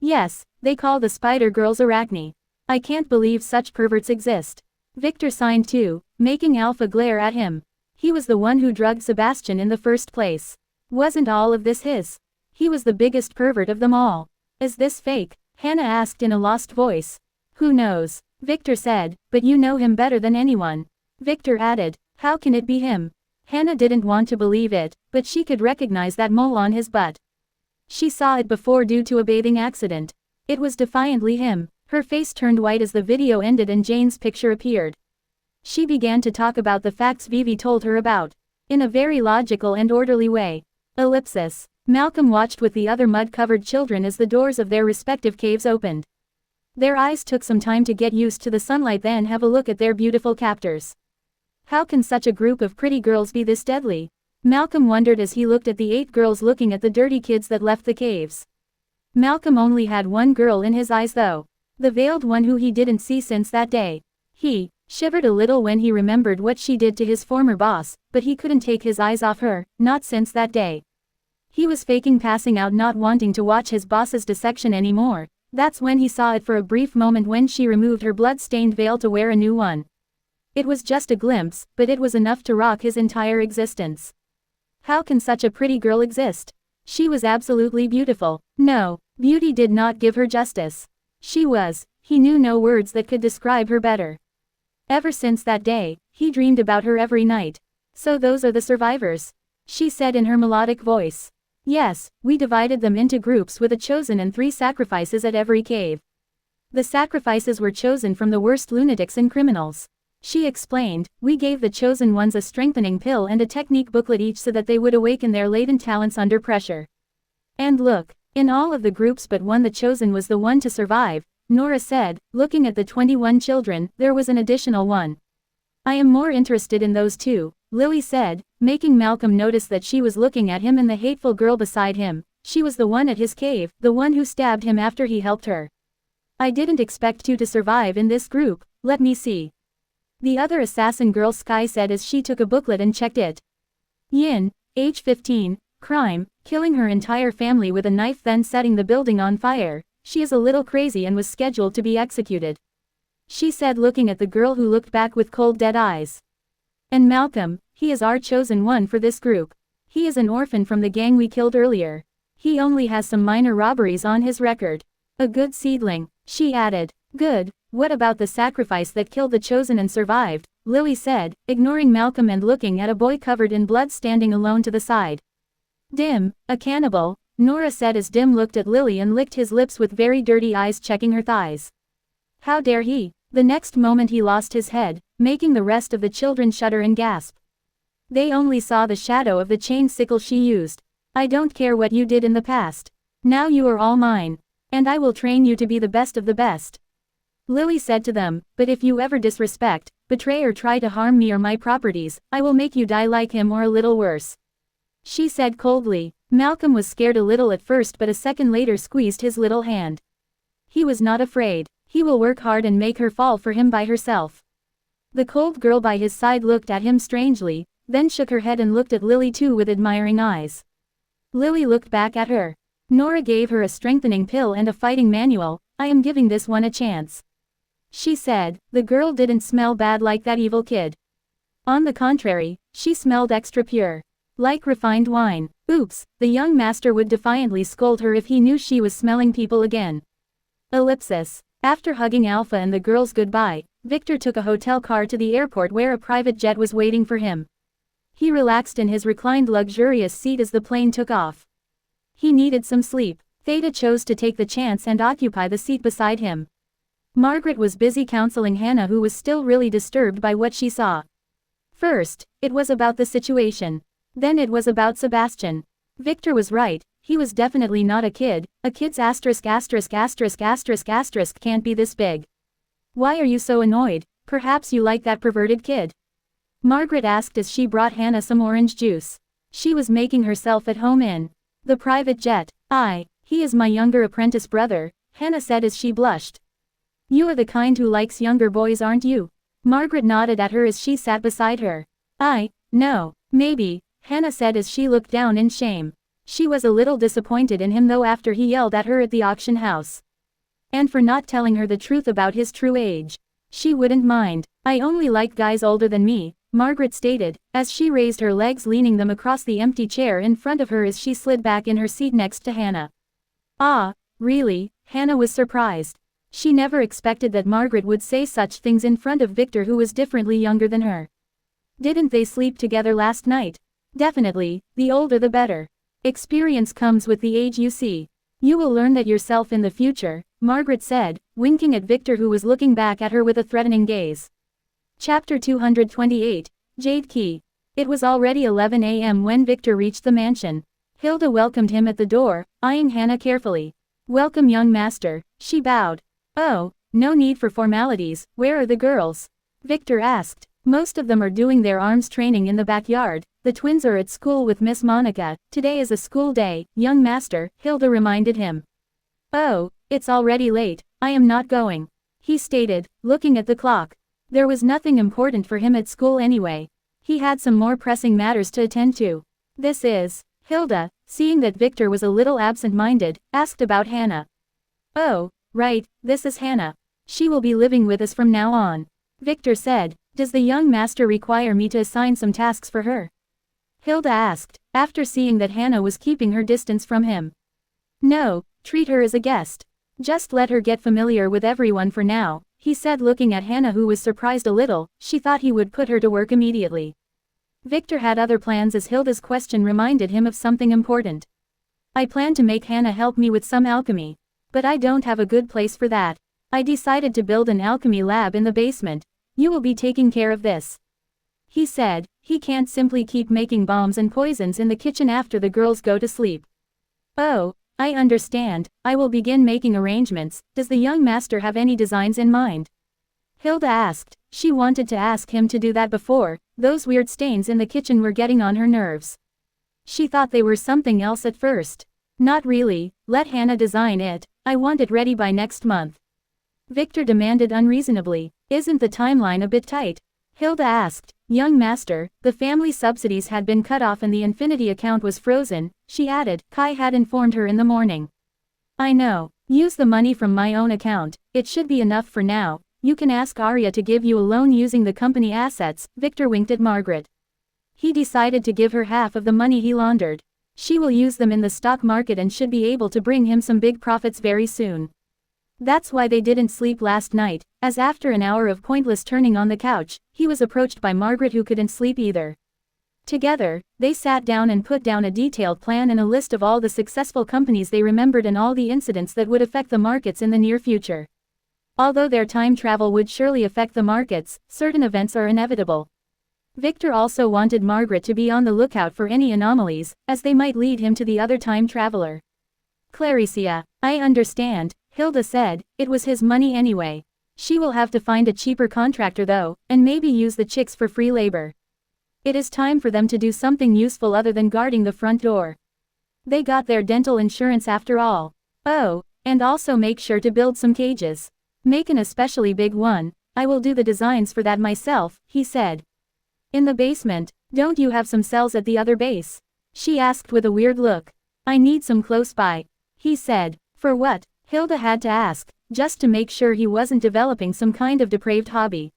Yes, they call the spider girls Arachne. I can't believe such perverts exist. Victor signed too, making Alpha glare at him. He was the one who drugged Sebastian in the first place. Wasn't all of this his? He was the biggest pervert of them all. Is this fake? Hannah asked in a lost voice. Who knows? Victor said, but you know him better than anyone. Victor added, how can it be him? Hannah didn't want to believe it, but she could recognize that mole on his butt. She saw it before due to a bathing accident. It was defiantly him. Her face turned white as the video ended and Jane's picture appeared. She began to talk about the facts Vivi told her about. In a very logical and orderly way. Ellipsis. Malcolm watched with the other mud-covered children as the doors of their respective caves opened. Their eyes took some time to get used to the sunlight, then have a look at their beautiful captors. How can such a group of pretty girls be this deadly? Malcolm wondered as he looked at the 8 girls looking at the dirty kids that left the caves. Malcolm only had one girl in his eyes though. The veiled one who he didn't see since that day. He shivered a little when he remembered what she did to his former boss, but he couldn't take his eyes off her, not since that day. He was faking passing out, not wanting to watch his boss's dissection anymore. That's when he saw it for a brief moment when she removed her blood-stained veil to wear a new one. It was just a glimpse, but it was enough to rock his entire existence. How can such a pretty girl exist? She was absolutely beautiful. No, beauty did not give her justice. She was, he knew no words that could describe her better. Ever since that day, he dreamed about her every night. So those are the survivors? She said in her melodic voice. Yes, we divided them into groups with a chosen and 3 sacrifices at every cave. The sacrifices were chosen from the worst lunatics and criminals. She explained, we gave the chosen ones a strengthening pill and a technique booklet each so that they would awaken their latent talents under pressure. And look, in all of the groups but one, the chosen was the one to survive, Nora said, looking at the 21 children, there was an additional one. I am more interested in those 2, Lily said, making Malcolm notice that she was looking at him and the hateful girl beside him. She was the one at his cave, the one who stabbed him after he helped her. I didn't expect you to survive in this group, let me see. The other assassin girl, Sky said as she took a booklet and checked it. Yin, age 15, crime, killing her entire family with a knife then setting the building on fire. She is a little crazy and was scheduled to be executed. She said, looking at the girl who looked back with cold dead eyes. And Malcolm, he is our chosen one for this group. He is an orphan from the gang we killed earlier. He only has some minor robberies on his record. A good seedling, she added. Good, what about the sacrifice that killed the chosen and survived? Lily said, ignoring Malcolm and looking at a boy covered in blood standing alone to the side. Dim, a cannibal, Nora said as Dim looked at Lily and licked his lips with very dirty eyes, checking her thighs. How dare he? The next moment he lost his head, making the rest of the children shudder and gasp. They only saw the shadow of the chain sickle she used. I don't care what you did in the past. Now you are all mine. And I will train you to be the best of the best. Lily said to them, but if you ever disrespect, betray or try to harm me or my properties, I will make you die like him or a little worse. She said coldly. Malcolm was scared a little at first but a second later squeezed his little hand. He was not afraid. He will work hard and make her fall for him by herself. The cold girl by his side looked at him strangely, then shook her head and looked at Lily too with admiring eyes. Lily looked back at her. Nora gave her a strengthening pill and a fighting manual. I am giving this one a chance. She said, the girl didn't smell bad like that evil kid. On the contrary, she smelled extra pure. Like refined wine. Oops, the young master would defiantly scold her if he knew she was smelling people again. Ellipsis. After hugging Alpha and the girls goodbye, Victor took a hotel car to the airport where a private jet was waiting for him. He relaxed in his reclined luxurious seat as the plane took off. He needed some sleep. Theta chose to take the chance and occupy the seat beside him. Margaret was busy counseling Hannah, who was still really disturbed by what she saw. First, it was about the situation. Then it was about Sebastian. Victor was right, he was definitely not a kid. A kid's asterisk asterisk asterisk asterisk asterisk can't be this big. Why are you so annoyed? Perhaps you like that perverted kid. Margaret asked as she brought Hannah some orange juice. She was making herself at home in the private jet. He is my younger apprentice brother, Hannah said as she blushed. You are the kind who likes younger boys, aren't you? Margaret nodded at her as she sat beside her. No, maybe, Hannah said as she looked down in shame. She was a little disappointed in him though after he yelled at her at the auction house. And for not telling her the truth about his true age. She wouldn't mind. I only like guys older than me, Margaret stated, as she raised her legs leaning them across the empty chair in front of her as she slid back in her seat next to Hannah. Really? Hannah was surprised. She never expected that Margaret would say such things in front of Victor, who was differently younger than her. Didn't they sleep together last night? Definitely, the older the better. Experience comes with the age, you see. You will learn that yourself in the future, Margaret said, winking at Victor, who was looking back at her with a threatening gaze. Chapter 228, Jade Key. It was already 11 a.m. when Victor reached the mansion. Hilda welcomed him at the door, eyeing Hannah carefully. Welcome, young master, she bowed. Oh, no need for formalities, where are the girls? Victor asked. Most of them are doing their arms training in the backyard. The twins are at school with Miss Monica. Today is a school day, young master, Hilda reminded him. Oh, it's already late, I am not going, he stated, looking at the clock. There was nothing important for him at school anyway. He had some more pressing matters to attend to. This is, Hilda, seeing that Victor was a little absent-minded, asked about Hannah. Oh, right, this is Hannah. She will be living with us from now on. Victor said. Does the young master require me to assign some tasks for her? Hilda asked, after seeing that Hannah was keeping her distance from him. No, treat her as a guest. Just let her get familiar with everyone for now, he said, looking at Hannah, who was surprised a little. She thought he would put her to work immediately. Victor had other plans as Hilda's question reminded him of something important. I plan to make Hannah help me with some alchemy. But I don't have a good place for that. I decided to build an alchemy lab in the basement. You will be taking care of this. He said. He can't simply keep making bombs and poisons in the kitchen after the girls go to sleep. Oh, I understand. I will begin making arrangements. Does the young master have any designs in mind? Hilda asked. She wanted to ask him to do that before. Those weird stains in the kitchen were getting on her nerves. She thought they were something else at first. Not really, let Hannah design it. I want it ready by next month. Victor demanded unreasonably. Isn't the timeline a bit tight? Hilda asked. Young master, the family subsidies had been cut off and the Infinity account was frozen, she added. Kai had informed her in the morning. I know. Use the money from my own account. It should be enough for now. You can ask Arya to give you a loan using the company assets, Victor winked at Margaret. He decided to give her half of the money he laundered. She will use them in the stock market and should be able to bring him some big profits very soon. That's why they didn't sleep last night, as after an hour of pointless turning on the couch, he was approached by Margaret, who couldn't sleep either. Together, they sat down and put down a detailed plan and a list of all the successful companies they remembered and all the incidents that would affect the markets in the near future. Although their time travel would surely affect the markets, certain events are inevitable. Victor also wanted Margaret to be on the lookout for any anomalies, as they might lead him to the other time traveler. Claricia, I understand, Hilda said. It was his money anyway. She will have to find a cheaper contractor though, and maybe use the chicks for free labor. It is time for them to do something useful other than guarding the front door. They got their dental insurance after all. Oh, and also make sure to build some cages. Make an especially big one. I will do the designs for that myself, he said. In the basement, don't you have some cells at the other base? She asked with a weird look. I need some close by, he said. For what? Hilda had to ask, just to make sure he wasn't developing some kind of depraved hobby.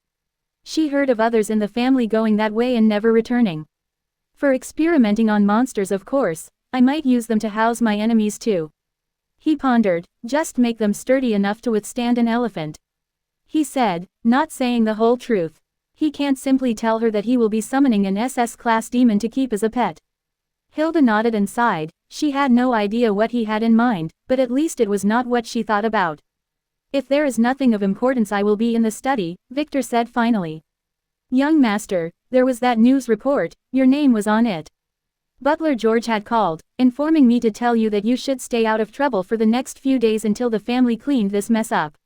She heard of others in the family going that way and never returning. For experimenting on monsters, of course. I might use them to house my enemies too. He pondered. Just make them sturdy enough to withstand an elephant. He said, not saying the whole truth. He can't simply tell her that he will be summoning an SS-class demon to keep as a pet. Hilda nodded and sighed. She had no idea what he had in mind, but at least it was not what she thought about. If there is nothing of importance, I will be in the study, Victor said finally. Young master, there was that news report, your name was on it. Butler George had called, informing me to tell you that you should stay out of trouble for the next few days until the family cleaned this mess up.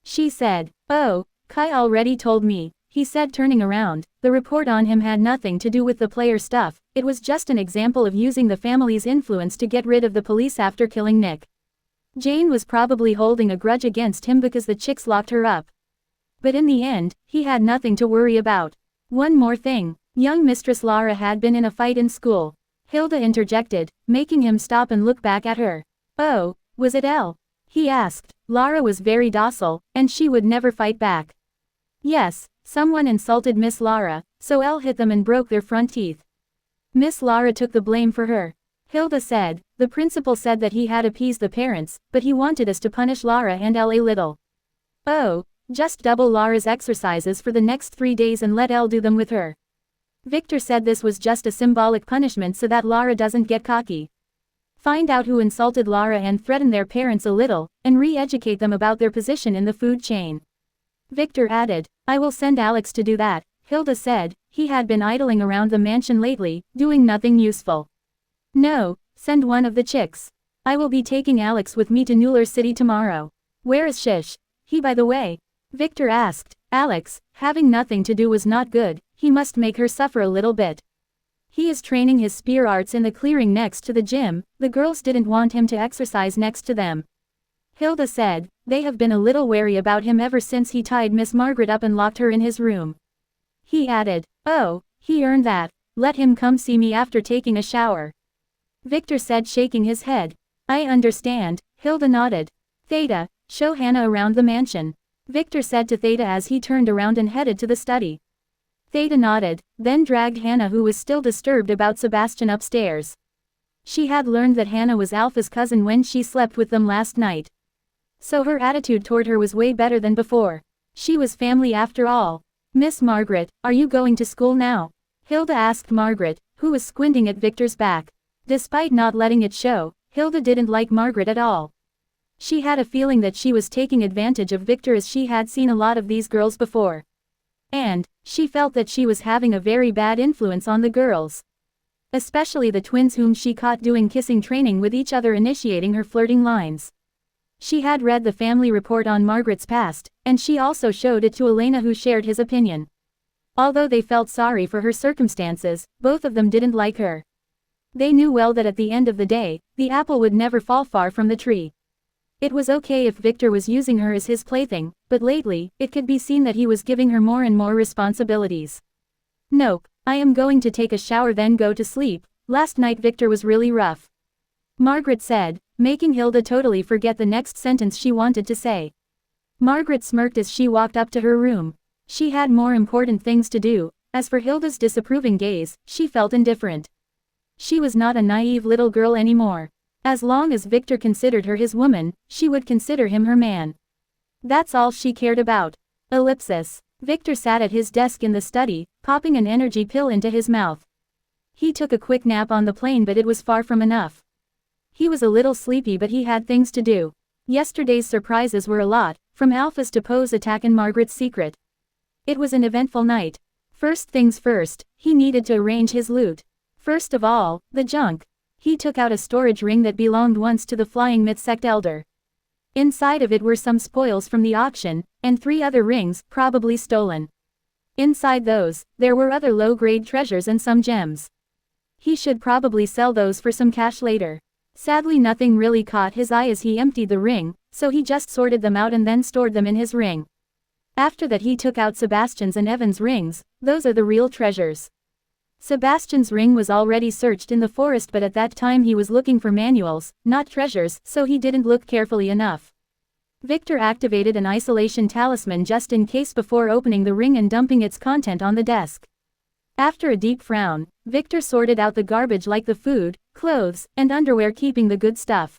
She said. Oh, Kai already told me. he said, turning around. The report on him had nothing to do with the player stuff, it was just an example of using the family's influence to get rid of the police after killing Nick. Jane was probably holding a grudge against him because the chicks locked her up. But in the end, he had nothing to worry about. One more thing. Young Mistress Lara had been in a fight in school. Hilda interjected, making him stop and look back at her. Oh, was it Elle? He asked. Lara was very docile, and she would never fight back. Yes, someone insulted Miss Lara, so Elle hit them and broke their front teeth. Miss Lara took the blame for her. Hilda said, the principal said that he had appeased the parents, but he wanted us to punish Lara and Elle a little. Oh, just double Lara's exercises for the next 3 days and let Elle do them with her. Victor said this was just a symbolic punishment so that Lara doesn't get cocky. Find out who insulted Lara and threaten their parents a little, and re-educate them about their position in the food chain. Victor added, I will send Alex to do that, Hilda said. He had been idling around the mansion lately, doing nothing useful. No, send one of the chicks. I will be taking Alex with me to Newler City tomorrow. Where is Shish? He, by the way? Victor asked. Alex, having nothing to do was not good, he must make her suffer a little bit. He is training his spear arts in the clearing next to the gym. The girls didn't want him to exercise next to them. Hilda said, they have been a little wary about him ever since he tied Miss Margaret up and locked her in his room. He added, oh, he earned that. Let him come see me after taking a shower. Victor said, shaking his head. I understand. Hilda nodded. Theta, show Hannah around the mansion. Victor said to Theta as he turned around and headed to the study. Theta nodded, then dragged Hannah, who was still disturbed about Sebastian, upstairs. She had learned that Hannah was Alpha's cousin when she slept with them last night. So her attitude toward her was way better than before. She was family after all. Miss Margaret, are you going to school now? Hilda asked Margaret, who was squinting at Victor's back. Despite not letting it show, Hilda didn't like Margaret at all. She had a feeling that she was taking advantage of Victor, as she had seen a lot of these girls before. And she felt that she was having a very bad influence on the girls. Especially the twins, whom she caught doing kissing training with each other, initiating her flirting lines. She had read the family report on Margaret's past, and she also showed it to Elena, who shared his opinion. Although they felt sorry for her circumstances, both of them didn't like her. They knew well that at the end of the day, the apple would never fall far from the tree. It was okay if Victor was using her as his plaything, but lately, it could be seen that he was giving her more and more responsibilities. Nope, I am going to take a shower then go to sleep. Last night Victor was really rough. Margaret said, making Hilda totally forget the next sentence she wanted to say. Margaret smirked as she walked up to her room. She had more important things to do. As for Hilda's disapproving gaze, she felt indifferent. She was not a naive little girl anymore. As long as Victor considered her his woman, she would consider him her man. That's all she cared about. Ellipsis. Victor sat at his desk in the study, popping an energy pill into his mouth. He took a quick nap on the plane, but it was far from enough. He was a little sleepy, but he had things to do. Yesterday's surprises were a lot, from Alpha's to Poe's attack and Margaret's secret. It was an eventful night. First things first, he needed to arrange his loot. First of all, the junk. He took out a storage ring that belonged once to the Flying Myth Sect elder. Inside of it were some spoils from the auction, and 3 other rings, probably stolen. Inside those, there were other low-grade treasures and some gems. He should probably sell those for some cash later. Sadly, nothing really caught his eye as he emptied the ring, so he just sorted them out and then stored them in his ring. After that he took out Sebastian's and Evan's rings. Those are the real treasures. Sebastian's ring was already searched in the forest, but at that time he was looking for manuals, not treasures, so he didn't look carefully enough. Victor activated an isolation talisman just in case before opening the ring and dumping its content on the desk. After a deep frown, Victor sorted out the garbage like the food, clothes, and underwear, keeping the good stuff.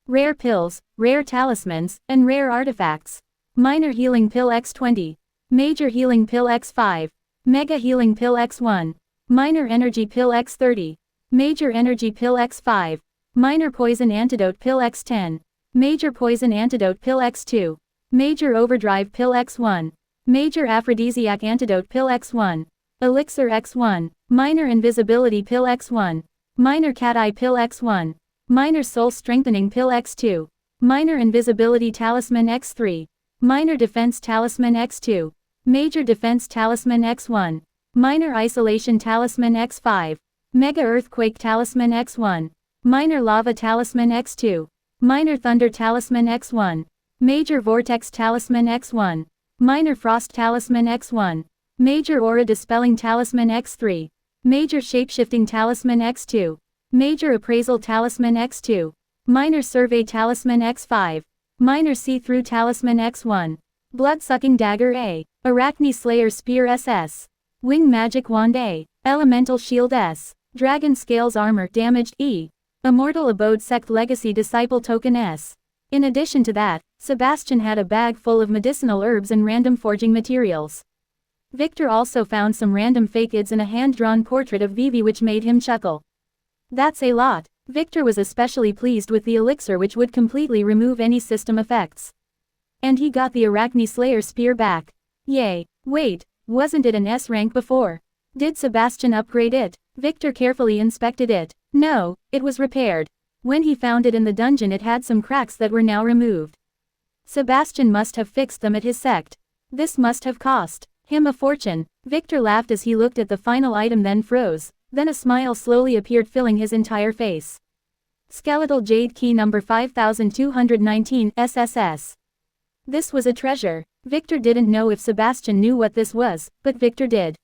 Rare pills, rare talismans, and rare artifacts. Minor healing pill X20. Major healing pill X5. Mega healing pill X1. Minor energy pill X30. Major energy pill X5. Minor poison antidote pill X10. Major poison antidote pill X2. Major overdrive pill X1. Major aphrodisiac antidote pill X1. Elixir X1. Minor invisibility pill X1. Minor cat eye pill X1. Minor soul strengthening pill X2. Minor invisibility talisman X3. Minor defense talisman X2. Major Defense Talisman X1. Minor Isolation Talisman X5. Mega Earthquake Talisman X1. Minor Lava Talisman X2. Minor Thunder Talisman X1. Major Vortex Talisman X1. Minor Frost Talisman X1. Major Aura Dispelling Talisman X3. Major Shapeshifting Talisman X2. Major Appraisal Talisman X2. Minor Survey Talisman X5. Minor See-Through Talisman X1. Blood-Sucking Dagger A. Arachne Slayer Spear SS. Wing Magic Wand A. Elemental Shield S. Dragon Scales Armor Damaged E. Immortal Abode Sect Legacy Disciple Token S. In addition to that, Sebastian had a bag full of medicinal herbs and random forging materials. Victor also found some random fake ids and a hand-drawn portrait of Vivi which made him chuckle. That's a lot. Victor was especially pleased with the elixir which would completely remove any system effects. And he got the Arachne Slayer spear back. Yay. Wait, wasn't it an S rank before? Did Sebastian upgrade it? Victor carefully inspected it. No, it was repaired. When he found it in the dungeon it had some cracks that were now removed. Sebastian must have fixed them at his sect. This must have cost him a fortune. Victor laughed as he looked at the final item, then froze. Then a smile slowly appeared, filling his entire face. Skeletal Jade Key number 5219 SSS. This was a treasure. Victor didn't know if Sebastian knew what this was, but Victor did.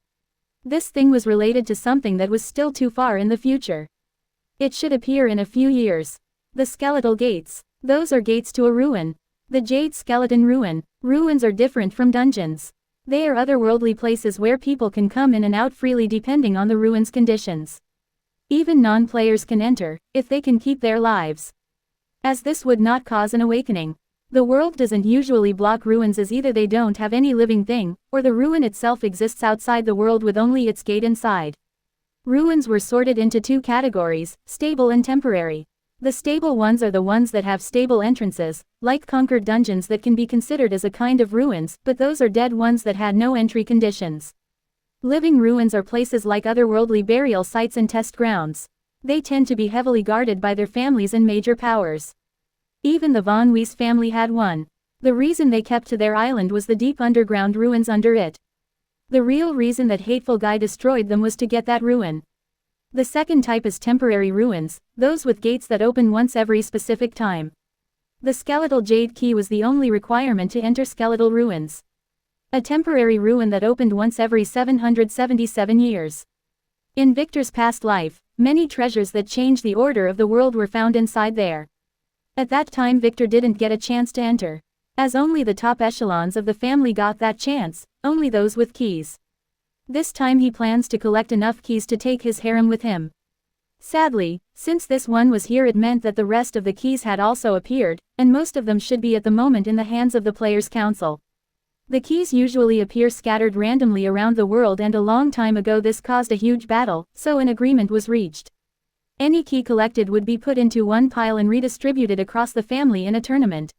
This thing was related to something that was still too far in the future. It should appear in a few years. The skeletal gates. Those are gates to a ruin. The Jade Skeleton Ruin. Ruins are different from dungeons. They are otherworldly places where people can come in and out freely depending on the ruin's conditions. Even non-players can enter, if they can keep their lives. As this would not cause an awakening. The world doesn't usually block ruins, as either they don't have any living thing, or the ruin itself exists outside the world with only its gate inside. Ruins were sorted into two categories, stable and temporary. The stable ones are the ones that have stable entrances, like conquered dungeons that can be considered as a kind of ruins, but those are dead ones that had no entry conditions. Living ruins are places like otherworldly burial sites and test grounds. They tend to be heavily guarded by their families and major powers. Even the Von Weiss family had one. The reason they kept to their island was the deep underground ruins under it. The real reason that hateful guy destroyed them was to get that ruin. The second type is temporary ruins, those with gates that open once every specific time. The skeletal jade key was the only requirement to enter skeletal ruins. A temporary ruin that opened once every 777 years. In Victor's past life, many treasures that changed the order of the world were found inside there. At that time Victor didn't get a chance to enter. As only the top echelons of the family got that chance, only those with keys. This time he plans to collect enough keys to take his harem with him. Sadly, since this one was here, it meant that the rest of the keys had also appeared, and most of them should be at the moment in the hands of the Players' Council. The keys usually appear scattered randomly around the world, and a long time ago this caused a huge battle, so an agreement was reached. Any key collected would be put into one pile and redistributed across the family in a tournament.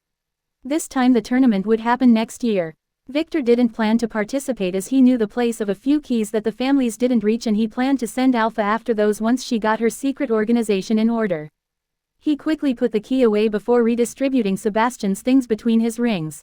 This time the tournament would happen next year. Victor didn't plan to participate as he knew the place of a few keys that the families didn't reach, and he planned to send Alpha after those once she got her secret organization in order. He quickly put the key away before redistributing Sebastian's things between his rings.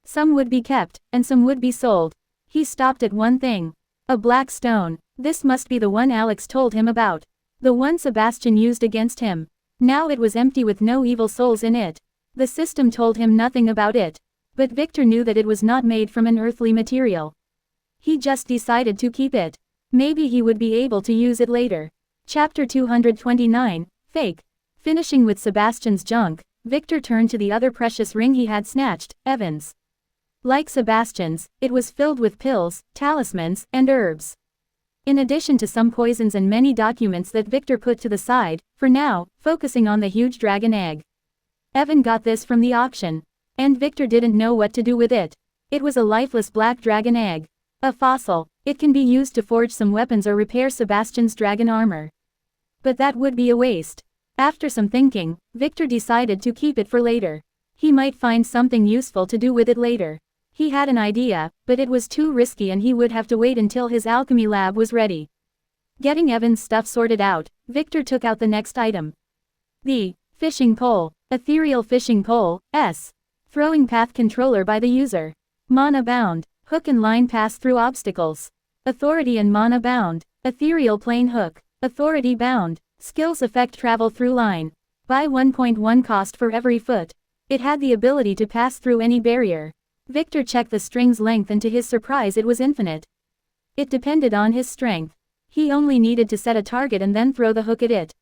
Some would be kept, and some would be sold. He stopped at one thing. A black stone. This must be the one Alex told him about. The one Sebastian used against him. Now it was empty with no evil souls in it. The system told him nothing about it. But Victor knew that it was not made from an earthly material. He just decided to keep it. Maybe he would be able to use it later. Chapter 229, Fake. Finishing with Sebastian's junk, Victor turned to the other precious ring he had snatched, Evan's. Like Sebastian's, it was filled with pills, talismans, and herbs. In addition to some poisons and many documents that Victor put to the side, for now, focusing on the huge dragon egg. Evan got this from the auction. And Victor didn't know what to do with it. It was a lifeless black dragon egg. A fossil. It can be used to forge some weapons or repair Sebastian's dragon armor. But that would be a waste. After some thinking, Victor decided to keep it for later. He might find something useful to do with it later. He had an idea, but it was too risky and he would have to wait until his alchemy lab was ready. Getting Evan's stuff sorted out, Victor took out the next item. The fishing pole. Ethereal fishing pole, S. Throwing path controller by the user. Mana bound. Hook and line pass through obstacles. Authority and mana bound. Ethereal plane hook. Authority bound. Skills effect travel through line. Buy 1.1 cost for every foot. It had the ability to pass through any barrier. Victor checked the string's length and to his surprise it was infinite. It depended on his strength. He only needed to set a target and then throw the hook at it.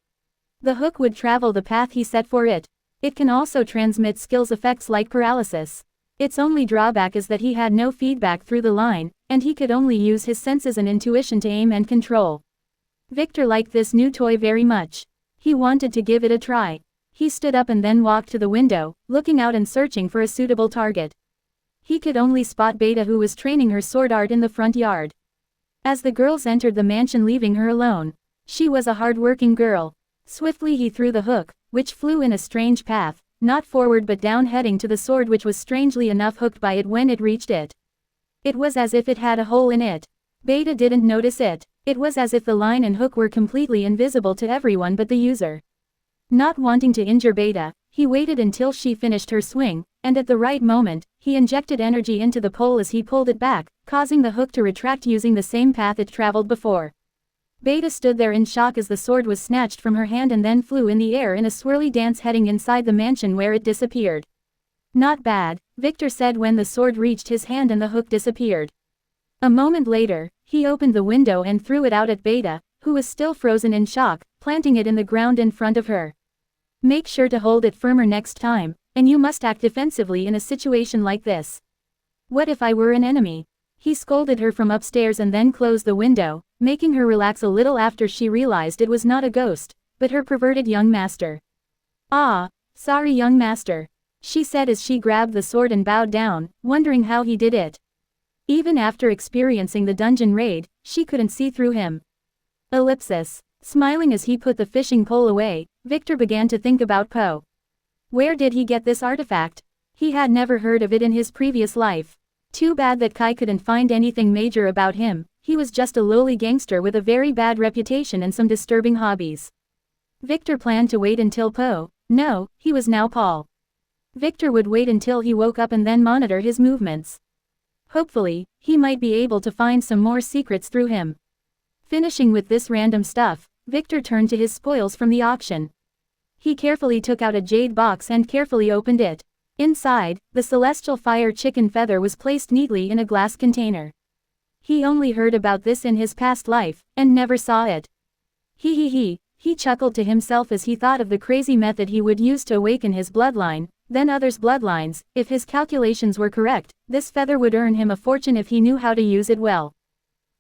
The hook would travel the path he set for it. It can also transmit skills effects like paralysis. Its only drawback is that he had no feedback through the line, and he could only use his senses and intuition to aim and control. Victor liked this new toy very much. He wanted to give it a try. He stood up and then walked to the window, looking out and searching for a suitable target. He could only spot Beta, who was training her sword art in the front yard. As the girls entered the mansion, leaving her alone. She was a hard-working girl. Swiftly he threw the hook, which flew in a strange path, not forward but down, heading to the sword, which was strangely enough hooked by it when it reached it. It was as if it had a hole in it. Beta didn't notice it. It was as if the line and hook were completely invisible to everyone but the user. Not wanting to injure Beta, he waited until she finished her swing, and at the right moment, he injected energy into the pole as he pulled it back, causing the hook to retract using the same path it traveled before. Beta stood there in shock as the sword was snatched from her hand and then flew in the air in a swirly dance, heading inside the mansion where it disappeared. Not bad, Victor said when the sword reached his hand and the hook disappeared. A moment later, he opened the window and threw it out at Beta, who was still frozen in shock, planting it in the ground in front of her. Make sure to hold it firmer next time, and you must act defensively in a situation like this. What if I were an enemy? He scolded her from upstairs and then closed the window, making her relax a little after she realized it was not a ghost, but her perverted young master. Ah, sorry young master, she said as she grabbed the sword and bowed down, wondering how he did it. Even after experiencing the dungeon raid, she couldn't see through him. Ellipsis. Smiling as he put the fishing pole away, Victor began to think about Poe. Where did he get this artifact? He had never heard of it in his previous life. Too bad that Kai couldn't find anything major about him. He was just a lowly gangster with a very bad reputation and some disturbing hobbies. Victor planned to wait until Poe, no, he was now Paul. Victor would wait until he woke up and then monitor his movements. Hopefully, he might be able to find some more secrets through him. Finishing with this random stuff, Victor turned to his spoils from the auction. He carefully took out a jade box and carefully opened it. Inside, the celestial fire chicken feather was placed neatly in a glass container. He only heard about this in his past life, and never saw it. He chuckled to himself as he thought of the crazy method he would use to awaken his bloodline, then others' bloodlines. If his calculations were correct, this feather would earn him a fortune if he knew how to use it well.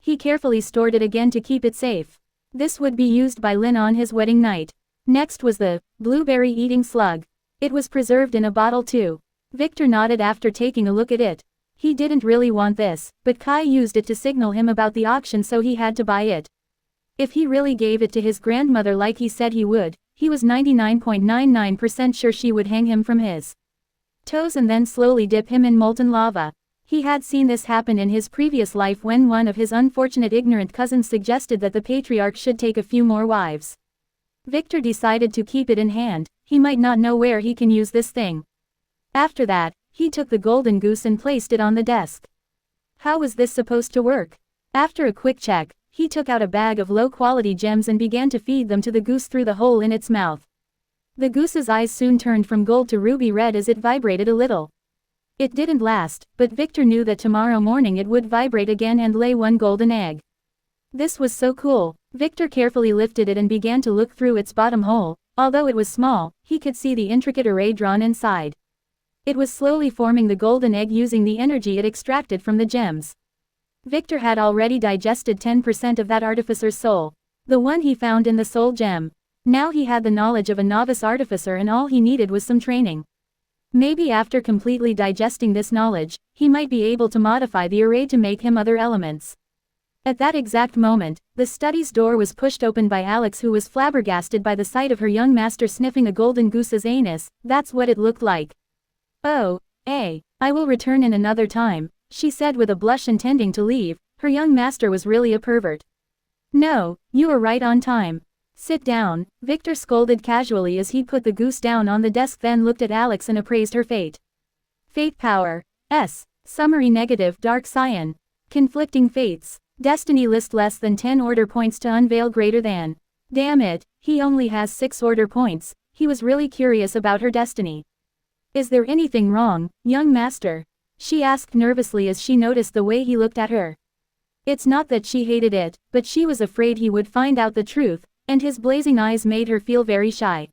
He carefully stored it again to keep it safe. This would be used by Lin on his wedding night. Next was the blueberry-eating slug. It was preserved in a bottle too. Victor nodded after taking a look at it. He didn't really want this, but Kai used it to signal him about the auction, so he had to buy it. If he really gave it to his grandmother like he said he would, he was 99.99% sure she would hang him from his toes and then slowly dip him in molten lava. He had seen this happen in his previous life when one of his unfortunate ignorant cousins suggested that the patriarch should take a few more wives. Victor decided to keep it in hand. He might not know where he can use this thing. After that, he took the golden goose and placed it on the desk. How was this supposed to work? After a quick check, he took out a bag of low-quality gems and began to feed them to the goose through the hole in its mouth. The goose's eyes soon turned from gold to ruby red as it vibrated a little. It didn't last, but Victor knew that tomorrow morning it would vibrate again and lay one golden egg. This was so cool. Victor carefully lifted it and began to look through its bottom hole. Although it was small, he could see the intricate array drawn inside. It was slowly forming the golden egg using the energy it extracted from the gems. Victor had already digested 10% of that artificer's soul, the one he found in the soul gem. Now he had the knowledge of a novice artificer and all he needed was some training. Maybe after completely digesting this knowledge, he might be able to modify the array to make him other elements. At that exact moment, the study's door was pushed open by Alex, who was flabbergasted by the sight of her young master sniffing a golden goose's anus. That's what it looked like. Oh, I will return in another time, she said with a blush, intending to leave. Her young master was really a pervert. No, you are right on time. Sit down, Victor scolded casually as he put the goose down on the desk, then looked at Alex and appraised her fate. Fate power. Summary negative dark cyan. Conflicting fates. Destiny list less than 10 order points to unveil greater than. Damn it, he only has 6 order points. He was really curious about her destiny. Is there anything wrong, young master? She asked nervously as she noticed the way he looked at her. It's not that she hated it, but she was afraid he would find out the truth, and his blazing eyes made her feel very shy.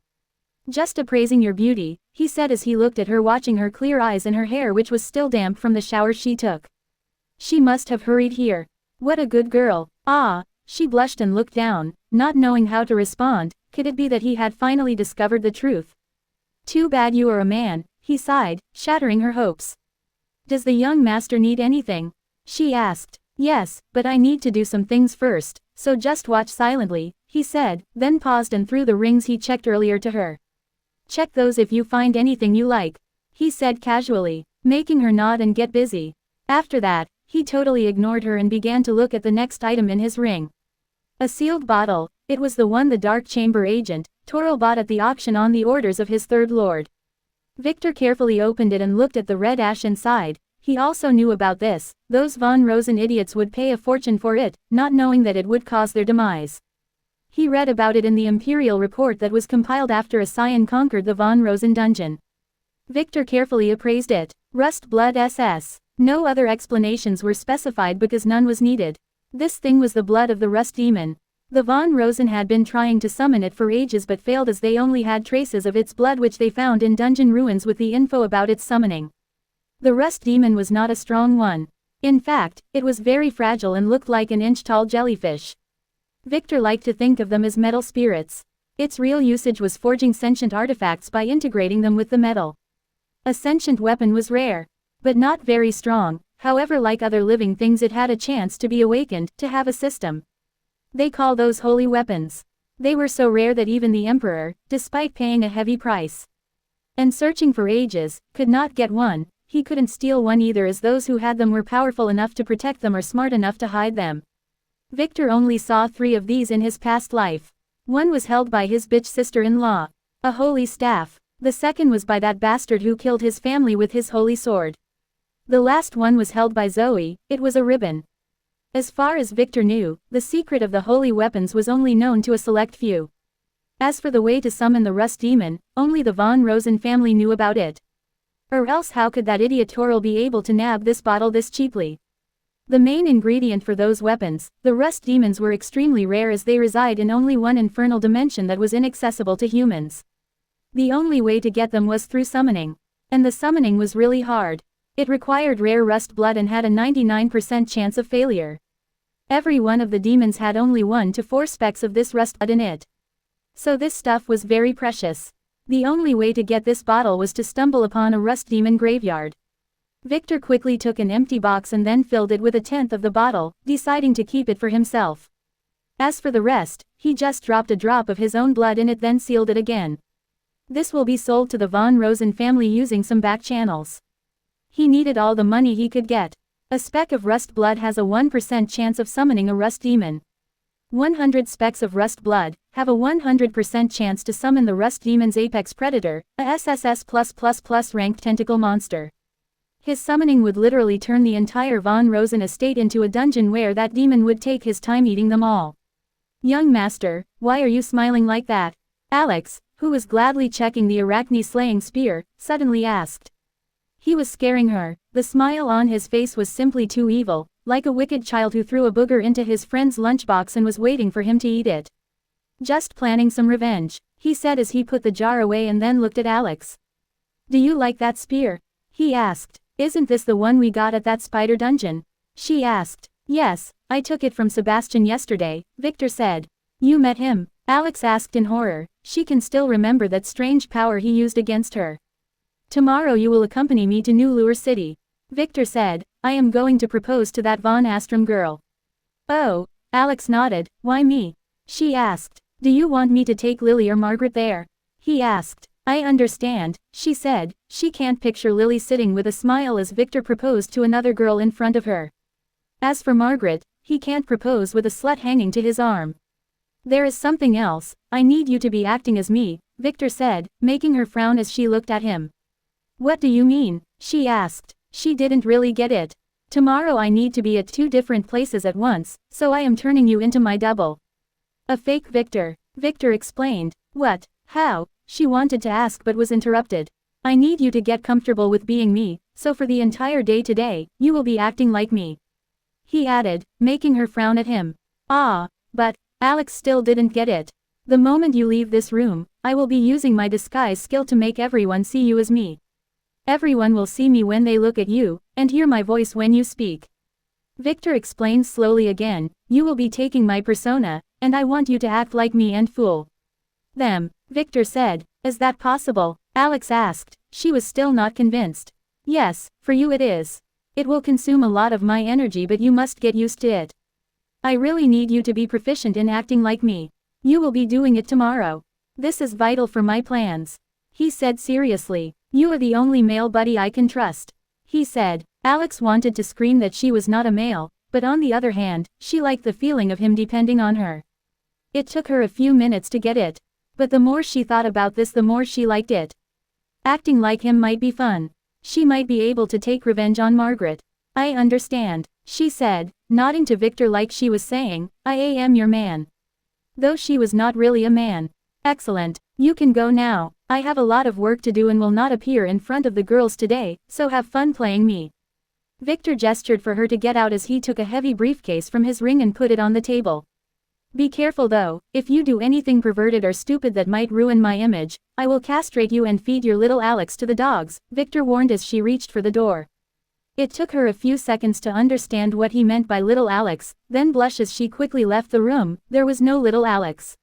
Just appraising your beauty, he said as he looked at her, watching her clear eyes and her hair which was still damp from the shower she took. She must have hurried here. What a good girl. Ah, she blushed and looked down, not knowing how to respond. Could it be that he had finally discovered the truth? Too bad you are a man, he sighed, shattering her hopes. Does the young master need anything? She asked. Yes, but I need to do some things first, so just watch silently, he said, then paused and threw the rings he checked earlier to her. Check those if you find anything you like, he said casually, making her nod and get busy. After that, he totally ignored her and began to look at the next item in his ring. A sealed bottle. It was the one the Dark Chamber agent, Toro, bought at the auction on the orders of his third lord. Victor carefully opened it and looked at the red ash inside. He also knew about this. Those von Rosen idiots would pay a fortune for it, not knowing that it would cause their demise. He read about it in the Imperial report that was compiled after a Scion conquered the von Rosen dungeon. Victor carefully appraised it. Rust Blood SS. No other explanations were specified because none was needed. This thing was the blood of the Rust Demon. The von Rosen had been trying to summon it for ages but failed as they only had traces of its blood which they found in dungeon ruins with the info about its summoning. The Rust Demon was not a strong one. In fact, it was very fragile and looked like an inch-tall jellyfish. Victor liked to think of them as metal spirits. Its real usage was forging sentient artifacts by integrating them with the metal. A sentient weapon was rare, but not very strong. However, like other living things, it had a chance to be awakened, to have a system. They call those holy weapons. They were so rare that even the Emperor, despite paying a heavy price and searching for ages, could not get one. He couldn't steal one either, as those who had them were powerful enough to protect them or smart enough to hide them. Victor only saw 3 of these in his past life. One was held by his bitch sister-in-law, a holy staff. The second was by that bastard who killed his family with his holy sword. The last one was held by Zoe. It was a ribbon. As far as Victor knew, the secret of the holy weapons was only known to a select few. As for the way to summon the Rust Demon, only the von Rosen family knew about it. Or else how could that idiot Toril be able to nab this bottle this cheaply? The main ingredient for those weapons, the Rust Demons, were extremely rare as they reside in only one infernal dimension that was inaccessible to humans. The only way to get them was through summoning. And the summoning was really hard. It required rare rust blood and had a 99% chance of failure. Every one of the demons had only 1 to 4 specks of this rust blood in it. So this stuff was very precious. The only way to get this bottle was to stumble upon a Rust Demon graveyard. Victor quickly took an empty box and then filled it with 1/10 of the bottle, deciding to keep it for himself. As for the rest, he just dropped a drop of his own blood in it, then sealed it again. This will be sold to the von Rosen family using some back channels. He needed all the money he could get. A speck of rust blood has a 1% chance of summoning a Rust Demon. 100 specks of rust blood have a 100% chance to summon the Rust Demon's apex predator, a SSS+++ ranked tentacle monster. His summoning would literally turn the entire von Rosen estate into a dungeon where that demon would take his time eating them all. Young master, why are you smiling like that? Alex, who was gladly checking the arachne-slaying spear, suddenly asked. He was scaring her. The smile on his face was simply too evil, like a wicked child who threw a booger into his friend's lunchbox and was waiting for him to eat it. Just planning some revenge, he said as he put the jar away and then looked at Alex. Do you like that spear? He asked. Isn't this the one we got at that spider dungeon? She asked. Yes, I took it from Sebastian yesterday, Victor said. You met him? Alex asked in horror. She can still remember that strange power he used against her. Tomorrow you will accompany me to New Lure City, Victor said. I am going to propose to that von Astrom girl. Oh, Alex nodded. Why me? She asked. Do you want me to take Lily or Margaret there? He asked. I understand, she said. She can't picture Lily sitting with a smile as Victor proposed to another girl in front of her. As for Margaret, he can't propose with a slut hanging to his arm. There is something else. I need you to be acting as me, Victor said, making her frown as she looked at him. What do you mean? She asked. She didn't really get it. Tomorrow I need to be at 2 different places at once, so I am turning you into my double. A fake Victor. Victor explained. What? How? She wanted to ask but was interrupted. I need you to get comfortable with being me, so for the entire day today, you will be acting like me. He added, making her frown at him. Ah, but, Alex still didn't get it. The moment you leave this room, I will be using my disguise skill to make everyone see you as me. Everyone will see me when they look at you, and hear my voice when you speak. Victor explained slowly again, you will be taking my persona, and I want you to act like me and fool them, Victor said. Is that possible? Alex asked. She was still not convinced. Yes, for you it is. It will consume a lot of my energy but you must get used to it. I really need you to be proficient in acting like me. You will be doing it tomorrow. This is vital for my plans. He said seriously. You are the only male buddy I can trust. He said. Alex wanted to scream that she was not a male, but on the other hand, she liked the feeling of him depending on her. It took her a few minutes to get it. But the more she thought about this the more she liked it. Acting like him might be fun. She might be able to take revenge on Margaret. I understand, she said, nodding to Victor like she was saying, I am your man. Though she was not really a man. Excellent, you can go now. I have a lot of work to do and will not appear in front of the girls today, so have fun playing me. Victor gestured for her to get out as he took a heavy briefcase from his ring and put it on the table. Be careful though, if you do anything perverted or stupid that might ruin my image, I will castrate you and feed your little Alex to the dogs, Victor warned as she reached for the door. It took her a few seconds to understand what he meant by little Alex, then blush as she quickly left the room. There was no little Alex.